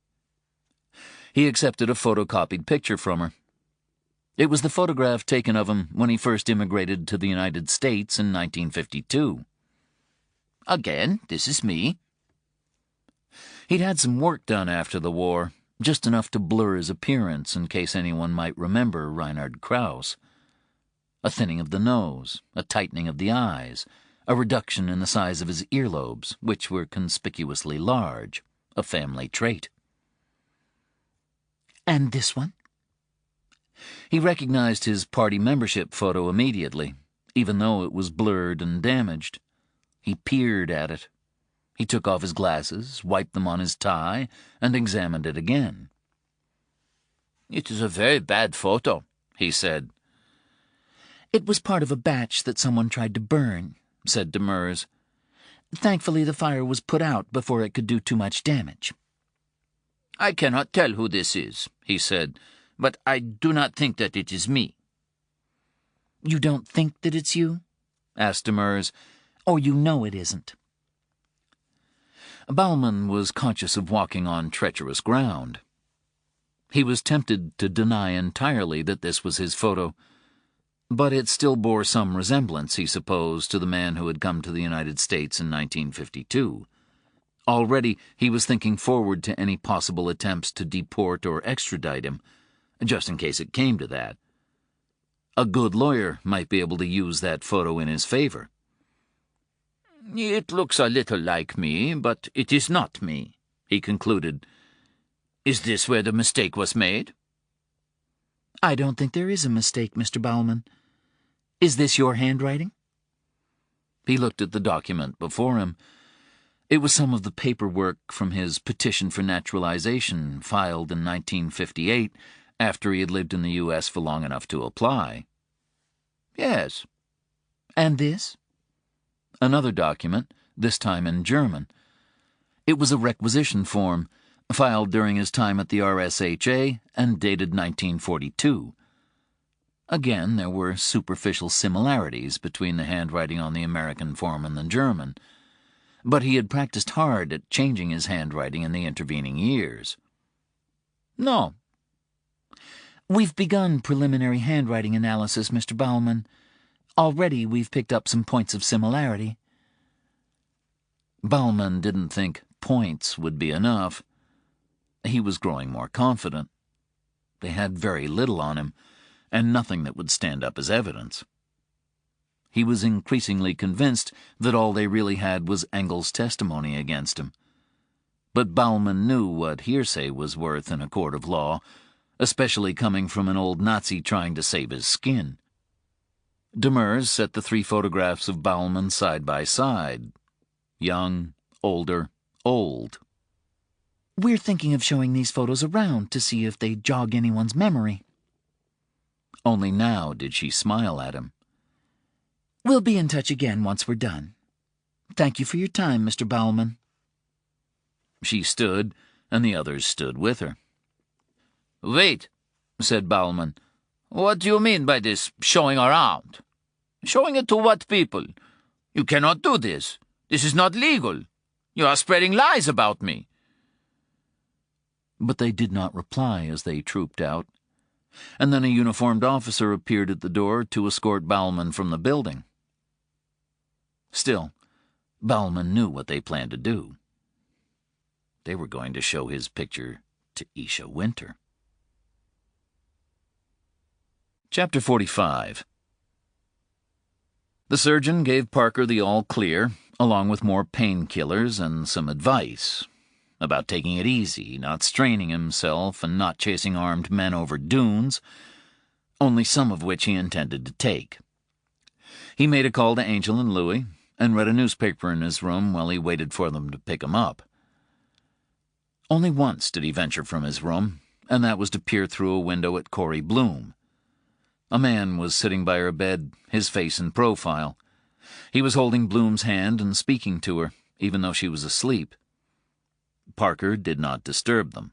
He accepted a photocopied picture from her. It was the photograph taken of him when he first immigrated to the United States in 1952. Again, this is me. He'd had some work done after the war, just enough to blur his appearance in case anyone might remember Reinhard Krauss. A thinning of the nose, a tightening of the eyes, a reduction in the size of his earlobes, which were conspicuously large, a family trait. And this one? He recognized his party membership photo immediately, even though it was blurred and damaged. He peered at it. He took off his glasses, wiped them on his tie, and examined it again. It is a very bad photo, he said. It was part of a batch that someone tried to burn, said Demers. Thankfully, the fire was put out before it could do too much damage. I cannot tell who this is, he said, but I do not think that it is me. You don't think that it's you? Asked Demers. Or you know it isn't? Baumann was conscious of walking on treacherous ground. He was tempted to deny entirely that this was his photo, but it still bore some resemblance, he supposed, to the man who had come to the United States in 1952. Already he was thinking forward to any possible attempts to deport or extradite him, just in case it came to that. A good lawyer might be able to use that photo in his favor. It looks a little like me, but it is not me, he concluded. Is this where the mistake was made? I don't think there is a mistake, Mr. Baumann. Is this your handwriting? He looked at the document before him. It was some of the paperwork from his petition for naturalization, filed in 1958, after he had lived in the U.S. for long enough to apply. Yes. And this? Another document, this time in German. It was a requisition form, filed during his time at the RSHA and dated 1942. Again, there were superficial similarities between the handwriting on the American form and the German, but he had practiced hard at changing his handwriting in the intervening years. No. We've begun preliminary handwriting analysis, Mr. Baumann. Already we've picked up some points of similarity. Baumann didn't think points would be enough. He was growing more confident. They had very little on him, and nothing that would stand up as evidence. He was increasingly convinced that all they really had was Engel's testimony against him. But Baumann knew what hearsay was worth in a court of law, especially coming from an old Nazi trying to save his skin. Demers set the 3 photographs of Baumann side by side. Young, older, old. We're thinking of showing these photos around to see if they jog anyone's memory. Only now did she smile at him. We'll be in touch again once we're done. Thank you for your time, Mr. Baumann. She stood, and the others stood with her. Wait, said Baumann. What do you mean by this showing around? Showing it to what people? You cannot do this. This is not legal. You are spreading lies about me. But they did not reply as they trooped out, and then a uniformed officer appeared at the door to escort Baumann from the building. Still, Baumann knew what they planned to do. They were going to show his picture to Isha Winter. Chapter 45. The surgeon gave Parker the all-clear, along with more painkillers and some advice about taking it easy, not straining himself, and not chasing armed men over dunes, only some of which he intended to take. He made a call to Angel and Louis, and read a newspaper in his room while he waited for them to pick him up. Only once did he venture from his room, and that was to peer through a window at Corey Bloom. A man was sitting by her bed, his face in profile. He was holding Bloom's hand and speaking to her, even though she was asleep. Parker did not disturb them.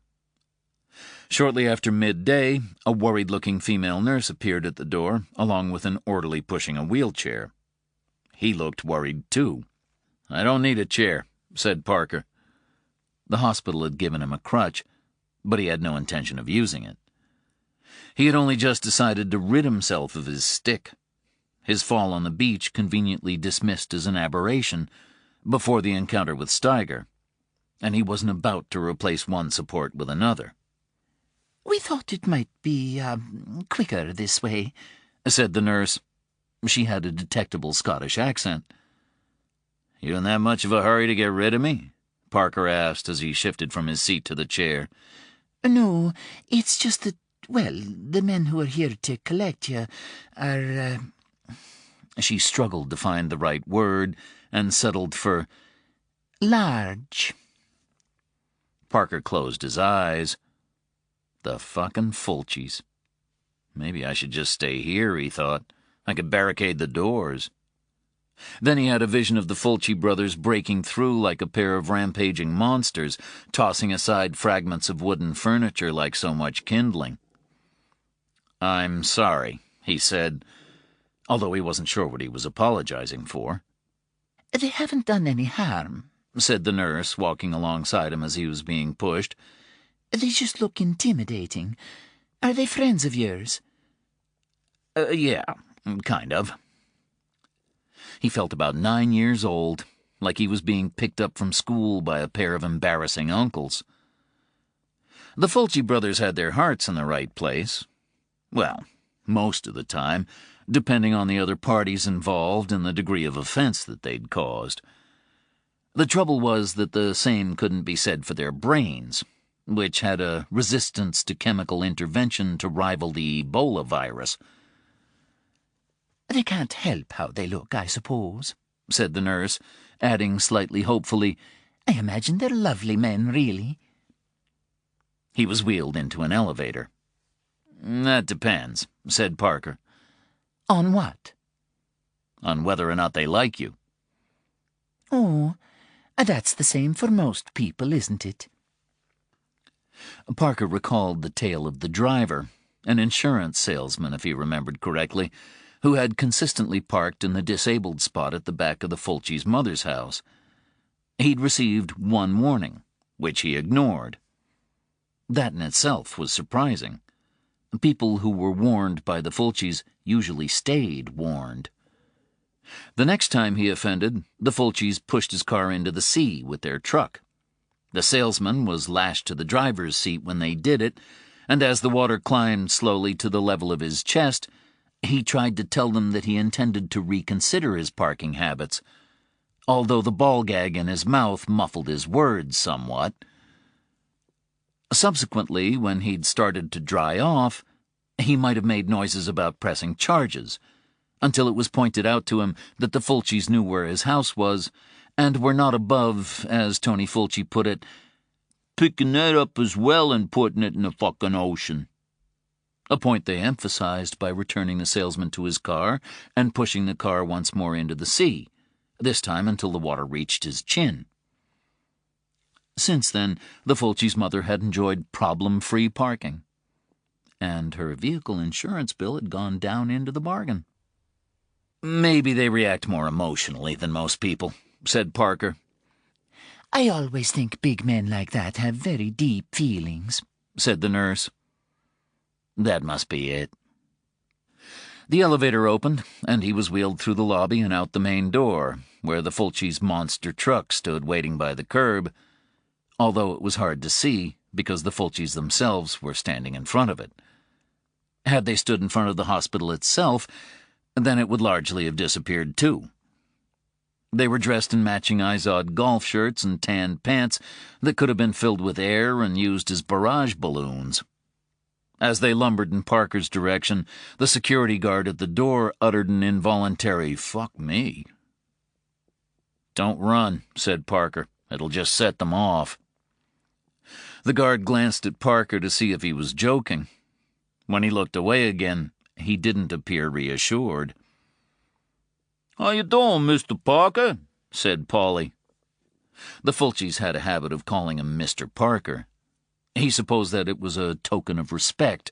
Shortly after midday, a worried-looking female nurse appeared at the door, along with an orderly pushing a wheelchair. He looked worried, too. "I don't need a chair," said Parker. The hospital had given him a crutch, but he had no intention of using it. He had only just decided to rid himself of his stick, his fall on the beach conveniently dismissed as an aberration before the encounter with Steiger, and he wasn't about to replace one support with another. We thought it might be, quicker this way, said the nurse. She had a detectable Scottish accent. "You in that much of a hurry to get rid of me?" Parker asked as he shifted from his seat to the chair. No, it's just that, well, the men who are here to collect you are, She struggled to find the right word and settled for large. Parker closed his eyes. The fucking Fulcis. Maybe I should just stay here, he thought. I could barricade the doors. Then he had a vision of the Fulci brothers breaking through like a pair of rampaging monsters, tossing aside fragments of wooden furniture like so much kindling. "I'm sorry," he said, although he wasn't sure what he was apologizing for. They haven't done any harm, said the nurse, walking alongside him as he was being pushed. They just look intimidating. Are they friends of yours? Yeah, kind of. He felt about 9 years old, like he was being picked up from school by a pair of embarrassing uncles. The Fulci brothers had their hearts in the right place. Well, most of the time, depending on the other parties involved and the degree of offense that they'd caused. The trouble was that the same couldn't be said for their brains, which had a resistance to chemical intervention to rival the Ebola virus. "They can't help how they look, I suppose," said the nurse, adding slightly hopefully, "I imagine they're lovely men, really." He was wheeled into an elevator. "That depends," said Parker. "On what?" "On whether or not they like you." "Oh, that's the same for most people, isn't it?" Parker recalled the tale of the driver, an insurance salesman, if he remembered correctly, who had consistently parked in the disabled spot at the back of the Fulci's mother's house. He'd received one warning, which he ignored. That in itself was surprising. People who were warned by the Fulcis usually stayed warned. The next time he offended, the Fulcis pushed his car into the sea with their truck. The salesman was lashed to the driver's seat when they did it, and as the water climbed slowly to the level of his chest, he tried to tell them that he intended to reconsider his parking habits, although the ball gag in his mouth muffled his words somewhat. Subsequently, when he'd started to dry off, he might have made noises about pressing charges, until it was pointed out to him that the Fulcis knew where his house was, and were not above, as Tony Fulci put it, "picking that up as well and putting it in the fucking ocean." A point they emphasized by returning the salesman to his car and pushing the car once more into the sea, this time until the water reached his chin. Since then, the Fulci's mother had enjoyed problem-free parking, and her vehicle insurance bill had gone down into the bargain. "Maybe they react more emotionally than most people," said Parker. "I always think big men like that have very deep feelings," said the nurse. "That must be it." The elevator opened, and he was wheeled through the lobby and out the main door, where the Fulci's monster truck stood waiting by the curb, although it was hard to see because the Fulcis themselves were standing in front of it. Had they stood in front of the hospital itself, then it would largely have disappeared too. They were dressed in matching Izod golf shirts and tanned pants that could have been filled with air and used as barrage balloons. As they lumbered in Parker's direction, the security guard at the door uttered an involuntary "fuck me." "Don't run," said Parker. "It'll just set them off." The guard glanced at Parker to see if he was joking. When he looked away again, he didn't appear reassured. "How you doing, Mr. Parker?" said Paulie. The Fulcis had a habit of calling him Mr. Parker. He supposed that it was a token of respect,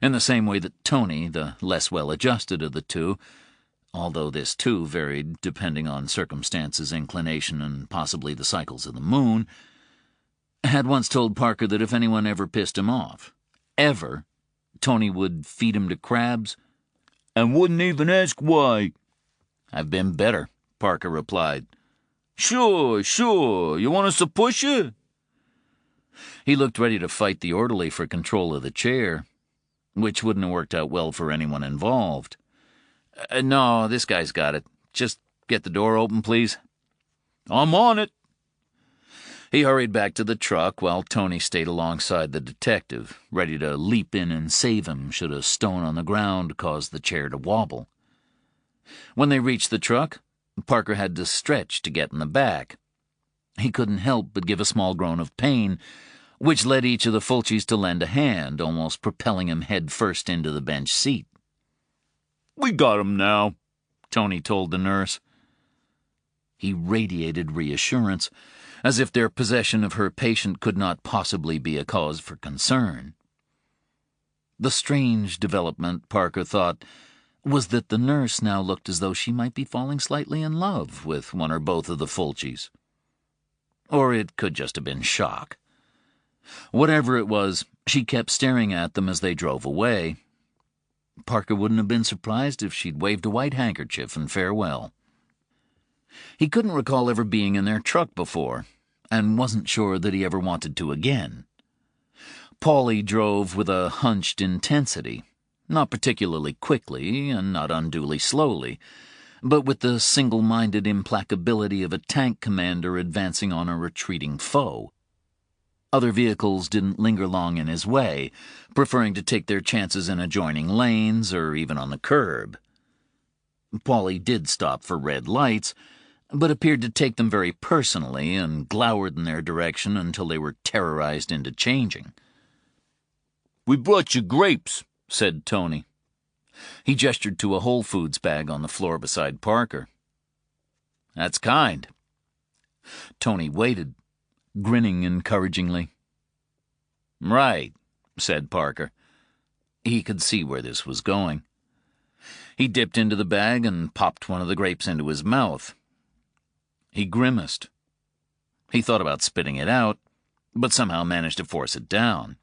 in the same way that Tony, the less well-adjusted of the two, although this too varied depending on circumstances, inclination, and possibly the cycles of the moon, had once told Parker that if anyone ever pissed him off, ever, Tony would feed him to crabs, and wouldn't even ask why. "I've been better," Parker replied. Sure. You want us to push you?" He looked ready to fight the orderly for control of the chair, which wouldn't have worked out well for anyone involved. No, this guy's got it. Just get the door open, please." "I'm on it." He hurried back to the truck while Tony stayed alongside the detective, ready to leap in and save him should a stone on the ground cause the chair to wobble. When they reached the truck, Parker had to stretch to get in the back. He couldn't help but give a small groan of pain, which led each of the Fulcis to lend a hand, almost propelling him head first into the bench seat. "We got him now," Tony told the nurse. He radiated reassurance, as if their possession of her patient could not possibly be a cause for concern. The strange development, Parker thought, was that the nurse now looked as though she might be falling slightly in love with one or both of the Fulcis. Or it could just have been shock. Whatever it was, she kept staring at them as they drove away. Parker wouldn't have been surprised if she'd waved a white handkerchief in farewell. He couldn't recall ever being in their truck before, and wasn't sure that he ever wanted to again. Paulie drove with a hunched intensity, not particularly quickly and not unduly slowly, but with the single-minded implacability of a tank commander advancing on a retreating foe. Other vehicles didn't linger long in his way, preferring to take their chances in adjoining lanes or even on the curb. Paulie did stop for red lights, but appeared to take them very personally and glowered in their direction until they were terrorized into changing. "We brought you grapes," said Tony. He gestured to a Whole Foods bag on the floor beside Parker. "That's kind." Tony waited, grinning encouragingly. "Right," said Parker. He could see where this was going. He dipped into the bag and popped one of the grapes into his mouth. He grimaced. He thought about spitting it out, but somehow managed to force it down.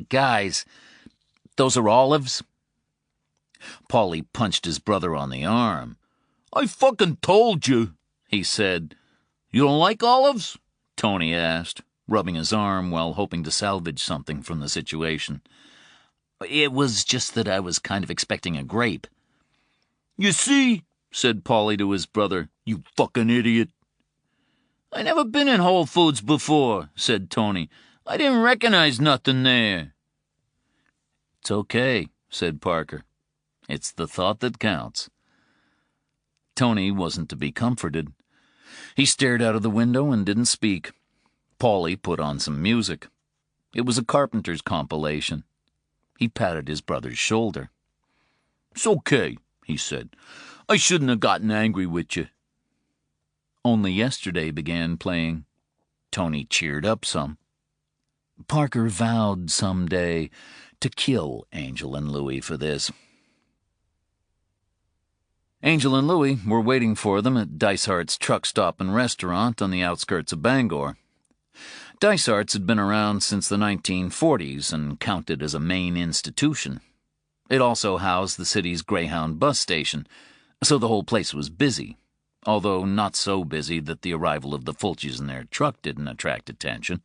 "Guys, those are olives?" Paulie punched his brother on the arm. "I fucking told you," he said. "You don't like olives?" Tony asked, rubbing his arm while hoping to salvage something from the situation. "It was just that I was kind of expecting a grape." "You see," said Paulie to his brother, "you fucking idiot." "I never been in Whole Foods before," said Tony. "I didn't recognize nothing there." "It's okay," said Parker. "It's the thought that counts." Tony wasn't to be comforted. He stared out of the window and didn't speak. Paulie put on some music. It was a Carpenter's compilation. He patted his brother's shoulder. "It's okay," he said. "I shouldn't have gotten angry with you." Only Yesterday began playing. Tony cheered up some. Parker vowed someday to kill Angel and Louie for this. Angel and Louie were waiting for them at Dysart's truck stop and restaurant on the outskirts of Bangor. Dysart's had been around since the 1940s and counted as a main institution. It also housed the city's Greyhound bus station, so the whole place was busy, although not so busy that the arrival of the Fulches in their truck didn't attract attention.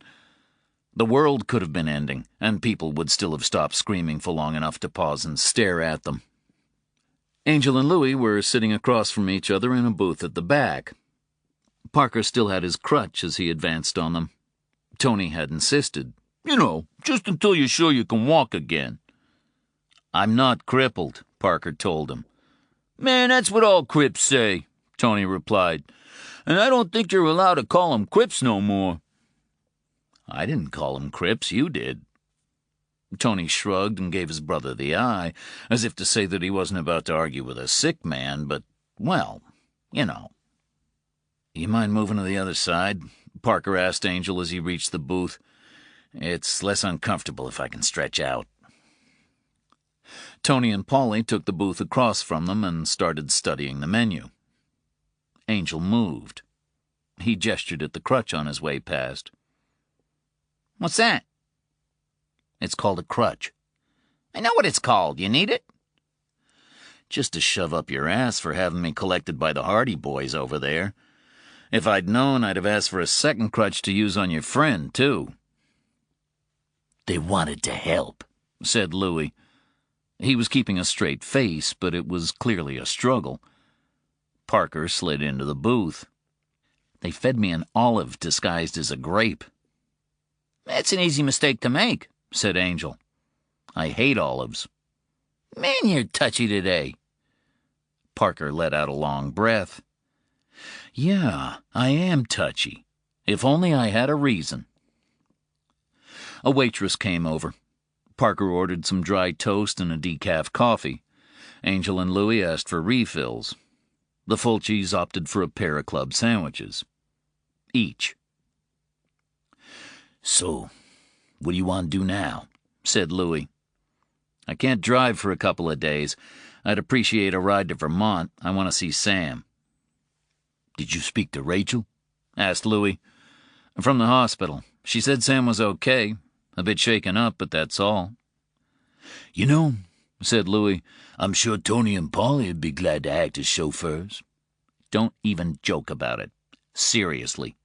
The world could have been ending, and people would still have stopped screaming for long enough to pause and stare at them. Angel and Louie were sitting across from each other in a booth at the back. Parker still had his crutch as he advanced on them. Tony had insisted, "You know, just until you're sure you can walk again." "I'm not crippled," Parker told him. "Man, that's what all Crips say," Tony replied. "And I don't think you're allowed to call them Crips no more." "I didn't call them Crips, you did." Tony shrugged and gave his brother the eye, as if to say that he wasn't about to argue with a sick man, but, well, you know. "You mind moving to the other side?" Parker asked Angel as he reached the booth. "It's less uncomfortable if I can stretch out." Tony and Paulie took the booth across from them and started studying the menu. Angel moved. He gestured at the crutch on his way past. "What's that?" "It's called a crutch." "I know what it's called. You need it?" "Just to shove up your ass for having me collected by the Hardy Boys over there. If I'd known, I'd have asked for a second crutch to use on your friend, too." "They wanted to help," said Louie. He was keeping a straight face, but it was clearly a struggle. Parker slid into the booth. "They fed me an olive disguised as a grape." "That's an easy mistake to make," said Angel. "I hate olives." "Man, you're touchy today." Parker let out a long breath. "Yeah, I am touchy. If only I had a reason." A waitress came over. Parker ordered some dry toast and a decaf coffee. Angel and Louie asked for refills. The Fulches opted for a pair of club sandwiches. Each. "So, what do you want to do now?" said Louie. "I can't drive for a couple of days. I'd appreciate a ride to Vermont. I want to see Sam." "Did you speak to Rachel?" asked Louie. "From the hospital. She said Sam was okay. A bit shaken up, but that's all." "You know," said Louie, "I'm sure Tony and Paulie would be glad to act as chauffeurs." "Don't even joke about it. Seriously."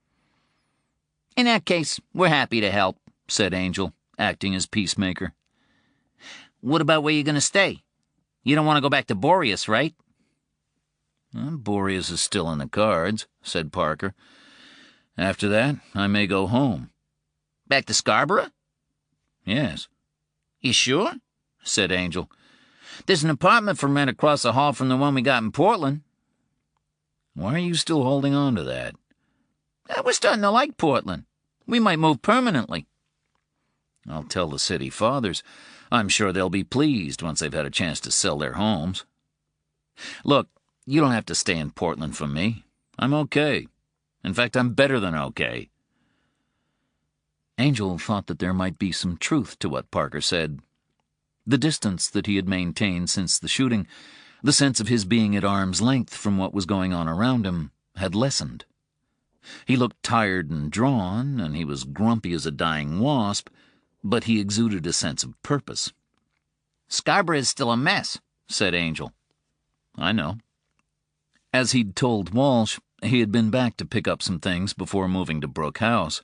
"In that case, we're happy to help," said Angel, acting as peacemaker. "What about where you're going to stay? You don't want to go back to Boreas, right?" Boreas is still in the cards, said Parker. After that, I may go home. Back to Scarborough? Yes. You sure? Said Angel. There's an apartment for rent across the hall from the one we got in Portland. Why are you still holding on to that? We're starting to like Portland. We might move permanently. I'll tell the city fathers. I'm sure they'll be pleased once they've had a chance to sell their homes. Look, you don't have to stay in Portland for me. I'm okay. In fact, I'm better than okay. Angel thought that there might be some truth to what Parker said. The distance that he had maintained since the shooting, the sense of his being at arm's length from what was going on around him, had lessened. He looked tired and drawn, and he was grumpy as a dying wasp, but he exuded a sense of purpose. Scarborough is still a mess, said Angel. I know. As he'd told Walsh, he had been back to pick up some things before moving to Brook House.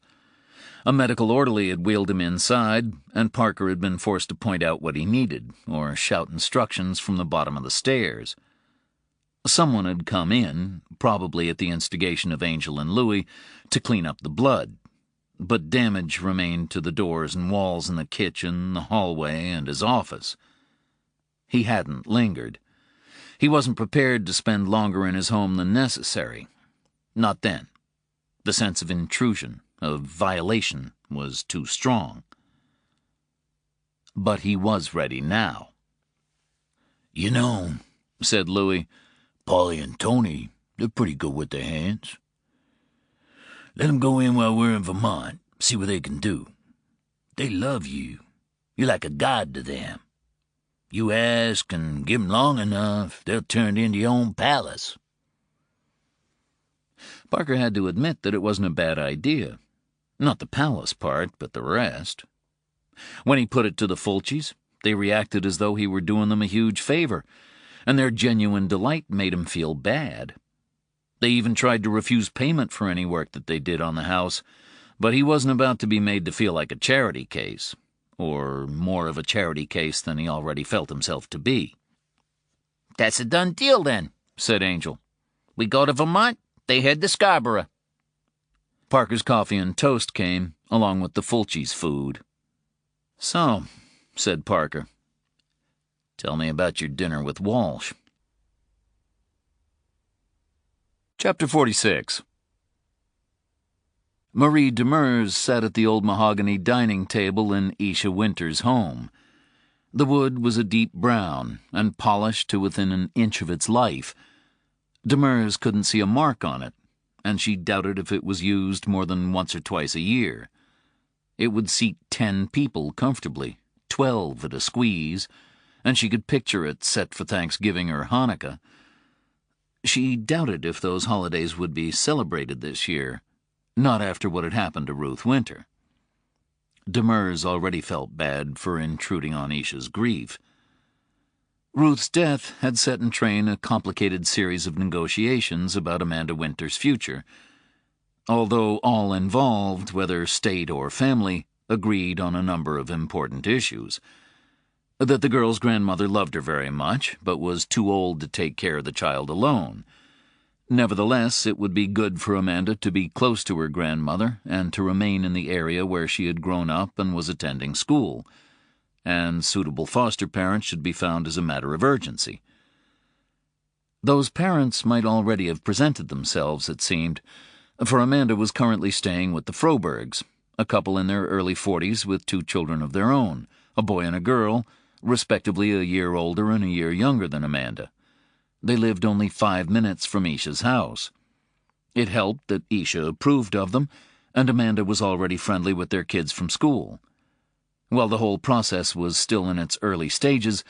A medical orderly had wheeled him inside, and Parker had been forced to point out what he needed, or shout instructions from the bottom of the stairs. Someone had come in, probably at the instigation of Angel and Louis, to clean up the blood, but damage remained to the doors and walls in the kitchen, the hallway, and his office. He hadn't lingered. He wasn't prepared to spend longer in his home than necessary. Not then. The sense of intrusion, of violation, was too strong. But he was ready now. You know, said Louis, Polly and Tony, they're pretty good with their hands. Let them go in while we're in Vermont, see what they can do. They love you. You're like a god to them. You ask and give them long enough, they'll turn it into your own palace. Parker had to admit that it wasn't a bad idea. Not the palace part, but the rest. When he put it to the Fulcis, they reacted as though he were doing them a huge favor, and their genuine delight made him feel bad. They even tried to refuse payment for any work that they did on the house, but he wasn't about to be made to feel like a charity case, or more of a charity case than he already felt himself to be. That's a done deal, then, said Angel. We go to Vermont, they head to Scarborough. Parker's coffee and toast came, along with the Fulcis' food. So, said Parker, tell me about your dinner with Walsh. Chapter 46. Marie Demers sat at the old mahogany dining table in Isha Winter's home. The wood was a deep brown and polished to within an inch of its life. Demers couldn't see a mark on it, and she doubted if it was used more than once or twice a year. It would seat 10 people comfortably, 12 at a squeeze, and she could picture it set for Thanksgiving or Hanukkah. She doubted if those holidays would be celebrated this year, not after what had happened to Ruth Winter. Demers already felt bad for intruding on Isha's grief. Ruth's death had set in train a complicated series of negotiations about Amanda Winter's future, although all involved, whether state or family, agreed on a number of important issues. That the girl's grandmother loved her very much, but was too old to take care of the child alone. Nevertheless, it would be good for Amanda to be close to her grandmother and to remain in the area where she had grown up and was attending school, and suitable foster parents should be found as a matter of urgency. Those parents might already have presented themselves, it seemed, for Amanda was currently staying with the Frobergs, a couple in their early 40s with 2 children of their own, a boy and a girl, respectively a year older and a year younger than Amanda. They lived only 5 minutes from Isha's house. It helped that Isha approved of them, and Amanda was already friendly with their kids from school. While the whole process was still in its early stages,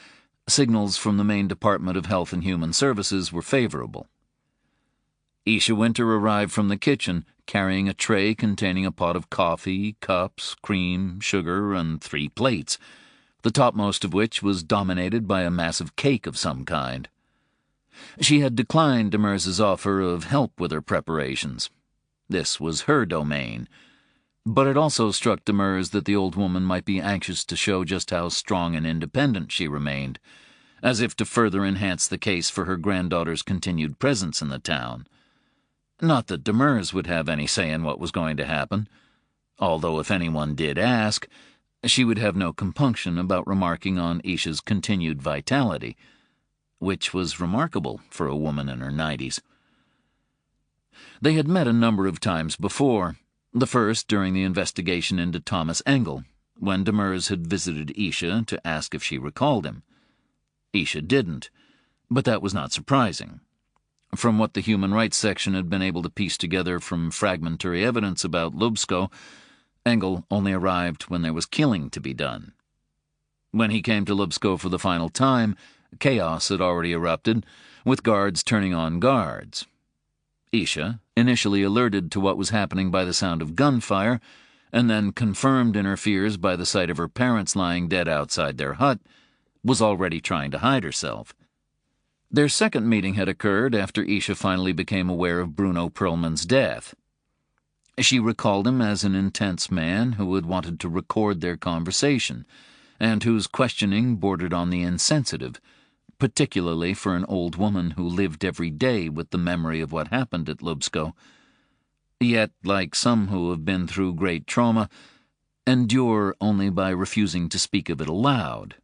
signals from the Maine Department of Health and Human Services were favorable. Isha Winter arrived from the kitchen, carrying a tray containing a pot of coffee, cups, cream, sugar, and 3 plates, the topmost of which was dominated by a massive cake of some kind. She had declined Demers's offer of help with her preparations. This was her domain, but it also struck Demers that the old woman might be anxious to show just how strong and independent she remained, as if to further enhance the case for her granddaughter's continued presence in the town. Not that Demers would have any say in what was going to happen, although if anyone did ask, she would have no compunction about remarking on Isha's continued vitality, which was remarkable for a woman in her 90s. They had met a number of times before, the first during the investigation into Thomas Engel, when Demers had visited Isha to ask if she recalled him. Isha didn't, but that was not surprising. From what the Human Rights section had been able to piece together from fragmentary evidence about Lubsko, Engel only arrived when there was killing to be done. When he came to Lubsko for the final time, chaos had already erupted, with guards turning on guards. Isha, initially alerted to what was happening by the sound of gunfire, and then confirmed in her fears by the sight of her parents lying dead outside their hut, was already trying to hide herself. Their second meeting had occurred after Isha finally became aware of Bruno Perlman's death. She recalled him as an intense man who had wanted to record their conversation, and whose questioning bordered on the insensitive, particularly for an old woman who lived every day with the memory of what happened at Lubsko, yet, like some who have been through great trauma, endure only by refusing to speak of it aloud,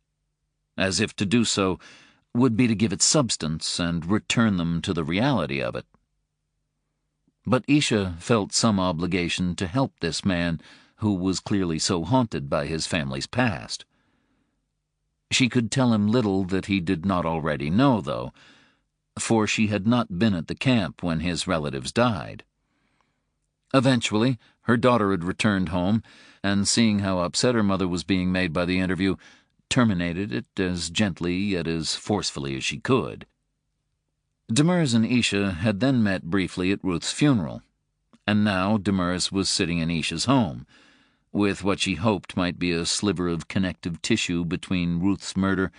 as if to do so would be to give it substance and return them to the reality of it. But Isha felt some obligation to help this man who was clearly so haunted by his family's past. She could tell him little that he did not already know, though, for she had not been at the camp when his relatives died. Eventually, her daughter had returned home, and seeing how upset her mother was being made by the interview, terminated it as gently yet as forcefully as she could. Demers and Isha had then met briefly at Ruth's funeral, and now Demers was sitting in Isha's home, with what she hoped might be a sliver of connective tissue between Ruth's murder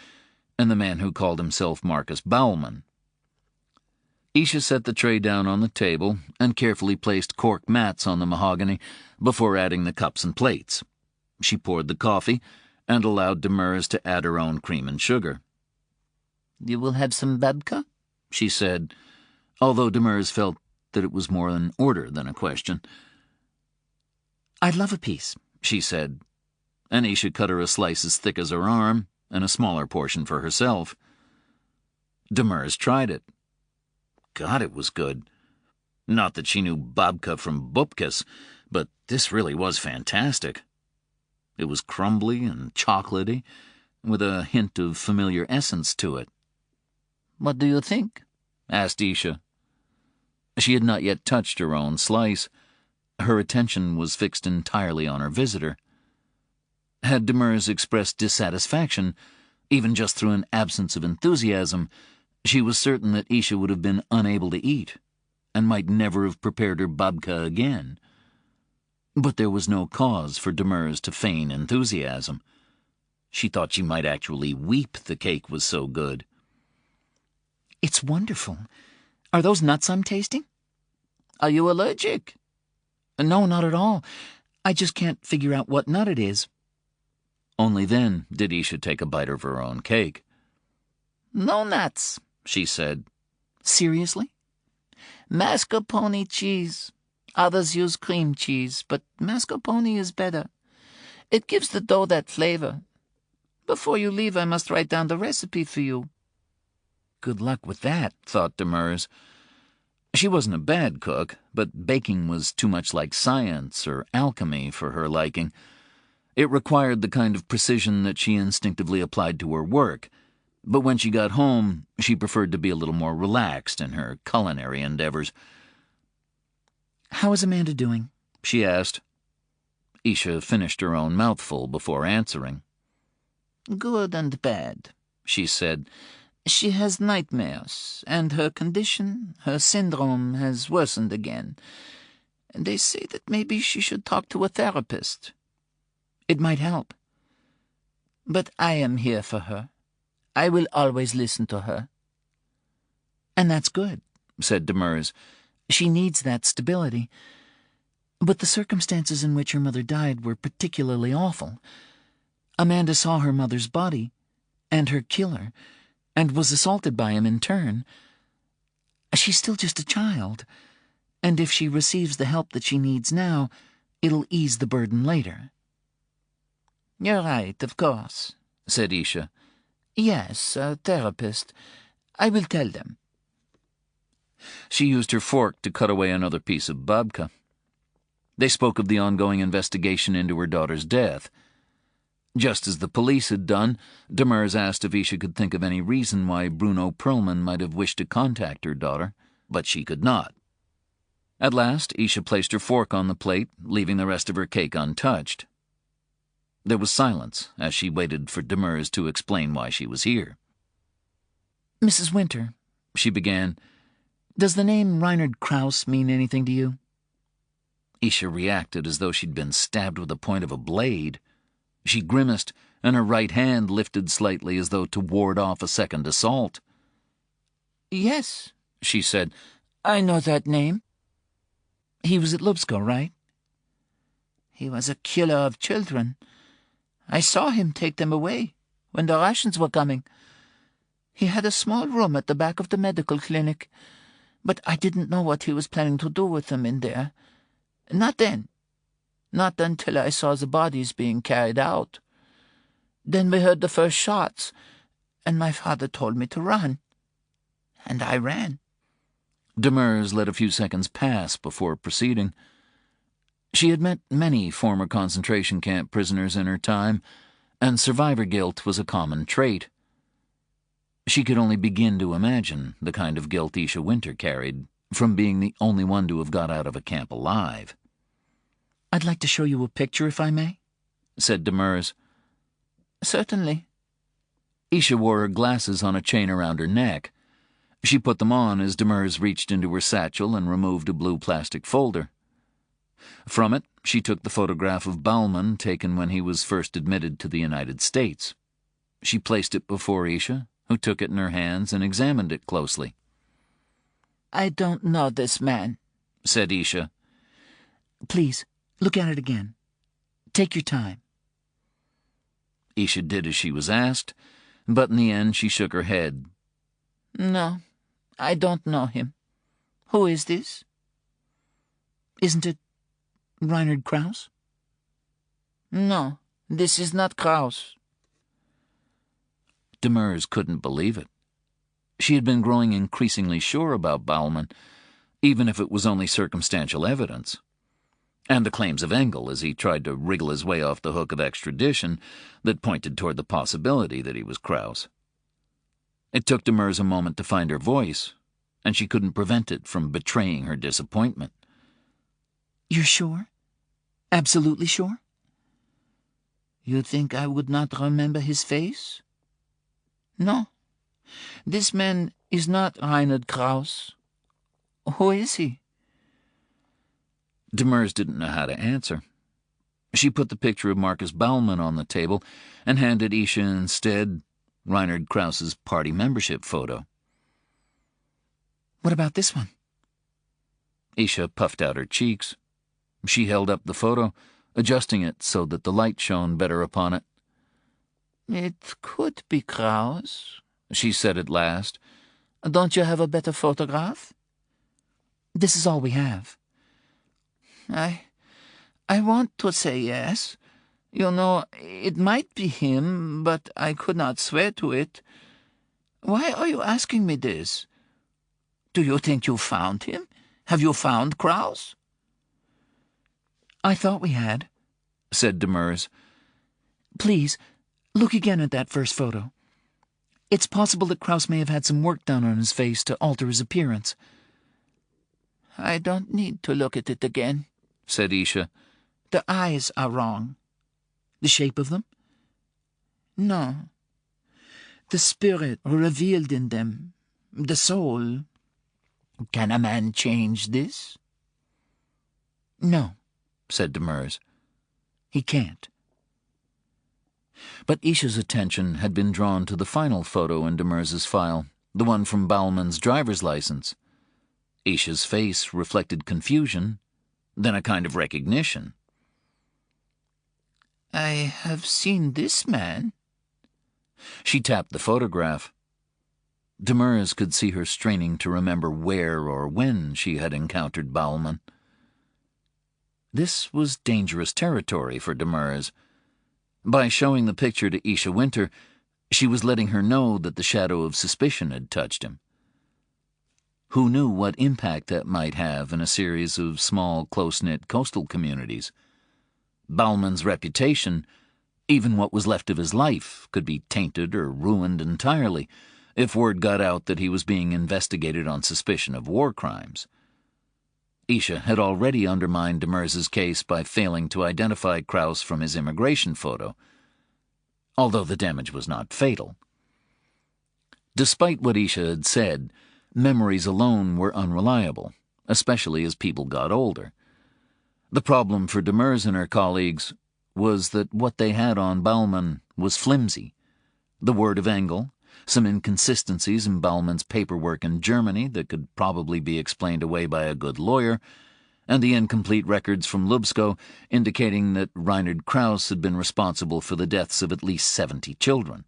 and the man who called himself Marcus Baumann. Isha set the tray down on the table and carefully placed cork mats on the mahogany before adding the cups and plates. She poured the coffee and allowed Demers to add her own cream and sugar. "You will have some babka?" she said, although Demers felt that it was more an order than a question. "I'd love a piece," she said, and Isha cut her a slice as thick as her arm and a smaller portion for herself. Demers tried it. God, it was good. Not that she knew babka from bupkis, but this really was fantastic. It was crumbly and chocolatey, with a hint of familiar essence to it. "What do you think?" asked Isha. She had not yet touched her own slice. Her attention was fixed entirely on her visitor. Had Demers expressed dissatisfaction, even just through an absence of enthusiasm, she was certain that Isha would have been unable to eat, and might never have prepared her babka again. But there was no cause for Demers to feign enthusiasm. She thought she might actually weep, the cake was so good. "It's wonderful. Are those nuts I'm tasting?" "Are you allergic?" "No, not at all. I just can't figure out what nut it is." Only then did Isha take a bite of her own cake. "No nuts," she said. "Seriously?" "Mascarpone cheese. Others use cream cheese, but mascarpone is better. It gives the dough that flavor. Before you leave, I must write down the recipe for you." Good luck with that, thought Demers. She wasn't a bad cook, but baking was too much like science or alchemy for her liking. It required the kind of precision that she instinctively applied to her work, but when she got home, she preferred to be a little more relaxed in her culinary endeavors. "How is Amanda doing?" she asked. Isha finished her own mouthful before answering. "Good and bad," she said. "She has nightmares, and her condition, her syndrome, has worsened again. They say that maybe she should talk to a therapist." "It might help." "But I am here for her. I will always listen to her." "And that's good," said Demers. "She needs that stability. But the circumstances in which her mother died were particularly awful. Amanda saw her mother's body, and her killer, and was assaulted by him in turn, she's still just a child, and if she receives the help that she needs now, it'll ease the burden later." "You're right, of course," said Isha. "Yes, a therapist. I will tell them." She used her fork to cut away another piece of babka. They spoke of the ongoing investigation into her daughter's death. Just as the police had done, Demers asked if Isha could think of any reason why Bruno Perlman might have wished to contact her daughter, but she could not. At last, Isha placed her fork on the plate, leaving the rest of her cake untouched. There was silence as she waited for Demers to explain why she was here. "Mrs. Winter," she began, "does the name Reinhard Krauss mean anything to you?" Isha reacted as though she'd been stabbed with the point of a blade. She grimaced, and her right hand lifted slightly as though to ward off a second assault. "Yes," she said, "I know that name." "He was at Lubsko, right?" "He was a killer of children. I saw him take them away when the Russians were coming. He had a small room at the back of the medical clinic, but I didn't know what he was planning to do with them in there. Not then. Not until I saw the bodies being carried out. Then we heard the first shots, and my father told me to run. And I ran." Demers let a few seconds pass before proceeding. She had met many former concentration camp prisoners in her time, and survivor guilt was a common trait. She could only begin to imagine the kind of guilt Isha Winter carried from being the only one to have got out of a camp alive. "I'd like to show you a picture, if I may," said Demers. "Certainly." Isha wore her glasses on a chain around her neck. She put them on as Demers reached into her satchel and removed a blue plastic folder. From it, she took the photograph of Baumann taken when he was first admitted to the United States. She placed it before Isha, who took it in her hands and examined it closely. "I don't know this man," said Isha. "Please, look at it again. Take your time." Isha did as she was asked, but in the end she shook her head. "No, I don't know him. Who is this?" "Isn't it Reinhard Krauss?" "No, this is not Krauss." Demers couldn't believe it. She had been growing increasingly sure about Baumann, even if it was only circumstantial evidence. And the claims of Engel as he tried to wriggle his way off the hook of extradition that pointed toward the possibility that he was Krauss. It took Demers a moment to find her voice, and she couldn't prevent it from betraying her disappointment. "You're sure? Absolutely sure?" "You think I would not remember his face? No. This man is not Reinhard Krauss. Who is he?" Demers didn't know how to answer. She put the picture of Marcus Baumann on the table and handed Isha instead Reinhard Krauss's party membership photo. "What about this one?" Isha puffed out her cheeks. She held up the photo, adjusting it so that the light shone better upon it. "It could be Krauss," she said at last. "Don't you have a better photograph?" "This is all we have." I want to say yes. You know, it might be him, but I could not swear to it. Why are you asking me this? Do you think you found him? Have you found Krauss?" "I thought we had," said Demers. "Please, look again at that first photo. It's possible that Krauss may have had some work done on his face to alter his appearance." "I don't need to look at it again," said Isha. "The eyes are wrong." "The shape of them?" "No. The spirit revealed in them, the soul. Can a man change this?" "No," said Demers. "He can't." But Isha's attention had been drawn to the final photo in Demers's file, the one from Baumann's driver's license. Isha's face reflected confusion, then a kind of recognition. "I have seen this man." She tapped the photograph. Demers could see her straining to remember where or when she had encountered Baumann. This was dangerous territory for Demers. By showing the picture to Isha Winter, she was letting her know that the shadow of suspicion had touched him. Who knew what impact that might have in a series of small, close-knit coastal communities? Baumann's reputation, even what was left of his life, could be tainted or ruined entirely if word got out that he was being investigated on suspicion of war crimes. Isha had already undermined Demers's case by failing to identify Krauss from his immigration photo, although the damage was not fatal. Despite what Isha had said, memories alone were unreliable, especially as people got older. The problem for Demers and her colleagues was that what they had on Baumann was flimsy. The word of Engel, some inconsistencies in Baumann's paperwork in Germany that could probably be explained away by a good lawyer, and the incomplete records from Lubsko indicating that Reinhard Krauss had been responsible for the deaths of at least 70 children.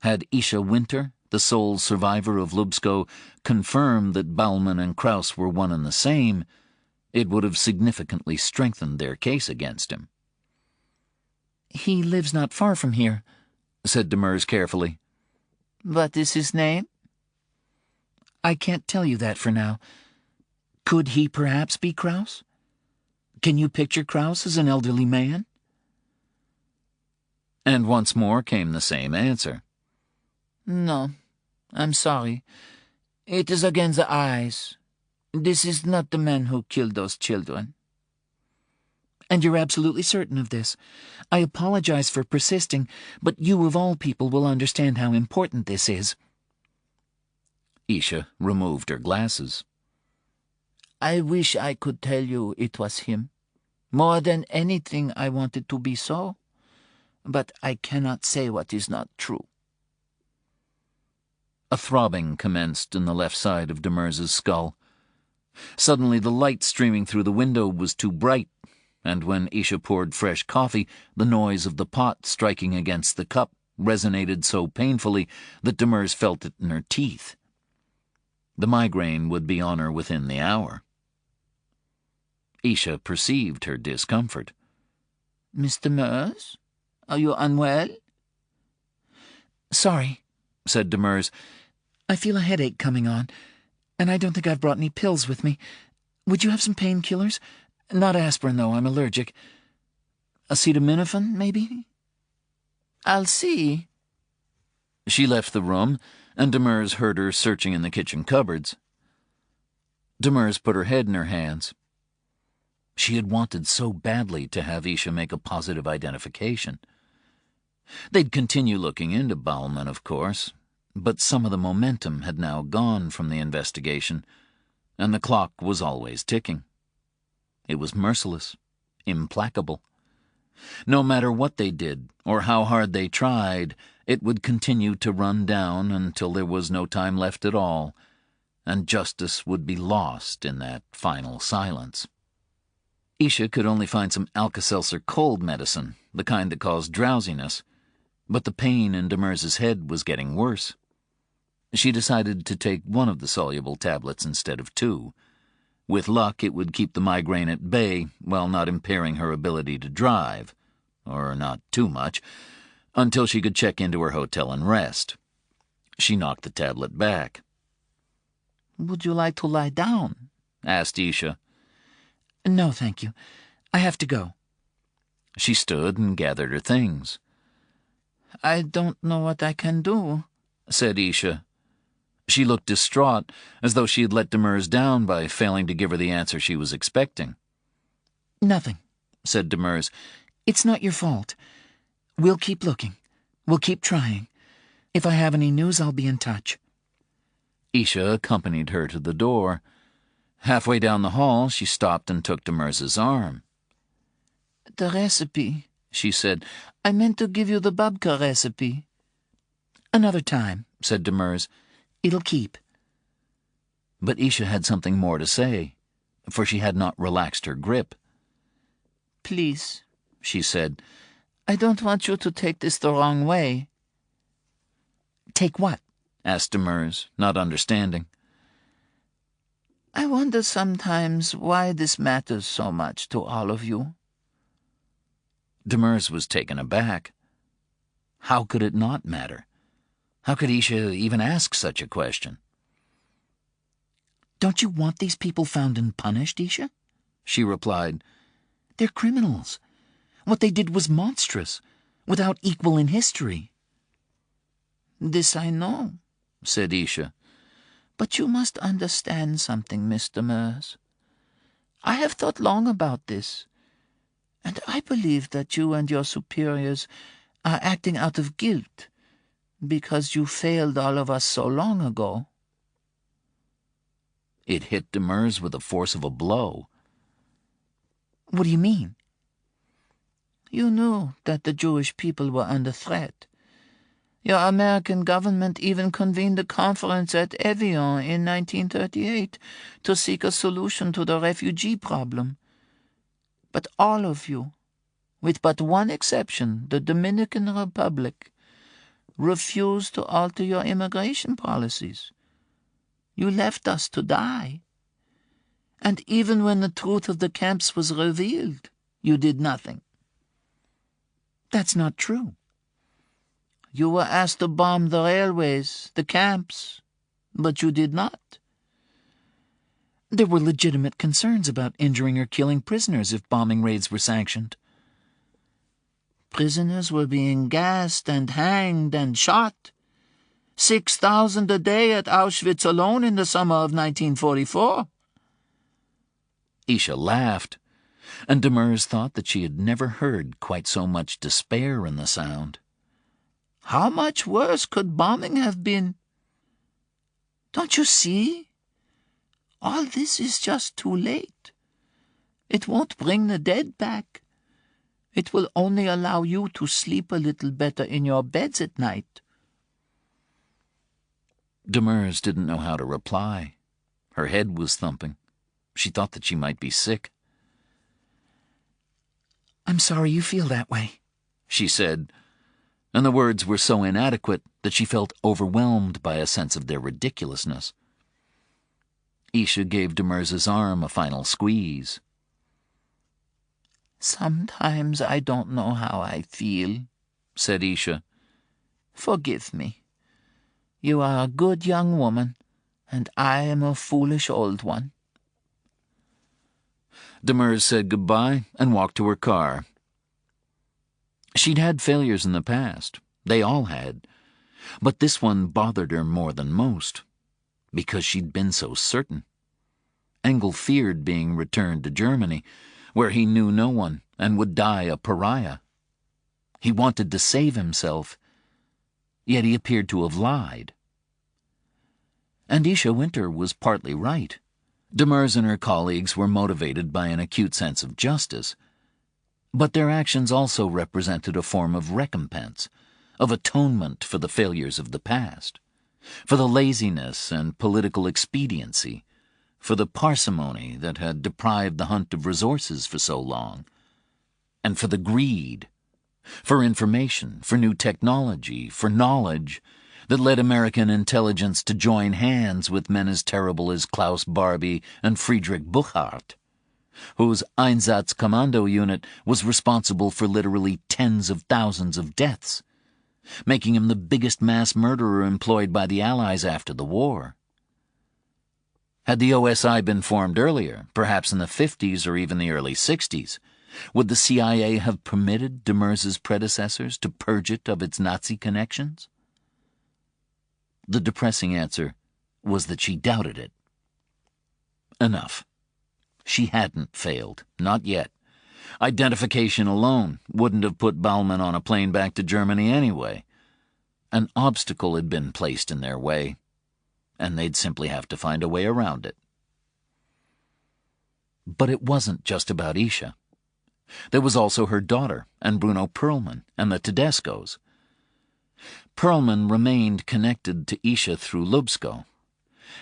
Had Isha Winter, the sole survivor of Lubsko, confirmed that Baumann and Krauss were one and the same, it would have significantly strengthened their case against him. "He lives not far from here," said Demers carefully. What is his name? "I can't tell you that for now. Could he perhaps be Krauss? Can you picture Krauss as an elderly man?" And once more came the same answer. No, I'm sorry. It is against the eyes. This is not the man who killed those children. "And you're absolutely certain of this? I apologize for persisting, but you of all people will understand how important this is." Isha removed her glasses. I wish I could tell you it was him. More than anything, I want it to be so. But I cannot say what is not true. A throbbing commenced in the left side of Demers's skull. Suddenly the light streaming through the window was too bright, and when Isha poured fresh coffee, the noise of the pot striking against the cup resonated so painfully that Demers felt it in her teeth. The migraine would be on her within the hour. Isha perceived her discomfort. Mr. Demers, are you unwell? "Sorry," said Demers. "I feel a headache coming on, and I don't think I've brought any pills with me. Would you have some painkillers? Not aspirin, though, I'm allergic. Acetaminophen, maybe?" I'll see. She left the room, and Demers heard her searching in the kitchen cupboards. Demers put her head in her hands. She had wanted so badly to have Isha make a positive identification. They'd continue looking into Baumann, of course, but some of the momentum had now gone from the investigation, and the clock was always ticking. It was merciless, implacable. No matter what they did, or how hard they tried, it would continue to run down until there was no time left at all, and justice would be lost in that final silence. Isha could only find some Alka-Seltzer cold medicine, the kind that caused drowsiness, but the pain in Demers's head was getting worse. She decided to take one of the soluble tablets instead of two. With luck, it would keep the migraine at bay while not impairing her ability to drive, or not too much, until she could check into her hotel and rest. She knocked the tablet back. Would you like to lie down? Asked Isha. "No, thank you. I have to go." She stood and gathered her things. I don't know what I can do, said Isha. She looked distraught, as though she had let Demers down by failing to give her the answer she was expecting. "Nothing," said Demers. "It's not your fault. We'll keep looking. We'll keep trying. If I have any news, I'll be in touch." Isha accompanied her to the door. Halfway down the hall, she stopped and took Demers's arm. The recipe, she said. I meant to give you the babka recipe. "Another time," said Demers. "It'll keep." But Isha had something more to say, for she had not relaxed her grip. Please, she said. I don't want you to take this the wrong way. "Take what?" asked Demers, not understanding. I wonder sometimes why this matters so much to all of you. Demers was taken aback. How could it not matter? How could Isha even ask such a question? Don't you want these people found and punished, Isha? She replied. They're criminals. What they did was monstrous, without equal in history. This I know, said Isha. But you must understand something, Mr. Demers. I have thought long about this, and I believe that you and your superiors are acting out of guilt because you failed all of us so long ago. It hit Demers with the force of a blow. What do you mean? You knew that the Jewish people were under threat. Your American government even convened a conference at Evian in 1938 to seek a solution to the refugee problem. But all of you, with but one exception, the Dominican Republic, refused to alter your immigration policies. You left us to die. And even when the truth of the camps was revealed, you did nothing. That's not true. You were asked to bomb the railways, the camps, but you did not. There were legitimate concerns about injuring or killing prisoners if bombing raids were sanctioned. Prisoners were being gassed and hanged and shot. 6,000 a day at Auschwitz alone in the summer of 1944. Isha laughed, and Demers thought that she had never heard quite so much despair in the sound. How much worse could bombing have been? Don't you see? All this is just too late. It won't bring the dead back. It will only allow you to sleep a little better in your beds at night. Demers didn't know how to reply. Her head was thumping. She thought that she might be sick. I'm sorry you feel that way, she said, and the words were so inadequate that she felt overwhelmed by a sense of their ridiculousness. Isha gave Demers's arm a final squeeze. Sometimes I don't know how I feel, said Isha. Forgive me. You are a good young woman, and I am a foolish old one. Demers said goodbye and walked to her car. She'd had failures in the past. They all had. But this one bothered her more than most, because she'd been so certain. Engel feared being returned to Germany, where he knew no one and would die a pariah. He wanted to save himself, yet he appeared to have lied. And Isha Winter was partly right. Demers and her colleagues were motivated by an acute sense of justice, but their actions also represented a form of recompense, of atonement for the failures of the past, for the laziness and political expediency, for the parsimony that had deprived the hunt of resources for so long, and for the greed, for information, for new technology, for knowledge, that led American intelligence to join hands with men as terrible as Klaus Barbie and Friedrich Buchart, whose Einsatzkommando unit was responsible for literally tens of thousands of deaths, making him the biggest mass murderer employed by the Allies after the war. Had the OSI been formed earlier, perhaps in the 50s or even the early 60s, would the CIA have permitted Demers's predecessors to purge it of its Nazi connections? The depressing answer was that she doubted it. Enough. She hadn't failed, not yet. Identification alone wouldn't have put Baumann on a plane back to Germany anyway. An obstacle had been placed in their way, and they'd simply have to find a way around it. But it wasn't just about Isha. There was also her daughter, and Bruno Perlman, and the Tedescos. Perlman remained connected to Isha through Lubsko,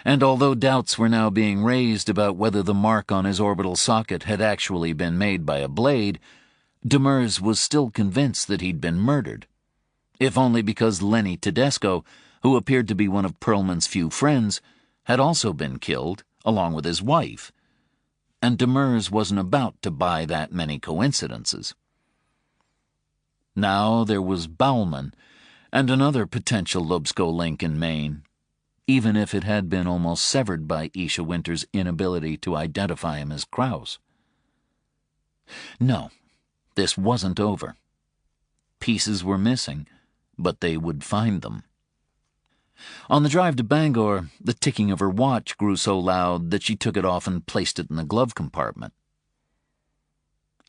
and although doubts were now being raised about whether the mark on his orbital socket had actually been made by a blade, Demers was still convinced that he'd been murdered, if only because Lenny Tedesco, who appeared to be one of Perlman's few friends, had also been killed, along with his wife, and Demers wasn't about to buy that many coincidences. Now there was Bauman, and another potential Lobsko link in Maine, even if it had been almost severed by Isha Winter's inability to identify him as Krauss. No, this wasn't over. Pieces were missing, but they would find them. On the drive to Bangor, the ticking of her watch grew so loud that she took it off and placed it in the glove compartment.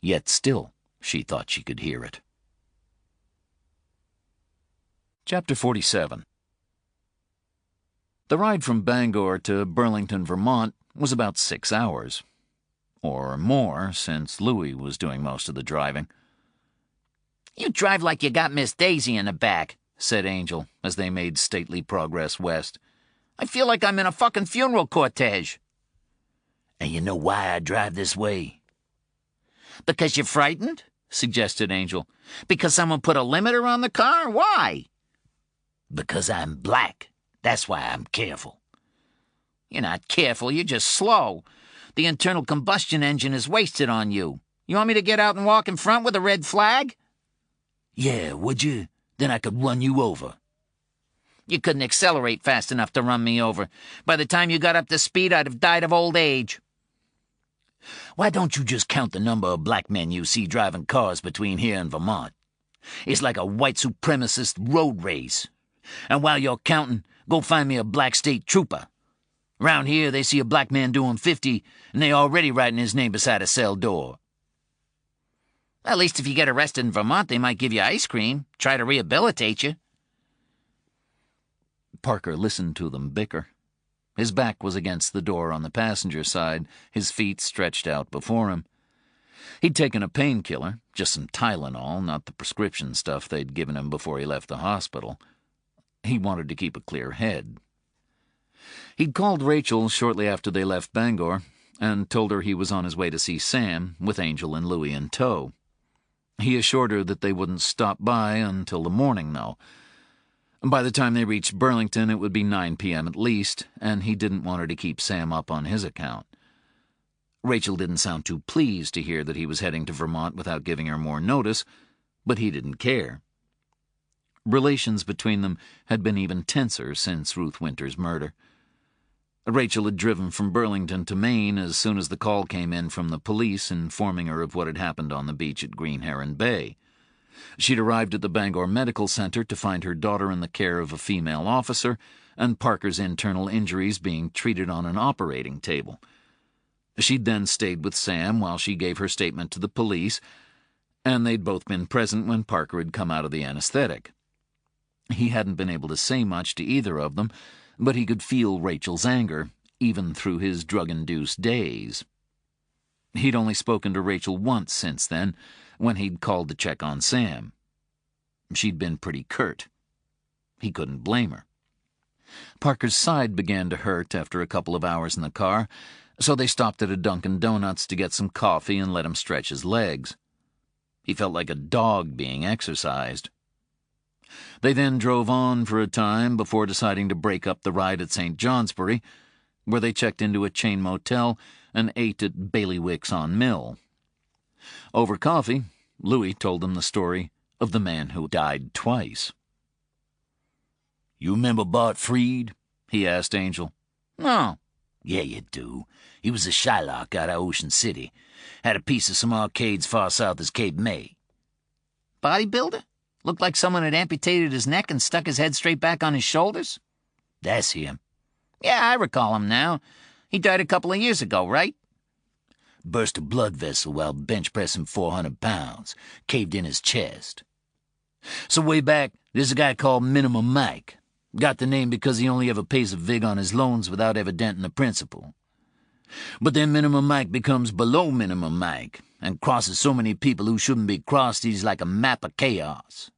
Yet still, she thought she could hear it. Chapter 47. The ride from Bangor to Burlington, Vermont was about 6 hours. Or more, since Louis was doing most of the driving. "You drive like you got Miss Daisy in the back," said Angel, as they made stately progress west. "I feel like I'm in a fucking funeral cortege." "And you know why I drive this way?" "Because you're frightened?" suggested Angel. "Because someone put a limiter on the car? Why?" "Because I'm black. That's why I'm careful." "You're not careful, you're just slow. The internal combustion engine is wasted on you. You want me to get out and walk in front with a red flag?" "Yeah, would you? Then I could run you over." "You couldn't accelerate fast enough to run me over. By the time you got up to speed, I'd have died of old age." "Why don't you just count the number of black men you see driving cars between here and Vermont? It's like a white supremacist road race. And while you're counting, go find me a black state trooper. Round here, they see a black man doing 50, and they already writing his name beside a cell door." "At least if you get arrested in Vermont, they might give you ice cream, try to rehabilitate you." Parker listened to them bicker. His back was against the door on the passenger side, his feet stretched out before him. He'd taken a painkiller, just some Tylenol, not the prescription stuff they'd given him before he left the hospital. He wanted to keep a clear head. He'd called Rachel shortly after they left Bangor and told her he was on his way to see Sam, with Angel and Louis in tow. He assured her that they wouldn't stop by until the morning, though. By the time they reached Burlington, it would be 9 p.m. at least, and he didn't want her to keep Sam up on his account. Rachel didn't sound too pleased to hear that he was heading to Vermont without giving her more notice, but he didn't care. Relations between them had been even tenser since Ruth Winter's murder. Rachel had driven from Burlington to Maine as soon as the call came in from the police informing her of what had happened on the beach at Green Heron Bay. She'd arrived at the Bangor Medical Center to find her daughter in the care of a female officer and Parker's internal injuries being treated on an operating table. She'd then stayed with Sam while she gave her statement to the police, and they'd both been present when Parker had come out of the anesthetic. He hadn't been able to say much to either of them, but he could feel Rachel's anger, even through his drug-induced daze. He'd only spoken to Rachel once since then, when he'd called to check on Sam. She'd been pretty curt. He couldn't blame her. Parker's side began to hurt after a couple of hours in the car, so they stopped at a Dunkin' Donuts to get some coffee and let him stretch his legs. He felt like a dog being exercised. They then drove on for a time before deciding to break up the ride at St. Johnsbury, where they checked into a chain motel and ate at Bailiwick's-on-Mill. Over coffee, Louis told them the story of the man who died twice. "You remember Bart Freed?" he asked Angel. "No." "Yeah, you do. He was a Shylock out of Ocean City. Had a piece of some arcades far south as Cape May." "Bodybuilder? Looked like someone had amputated his neck and stuck his head straight back on his shoulders?" "That's him." "Yeah, I recall him now. He died a couple of years ago, right?" "Burst a blood vessel while bench pressing 400 pounds. Caved in his chest. So way back, there's a guy called Minimum Mike. Got the name because he only ever pays a vig on his loans without ever denting the principal. But then Minimum Mike becomes below Minimum Mike and crosses so many people who shouldn't be crossed he's like a map of chaos.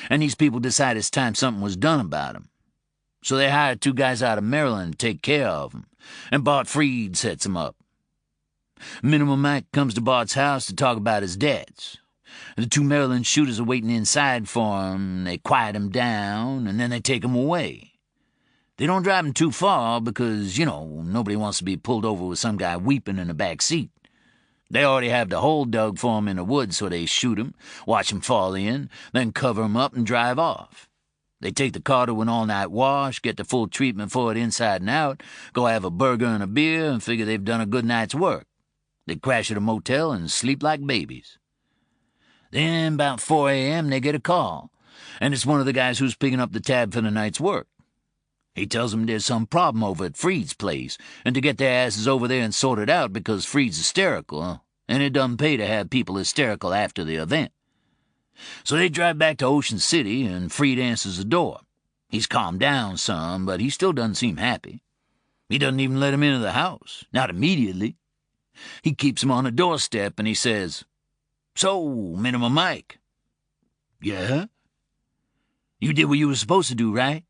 And these people decide it's time something was done about him. So they hired 2 guys out of Maryland to take care of him, and Bart Freed sets him up. Minimum Mike comes to Bart's house to talk about his debts. The 2 Maryland shooters are waiting inside for him. They quiet him down, and then they take him away. They don't drive 'em too far because, nobody wants to be pulled over with some guy weeping in the back seat. They already have the hole dug for 'em in the woods, so they shoot 'em, watch 'em fall in, then cover 'em up and drive off. They take the car to an all-night wash, get the full treatment for it inside and out, go have a burger and a beer, and figure they've done a good night's work. They crash at a motel and sleep like babies. Then, about 4 a.m., they get a call, and it's one of the guys who's picking up the tab for the night's work. He tells them there's some problem over at Freed's place, and to get their asses over there and sort it out because Freed's hysterical, and it doesn't pay to have people hysterical after the event. So they drive back to Ocean City, and Freed answers the door. He's calmed down some, but he still doesn't seem happy. He doesn't even let him into the house, not immediately. He keeps him on the doorstep, and he says, "So, Minimum Mike." "Yeah?" "You did what you were supposed to do, right?"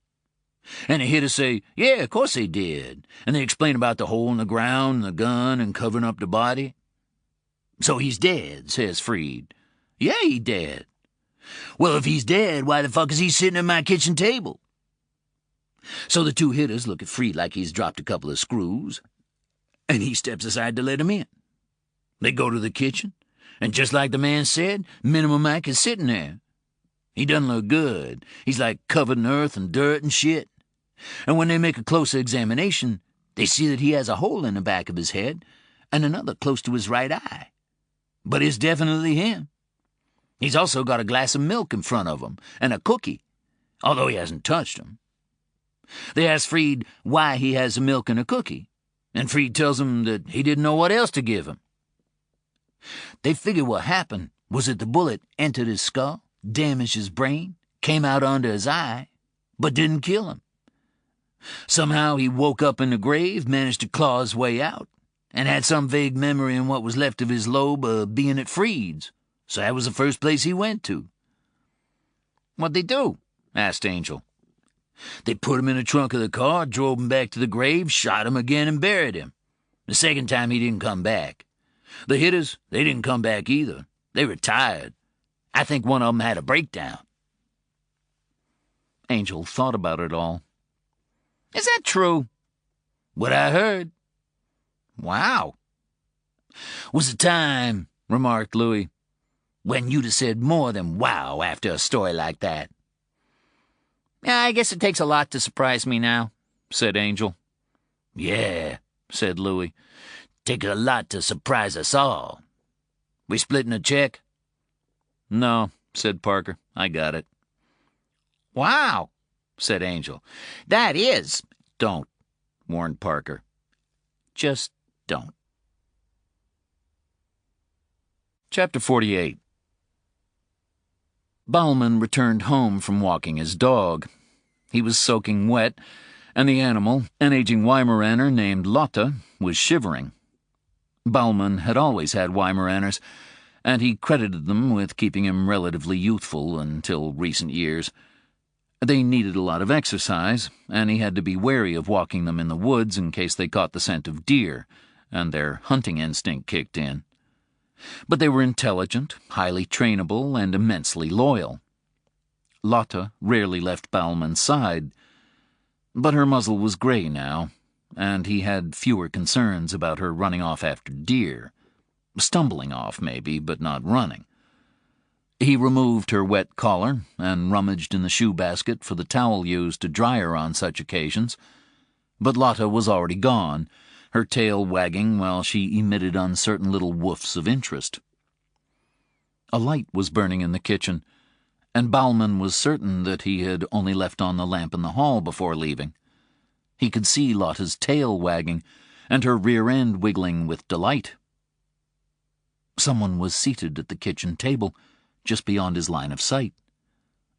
And the hitters say, "Yeah, of course they did." And they explain about the hole in the ground, and the gun, and covering up the body. "So he's dead," says Freed. "Yeah, he dead." "Well, if he's dead, why the fuck is he sitting at my kitchen table?" So the two hitters look at Freed like he's dropped a couple of screws, and he steps aside to let him in. They go to the kitchen, and just like the man said, Minimum Mike is sitting there. He doesn't look good. He's like covered in earth and dirt and shit. And when they make a closer examination, they see that he has a hole in the back of his head and another close to his right eye. But it's definitely him. He's also got a glass of milk in front of him and a cookie, although he hasn't touched them. They ask Freed why he has the milk and a cookie, and Freed tells them that he didn't know what else to give him. They figure what happened was that the bullet entered his skull, damaged his brain, came out under his eye, but didn't kill him. Somehow he woke up in the grave, managed to claw his way out, and had some vague memory in what was left of his lobe of being at Freed's. So that was the first place he went to. "What'd they do?" asked Angel. They put him in the trunk of the car, drove him back to the grave, shot him again, and buried him. The second time he didn't come back. The hitters, they didn't come back either. They retired. I think one of them had a breakdown. Angel thought about it all. "Is that true?" "What I heard." "Wow." "Was a time," remarked Louis, "when you'd have said more than wow after a story like that." "Yeah, I guess it takes a lot to surprise me now," said Angel. "Yeah," said Louis. "Takes a lot to surprise us all. We splitting a check?" "No," said Parker. "I got it." "Wow," said Angel. "That is—" "Don't," warned Parker. "Just don't." Chapter 48. Bauman returned home from walking his dog. He was soaking wet, and the animal, an aging Weimaraner named Lotte, was shivering. Bauman had always had Weimaraners, and he credited them with keeping him relatively youthful until recent years. They needed a lot of exercise, and he had to be wary of walking them in the woods in case they caught the scent of deer, and their hunting instinct kicked in. But they were intelligent, highly trainable, and immensely loyal. Lotte rarely left Bauman's side, but her muzzle was gray now, and he had fewer concerns about her running off after deer. Stumbling off, maybe, but not running. He removed her wet collar and rummaged in the shoe basket for the towel used to dry her on such occasions, but Lotte was already gone, her tail wagging while she emitted uncertain little woofs of interest. A light was burning in the kitchen, and Bauman was certain that he had only left on the lamp in the hall before leaving. He could see Lotte's tail wagging, and her rear end wiggling with delight. Someone was seated at the kitchen table, just beyond his line of sight.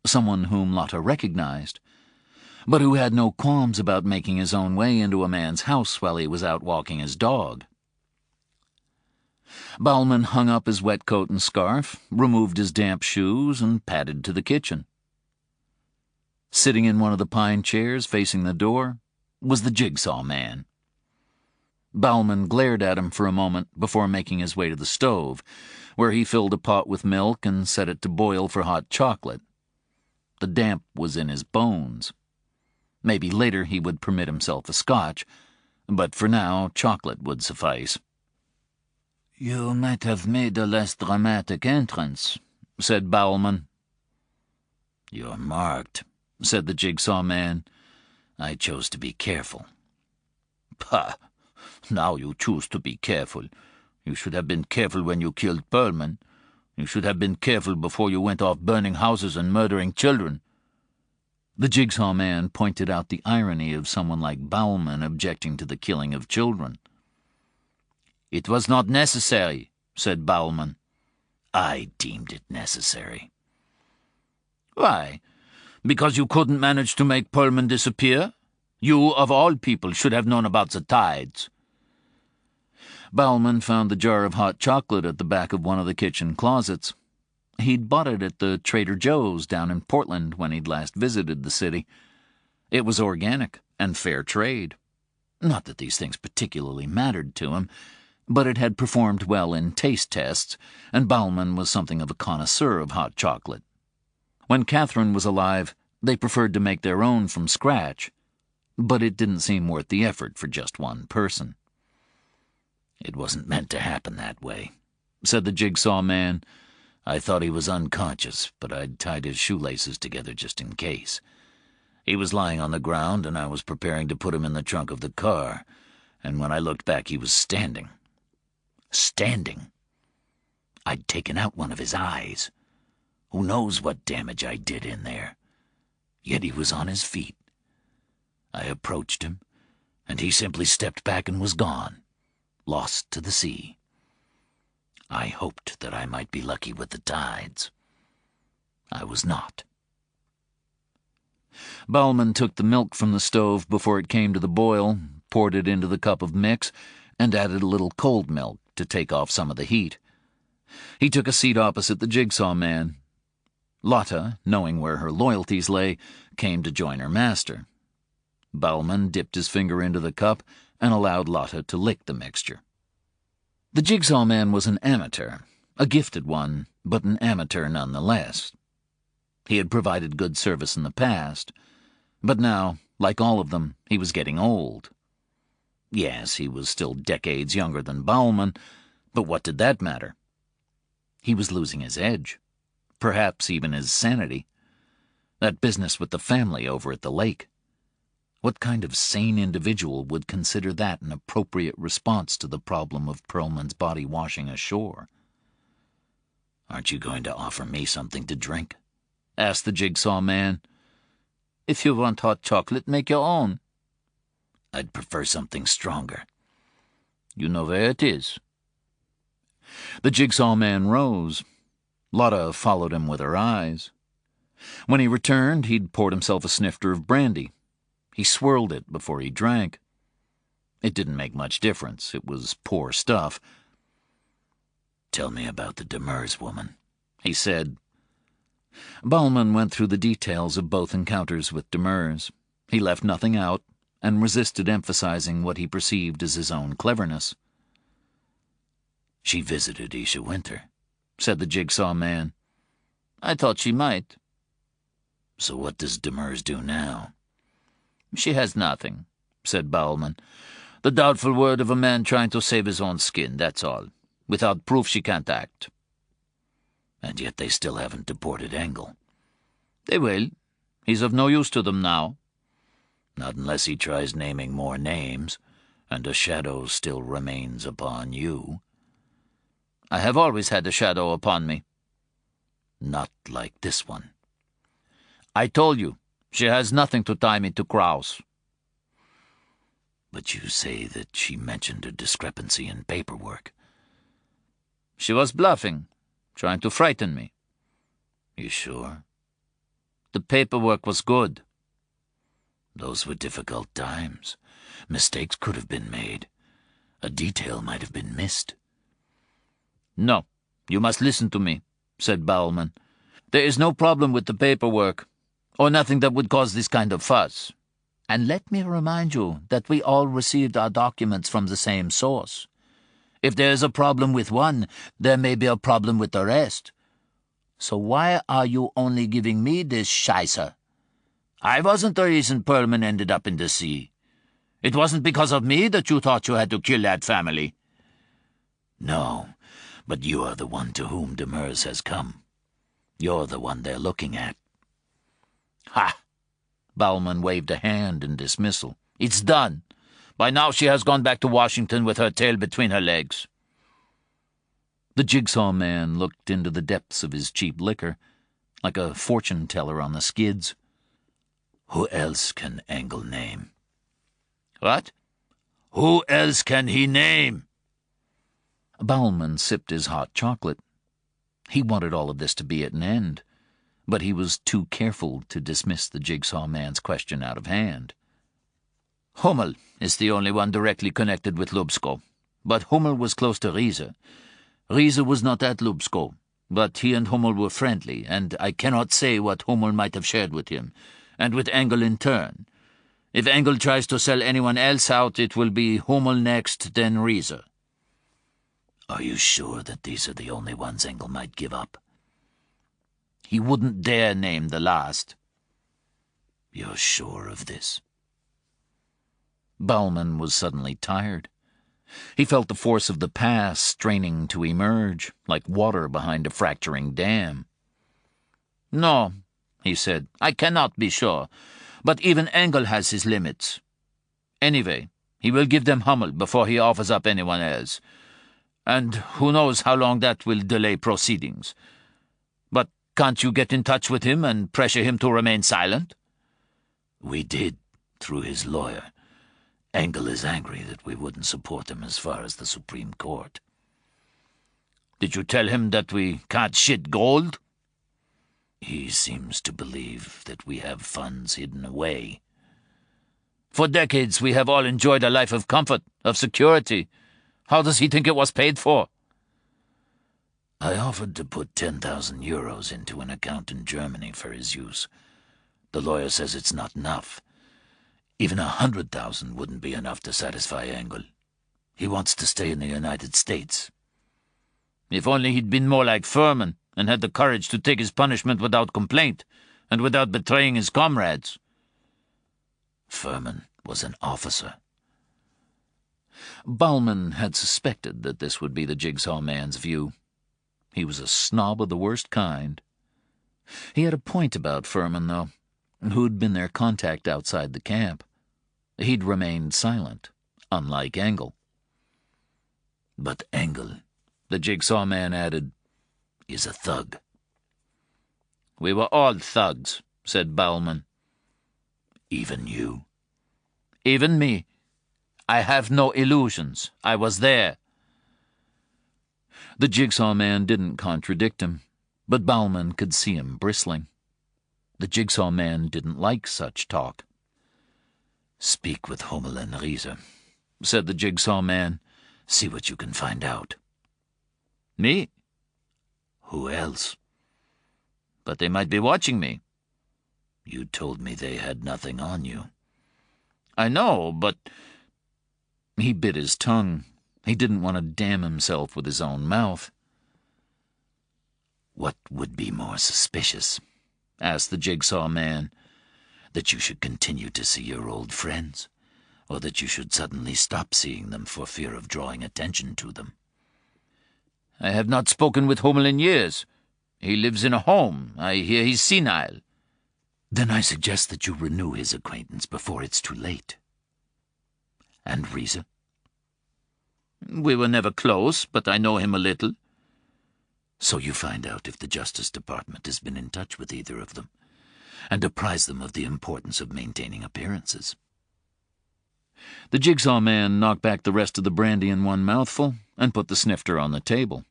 Someone whom Lotte recognized, but who had no qualms about making his own way into a man's house while he was out walking his dog. Bauman hung up his wet coat and scarf, removed his damp shoes, and padded to the kitchen. Sitting in one of the pine chairs facing the door was the jigsaw man. Bauman glared at him for a moment before making his way to the stove, where he filled a pot with milk and set it to boil for hot chocolate. The damp was in his bones. Maybe later he would permit himself a scotch, but for now chocolate would suffice. "You might have made a less dramatic entrance," said Bowelman. "You're marked," said the Jigsaw Man. "I chose to be careful." "Pah! Now you choose to be careful. You should have been careful when you killed Perlman. You should have been careful before you went off burning houses and murdering children." The Jigsaw Man pointed out the irony of someone like Bowelman objecting to the killing of children. "It was not necessary," said Bowelman. "I deemed it necessary." "Why? Because you couldn't manage to make Perlman disappear? You, of all people, should have known about the tides." Bowelman found the jar of hot chocolate at the back of one of the kitchen closets. He'd bought it at the Trader Joe's down in Portland when he'd last visited the city. It was organic and fair trade. Not that these things particularly mattered to him, but it had performed well in taste tests, and Bowelman was something of a connoisseur of hot chocolate. When Catherine was alive, they preferred to make their own from scratch, but it didn't seem worth the effort for just one person. "It wasn't meant to happen that way," said the Jigsaw Man. "I thought he was unconscious, but I'd tied his shoelaces together just in case. He was lying on the ground, and I was preparing to put him in the trunk of the car, and when I looked back he was standing. Standing! I'd taken out one of his eyes. Who knows what damage I did in there? Yet he was on his feet. I approached him, and he simply stepped back and was gone, lost to the sea. I hoped that I might be lucky with the tides. I was not." Bowelman took the milk from the stove before it came to the boil, poured it into the cup of mix, and added a little cold milk to take off some of the heat. He took a seat opposite the Jigsaw Man. Lotta, knowing where her loyalties lay, came to join her master. Bowelman dipped his finger into the cup and allowed Lotta to lick the mixture. The Jigsaw Man was an amateur, a gifted one, but an amateur nonetheless. He had provided good service in the past, but now, like all of them, he was getting old. Yes, he was still decades younger than Bowelman, but what did that matter? He was losing his edge, perhaps even his sanity. That business with the family over at the lake. What kind of sane individual would consider that an appropriate response to the problem of Perlman's body washing ashore? "Aren't you going to offer me something to drink?" asked the Jigsaw Man. "If you want hot chocolate, make your own." "I'd prefer something stronger." "You know where it is." The Jigsaw Man rose. Lotta followed him with her eyes. When he returned, he'd poured himself a snifter of brandy. He swirled it before he drank. It didn't make much difference. It was poor stuff. "Tell me about the Demers woman," he said. Bowelman went through the details of both encounters with Demers. He left nothing out, and resisted emphasizing what he perceived as his own cleverness. "She visited Isha Winter," said the Jigsaw Man. "I thought she might." "So what does Demers do now?" "She has nothing," said Bowelman. "The doubtful word of a man trying to save his own skin, that's all. Without proof she can't act." "And yet they still haven't deported Engel." "They will. He's of no use to them now." "Not unless he tries naming more names, and a shadow still remains upon you." "I have always had a shadow upon me." "Not like this one." "I told you, she has nothing to tie me to Kraus." "But you say that she mentioned a discrepancy in paperwork." "She was bluffing, trying to frighten me." "You sure?" "The paperwork was good." "Those were difficult times. Mistakes could have been made. A detail might have been missed." "No, you must listen to me," said Bowelman. "There is no problem with the paperwork, or nothing that would cause this kind of fuss. And let me remind you that we all received our documents from the same source. If there is a problem with one, there may be a problem with the rest. So why are you only giving me this scheisse? I wasn't the reason Perlman ended up in the sea. It wasn't because of me that you thought you had to kill that family. No, but you are the one to whom Demers has come. You're the one they're looking at. Ha! Bauman waved a hand in dismissal. It's done. By now she has gone back to Washington with her tail between her legs. The jigsaw man looked into the depths of his cheap liquor, like a fortune-teller on the skids. Who else can Engel name? What? Who else can he name? Bauman sipped his hot chocolate. He wanted all of this to be at an end, but he was too careful to dismiss the jigsaw man's question out of hand. Hummel is the only one directly connected with Lubsko, but Hummel was close to Riese. Riese was not at Lubsko, but he and Hummel were friendly, and I cannot say what Hummel might have shared with him, and with Engel in turn. If Engel tries to sell anyone else out, it will be Hummel next, then Riese. Are you sure that these are the only ones Engel might give up? He wouldn't dare name the last. You're sure of this? Bauman was suddenly tired. He felt the force of the past straining to emerge, like water behind a fracturing dam. No, he said, I cannot be sure, but even Engel has his limits. Anyway, he will give them Hummel before he offers up anyone else. And who knows how long that will delay proceedings. But can't you get in touch with him and pressure him to remain silent? We did, through his lawyer. Engel is angry that we wouldn't support him as far as the Supreme Court. Did you tell him that we can't shit gold? He seems to believe that we have funds hidden away. For decades we have all enjoyed a life of comfort, of security. How does he think it was paid for? I offered to put 10,000 euros into an account in Germany for his use. The lawyer says it's not enough. Even 100,000 wouldn't be enough to satisfy Engel. He wants to stay in the United States. If only he'd been more like Furman and had the courage to take his punishment without complaint and without betraying his comrades. Furman was an officer. Bauman had suspected that this would be the jigsaw man's view. He was a snob of the worst kind. He had a point about Furman, though, who'd been their contact outside the camp. He'd remained silent, unlike Engel. But Engel, the jigsaw man added, is a thug. We were all thugs, said Bauman. Even you? Even me. I have no illusions. I was there. The jigsaw man didn't contradict him, but Bauman could see him bristling. The jigsaw man didn't like such talk. Speak with Hummel and Riese, said the jigsaw man. See what you can find out. Me? Who else? But they might be watching me. You told me they had nothing on you. I know, but... He bit his tongue. He didn't want to damn himself with his own mouth. What would be more suspicious? Asked the jigsaw man. That you should continue to see your old friends, or that you should suddenly stop seeing them for fear of drawing attention to them? I have not spoken with Hummel in years. He lives in a home. I hear he's senile. Then I suggest that you renew his acquaintance before it's too late. And Riese? We were never close, but I know him a little. So you find out if the Justice Department has been in touch with either of them, and apprise them of the importance of maintaining appearances. The jigsaw man knocked back the rest of the brandy in one mouthful and put the snifter on the table.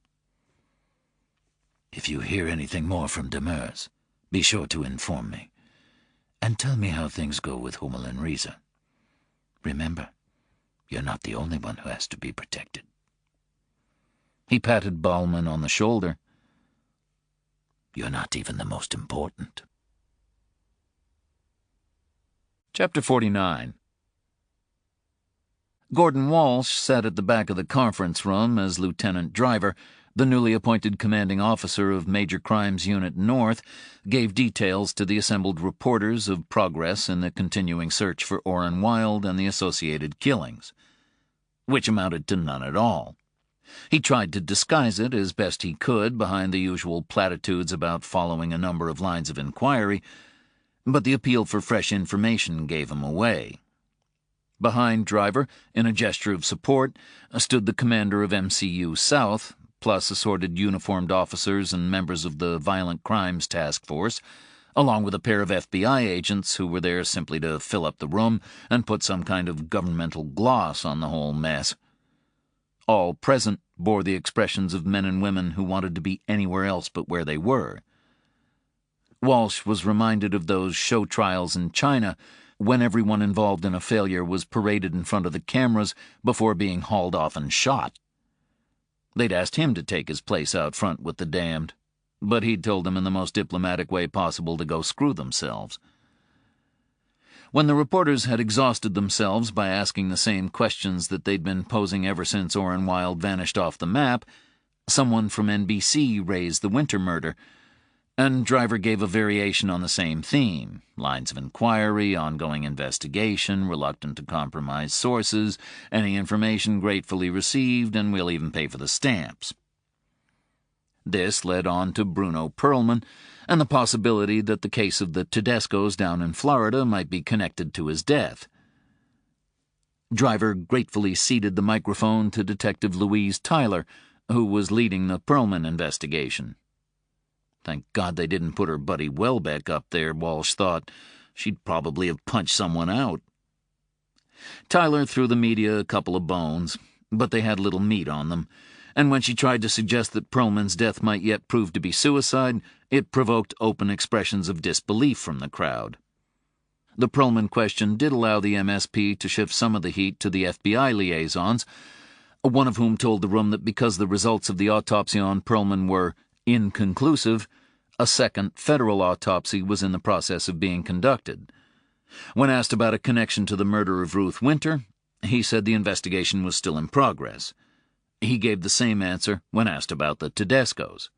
If you hear anything more from Demers, be sure to inform me, and tell me how things go with Hummel and Riese. Remember, you're not the only one who has to be protected. He patted Bauman on the shoulder. You're not even the most important. Chapter 49. Gordon Walsh sat at the back of the conference room as lieutenant driver, The newly appointed commanding officer of Major Crimes Unit North gave details to the assembled reporters of progress in the continuing search for Orrin Wilde and the associated killings, which amounted to none at all. He tried to disguise it as best he could behind the usual platitudes about following a number of lines of inquiry, but the appeal for fresh information gave him away. Behind Driver, in a gesture of support, stood the commander of MCU South, plus assorted uniformed officers and members of the Violent Crimes Task Force, along with a pair of FBI agents who were there simply to fill up the room and put some kind of governmental gloss on the whole mess. All present bore the expressions of men and women who wanted to be anywhere else but where they were. Walsh was reminded of those show trials in China when everyone involved in a failure was paraded in front of the cameras before being hauled off and shot. They'd asked him to take his place out front with the damned, but he'd told them in the most diplomatic way possible to go screw themselves. When the reporters had exhausted themselves by asking the same questions that they'd been posing ever since Orrin Wilde vanished off the map, someone from NBC raised the Winter murder, and Driver gave a variation on the same theme: lines of inquiry, ongoing investigation, reluctant to compromise sources, any information gratefully received, and we'll even pay for the stamps. This led on to Bruno Perlman and the possibility that the case of the Tedescos down in Florida might be connected to his death. Driver gratefully ceded the microphone to Detective Louise Tyler, who was leading the Perlman investigation. Thank God they didn't put her buddy Welbeck up there, Walsh thought. She'd probably have punched someone out. Tyler threw the media a couple of bones, but they had little meat on them, and when she tried to suggest that Perlman's death might yet prove to be suicide, it provoked open expressions of disbelief from the crowd. The Perlman question did allow the MSP to shift some of the heat to the FBI liaisons, one of whom told the room that because the results of the autopsy on Perlman were inconclusive, a second federal autopsy was in the process of being conducted. When asked about a connection to the murder of Ruth Winter, he said the investigation was still in progress. He gave the same answer when asked about the Tedescos.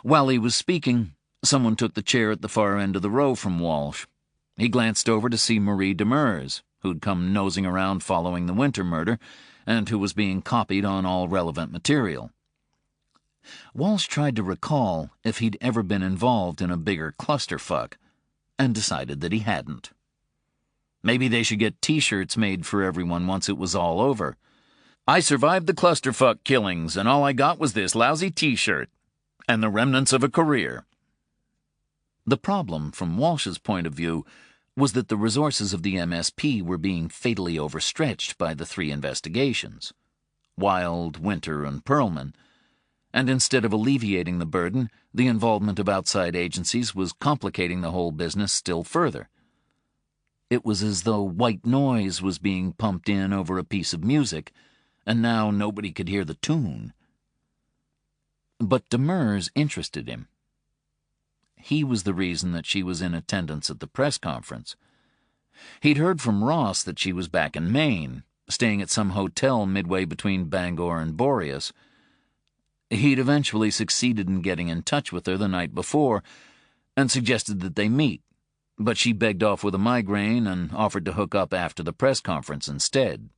While he was speaking, someone took the chair at the far end of the row from Walsh. He glanced over to see Marie Demers, who'd come nosing around following the Winter murder, and who was being copied on all relevant material. Walsh tried to recall if he'd ever been involved in a bigger clusterfuck, and decided that he hadn't. Maybe they should get T-shirts made for everyone once it was all over. I survived the clusterfuck killings, and all I got was this lousy T-shirt, and the remnants of a career. The problem, from Walsh's point of view, was that the resources of the MSP were being fatally overstretched by the three investigations, Wilde, Winter, and Perlman, and instead of alleviating the burden, the involvement of outside agencies was complicating the whole business still further. It was as though white noise was being pumped in over a piece of music, and now nobody could hear the tune. But Demers interested him. He was the reason that she was in attendance at the press conference. He'd heard from Ross that she was back in Maine, staying at some hotel midway between Bangor and Boreas. He'd eventually succeeded in getting in touch with her the night before and suggested that they meet, but she begged off with a migraine and offered to hook up after the press conference instead.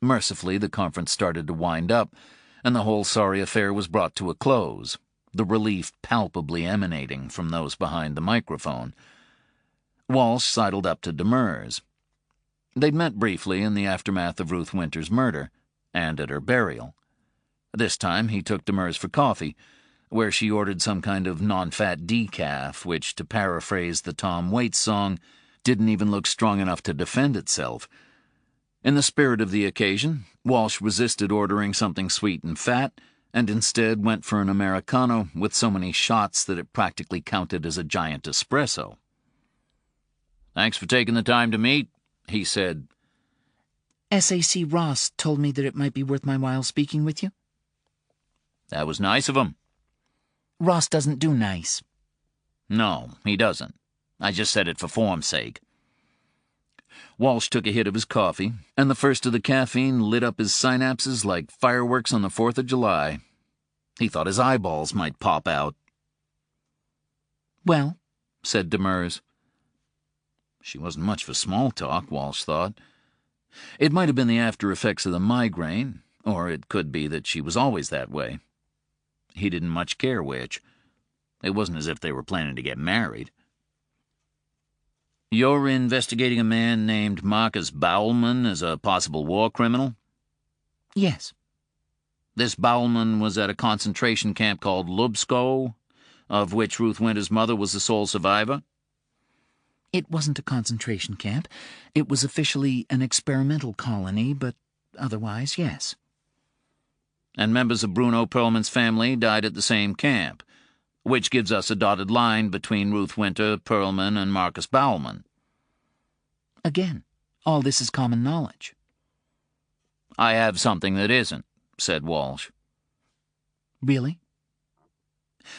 Mercifully, the conference started to wind up, and the whole sorry affair was brought to a close, the relief palpably emanating from those behind the microphone. Walsh sidled up to Demers. They'd met briefly in the aftermath of Ruth Winter's murder, and at her burial. This time he took Demers for coffee, where she ordered some kind of non-fat decaf, which, to paraphrase the Tom Waits song, didn't even look strong enough to defend itself. In the spirit of the occasion, Walsh resisted ordering something sweet and fat, and instead went for an Americano with so many shots that it practically counted as a giant espresso. "Thanks for taking the time to meet," he said. SAC Ross told me that it might be worth my while speaking with you. "That was nice of him." Ross doesn't do nice. "No, he doesn't. I just said it for form's sake." Walsh took a hit of his coffee, and the first of the caffeine lit up his synapses like fireworks on the 4th of July. He thought his eyeballs might pop out. "Well," said Demers. She wasn't much for small talk, Walsh thought. It might have been the after-effects of the migraine, or it could be that she was always that way. He didn't much care which. It wasn't as if they were planning to get married. "You're investigating a man named Marcus Bowelman as a possible war criminal?" "Yes." "This Bowelman was at a concentration camp called Lubsko, of which Ruth Winter's mother was the sole survivor?" "It wasn't a concentration camp. It was officially an experimental colony, but otherwise, yes." "And members of Bruno Perlman's family died at the same camp, which gives us a dotted line between Ruth Winter, Perlman, and Marcus Bowelman." "Again, all this is common knowledge." "I have something that isn't," said Walsh. "Really?"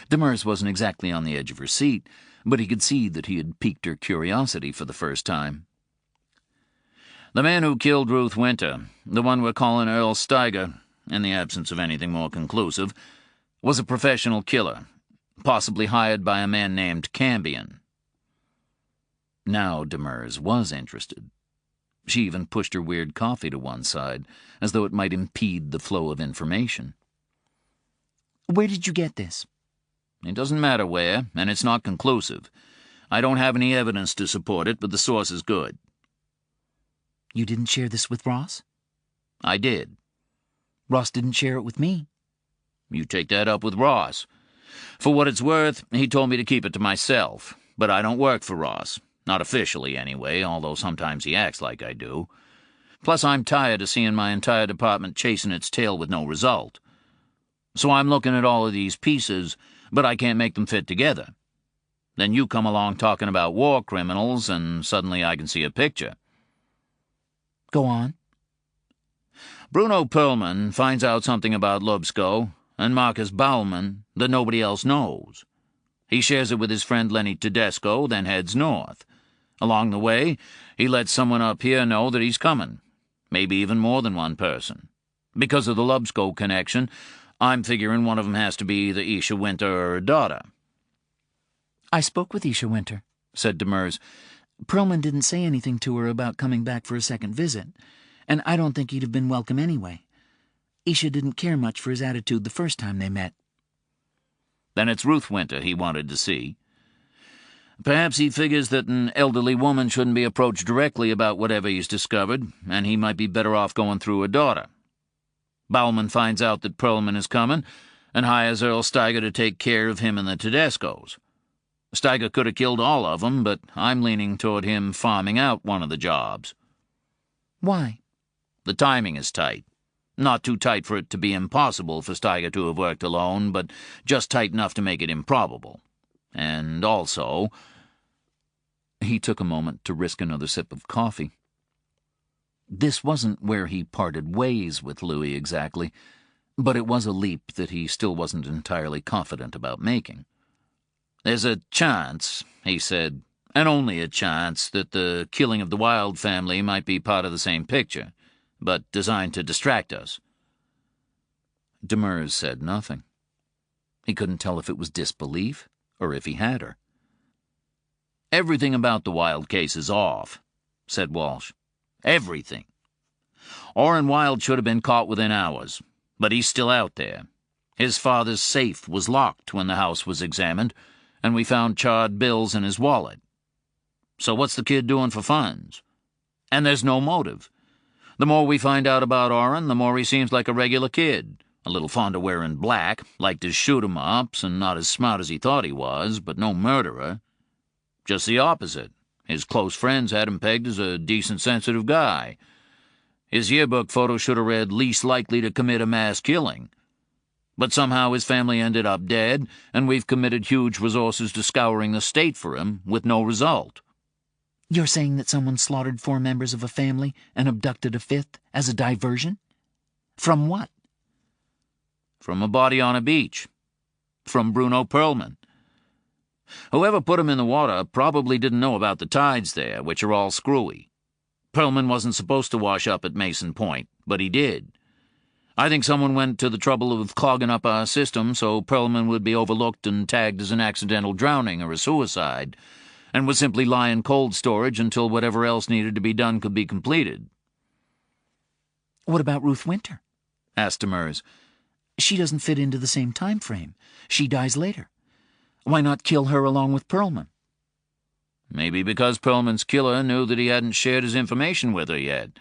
Demers wasn't exactly on the edge of her seat, but he could see that he had piqued her curiosity for the first time. "The man who killed Ruth Winter, the one we're calling Earl Steiger, in the absence of anything more conclusive, was a professional killer, possibly hired by a man named Cambion." Now Demers was interested. She even pushed her weird coffee to one side, as though it might impede the flow of information. "Where did you get this?" "It doesn't matter where, and it's not conclusive. I don't have any evidence to support it, but the source is good." "You didn't share this with Ross?" "I did." "Ross didn't share it with me." "You take that up with Ross. For what it's worth, he told me to keep it to myself, but I don't work for Ross. Not officially, anyway, although sometimes he acts like I do. Plus, I'm tired of seeing my entire department chasing its tail with no result. So I'm looking at all of these pieces, but I can't make them fit together. Then you come along talking about war criminals, and suddenly I can see a picture." "Go on." "Bruno Perlman finds out something about Lubsko and Marcus Bowelman that nobody else knows. He shares it with his friend Lenny Tedesco, then heads north. Along the way, he lets someone up here know that he's coming, maybe even more than one person. Because of the Lubsko connection, I'm figuring one of them has to be the Isha Winter or her daughter." "I spoke with Isha Winter," said Demers. "Perlman didn't say anything to her about coming back for a second visit, and I don't think he'd have been welcome anyway. Isha didn't care much for his attitude the first time they met." "Then it's Ruth Winter he wanted to see. Perhaps he figures that an elderly woman shouldn't be approached directly about whatever he's discovered, and he might be better off going through her daughter. Bowelman finds out that Perlman is coming, and hires Earl Steiger to take care of him and the Tedescos. Steiger could have killed all of them, but I'm leaning toward him farming out one of the jobs." "Why?" "The timing is tight. Not too tight for it to be impossible for Steiger to have worked alone, but just tight enough to make it improbable. And also—" He took a moment to risk another sip of coffee. This wasn't where he parted ways with Louis exactly, but it was a leap that he still wasn't entirely confident about making. "There's a chance," he said, "and only a chance, that the killing of the Wilde family might be part of the same picture, but designed to distract us." Demers said nothing. He couldn't tell if it was disbelief or if he had her. "Everything about the Wilde case is off," said Walsh. "Everything. Orrin Wilde should have been caught within hours, but he's still out there. His father's safe was locked when the house was examined, and we found charred bills in his wallet. So what's the kid doing for funds? And there's no motive. The more we find out about Orrin, the more he seems like a regular kid, a little fond of wearing black, liked his shoot-'em-ups, and not as smart as he thought he was, but no murderer. Just the opposite. His close friends had him pegged as a decent, sensitive guy. His yearbook photo should have read least likely to commit a mass killing. But somehow his family ended up dead, and we've committed huge resources to scouring the state for him, with no result." "You're saying that someone slaughtered 4 members of a family and abducted a 5th as a diversion? From what?" "From a body on a beach. From Bruno Perlman. Whoever put him in the water probably didn't know about the tides there, which are all screwy. Perlman wasn't supposed to wash up at Mason Point, but he did. I think someone went to the trouble of clogging up our system so Perlman would be overlooked and tagged as an accidental drowning or a suicide, and would simply lie in cold storage until whatever else needed to be done could be completed. What about Ruth Winter? Asked Demers. She doesn't fit into the same time frame. She dies later. Why not kill her along with Perlman? Maybe because Perlman's killer knew that he hadn't shared his information with her yet.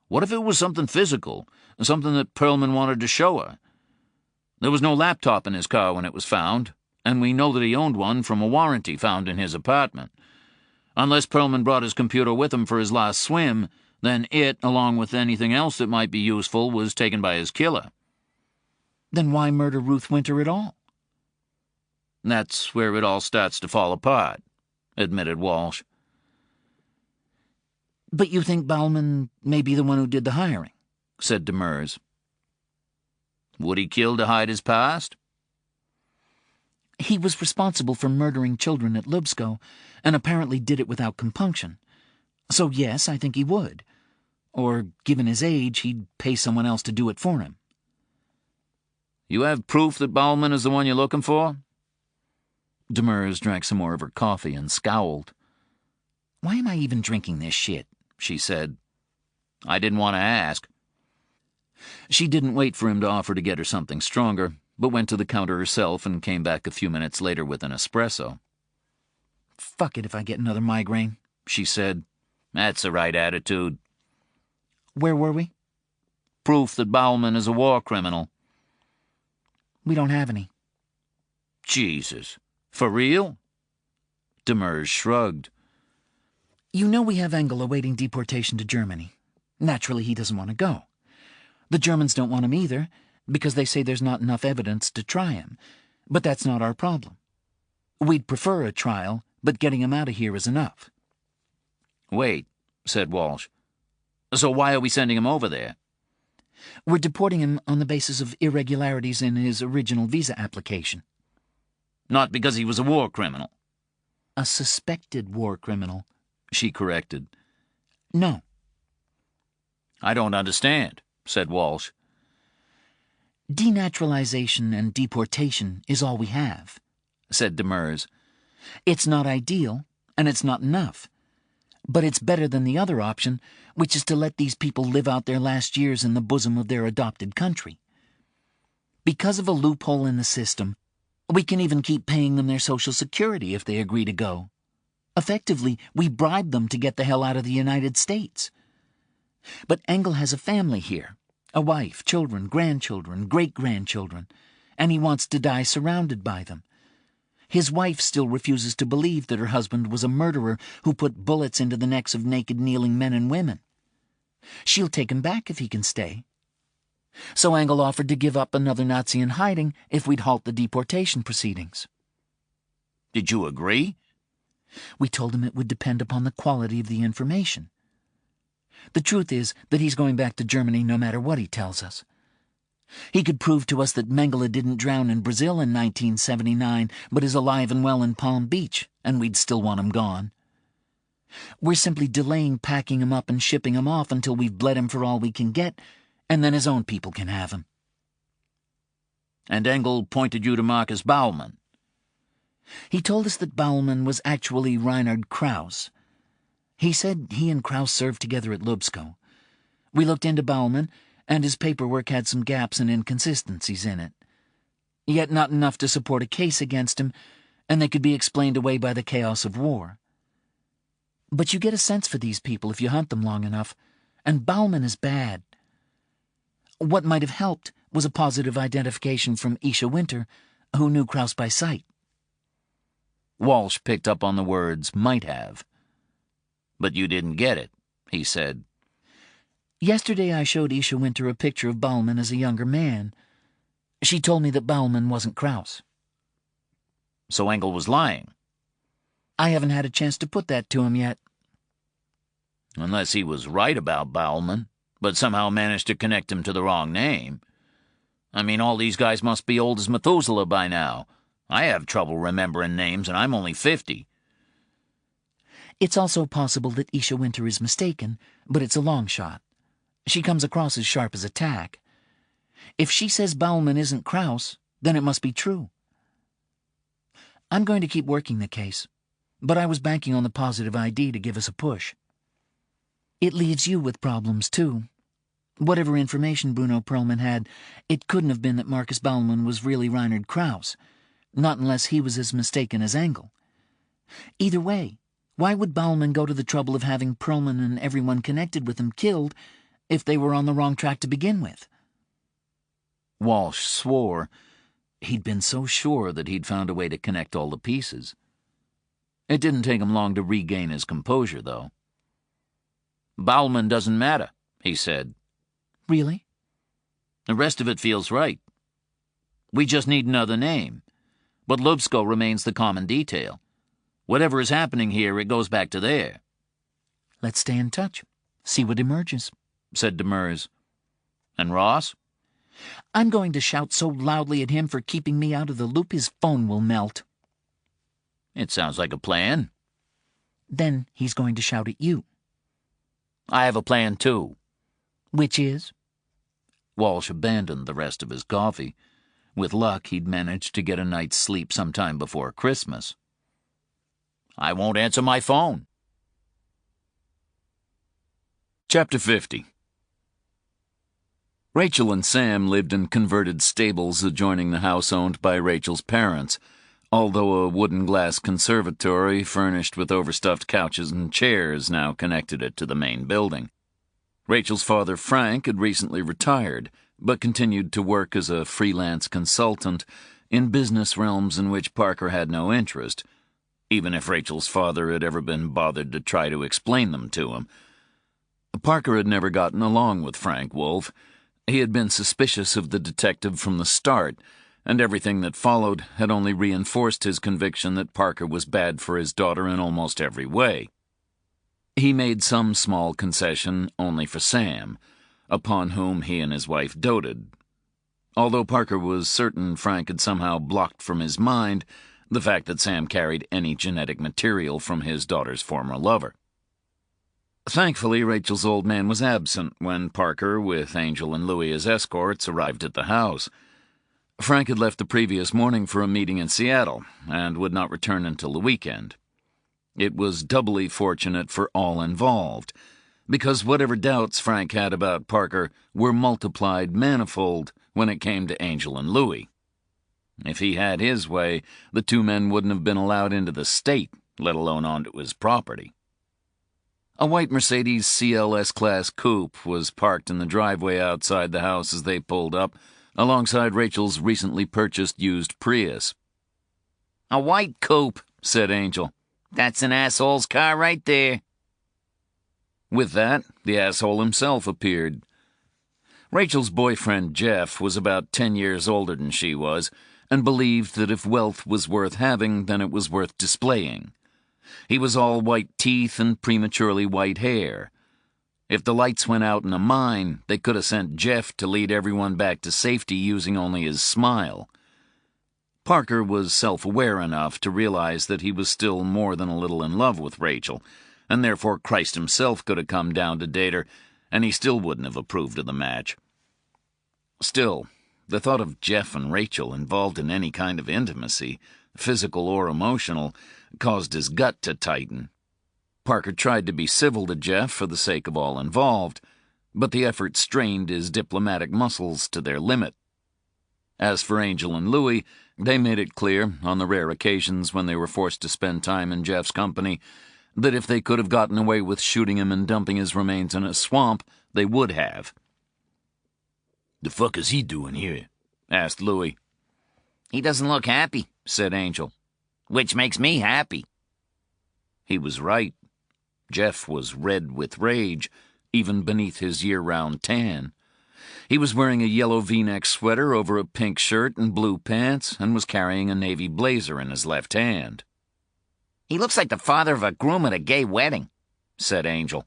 What if it was something physical, something that Perlman wanted to show her? There was no laptop in his car when it was found, and we know that he owned one from a warranty found in his apartment. Unless Perlman brought his computer with him for his last swim, then it, along with anything else that might be useful, was taken by his killer. Then why murder Ruth Winter at all? That's where it all starts to fall apart, admitted Walsh. But you think Bauman may be the one who did the hiring, said Demers. Would he kill to hide his past? He was responsible for murdering children at Lubsko, and apparently did it without compunction. So yes, I think he would. Or, given his age, he'd pay someone else to do it for him. You have proof that Bauman is the one you're looking for? Demers drank some more of her coffee and scowled. Why am I even drinking this shit? She said. I didn't want to ask. She didn't wait for him to offer to get her something stronger, but went to the counter herself and came back a few minutes later with an espresso. Fuck it if I get another migraine, she said. That's the right attitude. Where were we? Proof that Bauman is a war criminal. We don't have any. Jesus. For real? Demers shrugged. You know we have Engel awaiting deportation to Germany. Naturally, he doesn't want to go. The Germans don't want him either, because they say there's not enough evidence to try him. But that's not our problem. We'd prefer a trial, but getting him out of here is enough. Wait, said Walsh. So why are we sending him over there? We're deporting him on the basis of irregularities in his original visa application. Not because he was a war criminal. A suspected war criminal, she corrected. No. I don't understand, said Walsh. Denaturalization and deportation is all we have, said Demers. It's not ideal, and it's not enough. But it's better than the other option, which is to let these people live out their last years in the bosom of their adopted country. Because of a loophole in the system, we can even keep paying them their Social Security if they agree to go. Effectively, we bribe them to get the hell out of the United States. But Engel has a family here, a wife, children, grandchildren, great-grandchildren, and he wants to die surrounded by them. His wife still refuses to believe that her husband was a murderer who put bullets into the necks of naked kneeling men and women. She'll take him back if he can stay. So Engel offered to give up another Nazi in hiding if we'd halt the deportation proceedings. Did you agree? We told him it would depend upon the quality of the information. The truth is that he's going back to Germany no matter what he tells us. He could prove to us that Mengele didn't drown in Brazil in 1979, but is alive and well in Palm Beach, and we'd still want him gone. We're simply delaying packing him up and shipping him off until we've bled him for all we can get, and then his own people can have him. And Engel pointed you to Marcus Baumann. He told us that Baumann was actually Reinhard Krauss. He said he and Krauss served together at Lubsko. We looked into Baumann, and his paperwork had some gaps and inconsistencies in it. Yet not enough to support a case against him, and they could be explained away by the chaos of war. But you get a sense for these people if you hunt them long enough, and Baumann is bad. What might have helped was a positive identification from Isha Winter, who knew Krauss by sight. Walsh picked up on the words might have. But you didn't get it, he said. Yesterday I showed Isha Winter a picture of Baumann as a younger man. She told me that Baumann wasn't Krauss. So Engel was lying? I haven't had a chance to put that to him yet. Unless he was right about Baumann, but somehow managed to connect him to the wrong name. I mean, all these guys must be old as Methuselah by now. I have trouble remembering names, and I'm only 50. It's also possible that Isha Winter is mistaken, but it's a long shot. She comes across as sharp as a tack. If she says Baumann isn't Kraus, then it must be true. I'm going to keep working the case, but I was banking on the positive ID to give us a push. It leaves you with problems, too. Whatever information Bruno Perlman had, it couldn't have been that Marcus Baumann was really Reinhard Kraus, not unless he was as mistaken as Engel. Either way, why would Baumann go to the trouble of having Perlman and everyone connected with him killed if they were on the wrong track to begin with? Walsh swore. He'd been so sure that he'd found a way to connect all the pieces. It didn't take him long to regain his composure, though. "Baumann doesn't matter," he said. Really? "The rest of it feels right. We just need another name. But Lubsko remains the common detail. Whatever is happening here, it goes back to there." Let's stay in touch. See what emerges, said Demers. "And Ross?" I'm going to shout so loudly at him for keeping me out of the loop his phone will melt. "It sounds like a plan." Then he's going to shout at you. "I have a plan, too." Which is? Walsh abandoned the rest of his coffee. With luck, he'd managed to get a night's sleep sometime before Christmas. "I won't answer my phone." Chapter 50. Rachel and Sam lived in converted stables adjoining the house owned by Rachel's parents, although a wooden-glass conservatory furnished with overstuffed couches and chairs now connected it to the main building. Rachel's father, Frank, had recently retired, but continued to work as a freelance consultant in business realms in which Parker had no interest, even if Rachel's father had ever been bothered to try to explain them to him. Parker had never gotten along with Frank Wolfe. He had been suspicious of the detective from the start, and everything that followed had only reinforced his conviction that Parker was bad for his daughter in almost every way. He made some small concession only for Sam, upon whom he and his wife doted. Although Parker was certain Frank had somehow blocked from his mind the fact that Sam carried any genetic material from his daughter's former lover. Thankfully, Rachel's old man was absent when Parker, with Angel and Louis as escorts, arrived at the house. Frank had left the previous morning for a meeting in Seattle, and would not return until the weekend. It was doubly fortunate for all involved, because whatever doubts Frank had about Parker were multiplied manifold when it came to Angel and Louis. If he had his way, the two men wouldn't have been allowed into the state, let alone onto his property. A white Mercedes CLS Class coupe was parked in the driveway outside the house as they pulled up, alongside Rachel's recently purchased used Prius. "A white coupe," said Angel. "That's an asshole's car right there." With that, the asshole himself appeared. Rachel's boyfriend, Jeff, was about 10 years older than she was, and believed that if wealth was worth having, then it was worth displaying. He was all white teeth and prematurely white hair. If the lights went out in a mine, they could have sent Jeff to lead everyone back to safety using only his smile. Parker was self-aware enough to realize that he was still more than a little in love with Rachel, and therefore Christ himself could have come down to date her, and he still wouldn't have approved of the match. Still, the thought of Jeff and Rachel involved in any kind of intimacy, physical or emotional, caused his gut to tighten. Parker tried to be civil to Jeff for the sake of all involved, but the effort strained his diplomatic muscles to their limit. As for Angel and Louis, they made it clear, on the rare occasions when they were forced to spend time in Jeff's company, that if they could have gotten away with shooting him and dumping his remains in a swamp, they would have. "The fuck is he doing here?" asked Louis. "He doesn't look happy," said Angel. "Which makes me happy." He was right. Jeff was red with rage, even beneath his year-round tan. He was wearing a yellow V-neck sweater over a pink shirt and blue pants, and was carrying a navy blazer in his left hand. "He looks like the father of a groom at a gay wedding," said Angel.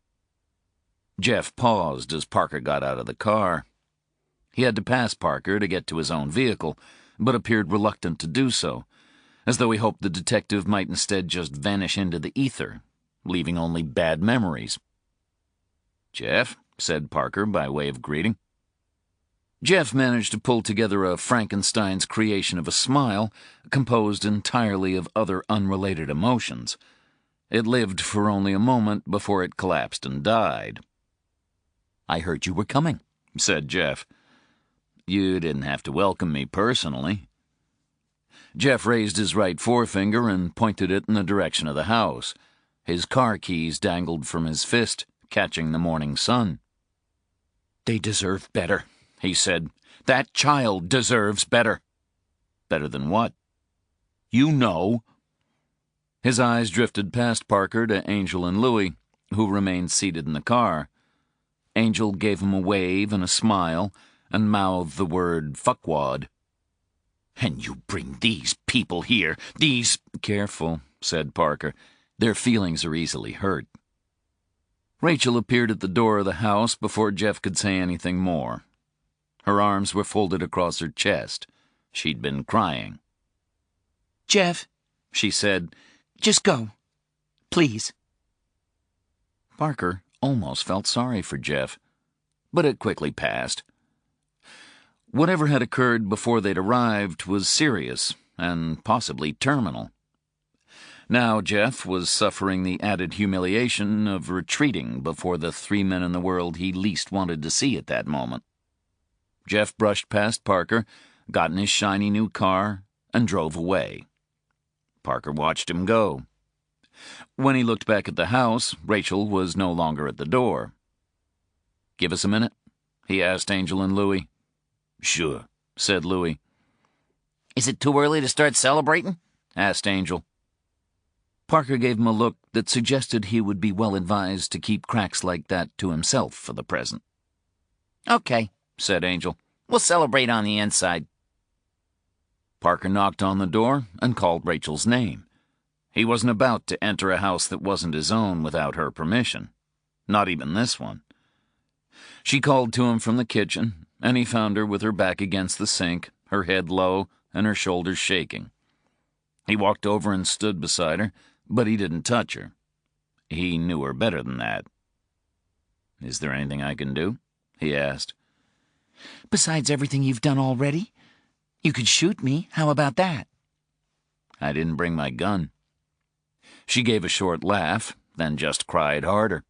Jeff paused as Parker got out of the car. He had to pass Parker to get to his own vehicle, but appeared reluctant to do so, as though he hoped the detective might instead just vanish into the ether, leaving only bad memories. "Jeff," said Parker by way of greeting. Jeff managed to pull together a Frankenstein's creation of a smile, composed entirely of other unrelated emotions. It lived for only a moment before it collapsed and died. "I heard you were coming," said Jeff. "You didn't have to welcome me personally." Jeff raised his right forefinger and pointed it in the direction of the house. His car keys dangled from his fist, catching the morning sun. "They deserve better," he said. "That child deserves better." "Better than what?" "You know." His eyes drifted past Parker to Angel and Louie, who remained seated in the car. Angel gave him a wave and a smile, and mouthed the word fuckwad. "And you bring these people here, these—" "Careful," said Parker. "Their feelings are easily hurt." Rachel appeared at the door of the house before Jeff could say anything more. Her arms were folded across her chest. She'd been crying. "Jeff," she said, "just go. Please." Parker almost felt sorry for Jeff, but it quickly passed. Whatever had occurred before they'd arrived was serious and possibly terminal. Now Jeff was suffering the added humiliation of retreating before the three men in the world he least wanted to see at that moment. Jeff brushed past Parker, got in his shiny new car, and drove away. Parker watched him go. When he looked back at the house, Rachel was no longer at the door. "Give us a minute?" he asked Angel and Louie. "Sure," said Louie. "Is it too early to start celebrating?" asked Angel. Parker gave him a look that suggested he would be well advised to keep cracks like that to himself for the present. "Okay," said Angel. "We'll celebrate on the inside." Parker knocked on the door and called Rachel's name. He wasn't about to enter a house that wasn't his own without her permission. Not even this one. She called to him from the kitchen, and he found her with her back against the sink, her head low, and her shoulders shaking. He walked over and stood beside her, but he didn't touch her. He knew her better than that. "Is there anything I can do?" he asked. "Besides everything you've done already? You could shoot me. How about that?" "I didn't bring my gun." She gave a short laugh, then just cried harder.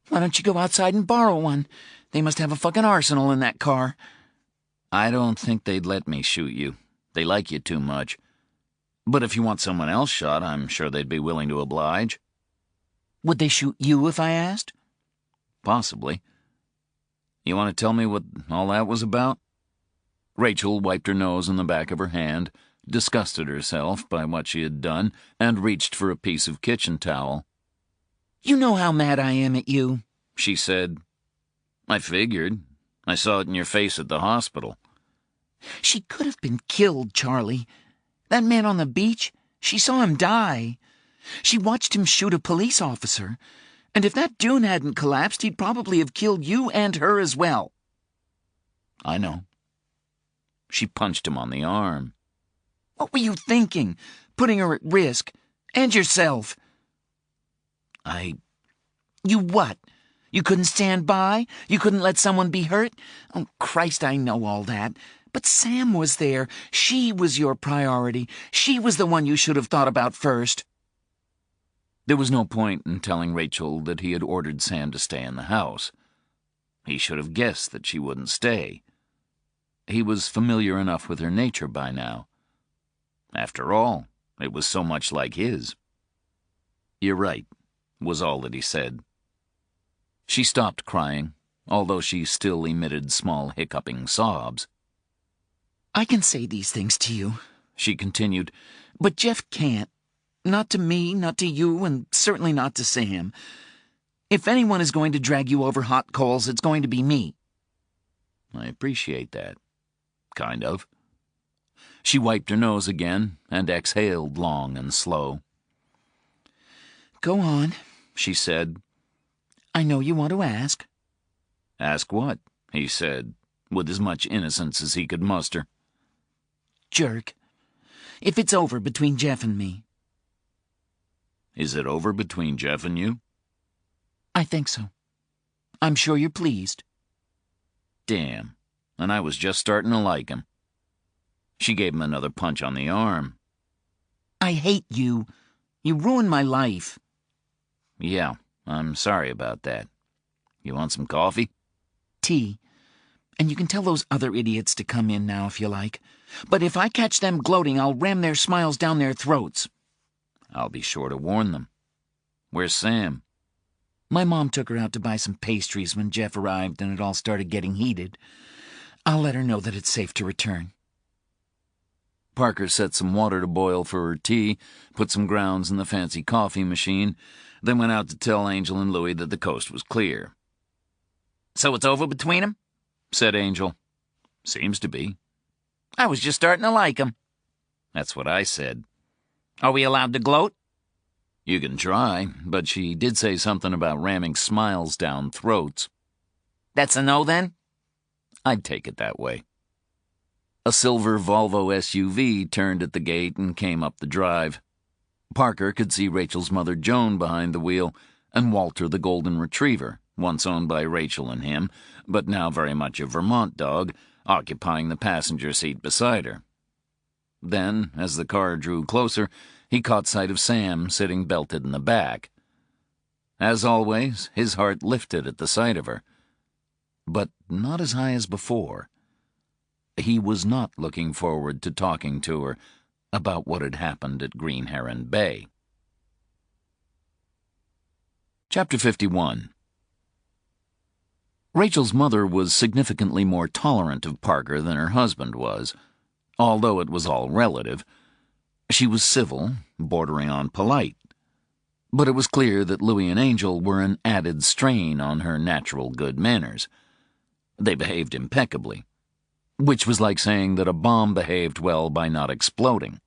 "Why don't you go outside and borrow one? They must have a fucking arsenal in that car." "I don't think they'd let me shoot you. They like you too much. But if you want someone else shot, I'm sure they'd be willing to oblige." "Would they shoot you if I asked?" "Possibly. You want to tell me what all that was about?" Rachel wiped her nose on the back of her hand, disgusted herself by what she had done, and reached for a piece of kitchen towel. "You know how mad I am at you," she said. "I figured. I saw it in your face at the hospital." "She could have been killed, Charlie. That man on the beach, she saw him die. She watched him shoot a police officer. And if that dune hadn't collapsed, he'd probably have killed you and her as well." "I know." She punched him on the arm. "What were you thinking? Putting her at risk. And yourself." You what? You couldn't stand by? You couldn't let someone be hurt? Oh, Christ, I know all that. But Sam was there. She was your priority. She was the one you should have thought about first." There was no point in telling Rachel that he had ordered Sam to stay in the house. He should have guessed that she wouldn't stay. He was familiar enough with her nature by now. After all, it was so much like his. "You're right," was all that he said. She stopped crying, although she still emitted small hiccuping sobs. "I can say these things to you," she continued, "but Jeff can't. Not to me, not to you, and certainly not to Sam. If anyone is going to drag you over hot coals, it's going to be me." "I appreciate that. Kind of." She wiped her nose again and exhaled long and slow. "Go on," she said. "I know you want to ask." "Ask what?" he said, with as much innocence as he could muster. "Jerk. If it's over between Jeff and me." Is it over between Jeff and you? I think so. I'm sure you're pleased. Damn, and I was just starting to like him. She gave him another punch on the arm. I hate you. You ruined my life. Yeah, I'm sorry about that. You want some coffee? Tea. And you can tell those other idiots to come in now if you like. But if I catch them gloating, I'll ram their smiles down their throats. I'll be sure to warn them. Where's Sam? My mom took her out to buy some pastries when Jeff arrived and it all started getting heated. I'll let her know that it's safe to return. Parker set some water to boil for her tea, put some grounds in the fancy coffee machine, then went out to tell Angel and Louie that the coast was clear. So it's over between 'em? Said Angel. Seems to be. I was just starting to like 'em. That's what I said. Are we allowed to gloat? You can try, but she did say something about ramming smiles down throats. That's a no, then? I'd take it that way. A silver Volvo SUV turned at the gate and came up the drive. Parker could see Rachel's mother Joan behind the wheel, and Walter the golden retriever, once owned by Rachel and him, but now very much a Vermont dog, occupying the passenger seat beside her. Then, as the car drew closer, he caught sight of Sam sitting belted in the back. As always, his heart lifted at the sight of her. But not as high as before. He was not looking forward to talking to her about what had happened at Green Heron Bay. Chapter 51. Rachel's mother was significantly more tolerant of Parker than her husband was, although it was all relative. She was civil, bordering on polite. But it was clear that Louie and Angel were an added strain on her natural good manners. They behaved impeccably, which was like saying that a bomb behaved well by not exploding.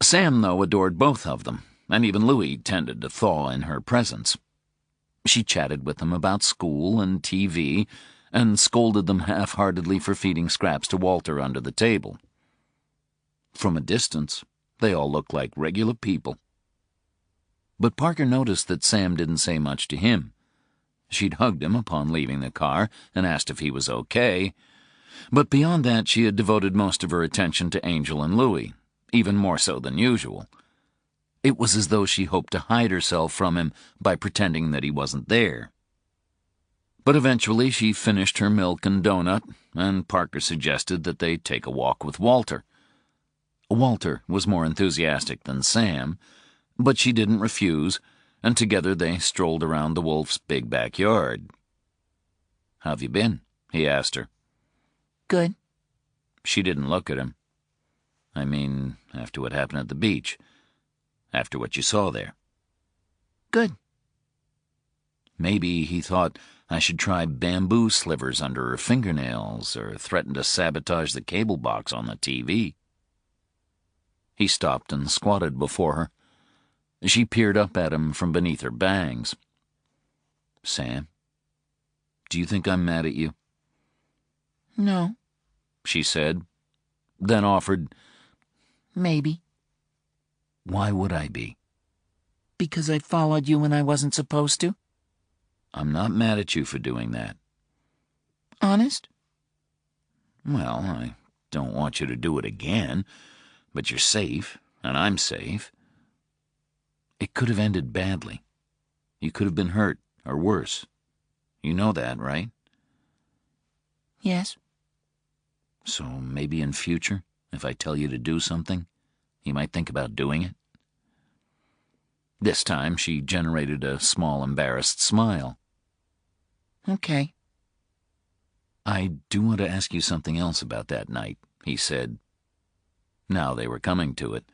Sam, though, adored both of them, and even Louie tended to thaw in her presence. She chatted with them about school and TV, and scolded them half-heartedly for feeding scraps to Walter under the table. From a distance, they all looked like regular people. But Parker noticed that Sam didn't say much to him. She'd hugged him upon leaving the car and asked if he was okay, but beyond that she had devoted most of her attention to Angel and Louie, even more so than usual. It was as though she hoped to hide herself from him by pretending that he wasn't there. But eventually she finished her milk and donut, and Parker suggested that they take a walk with Walter. Walter was more enthusiastic than Sam, but she didn't refuse, and together they strolled around the Wolf's big backyard. "How've you been?" he asked her. Good. She didn't look at him. I mean, after what happened at the beach. After what you saw there. Good. Maybe he thought I should try bamboo slivers under her fingernails, or threaten to sabotage the cable box on the TV. He stopped and squatted before her. She peered up at him from beneath her bangs. "Sam, do you think I'm mad at you?" No. She said, then offered, Maybe. "Why would I be?" Because I followed you when I wasn't supposed to. I'm not mad at you for doing that. Honest? Well, I don't want you to do it again, but you're safe, and I'm safe. It could have ended badly. You could have been hurt, or worse. You know that, right? Yes. So maybe in future, if I tell you to do something, you might think about doing it. This time she generated a small embarrassed smile. Okay. I do want to ask you something else about that night, he said. Now they were coming to it.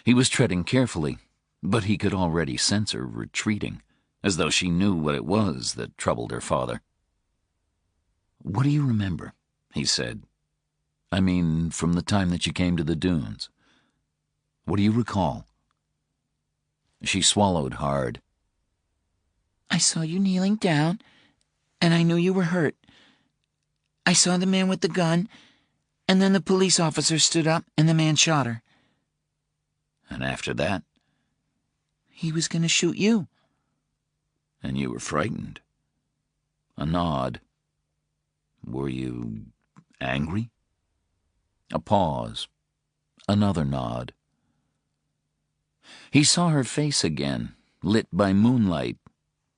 He was treading carefully, but he could already sense her retreating, as though she knew what it was that troubled her father. "What do you remember?" he said. "I mean, from the time that you came to the dunes. What do you recall?" She swallowed hard. I saw you kneeling down, and I knew you were hurt. I saw the man with the gun, and then the police officer stood up, and the man shot her. And after that? He was going to shoot you. And you were frightened. A nod. Were you angry? A pause. Another nod. He saw her face again, lit by moonlight,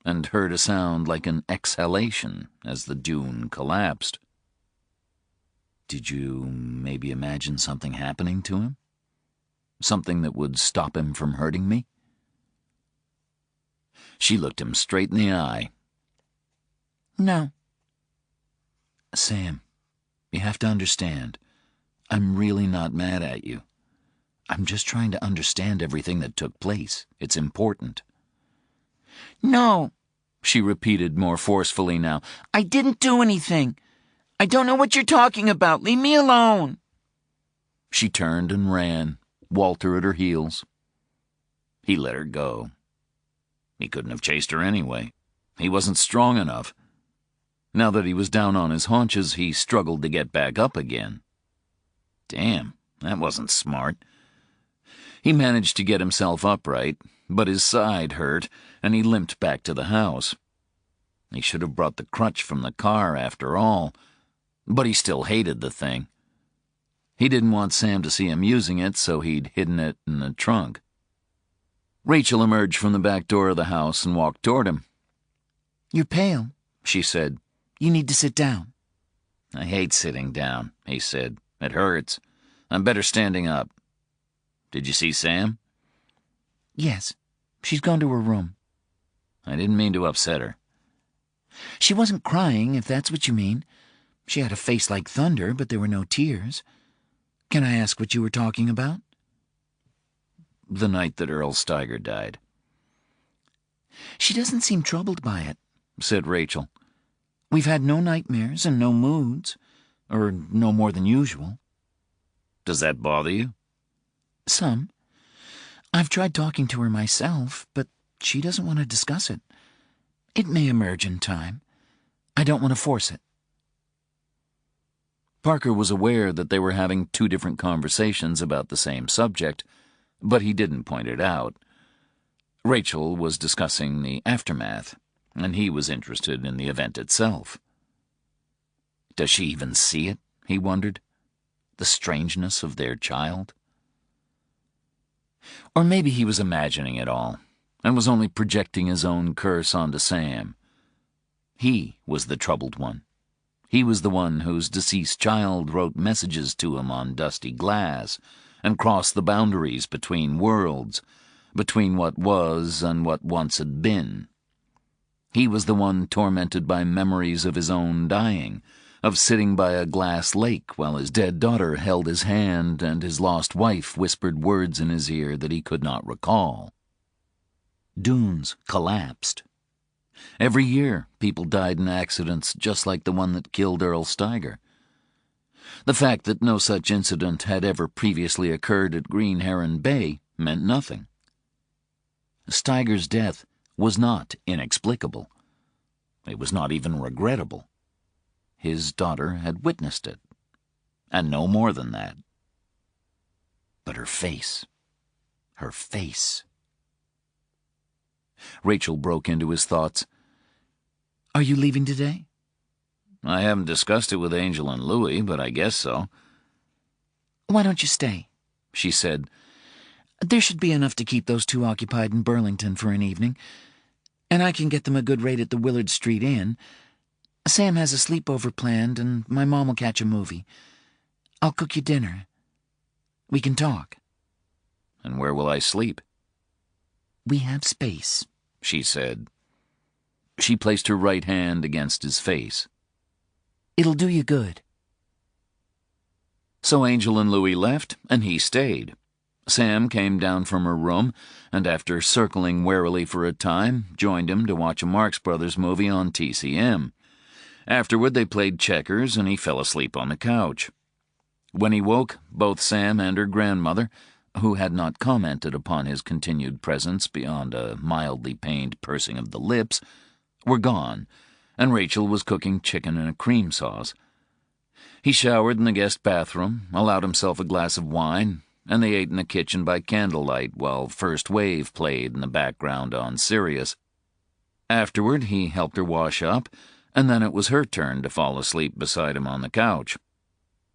and heard a sound like an exhalation as the dune collapsed. Did you maybe imagine something happening to him? Something that would stop him from hurting me? She looked him straight in the eye. No. Sam, you have to understand. I'm really not mad at you. I'm just trying to understand everything that took place. It's important. No, she repeated more forcefully now. I didn't do anything. I don't know what you're talking about. Leave me alone. She turned and ran, Walter at her heels. He let her go. He couldn't have chased her anyway. He wasn't strong enough. Now that he was down on his haunches, he struggled to get back up again. Damn, that wasn't smart. He managed to get himself upright, but his side hurt, and he limped back to the house. He should have brought the crutch from the car after all, but he still hated the thing. He didn't want Sam to see him using it, so he'd hidden it in the trunk. Rachel emerged from the back door of the house and walked toward him. You're pale, she said. You need to sit down. I hate sitting down, he said. It hurts. I'm better standing up. Did you see Sam? Yes, she's gone to her room. I didn't mean to upset her. She wasn't crying, if that's what you mean. She had a face like thunder, but there were no tears. Can I ask what you were talking about? The night that Earl Steiger died. She doesn't seem troubled by it, said Rachel. We've had no nightmares and no moods, or no more than usual. Does that bother you? Some. I've tried talking to her myself, but she doesn't want to discuss it. It may emerge in time. I don't want to force it. Parker was aware that they were having two different conversations about the same subject, but he didn't point it out. Rachel was discussing the aftermath, and he was interested in the event itself. Does she even see it, he wondered? The strangeness of their child? Or maybe he was imagining it all, and was only projecting his own curse onto Sam. He was the troubled one. He was the one whose deceased child wrote messages to him on dusty glass and crossed the boundaries between worlds, between what was and what once had been. He was the one tormented by memories of his own dying, of sitting by a glass lake while his dead daughter held his hand and his lost wife whispered words in his ear that he could not recall. Dunes collapsed. Every year, people died in accidents just like the one that killed Earl Steiger. The fact that no such incident had ever previously occurred at Green Heron Bay meant nothing. Steiger's death was not inexplicable. It was not even regrettable. His daughter had witnessed it, and no more than that. But her face. Her face. Rachel broke into his thoughts. Are you leaving today? I haven't discussed it with Angel and Louie, but I guess so. Why don't you stay? She said. There should be enough to keep those two occupied in Burlington for an evening, and I can get them a good rate at the Willard Street Inn. Sam has a sleepover planned, and my mom will catch a movie. I'll cook you dinner. We can talk. And where will I sleep? We have space, she said. She placed her right hand against his face. It'll do you good. So Angel and Louie left, and he stayed. Sam came down from her room, and after circling warily for a time, joined him to watch a Marx Brothers movie on TCM. Afterward, they played checkers, and he fell asleep on the couch. When he woke, both Sam and her grandmother, who had not commented upon his continued presence beyond a mildly pained pursing of the lips, were gone, and Rachel was cooking chicken in a cream sauce. He showered in the guest bathroom, allowed himself a glass of wine, and they ate in the kitchen by candlelight while First Wave played in the background on Sirius. Afterward, he helped her wash up, and then it was her turn to fall asleep beside him on the couch.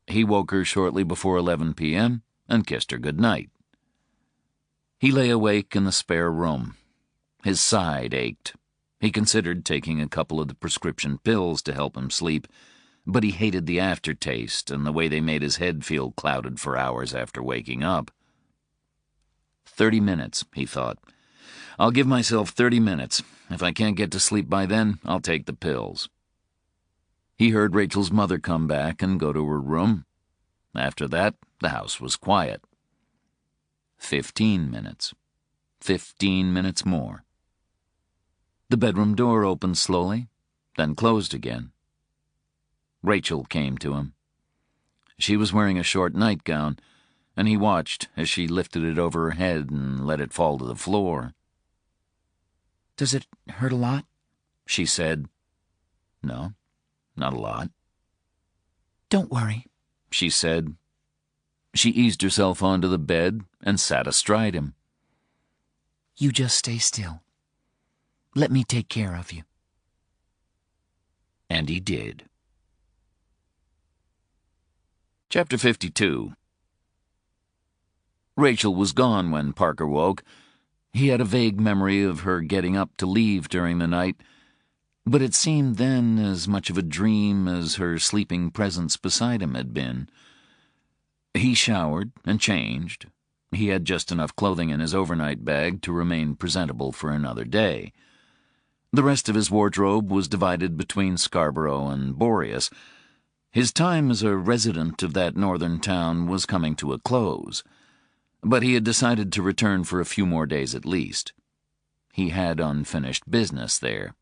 He woke her shortly before 11 p.m. and kissed her good night. He lay awake in the spare room. His side ached. He considered taking a couple of the prescription pills to help him sleep, but he hated the aftertaste and the way they made his head feel clouded for hours after waking up. 30 minutes, he thought. I'll give myself 30 minutes. If I can't get to sleep by then, I'll take the pills. He heard Rachel's mother come back and go to her room. After that, the house was quiet. 15 minutes. 15 minutes more. The bedroom door opened slowly, then closed again. Rachel came to him. She was wearing a short nightgown, and he watched as she lifted it over her head and let it fall to the floor. "Does it hurt a lot?" She said. "No, not a lot." "Don't worry," she said. She eased herself onto the bed and sat astride him. "You just stay still. Let me take care of you." And he did. Chapter 52. Rachel was gone when Parker woke. He had a vague memory of her getting up to leave during the night, but it seemed then as much of a dream as her sleeping presence beside him had been. He showered and changed. He had just enough clothing in his overnight bag to remain presentable for another day. The rest of his wardrobe was divided between Scarborough and Boreas. His time as a resident of that northern town was coming to a close, but he had decided to return for a few more days at least. He had unfinished business there.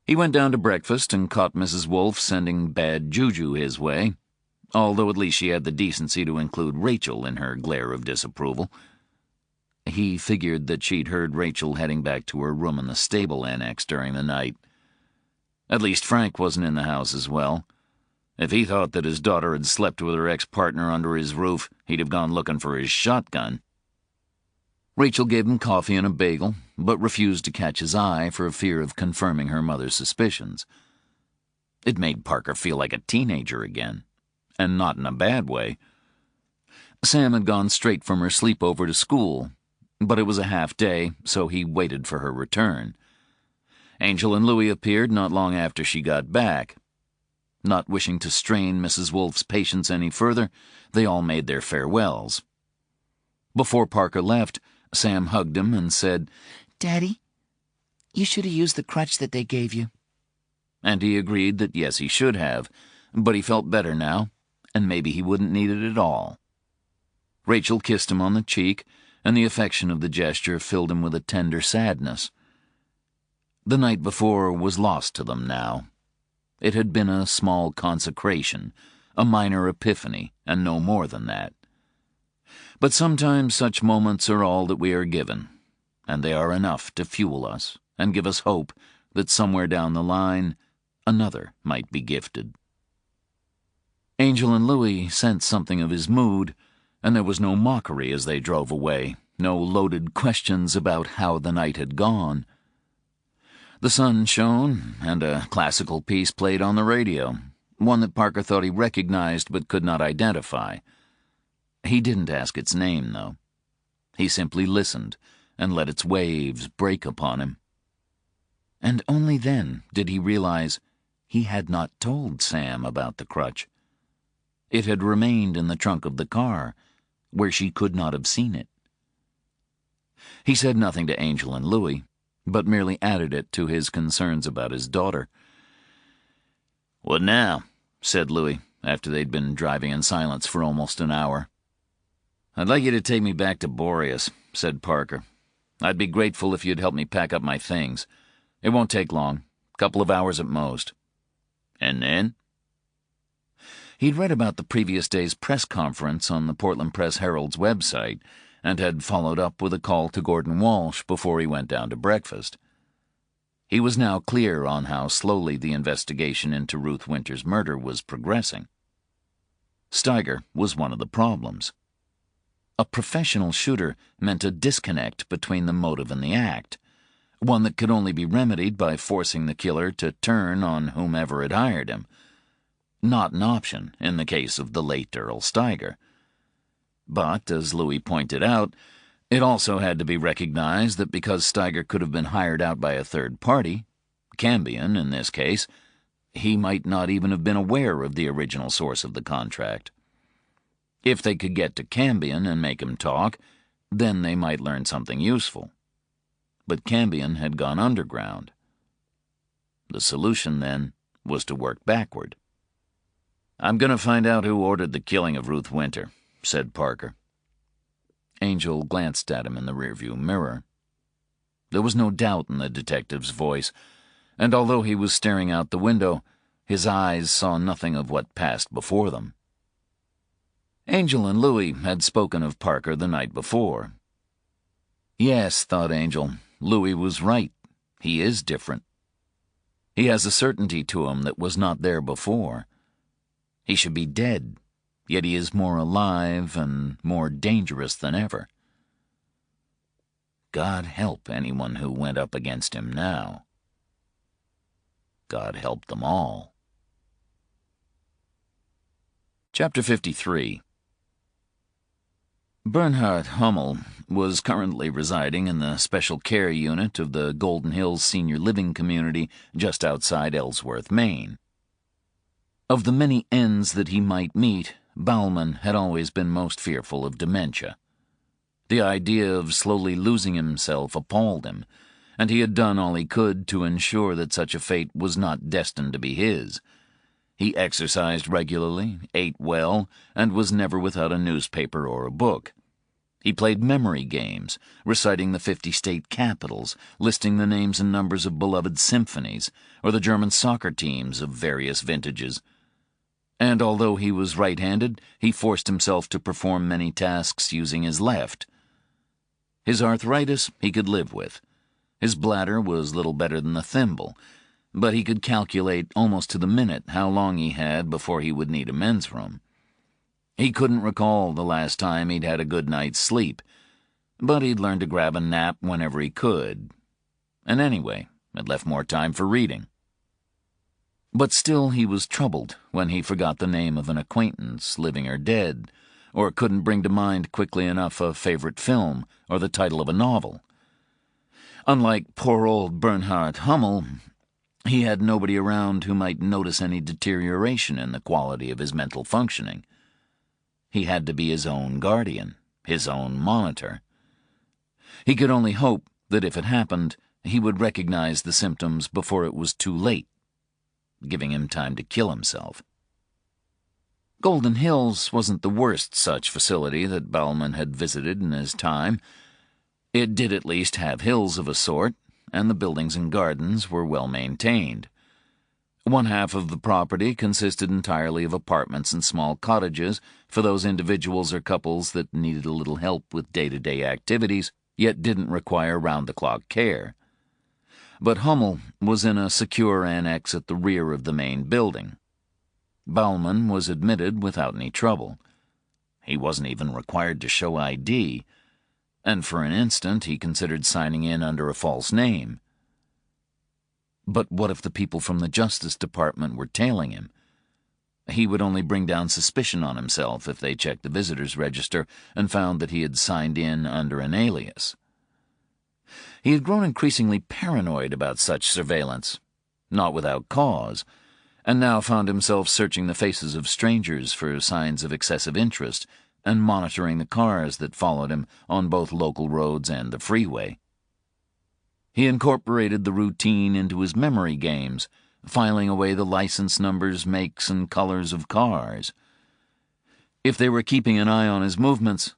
He went down to breakfast and caught Mrs. Wolfe sending bad juju his way, although at least she had the decency to include Rachel in her glare of disapproval. He figured that she'd heard Rachel heading back to her room in the stable annex during the night. At least Frank wasn't in the house as well. If he thought that his daughter had slept with her ex-partner under his roof, he'd have gone looking for his shotgun. Rachel gave him coffee and a bagel, but refused to catch his eye for fear of confirming her mother's suspicions. It made Parker feel like a teenager again, and not in a bad way. Sam had gone straight from her sleepover to school, but it was a half day, so he waited for her return. Angel and Louis appeared not long after she got back. Not wishing to strain Mrs. Wolfe's patience any further, they all made their farewells. Before Parker left, Sam hugged him and said, "Daddy, you should have used the crutch that they gave you." And he agreed that yes, he should have, but he felt better now, and maybe he wouldn't need it at all. Rachel kissed him on the cheek, and the affection of the gesture filled him with a tender sadness. The night before was lost to them now. It had been a small consecration, a minor epiphany, and no more than that. But sometimes such moments are all that we are given, and they are enough to fuel us and give us hope that somewhere down the line another might be gifted. Angel and Louis sensed something of his mood, and there was no mockery as they drove away, no loaded questions about how the night had gone. The sun shone, and a classical piece played on the radio, one that Parker thought he recognized but could not identify. He didn't ask its name, though. He simply listened and let its waves break upon him. And only then did he realize he had not told Sam about the crutch. It had remained in the trunk of the car, where she could not have seen it. He said nothing to Angel and Louis, but merely added it to his concerns about his daughter. "What now?" said Louis, after they'd been driving in silence for almost an hour. "I'd like you to take me back to Boreas," said Parker. "I'd be grateful if you'd help me pack up my things. It won't take long, a couple of hours at most." "And then?" He'd read about the previous day's press conference on the Portland Press-Herald's website, and had followed up with a call to Gordon Walsh before he went down to breakfast. He was now clear on how slowly the investigation into Ruth Winter's murder was progressing. Steiger was one of the problems. A professional shooter meant a disconnect between the motive and the act, one that could only be remedied by forcing the killer to turn on whomever had hired him. Not an option in the case of the late Earl Steiger. But, as Louis pointed out, it also had to be recognized that because Steiger could have been hired out by a third party, Cambion in this case, he might not even have been aware of the original source of the contract. If they could get to Cambion and make him talk, then they might learn something useful. But Cambion had gone underground. The solution, then, was to work backward. "I'm going to find out who ordered the killing of Ruth Winter," said Parker. Angel glanced at him in the rearview mirror. There was no doubt in the detective's voice, and although he was staring out the window, his eyes saw nothing of what passed before them. Angel and Louis had spoken of Parker the night before. Yes, thought Angel, Louis was right. He is different. He has a certainty to him that was not there before. He should be dead, yet he is more alive and more dangerous than ever. God help anyone who went up against him now. God help them all. Chapter 53. Bernhard Hummel was currently residing in the special care unit of the Golden Hills Senior Living Community just outside Ellsworth, Maine. Of the many ends that he might meet, Baumann had always been most fearful of dementia. The idea of slowly losing himself appalled him, and he had done all he could to ensure that such a fate was not destined to be his. He exercised regularly, ate well, and was never without a newspaper or a book. He played memory games, reciting the 50 state capitals, listing the names and numbers of beloved symphonies, or the German soccer teams of various vintages. And although he was right-handed, he forced himself to perform many tasks using his left. His arthritis he could live with. His bladder was little better than the thimble, but he could calculate almost to the minute how long he had before he would need a men's room. He couldn't recall the last time he'd had a good night's sleep, but he'd learned to grab a nap whenever he could. And anyway, it left more time for reading. But still he was troubled when he forgot the name of an acquaintance, living or dead, or couldn't bring to mind quickly enough a favorite film or the title of a novel. Unlike poor old Bernhard Hummel, he had nobody around who might notice any deterioration in the quality of his mental functioning. He had to be his own guardian, his own monitor. He could only hope that if it happened, he would recognize the symptoms before it was too late, giving him time to kill himself. Golden Hills wasn't the worst such facility that Baumann had visited in his time. It did at least have hills of a sort, and the buildings and gardens were well maintained. One half of the property consisted entirely of apartments and small cottages for those individuals or couples that needed a little help with day-to-day activities, yet didn't require round-the-clock care. But Hummel was in a secure annex at the rear of the main building. Baumann was admitted without any trouble. He wasn't even required to show ID, and for an instant he considered signing in under a false name. But what if the people from the Justice Department were tailing him? He would only bring down suspicion on himself if they checked the visitors' register and found that he had signed in under an alias. He had grown increasingly paranoid about such surveillance, not without cause, and now found himself searching the faces of strangers for signs of excessive interest and monitoring the cars that followed him on both local roads and the freeway. He incorporated the routine into his memory games, filing away the license numbers, makes, and colors of cars. If they were keeping an eye on his movements,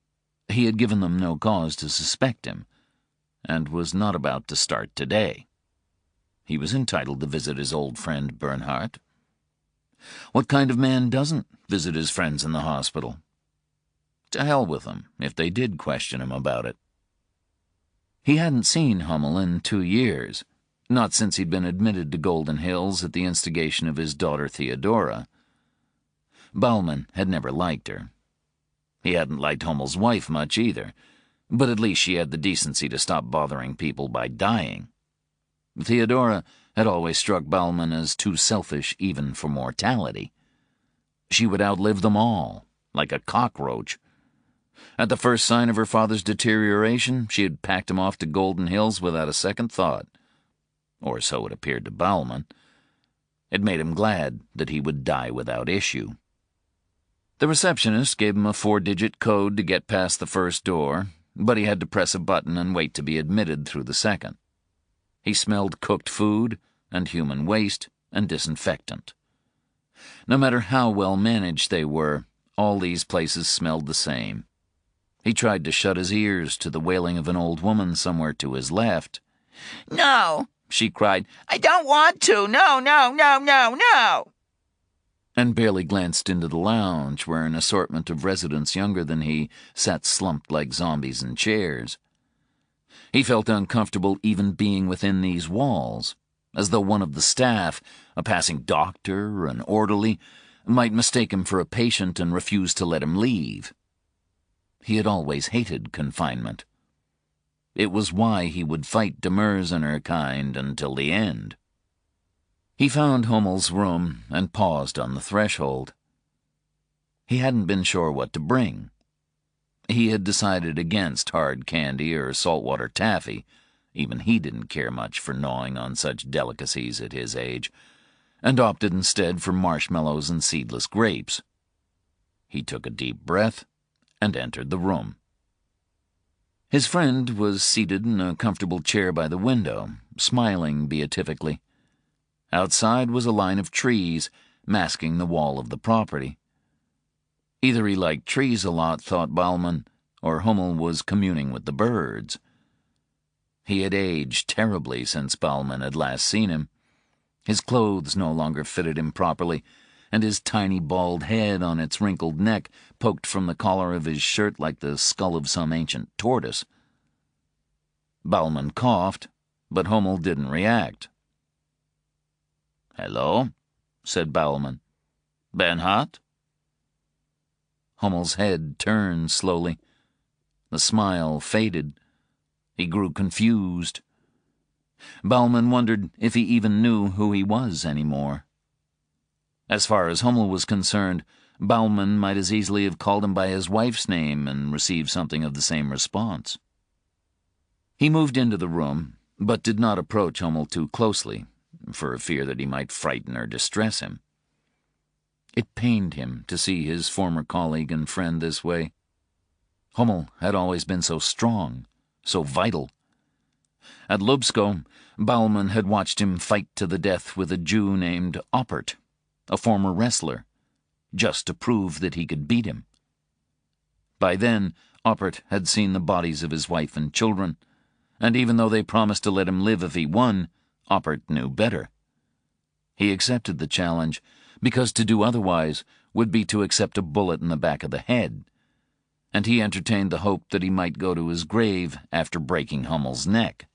he had given them no cause to suspect him, and was not about to start today. He was entitled to visit his old friend Bernhardt. What kind of man doesn't visit his friends in the hospital? To hell with them, if they did question him about it. He hadn't seen Hummel in 2 years, not since he'd been admitted to Golden Hills at the instigation of his daughter Theodora. Baumann had never liked her. He hadn't liked Hummel's wife much either, but at least she had the decency to stop bothering people by dying. Theodora had always struck Bauman as too selfish even for mortality. She would outlive them all, like a cockroach. At the first sign of her father's deterioration, she had packed him off to Golden Hills without a second thought. Or so it appeared to Bauman. It made him glad that he would die without issue. The receptionist gave him a 4-digit code to get past the first door, but he had to press a button and wait to be admitted through the second. He smelled cooked food and human waste and disinfectant. No matter how well managed they were, all these places smelled the same. He tried to shut his ears to the wailing of an old woman somewhere to his left. "No," she cried. "I don't want to. No, no, no, no, no." And barely glanced into the lounge where an assortment of residents younger than he sat slumped like zombies in chairs. He felt uncomfortable even being within these walls, as though one of the staff, a passing doctor or an orderly, might mistake him for a patient and refuse to let him leave. He had always hated confinement. It was why he would fight Demers and her kind until the end. He found Hummel's room and paused on the threshold. He hadn't been sure what to bring. He had decided against hard candy or saltwater taffy. Even he didn't care much for gnawing on such delicacies at his age, and opted instead for marshmallows and seedless grapes. He took a deep breath and entered the room. His friend was seated in a comfortable chair by the window, smiling beatifically. Outside was a line of trees, masking the wall of the property. Either he liked trees a lot, thought Bauman, or Hummel was communing with the birds. He had aged terribly since Bauman had last seen him. His clothes no longer fitted him properly, and his tiny bald head on its wrinkled neck poked from the collar of his shirt like the skull of some ancient tortoise. Bauman coughed, but Hummel didn't react. "Hello," said Bauman. "Bernhard?" Hummel's head turned slowly. The smile faded. He grew confused. Bauman wondered if he even knew who he was anymore. As far as Hummel was concerned, Bauman might as easily have called him by his wife's name and received something of the same response. He moved into the room, but did not approach Hummel too closely, for fear that he might frighten or distress him. It pained him to see his former colleague and friend this way. Hummel had always been so strong, so vital. At Lubsko, Bauman had watched him fight to the death with a Jew named Oppert, a former wrestler, just to prove that he could beat him. By then, Oppert had seen the bodies of his wife and children, and even though they promised to let him live if he won, Oppert knew better. He accepted the challenge, because to do otherwise would be to accept a bullet in the back of the head, and he entertained the hope that he might go to his grave after breaking Hummel's neck.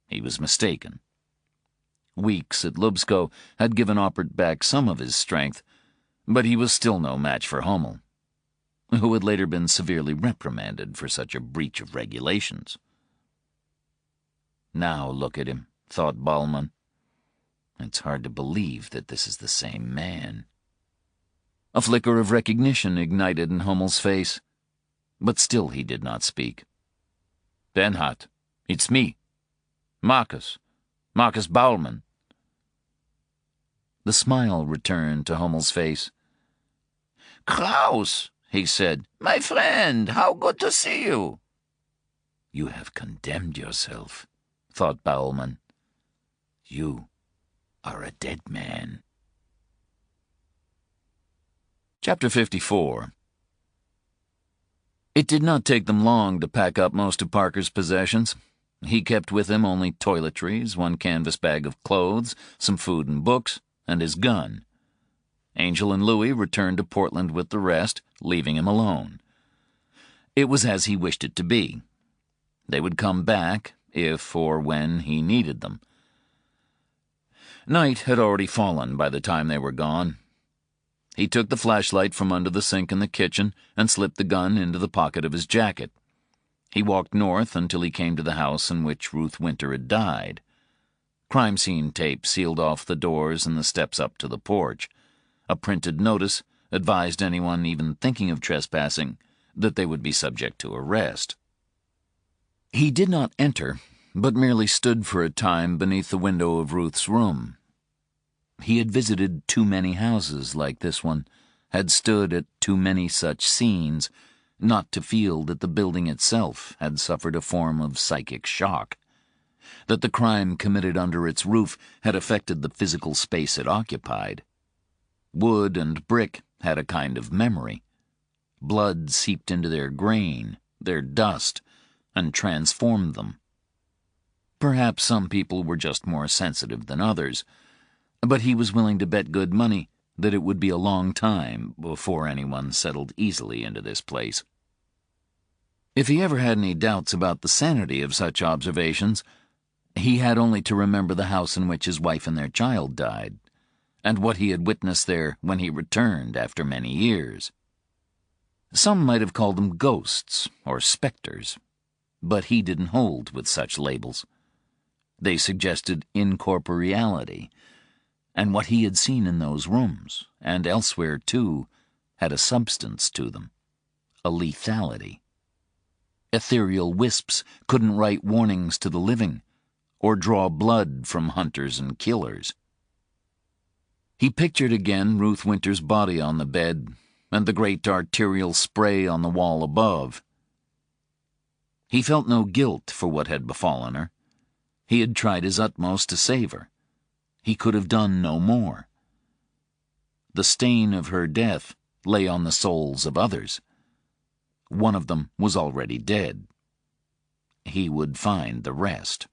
He was mistaken. Weeks at Lubsko had given Oppert back some of his strength, but he was still no match for Hummel, who had later been severely reprimanded for such a breach of regulations. Now look at him, thought Bauman. It's hard to believe that this is the same man. A flicker of recognition ignited in Hummel's face, but still he did not speak. "Bernhard, it's me. Marcus Bauman." The smile returned to Hummel's face. "Klaus," he said, "my friend, how good to see you." "You have condemned yourself," thought Bauman. "You are a dead man." Chapter 54. It did not take them long to pack up most of Parker's possessions. He kept with him only toiletries, one canvas bag of clothes, some food and books, and his gun. Angel and Louis returned to Portland with the rest, leaving him alone. It was as he wished it to be. They would come back, if or when he needed them. Night had already fallen by the time they were gone. He took the flashlight from under the sink in the kitchen and slipped the gun into the pocket of his jacket. He walked north until he came to the house in which Ruth Winter had died. Crime scene tape sealed off the doors and the steps up to the porch. A printed notice advised anyone even thinking of trespassing that they would be subject to arrest. He did not enter, but merely stood for a time beneath the window of Ruth's room. He had visited too many houses like this one, had stood at too many such scenes, not to feel that the building itself had suffered a form of psychic shock, that the crime committed under its roof had affected the physical space it occupied. Wood and brick had a kind of memory. Blood seeped into their grain, their dust, and transformed them. Perhaps some people were just more sensitive than others, but he was willing to bet good money that it would be a long time before anyone settled easily into this place. If he ever had any doubts about the sanity of such observations, he had only to remember the house in which his wife and their child died, and what he had witnessed there when he returned after many years. Some might have called them ghosts or specters, but he didn't hold with such labels. They suggested incorporeality, and what he had seen in those rooms, and elsewhere too, had a substance to them, a lethality. Ethereal wisps couldn't write warnings to the living, or draw blood from hunters and killers. He pictured again Ruth Winter's body on the bed, and the great arterial spray on the wall above. He felt no guilt for what had befallen her. He had tried his utmost to save her. He could have done no more. The stain of her death lay on the souls of others. One of them was already dead. He would find the rest.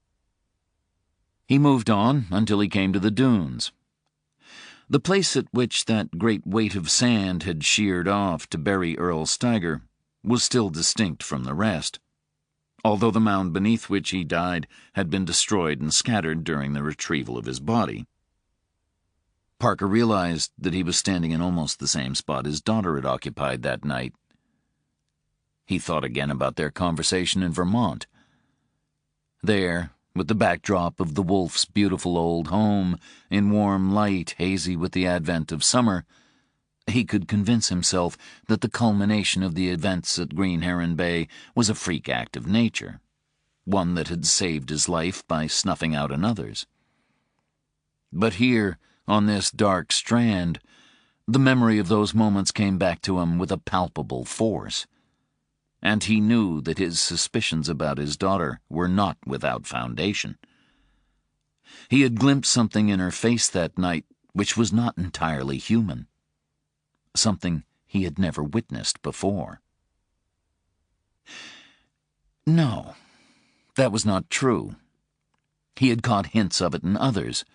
He moved on until he came to the dunes. The place at which that great weight of sand had sheared off to bury Earl Steiger was still distinct from the rest, although the mound beneath which he died had been destroyed and scattered during the retrieval of his body. Parker realized that he was standing in almost the same spot his daughter had occupied that night. He thought again about their conversation in Vermont. There, with the backdrop of the Wolf's beautiful old home, in warm light hazy with the advent of summer, he could convince himself that the culmination of the events at Green Heron Bay was a freak act of nature, one that had saved his life by snuffing out another's. But here, on this dark strand, the memory of those moments came back to him with a palpable force, and he knew that his suspicions about his daughter were not without foundation. He had glimpsed something in her face that night which was not entirely human, something he had never witnessed before. No, that was not true. He had caught hints of it in others,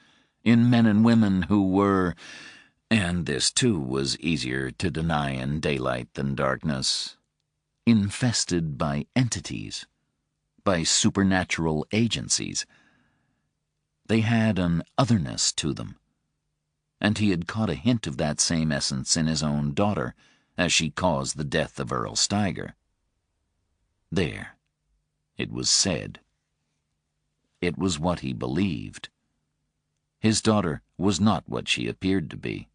in men and women who were, and this too was easier to deny in daylight than darkness, infested by entities, by supernatural agencies. They had an otherness to them, and he had caught a hint of that same essence in his own daughter as she caused the death of Earl Steiger. There, it was said. It was what he believed. His daughter was not what she appeared to be.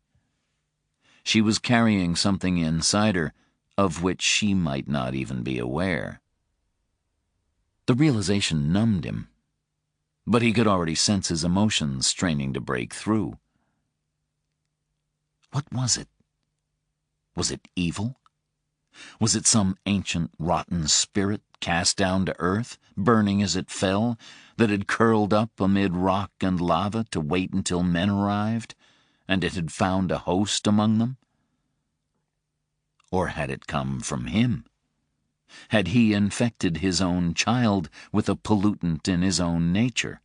She was carrying something inside her of which she might not even be aware. The realization numbed him, but he could already sense his emotions straining to break through. What was it? Was it evil? Was it some ancient rotten spirit cast down to earth, burning as it fell, that had curled up amid rock and lava to wait until men arrived, and it had found a host among them? Or had it come from him? Had he infected his own child with a pollutant in his own nature,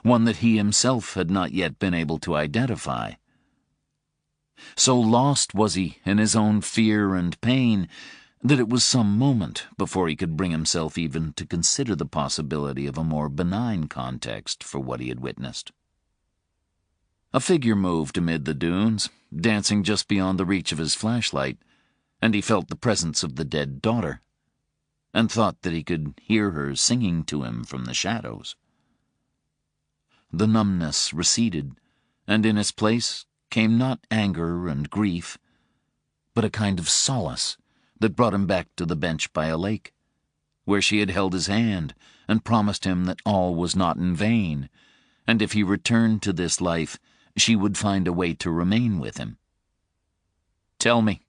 one that he himself had not yet been able to identify? So lost was he in his own fear and pain that it was some moment before he could bring himself even to consider the possibility of a more benign context for what he had witnessed. A figure moved amid the dunes, dancing just beyond the reach of his flashlight, and he felt the presence of the dead daughter, and thought that he could hear her singing to him from the shadows. The numbness receded, and in its place came not anger and grief, but a kind of solace that brought him back to the bench by a lake, where she had held his hand and promised him that all was not in vain, and if he returned to this life, she would find a way to remain with him. "Tell me,"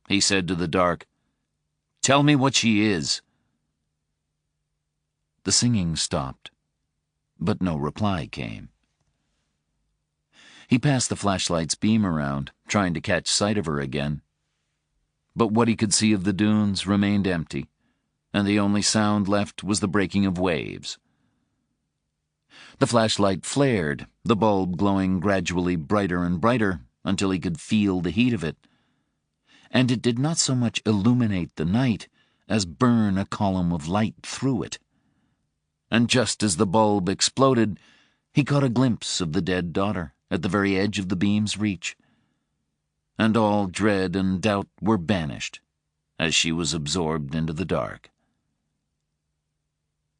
he said to the dark. "Tell me what she is." The singing stopped, but no reply came. He passed the flashlight's beam around, trying to catch sight of her again. But what he could see of the dunes remained empty, and the only sound left was the breaking of waves. The flashlight flared, the bulb glowing gradually brighter and brighter until he could feel the heat of it. And it did not so much illuminate the night as burn a column of light through it. And just as the bulb exploded, he caught a glimpse of the dead daughter at the very edge of the beam's reach. And all dread and doubt were banished as she was absorbed into the dark.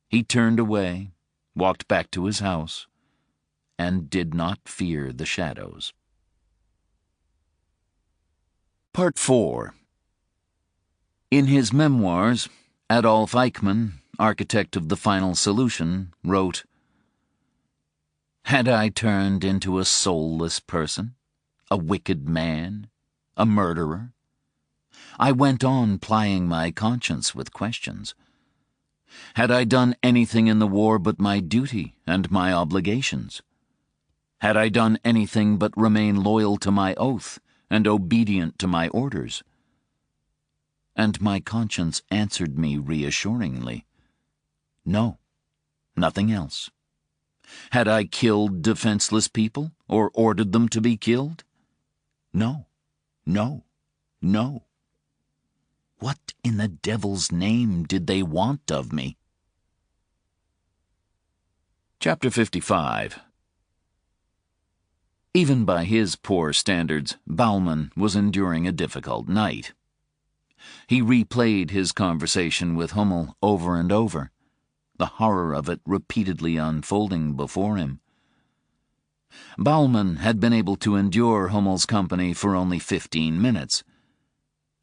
He turned away, walked back to his house, and did not fear the shadows. Part 4. In his memoirs, Adolf Eichmann, architect of the final solution, wrote, "Had I turned into a soulless person, a wicked man, a murderer? I went on plying my conscience with questions. Had I done anything in the war but my duty and my obligations? Had I done anything but remain loyal to my oath and obedient to my orders? And my conscience answered me reassuringly, no, nothing else. Had I killed defenseless people or ordered them to be killed? No, no, no. What in the devil's name did they want of me?" Chapter 55. Even by his poor standards, Baumann was enduring a difficult night. He replayed his conversation with Hummel over and over, the horror of it repeatedly unfolding before him. Baumann had been able to endure Hummel's company for only 15 minutes,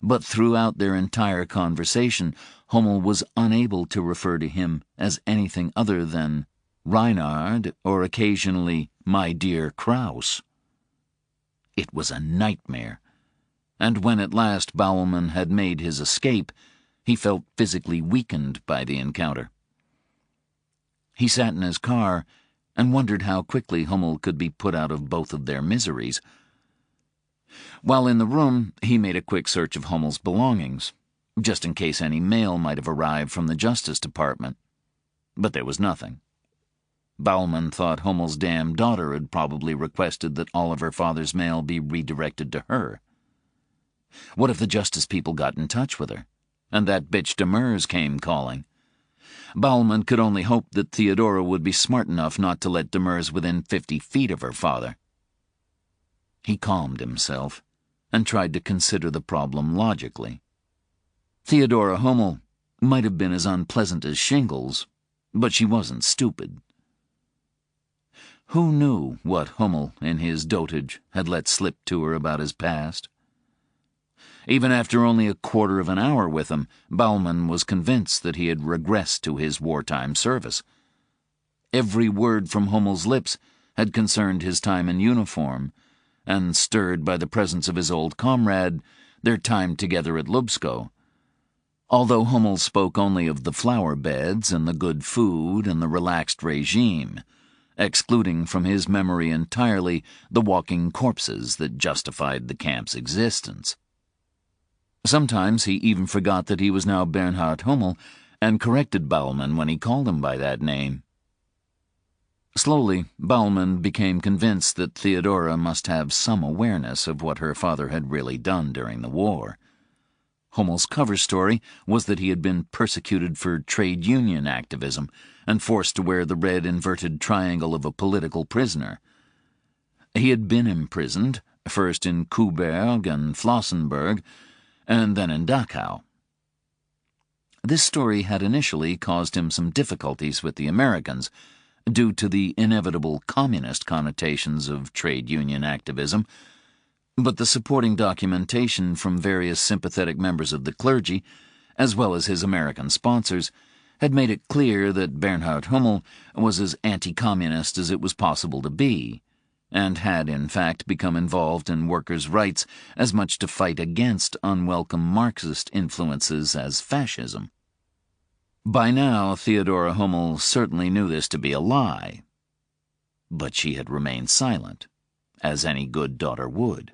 but throughout their entire conversation, Hummel was unable to refer to him as anything other than Reinhard or occasionally my dear Kraus. It was a nightmare, and when at last Baumann had made his escape, he felt physically weakened by the encounter. He sat in his car and wondered how quickly Hummel could be put out of both of their miseries. While in the room, he made a quick search of Hummel's belongings, just in case any mail might have arrived from the Justice Department. But there was nothing. Baumann thought Hummel's damned daughter had probably requested that all of her father's mail be redirected to her. What if the Justice people got in touch with her, and that bitch Demers came calling? Baumann could only hope that Theodora would be smart enough not to let Demers within 50 feet of her father. He calmed himself and tried to consider the problem logically. Theodora Hummel might have been as unpleasant as shingles, but she wasn't stupid. Who knew what Hummel, in his dotage, had let slip to her about his past? Even after only a quarter of an hour with him, Baumann was convinced that he had regressed to his wartime service. Every word from Hummel's lips had concerned his time in uniform, and stirred by the presence of his old comrade, their time together at Lubsko. Although Hummel spoke only of the flower beds and the good food and the relaxed regime, excluding from his memory entirely the walking corpses that justified the camp's existence. Sometimes he even forgot that he was now Bernhard Hummel and corrected Baumann when he called him by that name. Slowly, Baumann became convinced that Theodora must have some awareness of what her father had really done during the war. Hummel's cover story was that he had been persecuted for trade union activism and forced to wear the red inverted triangle of a political prisoner. He had been imprisoned, first in Coburg and Flossenburg, and then in Dachau. This story had initially caused him some difficulties with the Americans, due to the inevitable communist connotations of trade union activism, but the supporting documentation from various sympathetic members of the clergy, as well as his American sponsors, had made it clear that Bernhard Hummel was as anti-communist as it was possible to be, and had in fact become involved in workers' rights as much to fight against unwelcome Marxist influences as fascism. By now, Theodora Hummel certainly knew this to be a lie, but she had remained silent, as any good daughter would.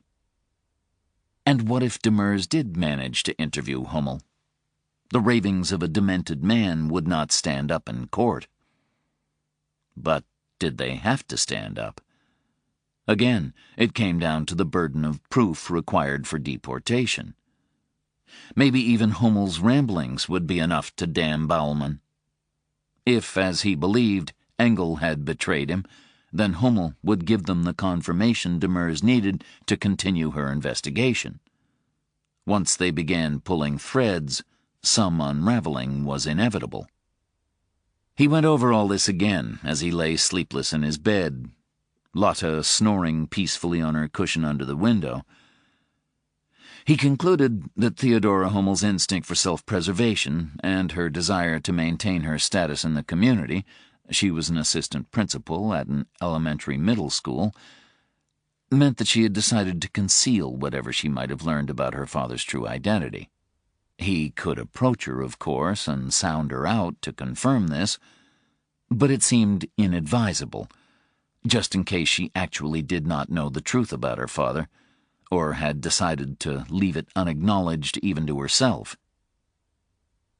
And what if Demers did manage to interview Hummel? The ravings of a demented man would not stand up in court. But did they have to stand up? Again, it came down to the burden of proof required for deportation. Maybe even Hummel's ramblings would be enough to damn Baumann. If, as he believed, Engel had betrayed him, then Hummel would give them the confirmation Demers needed to continue her investigation. Once they began pulling threads, some unraveling was inevitable. He went over all this again as he lay sleepless in his bed, Lotta snoring peacefully on her cushion under the window. He concluded that Theodora Hummel's instinct for self-preservation and her desire to maintain her status in the community — she was an assistant principal at an elementary middle school — meant that she had decided to conceal whatever she might have learned about her father's true identity. He could approach her, of course, and sound her out to confirm this, but it seemed inadvisable, just in case she actually did not know the truth about her father, or had decided to leave it unacknowledged even to herself.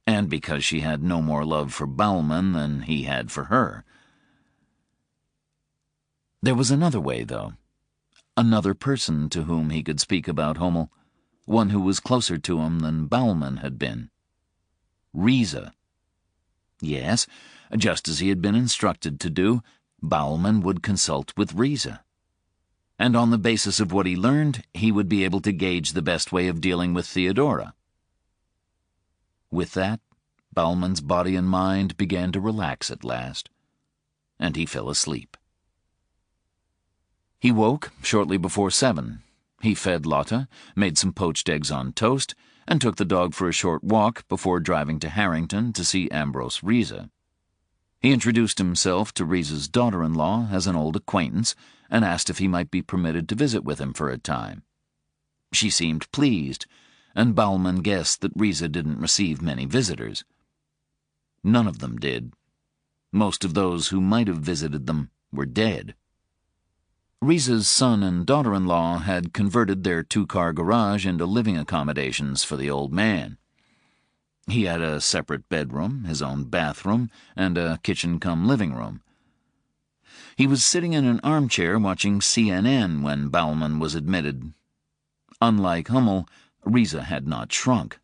And because she had no more love for Baumann than he had for her. There was another way, though. Another person to whom he could speak about Hummel, one who was closer to him than Baumann had been. Riese. Yes, just as he had been instructed to do, Baumann would consult with Riese. And on the basis of what he learned, he would be able to gauge the best way of dealing with Theodora. With that, Baumann's body and mind began to relax at last, and he fell asleep. He woke shortly before 7. He fed Lotta, made some poached eggs on toast, and took the dog for a short walk before driving to Harrington to see Ambrose Riese. He introduced himself to Riese's daughter-in-law as an old acquaintance and asked if he might be permitted to visit with him for a time. She seemed pleased, and Baumann guessed that Riese didn't receive many visitors. None of them did. Most of those who might have visited them were dead. Riese's son and daughter-in-law had converted their 2-car garage into living accommodations for the old man. He had a separate bedroom, his own bathroom, and a kitchen-cum-living room. He was sitting in an armchair watching CNN when Baumann was admitted. Unlike Hummel, Riese had not shrunk.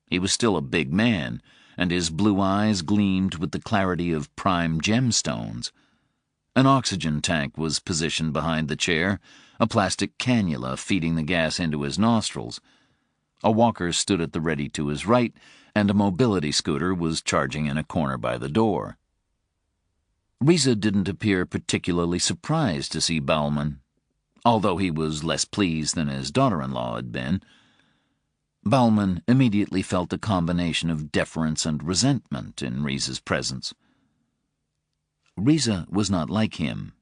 He was still a big man, and his blue eyes gleamed with the clarity of prime gemstones. An oxygen tank was positioned behind the chair, a plastic cannula feeding the gas into his nostrils. A walker stood at the ready to his right, and a mobility scooter was charging in a corner by the door. Riese didn't appear particularly surprised to see Baumann, although he was less pleased than his daughter-in-law had been. Baumann immediately felt a combination of deference and resentment in Riese's presence. Riese was not like him.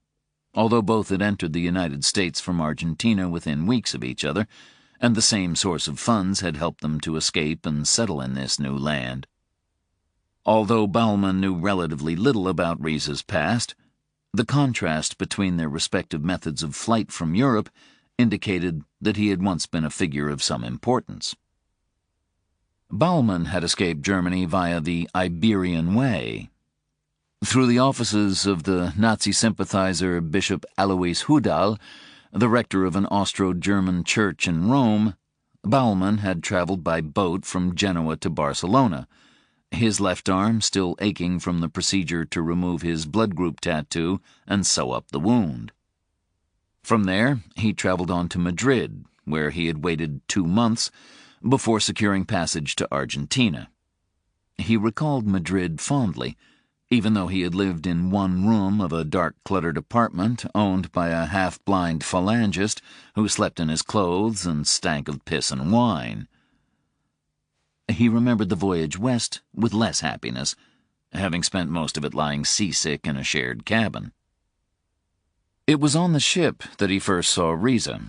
Although both had entered the United States from Argentina within weeks of each other, and the same source of funds had helped them to escape and settle in this new land. Although Baumann knew relatively little about Riese's past, the contrast between their respective methods of flight from Europe indicated that he had once been a figure of some importance. Baumann had escaped Germany via the Iberian Way. Through the offices of the Nazi sympathizer Bishop Alois Hudal, the rector of an Austro-German church in Rome, Baumann had traveled by boat from Genoa to Barcelona, his left arm still aching from the procedure to remove his blood group tattoo and sew up the wound. From there, he traveled on to Madrid, where he had waited 2 months before securing passage to Argentina. He recalled Madrid fondly, even though he had lived in one room of a dark, cluttered apartment owned by a half-blind phalangist who slept in his clothes and stank of piss and wine. He remembered the voyage west with less happiness, having spent most of it lying seasick in a shared cabin. It was on the ship that he first saw Riza,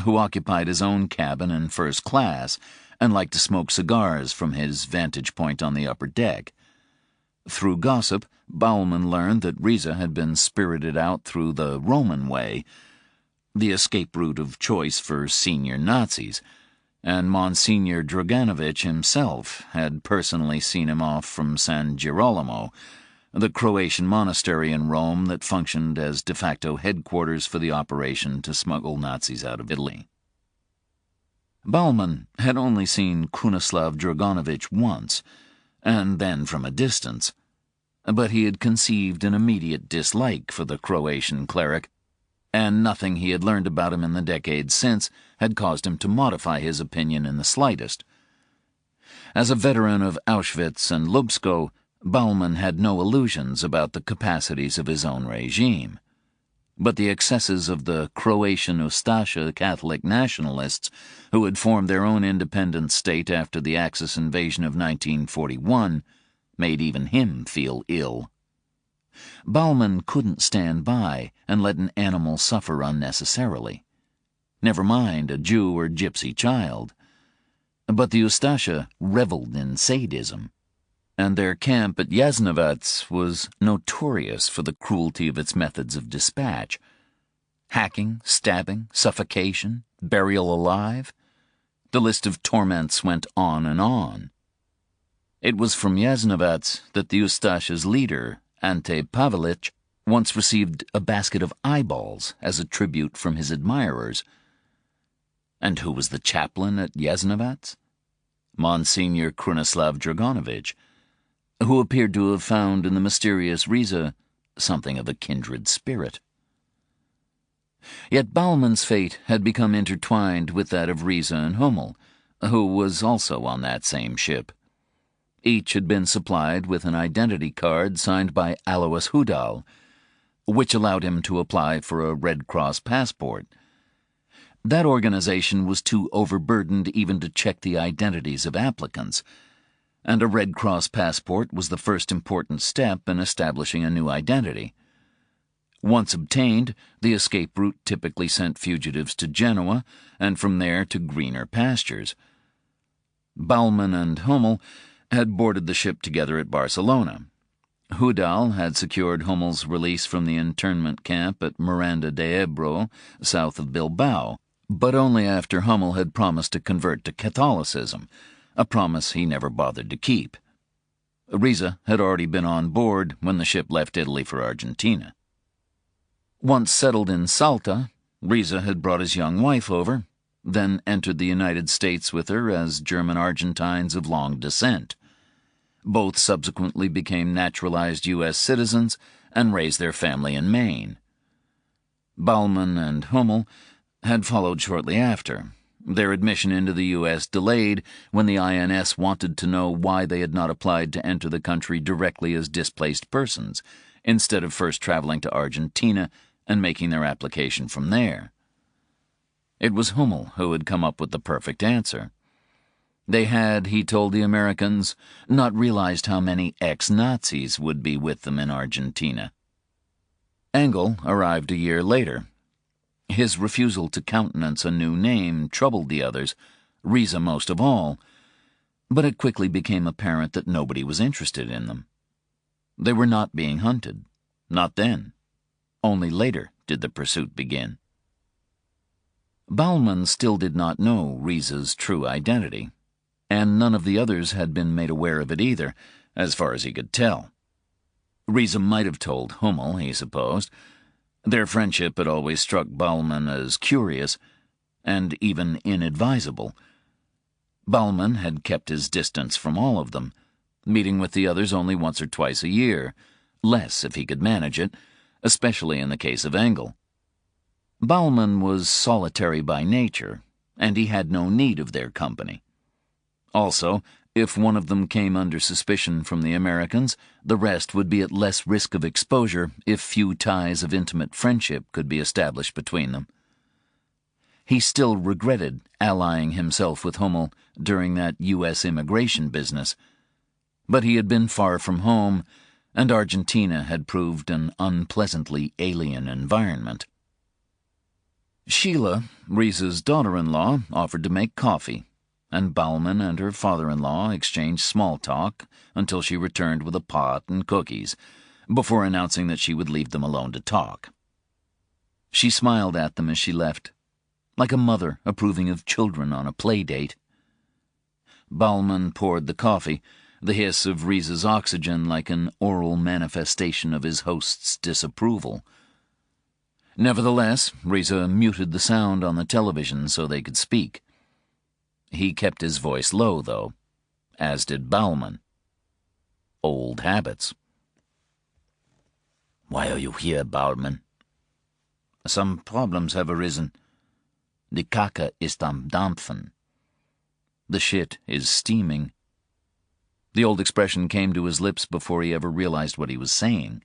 who occupied his own cabin in first class and liked to smoke cigars from his vantage point on the upper deck. Through gossip, Baumann learned that Riza had been spirited out through the Roman way, the escape route of choice for senior Nazis, and Monsignor Draganovich himself had personally seen him off from San Girolamo, the Croatian monastery in Rome that functioned as de facto headquarters for the operation to smuggle Nazis out of Italy. Baumann had only seen Kunislav Draganovich once, and then from a distance, but he had conceived an immediate dislike for the Croatian cleric, and nothing he had learned about him in the decades since had caused him to modify his opinion in the slightest. As a veteran of Auschwitz and Lubsko, Baumann had no illusions about the capacities of his own regime. But the excesses of the Croatian Ustasha Catholic nationalists, who had formed their own independent state after the Axis invasion of 1941, made even him feel ill. Baumann couldn't stand by and let an animal suffer unnecessarily. Never mind a Jew or gypsy child. But the Ustasha reveled in sadism, and their camp at Jasnovac was notorious for the cruelty of its methods of dispatch. Hacking, stabbing, suffocation, burial alive. The list of torments went on and on. It was from Jasnovac that the Ustasha's leader, Ante Pavlich, once received a basket of eyeballs as a tribute from his admirers. And who was the chaplain at Jasnovac? Monsignor Kunislav Draganovich, who appeared to have found in the mysterious Riza something of a kindred spirit. Yet Baumann's fate had become intertwined with that of Riza and Hummel, who was also on that same ship. Each had been supplied with an identity card signed by Alois Hudal, which allowed him to apply for a Red Cross passport. That organization was too overburdened even to check the identities of applicants, and a Red Cross passport was the first important step in establishing a new identity. Once obtained, the escape route typically sent fugitives to Genoa, and from there to greener pastures. Baumann and Hummel had boarded the ship together at Barcelona. Hudal had secured Hummel's release from the internment camp at Miranda de Ebro, south of Bilbao, but only after Hummel had promised to convert to Catholicism, a promise he never bothered to keep. Riza had already been on board when the ship left Italy for Argentina. Once settled in Salta, Riza had brought his young wife over, then entered the United States with her as German Argentines of long descent. Both subsequently became naturalized U.S. citizens and raised their family in Maine. Baumann and Hummel had followed shortly after, their admission into the U.S. delayed when the INS wanted to know why they had not applied to enter the country directly as displaced persons, instead of first traveling to Argentina and making their application from there. It was Hummel who had come up with the perfect answer. They had, he told the Americans, not realized how many ex-Nazis would be with them in Argentina. Engel arrived a year later. His refusal to countenance a new name troubled the others, Riza most of all, but it quickly became apparent that nobody was interested in them. They were not being hunted. Not then. Only later did the pursuit begin. Baumann still did not know Riza's true identity, and none of the others had been made aware of it either, as far as he could tell. Riza might have told Hummel, he supposed. Their friendship had always struck Baumann as curious, and even inadvisable. Baumann had kept his distance from all of them, meeting with the others only once or twice a year, less if he could manage it, especially in the case of Engel. Baumann was solitary by nature, and he had no need of their company. Also, if one of them came under suspicion from the Americans, the rest would be at less risk of exposure if few ties of intimate friendship could be established between them. He still regretted allying himself with Hummel during that U.S. immigration business, but he had been far from home, and Argentina had proved an unpleasantly alien environment. Sheila, Riza's daughter-in-law, offered to make coffee, and Baumann and her father-in-law exchanged small talk until she returned with a pot and cookies, before announcing that she would leave them alone to talk. She smiled at them as she left, like a mother approving of children on a play date. Baumann poured the coffee, the hiss of Riza's oxygen like an oral manifestation of his host's disapproval. Nevertheless, Riza muted the sound on the television so they could speak. He kept his voice low, though, as did Baumann. Old habits. "Why are you here, Baumann?" "Some problems have arisen. Die Kacke ist am Dampfen. The shit is steaming." The old expression came to his lips before he ever realized what he was saying.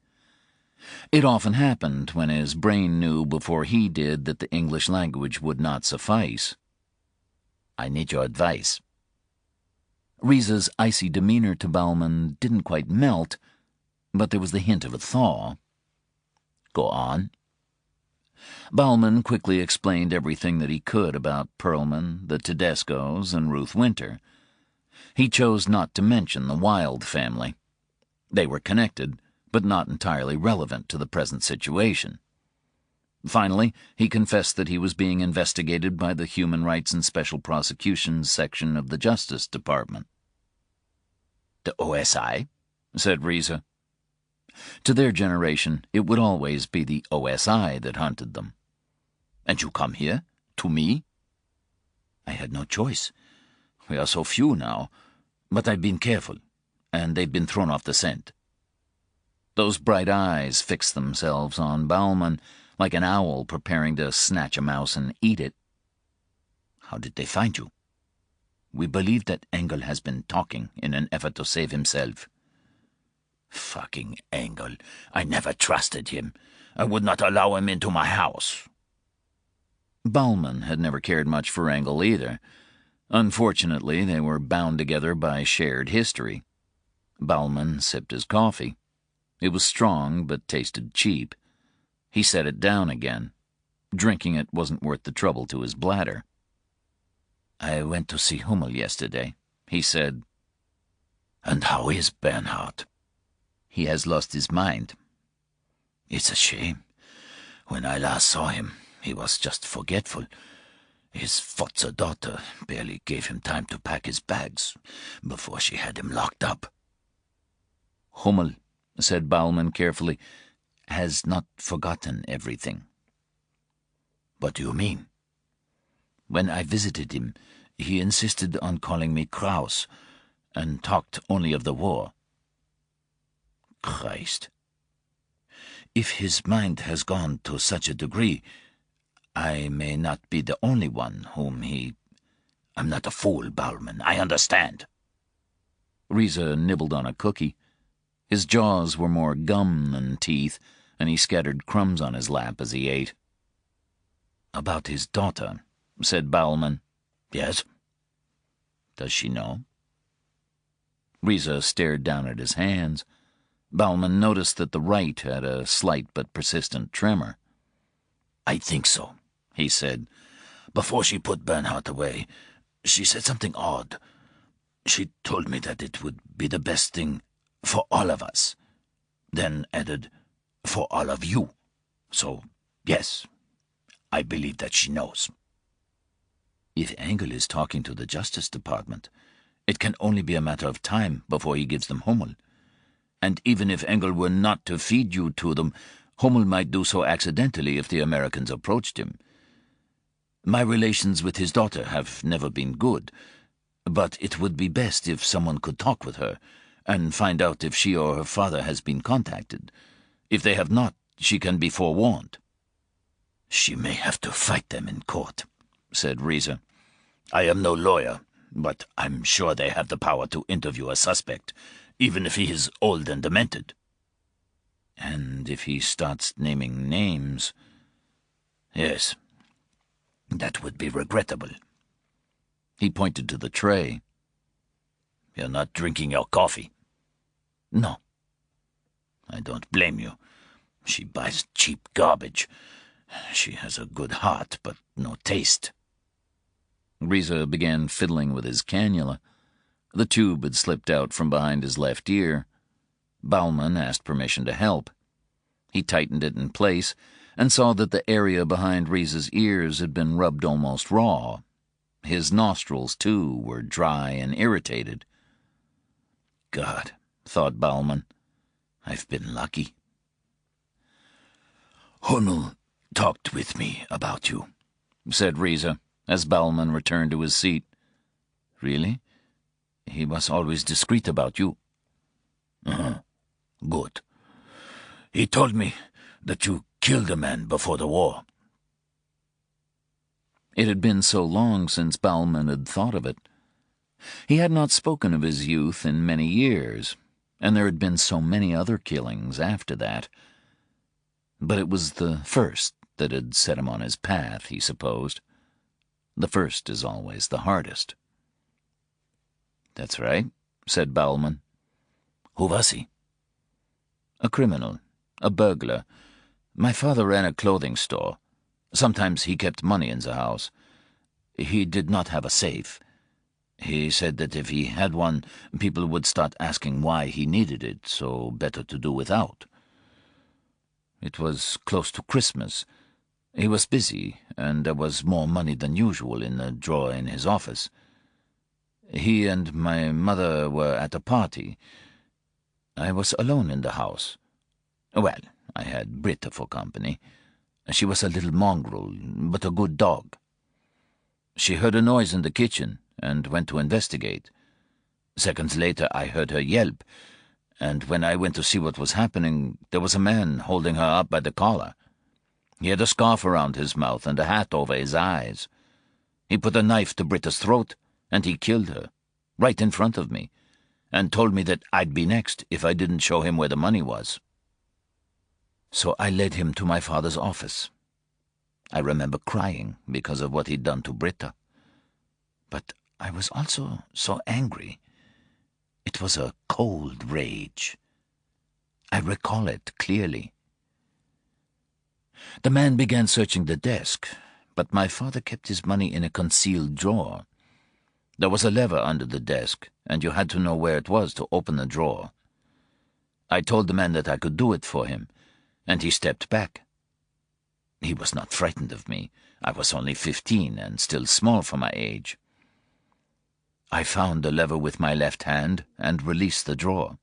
It often happened when his brain knew before he did that the English language would not suffice. "I need your advice." Riza's icy demeanor to Baumann didn't quite melt, but there was the hint of a thaw. "Go on." Baumann quickly explained everything that he could about Perlman, the Tedescos, and Ruth Winter. He chose not to mention the Wilde family. They were connected, but not entirely relevant to the present situation. Finally, he confessed that he was being investigated by the Human Rights and Special Prosecutions section of the Justice Department. "The OSI?" said Riza. To their generation, it would always be the OSI that hunted them. "And you come here? To me?" "I had no choice. We are so few now, but I've been careful, and they've been thrown off the scent." Those bright eyes fixed themselves on Baumann, like an owl preparing to snatch a mouse and eat it. "How did they find you?" "We believe that Engel has been talking in an effort to save himself." "Fucking Engel. I never trusted him. I would not allow him into my house." Baumann had never cared much for Engel either. Unfortunately, they were bound together by shared history. Baumann sipped his coffee. It was strong, but tasted cheap. He set it down again. Drinking it wasn't worth the trouble to his bladder. "I went to see Hummel yesterday," he said. "And how is Bernhard?" "He has lost his mind." "It's a shame. When I last saw him, he was just forgetful. His Fotzer daughter barely gave him time to pack his bags before she had him locked up." "Hummel," said Baumann carefully, "has not forgotten everything." "What do you mean?" "When I visited him, he insisted on calling me Kraus, and talked only of the war." "Christ. If his mind has gone to such a degree, I may not be the only one whom he... I'm not a fool, Baumann, I understand." Riza nibbled on a cookie. His jaws were more gum than teeth, and he scattered crumbs on his lap as he ate. "About his daughter," said Baumann. "Yes?" "Does she know?" Riza stared down at his hands. Baumann noticed that the right had a slight but persistent tremor. "I think so," he said. "Before she put Bernhard away, she said something odd. She told me that it would be the best thing for all of us. Then added, for all of you. So, yes, I believe that she knows." "If Engel is talking to the Justice Department, it can only be a matter of time before he gives them Hummel. And even if Engel were not to feed you to them, Hummel might do so accidentally if the Americans approached him. My relations with his daughter have never been good, but it would be best if someone could talk with her and find out if she or her father has been contacted. If they have not, she can be forewarned." She may have to fight them in court, said Riza. I am no lawyer, but I'm sure they have the power to interview a suspect, even if he is old and demented. And if he starts naming names... Yes, that would be regrettable. He pointed to the tray. You're not drinking your coffee. No. I don't blame you. She buys cheap garbage. She has a good heart, but no taste. Riza began fiddling with his cannula. The tube had slipped out from behind his left ear. Bauman asked permission to help. He tightened it in place and saw that the area behind Riza's ears had been rubbed almost raw. His nostrils, too, were dry and irritated. God, thought Bauman, I've been lucky. Hummel talked with me about you, said Riza, as Bauman returned to his seat. Really? He was always discreet about you. Good. He told me that you killed a man before the war. It had been so long since Bauman had thought of it. He had not spoken of his youth in many years, and there had been so many other killings after that. But it was the first that had set him on his path, he supposed. The first is always the hardest. That's right, said Bauman. Who was he? A criminal, a burglar. My father ran a clothing store. Sometimes he kept money in the house. He did not have a safe. He said that if he had one, people would start asking why he needed it, so better to do without. It was close to Christmas. He was busy, and there was more money than usual in the drawer in his office. He and my mother were at a party. I was alone in the house. Well, I had Britta for company. She was a little mongrel, but a good dog. She heard a noise in the kitchen and went to investigate. Seconds later, I heard her yelp, and when I went to see what was happening, there was a man holding her up by the collar. He had a scarf around his mouth and a hat over his eyes. He put a knife to Britta's throat, and he killed her, right in front of me, and told me that I'd be next if I didn't show him where the money was. So I led him to my father's office. I remember crying because of what he'd done to Britta. But I was also so angry. It was a cold rage. I recall it clearly. The man began searching the desk, but my father kept his money in a concealed drawer. There was a lever under the desk, and you had to know where it was to open the drawer. I told the man that I could do it for him, and he stepped back. He was not frightened of me. I was only 15 and still small for my age. I found the lever with my left hand and released the drawer.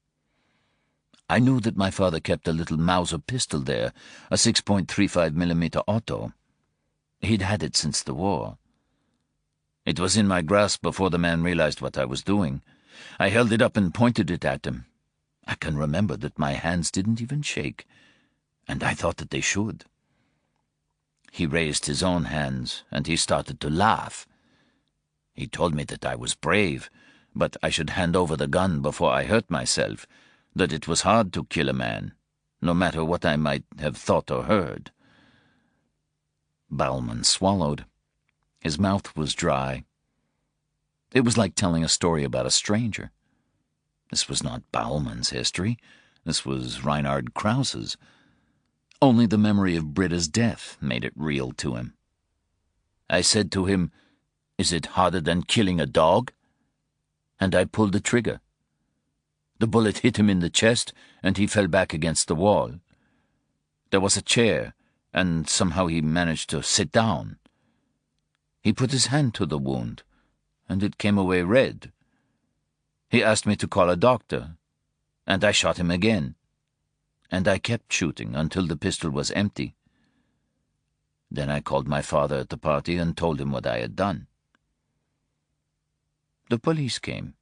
I knew that my father kept a little Mauser pistol there, a 6.35mm auto. He'd had it since the war. It was in my grasp before the man realized what I was doing. I held it up and pointed it at him. I can remember that my hands didn't even shake, and I thought that they should. He raised his own hands, and he started to laugh. He told me that I was brave, but I should hand over the gun before I hurt myself, that it was hard to kill a man, no matter what I might have thought or heard. Bauman swallowed. His mouth was dry. It was like telling a story about a stranger. This was not Bauman's history. This was Reinhard Krause's. Only the memory of Britta's death made it real to him. I said to him, "Is it harder than killing a dog?" And I pulled the trigger. The bullet hit him in the chest, and he fell back against the wall. There was a chair, and somehow he managed to sit down. He put his hand to the wound, and it came away red. He asked me to call a doctor, and I shot him again. And I kept shooting until the pistol was empty. Then I called my father at the party and told him what I had done. The police came.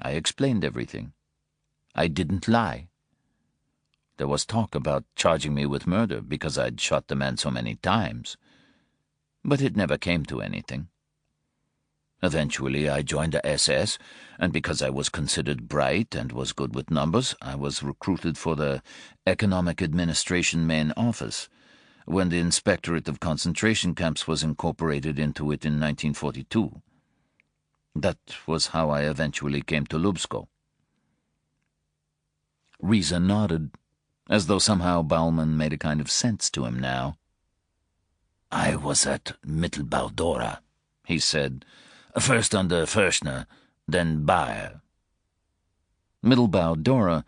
I explained everything. I didn't lie. There was talk about charging me with murder because I'd shot the man so many times. But it never came to anything. Eventually I joined the SS, and because I was considered bright and was good with numbers, I was recruited for the Economic Administration main office, when the Inspectorate of Concentration Camps was incorporated into it in 1942. That was how I eventually came to Lubsko. Riza nodded, as though somehow Bauman made a kind of sense to him now. I was at Mittelbau-Dora, he said, first under Fürstner, then Bayer. Mittelbau-Dora,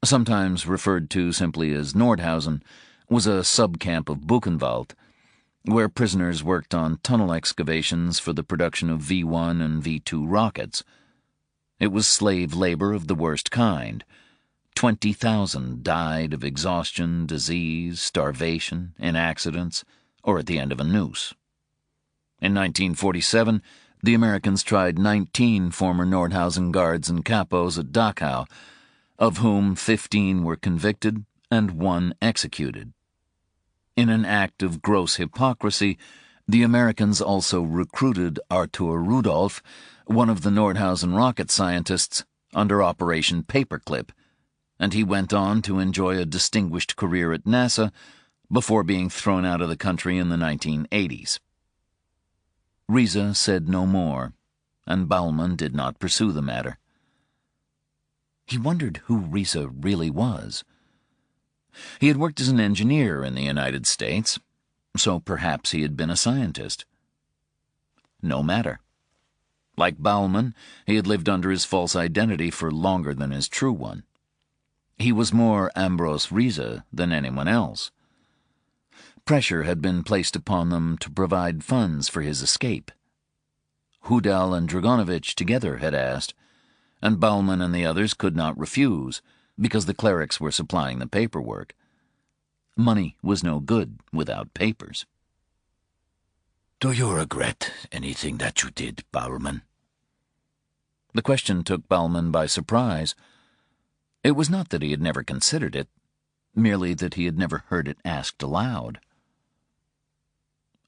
sometimes referred to simply as Nordhausen, was a subcamp of Buchenwald, where prisoners worked on tunnel excavations for the production of V-1 and V-2 rockets. It was slave labor of the worst kind. 20,000 died of exhaustion, disease, starvation, in accidents, or at the end of a noose. In 1947, the Americans tried 19 former Nordhausen guards and capos at Dachau, of whom 15 were convicted and 1 executed. In an act of gross hypocrisy, the Americans also recruited Arthur Rudolph, one of the Nordhausen rocket scientists, under Operation Paperclip, and he went on to enjoy a distinguished career at NASA before being thrown out of the country in the 1980s. Riza said no more, and Bauman did not pursue the matter. He wondered who Riza really was. He had worked as an engineer in the United States, so perhaps he had been a scientist. No matter. Like Bauman, he had lived under his false identity for longer than his true one. He was more Ambrose Riza than anyone else. Pressure had been placed upon them to provide funds for his escape. Hudal and Dragonovich together had asked, and Bauman and the others could not refuse, because the clerics were supplying the paperwork. Money was no good without papers. Do you regret anything that you did, Bauman? The question took Bauman by surprise. It was not that he had never considered it, merely that he had never heard it asked aloud.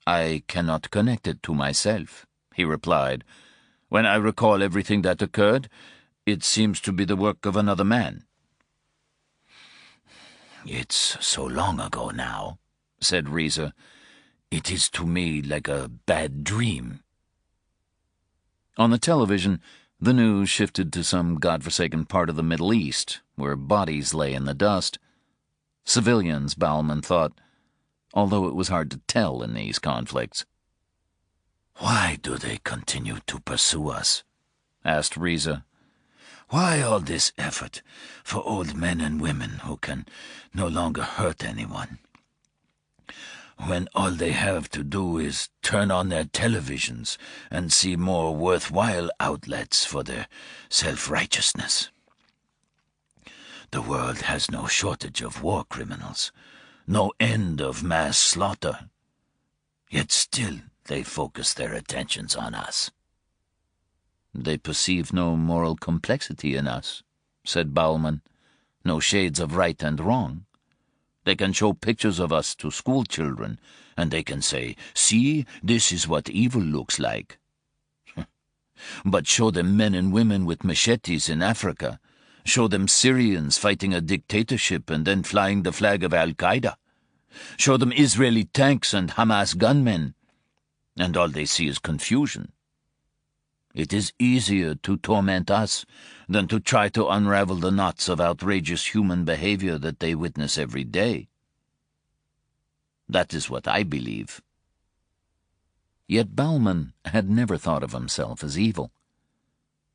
I cannot connect it to myself, he replied. When I recall everything that occurred, it seems to be the work of another man. It's so long ago now, said Riza. It is to me like a bad dream. On the television, the news shifted to some godforsaken part of the Middle East, where bodies lay in the dust. Civilians, Bauman thought, although it was hard to tell in these conflicts. Why do they continue to pursue us? Asked Riza. Why all this effort for old men and women who can no longer hurt anyone, when all they have to do is turn on their televisions and see more worthwhile outlets for their self-righteousness? The world has no shortage of war criminals, no end of mass slaughter, yet still they focus their attentions on us. They perceive no moral complexity in us, said Bauman, no shades of right and wrong. They can show pictures of us to school children, and they can say, see, this is what evil looks like. But show them men and women with machetes in Africa, show them Syrians fighting a dictatorship and then flying the flag of Al-Qaeda, show them Israeli tanks and Hamas gunmen, and all they see is confusion. It is easier to torment us than to try to unravel the knots of outrageous human behavior that they witness every day. That is what I believe. Yet Bauman had never thought of himself as evil.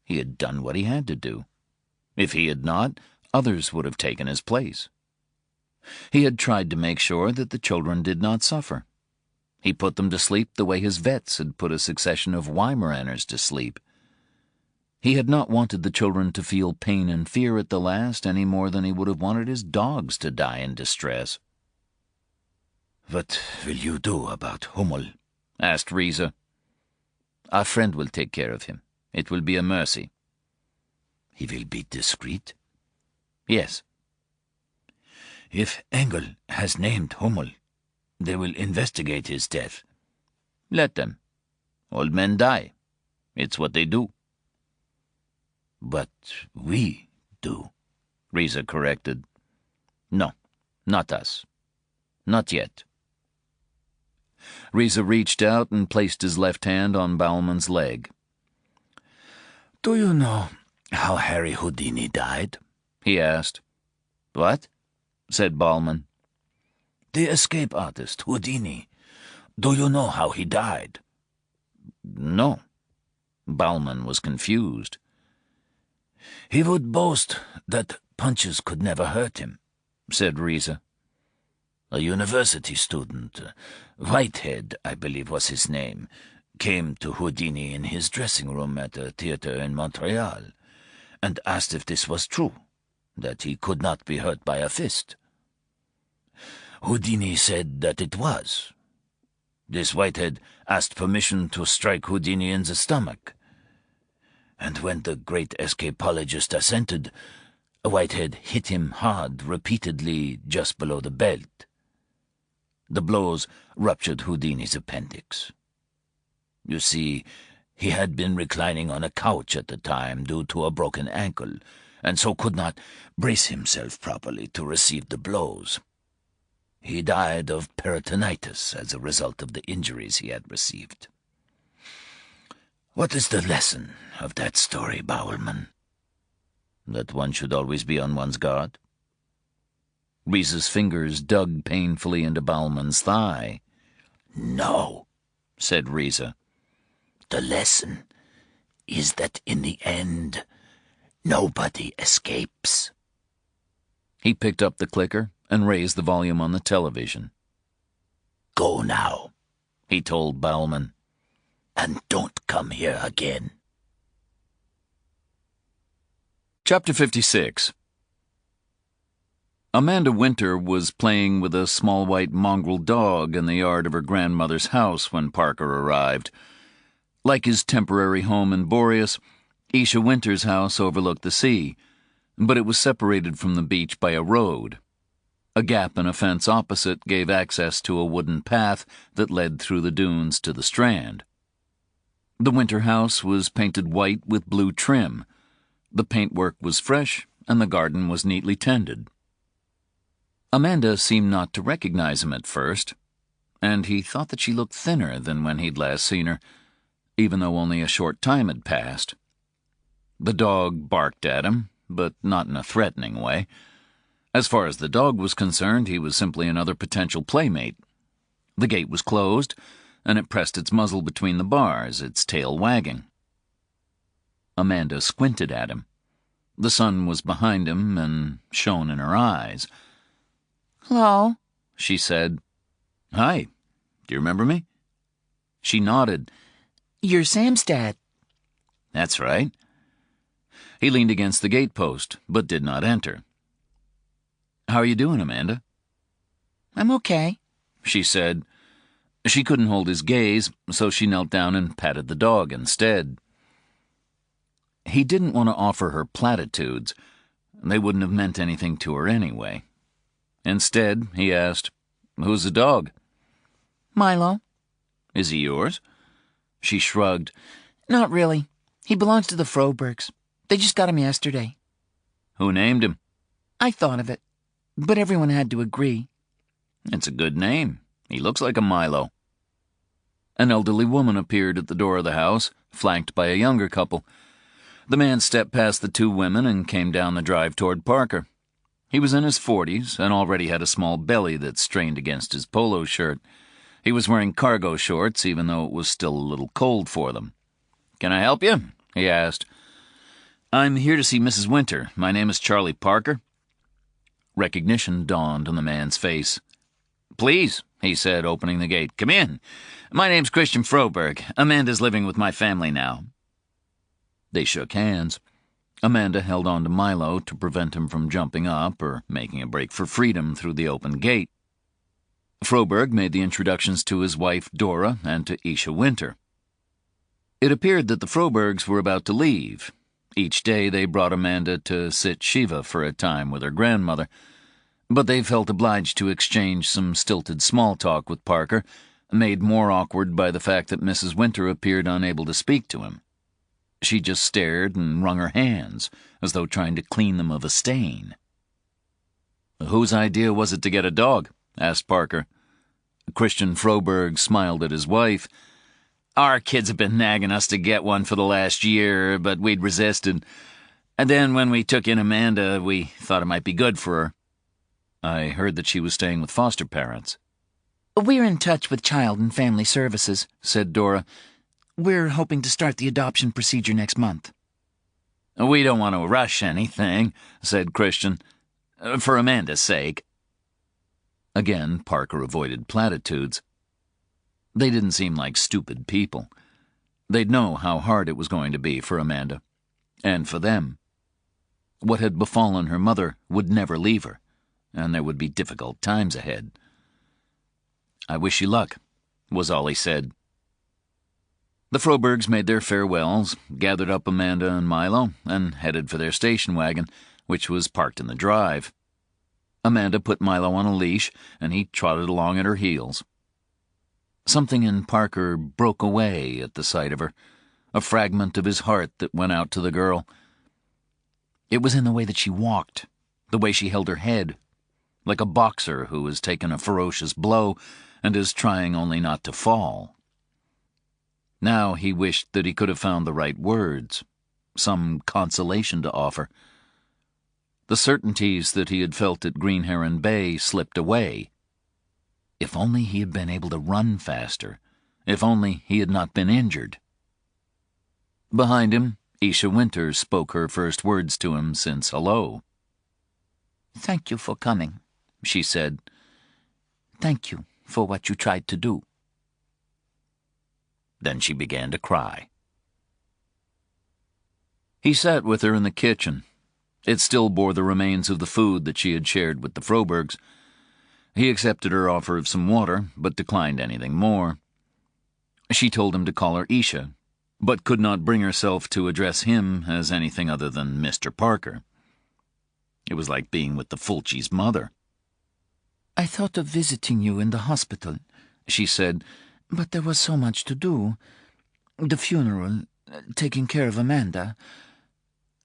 He had done what he had to do. If he had not, others would have taken his place. He had tried to make sure that the children did not suffer. He put them to sleep the way his vets had put a succession of Weimaraners to sleep. He had not wanted the children to feel pain and fear at the last any more than he would have wanted his dogs to die in distress. "What will you do about Hummel?" asked Riza. "Our friend will take care of him. It will be a mercy." "He will be discreet?" "Yes." If Engel has named Hummel, they will investigate his death. Let them. Old men die. It's what they do. But we do, Riza corrected. No, not us. Not yet. Riza reached out and placed his left hand on Bauman's leg. Do you know how Harry Houdini died? He asked. What? Said Bauman. The escape artist, Houdini. Do you know how he died? No. Bauman was confused. He would boast that punches could never hurt him, said Riza. A university student, Whitehead, I believe was his name, came to Houdini in his dressing room at a theatre in Montreal, and asked if this was true, that he could not be hurt by a fist. Houdini said that it was. This Whitehead asked permission to strike Houdini in the stomach, and when the great escapologist assented, Whitehead hit him hard repeatedly just below the belt. The blows ruptured Houdini's appendix. You see, he had been reclining on a couch at the time due to a broken ankle, and so could not brace himself properly to receive the blows. He died of peritonitis as a result of the injuries he had received. What is the lesson of that story, Bauerman? That one should always be on one's guard. Riza's fingers dug painfully into Bauman's thigh. No, said Riza. The lesson is that in the end, nobody escapes. He picked up the clicker and raised the volume on the television. Go now, he told Bauman, and don't come here again. Chapter 56. Amanda Winter was playing with a small white mongrel dog in the yard of her grandmother's house when Parker arrived. Like his temporary home in Boreas, Isha Winter's house overlooked the sea, but it was separated from the beach by a road. A gap in a fence opposite gave access to a wooden path that led through the dunes to the strand. The Winter house was painted white with blue trim. The paintwork was fresh, and the garden was neatly tended. Amanda seemed not to recognize him at first, and he thought that she looked thinner than when he'd last seen her, even though only a short time had passed. The dog barked at him, but not in a threatening way. As far as the dog was concerned, he was simply another potential playmate. The gate was closed, and it pressed its muzzle between the bars, its tail wagging. Amanda squinted at him. The sun was behind him and shone in her eyes. "Hello," she said. "Hi. Do you remember me?" She nodded. "You're Sam's dad." "That's right." He leaned against the gatepost, but did not enter. "How are you doing, Amanda?" "I'm okay," she said. She couldn't hold his gaze, so she knelt down and patted the dog instead. He didn't want to offer her platitudes. They wouldn't have meant anything to her anyway. Instead, he asked, "Who's the dog?" "Milo." "Is he yours?" She shrugged. "Not really. He belongs to the Frobergs. They just got him yesterday." "Who named him?" "I thought of it, but everyone had to agree." "It's a good name. He looks like a Milo." An elderly woman appeared at the door of the house, flanked by a younger couple. The man stepped past the two women and came down the drive toward Parker. He was in his 40s and already had a small belly that strained against his polo shirt. He was wearing cargo shorts, even though it was still a little cold for them. "Can I help you?" he asked. "I'm here to see Mrs. Winter. My name is Charlie Parker." Recognition dawned on the man's face. "Please," he said, opening the gate. "Come in. My name's Christian Froberg. Amanda's living with my family now." They shook hands. Amanda held on to Milo to prevent him from jumping up or making a break for freedom through the open gate. Froberg made the introductions to his wife, Dora, and to Isha Winter. It appeared that the Frobergs were about to leave. Each day they brought Amanda to sit Shiva for a time with her grandmother. But they felt obliged to exchange some stilted small talk with Parker, made more awkward by the fact that Mrs. Winter appeared unable to speak to him. She just stared and wrung her hands, as though trying to clean them of a stain. "Whose idea was it to get a dog?" asked Parker. Christian Froberg smiled at his wife. "Our kids have been nagging us to get one for the last year, but we'd resisted. And then when we took in Amanda, we thought it might be good for her." "I heard that she was staying with foster parents." "We're in touch with Child and Family Services," said Dora. "We're hoping to start the adoption procedure next month." "We don't want to rush anything," said Christian, "for Amanda's sake." Again, Parker avoided platitudes. They didn't seem like stupid people. They'd know how hard it was going to be for Amanda, and for them. What had befallen her mother would never leave her, and there would be difficult times ahead. "I wish you luck," was all he said. The Frobergs made their farewells, gathered up Amanda and Milo, and headed for their station wagon, which was parked in the drive. Amanda put Milo on a leash, and he trotted along at her heels. Something in Parker broke away at the sight of her, a fragment of his heart that went out to the girl. It was in the way that she walked, the way she held her head, like a boxer who has taken a ferocious blow and is trying only not to fall. Now he wished that he could have found the right words, some consolation to offer. The certainties that he had felt at Green Heron Bay slipped away. If only he had been able to run faster. If only he had not been injured. Behind him, Isha Winter spoke her first words to him since hello. "Thank you for coming," she said. "Thank you for what you tried to do." Then she began to cry. He sat with her in the kitchen. It still bore the remains of the food that she had shared with the Frobergs. He accepted her offer of some water, but declined anything more. She told him to call her Isha, but could not bring herself to address him as anything other than Mr. Parker. It was like being with the Fulci's mother. "I thought of visiting you in the hospital," she said, "but there was so much to do. The funeral, taking care of Amanda.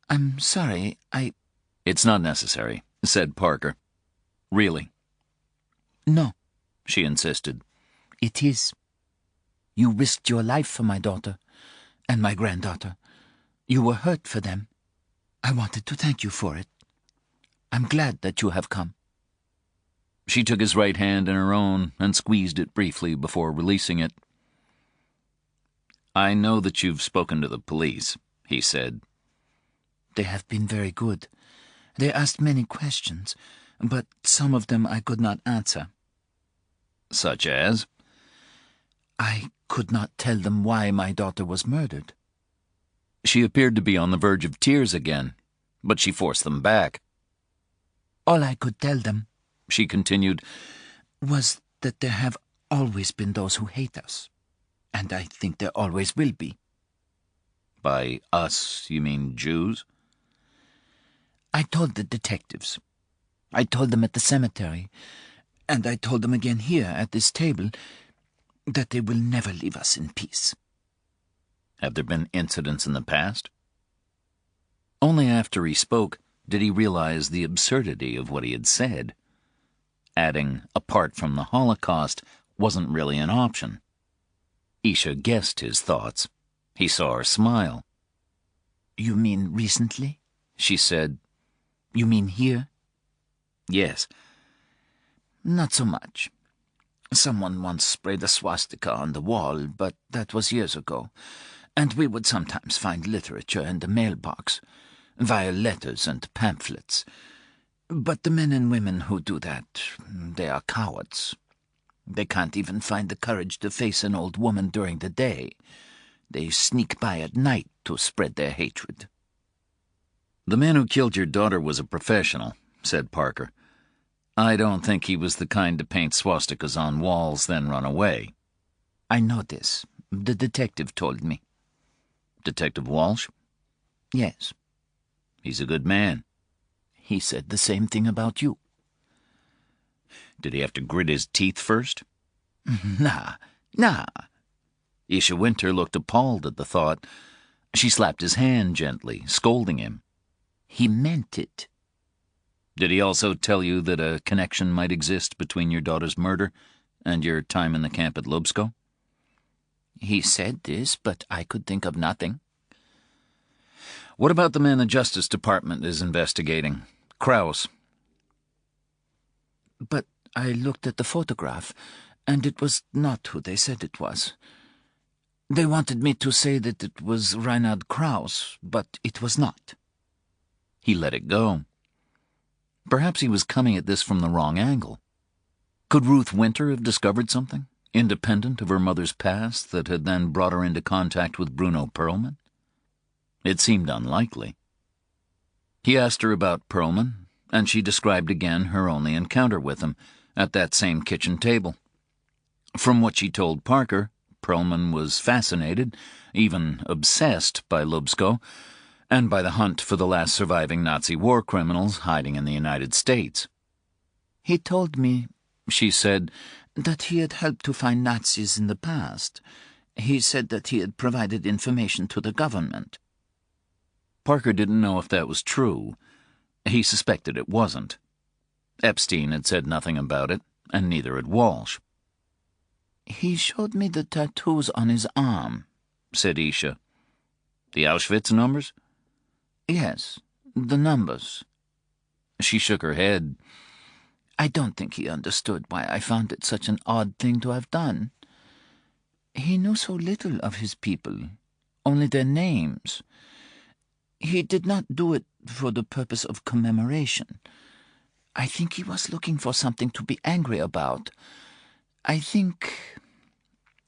I'm sorry, "It's not necessary," said Parker. "Really." No," she insisted. "It is. You risked your life for my daughter and my granddaughter. You were hurt for them. I wanted to thank you for it. I'm glad that you have come." She took his right hand in her own and squeezed it briefly before releasing it. "I know that you've spoken to the police," he said. "They have been very good. They asked many questions, but some of them I could not answer." "Such as?" "I could not tell them why my daughter was murdered." She appeared to be on the verge of tears again, but she forced them back. "All I could tell them," she continued, "was that there have always been those who hate us, and I think there always will be." "By us, you mean Jews?" "I told the detectives. I told them at the cemetery, and I told them again here at this table, that they will never leave us in peace." "Have there been incidents in the past?" Only after he spoke did he realize the absurdity of what he had said. Adding, apart from the Holocaust, wasn't really an option. Isha guessed his thoughts. He saw her smile. "You mean recently?" she said. "You mean here?" "Yes." "Not so much. Someone once sprayed a swastika on the wall, but that was years ago, and we would sometimes find literature in the mailbox, via letters and pamphlets. But the men and women who do that, they are cowards. They can't even find the courage to face an old woman during the day. They sneak by at night to spread their hatred." "The man who killed your daughter was a professional," said Parker. "I don't think he was the kind to paint swastikas on walls, then run away." "I know this. The detective told me." "Detective Walsh?" "Yes." "He's a good man." "He said the same thing about you." Did he have to grit his teeth first? Nah. Isha Winter looked appalled at the thought. She slapped his hand gently, scolding him. He meant it. Did he also tell you that a connection might exist between your daughter's murder and your time in the camp at Lubsko? He said this, but I could think of nothing. What about the man the Justice Department is investigating? Kraus. But I looked at the photograph, and it was not who they said it was. They wanted me to say that it was Reinhard Kraus, but it was not. He let it go. Perhaps he was coming at this from the wrong angle. Could Ruth Winter have discovered something, independent of her mother's past, that had then brought her into contact with Bruno Perlman? It seemed unlikely. He asked her about Perlman, and she described again her only encounter with him, at that same kitchen table. From what she told Parker, Perlman was fascinated, even obsessed, by Lubsko, and by the hunt for the last surviving Nazi war criminals hiding in the United States. He told me, she said, that he had helped to find Nazis in the past. He said that he had provided information to the government. Parker didn't know if that was true. He suspected it wasn't. Epstein had said nothing about it, and neither had Walsh. He showed me the tattoos on his arm, said Isha. The Auschwitz numbers? Yes, the numbers. She shook her head. I don't think he understood why I found it such an odd thing to have done. He knew so little of his people, only their names. He did not do it for the purpose of commemoration. I think he was looking for something to be angry about. I think...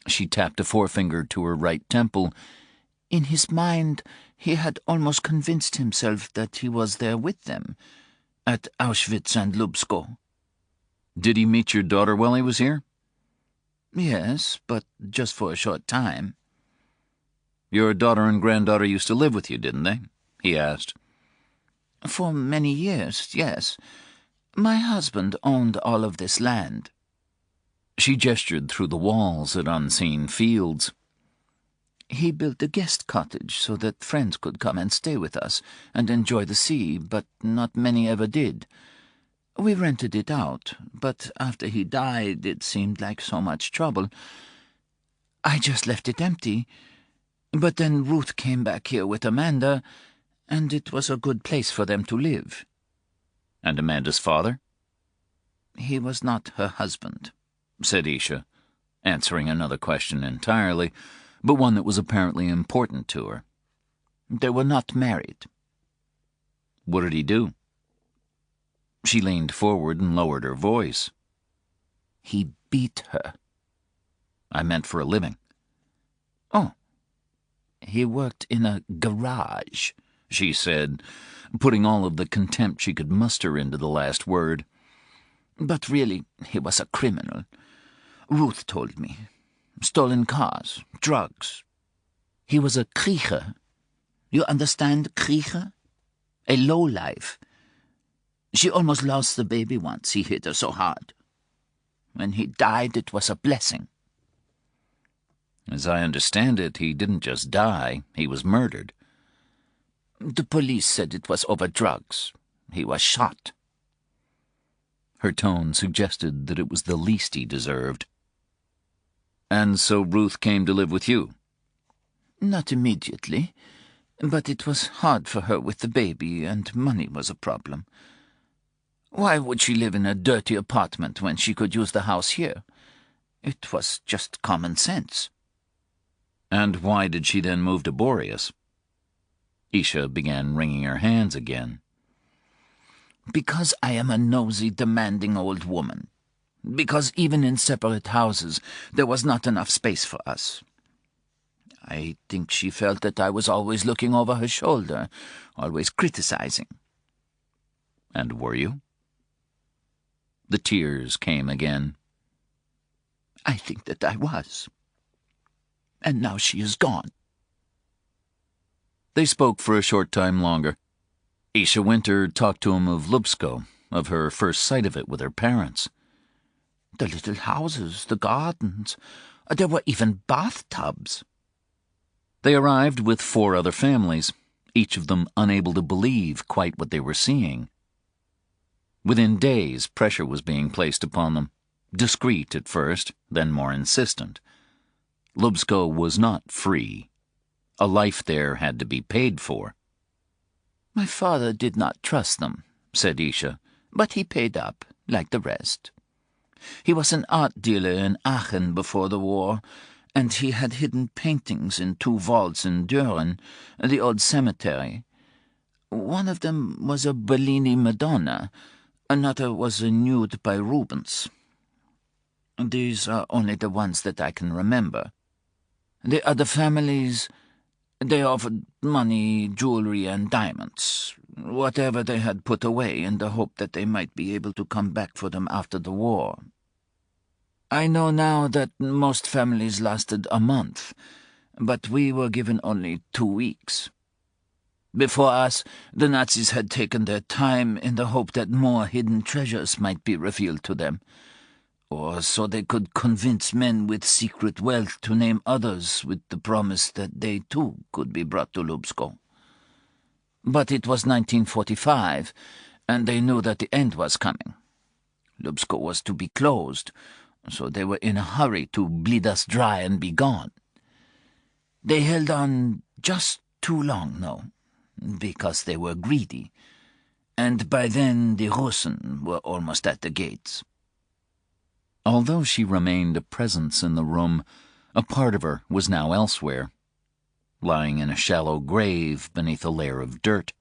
She tapped a forefinger to her right temple. In his mind, he had almost convinced himself that he was there with them, at Auschwitz and Lubsko. Did he meet your daughter while he was here? Yes, but just for a short time. Your daughter and granddaughter used to live with you, didn't they? He asked. For many years, yes. My husband owned all of this land. She gestured through the walls at unseen fields. He built a guest cottage so that friends could come and stay with us and enjoy the sea, but not many ever did. We rented it out, but after he died it seemed like so much trouble. I just left it empty. But then Ruth came back here with Amanda, and it was a good place for them to live. And Amanda's father? He was not her husband, said Isha, answering another question entirely, but one that was apparently important to her. They were not married. What did he do? She leaned forward and lowered her voice. He beat her. I meant for a living. Oh. He worked in a garage, she said, putting all of the contempt she could muster into the last word. But really, he was a criminal. Ruth told me. Stolen cars, drugs. He was a Krieger. You understand, Krieger? A lowlife. She almost lost the baby once, he hit her so hard. When he died, it was a blessing. As I understand it, he didn't just die, he was murdered. The police said it was over drugs. He was shot. Her tone suggested that it was the least he deserved. And so Ruth came to live with you? Not immediately, but it was hard for her with the baby, and money was a problem. Why would she live in a dirty apartment when she could use the house here? It was just common sense. And why did she then move to Boreas? Isha began wringing her hands again. Because I am a nosy, demanding old woman. Because even in separate houses, there was not enough space for us. I think she felt that I was always looking over her shoulder, always criticizing. And were you? The tears came again. I think that I was. And now she is gone. They spoke for a short time longer. Isha Winter talked to him of Lubsko, of her first sight of it with her parents. The little houses, the gardens. There were even bathtubs. They arrived with 4 other families, each of them unable to believe quite what they were seeing. Within days, pressure was being placed upon them, discreet at first, then more insistent. Lubsko was not free. A life there had to be paid for. My father did not trust them, said Isha, but he paid up, like the rest. He was an art dealer in Aachen before the war, and he had hidden paintings in 2 vaults in Düren, the old cemetery. One of them was a Bellini Madonna, another was a nude by Rubens. These are only the ones that I can remember. The other families, they offered money, jewelry, and diamonds, whatever they had put away in the hope that they might be able to come back for them after the war. I know now that most families lasted a month, but we were given only 2 weeks. Before us, the Nazis had taken their time in the hope that more hidden treasures might be revealed to them, or so they could convince men with secret wealth to name others with the promise that they too could be brought to Lubsko. But it was 1945, and they knew that the end was coming. Lubsko was to be closed, so they were in a hurry to bleed us dry and be gone. They held on just too long, no, because they were greedy, and by then the Russen were almost at the gates. Although she remained a presence in the room, a part of her was now elsewhere, lying in a shallow grave beneath a layer of dirt.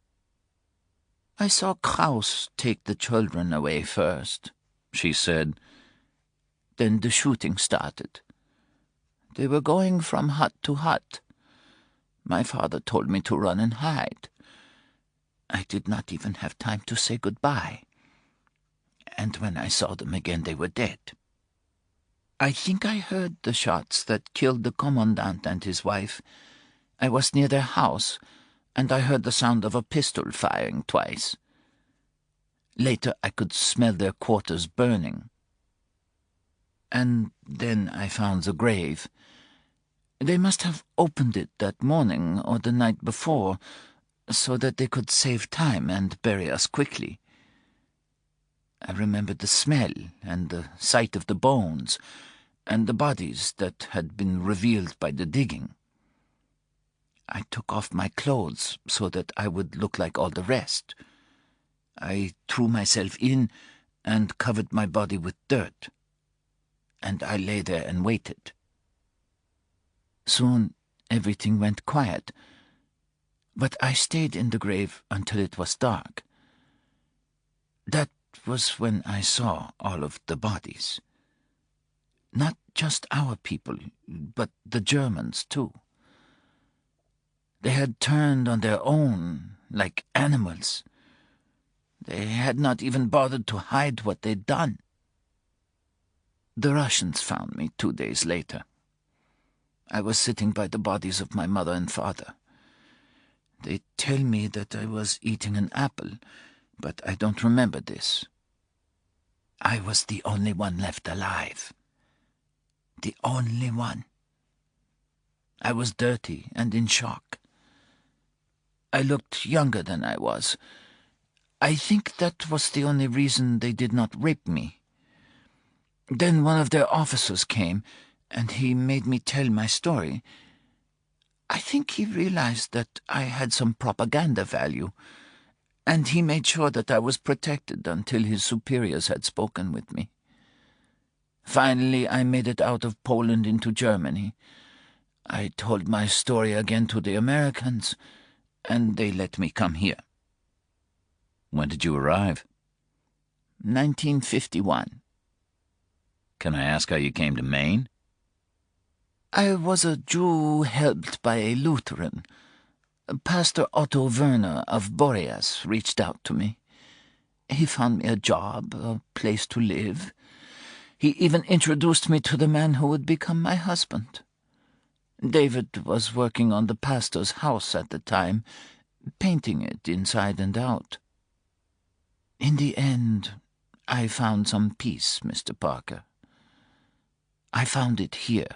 I saw Kraus take the children away first, she said. Then the shooting started. They were going from hut to hut. My father told me to run and hide. I did not even have time to say goodbye. And when I saw them again, they were dead. I think I heard the shots that killed the commandant and his wife. I was near their house, and I heard the sound of a pistol firing twice. Later I could smell their quarters burning. And then I found the grave. They must have opened it that morning or the night before, so that they could save time and bury us quickly. I remembered the smell and the sight of the bones and the bodies that had been revealed by the digging. I took off my clothes so that I would look like all the rest. I threw myself in and covered my body with dirt, and I lay there and waited. Soon everything went quiet, but I stayed in the grave until it was dark. That was when I saw all of the bodies. Not just our people, but the Germans too. They had turned on their own, like animals. They had not even bothered to hide what they'd done. The Russians found me 2 days later. I was sitting by the bodies of my mother and father. They tell me that I was eating an apple, but I don't remember this. I was the only one left alive. The only one. I was dirty and in shock. I looked younger than I was. I think that was the only reason they did not rape me. Then one of their officers came, and he made me tell my story. I think he realized that I had some propaganda value, and he made sure that I was protected until his superiors had spoken with me. Finally, I made it out of Poland into Germany. I told my story again to the Americans, and they let me come here. When did you arrive? 1951. Can I ask how you came to Maine? I was a Jew helped by a Lutheran. Pastor Otto Werner of Boreas reached out to me. He found me a job, a place to live. He even introduced me to the man who would become my husband. David was working on the pastor's house at the time, painting it inside and out. In the end, I found some peace, Mr. Parker. I found it here."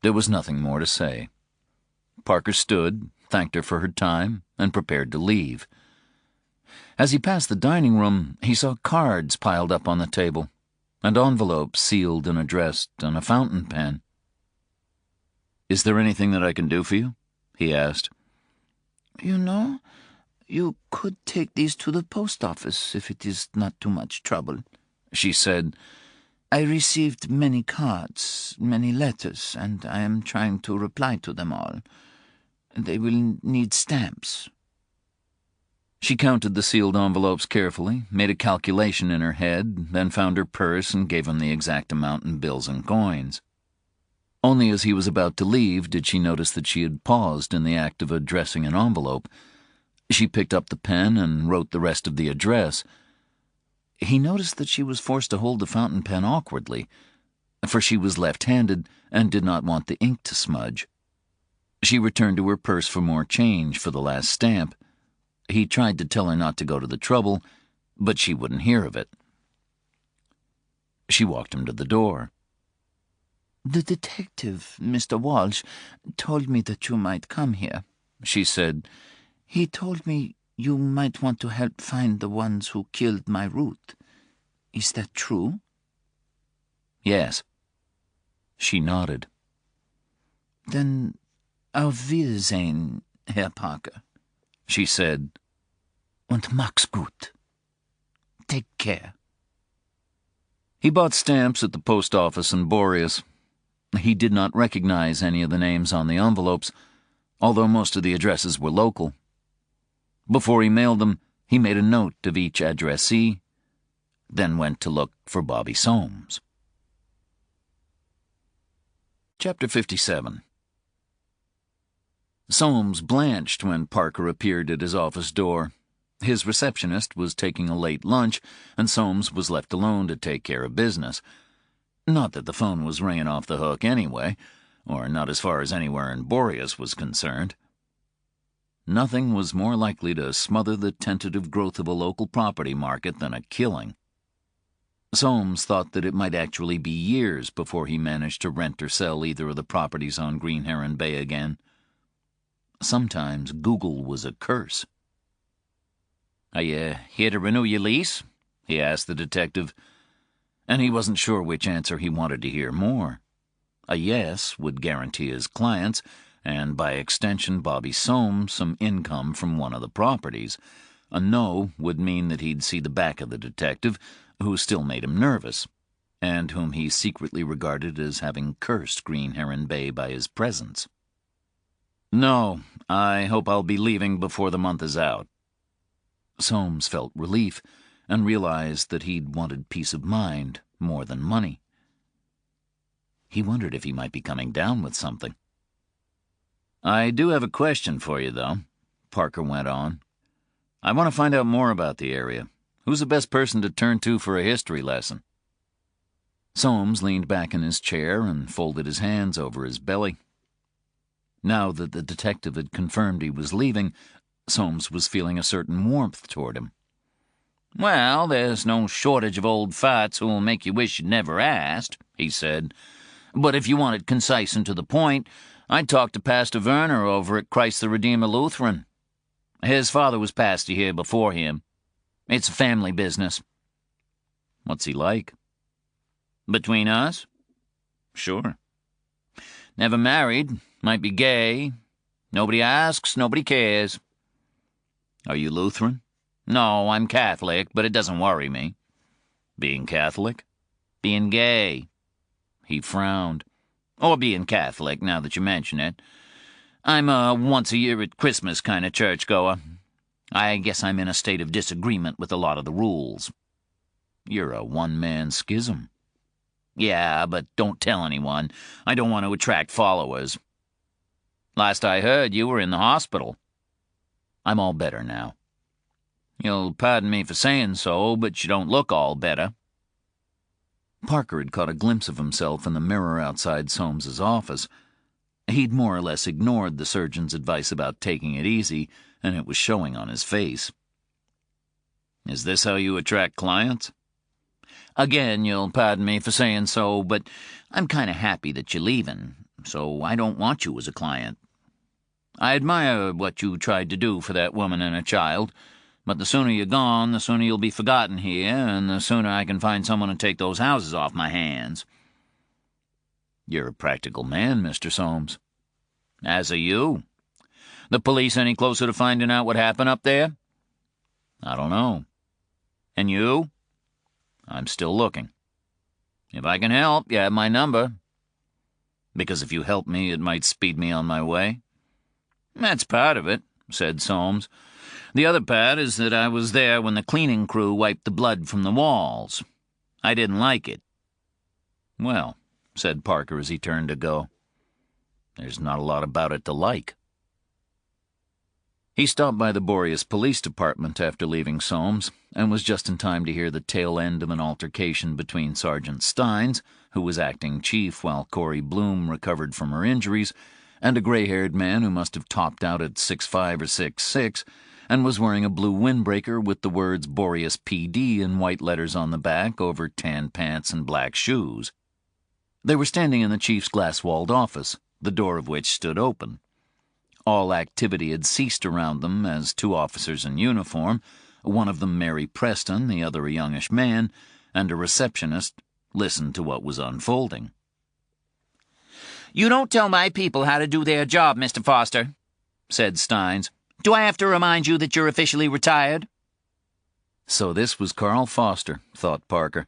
There was nothing more to say. Parker stood, thanked her for her time, and prepared to leave. As he passed the dining room, he saw cards piled up on the table, and envelopes sealed and addressed, and a fountain pen. "Is there anything that I can do for you?" he asked. "You know, you could take these to the post office if it is not too much trouble," she said. "I received many cards, many letters, and I am trying to reply to them all. They will need stamps." She counted the sealed envelopes carefully, made a calculation in her head, then found her purse and gave him the exact amount in bills and coins. Only as he was about to leave did she notice that she had paused in the act of addressing an envelope. She picked up the pen and wrote the rest of the address. He noticed that she was forced to hold the fountain pen awkwardly, for she was left-handed and did not want the ink to smudge. She returned to her purse for more change for the last stamp. He tried to tell her not to go to the trouble, but she wouldn't hear of it. She walked him to the door. "The detective, Mr. Walsh, told me that you might come here," she said. "He told me you might want to help find the ones who killed my Ruth. Is that true?" "Yes." She nodded. "Then auf Wiedersehen, Herr Parker," she said. "Und mach's gut. Take care." He bought stamps at the post office in Boreas. He did not recognize any of the names on the envelopes, although most of the addresses were local. Before he mailed them, he made a note of each addressee, then went to look for Bobby Soames. Chapter 57. Soames blanched when Parker appeared at his office door. His receptionist was taking a late lunch, and Soames was left alone to take care of business. Not that the phone was ringing off the hook anyway, or not as far as anywhere in Boreas was concerned. Nothing was more likely to smother the tentative growth of a local property market than a killing. Soames thought that it might actually be years before he managed to rent or sell either of the properties on Green Heron Bay again. Sometimes Google was a curse. "Are you here to renew your lease?" he asked the detective, and he wasn't sure which answer he wanted to hear more. A yes would guarantee his clients, and by extension Bobby Soames, some income from one of the properties. A no would mean that he'd see the back of the detective, who still made him nervous, and whom he secretly regarded as having cursed Green Heron Bay by his presence. "No, I hope I'll be leaving before the month is out." Soames felt relief, and realized that he'd wanted peace of mind more than money. He wondered if he might be coming down with something. "I do have a question for you, though," Parker went on. "I want to find out more about the area. Who's the best person to turn to for a history lesson?" Soames leaned back in his chair and folded his hands over his belly. Now that the detective had confirmed he was leaving, Soames was feeling a certain warmth toward him. "Well, there's no shortage of old farts who'll make you wish you'd never asked," he said. "But if you want it concise and to the point, I'd talk to Pastor Werner over at Christ the Redeemer Lutheran. His father was pastor here before him. It's a family business." "What's he like?" "Between us?" "Sure." "Never married, might be gay. Nobody asks, nobody cares." "Are you Lutheran?" "No, I'm Catholic, but it doesn't worry me." "Being Catholic?" "Being gay." He frowned. "Or being Catholic, now that you mention it. I'm a once-a-year-at-Christmas kind of churchgoer. I guess I'm in a state of disagreement with a lot of the rules." "You're a one-man schism." "Yeah, but don't tell anyone. I don't want to attract followers. Last I heard, you were in the hospital." "I'm all better now." "You'll pardon me for saying so, but you don't look all better." Parker had caught a glimpse of himself in the mirror outside Soames's office. He'd more or less ignored the surgeon's advice about taking it easy, and it was showing on his face. "Is this how you attract clients?" Again, you'll pardon me for saying so, but I'm kind of happy that you're leaving, so I don't want you as a client. I admire what you tried to do for that woman and her child, but the sooner you're gone, the sooner you'll be forgotten here, and the sooner I can find someone to take those houses off my hands. You're a practical man, Mr. Soames. As are you. The police any closer to finding out what happened up there? I don't know. And you? I'm still looking. If I can help, you have my number. Because if you help me, it might speed me on my way. That's part of it, said Soames. The other part is that I was there when the cleaning crew wiped the blood from the walls. I didn't like it. Well, said Parker as he turned to go, there's not a lot about it to like. He stopped by the Boreas Police Department after leaving Soames, and was just in time to hear the tail end of an altercation between Sergeant Steins, who was acting chief while Corey Bloom recovered from her injuries, and a gray-haired man who must have topped out at 6'5" or 6'6", and was wearing a blue windbreaker with the words Boreas PD in white letters on the back over tan pants and black shoes. They were standing in the chief's glass-walled office, the door of which stood open. All activity had ceased around them as two officers in uniform, one of them Mary Preston, the other a youngish man, and a receptionist, listened to what was unfolding. "You don't tell my people how to do their job, Mr. Foster," said Steins. "Do I have to remind you that you're officially retired?" So this was Carl Foster, thought Parker.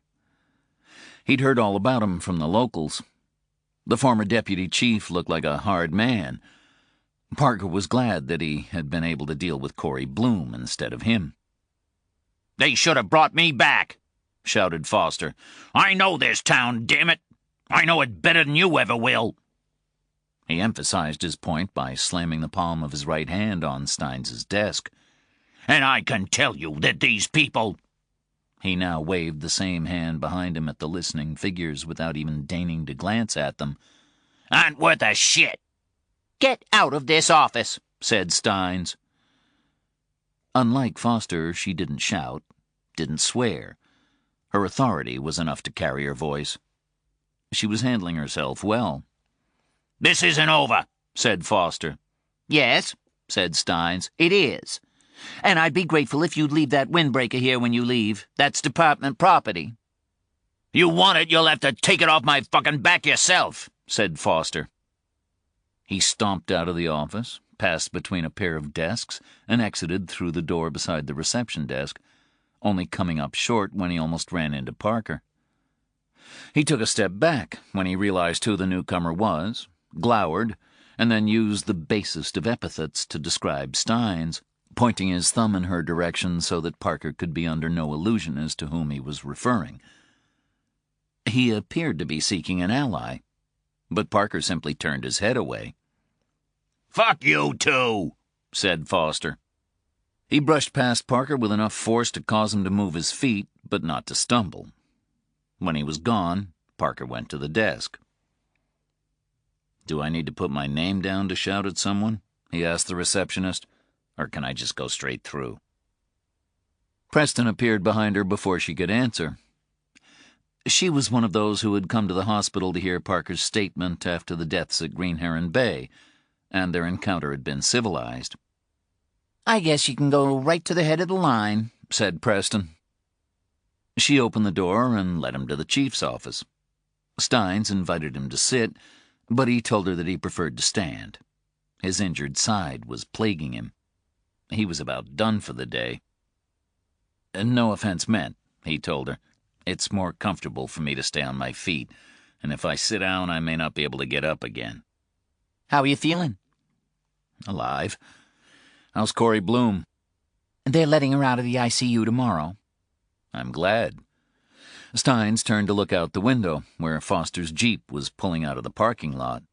He'd heard all about him from the locals. The former deputy chief looked like a hard man. Parker was glad that he had been able to deal with Corey Bloom instead of him. "They should have brought me back," shouted Foster. "I know this town, damn it! I know it better than you ever will." He emphasized his point by slamming the palm of his right hand on Steins's desk. "And I can tell you that these people—" He now waved the same hand behind him at the listening figures without even deigning to glance at them. "Aren't worth a shit." "Get out of this office," said Steins. Unlike Foster, she didn't shout, didn't swear. Her authority was enough to carry her voice. She was handling herself well. "This isn't over," said Foster. "Yes," said Steins, "it is. And I'd be grateful if you'd leave that windbreaker here when you leave. That's department property." "You want it, you'll have to take it off my fucking back yourself," said Foster. He stomped out of the office, passed between a pair of desks, and exited through the door beside the reception desk, only coming up short when he almost ran into Parker. He took a step back when he realized who the newcomer was, glowered, and then used the basest of epithets to describe Steins, pointing his thumb in her direction so that Parker could be under no illusion as to whom he was referring. He appeared to be seeking an ally, but Parker simply turned his head away. "Fuck you too," said Foster. He brushed past Parker with enough force to cause him to move his feet, but not to stumble. When he was gone, Parker went to the desk. "Do I need to put my name down to shout at someone?" he asked the receptionist. "Or can I just go straight through?" Preston appeared behind her before she could answer. She was one of those who had come to the hospital to hear Parker's statement after the deaths at Green Heron Bay, and their encounter had been civilized. "I guess you can go right to the head of the line," said Preston. She opened the door and led him to the chief's office. Steins invited him to sit, but he told her that he preferred to stand. His injured side was plaguing him. He was about done for the day. "No offense meant," he told her. "It's more comfortable for me to stay on my feet, and if I sit down, I may not be able to get up again." "How are you feeling?" "Alive. How's Corey Bloom?" "They're letting her out of the ICU tomorrow." "I'm glad." Steins turned to look out the window, where Foster's Jeep was pulling out of the parking lot.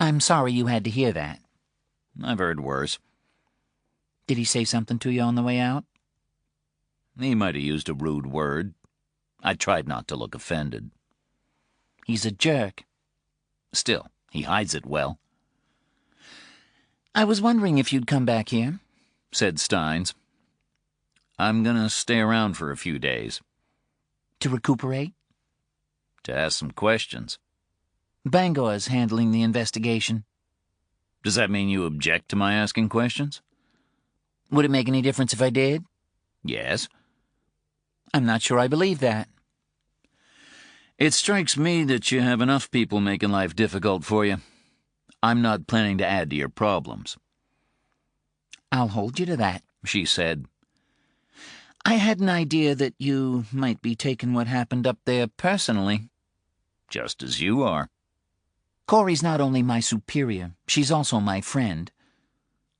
"I'm sorry you had to hear that." "I've heard worse." "Did he say something to you on the way out?" "He might have used a rude word. I tried not to look offended." "He's a jerk." "Still, he hides it well." "I was wondering if you'd come back here," said Steins. "I'm gonna stay around for a few days." To recuperate? To ask some questions. Bangor's handling the investigation. Does that mean you object to my asking questions? Would it make any difference if I did? Yes. I'm not sure I believe that. It strikes me that you have enough people making life difficult for you. I'm not planning to add to your problems. I'll hold you to that, She said. I had an idea that you might be taking what happened up there personally. Just as you are. Corey's not only my superior, she's also my friend.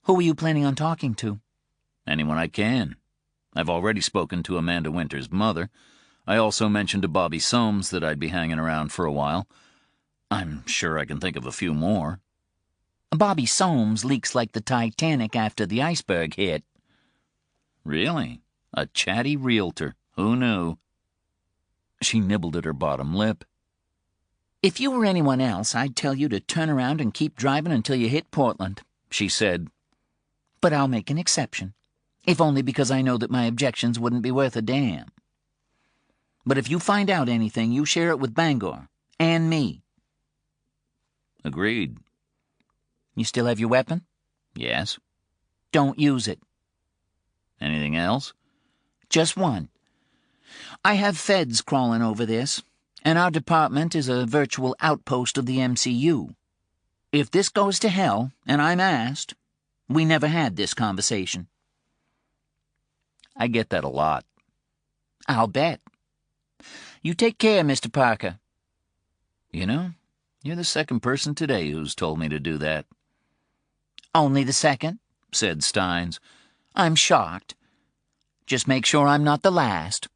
Who are you planning on talking to? Anyone I can. I've already spoken to Amanda Winter's mother. I also mentioned to Bobby Soames that I'd be hanging around for a while. I'm sure I can think of a few more. Bobby Soames leaks like the Titanic after the iceberg hit. Really? A chatty realtor. Who knew? She nibbled at her bottom lip. If you were anyone else, I'd tell you to turn around and keep driving until you hit Portland, She said. but I'll make an exception, if only because I know that my objections wouldn't be worth a damn. But if you find out anything, you share it with Bangor, and me. Agreed. You still have your weapon? Yes. Don't use it. Anything else? Just one. I have feds crawling over this, and our department is a virtual outpost of the MCU. If this goes to hell, and I'm asked, we never had this conversation. I get that a lot. I'll bet. You take care, Mr. Parker. You know, you're the second person today who's told me to do that. Only the second, Said Steins. I'm shocked. Just make sure I'm not the last.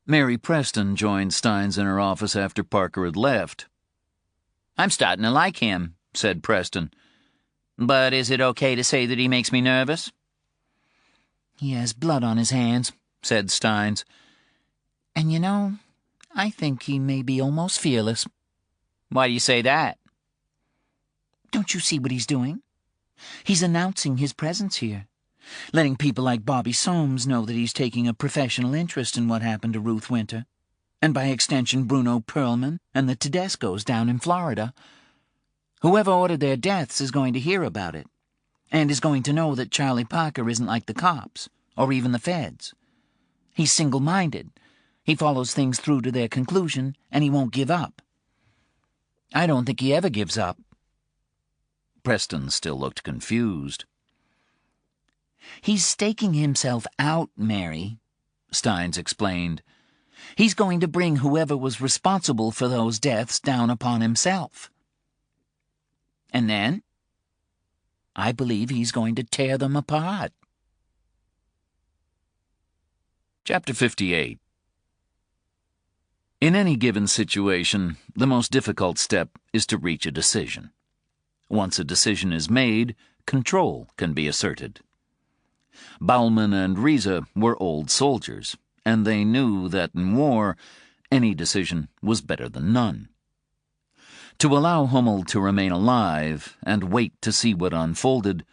Mary Preston joined Steins in her office after Parker had left. I'm starting to like him, said Preston. But is it okay to say that he makes me nervous? He has blood on his hands, said Steins. And you know, I think he may be almost fearless. Why do you say that? Don't you see what he's doing? He's announcing his presence here, letting people like Bobby Soames know that he's taking a professional interest in what happened to Ruth Winter, and by extension Bruno Perlman and the Tedescos down in Florida. Whoever ordered their deaths is going to hear about it, and is going to know that Charlie Parker isn't like the cops, or even the feds. He's single-minded. He follows things through to their conclusion, and he won't give up. I don't think he ever gives up. Preston still looked confused. He's staking himself out, Mary, Steins explained. He's going to bring whoever was responsible for those deaths down upon himself. And then, I believe he's going to tear them apart. Chapter 58. In any given situation, the most difficult step is to reach a decision. Once a decision is made, control can be asserted. Bauman and Riese were old soldiers, and they knew that in war, any decision was better than none. To allow Hummel to remain alive and wait to see what unfolded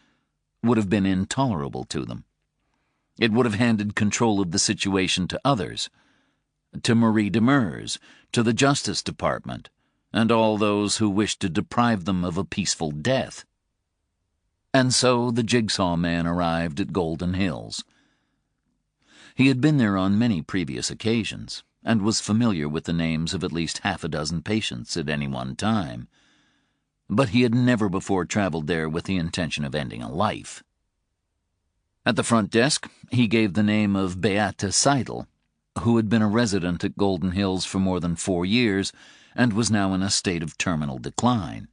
would have been intolerable to them. It would have handed control of the situation to others, to Marie Demers, to the Justice Department, and all those who wished to deprive them of a peaceful death. And so the Jigsaw Man arrived at Golden Hills. He had been there on many previous occasions, and was familiar with the names of at least half a dozen patients at any one time. But he had never before traveled there with the intention of ending a life. At the front desk, he gave the name of Beate Seidel, who had been a resident at Golden Hills for more than 4 years and was now in a state of terminal decline.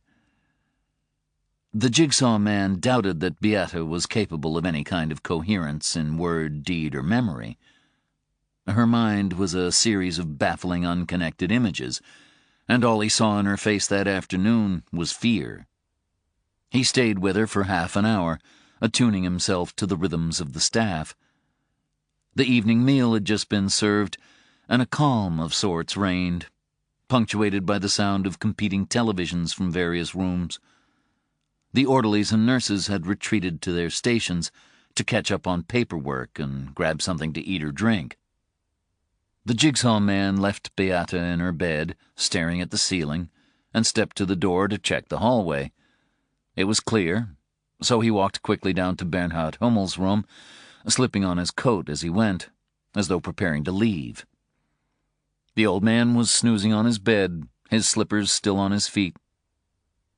The Jigsaw Man doubted that Beate was capable of any kind of coherence in word, deed, or memory. Her mind was a series of baffling, unconnected images, and all he saw in her face that afternoon was fear. He stayed with her for half an hour, attuning himself to the rhythms of the staff. The evening meal had just been served, and a calm of sorts reigned, punctuated by the sound of competing televisions from various rooms. The orderlies and nurses had retreated to their stations to catch up on paperwork and grab something to eat or drink. The jigsaw man left Beata in her bed, staring at the ceiling, and stepped to the door to check the hallway. It was clear, so he walked quickly down to Bernhard Hummel's room, slipping on his coat as he went, as though preparing to leave. The old man was snoozing on his bed, his slippers still on his feet.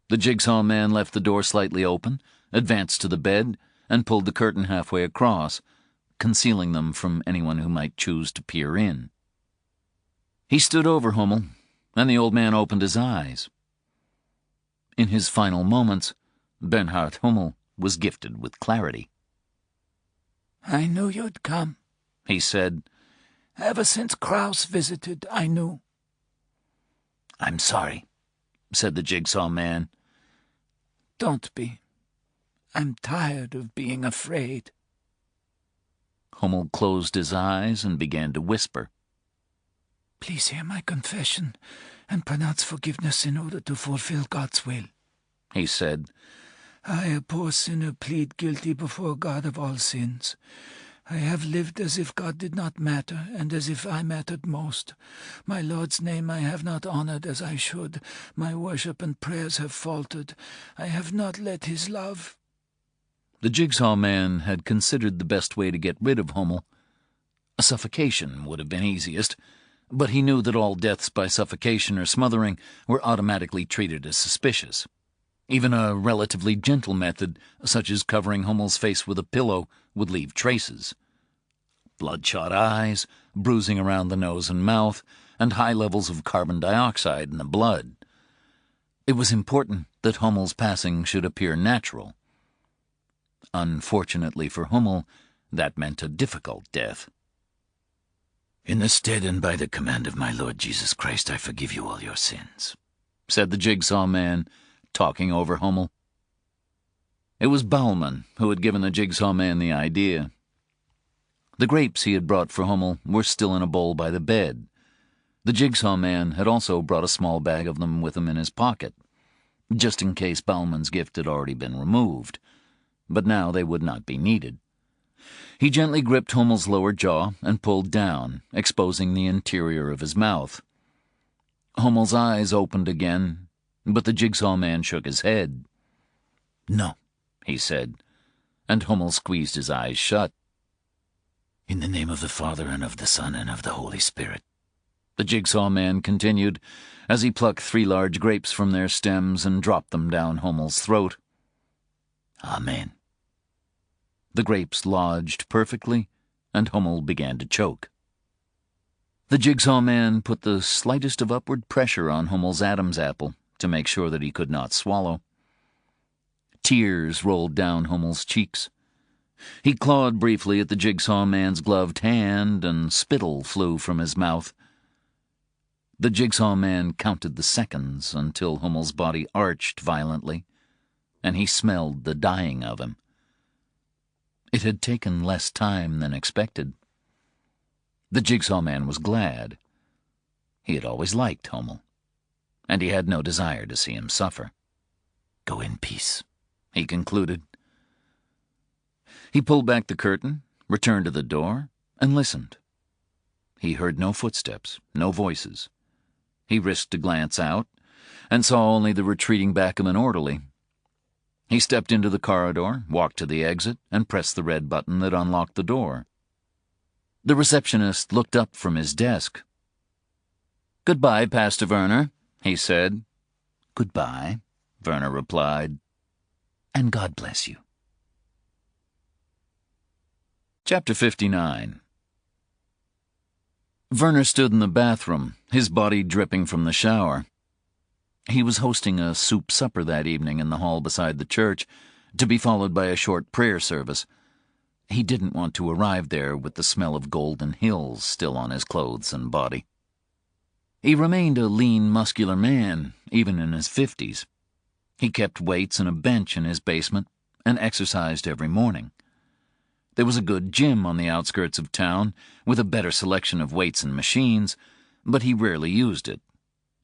The jigsaw man left the door slightly open, advanced to the bed, and pulled the curtain halfway across, concealing them from anyone who might choose to peer in. He stood over Hummel, and the old man opened his eyes. In his final moments, Bernhard Hummel was gifted with clarity. "I knew you'd come," he said. "Ever since Kraus visited, I knew." "I'm sorry," said the jigsaw man. "Don't be. I'm tired of being afraid." Hummel closed his eyes and began to whisper. "Please hear my confession and pronounce forgiveness in order to fulfill God's will," he said. "I, a poor sinner, plead guilty before God of all sins. I have lived as if God did not matter, and as if I mattered most. My Lord's name I have not honored as I should. My worship and prayers have faltered. I have not let his love—" The jigsaw man had considered the best way to get rid of Hummel. A suffocation would have been easiest, but he knew that all deaths by suffocation or smothering were automatically treated as suspicious. Even a relatively gentle method, such as covering Hummel's face with a pillow, would leave traces. Bloodshot eyes, bruising around the nose and mouth, and high levels of carbon dioxide in the blood. It was important that Hummel's passing should appear natural. Unfortunately for Hummel, that meant a difficult death. "In the stead and by the command of my Lord Jesus Christ, I forgive you all your sins," said the jigsaw man, talking over Hummel. It was Baumann who had given the jigsaw man the idea. The grapes he had brought for Hummel were still in a bowl by the bed. The jigsaw man had also brought a small bag of them with him in his pocket, just in case Baumann's gift had already been removed, but now they would not be needed. He gently gripped Hummel's lower jaw and pulled down, exposing the interior of his mouth. Hummel's eyes opened again, but the jigsaw man shook his head. "No," he said, and Hummel squeezed his eyes shut. "In the name of the Father, and of the Son, and of the Holy Spirit," the jigsaw man continued, as he plucked 3 large grapes from their stems and dropped them down Hummel's throat. "Amen." The grapes lodged perfectly, and Hummel began to choke. The jigsaw man put the slightest of upward pressure on Hummel's Adam's apple to make sure that he could not swallow. Tears rolled down Hummel's cheeks. He clawed briefly at the jigsaw man's gloved hand, and spittle flew from his mouth. The jigsaw man counted the seconds until Hummel's body arched violently, and he smelled the dying of him. It had taken less time than expected. The jigsaw man was glad. He had always liked Hummel, and he had no desire to see him suffer. "Go in peace," he concluded. He pulled back the curtain, returned to the door, and listened. He heard no footsteps, no voices. He risked a glance out, and saw only the retreating back of an orderly. He stepped into the corridor, walked to the exit, and pressed the red button that unlocked the door. The receptionist looked up from his desk. "Goodbye, Pastor Werner," he said. "Goodbye," Werner replied. "And God bless you." Chapter 59. Werner stood in the bathroom, his body dripping from the shower. He was hosting a soup supper that evening in the hall beside the church, to be followed by a short prayer service. He didn't want to arrive there with the smell of Golden Hills still on his clothes and body. He remained a lean, muscular man, even in his 50s. He kept weights and a bench in his basement and exercised every morning. There was a good gym on the outskirts of town, with a better selection of weights and machines, but he rarely used it.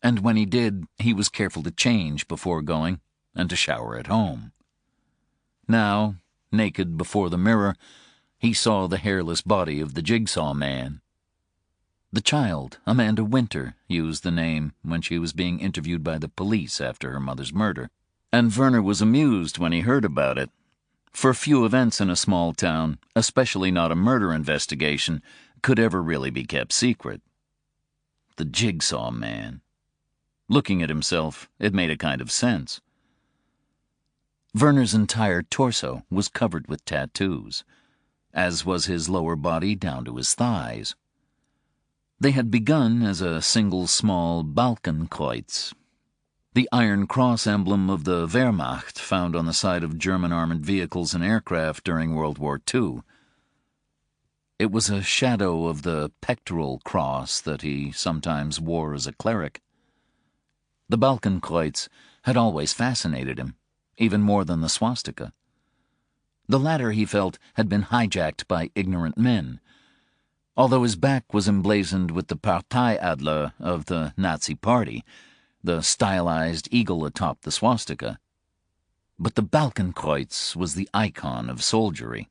And when he did, he was careful to change before going and to shower at home. Now, naked before the mirror, he saw the hairless body of the jigsaw man. The child, Amanda Winter, used the name when she was being interviewed by the police after her mother's murder, and Werner was amused when he heard about it. For few events in a small town, especially not a murder investigation, could ever really be kept secret. The Jigsaw Man. Looking at himself, it made a kind of sense. Werner's entire torso was covered with tattoos, as was his lower body down to his thighs. They had begun as a single small Balkenkreuz, the Iron Cross emblem of the Wehrmacht found on the side of German armored vehicles and aircraft during World War II. It was a shadow of the pectoral cross that he sometimes wore as a cleric. The Balkenkreuz had always fascinated him, even more than the swastika. The latter, he felt, had been hijacked by ignorant men, although his back was emblazoned with the Parteiadler of the Nazi Party, the stylized eagle atop the swastika. But the Balkenkreuz was the icon of soldiery.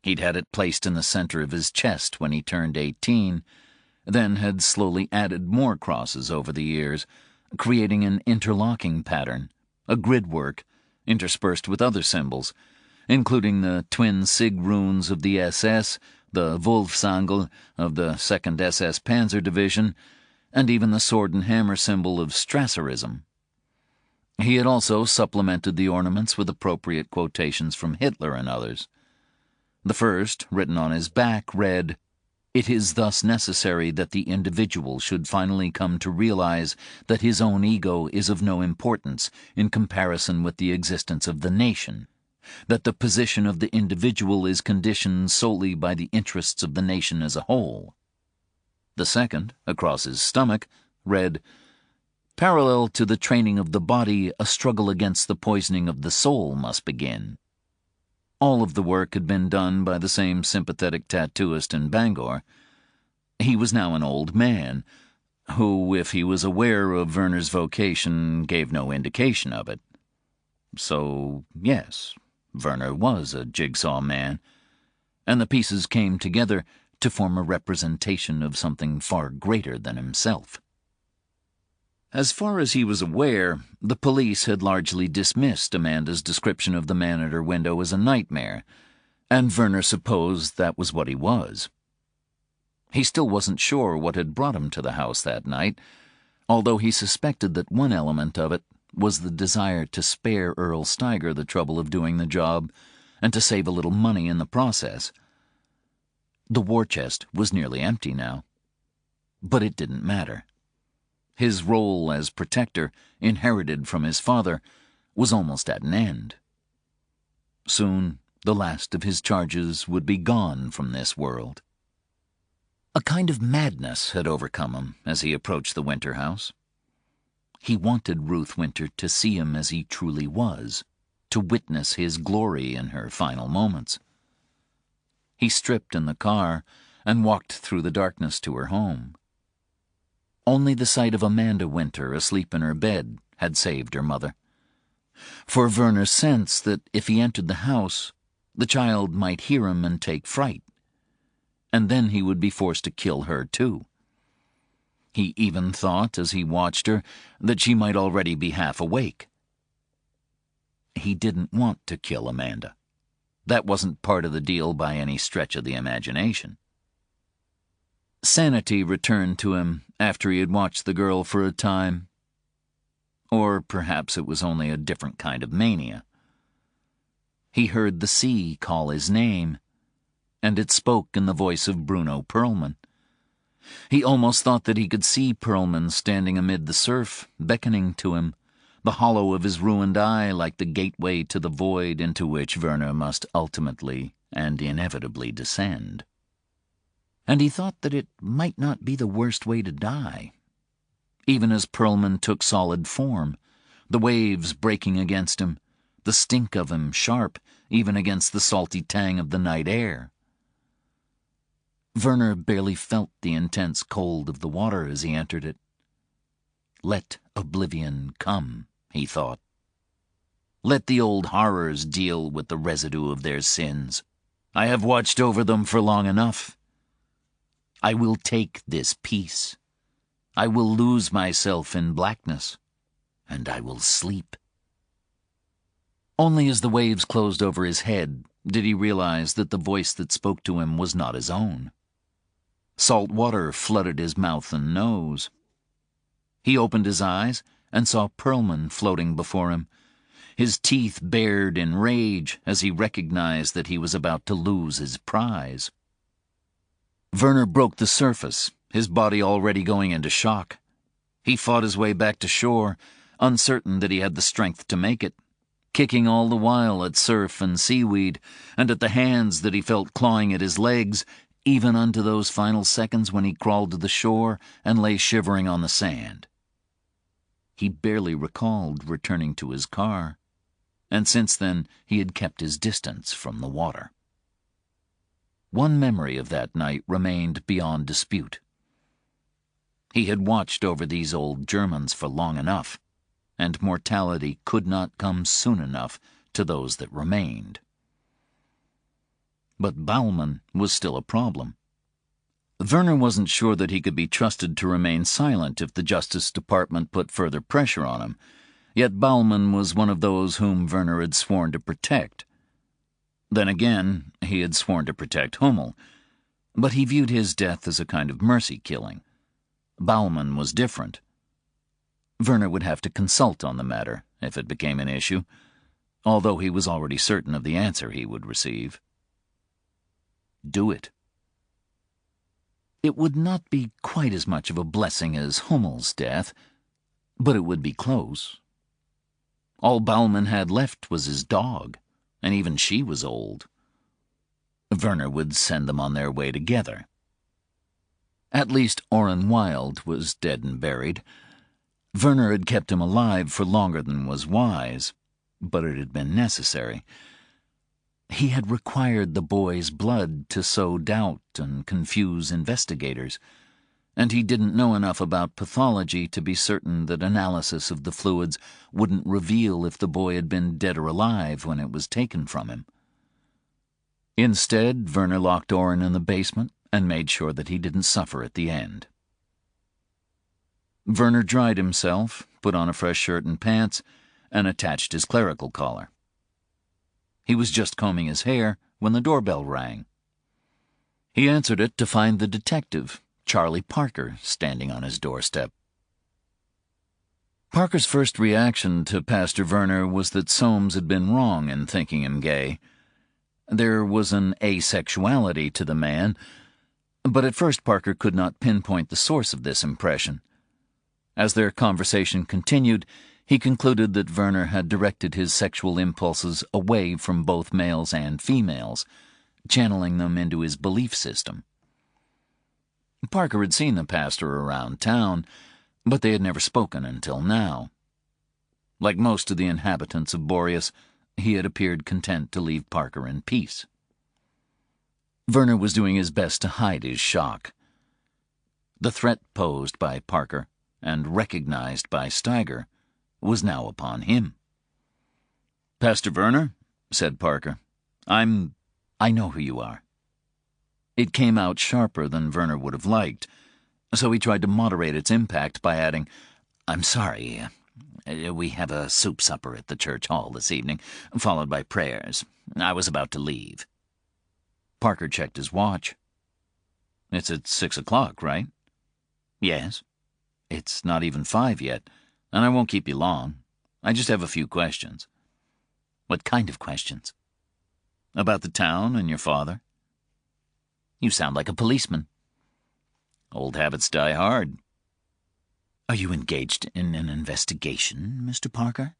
He'd had it placed in the center of his chest when he turned 18, then had slowly added more crosses over the years, creating an interlocking pattern, a gridwork, interspersed with other symbols, including the twin Sig runes of the SS, the Wolfsangel of the 2nd SS Panzer Division, and even the sword and hammer symbol of Strasserism. He had also supplemented the ornaments with appropriate quotations from Hitler and others. The first, written on his back, read, "It is thus necessary that the individual should finally come to realize that his own ego is of no importance in comparison with the existence of the nation, that the position of the individual is conditioned solely by the interests of the nation as a whole." The second, across his stomach, read, "Parallel to the training of the body, a struggle against the poisoning of the soul must begin." All of the work had been done by the same sympathetic tattooist in Bangor. He was now an old man, who, if he was aware of Werner's vocation, gave no indication of it. So, yes, Werner was a jigsaw man, and the pieces came together to form a representation of something far greater than himself. As far as he was aware, the police had largely dismissed Amanda's description of the man at her window as a nightmare, and Werner supposed that was what he was. He still wasn't sure what had brought him to the house that night, although he suspected that one element of it was the desire to spare Earl Steiger the trouble of doing the job and to save a little money in the process. The war chest was nearly empty now, but it didn't matter. His role as protector, inherited from his father, was almost at an end. Soon, the last of his charges would be gone from this world. A kind of madness had overcome him as he approached the Winter house. He wanted Ruth Winter to see him as he truly was, to witness his glory in her final moments. He stripped in the car and walked through the darkness to her home. Only the sight of Amanda Winter asleep in her bed had saved her mother. For Werner sensed that if he entered the house, the child might hear him and take fright, and then he would be forced to kill her too. He even thought, as he watched her, that she might already be half awake. He didn't want to kill Amanda. That wasn't part of the deal by any stretch of the imagination. Sanity returned to him after he had watched the girl for a time. Or perhaps it was only a different kind of mania. He heard the sea call his name, and it spoke in the voice of Bruno Perlman. He almost thought that he could see Perlman standing amid the surf, beckoning to him, the hollow of his ruined eye like the gateway to the void into which Werner must ultimately and inevitably descend. And he thought that it might not be the worst way to die. Even as Perlman took solid form, the waves breaking against him, the stink of him sharp even against the salty tang of the night air. Werner barely felt the intense cold of the water as he entered it. Let oblivion come, he thought. Let the old horrors deal with the residue of their sins. I have watched over them for long enough. I will take this peace. I will lose myself in blackness, and I will sleep. Only as the waves closed over his head did he realize that the voice that spoke to him was not his own. Salt water flooded his mouth and nose. He opened his eyes and saw Perlman floating before him, his teeth bared in rage as he recognized that he was about to lose his prize. Werner broke the surface, his body already going into shock. He fought his way back to shore, uncertain that he had the strength to make it, kicking all the while at surf and seaweed, and at the hands that he felt clawing at his legs, even unto those final seconds when he crawled to the shore and lay shivering on the sand. He barely recalled returning to his car, and since then he had kept his distance from the water. One memory of that night remained beyond dispute. He had watched over these old Germans for long enough, and mortality could not come soon enough to those that remained. But Baumann was still a problem. Werner wasn't sure that he could be trusted to remain silent if the Justice Department put further pressure on him, yet Baumann was one of those whom Werner had sworn to protect. Then again, he had sworn to protect Hummel, but he viewed his death as a kind of mercy killing. Baumann was different. Werner would have to consult on the matter if it became an issue, although he was already certain of the answer he would receive. Do it. It would not be quite as much of a blessing as Hummel's death, but it would be close. All Baumann had left was his dog, and even she was old. Werner would send them on their way together. At least Orrin Wilde was dead and buried. Werner had kept him alive for longer than was wise, but it had been necessary. He had required the boy's blood to sow doubt and confuse investigators, and he didn't know enough about pathology to be certain that analysis of the fluids wouldn't reveal if the boy had been dead or alive when it was taken from him. Instead, Werner locked Orrin in the basement and made sure that he didn't suffer at the end. Werner dried himself, put on a fresh shirt and pants, and attached his clerical collar. He was just combing his hair when the doorbell rang. He answered it to find the detective, Charlie Parker, standing on his doorstep. Parker's first reaction to Pastor Werner was that Soames had been wrong in thinking him gay. There was an asexuality to the man, but at first Parker could not pinpoint the source of this impression. As their conversation continued, he concluded that Werner had directed his sexual impulses away from both males and females, channeling them into his belief system. Parker had seen the pastor around town, but they had never spoken until now. Like most of the inhabitants of Boreas, he had appeared content to leave Parker in peace. Werner was doing his best to hide his shock. The threat posed by Parker, and recognized by Steiger, was now upon him. "Pastor Werner," said Parker, I know who you are." It came out sharper than Werner would have liked, so he tried to moderate its impact by adding, "I'm sorry. We have a soup supper at the church hall this evening, followed by prayers. I was about to leave." Parker checked his watch. "It's at 6 o'clock, right?" "Yes." "It's not even 5 yet, and I won't keep you long. I just have a few questions." "What kind of questions?" "About the town and your father." "You sound like a policeman." "Old habits die hard." "Are you engaged in an investigation, Mr. Parker?"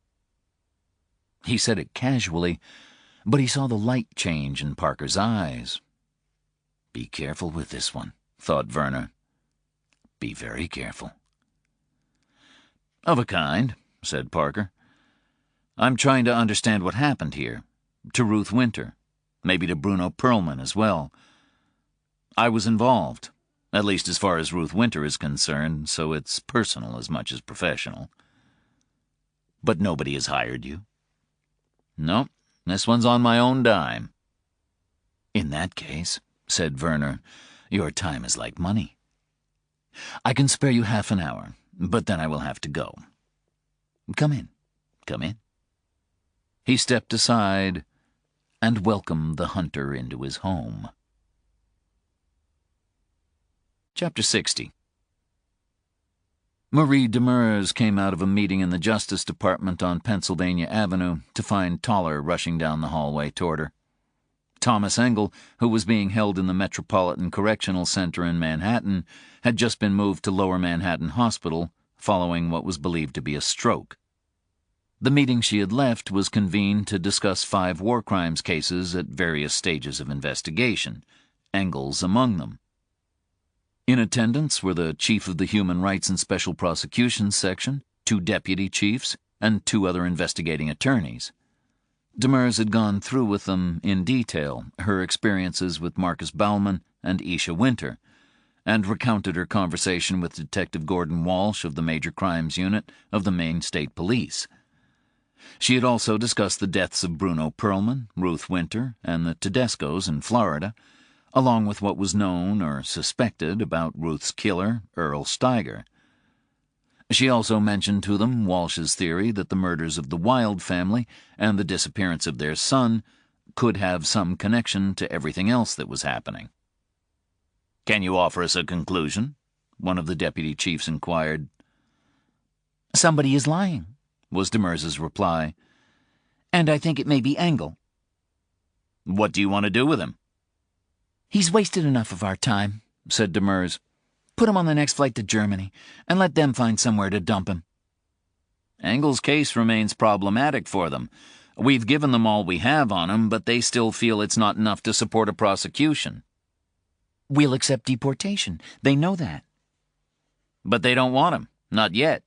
He said it casually, but he saw the light change in Parker's eyes. Be careful with this one, thought Werner. Be very careful. "Of a kind," said Parker. "I'm trying to understand what happened here. To Ruth Winter. Maybe to Bruno Perlman as well. I was involved, at least as far as Ruth Winter is concerned, so it's personal as much as professional." "But nobody has hired you?" "No, this one's on my own dime." "In that case," said Werner, Your time is like money. I can spare you half an hour, but then I will have to go. Come in, come in." He stepped aside and welcomed the hunter into his home. Chapter 60. Marie Demers came out of a meeting in the Justice Department on Pennsylvania Avenue to find Toller rushing down the hallway toward her. Thomas Engel, who was being held in the Metropolitan Correctional Center in Manhattan, had just been moved to Lower Manhattan Hospital following what was believed to be a stroke. The meeting she had left was convened to discuss 5 war crimes cases at various stages of investigation, Engel's among them. In attendance were the chief of the Human Rights and Special Prosecutions Section, 2 deputy chiefs, and 2 other investigating attorneys. Demers had gone through with them in detail her experiences with Marcus Baumann and Isha Winter, and recounted her conversation with Detective Gordon Walsh of the Major Crimes Unit of the Maine State Police. She had also discussed the deaths of Bruno Perlman, Ruth Winter, and the Tedescos in Florida, along with what was known or suspected about Ruth's killer, Earl Steiger. She also mentioned to them Walsh's theory that the murders of the Wilde family and the disappearance of their son could have some connection to everything else that was happening. "Can you offer us a conclusion?" one of the deputy chiefs inquired. "Somebody is lying," was Demers's reply, "and I think it may be Engel." "What do you want to do with him?" "He's wasted enough of our time," said Demers. "Put him on the next flight to Germany, and let them find somewhere to dump him." Engel's case remains problematic for them. We've given them all we have on him, but they still feel it's not enough to support a prosecution. "We'll accept deportation. They know that." But they don't want him. Not yet.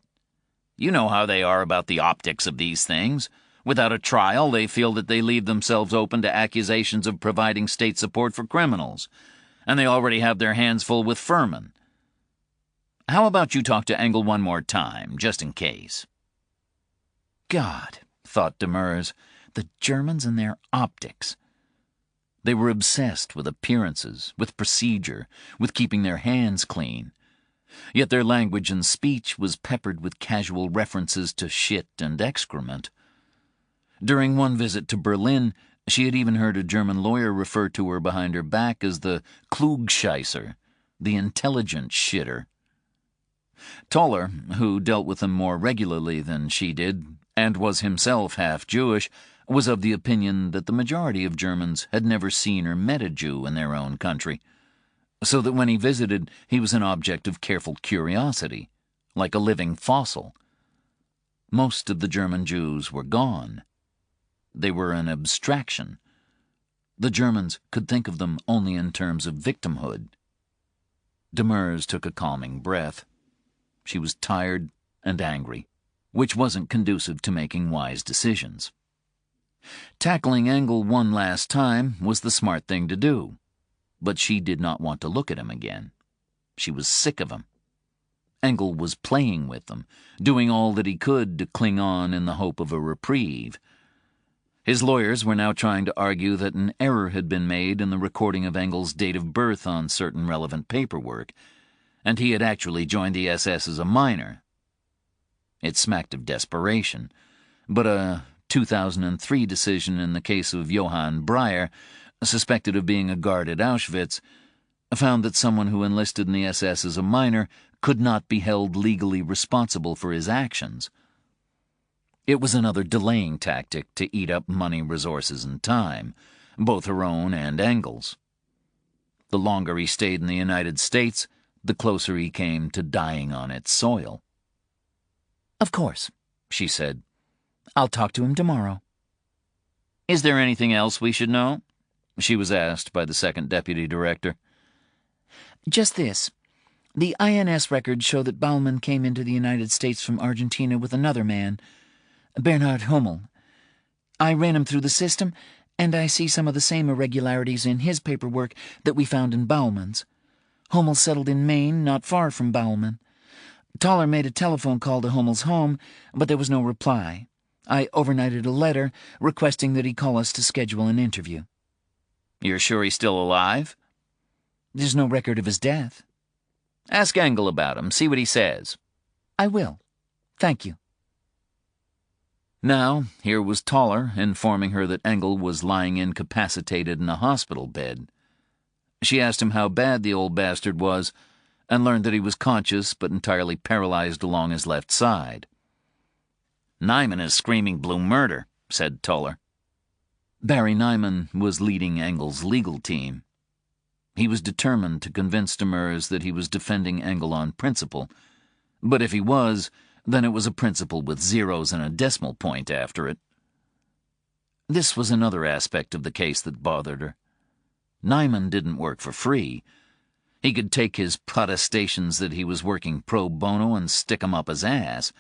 You know how they are about the optics of these things. Without a trial, they feel that they leave themselves open to accusations of providing state support for criminals. And they already have their hands full with Furman. How about you talk to Engel one more time, just in case?" God, thought Demers, the Germans and their optics. They were obsessed with appearances, with procedure, with keeping their hands clean. Yet their language and speech was peppered with casual references to shit and excrement. During one visit to Berlin, she had even heard a German lawyer refer to her behind her back as the Klugscheisser, the intelligent shitter. Toller, who dealt with them more regularly than she did, and was himself half Jewish, was of the opinion that the majority of Germans had never seen or met a Jew in their own country, so that when he visited, he was an object of careful curiosity, like a living fossil. Most of the German Jews were gone. They were an abstraction. The Germans could think of them only in terms of victimhood. Demers took a calming breath. She was tired and angry, which wasn't conducive to making wise decisions. Tackling Engel one last time was the smart thing to do, but she did not want to look at him again. She was sick of him. Engel was playing with them, doing all that he could to cling on in the hope of a reprieve. His lawyers were now trying to argue that an error had been made in the recording of Engel's date of birth on certain relevant paperwork, and he had actually joined the SS as a minor. It smacked of desperation, but a 2003 decision in the case of Johann Breyer, suspected of being a guard at Auschwitz, found that someone who enlisted in the SS as a minor could not be held legally responsible for his actions. It was another delaying tactic to eat up money, resources, and time, both her own and Engel's. The longer he stayed in the United States, the closer he came to dying on its soil. "Of course," she said. "I'll talk to him tomorrow." "Is there anything else we should know?" she was asked by the second deputy director. "Just this. The INS records show that Baumann came into the United States from Argentina with another man, Bernhard Hummel. I ran him through the system, and I see some of the same irregularities in his paperwork that we found in Baumann's. Hummel settled in Maine, not far from Baumann. Toller made a telephone call to Hummel's home, but there was no reply. I overnighted a letter requesting that he call us to schedule an interview." "You're sure he's still alive?" There's no record of his death. Ask Engel about him, see what he says. I will. Thank you. Now, here was Toller informing her that Engel was lying incapacitated in a hospital bed. She asked him how bad the old bastard was, and learned that he was conscious but entirely paralyzed along his left side. Nyman is screaming blue murder, said Toller. Barry Nyman was leading Engel's legal team. He was determined to convince Demers that he was defending Engel on principle, but if he was, then it was a principle with zeros and a decimal point after it. This was another aspect of the case that bothered her. Nyman didn't work for free. He could take his protestations that he was working pro bono and stick 'em up his ass.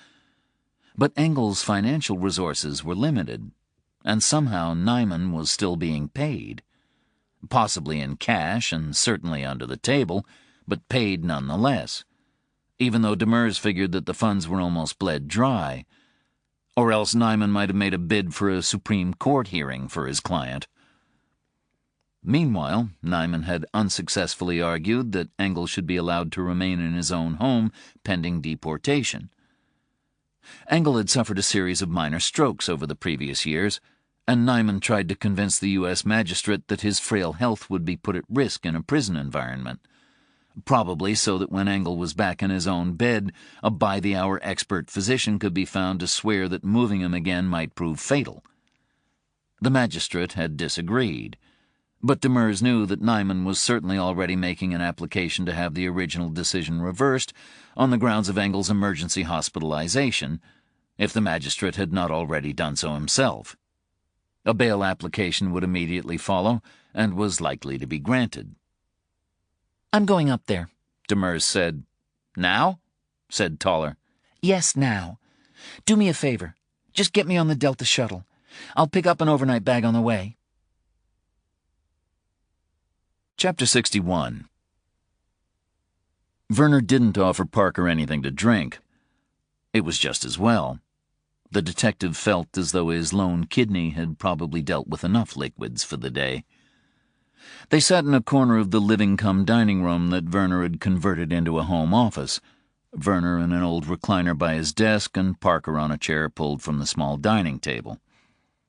But Engel's financial resources were limited, and somehow Nyman was still being paid. Possibly in cash and certainly under the table, but paid nonetheless, even though Demers figured that the funds were almost bled dry, or else Nyman might have made a bid for a Supreme Court hearing for his client. Meanwhile, Nyman had unsuccessfully argued that Engel should be allowed to remain in his own home pending deportation. Engel had suffered a series of minor strokes over the previous years, and Nyman tried to convince the U.S. magistrate that his frail health would be put at risk in a prison environment, probably so that when Engel was back in his own bed, a by-the-hour expert physician could be found to swear that moving him again might prove fatal. The magistrate had disagreed, but Demers knew that Nyman was certainly already making an application to have the original decision reversed on the grounds of Engel's emergency hospitalization, if the magistrate had not already done so himself. A bail application would immediately follow, and was likely to be granted. I'm going up there, Demers said. Now? Said Toller. Yes, now. Do me a favor. Just get me on the Delta shuttle. I'll pick up an overnight bag on the way. Chapter 61. Werner didn't offer Parker anything to drink. It was just as well. The detective felt as though his lone kidney had probably dealt with enough liquids for the day. They sat in a corner of the living-cum-dining room that Werner had converted into a home office, Werner in an old recliner by his desk and Parker on a chair pulled from the small dining table.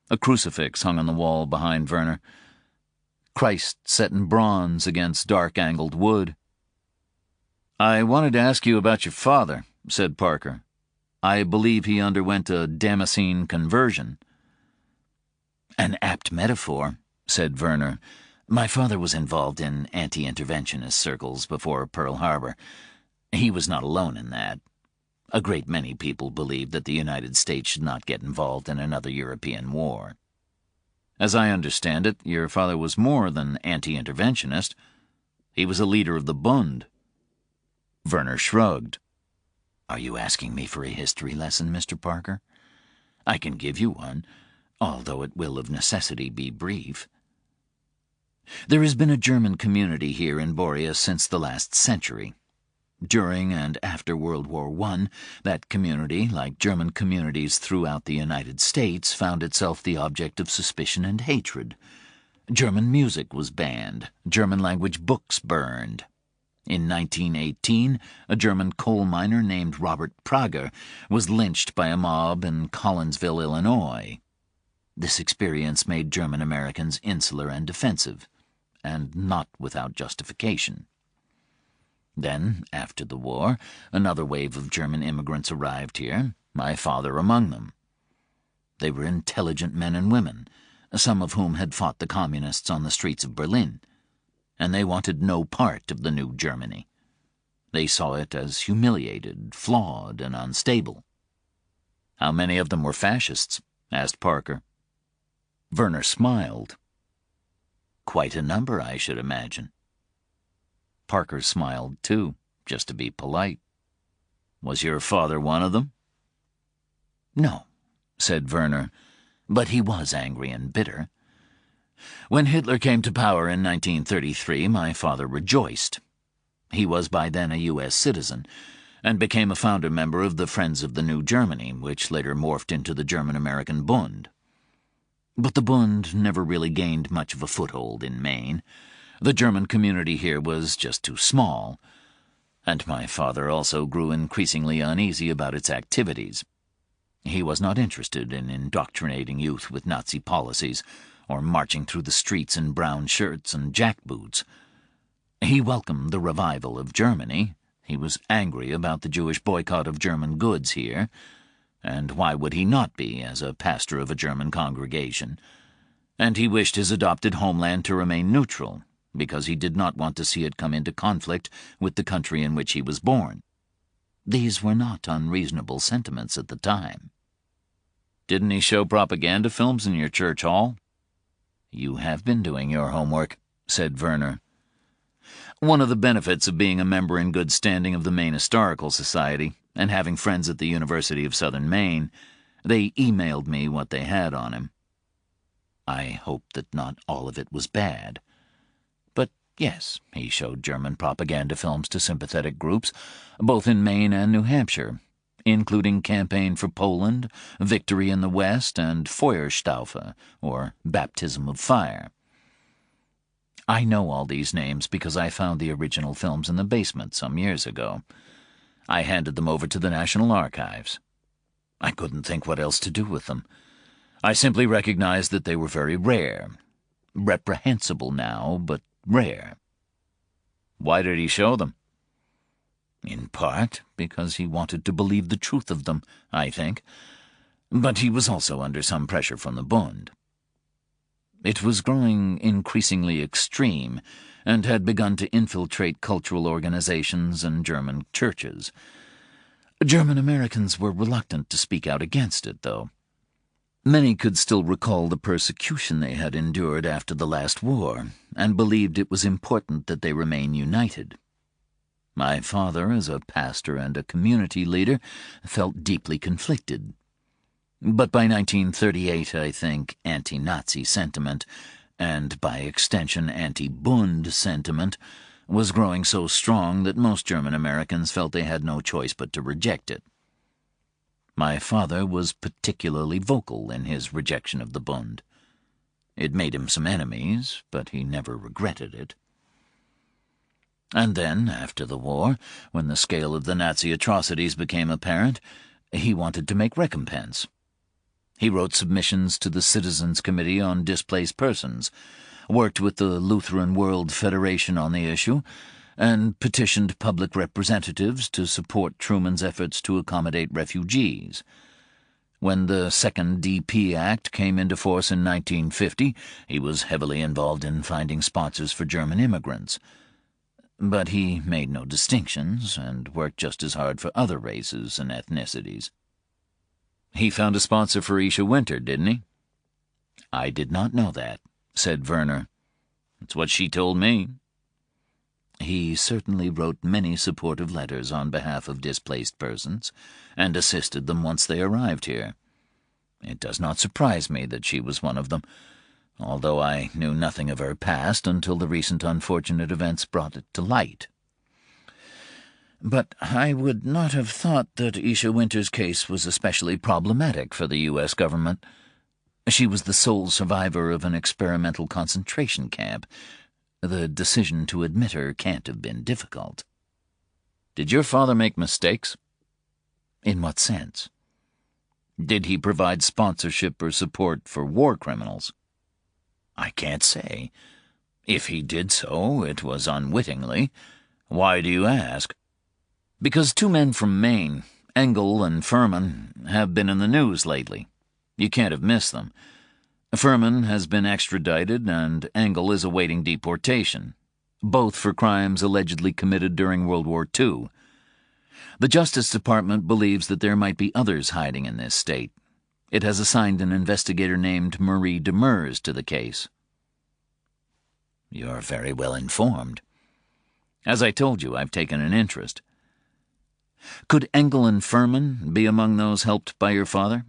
A crucifix hung on the wall behind Werner. Christ set in bronze against dark-angled wood. "I wanted to ask you about your father," said Parker. "I believe he underwent a Damascene conversion." "An apt metaphor," said Werner. "My father was involved in anti-interventionist circles before Pearl Harbor. He was not alone in that. A great many people believed that the United States should not get involved in another European war." "As I understand it, your father was more than anti-interventionist. He was a leader of the Bund." Werner shrugged. "Are you asking me for a history lesson, Mr. Parker? I can give you one, although it will of necessity be brief. There has been a German community here in Boreas since the last century. During and after World War I, that community, like German communities throughout the United States, found itself the object of suspicion and hatred. German music was banned, German-language books burned. In 1918, a German coal miner named Robert Prager was lynched by a mob in Collinsville, Illinois. This experience made German Americans insular and defensive, and not without justification. Then, after the war, another wave of German immigrants arrived here, my father among them. They were intelligent men and women, some of whom had fought the communists on the streets of Berlin, and they wanted no part of the new Germany. They saw it as humiliated, flawed, and unstable. "How many of them were fascists?" asked Parker. Werner smiled. "Quite a number, I should imagine." Parker smiled, too, just to be polite. "Was your father one of them?" "No," said Werner, "but he was angry and bitter. When Hitler came to power in 1933, my father rejoiced. He was by then a U.S. citizen, and became a founder member of the Friends of the New Germany, which later morphed into the German-American Bund. But the Bund never really gained much of a foothold in Maine. The German community here was just too small, and my father also grew increasingly uneasy about its activities. He was not interested in indoctrinating youth with Nazi policies or marching through the streets in brown shirts and jackboots. He welcomed the revival of Germany. He was angry about the Jewish boycott of German goods here, and why would he not be as a pastor of a German congregation? And he wished his adopted homeland to remain neutral, because he did not want to see it come into conflict with the country in which he was born. These were not unreasonable sentiments at the time. Didn't he show propaganda films in your church hall? You have been doing your homework, said Werner. One of the benefits of being a member in good standing of the Maine Historical Society and having friends at the University of Southern Maine, they emailed me what they had on him. I hope that not all of it was bad. But yes, he showed German propaganda films to sympathetic groups, both in Maine and New Hampshire, including Campaign for Poland, Victory in the West, and Feuerstaufe, or Baptism of Fire. I know all these names because I found the original films in the basement some years ago. I handed them over to the National Archives. I couldn't think what else to do with them. I simply recognized that they were very rare. Reprehensible now, but rare. Why did he show them? In part because he wanted to believe the truth of them, I think. But he was also under some pressure from the Bund. It was growing increasingly extreme and had begun to infiltrate cultural organizations and German churches. German Americans were reluctant to speak out against it, though. Many could still recall the persecution they had endured after the last war, and believed it was important that they remain united. My father, as a pastor and a community leader, felt deeply conflicted. But by 1938, I think, anti-Nazi sentiment, and by extension anti-Bund sentiment, was growing so strong that most German Americans felt they had no choice but to reject it. My father was particularly vocal in his rejection of the Bund. It made him some enemies, but he never regretted it. And then, after the war, when the scale of the Nazi atrocities became apparent, he wanted to make recompense. He wrote submissions to the Citizens Committee on Displaced Persons, worked with the Lutheran World Federation on the issue, and petitioned public representatives to support Truman's efforts to accommodate refugees. When the Second DP Act came into force in 1950, he was heavily involved in finding sponsors for German immigrants. But he made no distinctions and worked just as hard for other races and ethnicities. He found a sponsor for Isha Winter, didn't he? I did not know that, said Werner. It's what she told me. He certainly wrote many supportive letters on behalf of displaced persons, and assisted them once they arrived here. It does not surprise me that she was one of them, although I knew nothing of her past until the recent unfortunate events brought it to light. But I would not have thought that Isha Winter's case was especially problematic for the U.S. government. She was the sole survivor of an experimental concentration camp. The decision to admit her can't have been difficult. Did your father make mistakes? In what sense? Did he provide sponsorship or support for war criminals? I can't say. If he did so, it was unwittingly. Why do you ask? Because two men from Maine, Engel and Furman, have been in the news lately. You can't have missed them. Furman has been extradited and Engel is awaiting deportation, both for crimes allegedly committed during World War II. The Justice Department believes that there might be others hiding in this state. It has assigned an investigator named Marie Demers to the case. You're very well informed. As I told you, I've taken an interest. Could Engel and Furman be among those helped by your father?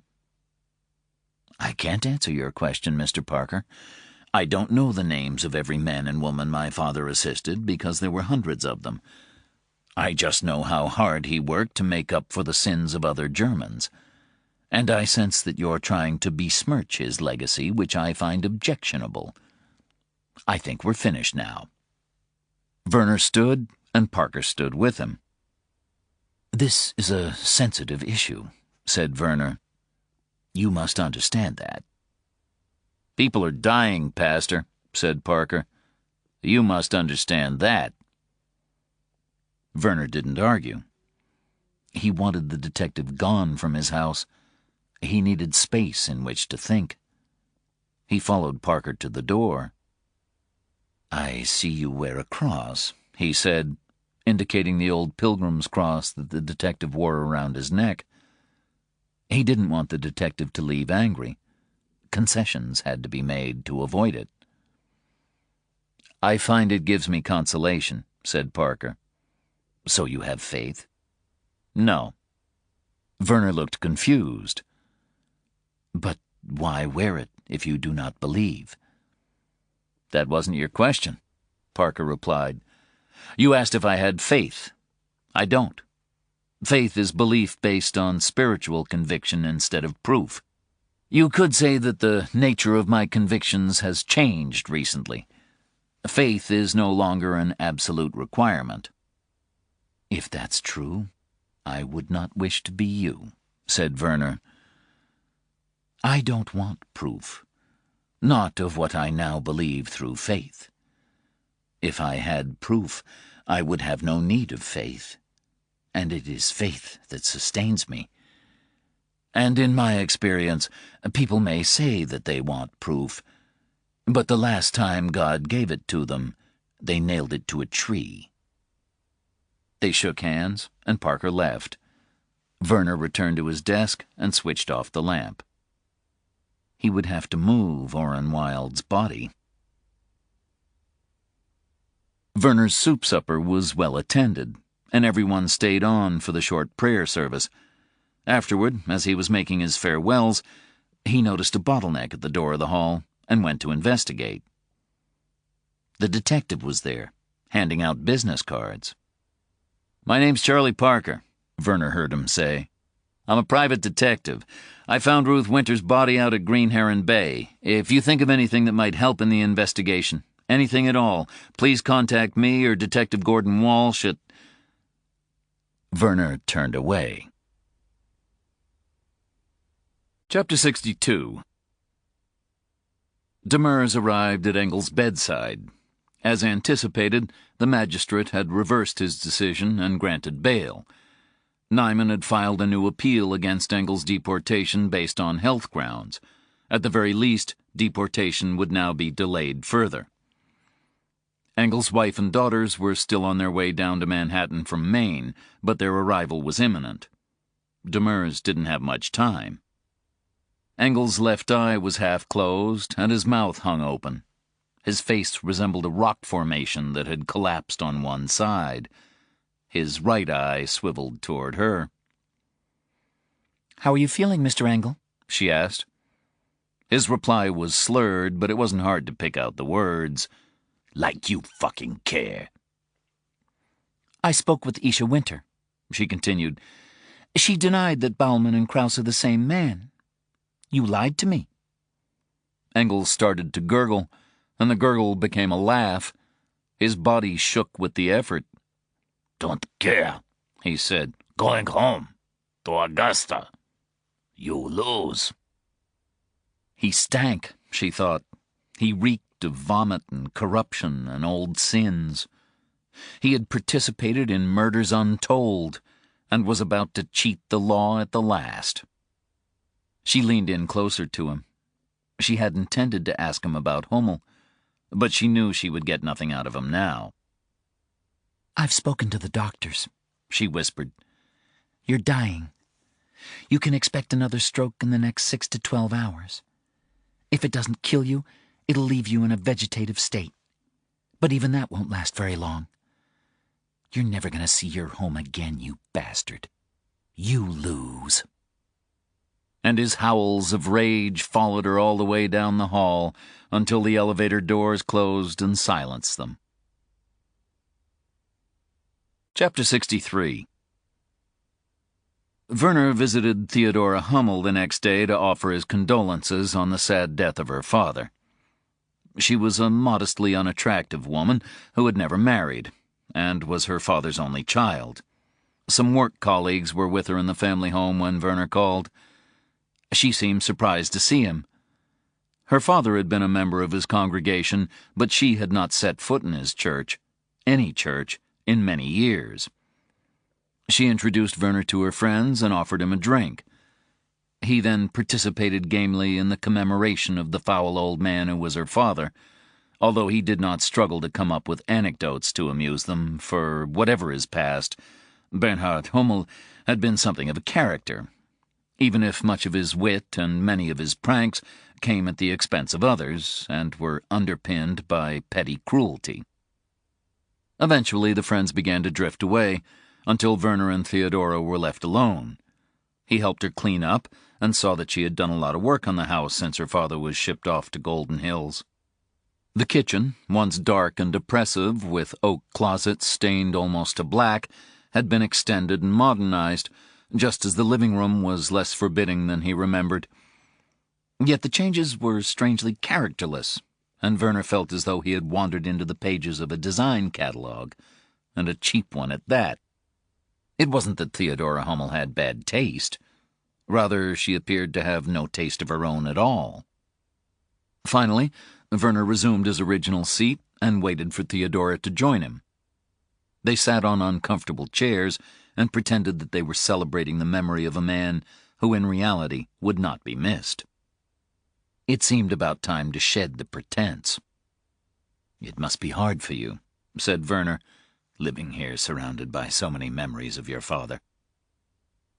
I can't answer your question, Mr. Parker. I don't know the names of every man and woman my father assisted because there were hundreds of them. I just know how hard he worked to make up for the sins of other Germans. And I sense that you're trying to besmirch his legacy, which I find objectionable. I think we're finished now, Werner stood, and Parker stood with him. "This is a sensitive issue," said Werner. "You must understand that." "People are dying, Pastor," said Parker. "You must understand that." Werner didn't argue. He wanted the detective gone from his house. He needed space in which to think. He followed Parker to the door. "I see you wear a cross," he said, indicating the old pilgrim's cross that the detective wore around his neck. He didn't want the detective to leave angry. Concessions had to be made to avoid it. "I find it gives me consolation," said Parker. "So you have faith?" "No." Werner looked confused. "But why wear it if you do not believe?" "That wasn't your question," Parker replied. "You asked if I had faith. I don't. Faith is belief based on spiritual conviction instead of proof. You could say that the nature of my convictions has changed recently. Faith is no longer an absolute requirement." "If that's true, I would not wish to be you," said Werner. "I don't want proof, not of what I now believe through faith. If I had proof, I would have no need of faith, and it is faith that sustains me. And in my experience, people may say that they want proof, but the last time God gave it to them, they nailed it to a tree." They shook hands, and Parker left. Werner returned to his desk and switched off the lamp. He would have to move Orrin Wilde's body. Werner's soup supper was well attended, and everyone stayed on for the short prayer service. Afterward, as he was making his farewells, he noticed a bottleneck at the door of the hall and went to investigate. The detective was there, handing out business cards. "My name's Charlie Parker," Werner heard him say. "I'm a private detective. I found Ruth Winter's body out at Green Heron Bay. If you think of anything that might help in the investigation, anything at all, please contact me or Detective Gordon Walsh at—" Werner turned away. Chapter 62. Demers arrived at Engel's bedside. As anticipated, the magistrate had reversed his decision and granted bail. Nyman had filed a new appeal against Engel's deportation based on health grounds. At the very least, deportation would now be delayed further. Engel's wife and daughters were still on their way down to Manhattan from Maine, but their arrival was imminent. Demers didn't have much time. Engel's left eye was half closed, and his mouth hung open. His face resembled a rock formation that had collapsed on one side. His right eye swiveled toward her. "How are you feeling, Mr. Engel?" she asked. His reply was slurred, but it wasn't hard to pick out the words. "Like you fucking care." "I spoke with Isha Winter," she continued. "She denied that Bauman and Krause are the same man. You lied to me." Engel started to gurgle, and the gurgle became a laugh. His body shook with the effort. "Don't care," he said. "Going home. To Augusta. You lose." He stank, she thought. He reeked of vomit and corruption and old sins. He had participated in murders untold and was about to cheat the law at the last. She leaned in closer to him. She had intended to ask him about Hummel, but she knew she would get nothing out of him now. "I've spoken to the doctors," she whispered. "You're dying. You can expect another stroke in the next 6 to 12 hours. If it doesn't kill you, it'll leave you in a vegetative state. But even that won't last very long. You're never going to see your home again, you bastard. You lose." And his howls of rage followed her all the way down the hall until the elevator doors closed and silenced them. Chapter 63. Werner visited Theodora Hummel the next day to offer his condolences on the sad death of her father. She was a modestly unattractive woman who had never married, and was her father's only child. Some work colleagues were with her in the family home when Werner called. She seemed surprised to see him. Her father had been a member of his congregation, but she had not set foot in his church, any church, in many years. She introduced Werner to her friends and offered him a drink. He then participated gamely in the commemoration of the foul old man who was her father, although he did not struggle to come up with anecdotes to amuse them, for whatever his past, Bernhard Hummel had been something of a character, even if much of his wit and many of his pranks came at the expense of others and were underpinned by petty cruelty. Eventually the friends began to drift away, until Werner and Theodora were left alone. He helped her clean up and saw that she had done a lot of work on the house since her father was shipped off to Golden Hills. The kitchen, once dark and oppressive, with oak closets stained almost to black, had been extended and modernized, just as the living room was less forbidding than he remembered. Yet the changes were strangely characterless, and Werner felt as though he had wandered into the pages of a design catalogue, and a cheap one at that. It wasn't that Theodora Hummel had bad taste. Rather, she appeared to have no taste of her own at all. Finally, Werner resumed his original seat and waited for Theodora to join him. They sat on uncomfortable chairs and pretended that they were celebrating the memory of a man who in reality would not be missed. It seemed about time to shed the pretense. "It must be hard for you," said Werner, "living here surrounded by so many memories of your father."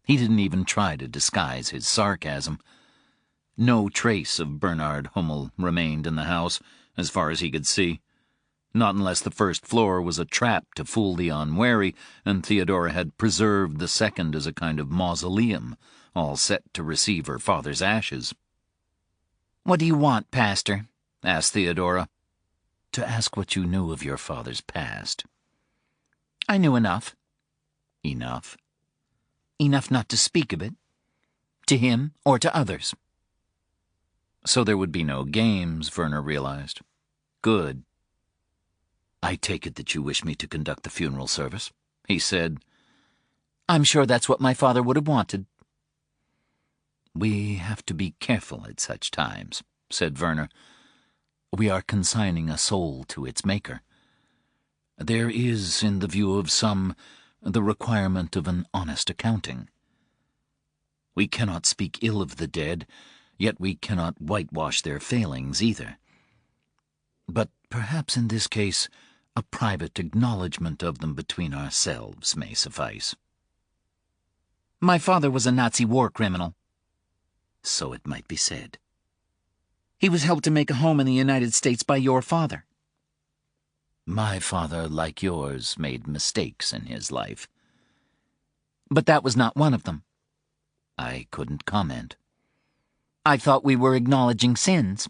He didn't even try to disguise his sarcasm. No trace of Bernhard Hummel remained in the house, as far as he could see. Not unless the first floor was a trap to fool the unwary, and Theodora had preserved the second as a kind of mausoleum, all set to receive her father's ashes. "What do you want, Pastor?" asked Theodora. "To ask what you knew of your father's past." "I knew enough." "Enough?" "Enough not to speak of it. To him or to others." So there would be no games, Werner realized. Good. "I take it that you wish me to conduct the funeral service," he said. "I'm sure that's what my father would have wanted." "We have to be careful at such times," said Werner. "We are consigning a soul to its maker. There is, in the view of some, the requirement of an honest accounting. We cannot speak ill of the dead, yet we cannot whitewash their failings either. But perhaps in this case a private acknowledgment of them between ourselves may suffice." "My father was a Nazi war criminal." "So it might be said." "He was helped to make a home in the United States by your father." "My father, like yours, made mistakes in his life." "But that was not one of them." "I couldn't comment." "I thought we were acknowledging sins."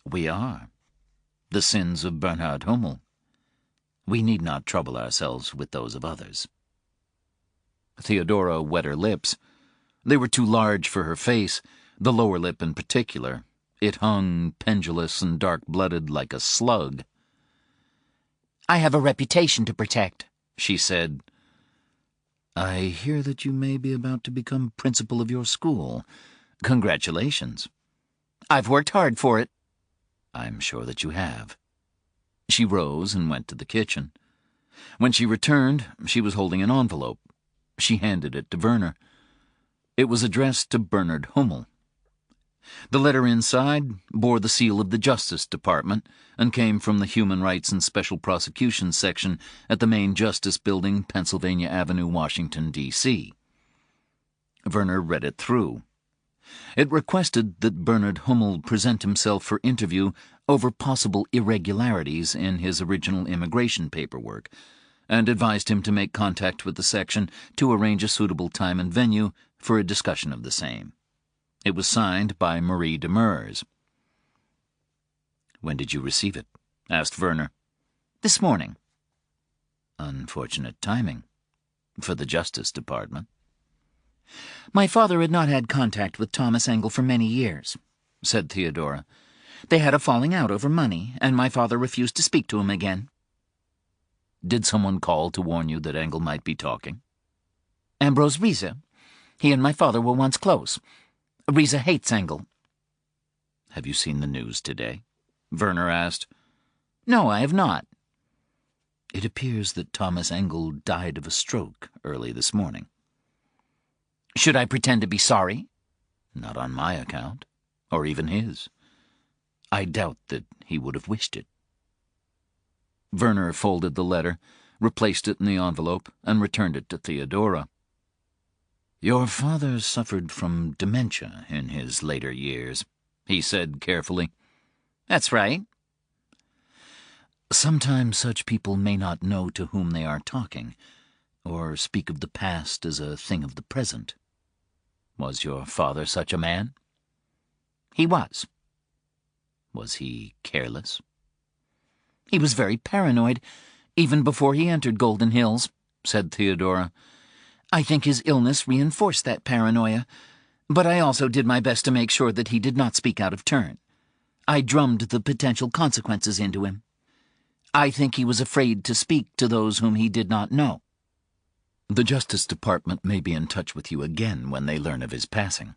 "We are. The sins of Bernhard Hummel. We need not trouble ourselves with those of others." Theodora wet her lips. They were too large for her face, the lower lip in particular. It hung, pendulous and dark-blooded, like a slug. "I have a reputation to protect," she said. "I hear that you may be about to become principal of your school. Congratulations." "I've worked hard for it." "I'm sure that you have." She rose and went to the kitchen. When she returned, she was holding an envelope. She handed it to Werner. It was addressed to Bernhard Hummel. The letter inside bore the seal of the Justice Department and came from the Human Rights and Special Prosecutions section at the main Justice Building, Pennsylvania Avenue, Washington, D.C. Werner read it through. It requested that Bernhard Hummel present himself for interview over possible irregularities in his original immigration paperwork, and advised him to make contact with the section to arrange a suitable time and venue for a discussion of the same. It was signed by Marie Demers. "When did you receive it?" asked Werner. "This morning." "Unfortunate timing for the Justice Department." "My father had not had contact with Thomas Engel for many years," said Theodora. "They had a falling out over money, and my father refused to speak to him again." Did someone call to warn you that Engel might be talking? Ambrose Riese. He and my father were once close. Riese hates Engel. Have you seen the news today? Werner asked. No, I have not. It appears that Thomas Engel died of a stroke early this morning. Should I pretend to be sorry? Not on my account, or even his. I doubt that he would have wished it. Werner folded the letter, replaced it in the envelope, and returned it to Theodora. Your father suffered from dementia in his later years, he said carefully. That's right. Sometimes such people may not know to whom they are talking, or speak of the past as a thing of the present. Was your father such a man? He was. Was he careless? He was very paranoid, even before he entered Golden Hills, said Theodora. I think his illness reinforced that paranoia, but I also did my best to make sure that he did not speak out of turn. I drummed the potential consequences into him. I think he was afraid to speak to those whom he did not know. The Justice Department may be in touch with you again when they learn of his passing.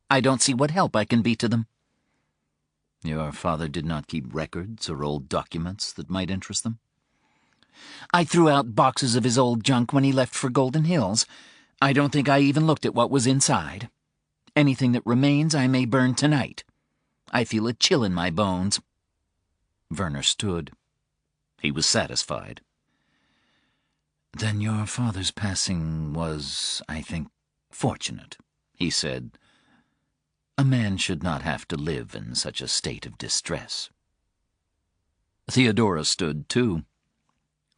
I don't see what help I can be to them. Your father did not keep records or old documents that might interest them? I threw out boxes of his old junk when he left for Golden Hills. I don't think I even looked at what was inside. Anything that remains I may burn tonight. I feel a chill in my bones. Werner stood. He was satisfied. Then your father's passing was, I think, fortunate, he said. A man should not have to live in such a state of distress. Theodora stood, too.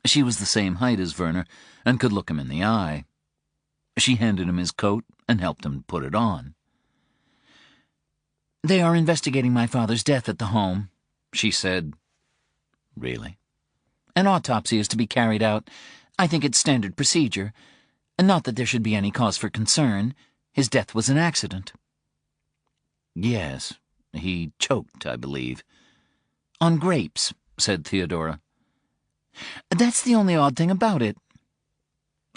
She was the same height as Werner and could look him in the eye. She handed him his coat and helped him put it on. They are investigating my father's death at the home, she said. Really? An autopsy is to be carried out. I think it's standard procedure. Not that there should be any cause for concern. His death was an accident. Yes, he choked, I believe. On grapes, said Theodora. That's the only odd thing about it.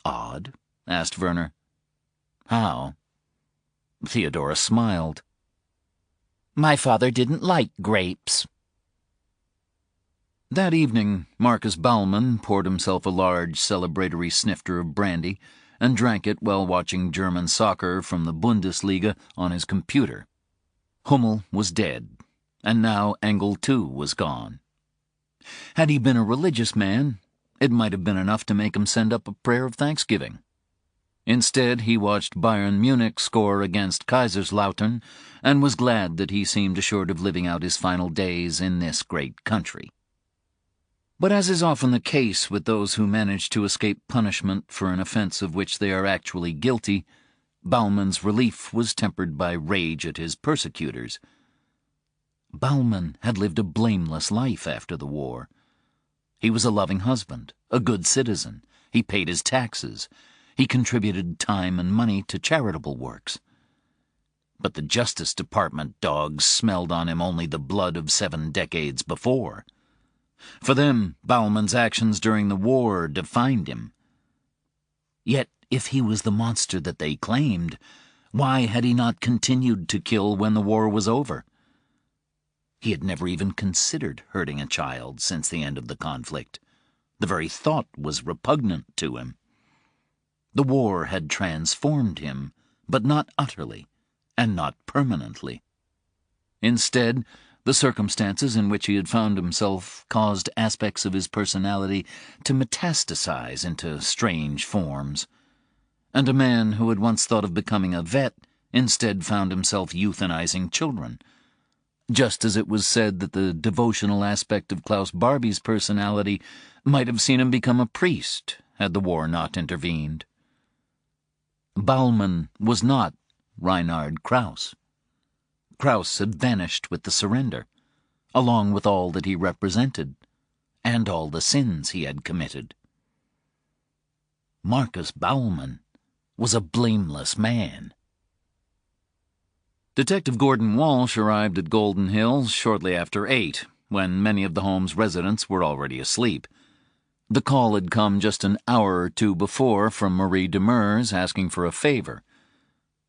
Odd? Asked Werner. How? Theodora smiled. My father didn't like grapes. That evening, Marcus Baumann poured himself a large celebratory snifter of brandy and drank it while watching German soccer from the Bundesliga on his computer. Hummel was dead, and now Engel too was gone. Had he been a religious man, it might have been enough to make him send up a prayer of thanksgiving. Instead, he watched Bayern Munich score against Kaiserslautern and was glad that he seemed assured of living out his final days in this great country. But as is often the case with those who manage to escape punishment for an offense of which they are actually guilty, Baumann's relief was tempered by rage at his persecutors. Baumann had lived a blameless life after the war. He was a loving husband, a good citizen. He paid his taxes. He contributed time and money to charitable works. But the Justice Department dogs smelled on him only the blood of 7 decades before. For them, Baumann's actions during the war defined him. Yet, if he was the monster that they claimed, why had he not continued to kill when the war was over? He had never even considered hurting a child since the end of the conflict. The very thought was repugnant to him. The war had transformed him, but not utterly, and not permanently. Instead, the circumstances in which he had found himself caused aspects of his personality to metastasize into strange forms, and a man who had once thought of becoming a vet instead found himself euthanizing children, just as it was said that the devotional aspect of Klaus Barbie's personality might have seen him become a priest had the war not intervened. Baumann was not Reinhard Krauss. Krauss had vanished with the surrender, along with all that he represented, and all the sins he had committed. Marcus Baumann was a blameless man. Detective Gordon Walsh arrived at Golden Hills shortly after 8, when many of the home's residents were already asleep. The call had come just an hour or two before from Marie Demers asking for a favor.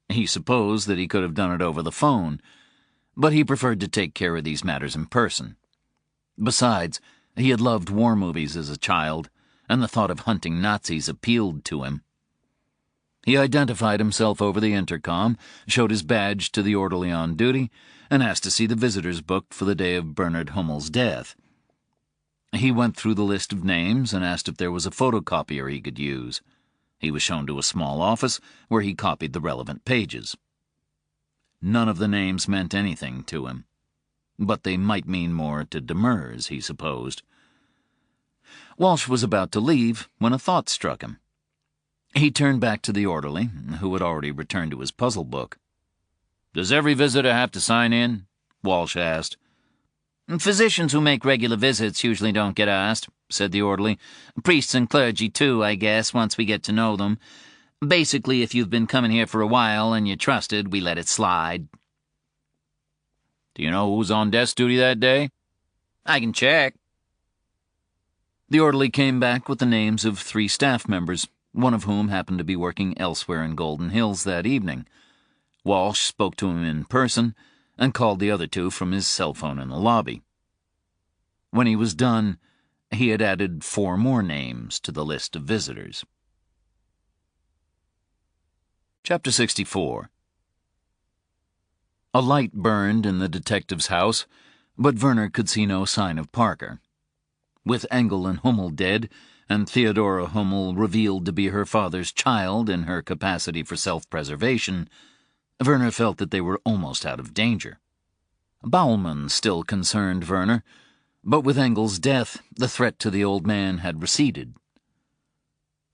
He supposed that he could have done it over the phone, but he preferred to take care of these matters in person. Besides, he had loved war movies as a child, and the thought of hunting Nazis appealed to him. He identified himself over the intercom, showed his badge to the orderly on duty, and asked to see the visitors booked for the day of Bernard Hummel's death. He went through the list of names and asked if there was a photocopier he could use. He was shown to a small office where he copied the relevant pages. None of the names meant anything to him, but they might mean more to Demers, he supposed. Walsh was about to leave when a thought struck him. He turned back to the orderly, who had already returned to his puzzle book. "Does every visitor have to sign in?" Walsh asked. "Physicians who make regular visits usually don't get asked," said the orderly. "Priests and clergy, too, I guess, once we get to know them. Basically, if you've been coming here for a while and you're trusted, we let it slide." "Do you know who's on desk duty that day?" "I can check." The orderly came back with the names of 3 staff members, one of whom happened to be working elsewhere in Golden Hills that evening. Walsh spoke to him in person and called the other 2 from his cell phone in the lobby. When he was done, he had added 4 more names to the list of visitors. Chapter 64. A light burned in the detective's house, but Werner could see no sign of Parker. With Engel and Hummel dead, and Theodora Hummel revealed to be her father's child in her capacity for self-preservation, Werner felt that they were almost out of danger. Baumann still concerned Werner, but with Engel's death, the threat to the old man had receded.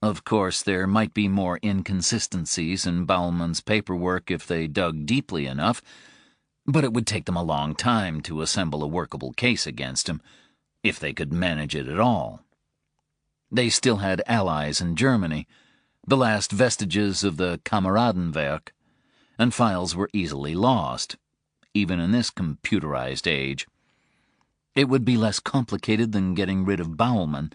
Of course, there might be more inconsistencies in Baumann's paperwork if they dug deeply enough, but it would take them a long time to assemble a workable case against him, if they could manage it at all. They still had allies in Germany, the last vestiges of the Kameradenwerk, and files were easily lost, even in this computerized age. It would be less complicated than getting rid of Baumann,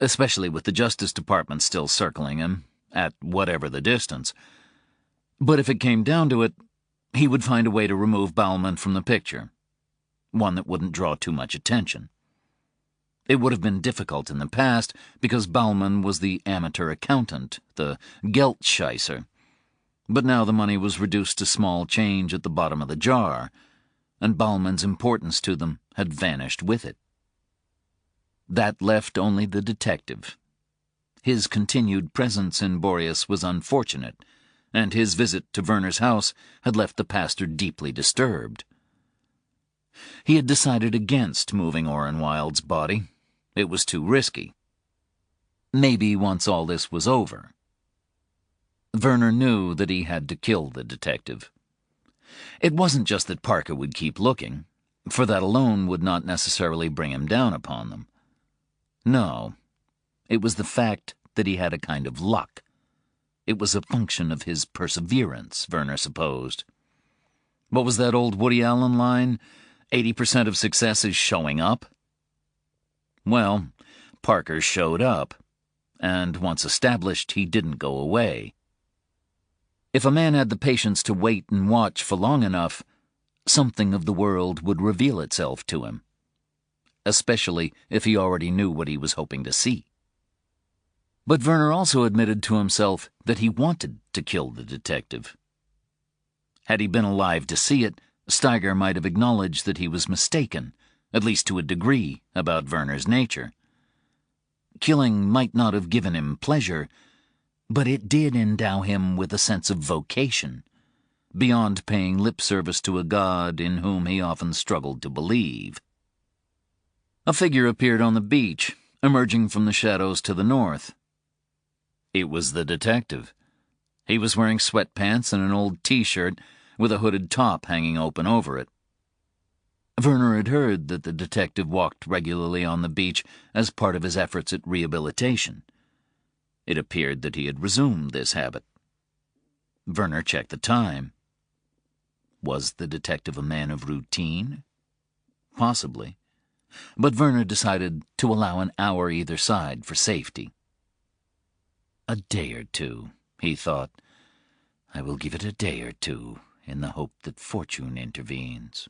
especially with the Justice Department still circling him, at whatever the distance. But if it came down to it, he would find a way to remove Baumann from the picture, one that wouldn't draw too much attention. It would have been difficult in the past because Baumann was the amateur accountant, the Geldscheisser. But now the money was reduced to small change at the bottom of the jar, and Baumann's importance to them had vanished with it. That left only the detective. His continued presence in Boreas was unfortunate, and his visit to Werner's house had left the pastor deeply disturbed. He had decided against moving Orenwild's body. It was too risky. Maybe once all this was over. Werner knew that he had to kill the detective. It wasn't just that Parker would keep looking, for that alone would not necessarily bring him down upon them. No, it was the fact that he had a kind of luck. It was a function of his perseverance, Werner supposed. What was that old Woody Allen line? 80% of success is showing up? Well, Parker showed up, and once established, he didn't go away. If a man had the patience to wait and watch for long enough, something of the world would reveal itself to him, especially if he already knew what he was hoping to see. But Werner also admitted to himself that he wanted to kill the detective. Had he been alive to see it, Steiger might have acknowledged that he was mistaken, at least to a degree, about Werner's nature. Killing might not have given him pleasure, but it did endow him with a sense of vocation, beyond paying lip service to a god in whom he often struggled to believe. A figure appeared on the beach, emerging from the shadows to the north. It was the detective. He was wearing sweatpants and an old T-shirt with a hooded top hanging open over it. Werner had heard that the detective walked regularly on the beach as part of his efforts at rehabilitation. It appeared that he had resumed this habit. Werner checked the time. Was the detective a man of routine? Possibly. but Werner decided to allow an hour either side for safety. A day or two, he thought. I will give it a day or two in the hope that fortune intervenes.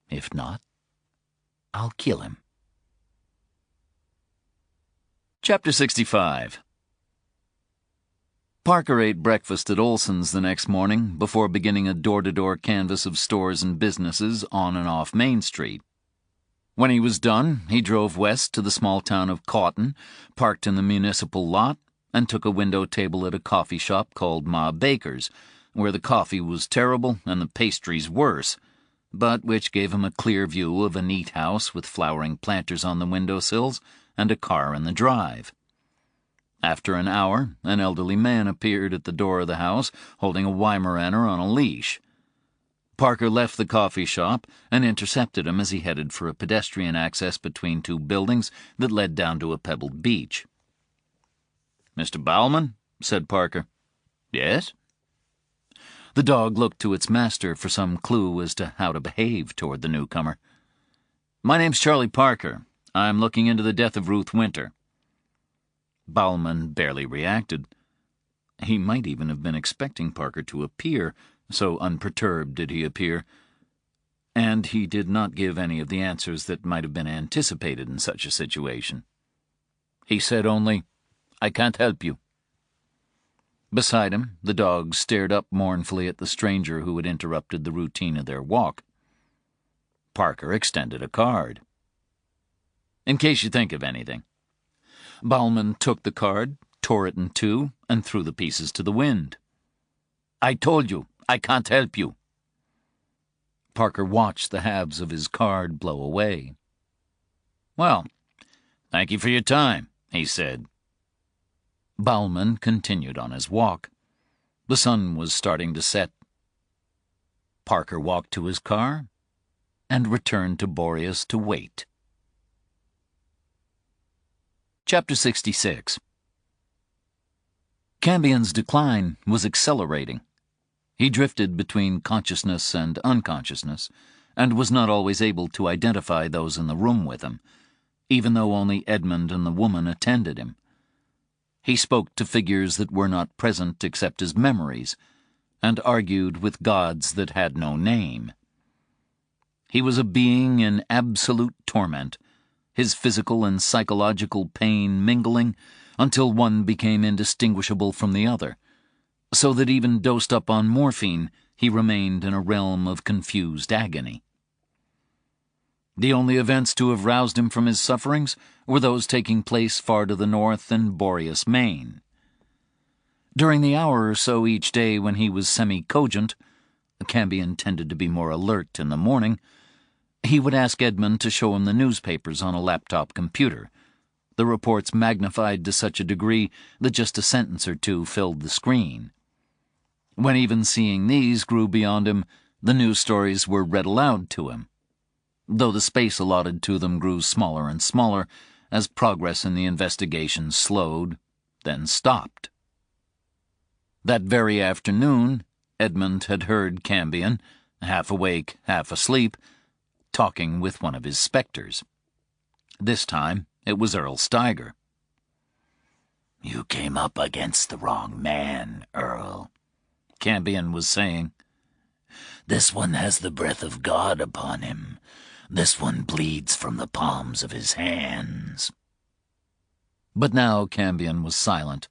If not, I'll kill him. Chapter 65. Parker ate breakfast at Olson's the next morning before beginning a door-to-door canvass of stores and businesses on and off Main Street. When he was done, he drove west to the small town of Cawton, parked in the municipal lot, and took a window table at a coffee shop called Ma Baker's, where the coffee was terrible and the pastries worse, but which gave him a clear view of a neat house with flowering planters on the windowsills and a car in the drive. After an hour, an elderly man appeared at the door of the house, holding a Weimaraner on a leash. Parker left the coffee shop and intercepted him as he headed for a pedestrian access between two buildings that led down to a pebbled beach. "Mr. Bauman?" said Parker. "Yes?" The dog looked to its master for some clue as to how to behave toward the newcomer. "My name's Charlie Parker. I'm looking into the death of Ruth Winter." Bauman barely reacted. He might even have been expecting Parker to appear, so unperturbed did he appear, and he did not give any of the answers that might have been anticipated in such a situation. He said only, "I can't help you." Beside him, the dog stared up mournfully at the stranger who had interrupted the routine of their walk. Parker extended a card. "In case you think of anything." Bauman took the card, tore it in two, and threw the pieces to the wind. "I told you, I can't help you." Parker watched the halves of his card blow away. "Well, thank you for your time," he said. Bauman continued on his walk. The sun was starting to set. Parker walked to his car and returned to Boreas to wait. Chapter 66. Cambion's decline was accelerating. He drifted between consciousness and unconsciousness, and was not always able to identify those in the room with him, even though only Edmund and the woman attended him. He spoke to figures that were not present except as memories, and argued with gods that had no name. He was a being in absolute torment, his physical and psychological pain mingling until one became indistinguishable from the other, so that even dosed up on morphine, he remained in a realm of confused agony. The only events to have roused him from his sufferings were those taking place far to the north in Boreas, Maine. During the hour or so each day when he was semi-cogent, Cambion tended to be more alert in the morning, he would ask Edmund to show him the newspapers on a laptop computer, the reports magnified to such a degree that just a sentence or two filled the screen. When even seeing these grew beyond him, the news stories were read aloud to him, though the space allotted to them grew smaller and smaller as progress in the investigation slowed, then stopped. That very afternoon, Edmund had heard Cambion, half awake, half asleep, talking with one of his specters. This time, it was Earl Steiger. "You came up against the wrong man, Earl," Cambion was saying. "This one has the breath of God upon him. This one bleeds from the palms of his hands." But now Cambion was silent.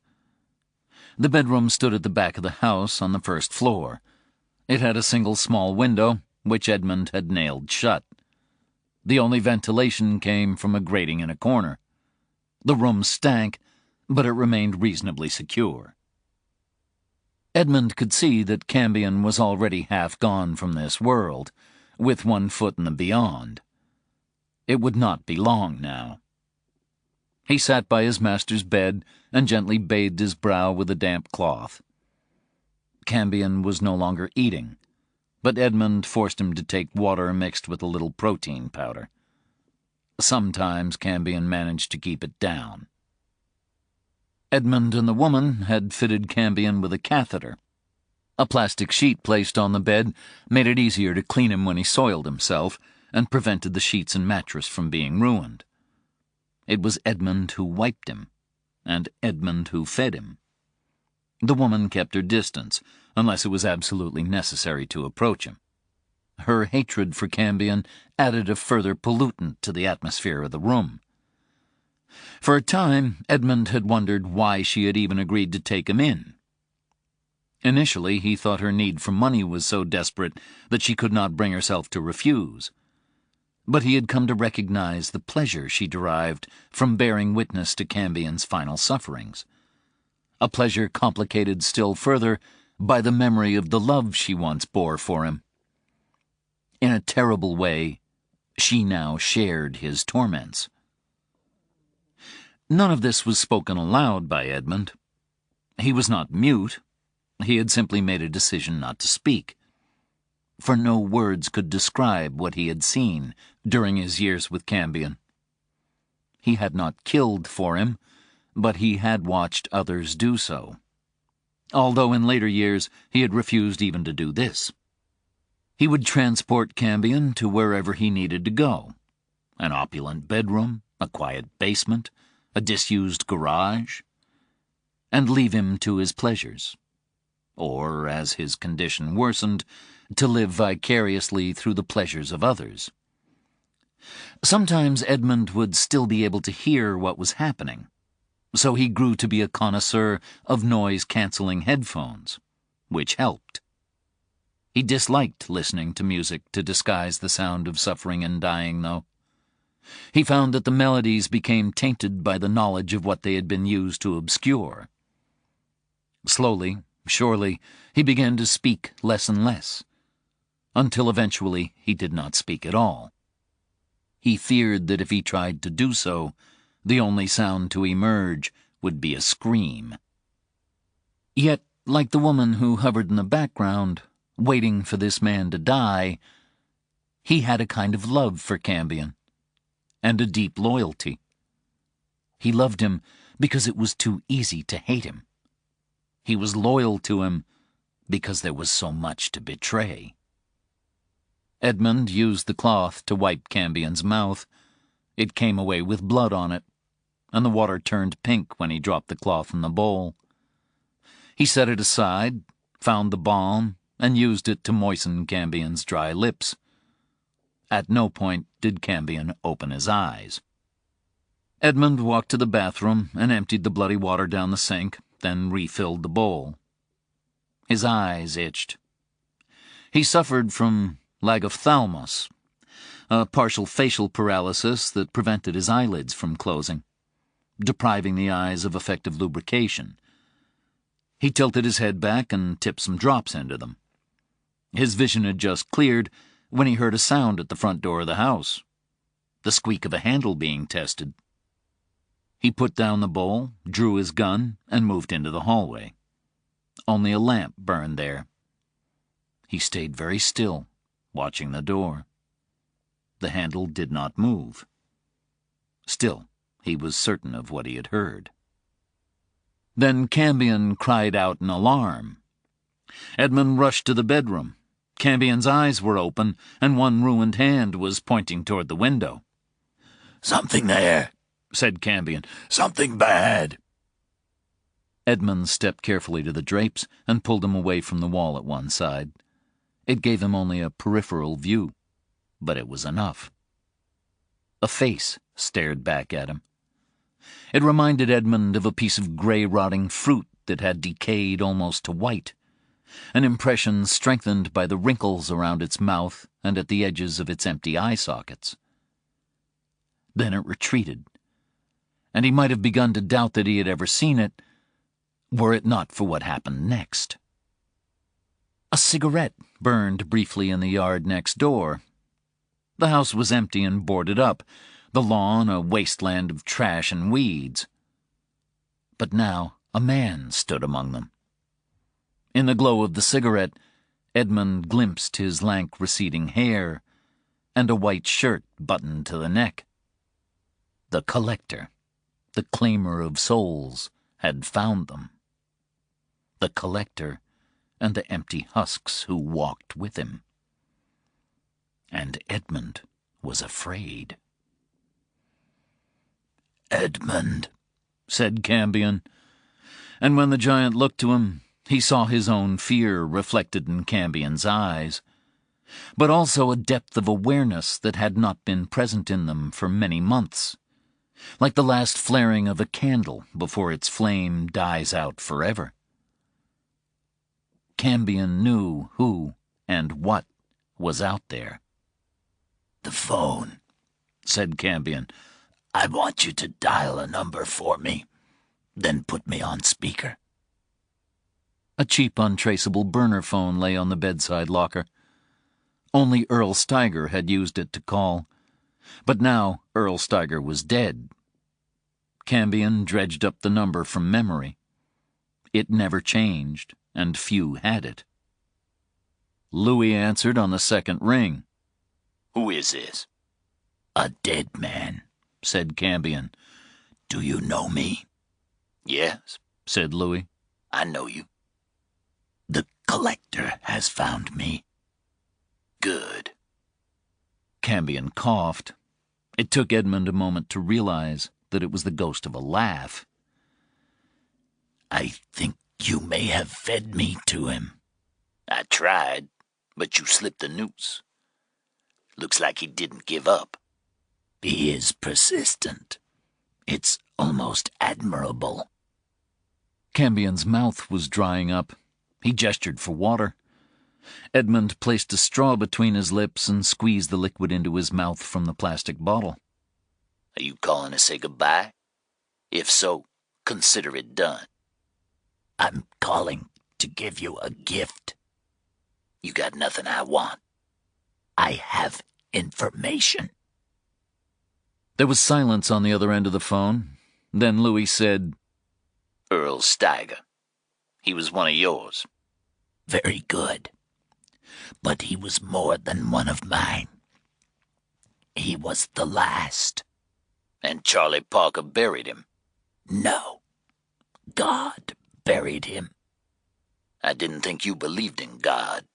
The bedroom stood at the back of the house on the first floor. It had a single small window, which Edmund had nailed shut. The only ventilation came from a grating in a corner. The room stank, but it remained reasonably secure. Edmund could see that Cambion was already half gone from this world, with one foot in the beyond. It would not be long now. He sat by his master's bed and gently bathed his brow with a damp cloth. Cambion was no longer eating, but Edmund forced him to take water mixed with a little protein powder. Sometimes Cambion managed to keep it down. Edmund and the woman had fitted Cambion with a catheter. A plastic sheet placed on the bed made it easier to clean him when he soiled himself, and prevented the sheets and mattress from being ruined. It was Edmund who wiped him, and Edmund who fed him. The woman kept her distance, unless it was absolutely necessary to approach him. Her hatred for Cambion added a further pollutant to the atmosphere of the room. For a time, Edmund had wondered why she had even agreed to take him in. Initially, he thought her need for money was so desperate that she could not bring herself to refuse. But he had come to recognize the pleasure she derived from bearing witness to Cambion's final sufferings, a pleasure complicated still further by the memory of the love she once bore for him. In a terrible way, she now shared his torments. None of this was spoken aloud by Edmund. He was not mute. He had simply made a decision not to speak, for no words could describe what he had seen during his years with Cambion. He had not killed for him, but he had watched others do so, although in later years he had refused even to do this. He would transport Cambion to wherever he needed to go, an opulent bedroom, a quiet basement, a disused garage, and leave him to his pleasures, or, as his condition worsened, to live vicariously through the pleasures of others. Sometimes Edmund would still be able to hear what was happening, so he grew to be a connoisseur of noise-canceling headphones, which helped. He disliked listening to music to disguise the sound of suffering and dying, though. He found that the melodies became tainted by the knowledge of what they had been used to obscure. Slowly, surely, he began to speak less and less, until eventually he did not speak at all. He feared that if he tried to do so, the only sound to emerge would be a scream. Yet, like the woman who hovered in the background, waiting for this man to die, he had a kind of love for Cambion, and a deep loyalty. He loved him because it was too easy to hate him. He was loyal to him because there was so much to betray. Edmund used the cloth to wipe Cambion's mouth. It came away with blood on it, and the water turned pink when he dropped the cloth in the bowl. He set it aside, found the balm, and used it to moisten Cambion's dry lips. At no point did Cambion open his eyes. Edmund walked to the bathroom and emptied the bloody water down the sink, then refilled the bowl. His eyes itched. He suffered from lagophthalmos, a partial facial paralysis that prevented his eyelids from closing, depriving the eyes of effective lubrication. He tilted his head back and tipped some drops into them. His vision had just cleared when he heard a sound at the front door of the house, the squeak of a handle being tested. He put down the bowl, drew his gun, and moved into the hallway. Only a lamp burned there. He stayed very still, watching the door. The handle did not move. Still, he was certain of what he had heard. Then Cambion cried out in alarm. Edmund rushed to the bedroom. Cambion's eyes were open, and one ruined hand was pointing toward the window. "Something there," said Cambion. "Something bad." Edmund stepped carefully to the drapes and pulled him away from the wall at one side. It gave him only a peripheral view, but it was enough. A face stared back at him. It reminded Edmund of a piece of gray rotting fruit that had decayed almost to white, an impression strengthened by the wrinkles around its mouth and at the edges of its empty eye sockets. Then it retreated, and he might have begun to doubt that he had ever seen it, were it not for what happened next. A cigarette burned briefly in the yard next door. The house was empty and boarded up, the lawn a wasteland of trash and weeds. But now a man stood among them. In the glow of the cigarette, Edmund glimpsed his lank, receding hair and a white shirt buttoned to the neck. The collector, the claimer of souls, had found them. The collector and the empty husks who walked with him. And Edmund was afraid. "Edmund," said Cambion, and when the giant looked to him, he saw his own fear reflected in Cambion's eyes, but also a depth of awareness that had not been present in them for many months, like the last flaring of a candle before its flame dies out forever. Cambion knew who and what was out there. "The phone," said Cambion. "I want you to dial a number for me, then put me on speaker." A cheap, untraceable burner phone lay on the bedside locker. Only Earl Steiger had used it to call, but now Earl Steiger was dead. Cambion dredged up the number from memory. It never changed, and few had it. Louis answered on the second ring. "Who is this?" "A dead man," said Cambion. "Do you know me?" "Yes," said Louis. "I know you." "The collector has found me." "Good." Cambion coughed. It took Edmund a moment to realize that it was the ghost of a laugh. "I think you may have fed me to him. I tried, but you slipped the noose. Looks like he didn't give up. He is persistent. It's almost admirable." Cambion's mouth was drying up. He gestured for water. Edmund placed a straw between his lips and squeezed the liquid into his mouth from the plastic bottle. "Are you calling to say goodbye? If so, consider it done." "I'm calling to give you a gift. You got nothing I want. I have information." There was silence on the other end of the phone. Then Louis said, "Earl Steiger. He was one of yours." "Very good. But he was more than one of mine. He was the last." "And Charlie Parker buried him?" "No. God buried him." "I didn't think you believed in God."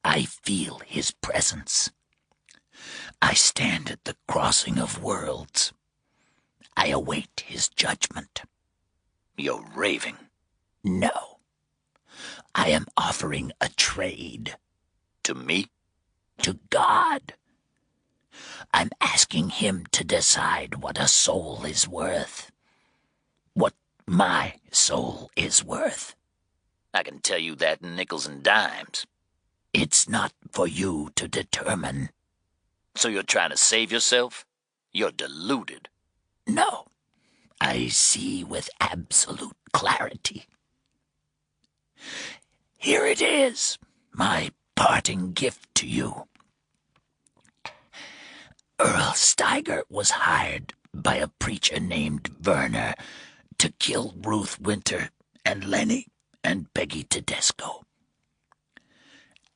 "I feel his presence. I stand at the crossing of worlds. I await his judgment." "You're raving." "No. I am offering a trade." "To me?" "To God. I'm asking him to decide what a soul is worth. What my soul is worth." "I can tell you that in nickels and dimes." "It's not for you to determine." "So you're trying to save yourself? You're deluded." "No. I see with absolute clarity. Here it is, my parting gift to you. Earl Steiger was hired by a preacher named Werner to kill Ruth Winter and Lenny and Peggy Tedesco.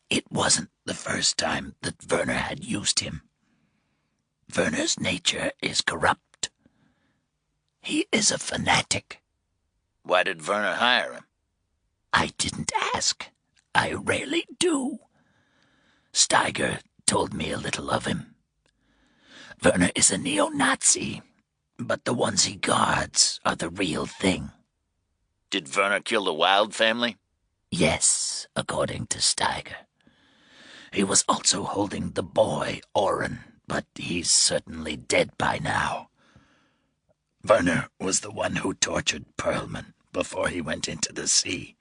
It wasn't the first time that Werner had used him. Werner's nature is corrupt. He is a fanatic." "Why did Werner hire him?" "I didn't ask. I rarely do. Steiger told me a little of him. Werner is a neo-Nazi, but the ones he guards are the real thing." "Did Werner kill the Wild family?" "Yes, according to Steiger. He was also holding the boy, Oren, but he's certainly dead by now. Werner was the one who tortured Perlman before he went into the sea.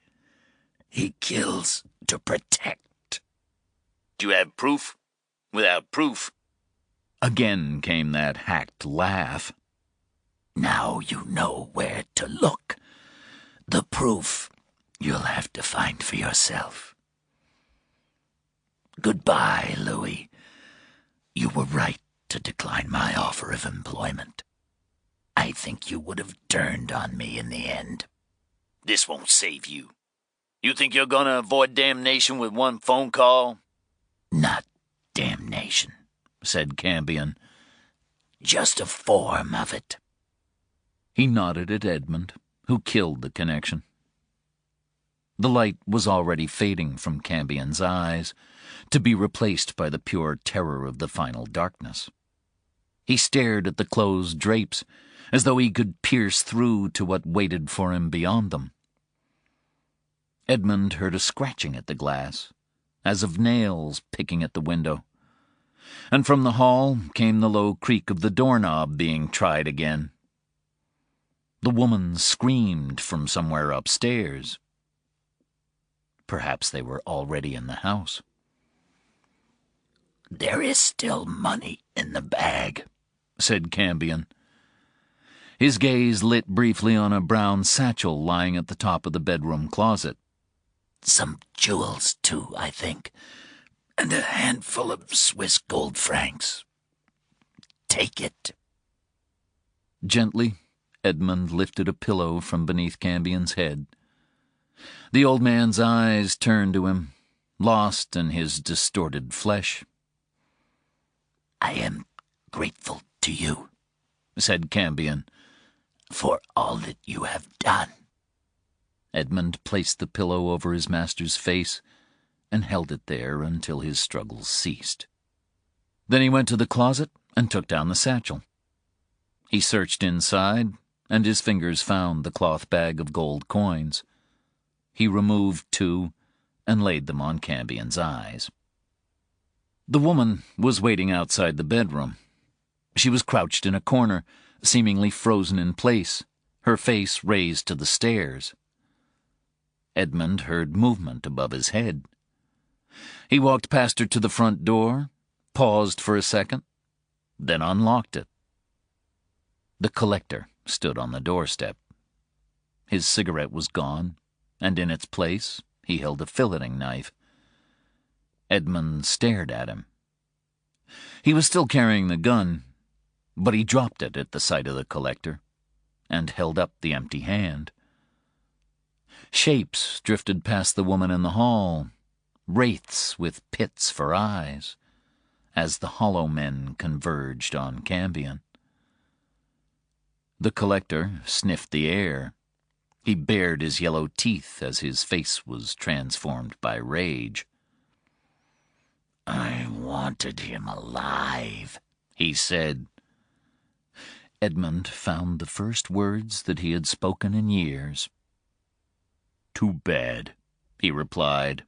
He kills to protect." "Do you have proof? Without proof?" Again came that hacked laugh. "Now you know where to look. The proof you'll have to find for yourself. Goodbye, Louis. You were right to decline my offer of employment. I think you would have turned on me in the end." "This won't save you. You think you're gonna avoid damnation with one phone call?" "Not damnation," said Cambion. "Just a form of it." He nodded at Edmund, who killed the connection. The light was already fading from Cambion's eyes, to be replaced by the pure terror of the final darkness. He stared at the closed drapes, as though he could pierce through to what waited for him beyond them. Edmund heard a scratching at the glass, as of nails picking at the window, and from the hall came the low creak of the doorknob being tried again. The woman screamed from somewhere upstairs. Perhaps they were already in the house. "There is still money in the bag," said Cambion. His gaze lit briefly on a brown satchel lying at the top of the bedroom closet. "Some jewels, too, I think, and a handful of Swiss gold francs. Take it." Gently, Edmund lifted a pillow from beneath Cambion's head. The old man's eyes turned to him, lost in his distorted flesh. "I am grateful to you," said Cambion, "for all that you have done." Edmund placed the pillow over his master's face and held it there until his struggles ceased. Then he went to the closet and took down the satchel. He searched inside, and his fingers found the cloth bag of gold coins. He removed 2 and laid them on Cambion's eyes. The woman was waiting outside the bedroom. She was crouched in a corner, seemingly frozen in place, her face raised to the stairs. Edmund heard movement above his head. He walked past her to the front door, paused for a second, then unlocked it. The collector stood on the doorstep. His cigarette was gone, and in its place he held a filleting knife. Edmund stared at him. He was still carrying the gun, but he dropped it at the sight of the collector and held up the empty hand. Shapes drifted past the woman in the hall, wraiths with pits for eyes, as the hollow men converged on Cambion. The collector sniffed the air. He bared his yellow teeth as his face was transformed by rage. "I wanted him alive," he said. Edmund found the first words that he had spoken in years. "Too bad," he replied.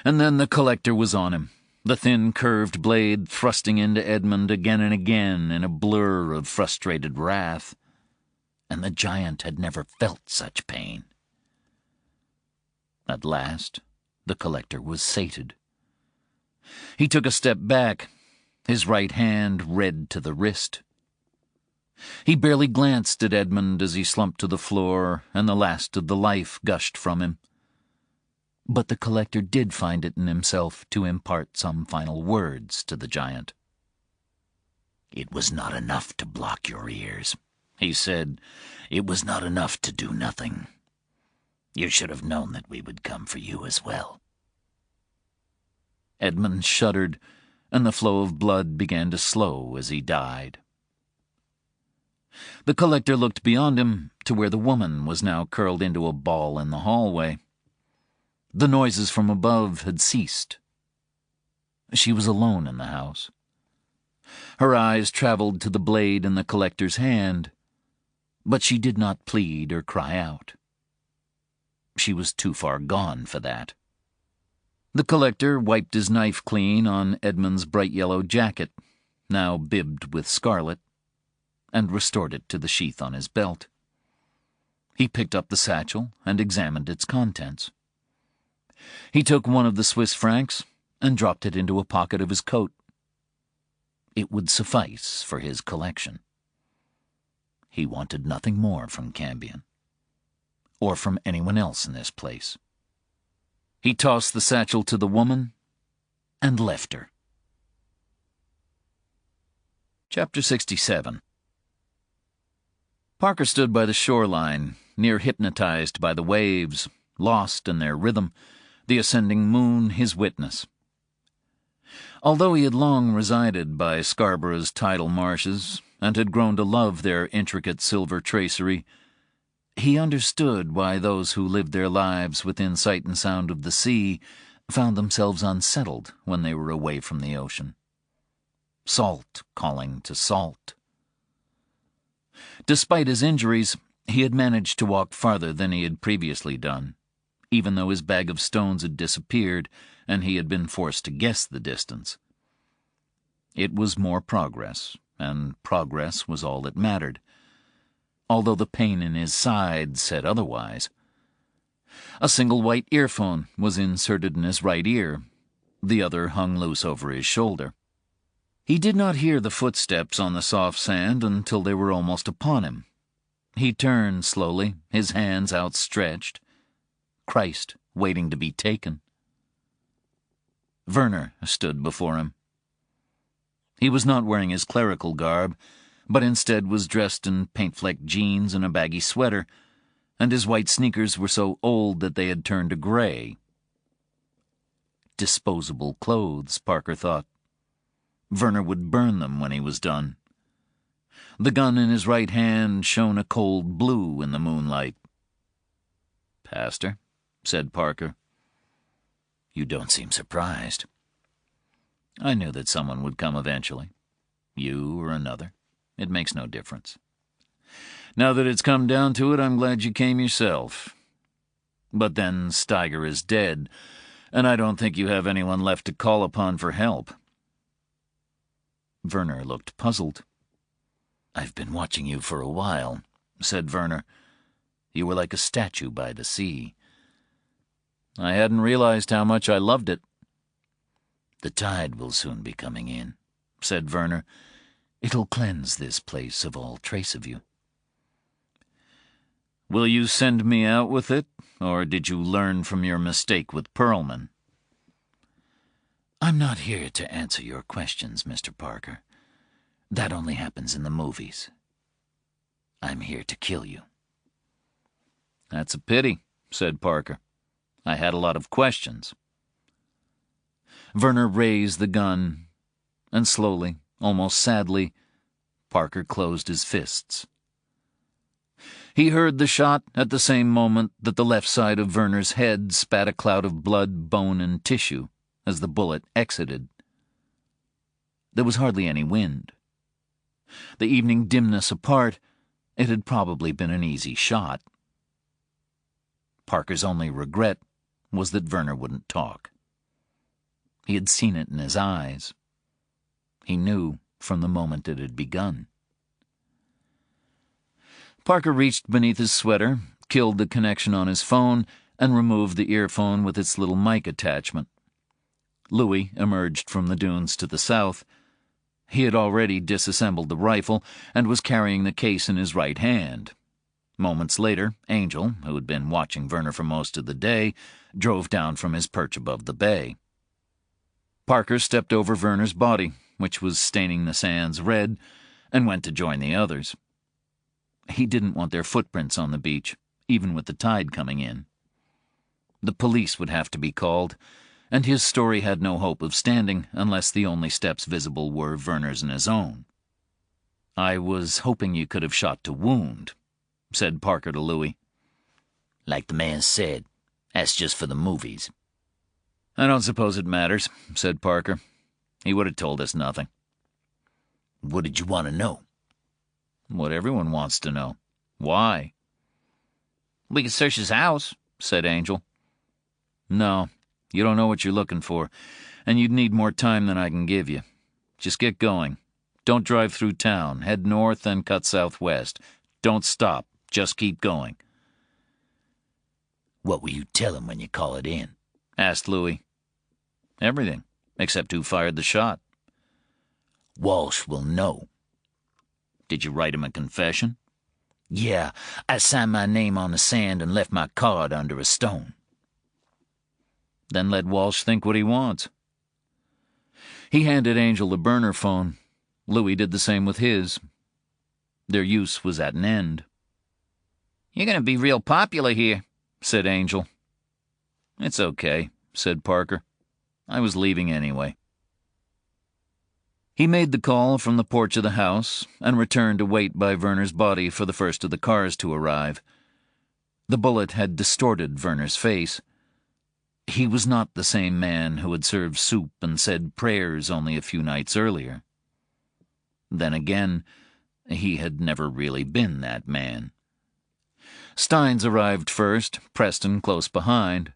And then the collector was on him, the thin curved blade thrusting into Edmund again and again in a blur of frustrated wrath. And the giant had never felt such pain. At last, the collector was sated. He took a step back, his right hand red to the wrist. He barely glanced at Edmund as he slumped to the floor and the last of the life gushed from him. But the collector did find it in himself to impart some final words to the giant. "It was not enough to block your ears," he said. "It was not enough to do nothing. You should have known that we would come for you as well." Edmund shuddered, and the flow of blood began to slow as he died. The collector looked beyond him to where the woman was now curled into a ball in the hallway. The noises from above had ceased. She was alone in the house. Her eyes traveled to the blade in the collector's hand, but she did not plead or cry out. She was too far gone for that. The collector wiped his knife clean on Edmund's bright yellow jacket, now bibbed with scarlet, and restored it to the sheath on his belt. He picked up the satchel and examined its contents. He took one of the Swiss francs and dropped it into a pocket of his coat. It would suffice for his collection. He wanted nothing more from Cambion, or from anyone else in this place. He tossed the satchel to the woman and left her. Chapter 67. Parker stood by the shoreline, near hypnotized by the waves, lost in their rhythm, the ascending moon his witness. Although he had long resided by Scarborough's tidal marshes, and had grown to love their intricate silver tracery, He understood why those who lived their lives within sight and sound of the sea found themselves unsettled when they were away from the ocean. Salt calling to salt. Despite his injuries, he had managed to walk farther than he had previously done, even though his bag of stones had disappeared and he had been forced to guess the distance. It was more progress, and progress was all that mattered, although the pain in his side said otherwise. A single white earphone was inserted in his right ear. The other hung loose over his shoulder. He did not hear the footsteps on the soft sand until they were almost upon him. He turned slowly, his hands outstretched. Christ waiting to be taken. Werner stood before him. He was not wearing his clerical garb, but instead was dressed in paint-flecked jeans and a baggy sweater, and his white sneakers were so old that they had turned to gray. Disposable clothes, Parker thought. Werner would burn them when he was done. The gun in his right hand shone a cold blue in the moonlight. "Pastor," said Parker. "You don't seem surprised." "I knew that someone would come eventually. You or another. It makes no difference. Now that it's come down to it, I'm glad you came yourself. But then Steiger is dead, and I don't think you have anyone left to call upon for help." Werner looked puzzled. "I've been watching you for a while," said Werner. "You were like a statue by the sea." "I hadn't realized how much I loved it." "The tide will soon be coming in," said Werner. "It'll cleanse this place of all trace of you." "Will you send me out with it, or did you learn from your mistake with Perlman?" "I'm not here to answer your questions, Mr. Parker. That only happens in the movies. I'm here to kill you." "That's a pity," said Parker. "I had a lot of questions." Werner raised the gun, and slowly, almost sadly, Parker closed his fists. He heard the shot at the same moment that the left side of Werner's head spat a cloud of blood, bone, and tissue as the bullet exited. There was hardly any wind. The evening dimness apart, it had probably been an easy shot. Parker's only regret was that Werner wouldn't talk. He had seen it in his eyes. He knew from the moment it had begun. Parker reached beneath his sweater, killed the connection on his phone, and removed the earphone with its little mic attachment. Louis emerged from the dunes to the south. He had already disassembled the rifle and was carrying the case in his right hand. Moments later, Angel, who had been watching Werner for most of the day, drove down from his perch above the bay. Parker stepped over Werner's body, which was staining the sands red, and went to join the others. He didn't want their footprints on the beach, even with the tide coming in. The police would have to be called, and his story had no hope of standing unless the only steps visible were Werner's and his own. "I was hoping you could have shot to wound," said Parker to Louis. "Like the man said, that's just for the movies." "I don't suppose it matters," said Parker. "He would have told us nothing." "What did you want to know?" "What everyone wants to know. Why?" "We could search his house," said Angel. "No, you don't know what you're looking for, and you'd need more time than I can give you. Just get going. Don't drive through town. Head north and cut southwest. Don't stop. Just keep going." "What will you tell him when you call it in?" asked Louis. "Everything, except who fired the shot." "Walsh will know." "Did you write him a confession?" "Yeah, I signed my name on the sand and left my card under a stone." "Then let Walsh think what he wants." He handed Angel the burner phone. Louis did the same with his. Their use was at an end. "You're going to be real popular here," said Angel. "It's okay," said Parker. "I was leaving anyway." He made the call from the porch of the house and returned to wait by Werner's body for the first of the cars to arrive. The bullet had distorted Werner's face. He was not the same man who had served soup and said prayers only a few nights earlier. Then again, he had never really been that man. Steins arrived first, Preston close behind.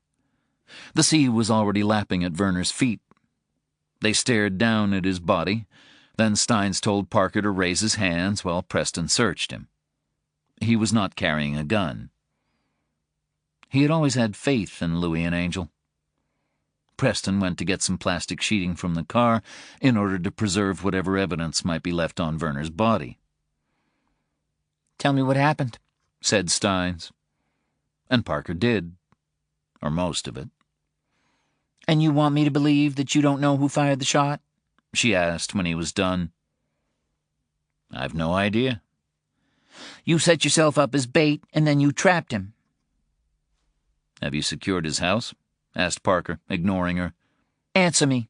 The sea was already lapping at Werner's feet. They stared down at his body. Then Steins told Parker to raise his hands while Preston searched him. He was not carrying a gun. He had always had faith in Louis and Angel. Preston went to get some plastic sheeting from the car in order to preserve whatever evidence might be left on Werner's body. "Tell me what happened," said Steins. And Parker did, or most of it. "And you want me to believe that you don't know who fired the shot?" she asked when he was done. "I've no idea." "You set yourself up as bait, and then you trapped him." "Have you secured his house?" asked Parker, ignoring her. "Answer me."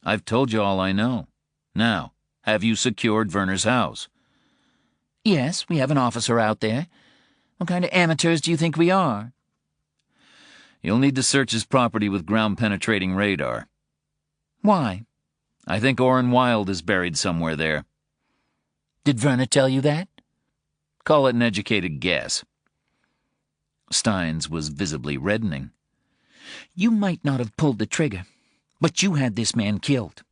"I've told you all I know. Now, have you secured Werner's house?" "Yes, we have an officer out there. What kind of amateurs do you think we are?" "You'll need to search his property with ground-penetrating radar." "Why?" "I think Orrin Wilde is buried somewhere there." "Did Werner tell you that?" "Call it an educated guess." Steins was visibly reddening. "You might not have pulled the trigger, but you had this man killed."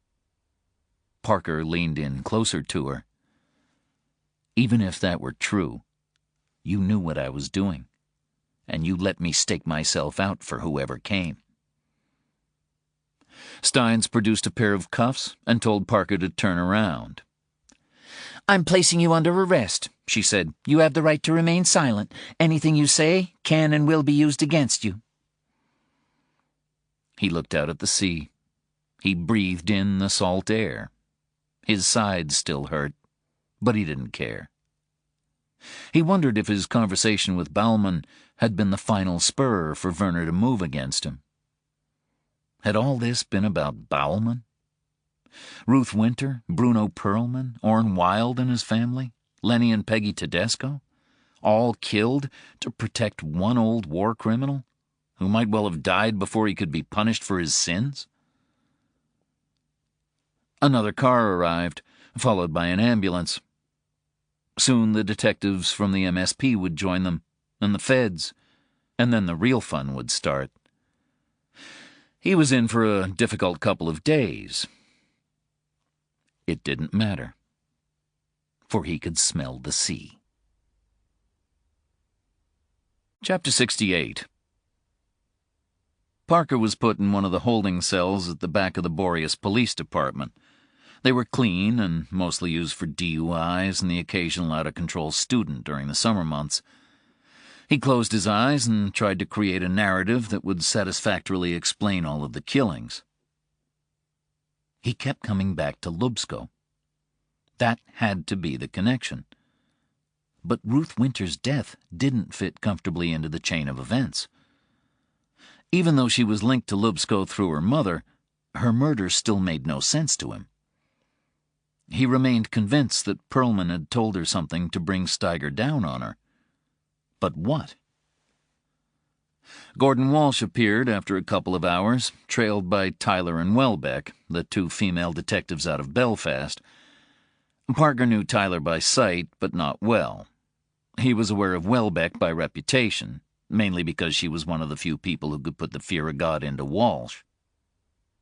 Parker leaned in closer to her. "Even if that were true, you knew what I was doing, and you let me stake myself out for whoever came." Steins produced a pair of cuffs and told Parker to turn around. "I'm placing you under arrest," she said. "You have the right to remain silent. Anything you say can and will be used against you." He looked out at the sea. He breathed in the salt air. His sides still hurt, but he didn't care. He wondered if his conversation with Baumann had been the final spur for Werner to move against him. Had all this been about Baumann? Ruth Winter, Bruno Perlman, Orrin Wilde and his family, Lenny and Peggy Tedesco, all killed to protect one old war criminal who might well have died before he could be punished for his sins? Another car arrived, followed by an ambulance. Soon the detectives from the MSP would join them, and the feds, and then the real fun would start. He was in for a difficult couple of days. It didn't matter, for he could smell the sea. Chapter 68. Parker was put in one of the holding cells at the back of the Boreas Police Department. They were clean and mostly used for DUIs and the occasional out-of-control student during the summer months. He closed his eyes and tried to create a narrative that would satisfactorily explain all of the killings. He kept coming back to Lubsko. That had to be the connection. But Ruth Winter's death didn't fit comfortably into the chain of events. Even though she was linked to Lubsko through her mother, her murder still made no sense to him. He remained convinced that Perlman had told her something to bring Steiger down on her. But what? Gordon Walsh appeared after a couple of hours, trailed by Tyler and Welbeck, the two female detectives out of Belfast. Parker knew Tyler by sight, but not well. He was aware of Welbeck by reputation, mainly because she was one of the few people who could put the fear of God into Walsh.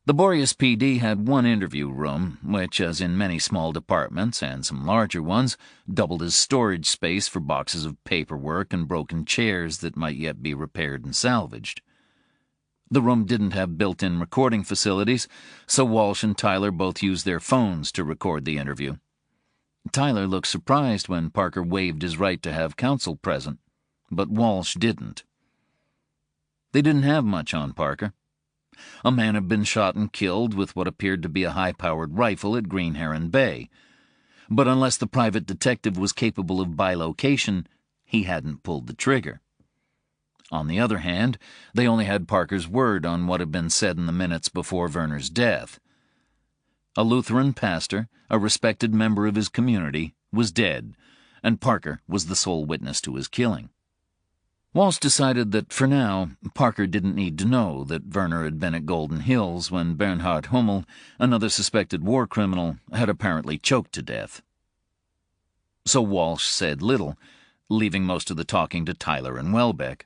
The Boreas PD had one interview room, which, as in many small departments and some larger ones, doubled as storage space for boxes of paperwork and broken chairs that might yet be repaired and salvaged. The room didn't have built-in recording facilities, so Walsh and Tyler both used their phones to record the interview. Tyler looked surprised when Parker waived his right to have counsel present, but Walsh didn't. They didn't have much on Parker. A man had been shot and killed with what appeared to be a high-powered rifle at Green Heron Bay. But unless the private detective was capable of bilocation, he hadn't pulled the trigger. On the other hand, they only had Parker's word on what had been said in the minutes before Werner's death. A Lutheran pastor, a respected member of his community, was dead, and Parker was the sole witness to his killing. Walsh decided that, for now, Parker didn't need to know that Werner had been at Golden Hills when Bernhard Hummel, another suspected war criminal, had apparently choked to death. So Walsh said little, leaving most of the talking to Tyler and Welbeck.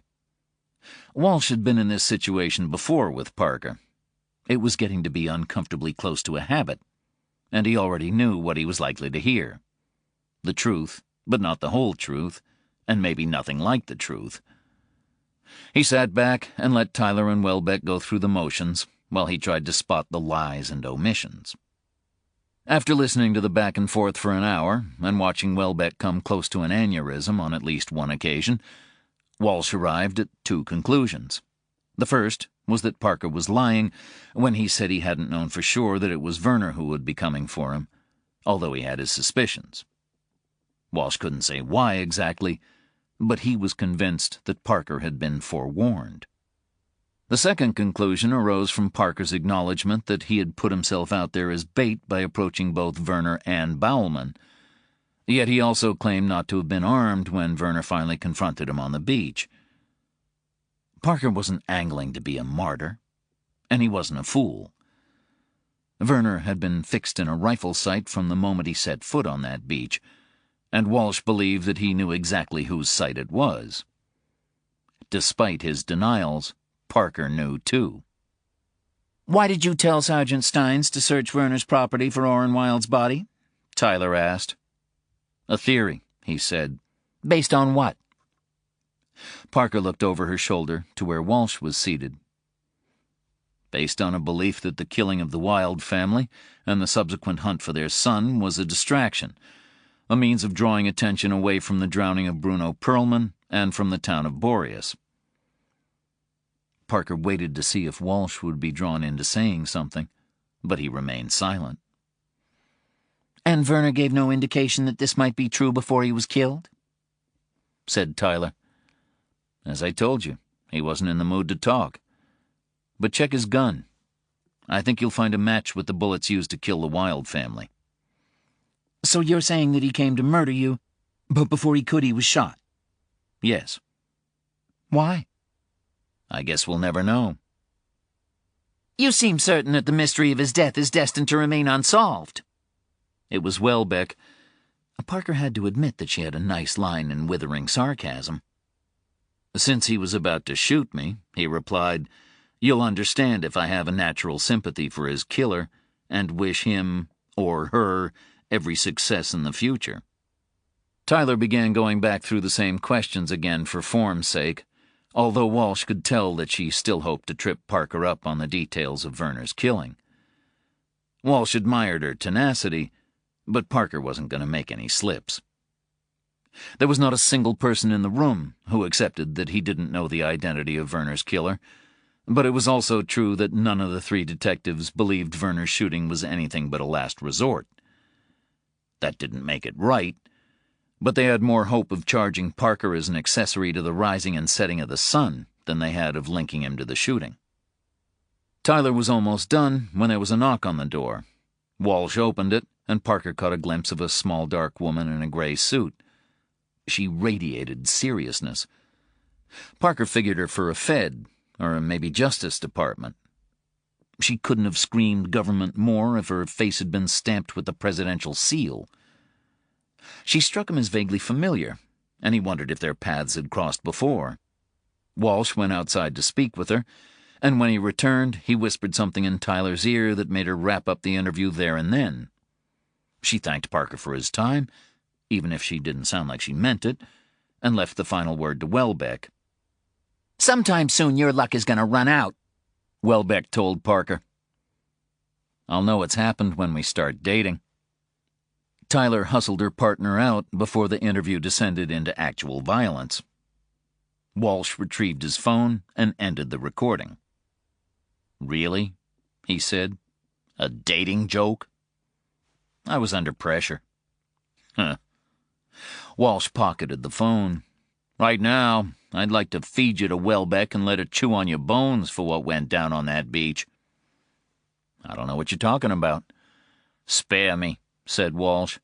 Walsh had been in this situation before with Parker. It was getting to be uncomfortably close to a habit, and he already knew what he was likely to hear. The truth, but not the whole truth, and maybe nothing like the truth. He sat back and let Tyler and Welbeck go through the motions while he tried to spot the lies and omissions. After listening to the back and forth for an hour and watching Welbeck come close to an aneurysm on at least one occasion, Walsh arrived at two conclusions. The first was that Parker was lying when he said he hadn't known for sure that it was Werner who would be coming for him, although he had his suspicions. Walsh couldn't say why exactly, but he was convinced that Parker had been forewarned. The second conclusion arose from Parker's acknowledgement that he had put himself out there as bait by approaching both Werner and Baumann, yet he also claimed not to have been armed when Werner finally confronted him on the beach. Parker wasn't angling to be a martyr, and he wasn't a fool. Werner had been fixed in a rifle sight from the moment he set foot on that beach, and Walsh believed that he knew exactly whose sight it was. Despite his denials, Parker knew too. "Why did you tell Sergeant Steins to search Werner's property for Orrin Wilde's body?" Tyler asked. "A theory," he said. "Based on what?" Parker looked over her shoulder to where Walsh was seated. "Based on a belief that the killing of the Wilde family and the subsequent hunt for their son was a distraction, a means of drawing attention away from the drowning of Bruno Perlman and from the town of Boreas." Parker waited to see if Walsh would be drawn into saying something, but he remained silent. "And Werner gave no indication that this might be true before he was killed?" said Tyler. "As I told you, he wasn't in the mood to talk. But check his gun. I think you'll find a match with the bullets used to kill the Wilde family." "So you're saying that he came to murder you, but before he could, he was shot?" "Yes." "Why?" "I guess we'll never know." "You seem certain that the mystery of his death is destined to remain unsolved." It was Welbeck. Parker had to admit that she had a nice line in withering sarcasm. "Since he was about to shoot me," he replied, "you'll understand if I have a natural sympathy for his killer and wish him, or her, every success in the future." Tyler began going back through the same questions again for form's sake, although Walsh could tell that she still hoped to trip Parker up on the details of Werner's killing. Walsh admired her tenacity, but Parker wasn't going to make any slips. There was not a single person in the room who accepted that he didn't know the identity of Werner's killer, but it was also true that none of the three detectives believed Werner's shooting was anything but a last resort. That didn't make it right, but they had more hope of charging Parker as an accessory to the rising and setting of the sun than they had of linking him to the shooting. Tyler was almost done when there was a knock on the door. Walsh opened it, and Parker caught a glimpse of a small dark woman in a gray suit. She radiated seriousness. Parker figured her for a Fed, or maybe Justice Department. She couldn't have screamed government more if her face had been stamped with the presidential seal. She struck him as vaguely familiar, and he wondered if their paths had crossed before. Walsh went outside to speak with her, and when he returned, he whispered something in Tyler's ear that made her wrap up the interview there and then. She thanked Parker for his time, even if she didn't sound like she meant it, and left the final word to Welbeck. "Sometime soon your luck is going to run out," Welbeck told Parker. "I'll know what's happened when we start dating." Tyler hustled her partner out before the interview descended into actual violence. Walsh retrieved his phone and ended the recording. "Really?" he said. "A dating joke?" "I was under pressure." "Huh." Walsh pocketed the phone. "Right now, I'd like to feed you to Welbeck and let her chew on your bones for what went down on that beach." "I don't know what you're talking about." "Spare me," said Walsh.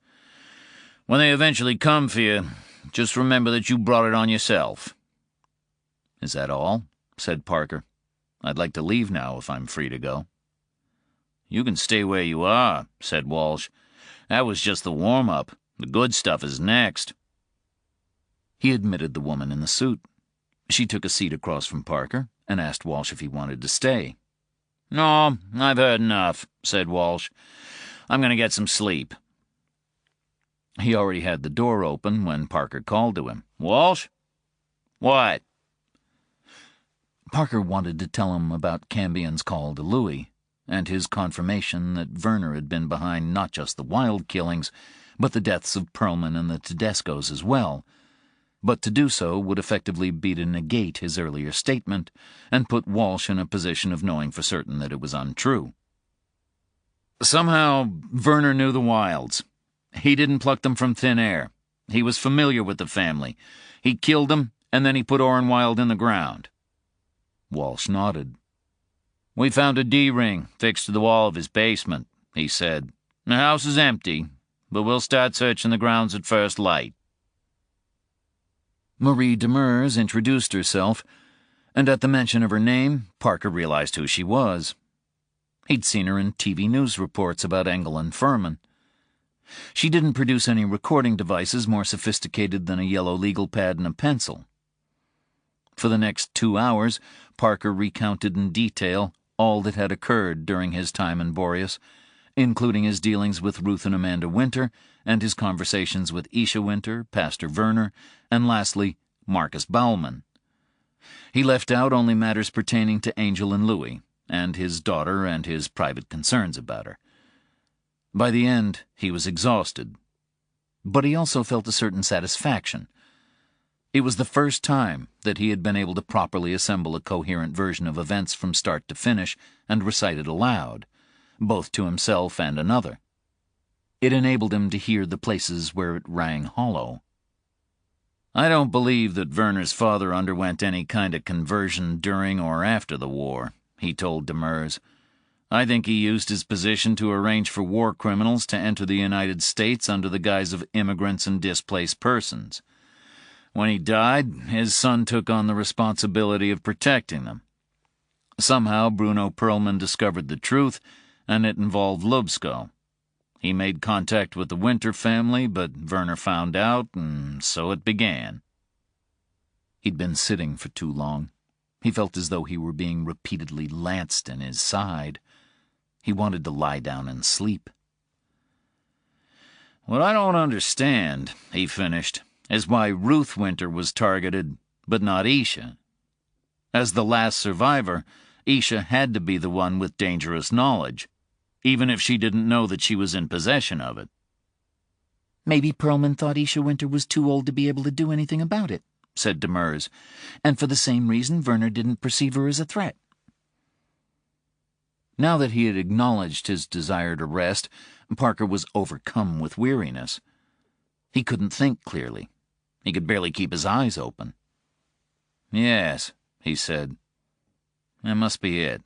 "When they eventually come for you, just remember that you brought it on yourself." "Is that all?" said Parker. "I'd like to leave now if I'm free to go." "You can stay where you are," said Walsh. "That was just the warm-up. The good stuff is next." He admitted the woman in the suit. She took a seat across from Parker and asked Walsh if he wanted to stay. "No, I've heard enough," said Walsh. "I'm going to get some sleep." He already had the door open when Parker called to him. "Walsh?" "What?" Parker wanted to tell him about Cambion's call to Louis, and his confirmation that Werner had been behind not just the Wild killings, but the deaths of Perlman and the Tedescos as well. But to do so would effectively be to negate his earlier statement and put Walsh in a position of knowing for certain that it was untrue. Somehow, Werner knew the Wilds. He didn't pluck them from thin air. He was familiar with the family. He killed them, and then he put Orrin Wilde in the ground. Walsh nodded. "We found a D-ring fixed to the wall of his basement," he said. "The house is empty, but we'll start searching the grounds at first light." Marie Demers introduced herself, and at the mention of her name, Parker realized who she was. He'd seen her in TV news reports about Engel and Furman. She didn't produce any recording devices more sophisticated than a yellow legal pad and a pencil. For the next 2 hours, Parker recounted in detail all that had occurred during his time in Boreas, including his dealings with Ruth and Amanda Winter, and his conversations with Isha Winter, Pastor Werner, and lastly, Marcus Baumann. He left out only matters pertaining to Angel and Louis, and his daughter and his private concerns about her. By the end, he was exhausted. But he also felt a certain satisfaction. It was the first time that he had been able to properly assemble a coherent version of events from start to finish and recite it aloud, both to himself and another. It enabled him to hear the places where it rang hollow. "I don't believe that Werner's father underwent any kind of conversion during or after the war," he told Demers. "I think he used his position to arrange for war criminals to enter the United States under the guise of immigrants and displaced persons. When he died, his son took on the responsibility of protecting them. Somehow Bruno Perlman discovered the truth, and it involved Lubsko. He made contact with the Winter family, but Werner found out, and so it began." He'd been sitting for too long. He felt as though he were being repeatedly lanced in his side. He wanted to lie down and sleep. "What I don't understand," he finished, "is why Ruth Winter was targeted, but not Isha. As the last survivor, Isha had to be the one with dangerous knowledge, even if she didn't know that she was in possession of it." "Maybe Perlman thought Isha Winter was too old to be able to do anything about it," said Demers, "and for the same reason Werner didn't perceive her as a threat." Now that he had acknowledged his desire to rest, Parker was overcome with weariness. He couldn't think clearly. He could barely keep his eyes open. "Yes," he said. "That must be it.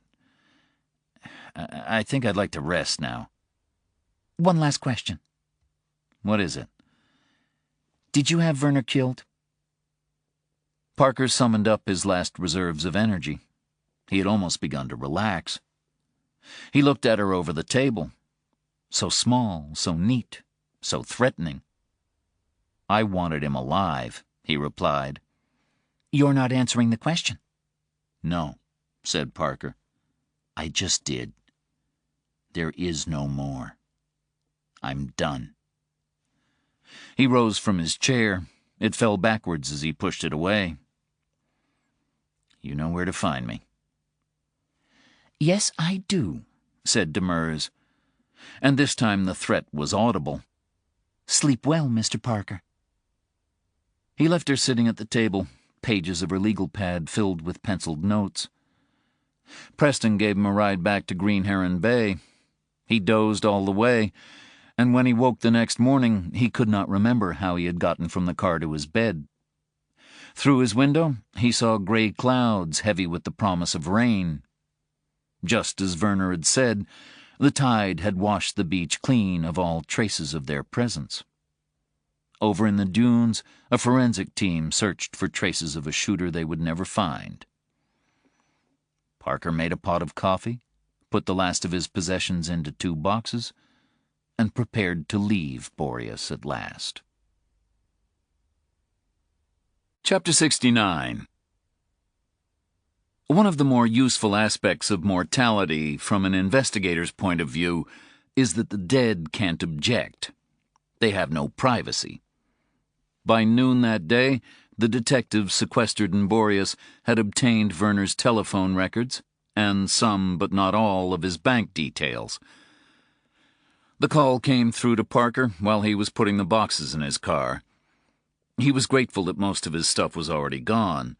I think I'd like to rest now." "One last question." "What is it?" "Did you have Werner killed?" Parker summoned up his last reserves of energy. He had almost begun to relax. He looked at her over the table. So small, so neat, so threatening. "I wanted him alive," he replied. "You're not answering the question." "No," said Parker. "I just did. There is no more. I'm done." He rose from his chair. It fell backwards as he pushed it away. "You know where to find me." "Yes, I do," said Demers. And this time the threat was audible. "Sleep well, Mr. Parker." He left her sitting at the table, pages of her legal pad filled with penciled notes. Preston gave him a ride back to Green Heron Bay. He dozed all the way, and when he woke the next morning, he could not remember how he had gotten from the car to his bed. Through his window, he saw gray clouds heavy with the promise of rain. Just as Werner had said, the tide had washed the beach clean of all traces of their presence. Over in the dunes, a forensic team searched for traces of a shooter they would never find. Parker made a pot of coffee, put the last of his possessions into 2 boxes, and prepared to leave Boreas at last. Chapter 69. One of the more useful aspects of mortality from an investigator's point of view is that the dead can't object. They have no privacy. By noon that day, the detectives sequestered in Boreas had obtained Werner's telephone records and some, but not all, of his bank details. The call came through to Parker while he was putting the boxes in his car. He was grateful that most of his stuff was already gone.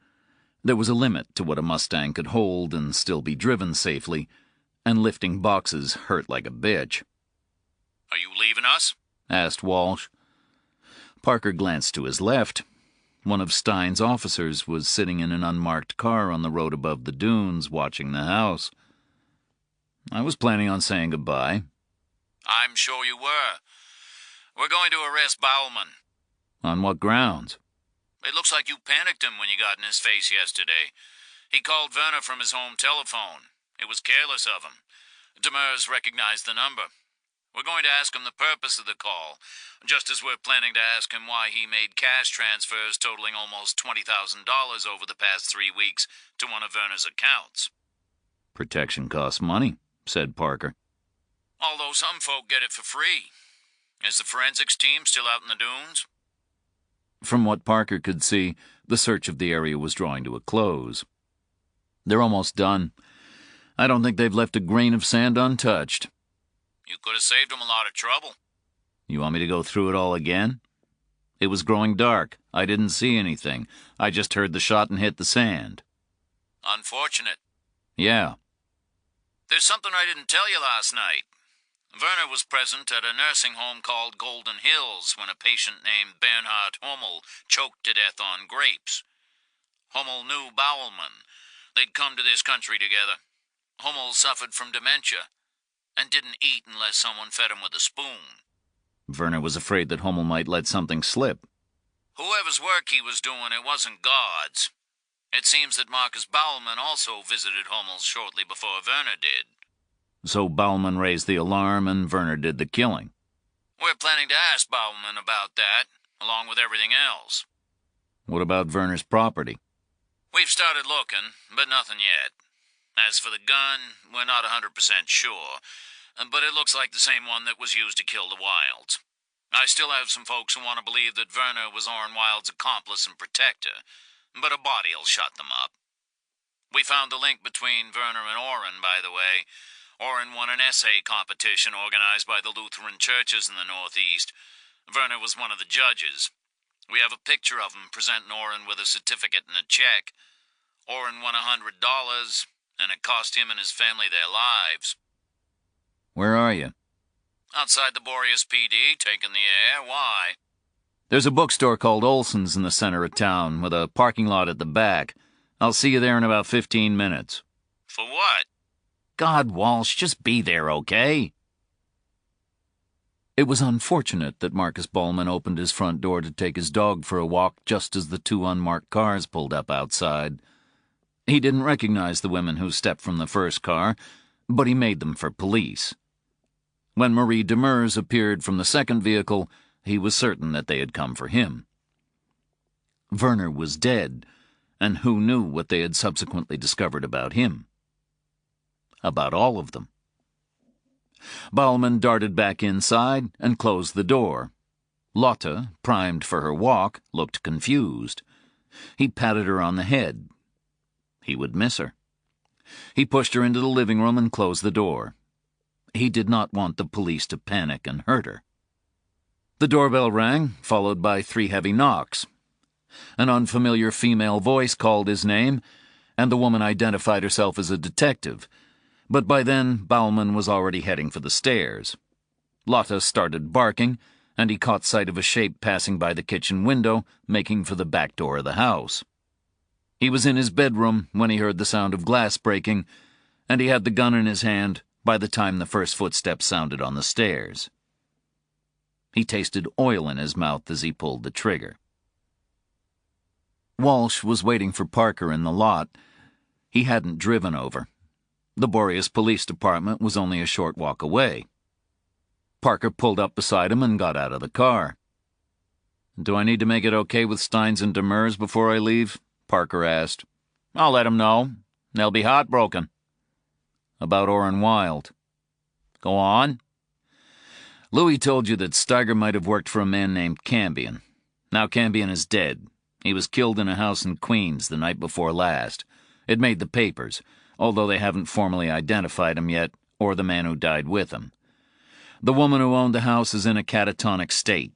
There was a limit to what a Mustang could hold and still be driven safely, and lifting boxes hurt like a bitch. "Are you leaving us?" asked Walsh. Parker glanced to his left. One of Stein's officers was sitting in an unmarked car on the road above the dunes, watching the house. I was planning on saying goodbye. "I'm sure you were. We're going to arrest Bauman." On what grounds? "It looks like you panicked him when you got in his face yesterday. He called Werner from his home telephone. It was careless of him. Demers recognized the number. We're going to ask him the purpose of the call, just as we're planning to ask him why he made cash transfers totaling almost $20,000 over the past 3 weeks to one of Werner's accounts." Protection costs money, said Parker. "Although some folk get it for free. Is the forensics team still out in the dunes?" From what Parker could see, the search of the area was drawing to a close. "They're almost done. I don't think they've left a grain of sand untouched." "You could have saved them a lot of trouble." "You want me to go through it all again?" "It was growing dark. I didn't see anything. I just heard the shot and hit the sand." "Unfortunate." "Yeah." "There's something I didn't tell you last night. Werner was present at a nursing home called Golden Hills when a patient named Bernhard Hummel choked to death on grapes. Hummel knew Bauman. They'd come to this country together. Hummel suffered from dementia and didn't eat unless someone fed him with a spoon. Werner was afraid that Hummel might let something slip. Whoever's work he was doing, it wasn't God's. It seems that Marcus Bauman also visited Hummel shortly before Werner did. So Bauman raised the alarm and Werner did the killing. We're planning to ask Bauman about that, along with everything else." What about Werner's property? "We've started looking, but nothing yet. As for the gun, we're not 100% sure, but it looks like the same one that was used to kill the Wilds. I still have some folks who want to believe that Werner was Orrin Wilde's accomplice and protector, but a body'll shut them up. We found the link between Werner and Orrin, by the way. Orrin won an essay competition organized by the Lutheran churches in the Northeast. Werner was one of the judges. We have a picture of him presenting Orrin with a certificate and a check. Orrin won $100, and it cost him and his family their lives." Where are you? "Outside the Boreas PD, taking the air. Why?" There's a bookstore called Olson's in the center of town, with a parking lot at the back. I'll see you there in about 15 minutes. "For what?" God, Walsh, just be there, okay? It was unfortunate that Marcus Ballman opened his front door to take his dog for a walk just as the 2 unmarked cars pulled up outside. He didn't recognize the women who stepped from the first car, but he made them for police. When Marie Demers appeared from the second vehicle, he was certain that they had come for him. Werner was dead, and who knew what they had subsequently discovered about him? About all of them. Bauman darted back inside and closed the door. Lotta, primed for her walk, looked confused. He patted her on the head. He would miss her. He pushed her into the living room and closed the door. He did not want the police to panic and hurt her. The doorbell rang, followed by 3 heavy knocks. An unfamiliar female voice called his name, and the woman identified herself as a detective. But by then, Bauman was already heading for the stairs. Lotta started barking, and he caught sight of a shape passing by the kitchen window, making for the back door of the house. He was in his bedroom when he heard the sound of glass breaking, and he had the gun in his hand by the time the first footsteps sounded on the stairs. He tasted oil in his mouth as he pulled the trigger. Walsh was waiting for Parker in the lot. He hadn't driven over. The Boreas Police Department was only a short walk away. Parker pulled up beside him and got out of the car. "Do I need to make it okay with Steins and Demers before I leave?" Parker asked. "I'll let 'em know. They'll be heartbroken." "About Orrin Wilde?" "Go on." "Louis told you that Steiger might have worked for a man named Cambion. Now Cambion is dead. He was killed in a house in Queens the night before last. It made the papers, although they haven't formally identified him yet, or the man who died with him. The woman who owned the house is in a catatonic state.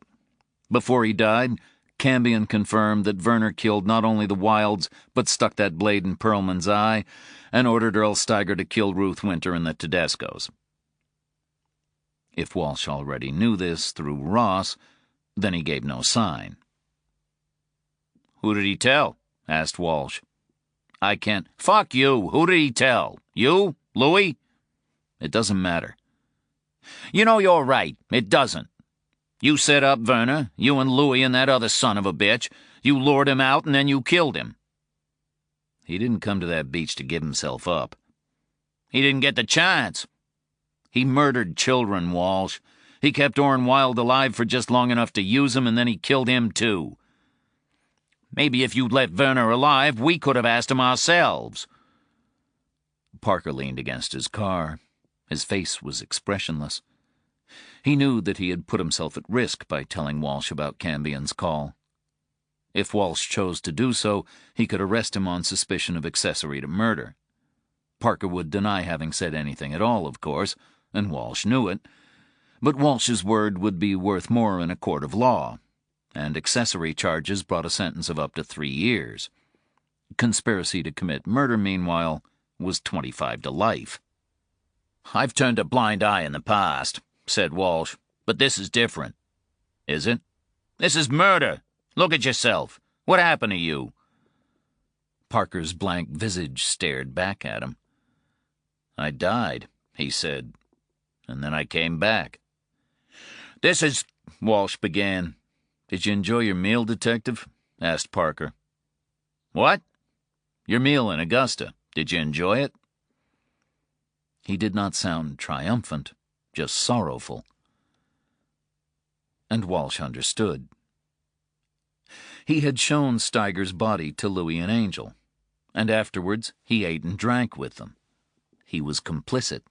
Before he died, Cambion confirmed that Werner killed not only the Wildes, but stuck that blade in Perlman's eye and ordered Earl Steiger to kill Ruth Winter and the Tedescos." If Walsh already knew this through Ross, then he gave no sign. "Who did he tell?" asked Walsh. "I can't—" "Fuck you! Who did he tell? You? Louis?" "It doesn't matter." "You know you're right. It doesn't. You set up Werner, you and Louis and that other son of a bitch. You lured him out and then you killed him." "He didn't come to that beach to give himself up." "He didn't get the chance." "He murdered children, Walsh. He kept Orrin Wilde alive for just long enough to use him, and then he killed him too." "Maybe if you'd let Werner alive, we could have asked him ourselves." Parker leaned against his car. His face was expressionless. He knew that he had put himself at risk by telling Walsh about Cambion's call. If Walsh chose to do so, he could arrest him on suspicion of accessory to murder. Parker would deny having said anything at all, of course, and Walsh knew it, but Walsh's word would be worth more in a court of law, and accessory charges brought a sentence of up to 3 years. Conspiracy to commit murder, meanwhile, was 25 to life. "I've turned a blind eye in the past," said Walsh, "but this is different." "Is it?" "This is murder. Look at yourself. What happened to you?" Parker's blank visage stared back at him. "I died," he said, "and then I came back." "This is—" Walsh began. "Did you enjoy your meal, Detective?" asked Parker. "What?" "Your meal in Augusta. Did you enjoy it?" He did not sound triumphant, just sorrowful. And Walsh understood. He had shown Steiger's body to Louis and Angel, and afterwards he ate and drank with them. He was complicit.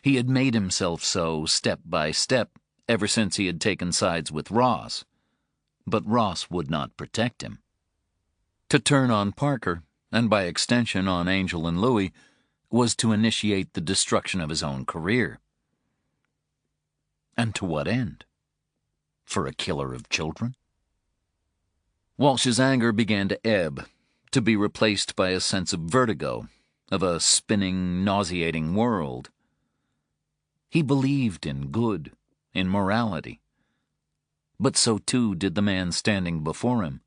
He had made himself so, step by step, ever since he had taken sides with Ross. But Ross would not protect him. To turn on Parker, and by extension on Angel and Louis, was to initiate the destruction of his own career. And to what end? For a killer of children? Walsh's anger began to ebb, to be replaced by a sense of vertigo, of a spinning, nauseating world. He believed in good, in morality. But so too did the man standing before him,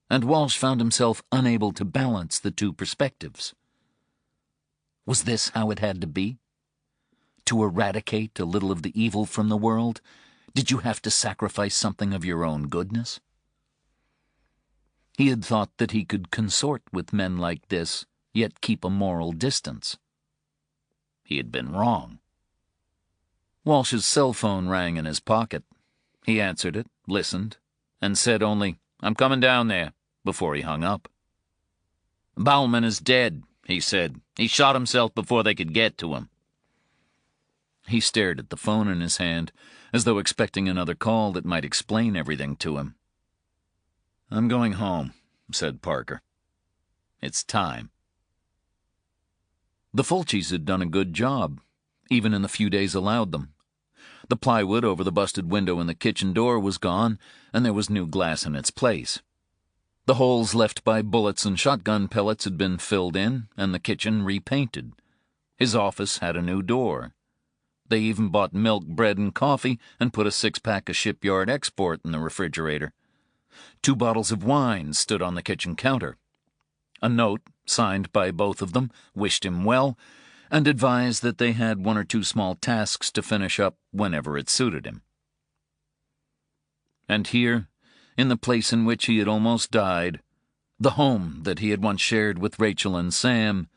and Walsh found himself unable to balance the two perspectives. Was this how it had to be? To eradicate a little of the evil from the world, did you have to sacrifice something of your own goodness? He had thought that he could consort with men like this, yet keep a moral distance. He had been wrong. Walsh's cell phone rang in his pocket. He answered it, listened, and said only, "I'm coming down there," before he hung up. "Bauman is dead," he said. "He shot himself before they could get to him." He stared at the phone in his hand, as though expecting another call that might explain everything to him. "I'm going home," said Parker. "It's time." The Fulcis had done a good job, even in the few days allowed them. The plywood over the busted window in the kitchen door was gone, and there was new glass in its place. The holes left by bullets and shotgun pellets had been filled in, and the kitchen repainted. His office had a new door. They even bought milk, bread, and coffee and put a 6-pack of Shipyard Export in the refrigerator. 2 bottles of wine stood on the kitchen counter. A note, signed by both of them, wished him well, and advised that they had 1 or 2 small tasks to finish up whenever it suited him. And here, in the place in which he had almost died, the home that he had once shared with Rachel and Sam,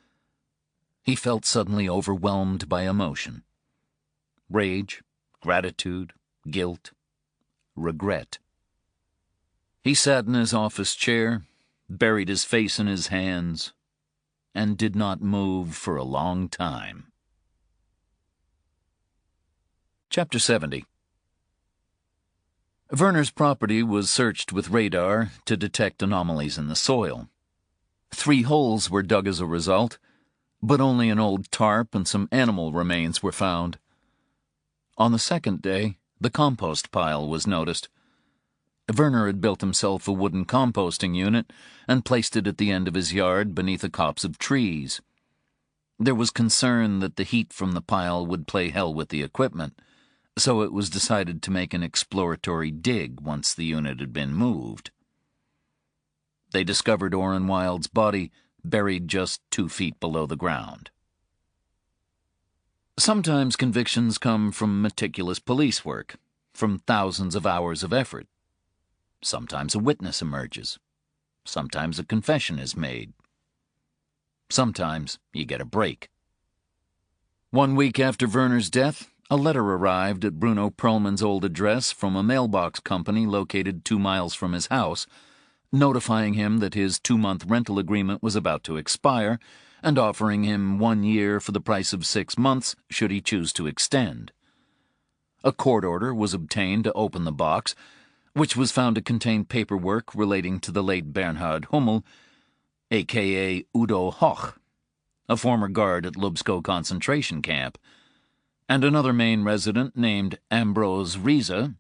he felt suddenly overwhelmed by emotion. Rage, gratitude, guilt, regret. He sat in his office chair, buried his face in his hands, and did not move for a long time. Chapter 70. Werner's property was searched with radar to detect anomalies in the soil. 3 holes were dug as a result, but only an old tarp and some animal remains were found. On the second day, the compost pile was noticed. Werner had built himself a wooden composting unit and placed it at the end of his yard beneath a copse of trees. There was concern that the heat from the pile would play hell with the equipment, so it was decided to make an exploratory dig once the unit had been moved. They discovered Orrin Wilde's body buried just 2 feet below the ground. Sometimes convictions come from meticulous police work, from thousands of hours of effort. Sometimes a witness emerges. Sometimes a confession is made. Sometimes you get a break. 1 week after Werner's death, a letter arrived at Bruno Perlman's old address from a mailbox company located 2 miles from his house, notifying him that his 2-month rental agreement was about to expire and offering him 1 year for the price of 6 months should he choose to extend. A court order was obtained to open the box, which was found to contain paperwork relating to the late Bernhard Hummel, a.k.a. Udo Hoch, a former guard at Lubskow concentration camp, and another Maine resident named Ambrose Riese,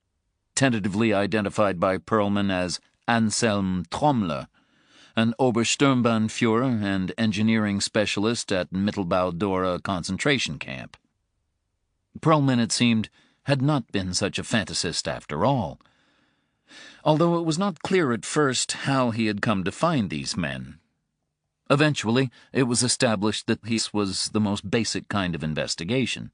tentatively identified by Perlman as Anselm Trommler, an Obersturmbannführer and engineering specialist at Mittelbau-Dora concentration camp. Perlman, it seemed, had not been such a fantasist after all, although it was not clear at first how he had come to find these men. Eventually, it was established that this was the most basic kind of investigation.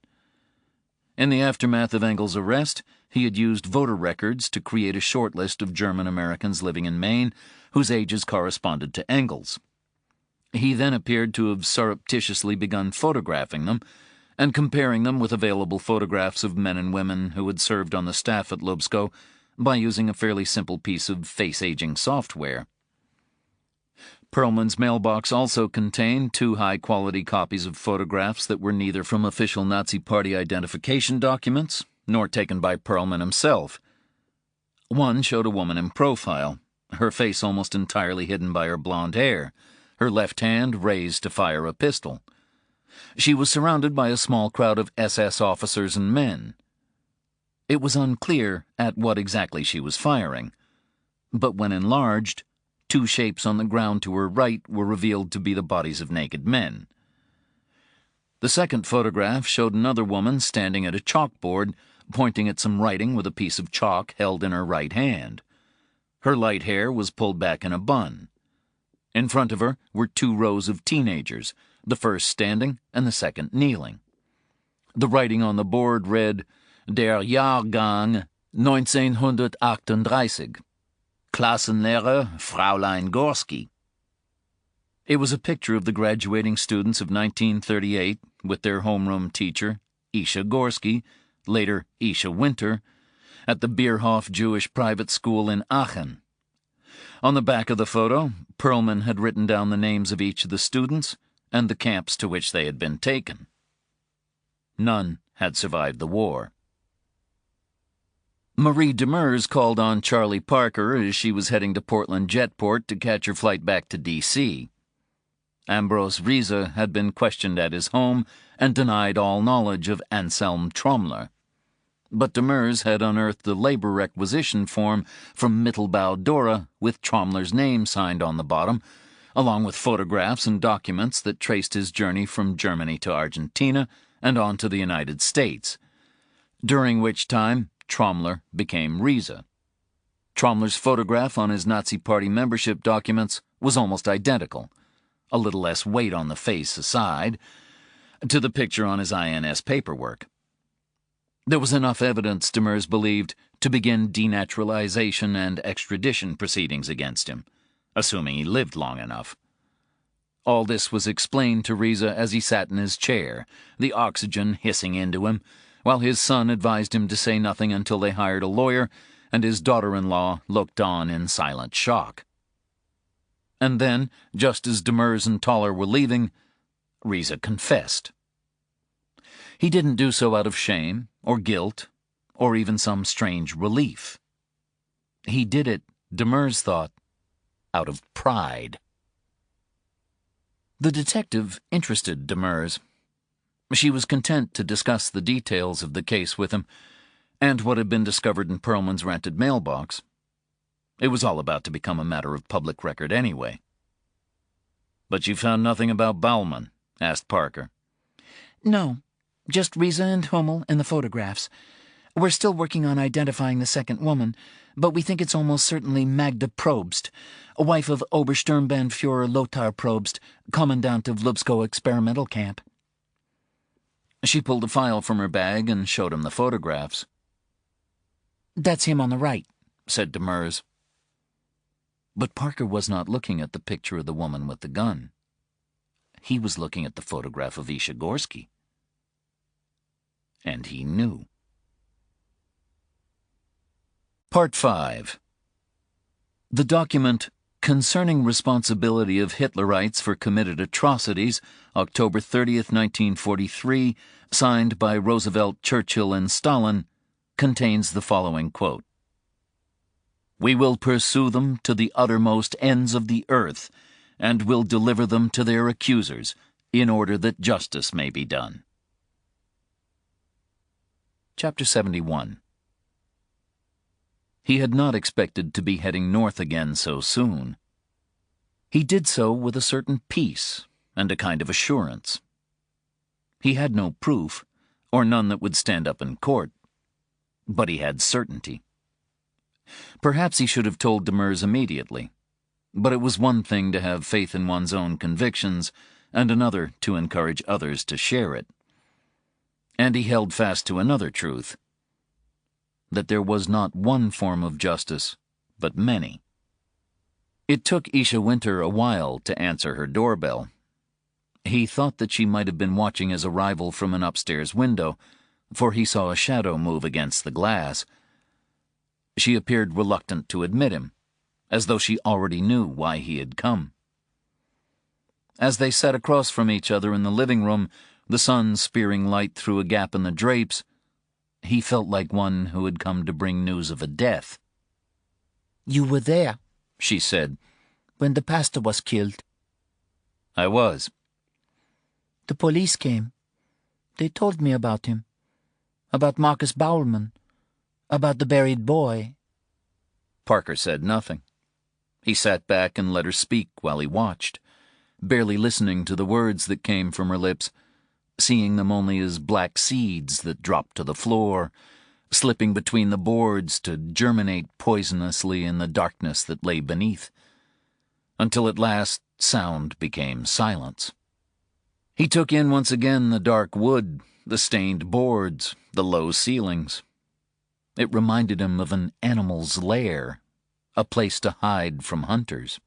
In the aftermath of Engel's arrest, he had used voter records to create a short list of German Americans living in Maine whose ages corresponded to Engel's. He then appeared to have surreptitiously begun photographing them and comparing them with available photographs of men and women who had served on the staff at Lubskow by using a fairly simple piece of face-aging software. Perlman's mailbox also contained 2 high-quality copies of photographs that were neither from official Nazi Party identification documents nor taken by Perlman himself. One showed a woman in profile, her face almost entirely hidden by her blonde hair, her left hand raised to fire a pistol. She was surrounded by a small crowd of SS officers and men. It was unclear at what exactly she was firing, but when enlarged, 2 shapes on the ground to her right were revealed to be the bodies of naked men. The second photograph showed another woman standing at a chalkboard, pointing at some writing with a piece of chalk held in her right hand. Her light hair was pulled back in a bun. In front of her were 2 rows of teenagers, the first standing and the second kneeling. The writing on the board read, Der Jahrgang 1938. Klassenlehrer Fräulein Gorski. It was a picture of the graduating students of 1938 with their homeroom teacher, Isha Gorski, later Isha Winter, at the Bierhof Jewish Private School in Aachen. On the back of the photo, Perlman had written down the names of each of the students and the camps to which they had been taken. None had survived the war. Marie Demers called on Charlie Parker as she was heading to Portland Jetport to catch her flight back to D.C. Ambrose Riese had been questioned at his home and denied all knowledge of Anselm Trommler. But Demers had unearthed the labor requisition form from Mittelbau-Dora with Trommler's name signed on the bottom, along with photographs and documents that traced his journey from Germany to Argentina and on to the United States, during which time Trommler became Riese. Trommler's photograph on his Nazi Party membership documents was almost identical, a little less weight on the face aside, to the picture on his INS paperwork. There was enough evidence, Demers believed, to begin denaturalization and extradition proceedings against him, assuming he lived long enough. All this was explained to Riza as he sat in his chair, the oxygen hissing into him, while his son advised him to say nothing until they hired a lawyer, and his daughter-in-law looked on in silent shock. And then, just as Demers and Toller were leaving, Riza confessed. He didn't do so out of shame, or guilt, or even some strange relief. He did it, Demers thought, out of pride. The detective interested Demers. She was content to discuss the details of the case with him, and what had been discovered in Perlman's rented mailbox. It was all about to become a matter of public record anyway. "But you found nothing about Baumann?" asked Parker. No, just Riza and Hummel and the photographs. We're still working on identifying the second woman, but we think it's almost certainly Magda Probst, a wife of Obersturmbannführer Lothar Probst, commandant of Lubskow experimental camp. She pulled a file from her bag and showed him the photographs. "That's him on the right," said Demers. But Parker was not looking at the picture of the woman with the gun. He was looking at the photograph of Isha Gorsky. And he knew. Part 5. The document Concerning Responsibility of Hitlerites for Committed Atrocities, October 30th, 1943, signed by Roosevelt, Churchill, and Stalin, contains the following quote: "We will pursue them to the uttermost ends of the earth, and will deliver them to their accusers, in order that justice may be done." Chapter 71. He had not expected to be heading north again so soon. He did so with a certain peace and a kind of assurance. He had no proof, or none that would stand up in court, but he had certainty. Perhaps he should have told Demers immediately, but it was one thing to have faith in one's own convictions, and another to encourage others to share it. And he held fast to another truth, that there was not one form of justice, but many. It took Isha Winter a while to answer her doorbell. He thought that she might have been watching his arrival from an upstairs window, for he saw a shadow move against the glass. She appeared reluctant to admit him, as though she already knew why he had come. As they sat across from each other in the living room, the sun spearing light through a gap in the drapes, he felt like one who had come to bring news of a death. "You were there," she said, "when the pastor was killed." "I was." "The police came. They told me about him. About Marcus Baumann. About the buried boy." Parker said nothing. He sat back and let her speak while he watched, barely listening to the words that came from her lips, seeing them only as black seeds that dropped to the floor, slipping between the boards to germinate poisonously in the darkness that lay beneath, until at last sound became silence. He took in once again the dark wood, the stained boards, the low ceilings. It reminded him of an animal's lair, a place to hide from hunters.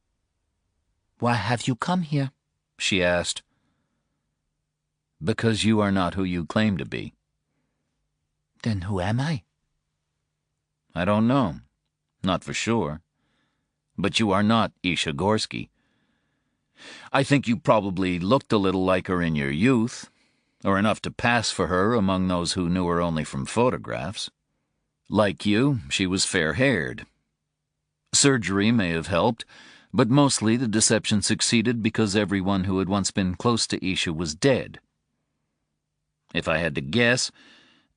"Why have you come here?" she asked. "Because you are not who you claim to be." "Then who am I?" "I don't know. Not for sure. But you are not Isha Gorsky. I think you probably looked a little like her in your youth, or enough to pass for her among those who knew her only from photographs. Like you, she was fair-haired. Surgery may have helped, but mostly the deception succeeded because everyone who had once been close to Isha was dead. If I had to guess,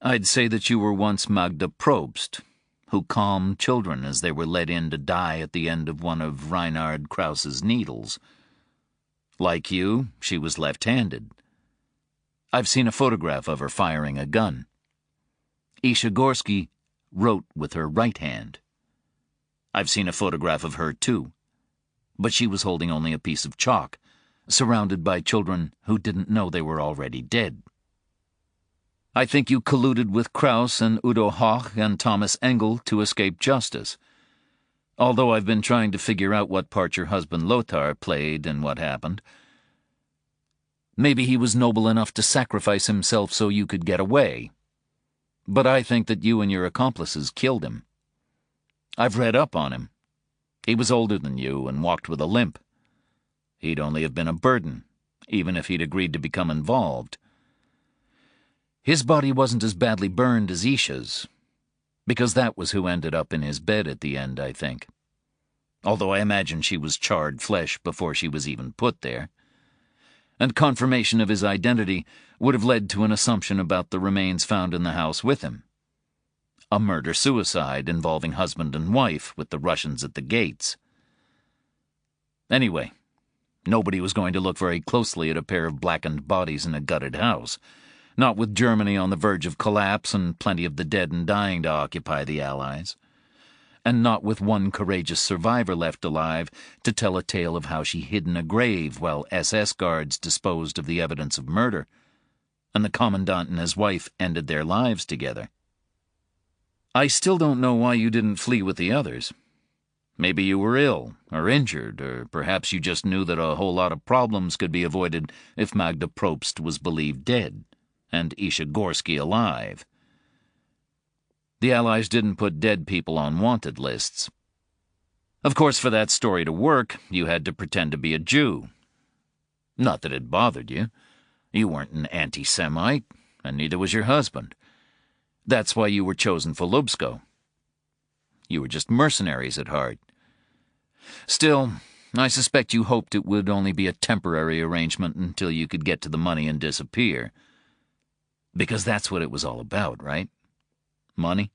I'd say that you were once Magda Probst, who calmed children as they were led in to die at the end of one of Reinhard Krauss's needles. Like you, she was left-handed. I've seen a photograph of her firing a gun. Isha Gorsky wrote with her right hand. I've seen a photograph of her, too, but she was holding only a piece of chalk, surrounded by children who didn't know they were already dead. I think you colluded with Kraus and Udo Hoch and Thomas Engel to escape justice. Although I've been trying to figure out what part your husband Lothar played in what happened. Maybe he was noble enough to sacrifice himself so you could get away. But I think that you and your accomplices killed him. I've read up on him. He was older than you and walked with a limp. He'd only have been a burden, even if he'd agreed to become involved. His body wasn't as badly burned as Isha's, because that was who ended up in his bed at the end, I think. Although I imagine she was charred flesh before she was even put there. And confirmation of his identity would have led to an assumption about the remains found in the house with him. A murder-suicide involving husband and wife with the Russians at the gates. Anyway, nobody was going to look very closely at a pair of blackened bodies in a gutted house, not with Germany on the verge of collapse and plenty of the dead and dying to occupy the Allies, and not with one courageous survivor left alive to tell a tale of how she hid in a grave while SS guards disposed of the evidence of murder, and the commandant and his wife ended their lives together. I still don't know why you didn't flee with the others. Maybe you were ill, or injured, or perhaps you just knew that a whole lot of problems could be avoided if Magda Probst was believed dead, and Isha Gorsky alive. The Allies didn't put dead people on wanted lists. Of course, for that story to work, you had to pretend to be a Jew. Not that it bothered you. You weren't an anti-Semite, and neither was your husband. That's why you were chosen for Lubsko. You were just mercenaries at heart. Still, I suspect you hoped it would only be a temporary arrangement until you could get to the money and disappear. Because that's what it was all about, right? Money?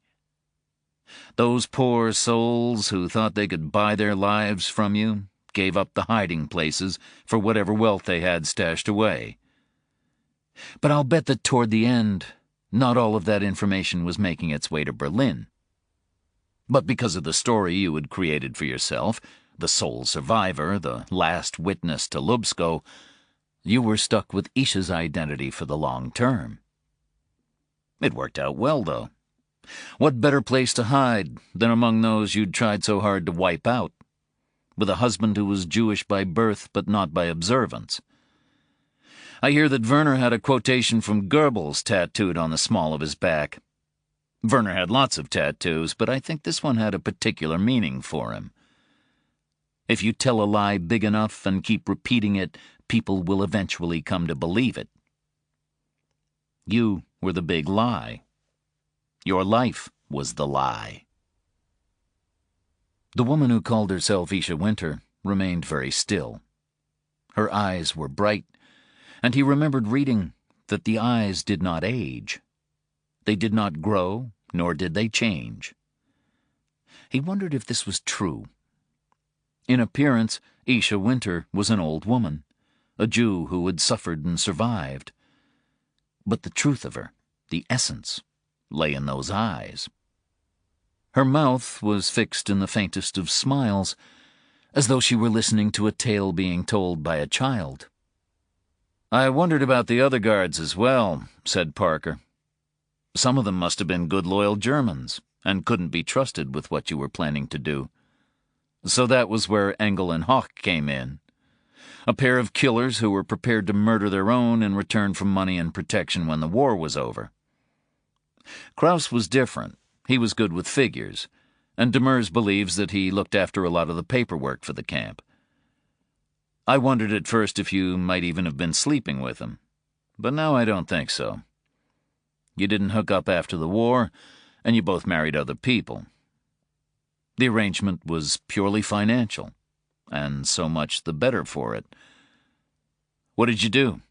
Those poor souls who thought they could buy their lives from you gave up the hiding places for whatever wealth they had stashed away. But I'll bet that toward the end, not all of that information was making its way to Berlin. But because of the story you had created for yourself, the sole survivor, the last witness to Lubsko, you were stuck with Isha's identity for the long term. It worked out well, though. What better place to hide than among those you'd tried so hard to wipe out, with a husband who was Jewish by birth but not by observance? I hear that Werner had a quotation from Goebbels tattooed on the small of his back. Werner had lots of tattoos, but I think this one had a particular meaning for him. If you tell a lie big enough and keep repeating it, people will eventually come to believe it. You were the big lie. Your life was the lie. The woman who called herself Isha Winter remained very still. Her eyes were bright, and he remembered reading that the eyes did not age. They did not grow, nor did they change. He wondered if this was true. In appearance, Isha Winter was an old woman, a Jew who had suffered and survived. But the truth of her, the essence, lay in those eyes. Her mouth was fixed in the faintest of smiles, as though she were listening to a tale being told by a child. "I wondered about the other guards as well," said Parker. "Some of them must have been good loyal Germans, and couldn't be trusted with what you were planning to do. So that was where Engel and Hoch came in. A pair of killers who were prepared to murder their own in return for money and protection when the war was over. Kraus was different. He was good with figures, and Demers believes that he looked after a lot of the paperwork for the camp. I wondered at first if you might even have been sleeping with him, but now I don't think so. You didn't hook up after the war, and you both married other people. The arrangement was purely financial, and so much the better for it. What did you do?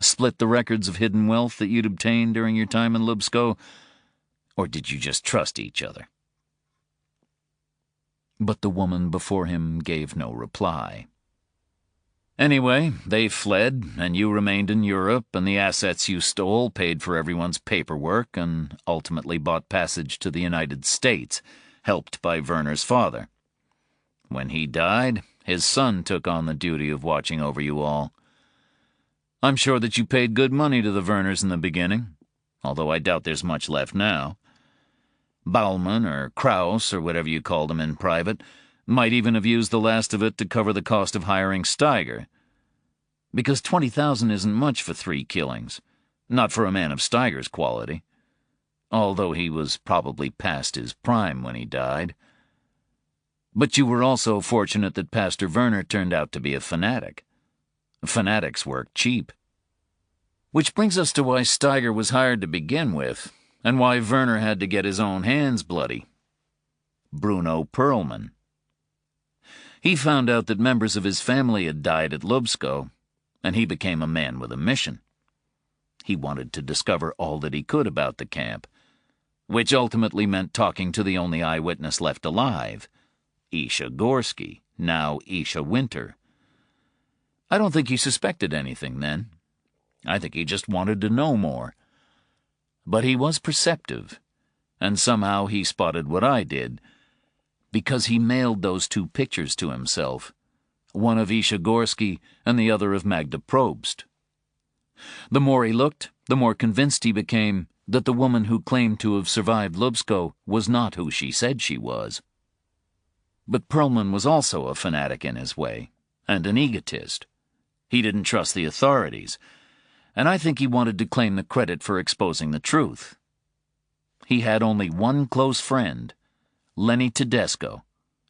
Split the records of hidden wealth that you'd obtained during your time in Lubsko, or did you just trust each other?" But the woman before him gave no reply. "Anyway, they fled, and you remained in Europe, and the assets you stole paid for everyone's paperwork and ultimately bought passage to the United States, helped by Werner's father. When he died, his son took on the duty of watching over you all. I'm sure that you paid good money to the Werners in the beginning. although I doubt there's much left now. Baumann, or Kraus, or whatever you called him in private, might even have used the last of it to cover the cost of hiring Steiger. Because 20,000 isn't much for 3 killings, not for a man of Steiger's quality, although he was probably past his prime when he died. But you were also fortunate that Pastor Werner turned out to be a fanatic. Fanatics work cheap. Which brings us to why Steiger was hired to begin with, and why Werner had to get his own hands bloody. Bruno Perlman. He found out that members of his family had died at Lubsko, and he became a man with a mission. He wanted to discover all that he could about the camp, which ultimately meant talking to the only eyewitness left alive, Isha Gorski, now Isha Winter. I don't think he suspected anything then. I think he just wanted to know more. But he was perceptive, and somehow he spotted what I did, because he mailed those 2 pictures to himself, one of Isha Gorski and the other of Magda Probst. The more he looked, the more convinced he became that the woman who claimed to have survived Lubsko was not who she said she was. But Perlman was also a fanatic in his way, and an egotist. He didn't trust the authorities, and I think he wanted to claim the credit for exposing the truth. He had only one close friend, Lenny Tedesco,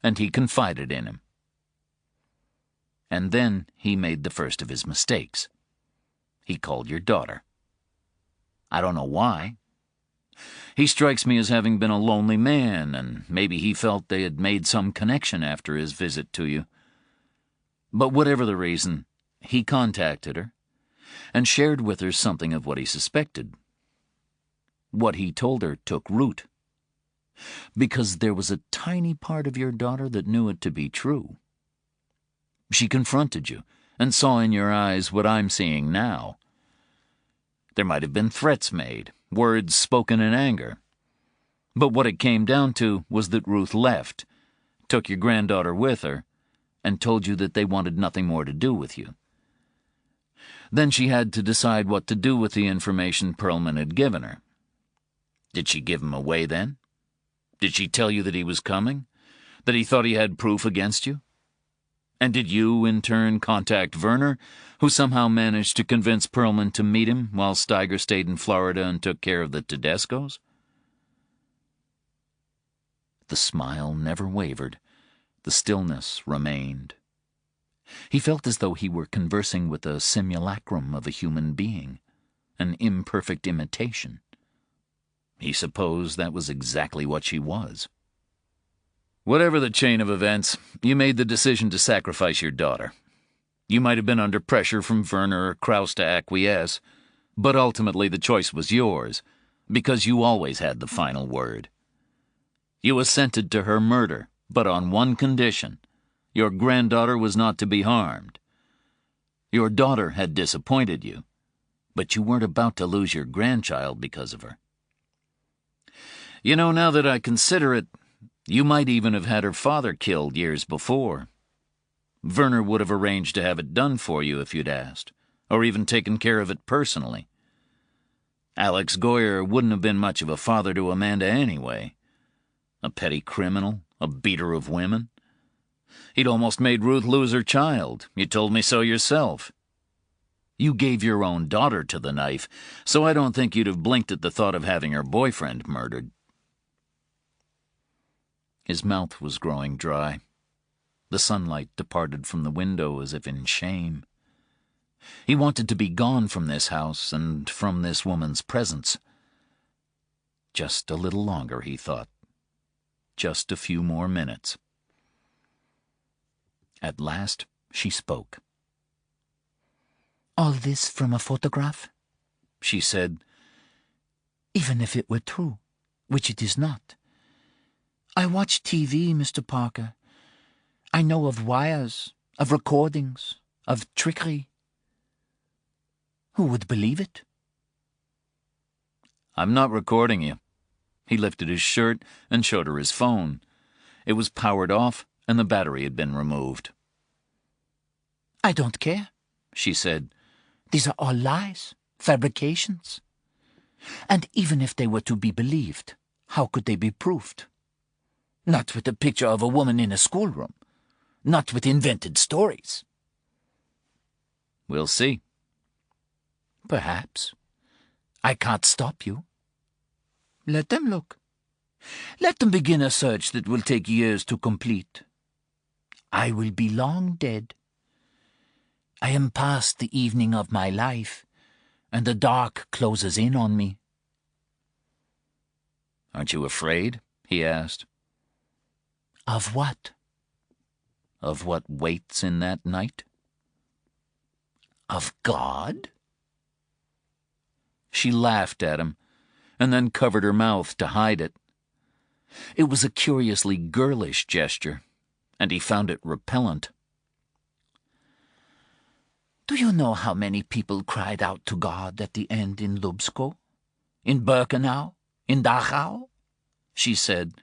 and he confided in him. And then he made the first of his mistakes. He called your daughter. I don't know why. He strikes me as having been a lonely man, and maybe he felt they had made some connection after his visit to you. But whatever the reason, he contacted her, and shared with her something of what he suspected. What he told her took root, because there was a tiny part of your daughter that knew it to be true. She confronted you, and saw in your eyes what I'm seeing now. There might have been threats made, words spoken in anger. But what it came down to was that Ruth left, took your granddaughter with her, and told you that they wanted nothing more to do with you. Then she had to decide what to do with the information Perlman had given her. Did she give him away then? Did she tell you that he was coming? That he thought he had proof against you? And did you, in turn, contact Werner, who somehow managed to convince Perlman to meet him while Steiger stayed in Florida and took care of the Tedescos? The smile never wavered. The stillness remained. He felt as though he were conversing with a simulacrum of a human being, an imperfect imitation. He supposed that was exactly what she was. Whatever the chain of events, you made the decision to sacrifice your daughter. You might have been under pressure from Werner or Kraus to acquiesce, but ultimately the choice was yours, because you always had the final word. You assented to her murder, but on one condition: your granddaughter was not to be harmed. Your daughter had disappointed you, but you weren't about to lose your grandchild because of her. You know, now that I consider it, you might even have had her father killed years before. Werner would have arranged to have it done for you if you'd asked, or even taken care of it personally. Alex Goyer wouldn't have been much of a father to Amanda anyway. A petty criminal, a beater of women. He'd almost made Ruth lose her child. You told me so yourself. You gave your own daughter to the knife, so I don't think you'd have blinked at the thought of having her boyfriend murdered. His mouth was growing dry. The sunlight departed from the window as if in shame. He wanted to be gone from this house and from this woman's presence. Just a little longer, he thought. Just a few more minutes. At last, she spoke. "All this from a photograph?" she said. "Even if it were true, which it is not. I watch TV, Mr. Parker. I know of wires, of recordings, of trickery. Who would believe it?" I'm not recording you. He lifted his shirt and showed her his phone. It was powered off, and the battery had been removed. "I don't care," she said. "These are all lies, fabrications. And even if they were to be believed, how could they be proved? Not with a picture of a woman in a schoolroom. Not with invented stories. We'll see. Perhaps. I can't stop you. Let them look. Let them begin a search that will take years to complete. I will be long dead. I am past the evening of my life, and the dark closes in on me. Aren't you afraid? He asked. Of what? Of what waits in that night? Of God? She laughed at him, and then covered her mouth to hide it. It was a curiously girlish gesture, and he found it repellent. Do you know how many people cried out to God at the end in Lubsko? In Birkenau? In Dachau? She said.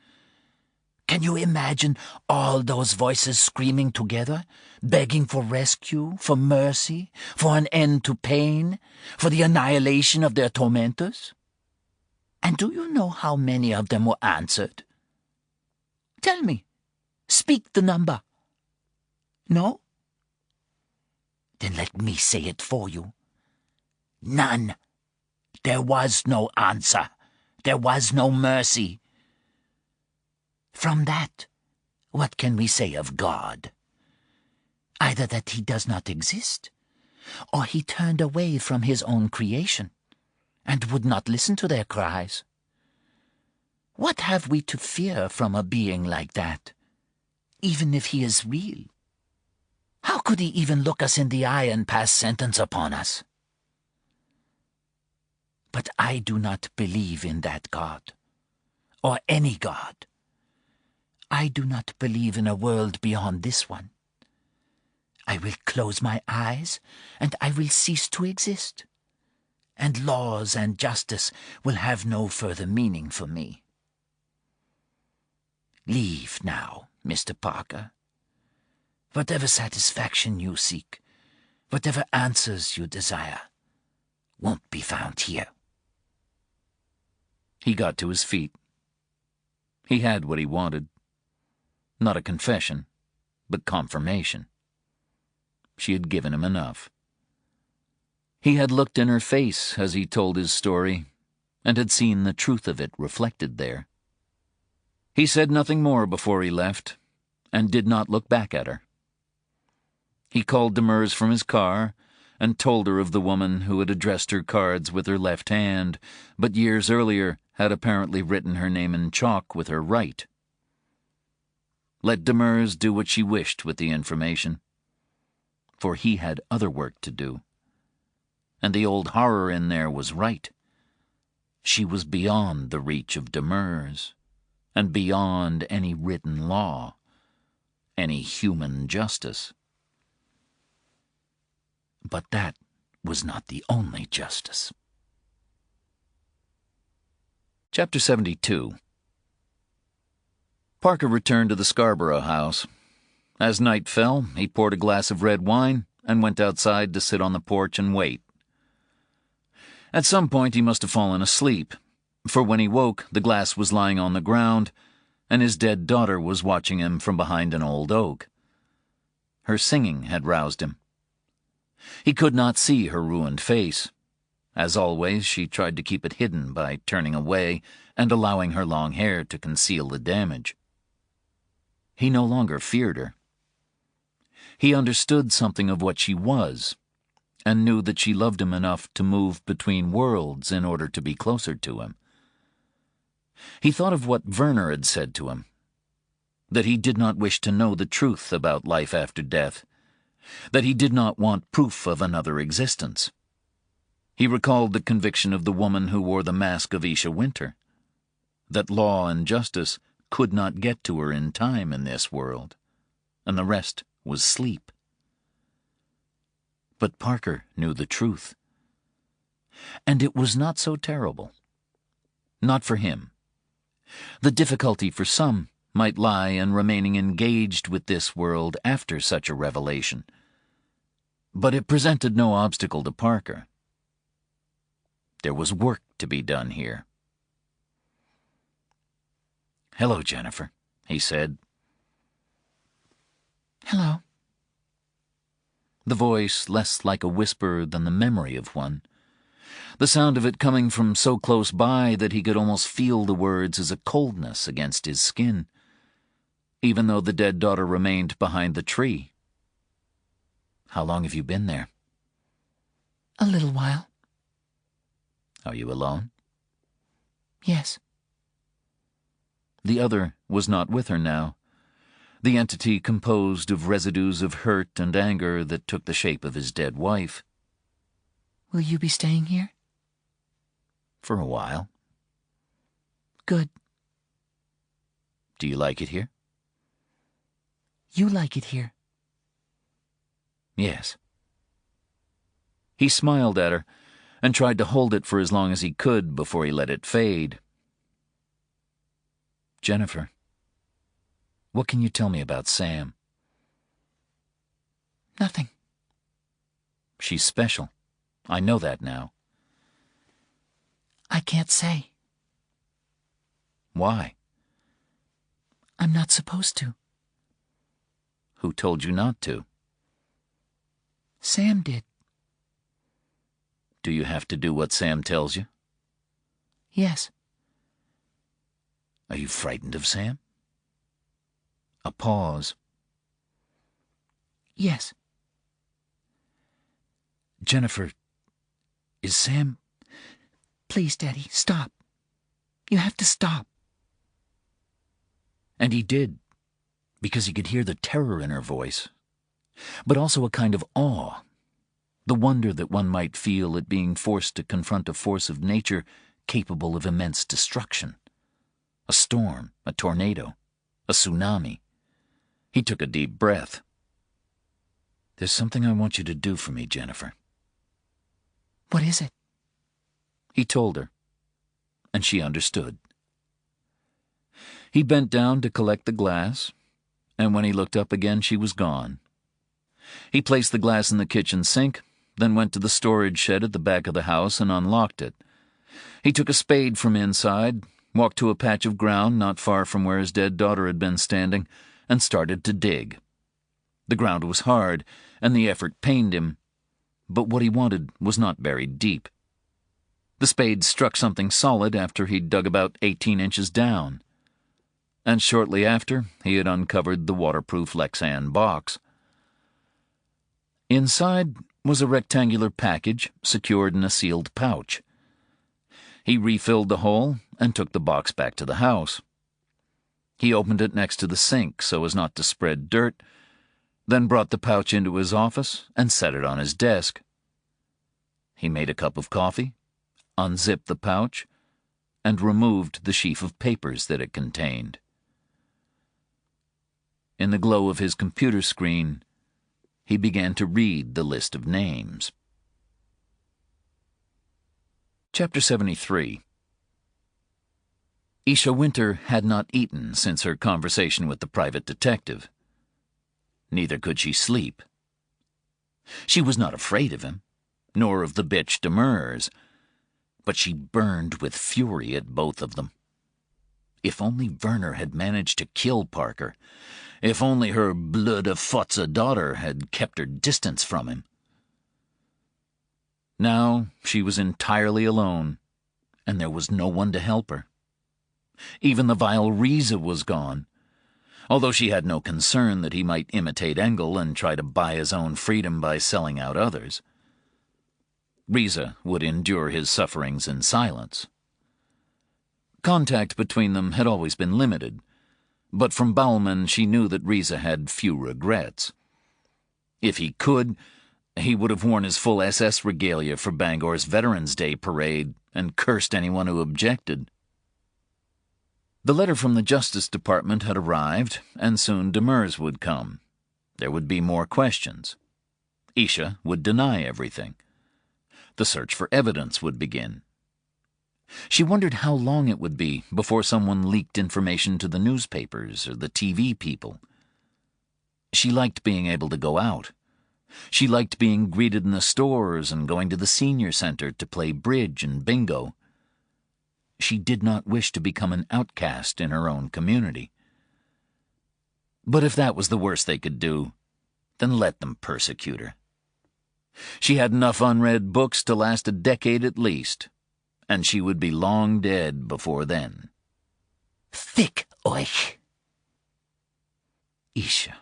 Can you imagine all those voices screaming together, begging for rescue, for mercy, for an end to pain, for the annihilation of their tormentors? And do you know how many of them were answered? Tell me. Speak the number. No? Then let me say it for you. None. There was no answer. There was no mercy. From that, what can we say of God? Either that he does not exist, or he turned away from his own creation, and would not listen to their cries. What have we to fear from a being like that, even if he is real? How could he even look us in the eye and pass sentence upon us? But I do not believe in that God, or any God. I do not believe in a world beyond this one. I will close my eyes, and I will cease to exist, and laws and justice will have no further meaning for me. Leave now, Mr. Parker. Whatever satisfaction you seek, whatever answers you desire, won't be found here. He got to his feet. He had what he wanted. Not a confession, but confirmation. She had given him enough. He had looked in her face as he told his story, and had seen the truth of it reflected there. He said nothing more before he left, and did not look back at her. He called Demers from his car, and told her of the woman who had addressed her cards with her left hand, but years earlier had apparently written her name in chalk with her right. Let Demers do what she wished with the information, for he had other work to do. And the old horror in there was right. She was beyond the reach of Demers, and beyond any written law, any human justice. But that was not the only justice. Chapter 72. Parker returned to the Scarborough house. As night fell, he poured a glass of red wine and went outside to sit on the porch and wait. At some point he must have fallen asleep, for when he woke, the glass was lying on the ground, and his dead daughter was watching him from behind an old oak. Her singing had roused him. He could not see her ruined face. As always, she tried to keep it hidden by turning away and allowing her long hair to conceal the damage. He no longer feared her. He understood something of what she was, and knew that she loved him enough to move between worlds in order to be closer to him. He thought of what Werner had said to him, that he did not wish to know the truth about life after death, that he did not want proof of another existence. He recalled the conviction of the woman who wore the mask of Isha Winter, that law and justice could not get to her in time in this world, and the rest was sleep. But Parker knew the truth, and it was not so terrible. Not for him. The difficulty for some might lie in remaining engaged with this world after such a revelation, but it presented no obstacle to Parker. There was work to be done here. "Hello, Jennifer," he said. Hello. The voice less like a whisper than the memory of one. The sound of it coming from so close by that he could almost feel the words as a coldness against his skin, even though the dead daughter remained behind the tree. "How long have you been there?" A little while. "Are you alone?" Yes. The other was not with her now, the entity composed of residues of hurt and anger that took the shape of his dead wife. Will you be staying here? "For a while." Good. "Do you like it here?" You like it here. "Yes." He smiled at her and tried to hold it for as long as he could before he let it fade. "Jennifer, what can you tell me about Sam?" Nothing. "She's special. I know that now." I can't say. "Why?" I'm not supposed to. "Who told you not to?" Sam did. "Do you have to do what Sam tells you?" Yes. "Are you frightened of Sam?" A pause. Yes. "Jennifer, is Sam—" Please, Daddy, stop. You have to stop. And he did, because he could hear the terror in her voice, but also a kind of awe, the wonder that one might feel at being forced to confront a force of nature capable of immense destruction. A storm, a tornado, a tsunami. He took a deep breath. "There's something I want you to do for me, Jennifer." What is it? He told her, and she understood. He bent down to collect the glass, and when he looked up again, she was gone. He placed the glass in the kitchen sink, then went to the storage shed at the back of the house and unlocked it. He took a spade from inside, walked to a patch of ground not far from where his dead daughter had been standing, and started to dig. The ground was hard, and the effort pained him, but what he wanted was not buried deep. The spade struck something solid after he'd dug about 18 inches down, and shortly after he had uncovered the waterproof Lexan box. Inside was a rectangular package secured in a sealed pouch. He refilled the hole and took the box back to the house. He opened it next to the sink so as not to spread dirt, then brought the pouch into his office and set it on his desk. He made a cup of coffee, unzipped the pouch, and removed the sheaf of papers that it contained. In the glow of his computer screen, he began to read the list of names. Chapter 73. Isha Winter had not eaten since her conversation with the private detective. Neither could she sleep. She was not afraid of him, nor of the bitch Demers, but she burned with fury at both of them. If only Werner had managed to kill Parker, if only her blöde Fotze daughter had kept her distance from him. Now she was entirely alone, and there was no one to help her. Even the vile Riese was gone, although she had no concern that he might imitate Engel and try to buy his own freedom by selling out others. Riese would endure his sufferings in silence. Contact between them had always been limited, but from Baumann she knew that Riese had few regrets. If he could, he would have worn his full SS regalia for Bangor's Veterans Day parade and cursed anyone who objected. The letter from the Justice Department had arrived, and soon Demers would come. There would be more questions. Isha would deny everything. The search for evidence would begin. She wondered how long it would be before someone leaked information to the newspapers or the TV people. She liked being able to go out, She liked being greeted in the stores and going to the senior center to play bridge and bingo. She did not wish to become an outcast in her own community. But if that was the worst they could do, then let them persecute her. She had enough unread books to last a decade at least, and she would be long dead before then. Fick euch. Isha.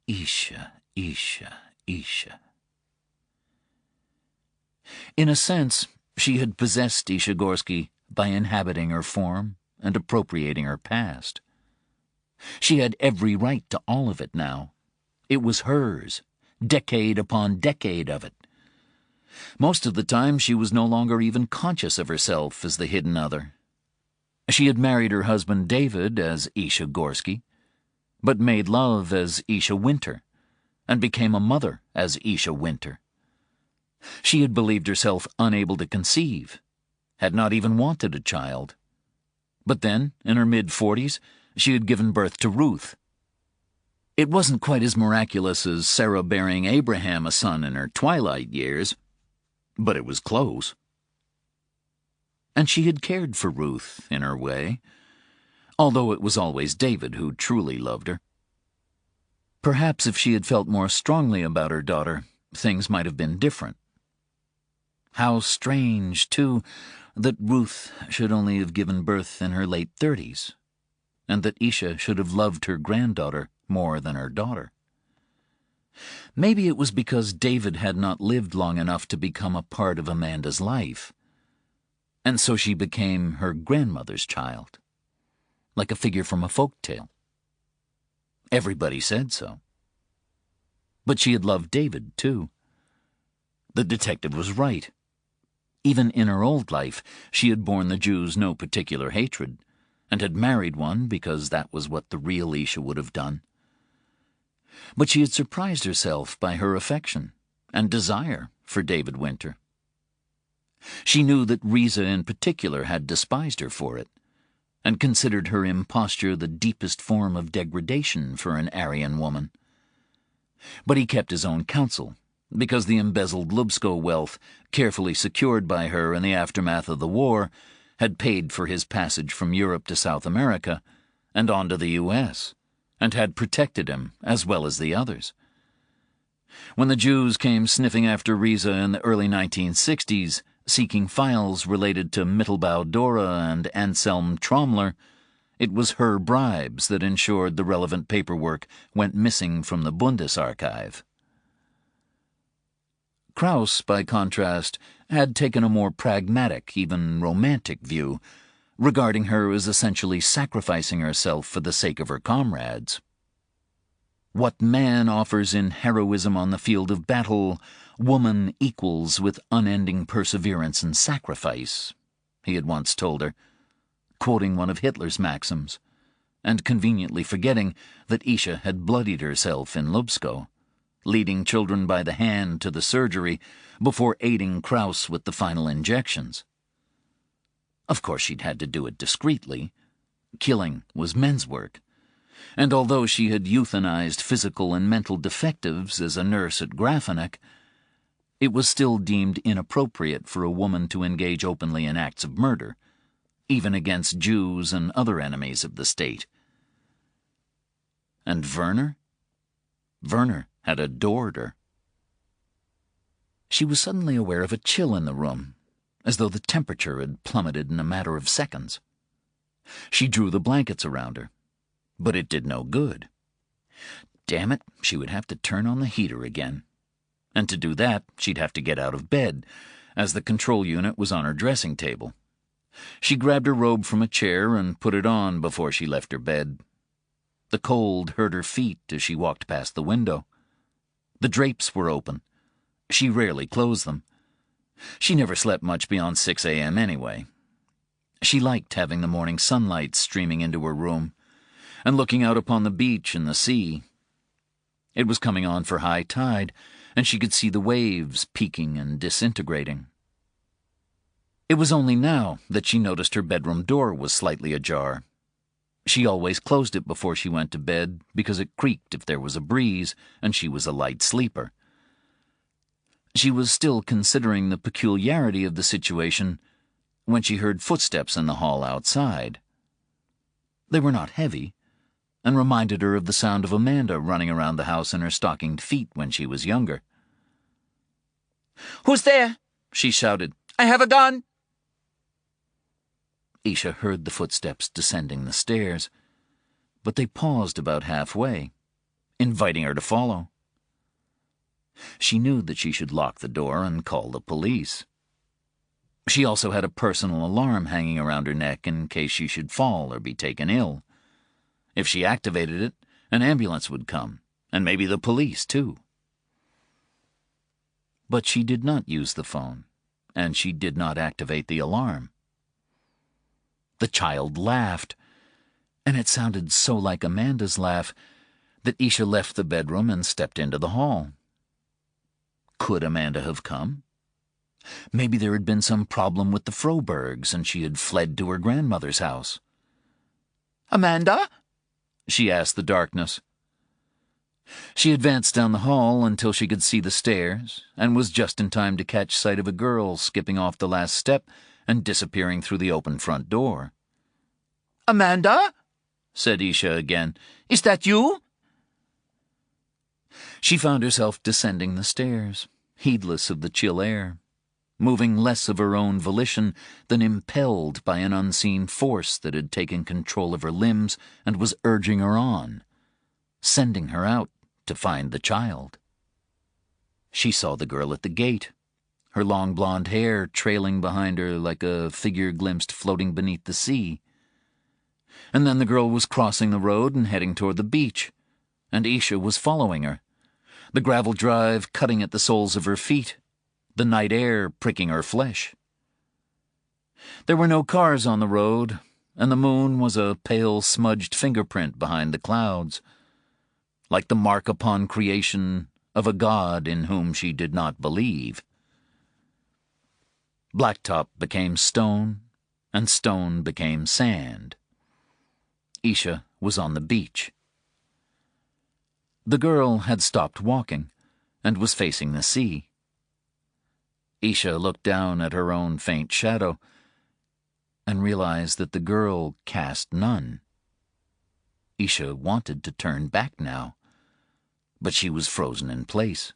Isha, Isha, Isha. In a sense, she had possessed Isha Gorsky by inhabiting her form and appropriating her past. She had every right to all of it now. It was hers, decade upon decade of it. Most of the time she was no longer even conscious of herself as the hidden other. She had married her husband David as Isha Gorsky, but made love as Isha Winter, and became a mother as Isha Winter. She had believed herself unable to conceive, had not even wanted a child. But then, in her mid-40s, she had given birth to Ruth. It wasn't quite as miraculous as Sarah bearing Abraham a son in her twilight years, but it was close. And she had cared for Ruth in her way, although it was always David who truly loved her. Perhaps if she had felt more strongly about her daughter, things might have been different. How strange, too, that Ruth should only have given birth in her late 30s, and that Isha should have loved her granddaughter more than her daughter. Maybe it was because David had not lived long enough to become a part of Amanda's life, and so she became her grandmother's child, like a figure from a folk tale. Everybody said so. But she had loved David, too. The detective was right. Even in her old life, she had borne the Jews no particular hatred, and had married one because that was what the real Isha would have done. But she had surprised herself by her affection and desire for David Winter. She knew that Riza in particular had despised her for it, and considered her imposture the deepest form of degradation for an Aryan woman. But he kept his own counsel, because the embezzled Lubsko wealth, carefully secured by her in the aftermath of the war, had paid for his passage from Europe to South America and on to the U.S., and had protected him as well as the others. When the Jews came sniffing after Riza in the early 1960s, seeking files related to Mittelbau Dora and Anselm Trommler, it was her bribes that ensured the relevant paperwork went missing from the Bundesarchive. Krauss, by contrast, had taken a more pragmatic, even romantic view, regarding her as essentially sacrificing herself for the sake of her comrades. What man offers in heroism on the field of battle, woman equals with unending perseverance and sacrifice, he had once told her, quoting one of Hitler's maxims, and conveniently forgetting that Isha had bloodied herself in Lubsko, leading children by the hand to the surgery before aiding Krauss with the final injections. Of course she'd had to do it discreetly. Killing was men's work, and although she had euthanized physical and mental defectives as a nurse at Grafenek, it was still deemed inappropriate for a woman to engage openly in acts of murder, even against Jews and other enemies of the state. And Werner? Werner had adored her. She was suddenly aware of a chill in the room, as though the temperature had plummeted in a matter of seconds. She drew the blankets around her, but it did no good. Damn it, she would have to turn on the heater again. And to do that, she'd have to get out of bed, as the control unit was on her dressing table. She grabbed her robe from a chair and put it on before she left her bed. The cold hurt her feet as she walked past the window. The drapes were open. She rarely closed them. She never slept much beyond 6 a.m. anyway. She liked having the morning sunlight streaming into her room and looking out upon the beach and the sea. It was coming on for high tide, and she could see the waves peaking and disintegrating. It was only now that she noticed her bedroom door was slightly ajar. She always closed it before she went to bed because it creaked if there was a breeze, and she was a light sleeper. She was still considering the peculiarity of the situation when she heard footsteps in the hall outside. They were not heavy, and reminded her of the sound of Amanda running around the house in her stockinged feet when she was younger. "Who's there?" she shouted. "I have a gun." Isha heard the footsteps descending the stairs, but they paused about halfway, inviting her to follow. She knew that she should lock the door and call the police. She also had a personal alarm hanging around her neck in case she should fall or be taken ill. If she activated it, an ambulance would come, and maybe the police, too. But she did not use the phone, and she did not activate the alarm. The child laughed, and it sounded so like Amanda's laugh that Isha left the bedroom and stepped into the hall. Could Amanda have come? Maybe there had been some problem with the Frobergs, and she had fled to her grandmother's house. "Amanda?" she asked the darkness. She advanced down the hall until she could see the stairs, and was just in time to catch sight of a girl skipping off the last step and disappearing through the open front door. "Amanda?" said Isha again. "Is that you?" She found herself descending the stairs, heedless of the chill air, moving less of her own volition than impelled by an unseen force that had taken control of her limbs and was urging her on, sending her out to find the child. She saw the girl at the gate, her long blonde hair trailing behind her like a figure glimpsed floating beneath the sea. And then the girl was crossing the road and heading toward the beach, and Isha was following her, the gravel drive cutting at the soles of her feet, the night air pricking her flesh. There were no cars on the road, and the moon was a pale smudged fingerprint behind the clouds, like the mark upon creation of a god in whom she did not believe. Blacktop became stone, and stone became sand. Isha was on the beach. The girl had stopped walking and was facing the sea. Isha looked down at her own faint shadow and realized that the girl cast none. Isha wanted to turn back now, but she was frozen in place.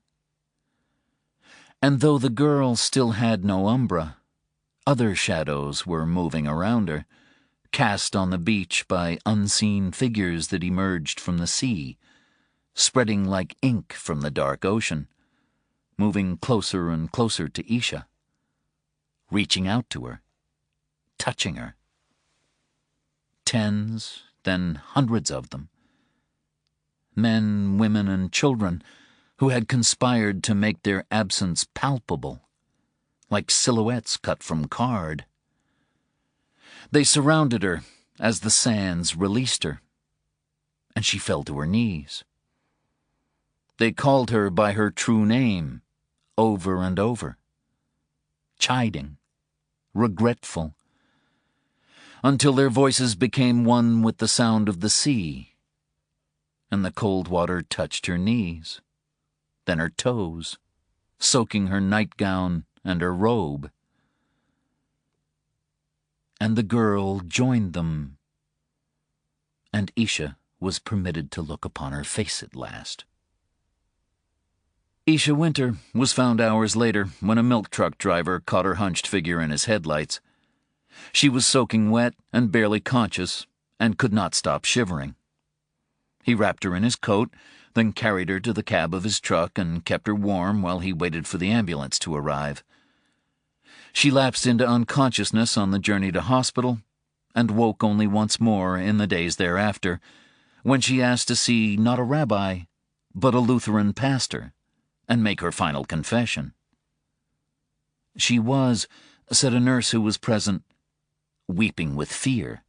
And though the girl still had no umbra, other shadows were moving around her, cast on the beach by unseen figures that emerged from the sea, spreading like ink from the dark ocean, moving closer and closer to Isha, reaching out to her, touching her. Tens, then hundreds of them. Men, women, and children who had conspired to make their absence palpable, like silhouettes cut from card. They surrounded her as the sands released her, and she fell to her knees. They called her by her true name over and over, chiding, regretful, until their voices became one with the sound of the sea, and the cold water touched her knees, then her toes, soaking her nightgown and her robe. And the girl joined them, and Isha was permitted to look upon her face at last. Isha Winter was found hours later when a milk truck driver caught her hunched figure in his headlights. She was soaking wet and barely conscious and could not stop shivering. He wrapped her in his coat, then carried her to the cab of his truck and kept her warm while he waited for the ambulance to arrive. She lapsed into unconsciousness on the journey to hospital and woke only once more in the days thereafter, when she asked to see not a rabbi, but a Lutheran pastor, and make her final confession. She was, said a nurse who was present, weeping with fear.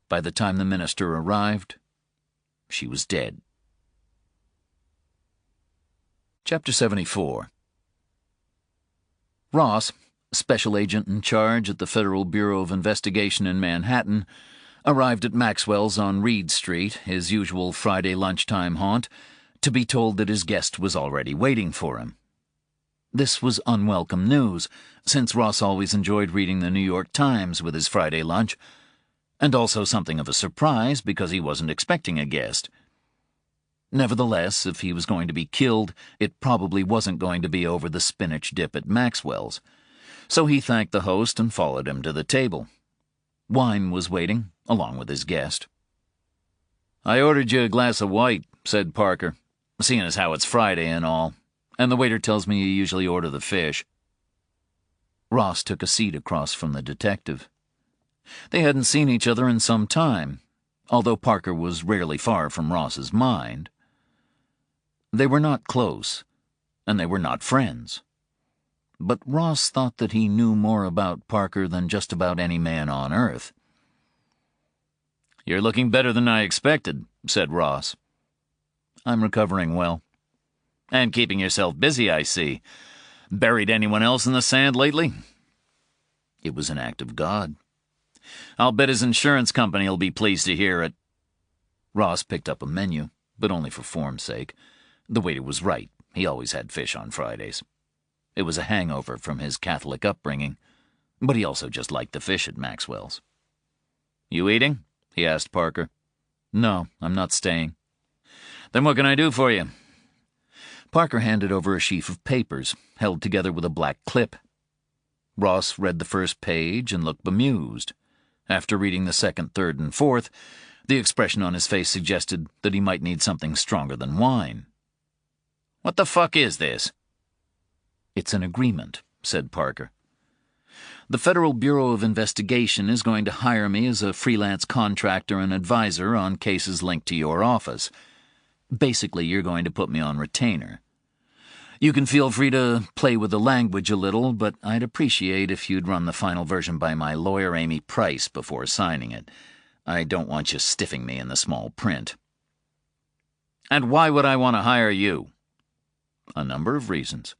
By the time the minister arrived, she was dead. Chapter 74. Ross, special agent in charge at the Federal Bureau of Investigation in Manhattan, Arrived at Maxwell's on Reed Street, his usual Friday lunchtime haunt, to be told that his guest was already waiting for him. This was unwelcome news, since Ross always enjoyed reading the New York Times with his Friday lunch, and also something of a surprise because he wasn't expecting a guest. Nevertheless, if he was going to be killed, it probably wasn't going to be over the spinach dip at Maxwell's. So he thanked the host and followed him to the table. Wine was waiting, along with his guest. "I ordered you a glass of white," said Parker, "seeing as how it's Friday and all, and the waiter tells me you usually order the fish." Ross took a seat across from the detective. They hadn't seen each other in some time, although Parker was rarely far from Ross's mind. They were not close, and they were not friends. But Ross thought that he knew more about Parker than just about any man on earth. "You're looking better than I expected," said Ross. "I'm recovering well." "And keeping yourself busy, I see. Buried anyone else in the sand lately?" "It was an act of God." "I'll bet his insurance company will be pleased to hear it." Ross picked up a menu, but only for form's sake. The waiter was right. He always had fish on Fridays. It was a hangover from his Catholic upbringing, but he also just liked the fish at Maxwell's. "You eating?" he asked Parker. "No, I'm not staying." "Then what can I do for you?" Parker handed over a sheaf of papers, held together with a black clip. Ross read the first page and looked bemused. After reading the second, third, and fourth, the expression on his face suggested that he might need something stronger than wine. "What the fuck is this?" "It's an agreement," said Parker. "The Federal Bureau of Investigation is going to hire me as a freelance contractor and advisor on cases linked to your office. Basically, you're going to put me on retainer. You can feel free to play with the language a little, but I'd appreciate if you'd run the final version by my lawyer, Amy Price, before signing it. I don't want you stiffing me in the small print." "And why would I want to hire you?" "A number of reasons.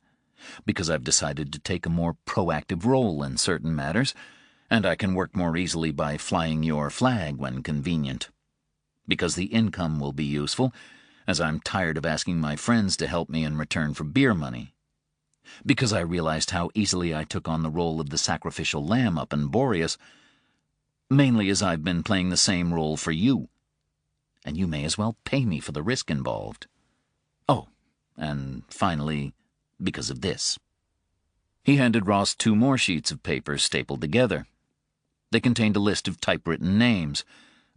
Because I've decided to take a more proactive role in certain matters, and I can work more easily by flying your flag when convenient. Because the income will be useful, as I'm tired of asking my friends to help me in return for beer money. Because I realized how easily I took on the role of the sacrificial lamb up in Boreas, mainly as I've been playing the same role for you. And you may as well pay me for the risk involved. Oh, and finally, because of this." He handed Ross 2 more sheets of paper stapled together. They contained a list of typewritten names,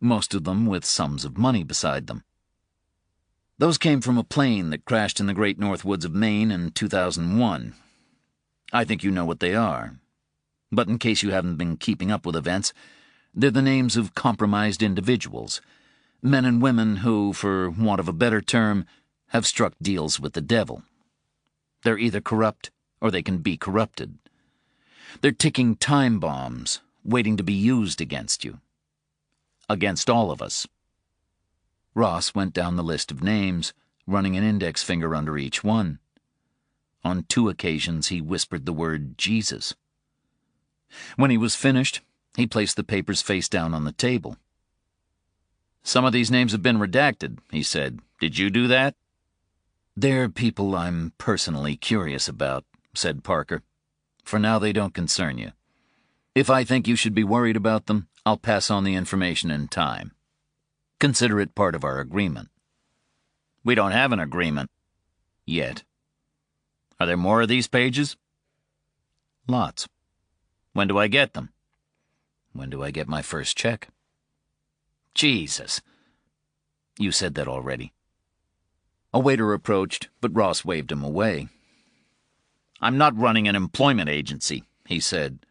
most of them with sums of money beside them. "Those came from a plane that crashed in the Great North Woods of Maine in 2001. I think you know what they are. But in case you haven't been keeping up with events, they're the names of compromised individuals, men and women who, for want of a better term, have struck deals with the devil. They're either corrupt or they can be corrupted. They're ticking time bombs, waiting to be used against you. Against all of us." Ross went down the list of names, running an index finger under each one. On 2 occasions he whispered the word Jesus. When he was finished, he placed the papers face down on the table. "Some of these names have been redacted," he said. "Did you do that?" "They're people I'm personally curious about," said Parker. "For now they don't concern you. If I think you should be worried about them, I'll pass on the information in time. Consider it part of our agreement." "We don't have an agreement." "Yet." "Are there more of these pages?" "Lots." "When do I get them?" "When do I get my first check?" "Jesus." "You said that already." A waiter approached, but Ross waved him away. "I'm not running an employment agency," he said.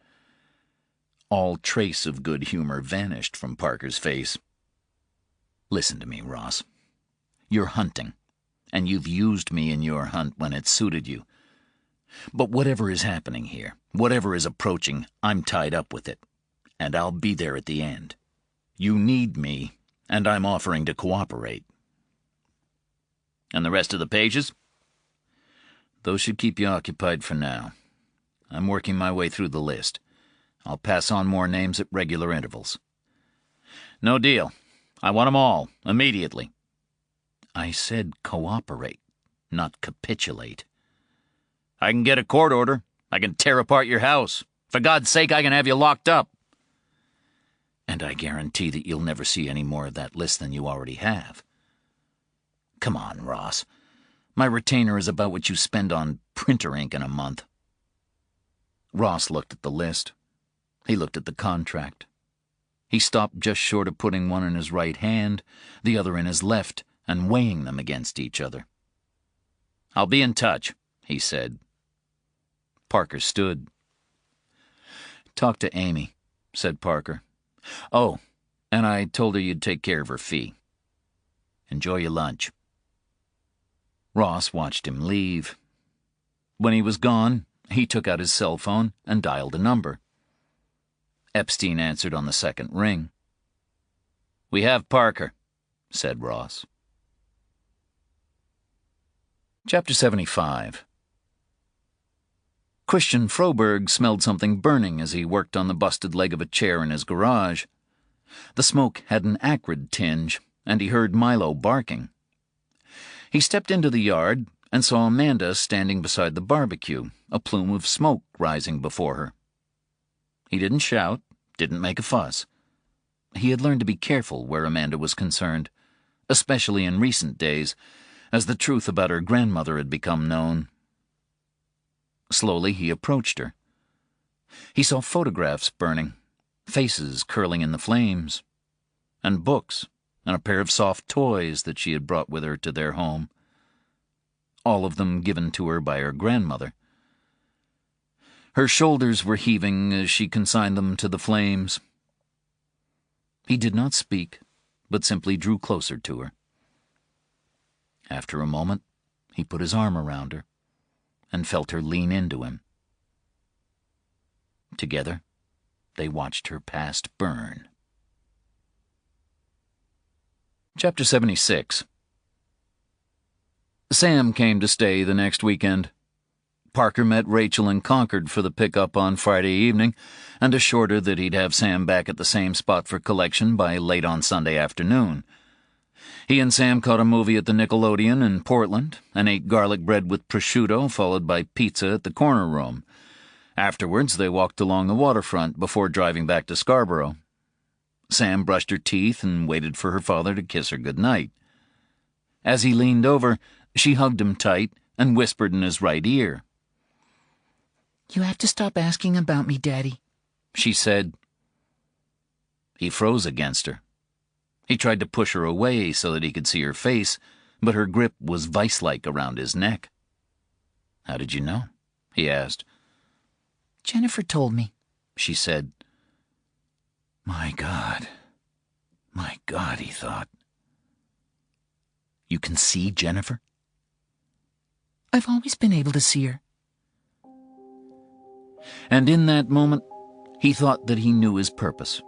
All trace of good humor vanished from Parker's face. "Listen to me, Ross. You're hunting, and you've used me in your hunt when it suited you. But whatever is happening here, whatever is approaching, I'm tied up with it, and I'll be there at the end. You need me, and I'm offering to cooperate." "And the rest of the pages?" "Those should keep you occupied for now. I'm working my way through the list. I'll pass on more names at regular intervals. No deal. I want 'em all, immediately. I said cooperate, not capitulate. I can get a court order. I can tear apart your house. For God's sake, I can have you locked up. And I guarantee that you'll never see any more of that list than you already have. Come on, Ross. My retainer is about what you spend on printer ink in a month. Ross looked at the list. He looked at the contract. He stopped just short of putting one in his right hand, the other in his left, and weighing them against each other. I'll be in touch, he said. Parker stood. Talk to Amy, said Parker. Oh, and I told her you'd take care of her fee. Enjoy your lunch. Ross watched him leave. When he was gone, he took out his cell phone and dialed a number. Epstein answered on the second ring. We have Parker, said Ross. Chapter 75. Christian Froberg smelled something burning as he worked on the busted leg of a chair in his garage. The smoke had an acrid tinge, and he heard Milo barking. He stepped into the yard and saw Amanda standing beside the barbecue, a plume of smoke rising before her. He didn't shout, didn't make a fuss. He had learned to be careful where Amanda was concerned, especially in recent days, as the truth about her grandmother had become known. Slowly he approached her. He saw photographs burning, faces curling in the flames, and books, and a pair of soft toys that she had brought with her to their home. All of them given to her by her grandmother. Her shoulders were heaving as she consigned them to the flames. He did not speak, but simply drew closer to her. After a moment, he put his arm around her and felt her lean into him. Together, they watched her past burn. Chapter 76. Sam came to stay the next weekend. Parker met Rachel in Concord for the pickup on Friday evening and assured her that he'd have Sam back at the same spot for collection by late on Sunday afternoon. He and Sam caught a movie at the Nickelodeon in Portland and ate garlic bread with prosciutto, followed by pizza at the corner room. Afterwards, they walked along the waterfront before driving back to Scarborough. Sam brushed her teeth and waited for her father to kiss her goodnight. As he leaned over, she hugged him tight and whispered in his right ear. "You have to stop asking about me, Daddy," she said. He froze against her. He tried to push her away so that he could see her face, but her grip was vice-like around his neck. "How did you know?" he asked. "Jennifer told me," she said. My God, he thought. You can see Jennifer? "I've always been able to see her." And in that moment, he thought that he knew his purpose,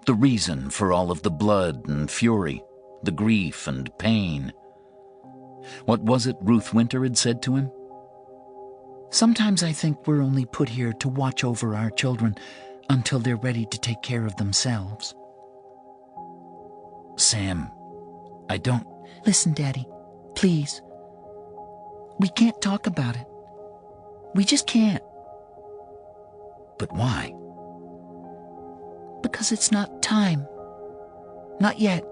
the reason for all of the blood and fury, the grief and pain. What was it Ruth Winter had said to him? "Sometimes I think we're only put here to watch over our children until they're ready to take care of themselves." Sam, I don't... "Listen, Daddy, please. We can't talk about it. We just can't." But why? "Because it's not time. Not yet."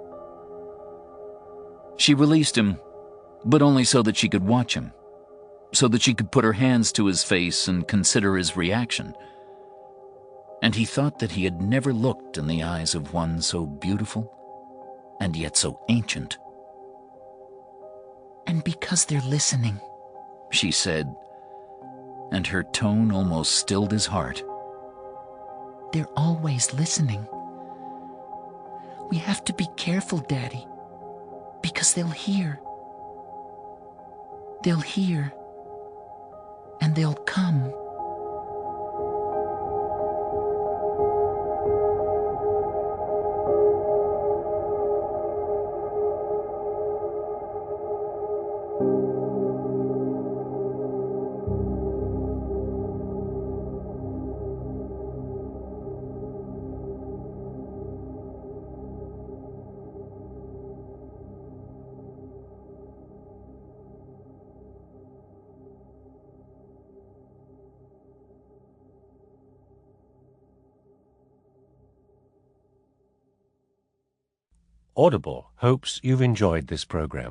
She released him, but only so that she could watch him, so that she could put her hands to his face and consider his reaction. And he thought that he had never looked in the eyes of one so beautiful and yet so ancient. "And because they're listening," she said, and her tone almost stilled his heart. "They're always listening. We have to be careful, Daddy, because they'll hear. They'll hear, and they'll come." Audible hopes you've enjoyed this program.